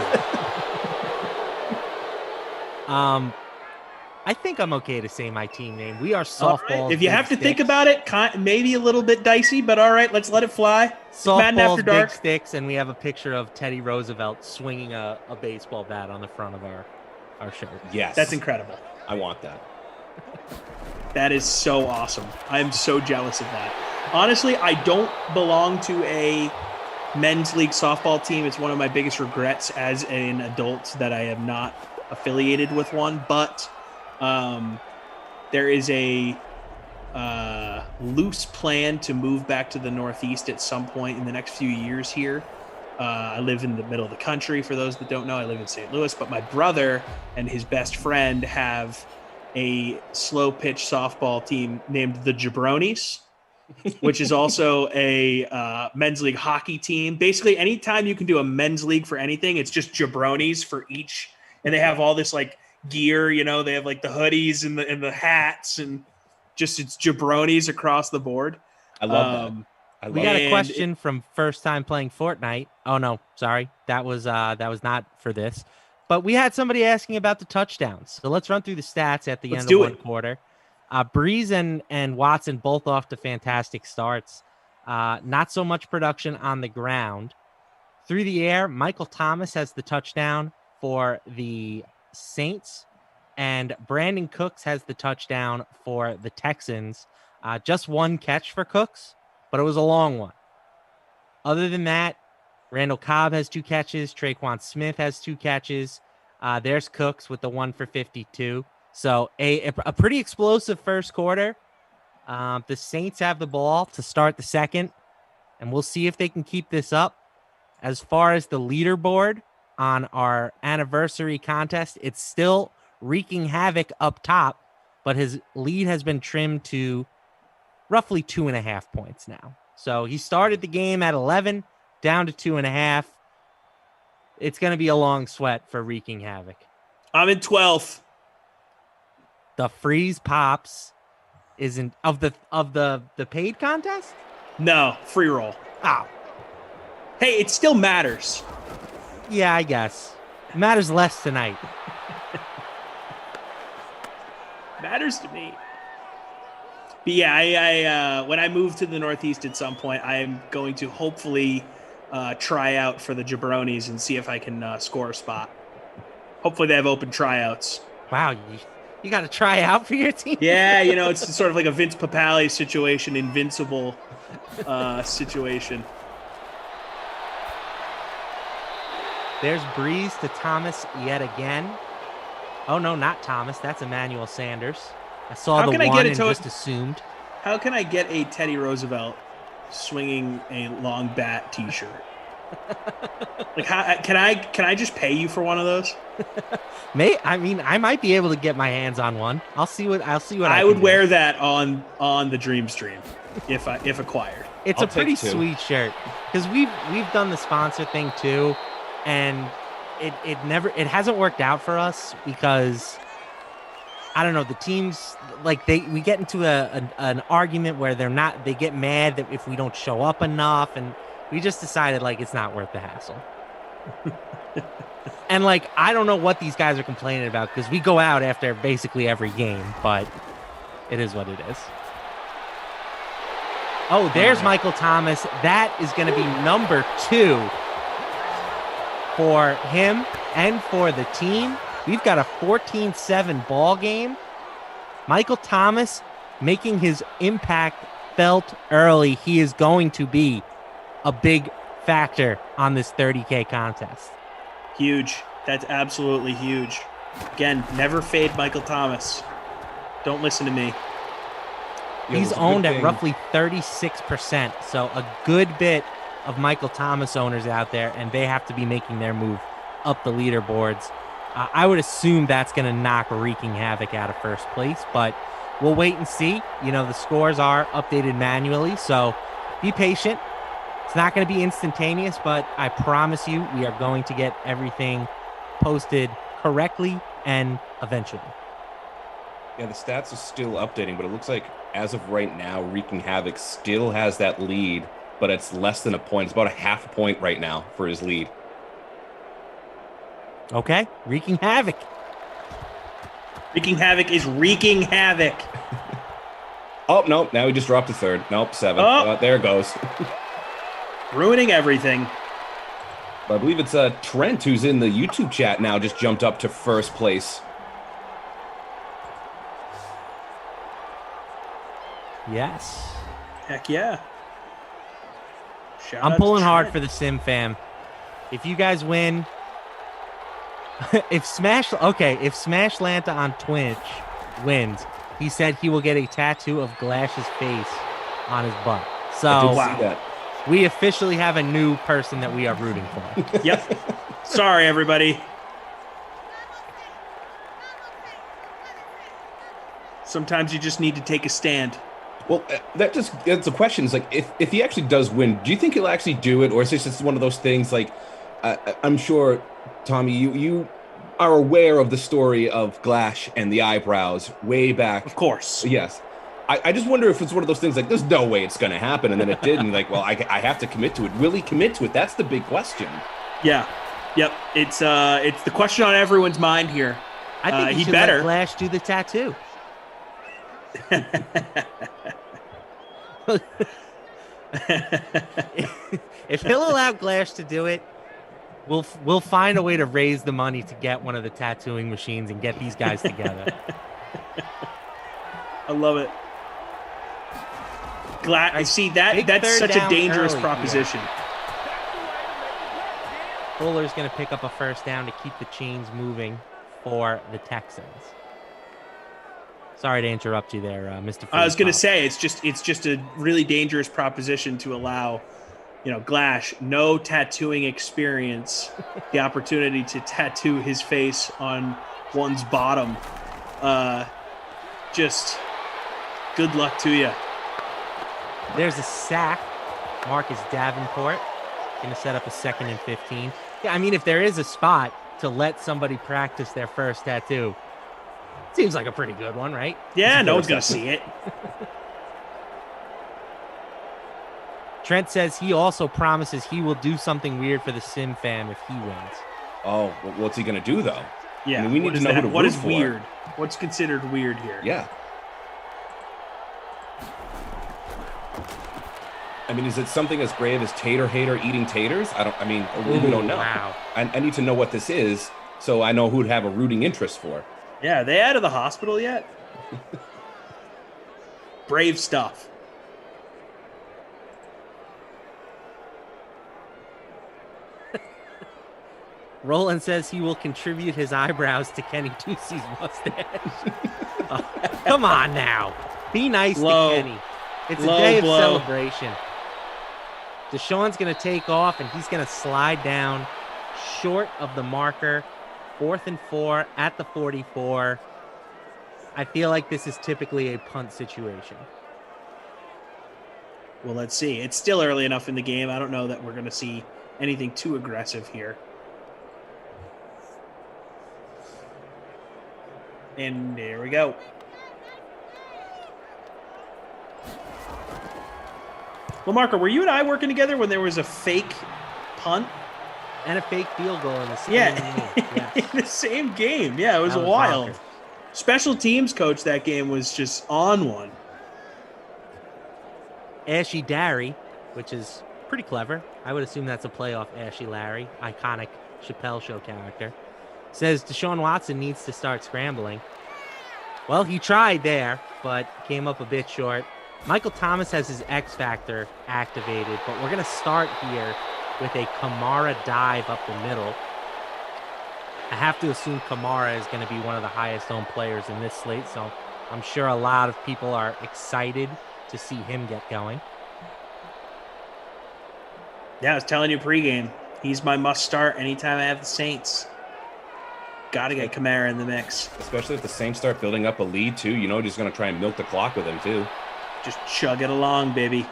I think I'm okay to say my team name. We are softball. Right. If you have to think about it, maybe a little bit dicey, but all right, let's let it fly. Softball After dark. Big Sticks, and we have a picture of Teddy Roosevelt swinging a baseball bat on the front of our shirt. Yes, that's incredible. I want that. That is so awesome. I'm so jealous of that. Honestly, I don't belong to a men's league softball team. It's one of my biggest regrets as an adult that I am not affiliated with one, but there is a loose plan to move back to the Northeast at some point in the next few years here. I live in the middle of the country. For those that don't know, I live in St. Louis, but my brother and his best friend have a slow pitch softball team named the Jabronis, which is also a men's league hockey team. Basically, anytime you can do a men's league for anything, it's just Jabronis for each. And they have all this like gear, they have like the hoodies and the hats, and just it's Jabronis across the board. I love that. We got a question from first time playing Fortnite. Oh no, sorry. That was not for this. But we had somebody asking about the touchdowns. So let's run through the stats at the end of one quarter. Breeze and Watson both off to fantastic starts. Not so much production on the ground. Through the air, Michael Thomas has the touchdown for the Saints, and Brandon Cooks has the touchdown for the Texans. Just one catch for Cooks, but it was a long one. Other than that, Randall Cobb has 2 catches. Traquan Smith has 2 catches. There's Cooks with the 1 for 52. So a pretty explosive first quarter. The Saints have the ball to start the second, and we'll see if they can keep this up. As far as the leaderboard on our anniversary contest, it's still wreaking havoc up top, but his lead has been trimmed to roughly 2.5 points now. So he started the game at 11, down to 2.5. It's going to be a long sweat for wreaking havoc. I'm in 12th. The freeze pops isn't of the paid contest? No, free roll. Oh. Hey, it still matters. Yeah, I guess. It matters less tonight. Matters to me. But yeah, I when I move to the Northeast at some point, I'm going to hopefully try out for the Jabronis and see if I can score a spot. Hopefully they have open tryouts. Wow, you got to try out for your team? Yeah, it's sort of like a Vince Papale situation, invincible situation. There's Breeze to Thomas yet again. Oh, no, not Thomas. That's Emmanuel Sanders. I saw the one and just assumed. How can I get a Teddy Roosevelt swinging a long bat T-shirt? Like, can I just pay you for one of those? I might be able to get my hands on one. I'll see what I would wear that on the Dream Stream if acquired. It's a pretty sweet shirt because we've done the sponsor thing too, and it hasn't worked out for us because I don't know, the teams we get into an argument where they get mad that if we don't show up enough, and we just decided it's not worth the hassle. And I don't know what these guys are complaining about because we go out after basically every game, but it is what it is. Oh, there's Michael Thomas. That is going to be number 2 for him and for the team. We've got a 14-7 ball game. Michael Thomas making his impact felt early. He is going to be a big factor on this 30K contest. Huge. That's absolutely huge. Again, never fade Michael Thomas. Don't listen to me. He's owned at roughly 36%. So a good bit of Michael Thomas owners out there, and they have to be making their move up the leaderboards. I would assume that's going to knock Wreaking Havoc out of first place, but we'll wait and see. The scores are updated manually, so be patient. It's not going to be instantaneous, but I promise you we are going to get everything posted correctly and eventually. Yeah, the stats are still updating, but it looks like as of right now, Wreaking Havoc still has that lead, but it's less than a point. It's about a half a point right now for his lead. Okay, Wreaking Havoc. Wreaking Havoc is wreaking havoc. Oh, no, now he just dropped to third. Nope, 7. Oh. There it goes. Ruining everything. But I believe it's Trent, who's in the YouTube chat now, just jumped up to first place. Yes. Heck yeah. I'm pulling hard for the Sim fam. If you guys win, if Smash Lanta on Twitch wins, he said he will get a tattoo of Glash's face on his butt. So I did see that. We officially have a new person that we are rooting for. Yep. Sorry, everybody. Sometimes you just need to take a stand. Well, that's a question. Is like, if he actually does win, do you think he'll actually do it, or is this just one of those things? Like, I'm sure, Tommy, you are aware of the story of Glash and the eyebrows way back. Of course. Yes. I just wonder if it's one of those things like, there's no way it's going to happen, and then it did, and like, well, I have to commit to it. Will he commit to it? That's the big question. Yeah. Yep. It's the question on everyone's mind here. I think he should let Glash do the tattoo. If he'll allow Glash to do it, we'll find a way to raise the money to get one of the tattooing machines and get these guys together. I love it. I see that's such a dangerous proposition. Fuller's going to pick up a first down to keep the chains moving for the Texans. Sorry to interrupt you there, Mr. I was going to say it's just a really dangerous proposition to allow, Glash, no tattooing experience, the opportunity to tattoo his face on one's bottom. Just good luck to you. There's a sack. Marcus Davenport going to set up a 2nd and 15. Yeah, I mean, if there is a spot to let somebody practice their first tattoo, seems like a pretty good one, right? Yeah, no one's going to see it. Trent says he also promises he will do something weird for the Sim fam if he wins. Oh, what's he going to do, though? Yeah, I mean, we need to know who to what root is for. weird? What's considered weird here? Yeah. I mean, is it something as grave as tater hater eating taters? We don't know. Wow. I need to know what this is so I know who to have a rooting interest for. Yeah, are they out of the hospital yet? Brave stuff. Roland says he will contribute his eyebrows to Kenny Ducey's mustache. Come on now. Be nice to Kenny. It's a day of celebration. Deshaun's going to take off, and he's going to slide down short of the marker. 4th and 4 at the 44. I feel like this is typically a punt situation. Well, let's see. It's still early enough in the game. I don't know that we're going to see anything too aggressive here. And there we go. Lamarca, were you and I working together when there was a fake punt? And a fake field goal in the same game. Yes. In the same game. Yeah, it was wild. Bonkers. Special teams coach that game was just on one. Ashy Darry, which is pretty clever. I would assume that's a playoff Ashy Larry, iconic Chappelle Show character. Says Deshaun Watson needs to start scrambling. Well, he tried there, but came up a bit short. Michael Thomas has his X Factor activated, but we're going to start here with a Kamara dive up the middle. I have to assume Kamara is going to be one of the highest owned players in this slate, so I'm sure a lot of people are excited to see him get going. Yeah, I was telling you pregame. He's my must start anytime I have the Saints. Got to get Kamara in the mix. Especially if the Saints start building up a lead, too. You know, just going to try and milk the clock with him, too. Just chug it along, baby.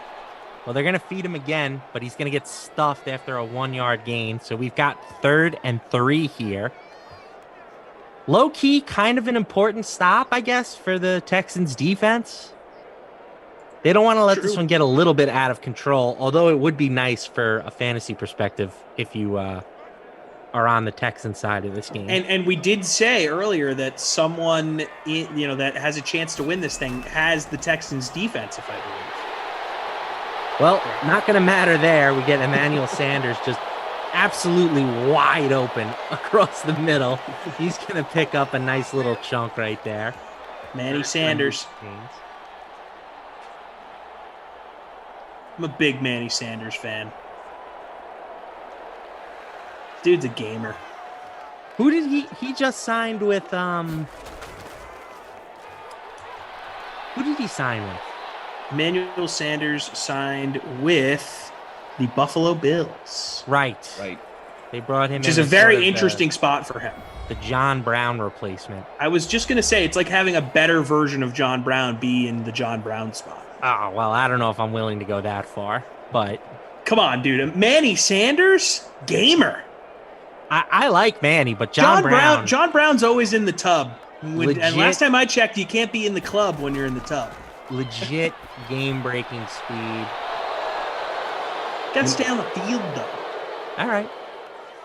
Well, they're going to feed him again, but he's going to get stuffed after a 1-yard gain. So we've got 3rd and 3 here. Low-key, kind of an important stop, I guess, for the Texans' defense. They don't want to let this one get a little bit out of control, although it would be nice for a fantasy perspective if you are on the Texan side of this game. And we did say earlier that someone that has a chance to win this thing has the Texans' defense, if I believe. Well, not going to matter there. We get Emmanuel Sanders just absolutely wide open across the middle. He's going to pick up a nice little chunk right there. Manny Sanders. I'm a big Manny Sanders fan. Dude's a gamer. Who did he just signed with? Who did he sign with? Emmanuel Sanders signed with the Buffalo Bills. Right. They brought him in. Which is a very interesting spot for him. The John Brown replacement. I was just going to say, it's like having a better version of John Brown be in the John Brown spot. Oh, well, I don't know if I'm willing to go that far, but... Come on, dude. Manny Sanders? Gamer. I like Manny, but John Brown... John Brown's always in the tub. And last time I checked, you can't be in the club when you're in the tub. Legit game-breaking speed. Got to stay on the field, though. All right.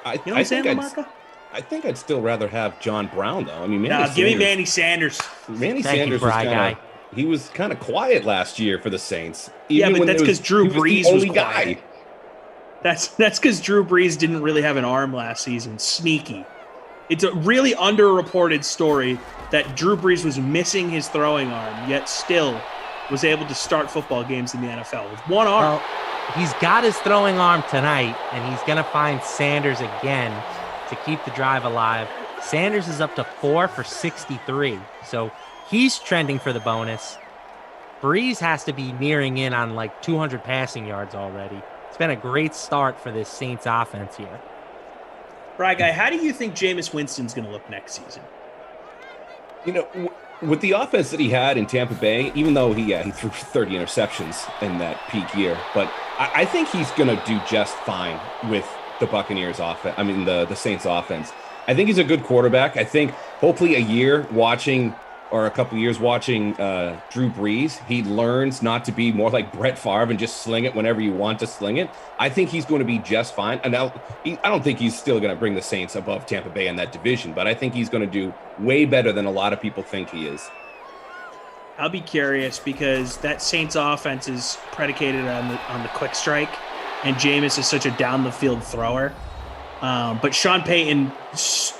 You know what I'm saying, Lamarca? I think I'd still rather have John Brown, though. I mean, give me Manny Sanders. Manny Sanders was kind of quiet last year for the Saints. But that's because Drew Brees was quiet. That's because Drew Brees didn't really have an arm last season. Sneaky. It's a really underreported story that Drew Brees was missing his throwing arm, yet still was able to start football games in the NFL with one arm. Well, he's got his throwing arm tonight, and he's going to find Sanders again to keep the drive alive. Sanders is up to 4 for 63, so he's trending for the bonus. Breeze has to be nearing in on like 200 passing yards already. It's been a great start for this Saints offense here. Right, Guy, how do you think Jameis Winston's going to look next season? You know, with the offense that he had in Tampa Bay, even though he threw 30 interceptions in that peak year, but I think he's going to do just fine with the Buccaneers offense. I mean, the Saints offense. I think he's a good quarterback. I think hopefully a couple years watching Drew Brees, he learns not to be more like Brett Favre and just sling it whenever you want to sling it. I think he's going to be just fine. And I don't think he's still going to bring the Saints above Tampa Bay in that division, but I think he's going to do way better than a lot of people think he is. I'll be curious because that Saints offense is predicated on the quick strike, and Jameis is such a down the field thrower. But Sean Payton,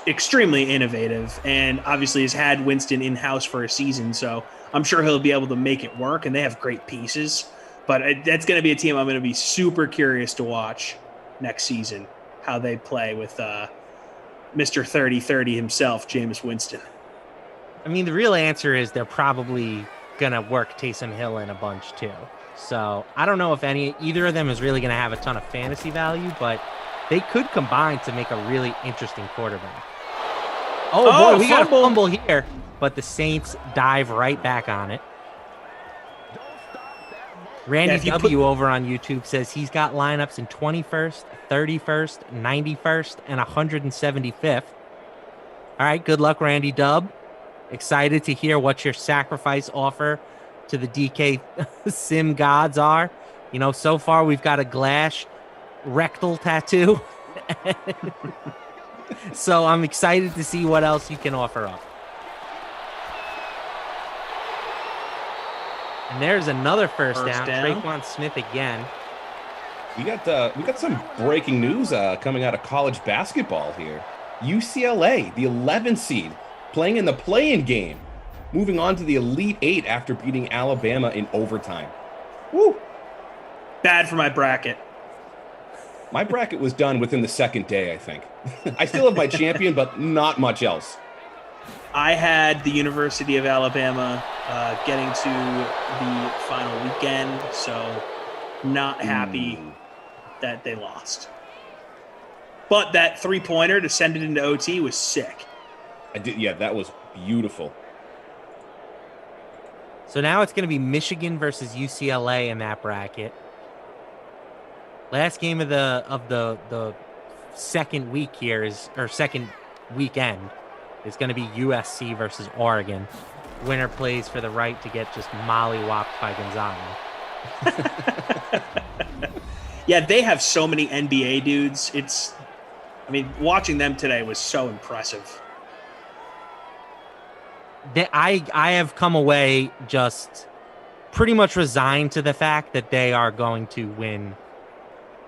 extremely innovative, and obviously has had Winston in-house for a season, so I'm sure he'll be able to make it work, and they have great pieces. But that's going to be a team I'm going to be super curious to watch next season, how they play with Mr. 30-30 himself, Jameis Winston. I mean, the real answer is they're probably going to work Taysom Hill in a bunch, too. So I don't know if either of them is really going to have a ton of fantasy value, but they could combine to make a really interesting quarterback. Oh boy, we got a fumble here, but the Saints dive right back on it. Randy W over on YouTube says he's got lineups in 21st, 31st, 91st, and 175th. All right, good luck, Randy Dub. Excited to hear what your sacrifice offer to the DK sim gods are. You know, so far we've got a Glash rectal tattoo. So I'm excited to see what else you can offer up. And there's another first down. Traquan Smith again. We got some breaking news coming out of college basketball here. UCLA, the 11th seed, playing in the play-in game, moving on to the Elite Eight after beating Alabama in overtime. Woo! Bad for my bracket. My bracket was done within the second day, I think. I still have my champion, but not much else. I had the University of Alabama getting to the final weekend, so not happy that they lost. But that 3-pointer to send it into OT was sick. I did. Yeah, that was beautiful. So now it's going to be Michigan versus UCLA in that bracket. Last game of the second week here second weekend is going to be USC versus Oregon. Winner plays for the right to get just mollywopped by Gonzaga. Yeah, they have so many NBA dudes. Watching them today was so impressive. I have come away just pretty much resigned to the fact that they are going to win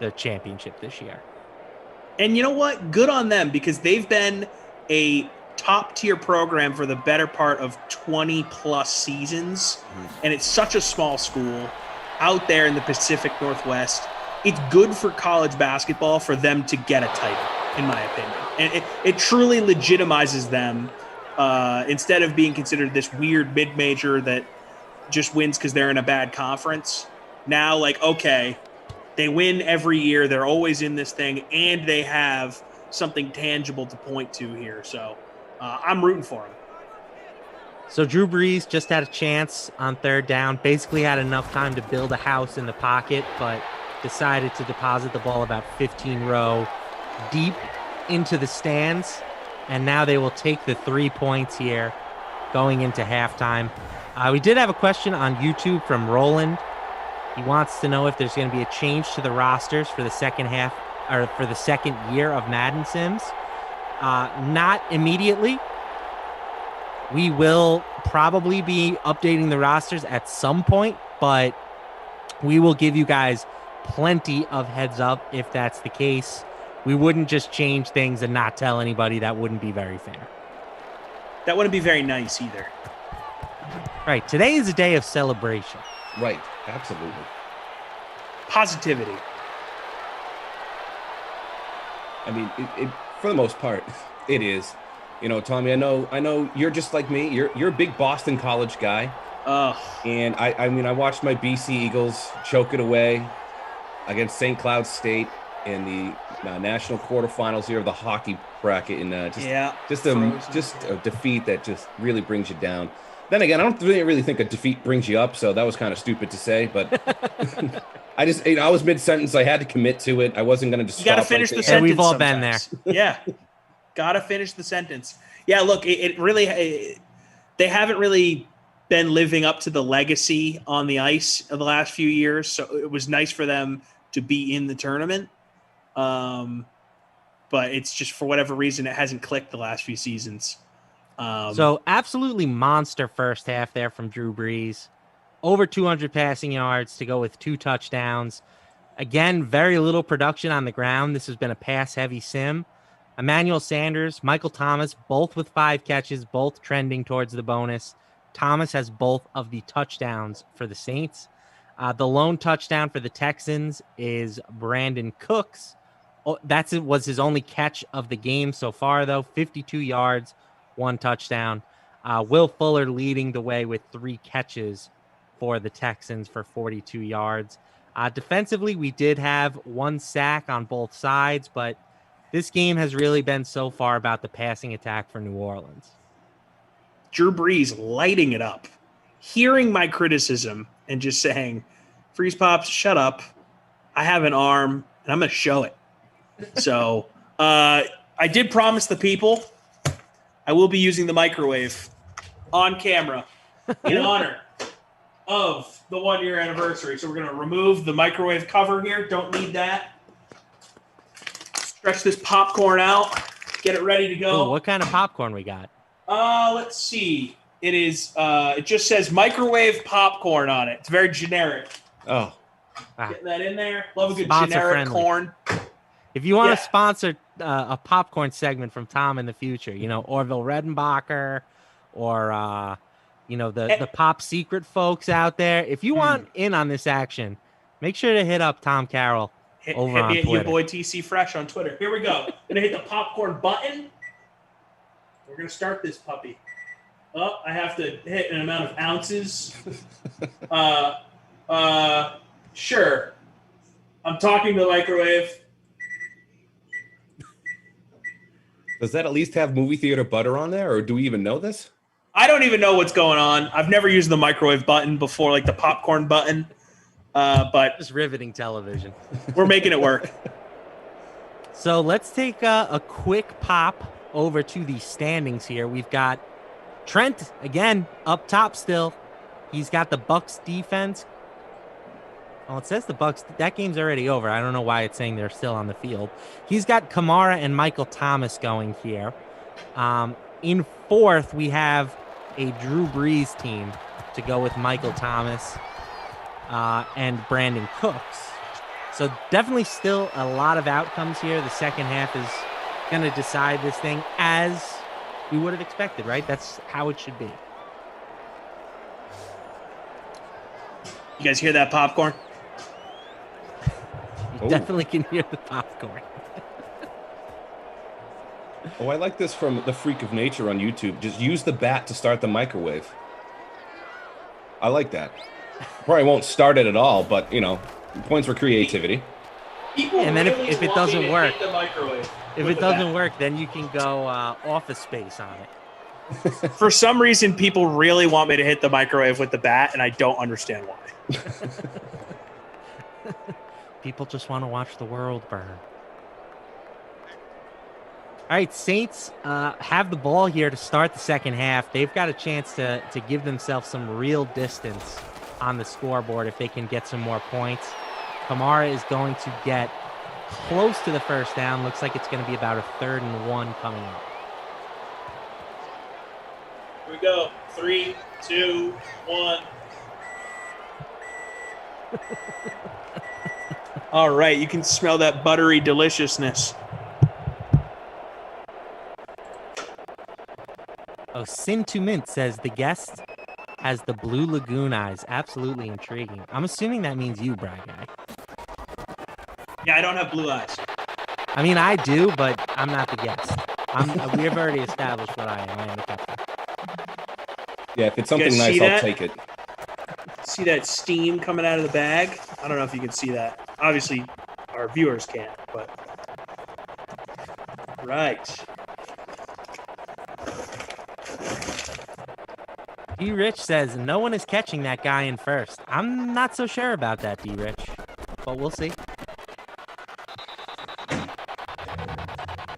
the championship this year. And you know what? Good on them, because they've been a top-tier program for the better part of 20-plus seasons, and it's such a small school out there in the Pacific Northwest. It's good for college basketball for them to get a title, in my opinion. And it truly legitimizes them instead of being considered this weird mid-major that just wins because they're in a bad conference. Now, okay, they win every year. They're always in this thing, and they have something tangible to point to here. So I'm rooting for them. So Drew Brees just had a chance on third down, basically had enough time to build a house in the pocket, but decided to deposit the ball about 15 row deep into the stands. And now they will take the 3 points here going into halftime. We did have a question on YouTube from Roland. He wants to know if there's going to be a change to the rosters for the second half or for the second year of Madden Sims. Not immediately. We will probably be updating the rosters at some point, but we will give you guys plenty of heads up if that's the case. We wouldn't just change things and not tell anybody. That wouldn't be very fair. That wouldn't be very nice either. Right. Today is a day of celebration. Right. Absolutely. Positivity. I mean, it for the most part, it is. Tommy, I know you're just like me. You're a big Boston College guy. And I watched my BC Eagles choke it away against St. Cloud State in the national quarterfinals here of the hockey bracket, and just a defeat that just really brings you down. Then again, I don't really think a defeat brings you up, so that was kind of stupid to say, but I was mid-sentence. I had to commit to it. I wasn't going to just. You got to finish the sentence. We've all sometimes. been there. Yeah, got to finish the sentence. Yeah, look, they haven't really been living up to the legacy on the ice of the last few years, so it was nice for them to be in the tournament. But it's just for whatever reason it hasn't clicked the last few seasons. So absolutely monster first half there from Drew Brees. Over 200 passing yards to go with 2 touchdowns. Again, very little production on the ground. This has been a pass-heavy sim. Emmanuel Sanders, Michael Thomas, both with 5 catches, both trending towards the bonus. Thomas has both of the touchdowns for the Saints. The lone touchdown for the Texans is Brandon Cooks. Was his only catch of the game so far, though. 52 yards, 1 touchdown. Will Fuller leading the way with 3 catches for the Texans for 42 yards. Defensively, we did have 1 sack on both sides, but this game has really been so far about the passing attack for New Orleans. Drew Brees lighting it up, hearing my criticism and just saying, Freeze Pops, shut up. I have an arm, and I'm going to show it. So I did promise the people I will be using the microwave on camera in honor of the 1-year anniversary. So we're going to remove the microwave cover here. Don't need that. Stretch this popcorn out. Get it ready to go. Ooh, what kind of popcorn we got? Let's see. It is. It just says microwave popcorn on it. It's very generic. Oh, getting that in there. Love a good Sponsor generic friendly. corn. If you want to sponsor a popcorn segment from Tom in the future, Orville Redenbacher or, the Pop Secret folks out there, if you want in on this action, make sure to hit up Tom Carroll over on Hit Twitter. your boy TC Fresh on Twitter. Here we go. Gonna hit the popcorn button. We're gonna start this puppy. Oh, I have to hit an amount of ounces. Sure. I'm talking to the microwave. Does that at least have movie theater butter on there, or do we even know this? I don't even know what's going on. I've never used the microwave button before, like the popcorn button. But just riveting television. We're making it work. So let's take a quick pop over to the standings here. We've got Trent again up top still. He's got the Bucks defense. Well, it says the Bucks. That game's already over. I don't know why it's saying they're still on the field. He's got Kamara and Michael Thomas going here. In fourth, we have a Drew Brees team to go with Michael Thomas and Brandon Cooks. So definitely still a lot of outcomes here. The second half is going to decide this thing as we would have expected, right? That's how it should be. You guys hear that popcorn? You definitely can hear the popcorn. I like this from the Freak of Nature on YouTube. Just use the bat to start the microwave. I like that. Probably won't start it at all, but, points for creativity. And then if it doesn't work, then you can go Office Space on it. For some reason, people really want me to hit the microwave with the bat, and I don't understand why. People just want to watch the world burn. All right, Saints have the ball here to start the second half. They've got a chance to give themselves some real distance on the scoreboard if they can get some more points. Kamara is going to get close to the first down. Looks like it's going to be about a 3rd and 1 coming up. Here we go. 3, 2, 1. All right, you can smell that buttery deliciousness. Oh, Sin to Mint says the guest has the Blue Lagoon eyes. Absolutely intriguing. I'm assuming that means you, Brad Guy. Yeah, I don't have blue eyes. I mean, I do, but I'm not the guest. We have already established what I am. I am the captain. Yeah, if it's something nice, I'll take it. See that steam coming out of the bag? I don't know if you can see that. Obviously, our viewers can't, but... Right. D-Rich says, no one is catching that guy in first. I'm not so sure about that, D-Rich, but we'll see.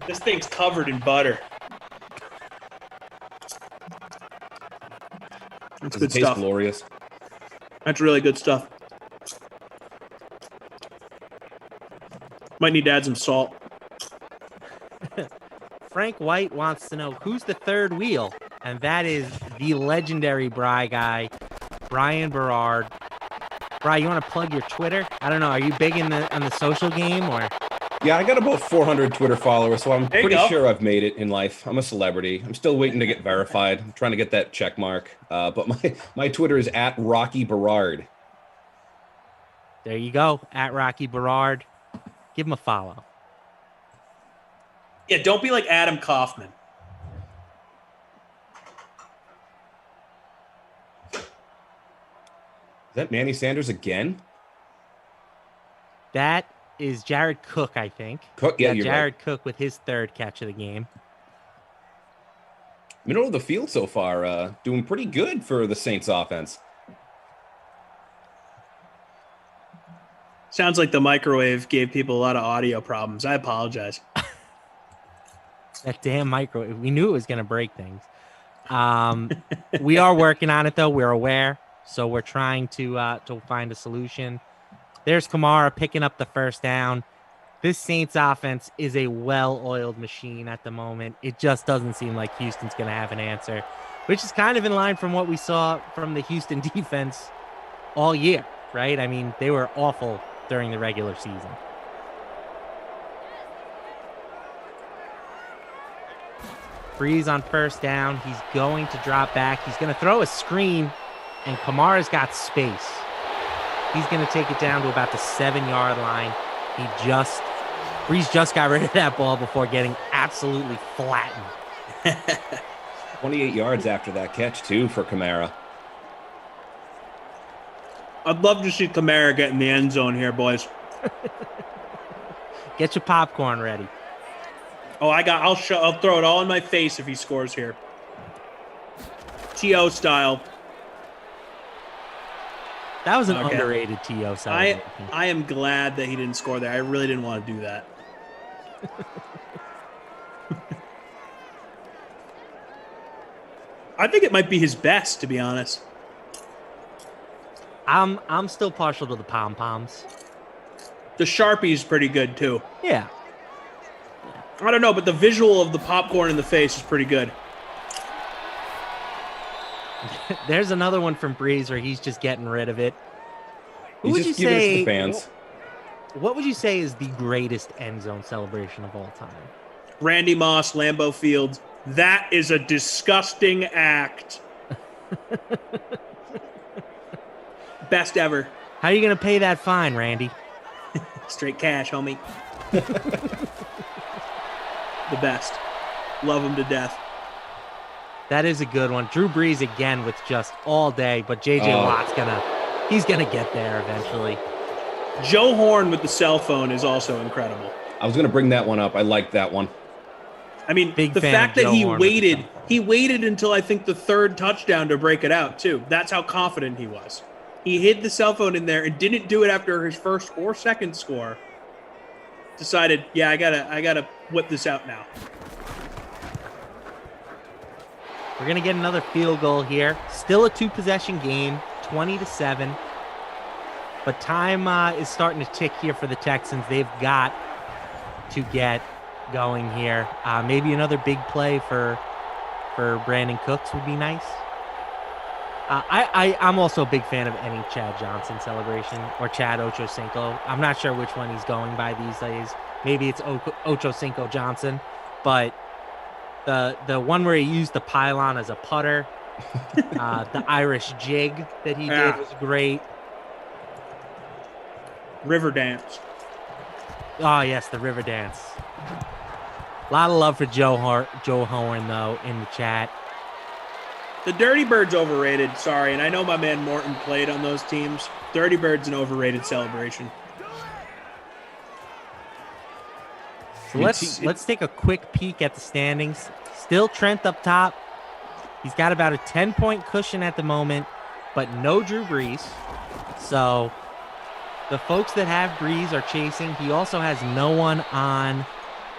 This thing's covered in butter. That's good stuff. Glorious. That's really good stuff. Might need to add some salt. Frank White wants to know who's the third wheel, and that is the legendary Bry guy, Brian Berard. Bry, you want to plug your Twitter? I don't know. Are you big on the social game or? Yeah, I got about 400 Twitter followers, so I'm pretty sure I've made it in life. I'm a celebrity. I'm still waiting to get verified. I'm trying to get that check mark. But my Twitter is at Rocky Berard. There you go, at Rocky Berard. Give him a follow. Yeah, don't be like Adam Kaufman. Is that Manny Sanders again? That is Jared Cook, I think. Cook, yeah, you're Jared right. Cook with his third catch of the game. Middle of the field so far, doing pretty good for the Saints offense. Sounds like the microwave gave people a lot of audio problems. I apologize. That damn microwave. We knew it was going to break things. We are working on it, though. We're aware. So we're trying to find a solution. There's Kamara picking up the first down. This Saints offense is a well-oiled machine at the moment. It just doesn't seem like Houston's going to have an answer, which is kind of in line from what we saw from the Houston defense all year, right? I mean, they were awful during the regular season. Brees on first down. He's going to drop back. He's going to throw a screen, and Kamara's got space. He's going to take it down to about the 7-yard line. Brees just got rid of that ball before getting absolutely flattened. 28 yards after that catch, too, for Kamara. I'd love to see Kamara get in the end zone here, boys. Get your popcorn ready. I'll throw it all in my face if he scores here. TO style. That was an underrated TO celebration. I am glad that he didn't score there. I really didn't want to do that. I think it might be his best, to be honest. I'm still partial to the pom-poms. The Sharpie is pretty good, too. Yeah. I don't know, but the visual of the popcorn in the face is pretty good. There's another one from Breeze where he's just getting rid of it. He's just giving it to the fans. What would you say is the greatest end zone celebration of all time? Randy Moss, Lambeau Field. That is a disgusting act. Best ever. How are you going to pay that fine, Randy? Straight cash, homie. The best. Love him to death. That is a good one. Drew Brees again with just all day, but J.J. Watt's he's gonna get there eventually. Joe Horn with the cell phone is also incredible. I was going to bring that one up. I like that one. I mean, the fact that he waited until I think the third touchdown to break it out, too. That's how confident he was. He hid the cell phone in there and didn't do it after his first or second score. Decided, yeah, I gotta whip this out now. We're gonna get another field goal here. Still a 2-possession game, 20-7. But time is starting to tick here for the Texans. They've got to get going here. Maybe another big play for Brandon Cooks would be nice. I'm also a big fan of any Chad Johnson celebration or Chad Ochocinco. I'm not sure which one he's going by these days. Maybe it's Ochocinco Johnson, but the one where he used the pylon as a putter, the Irish jig that he did was great. River dance. Oh yes, the river dance. A lot of love for Joe Horn though in the chat. The Dirty Bird's overrated, sorry, and I know my man Morton played on those teams. Dirty Bird's an overrated celebration. So let's take a quick peek at the standings. Still Trent up top. He's got about a 10-point cushion at the moment, but no Drew Brees. So the folks that have Brees are chasing. He also has no one on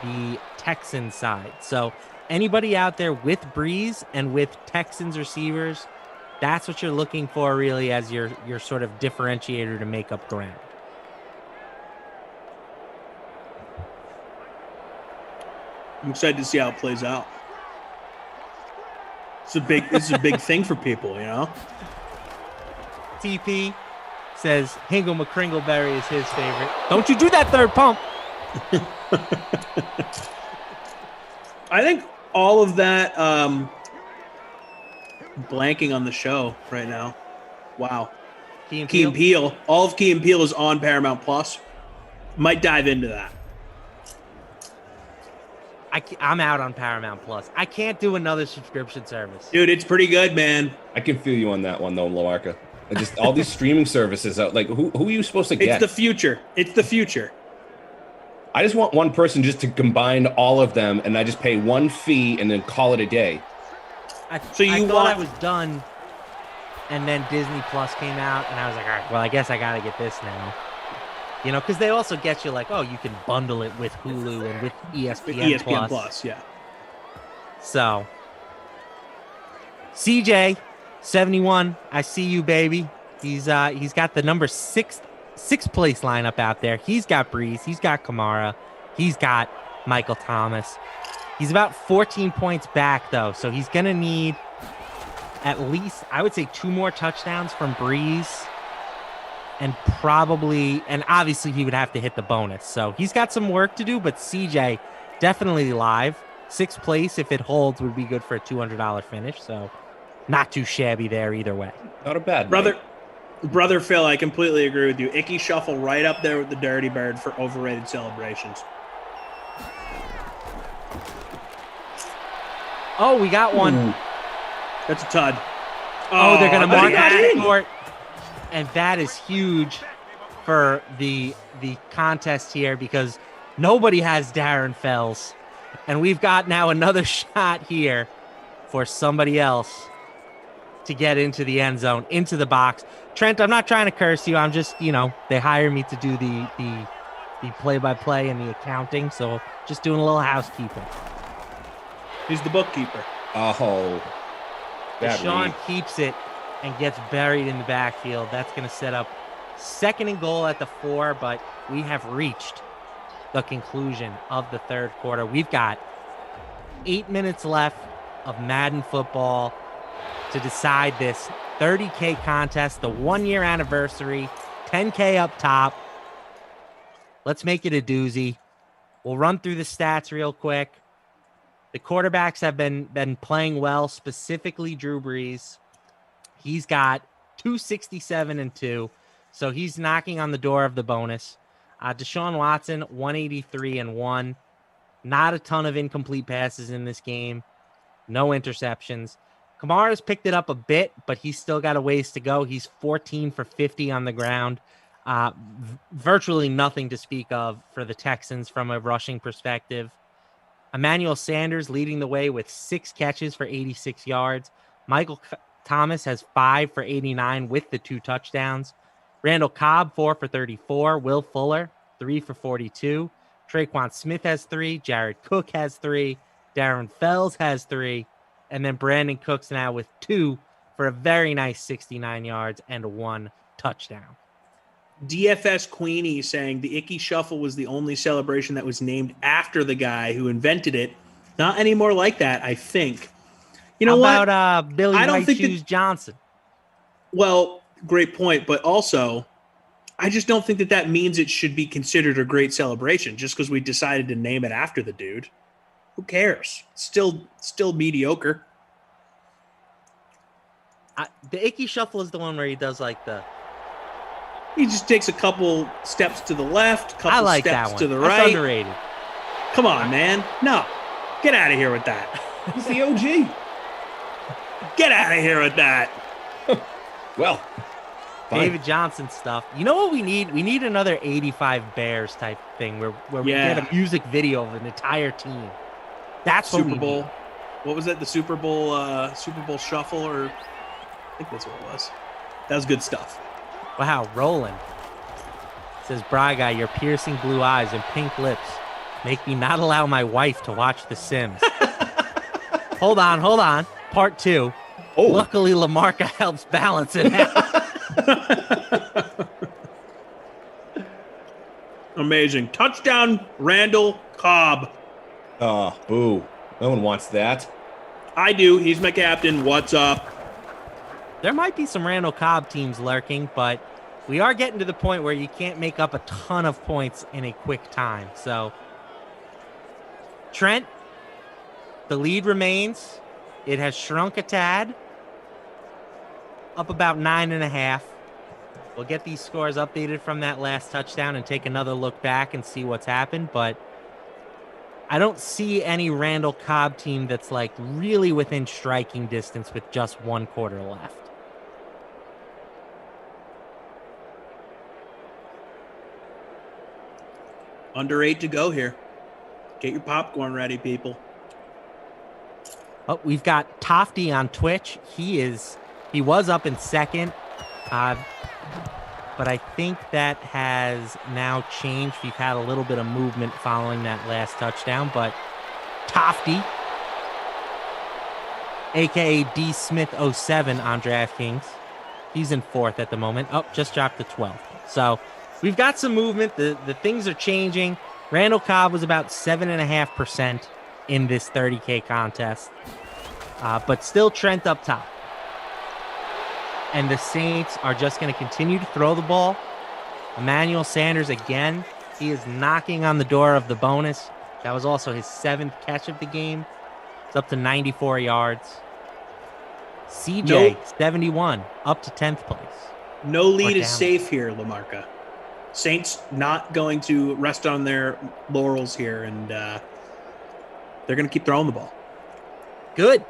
the Texans side. So anybody out there with Brees and with Texans receivers, that's what you're looking for really as your sort of differentiator to make up ground. I'm excited to see how it plays out. This is a big thing for people, you know? TP says Hingle McCringleberry is his favorite. Don't you do that third pump. I think all of that blanking on the show right now. Wow. Key and Peele. All of Key and Peele is on Paramount Plus. Might dive into that. I'm out on Paramount Plus. I can't do another subscription service. Dude, it's pretty good, man. I can feel you on that one, though, Lamarca. Just all these streaming services out. Like, who are you supposed to get? It's the future. It's the future. I just want one person just to combine all of them, and I just pay one fee and then call it a day. I thought I was done, and then Disney Plus came out, and I was like, all right, well, I guess I got to get this now. You know, because they also get you like, oh, you can bundle it with Hulu and with ESPN Plus. Yeah. So, CJ, 71, I see you, baby. He's got the number sixth place lineup out there. He's got Brees. He's got Kamara. He's got Michael Thomas. He's about 14 points back, though, so he's going to need at least, I would say, 2 more touchdowns from Brees. And obviously he would have to hit the bonus. So he's got some work to do, but CJ definitely live. 6th place, if it holds, would be good for a $200 finish. So not too shabby there either way. Not a bad Brother Phil, I completely agree with you. Icky Shuffle right up there with the Dirty Bird for overrated celebrations. Oh, we got one. Ooh. That's a tud. Oh, they're going to mark that court. And that is huge for the contest here because nobody has Darren Fells. And we've got now another shot here for somebody else to get into the end zone, into the box. Trent, I'm not trying to curse you. I'm just, they hire me to do the play-by-play and the accounting, so just doing a little housekeeping. He's the bookkeeper. Oh. Deshaun keeps it and gets buried in the backfield. That's going to set up 2nd and goal at the 4, but we have reached the conclusion of the 3rd quarter. We've got 8 minutes left of Madden football to decide this 30K contest, the 1-year anniversary, 10K up top. Let's make it a doozy. We'll run through the stats real quick. The quarterbacks have been playing well, specifically Drew Brees. He's got 267 and 2, so he's knocking on the door of the bonus. Deshaun Watson, 183 and 1. Not a ton of incomplete passes in this game. No interceptions. Kamara's picked it up a bit, but he's still got a ways to go. He's 14 for 50 on the ground. Virtually nothing to speak of for the Texans from a rushing perspective. Emmanuel Sanders leading the way with 6 catches for 86 yards. Michael Thomas has 5 for 89 with the 2 touchdowns. Randall Cobb, 4 for 34. Will Fuller, 3 for 42. Traquan Smith has 3. Jared Cook has 3. Darren Fells has 3. And then Brandon Cooks now with 2 for a very nice 69 yards and 1 touchdown. DFS Queenie saying the Icky Shuffle was the only celebration that was named after the guy who invented it. Not anymore like that, I think. You know How what? about Billy White Shoes Johnson? Well, great point. But also, I just don't think that means it should be considered a great celebration just because we decided to name it after the dude. Who cares? Still mediocre. The Icky Shuffle is the one where he does He just takes a couple steps to the left, couple like steps that one. to the That's right. underrated. Come on, man. No. Get out of here with that. He's the OG. Get out of here with that. Well, fine. David Johnson stuff. You know what we need? We need another 85 Bears type thing where we get a music video of an entire team. That's Super Bowl. What was that? The Super Bowl Shuffle, or I think that's what it was. That was good stuff. Wow, Roland says, Braga, your piercing blue eyes and pink lips make me not allow my wife to watch The Sims. Hold on. Part 2. Oh. Luckily, Lamarca helps balance it out. Amazing. Touchdown, Randall Cobb. Oh, boo. No one wants that. I do. He's my captain. What's up? There might be some Randall Cobb teams lurking, but we are getting to the point where you can't make up a ton of points in a quick time. So, Trent, the lead remains. It has shrunk a tad, up about 9.5. We'll get these scores updated from that last touchdown and take another look back and see what's happened. But I don't see any Randall Cobb team that's really within striking distance with just 1 quarter left. Under 8 to go here. Get your popcorn ready, people. Oh, we've got Tofty on Twitch. He was up in second, but I think that has now changed. We've had a little bit of movement following that last touchdown, but Tofty, aka D Smith 07 on DraftKings, he's in 4th at the moment. Oh, just dropped to 12th. So we've got some movement. The things are changing. Randall Cobb was about 7.5% in this 30K contest, but still Trent up top. And the Saints are just going to continue to throw the ball. Emmanuel Sanders again. He is knocking on the door of the bonus. That was also his 7th catch of the game. It's up to 94 yards. CJ, 71, up to 10th place. No lead is safe here, Lamarca. Saints not going to rest on their laurels here, and they're going to keep throwing the ball. Good.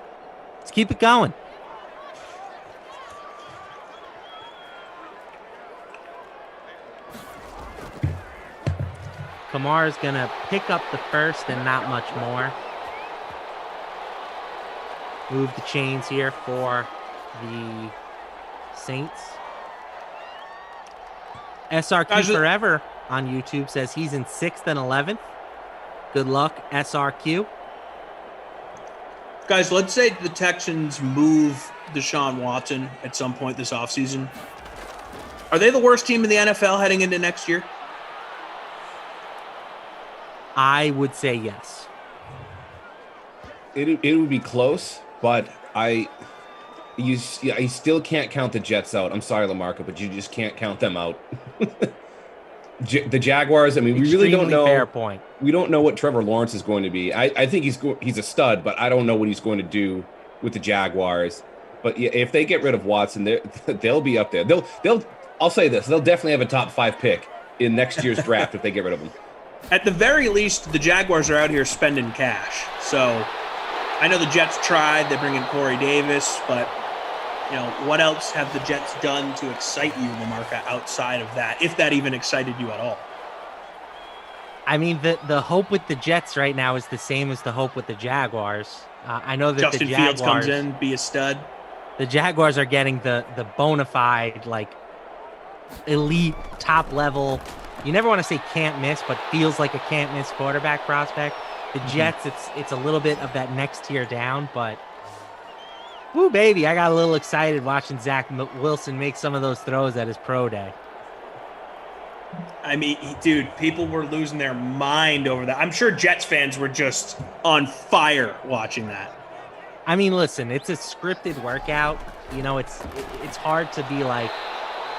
Let's keep it going. Kamara's going to pick up the first and not much more. Move the chains here for the Saints. SRQ Forever on YouTube says he's in 6th and 11th. Good luck, SRQ. Guys, let's say the Texans move Deshaun Watson at some point this offseason. Are they the worst team in the NFL heading into next year? I would say yes. It would be close, but you still can't count the Jets out. I'm sorry, Lamarca, but you just can't count them out. The Jaguars, I mean, we really don't know. Fair point. We don't know what Trevor Lawrence is going to be. I think he's a stud, but I don't know what he's going to do with the Jaguars. But yeah, if they get rid of Watson, they'll be up there. I'll say this: they'll definitely have a top 5 pick in next year's draft if they get rid of him. At the very least, the Jaguars are out here spending cash. So I know the Jets tried. They bring in Corey Davis, but what else have the Jets done to excite you, Lamarca, outside of that, if that even excited you at all? I mean, the hope with the Jets right now is the same as the hope with the Jaguars. I know that Justin the Jaguars, Fields comes in, be a stud. The Jaguars are getting the bona fide, elite, top level. You never want to say can't miss, but feels like a can't miss quarterback prospect. The Jets, it's a little bit of that next tier down, but woo, baby, I got a little excited watching Zach Wilson make some of those throws at his pro day. I mean, dude, people were losing their mind over that. I'm sure Jets fans were just on fire watching that. I mean, listen, it's a scripted workout. It's hard to be like.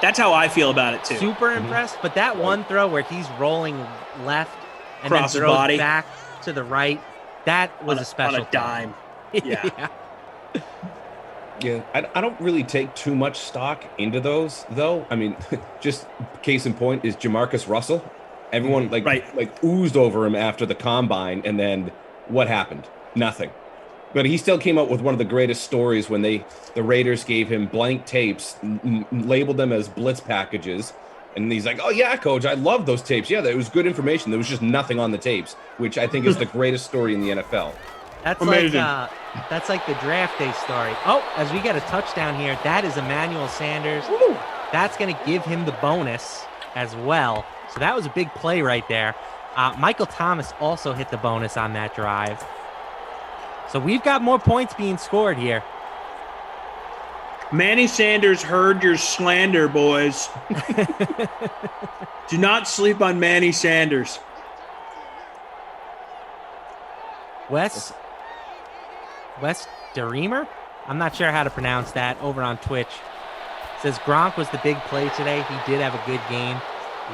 That's how I feel about it too. Super impressed, but that one throw where he's rolling left and cross then throws body back to the right, that was a special on a dime. Yeah. Yeah, I don't really take too much stock into those, though. I mean, just case in point is Jamarcus Russell. Everyone oozed over him after the combine, and then what happened? Nothing. But he still came up with one of the greatest stories when the Raiders gave him blank tapes, labeled them as blitz packages, and he's like, "Oh yeah, coach, I love those tapes. Yeah, that was good information. There was just nothing on the tapes," which I think is the greatest story in the NFL. That's amazing. That's like the draft day story. Oh, as we get a touchdown here, that is Emmanuel Sanders. Woo! That's going to give him the bonus as well. So that was a big play right there. Michael Thomas also hit the bonus on that drive. So we've got more points being scored here. Manny Sanders heard your slander, boys. Do not sleep on Manny Sanders. Wes DeReamer? I'm not sure how to pronounce that, over on Twitch. Says Gronk was the big play today. He did have a good game.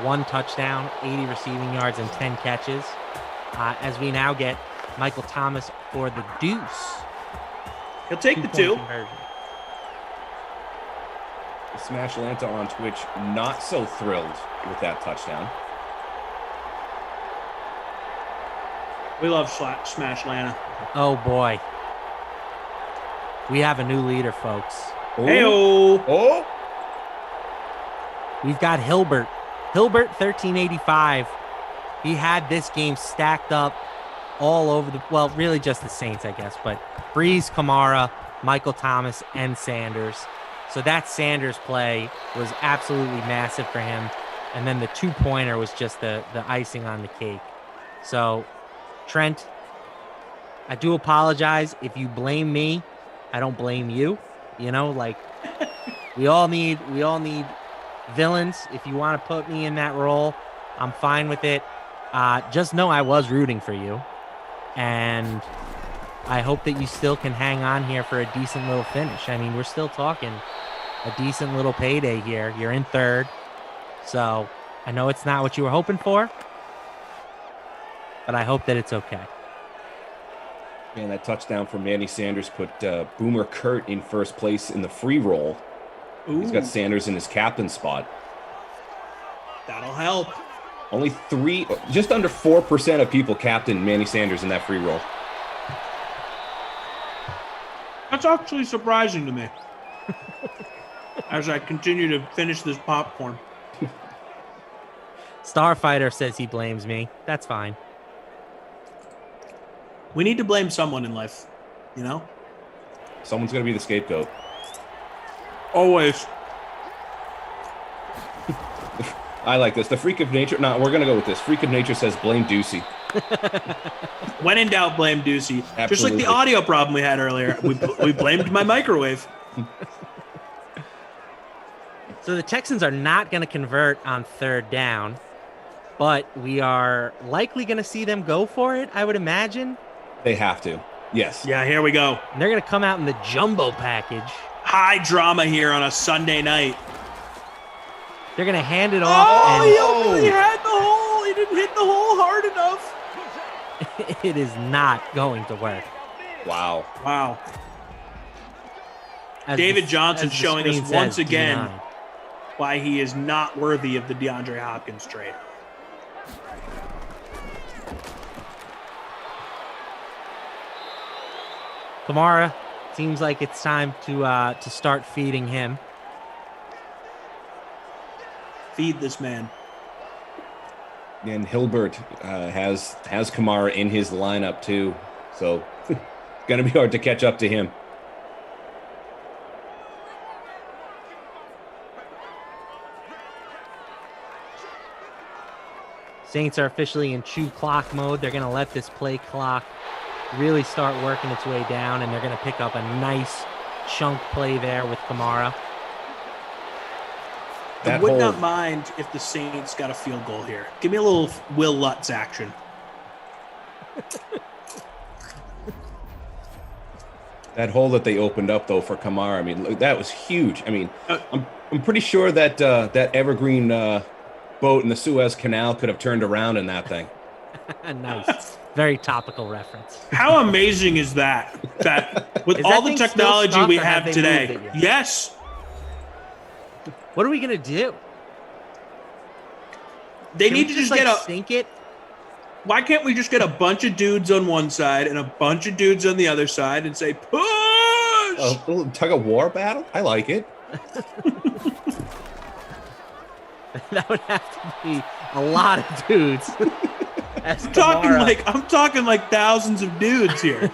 1 touchdown, 80 receiving yards, and 10 catches. As we now get Michael Thomas for the deuce. He'll take the 2. Smash Lanta on Twitch, not so thrilled with that touchdown. We love Smash Lanta. Oh, boy. We have a new leader, folks. Hey-oh. Oh! We've got Hilbert. Hilbert, 1385. He had this game stacked up all over really just the Saints, I guess, but Breeze, Kamara, Michael Thomas, and Sanders. So that Sanders play was absolutely massive for him. And then the 2-pointer was just the icing on the cake. So, Trent, I do apologize. If you blame me, I don't blame you. We all need villains. If you want to put me in that role, I'm fine with it. Just know I was rooting for you. And I hope that you still can hang on here for a decent little finish. I mean, we're still talking a decent little payday here. You're in 3rd. So I know it's not what you were hoping for, but I hope that it's okay. Man, that touchdown from Manny Sanders put Boomer Kurt in first place in the free roll. Ooh. He's got Sanders in his captain spot. That'll help. Only just under 4% of people captain Manny Sanders in that free roll. That's actually surprising to me. As I continue to finish this popcorn. Starfighter says he blames me. That's fine. We need to blame someone in life, you know? Someone's going to be the scapegoat. Always. I like this. The freak of nature. No, we're going to go with this. Freak of nature says blame Ducey. When in doubt, blame Ducey. Absolutely. Just like the audio problem we had earlier. We blamed my microwave. So the Texans are not going to convert on third down, but we are likely going to see them go for it, I would imagine. They have to. Yes. Yeah, here we go. And they're going to come out in the jumbo package. High drama here on a Sunday night. They're going to hand it off. He had the hole. He didn't hit the hole hard enough. It is not going to work. Wow. Wow. As David the- Johnson as the showing us screen once says, again D9. why he is not worthy of the DeAndre Hopkins trade. Kamara, seems like it's time to start feeding him. Feed this man. And Hilbert has Kamara in his lineup too. So going to be hard to catch up to him. Saints are officially in chew clock mode. They're going to let this play clock really start working its way down, and they're going to pick up a nice chunk play there with Kamara. I would not mind if the Saints got a field goal here. Give me a little Will Lutz action. That hole that they opened up though for Kamara, I mean, that was huge. I mean, I'm pretty sure that that evergreen boat in the Suez Canal could have turned around in that thing. Nice. Very topical reference. How amazing is that? That with Is all that the thing still technology stuck, we or have have they today. moved it yet? Yes. What are we going to do? They Can need we to just like, get a sink it. Why can't we just get a bunch of dudes on one side and a bunch of dudes on the other side and say push? A little tug of war battle? I like it. That would have to be a lot of dudes. I'm talking like thousands of dudes here.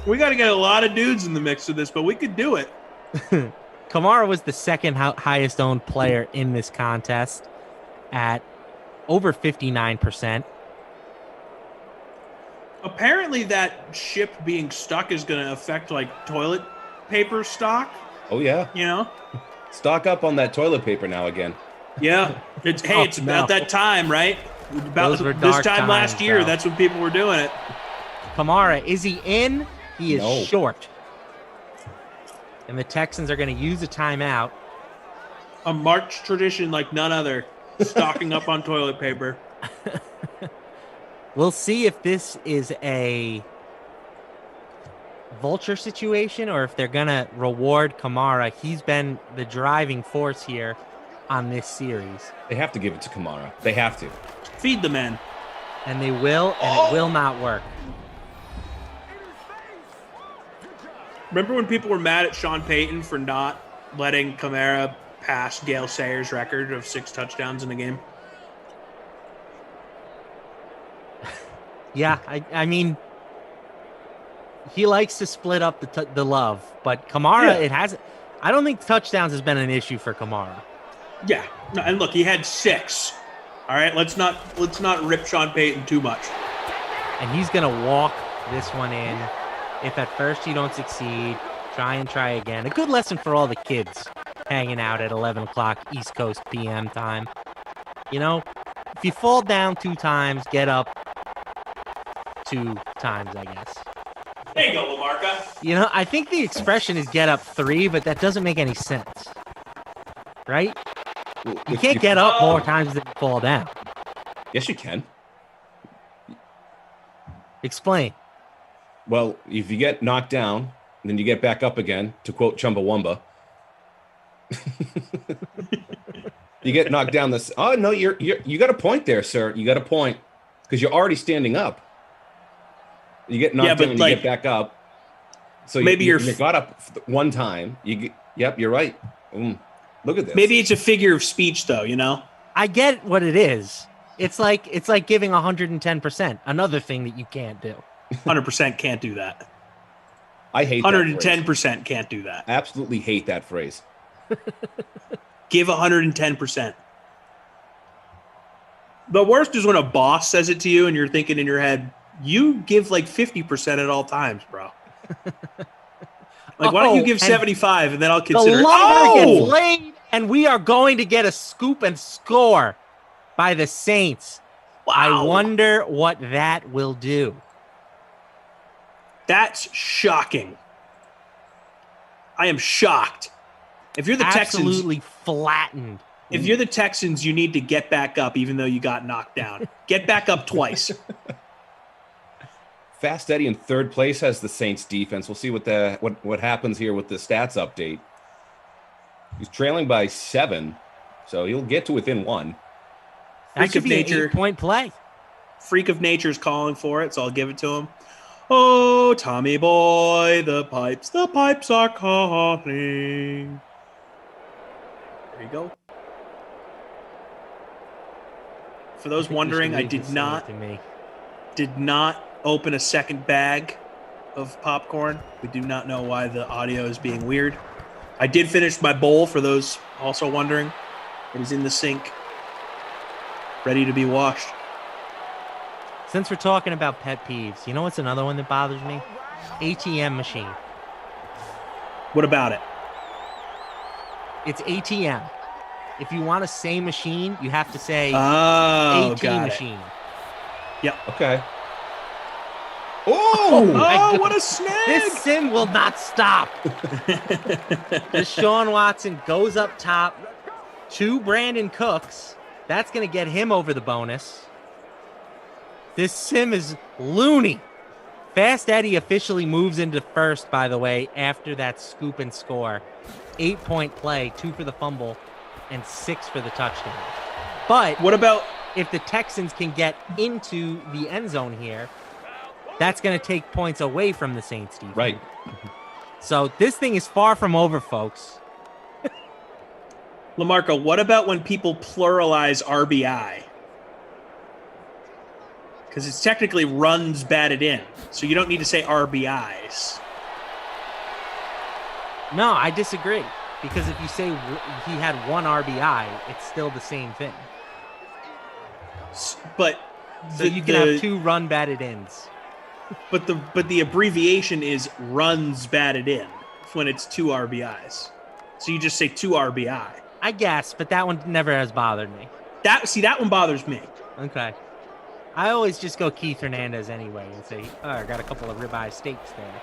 We got to get a lot of dudes in the mix of this, but we could do it. Kamara was the second highest owned player in this contest at over 59%. Apparently that ship being stuck is going to affect like toilet paper stock. Oh yeah. You know? Stock up on that toilet paper now again. Yeah. It's about that time, right? About this dark time last times, year, though. that's when people were doing it. Kamara, is he in? He is No. short. And the Texans are going to use a timeout. A March tradition like none other. Stocking up on toilet paper. We'll see if this is a vulture situation or if they're going to reward Kamara. He's been the driving force here on this series. They have to give it to Kamara. They have to. Feed the man. And they will, and it will not work. Remember when people were mad at Sean Payton for not letting Kamara pass Gale Sayers' record of 6 touchdowns in a game? Yeah, I mean, he likes to split up the love, but Kamara, it hasn't. I don't think touchdowns has been an issue for Kamara. Yeah, no, and look, he had 6. All right, let's not rip Sean Payton too much. And he's gonna walk this one in. If at first you don't succeed, try again. A good lesson for all the kids hanging out at 11 o'clock East Coast PM time. You know, if you fall down 2 times, get up 2 times, I guess. There you go, Lamarca. You know, I think the expression is get up 3, but that doesn't make any sense. Right? You can't get up more times than you fall down. Yes, you can. Explain. Well, if you get knocked down, and then you get back up again, to quote Chumbawamba. You get knocked down this. Oh no, you got a point there, sir. You got a point because you're already standing up. You get knocked down and you get back up. So maybe you got up one time. Yep, you're right. Look at this. Maybe it's a figure of speech, though. You know, I get what it is. It's like giving 110%. Another thing that you can't do. 100% can't do that. I hate 110% can't do that. Absolutely hate that phrase. Give 110%. The worst is when a boss says it to you and you're thinking in your head, you give like 50% at all times, bro. Like, why don't you give 75 and then I'll consider the lumber gets laid, and we are going to get a scoop and score by the Saints. Wow. I wonder what that will do. That's shocking. I am shocked. If you're the Texans, absolutely flattened. If you're the Texans, you need to get back up, even though you got knocked down. Get back up twice. Fast Eddie in third place has the Saints defense. We'll see what happens here with the stats update. He's trailing by 7, so he'll get to within 1. That should be an 8-point play. Freak of Nature's calling for it, so I'll give it to him. Oh, Tommy boy, the pipes are calling. There you go. For those wondering, I did not open a second bag of popcorn. We do not know why the audio is being weird. I did finish my bowl, for those also wondering. It is in the sink, ready to be washed. Since we're talking about pet peeves, you know what's another one that bothers me? ATM machine. What about it? It's ATM. If you want to say machine, you have to say AT machine. Yep. Okay. Oh, what a snag! This sim will not stop. Deshaun Watson goes up top to Brandon Cooks. That's going to get him over the bonus. This sim is loony. Fast Eddie officially moves into first, by the way, after that scoop and score. 8-point play, 2 for the fumble, and 6 for the touchdown. But what about if the Texans can get into the end zone here? That's going to take points away from the Saints defense. Right. So this thing is far from over, folks. Lamarca, what about when people pluralize RBI? Because it's technically runs batted in. So you don't need to say RBIs. No, I disagree. Because if you say he had 1 RBI, it's still the same thing. But so you can have 2 run batted ins. But the abbreviation is runs batted in when it's 2 RBIs. So you just say 2 RBI. I guess, but that one never has bothered me. That one bothers me. Okay. I always just go Keith Hernandez anyway and say, oh, I got a couple of ribeye steaks there.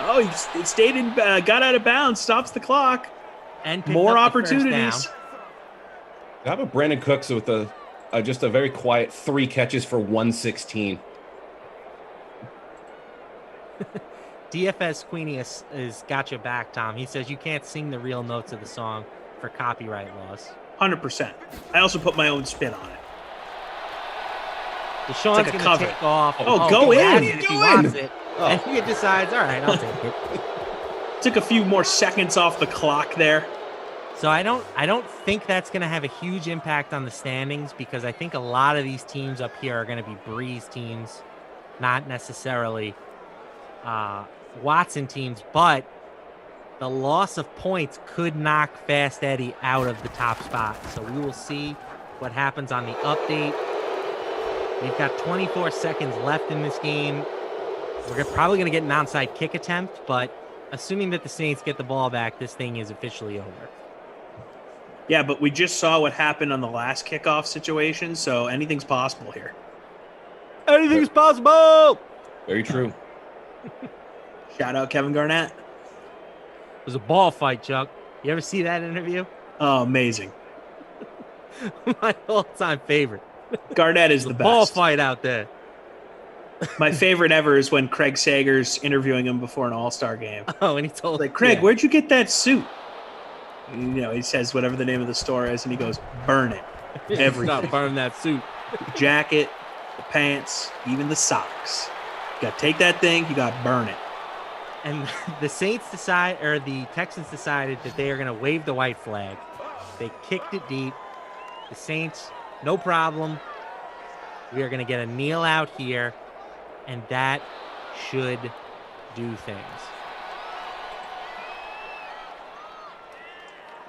Oh, he stayed in, got out of bounds, stops the clock. And more opportunities. How about Brandon Cooks with just a very quiet 3 catches for 116? DFS Queenie is got your back, Tom. He says you can't sing the real notes of the song for copyright laws. 100%. I also put my own spin on it. Deshaun's like going to take off. Go in. If he wants it. And he decides, all right, I'll take it. Took a few more seconds off the clock there. So I don't think that's going to have a huge impact on the standings, because I think a lot of these teams up here are going to be Breeze teams, not necessarily Watson teams. But the loss of points could knock Fast Eddie out of the top spot. So we will see what happens on the update. We've got 24 seconds left in this game. We're probably going to get an onside kick attempt, but assuming that the Saints get the ball back, this thing is officially over. Yeah, but we just saw what happened on the last kickoff situation, so anything's possible here. Anything's possible! Very true. Shout out Kevin Garnett. It was a ball fight, Chuck. You ever see that interview? Oh, amazing. My all-time favorite. Garnett is the best. Ball fight out there. My favorite ever is when Craig Sager's interviewing him before an All-Star game. Oh, and he told like, Craig, where'd you get that suit? And, he says whatever the name of the store is, and he goes, burn it. Everything. Burn that suit. The jacket, the pants, even the socks. You got to take that thing, you got to burn it. And the Texans decided that they are going to wave the white flag. They kicked it deep. The Saints, no problem. We are going to get a kneel out here, and that should do things.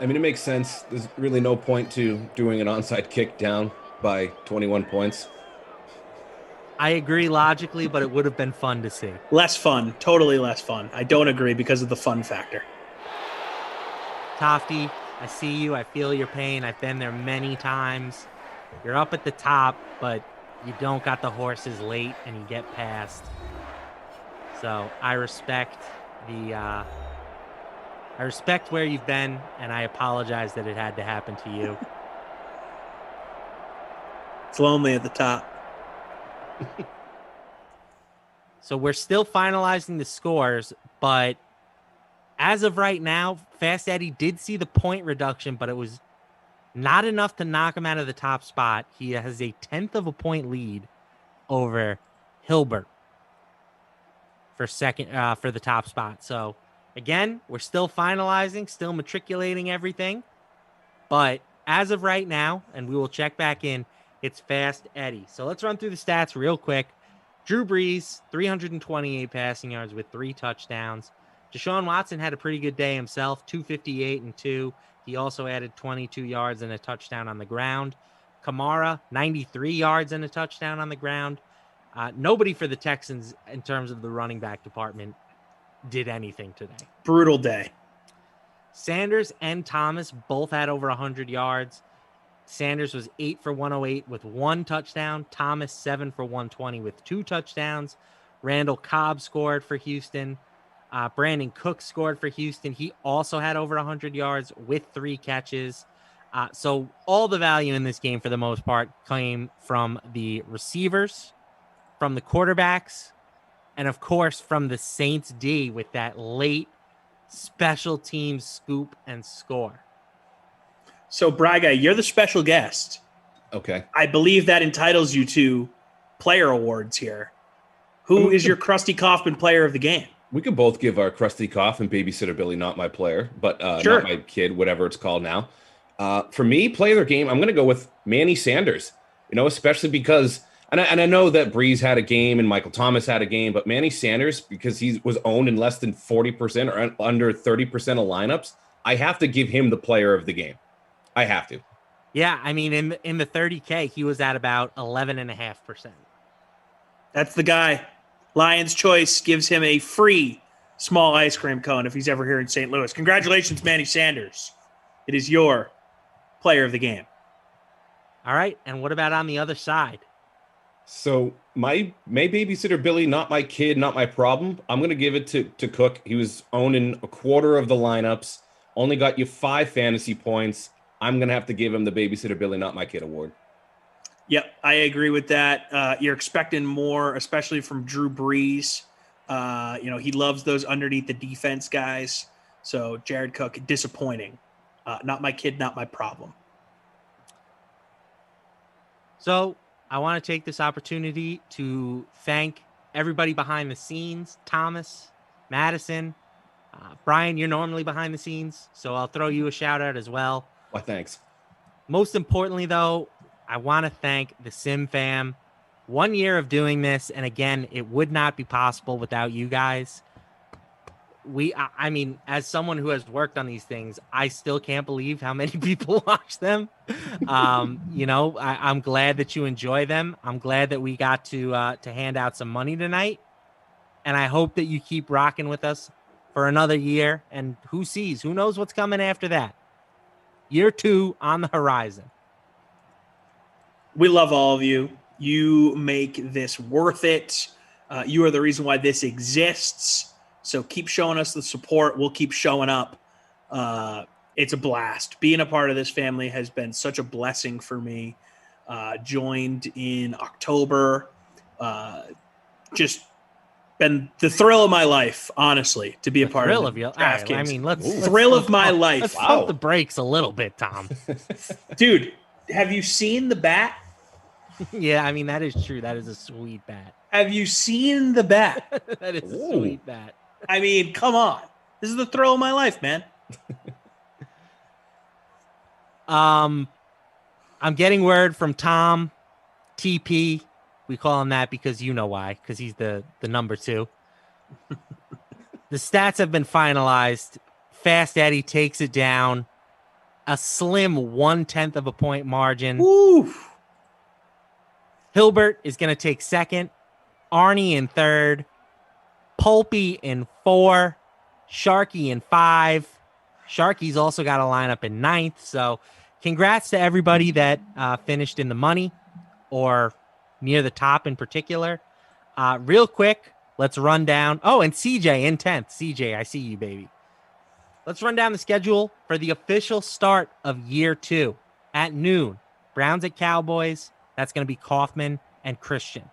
I mean, it makes sense. There's really no point to doing an onside kick down by 21 points. I agree logically, but it would have been fun to see. Less fun. Totally less fun. I don't agree because of the fun factor. Tofty, I see you. I feel your pain. I've been there many times. You're up at the top, but you don't got the horses late and you get past. So I respect where you've been, and I apologize that it had to happen to you. It's lonely at the top. So we're still finalizing the scores, but as of right now, Fast Eddie did see the point reduction, but it was not enough to knock him out of the top spot. He has a 10th of a point lead over Hilbert for the top spot. So again, we're still finalizing, still matriculating everything, but as of right now, and we will check back in, it's Fast Eddie. So let's run through the stats real quick. Drew Brees, 328 passing yards with 3 touchdowns. Deshaun Watson had a pretty good day himself, 258 and 2. He also added 22 yards and a touchdown on the ground. Kamara, 93 yards and a touchdown on the ground. Nobody for the Texans in terms of the running back department did anything today. Brutal day. Sanders and Thomas both had over 100 yards. Sanders was 8 for 108 with 1 touchdown. Thomas 7 for 120 with 2 touchdowns. Randall Cobb scored for Houston. Brandon Cook scored for Houston. He also had over 100 yards with 3 catches. So all the value in this game for the most part came from the receivers, from the quarterbacks, and of course from the Saints D with that late special teams scoop and score. So, Braga, you're the special guest. Okay. I believe that entitles you to player awards here. Who is your Krusty Kaufman player of the game? We could both give our Krusty Kauf and Babysitter Billy, not my player, but Sure. not my kid, whatever it's called now. For me, player of the game, I'm going to go with Manny Sanders, especially because, and I know that Breeze had a game and Michael Thomas had a game, but Manny Sanders, because he was owned in less than 40% or under 30% of lineups, I have to give him the player of the game. I have to. Yeah, I mean, in the 30K, he was at about 11.5%. That's the guy. Lion's Choice gives him a free small ice cream cone if he's ever here in St. Louis. Congratulations, Manny Sanders. It is your player of the game. All right, and what about on the other side? So my Babysitter Billy, not my kid, not my problem. I'm going to give it to Cook. He was owned in a quarter of the lineups, only got you 5 fantasy points. I'm going to have to give him the Babysitter Billy, not my kid award. Yep, I agree with that. You're expecting more, especially from Drew Brees. He loves those underneath the defense guys. So Jared Cook, disappointing. Not my kid, not my problem. So I want to take this opportunity to thank everybody behind the scenes. Thomas, Madison, Brian, you're normally behind the scenes, so I'll throw you a shout out as well. Why, thanks. Most importantly, though, I want to thank the Sim fam. 1 year of doing this, and again, it would not be possible without you guys. I mean, as someone who has worked on these things, I still can't believe how many people watch them. I'm glad that you enjoy them. I'm glad that we got to hand out some money tonight, and I hope that you keep rocking with us for another year. And who knows what's coming after that? Year 2 on the horizon. We love all of you. You make this worth it. You are the reason why this exists. So keep showing us the support. We'll keep showing up. It's a blast. Being a part of this family has been such a blessing for me. Joined in October. Just been the thrill of my life, honestly, to be a part of the DraftKings. I mean, let's thrill of my life. Let's pump the brakes a little bit, Tom. Dude, have you seen the bat? Yeah, I mean, that is true. That is a sweet bat. Have you seen the bat? That is a sweet bat. I mean, come on. This is the thrill of my life, man. I'm getting word from Tom TP. We call him that because you know why, because he's the number 2. The stats have been finalized. Fast Eddie takes it down. A slim 1/10 of a point margin. Woo. Hilbert is going to take second. Arnie in third. Pulpy in 4. Sharky in 5. Sharky's also got a lineup in 9th. So congrats to everybody that finished in the money or near the top in particular. Real quick, let's run down. Oh, and CJ in 10th. CJ, I see you, baby. Let's run down the schedule for the official start of year 2 at noon. Browns at Cowboys. That's going to be Kaufman and Christian.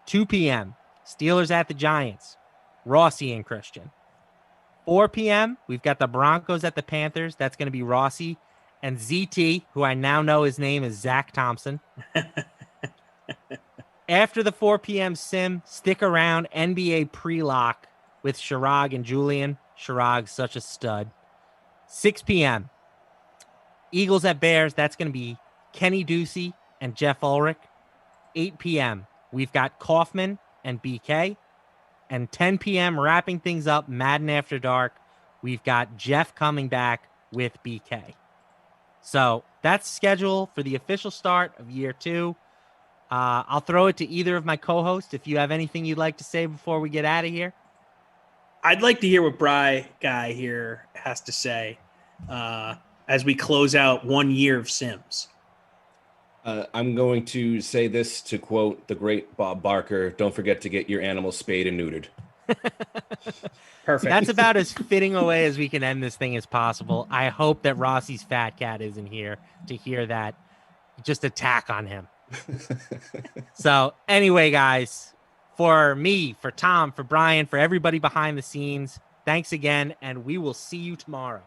2 p.m. Steelers at the Giants. Rossi and Christian. 4 p.m. We've got the Broncos at the Panthers. That's going to be Rossi and ZT, who I now know his name is Zach Thompson. After the 4 p.m. sim, stick around NBA pre-lock with Chirag and Julian. Chirag's such a stud. 6 p.m. Eagles at Bears. That's going to be Kenny Ducey and Geoff Ulrich. 8 p.m. We've got Kaufman and BK. And 10 p.m. wrapping things up, Madden After Dark. We've got Jeff coming back with BK. So that's schedule for the official start of year 2. I'll throw it to either of my co-hosts if you have anything you'd like to say before we get out of here. I'd like to hear what Bry Guy here has to say as we close out 1 year of Sims. I'm going to say this to quote the great Bob Barker: don't forget to get your animals spayed and neutered. Perfect. That's about as fitting a way as we can end this thing as possible. I hope that Rossi's fat cat isn't here to hear that just attack on him. So anyway, guys, for me, for Tom, for Brian, for everybody behind the scenes, thanks again, and we will see you tomorrow.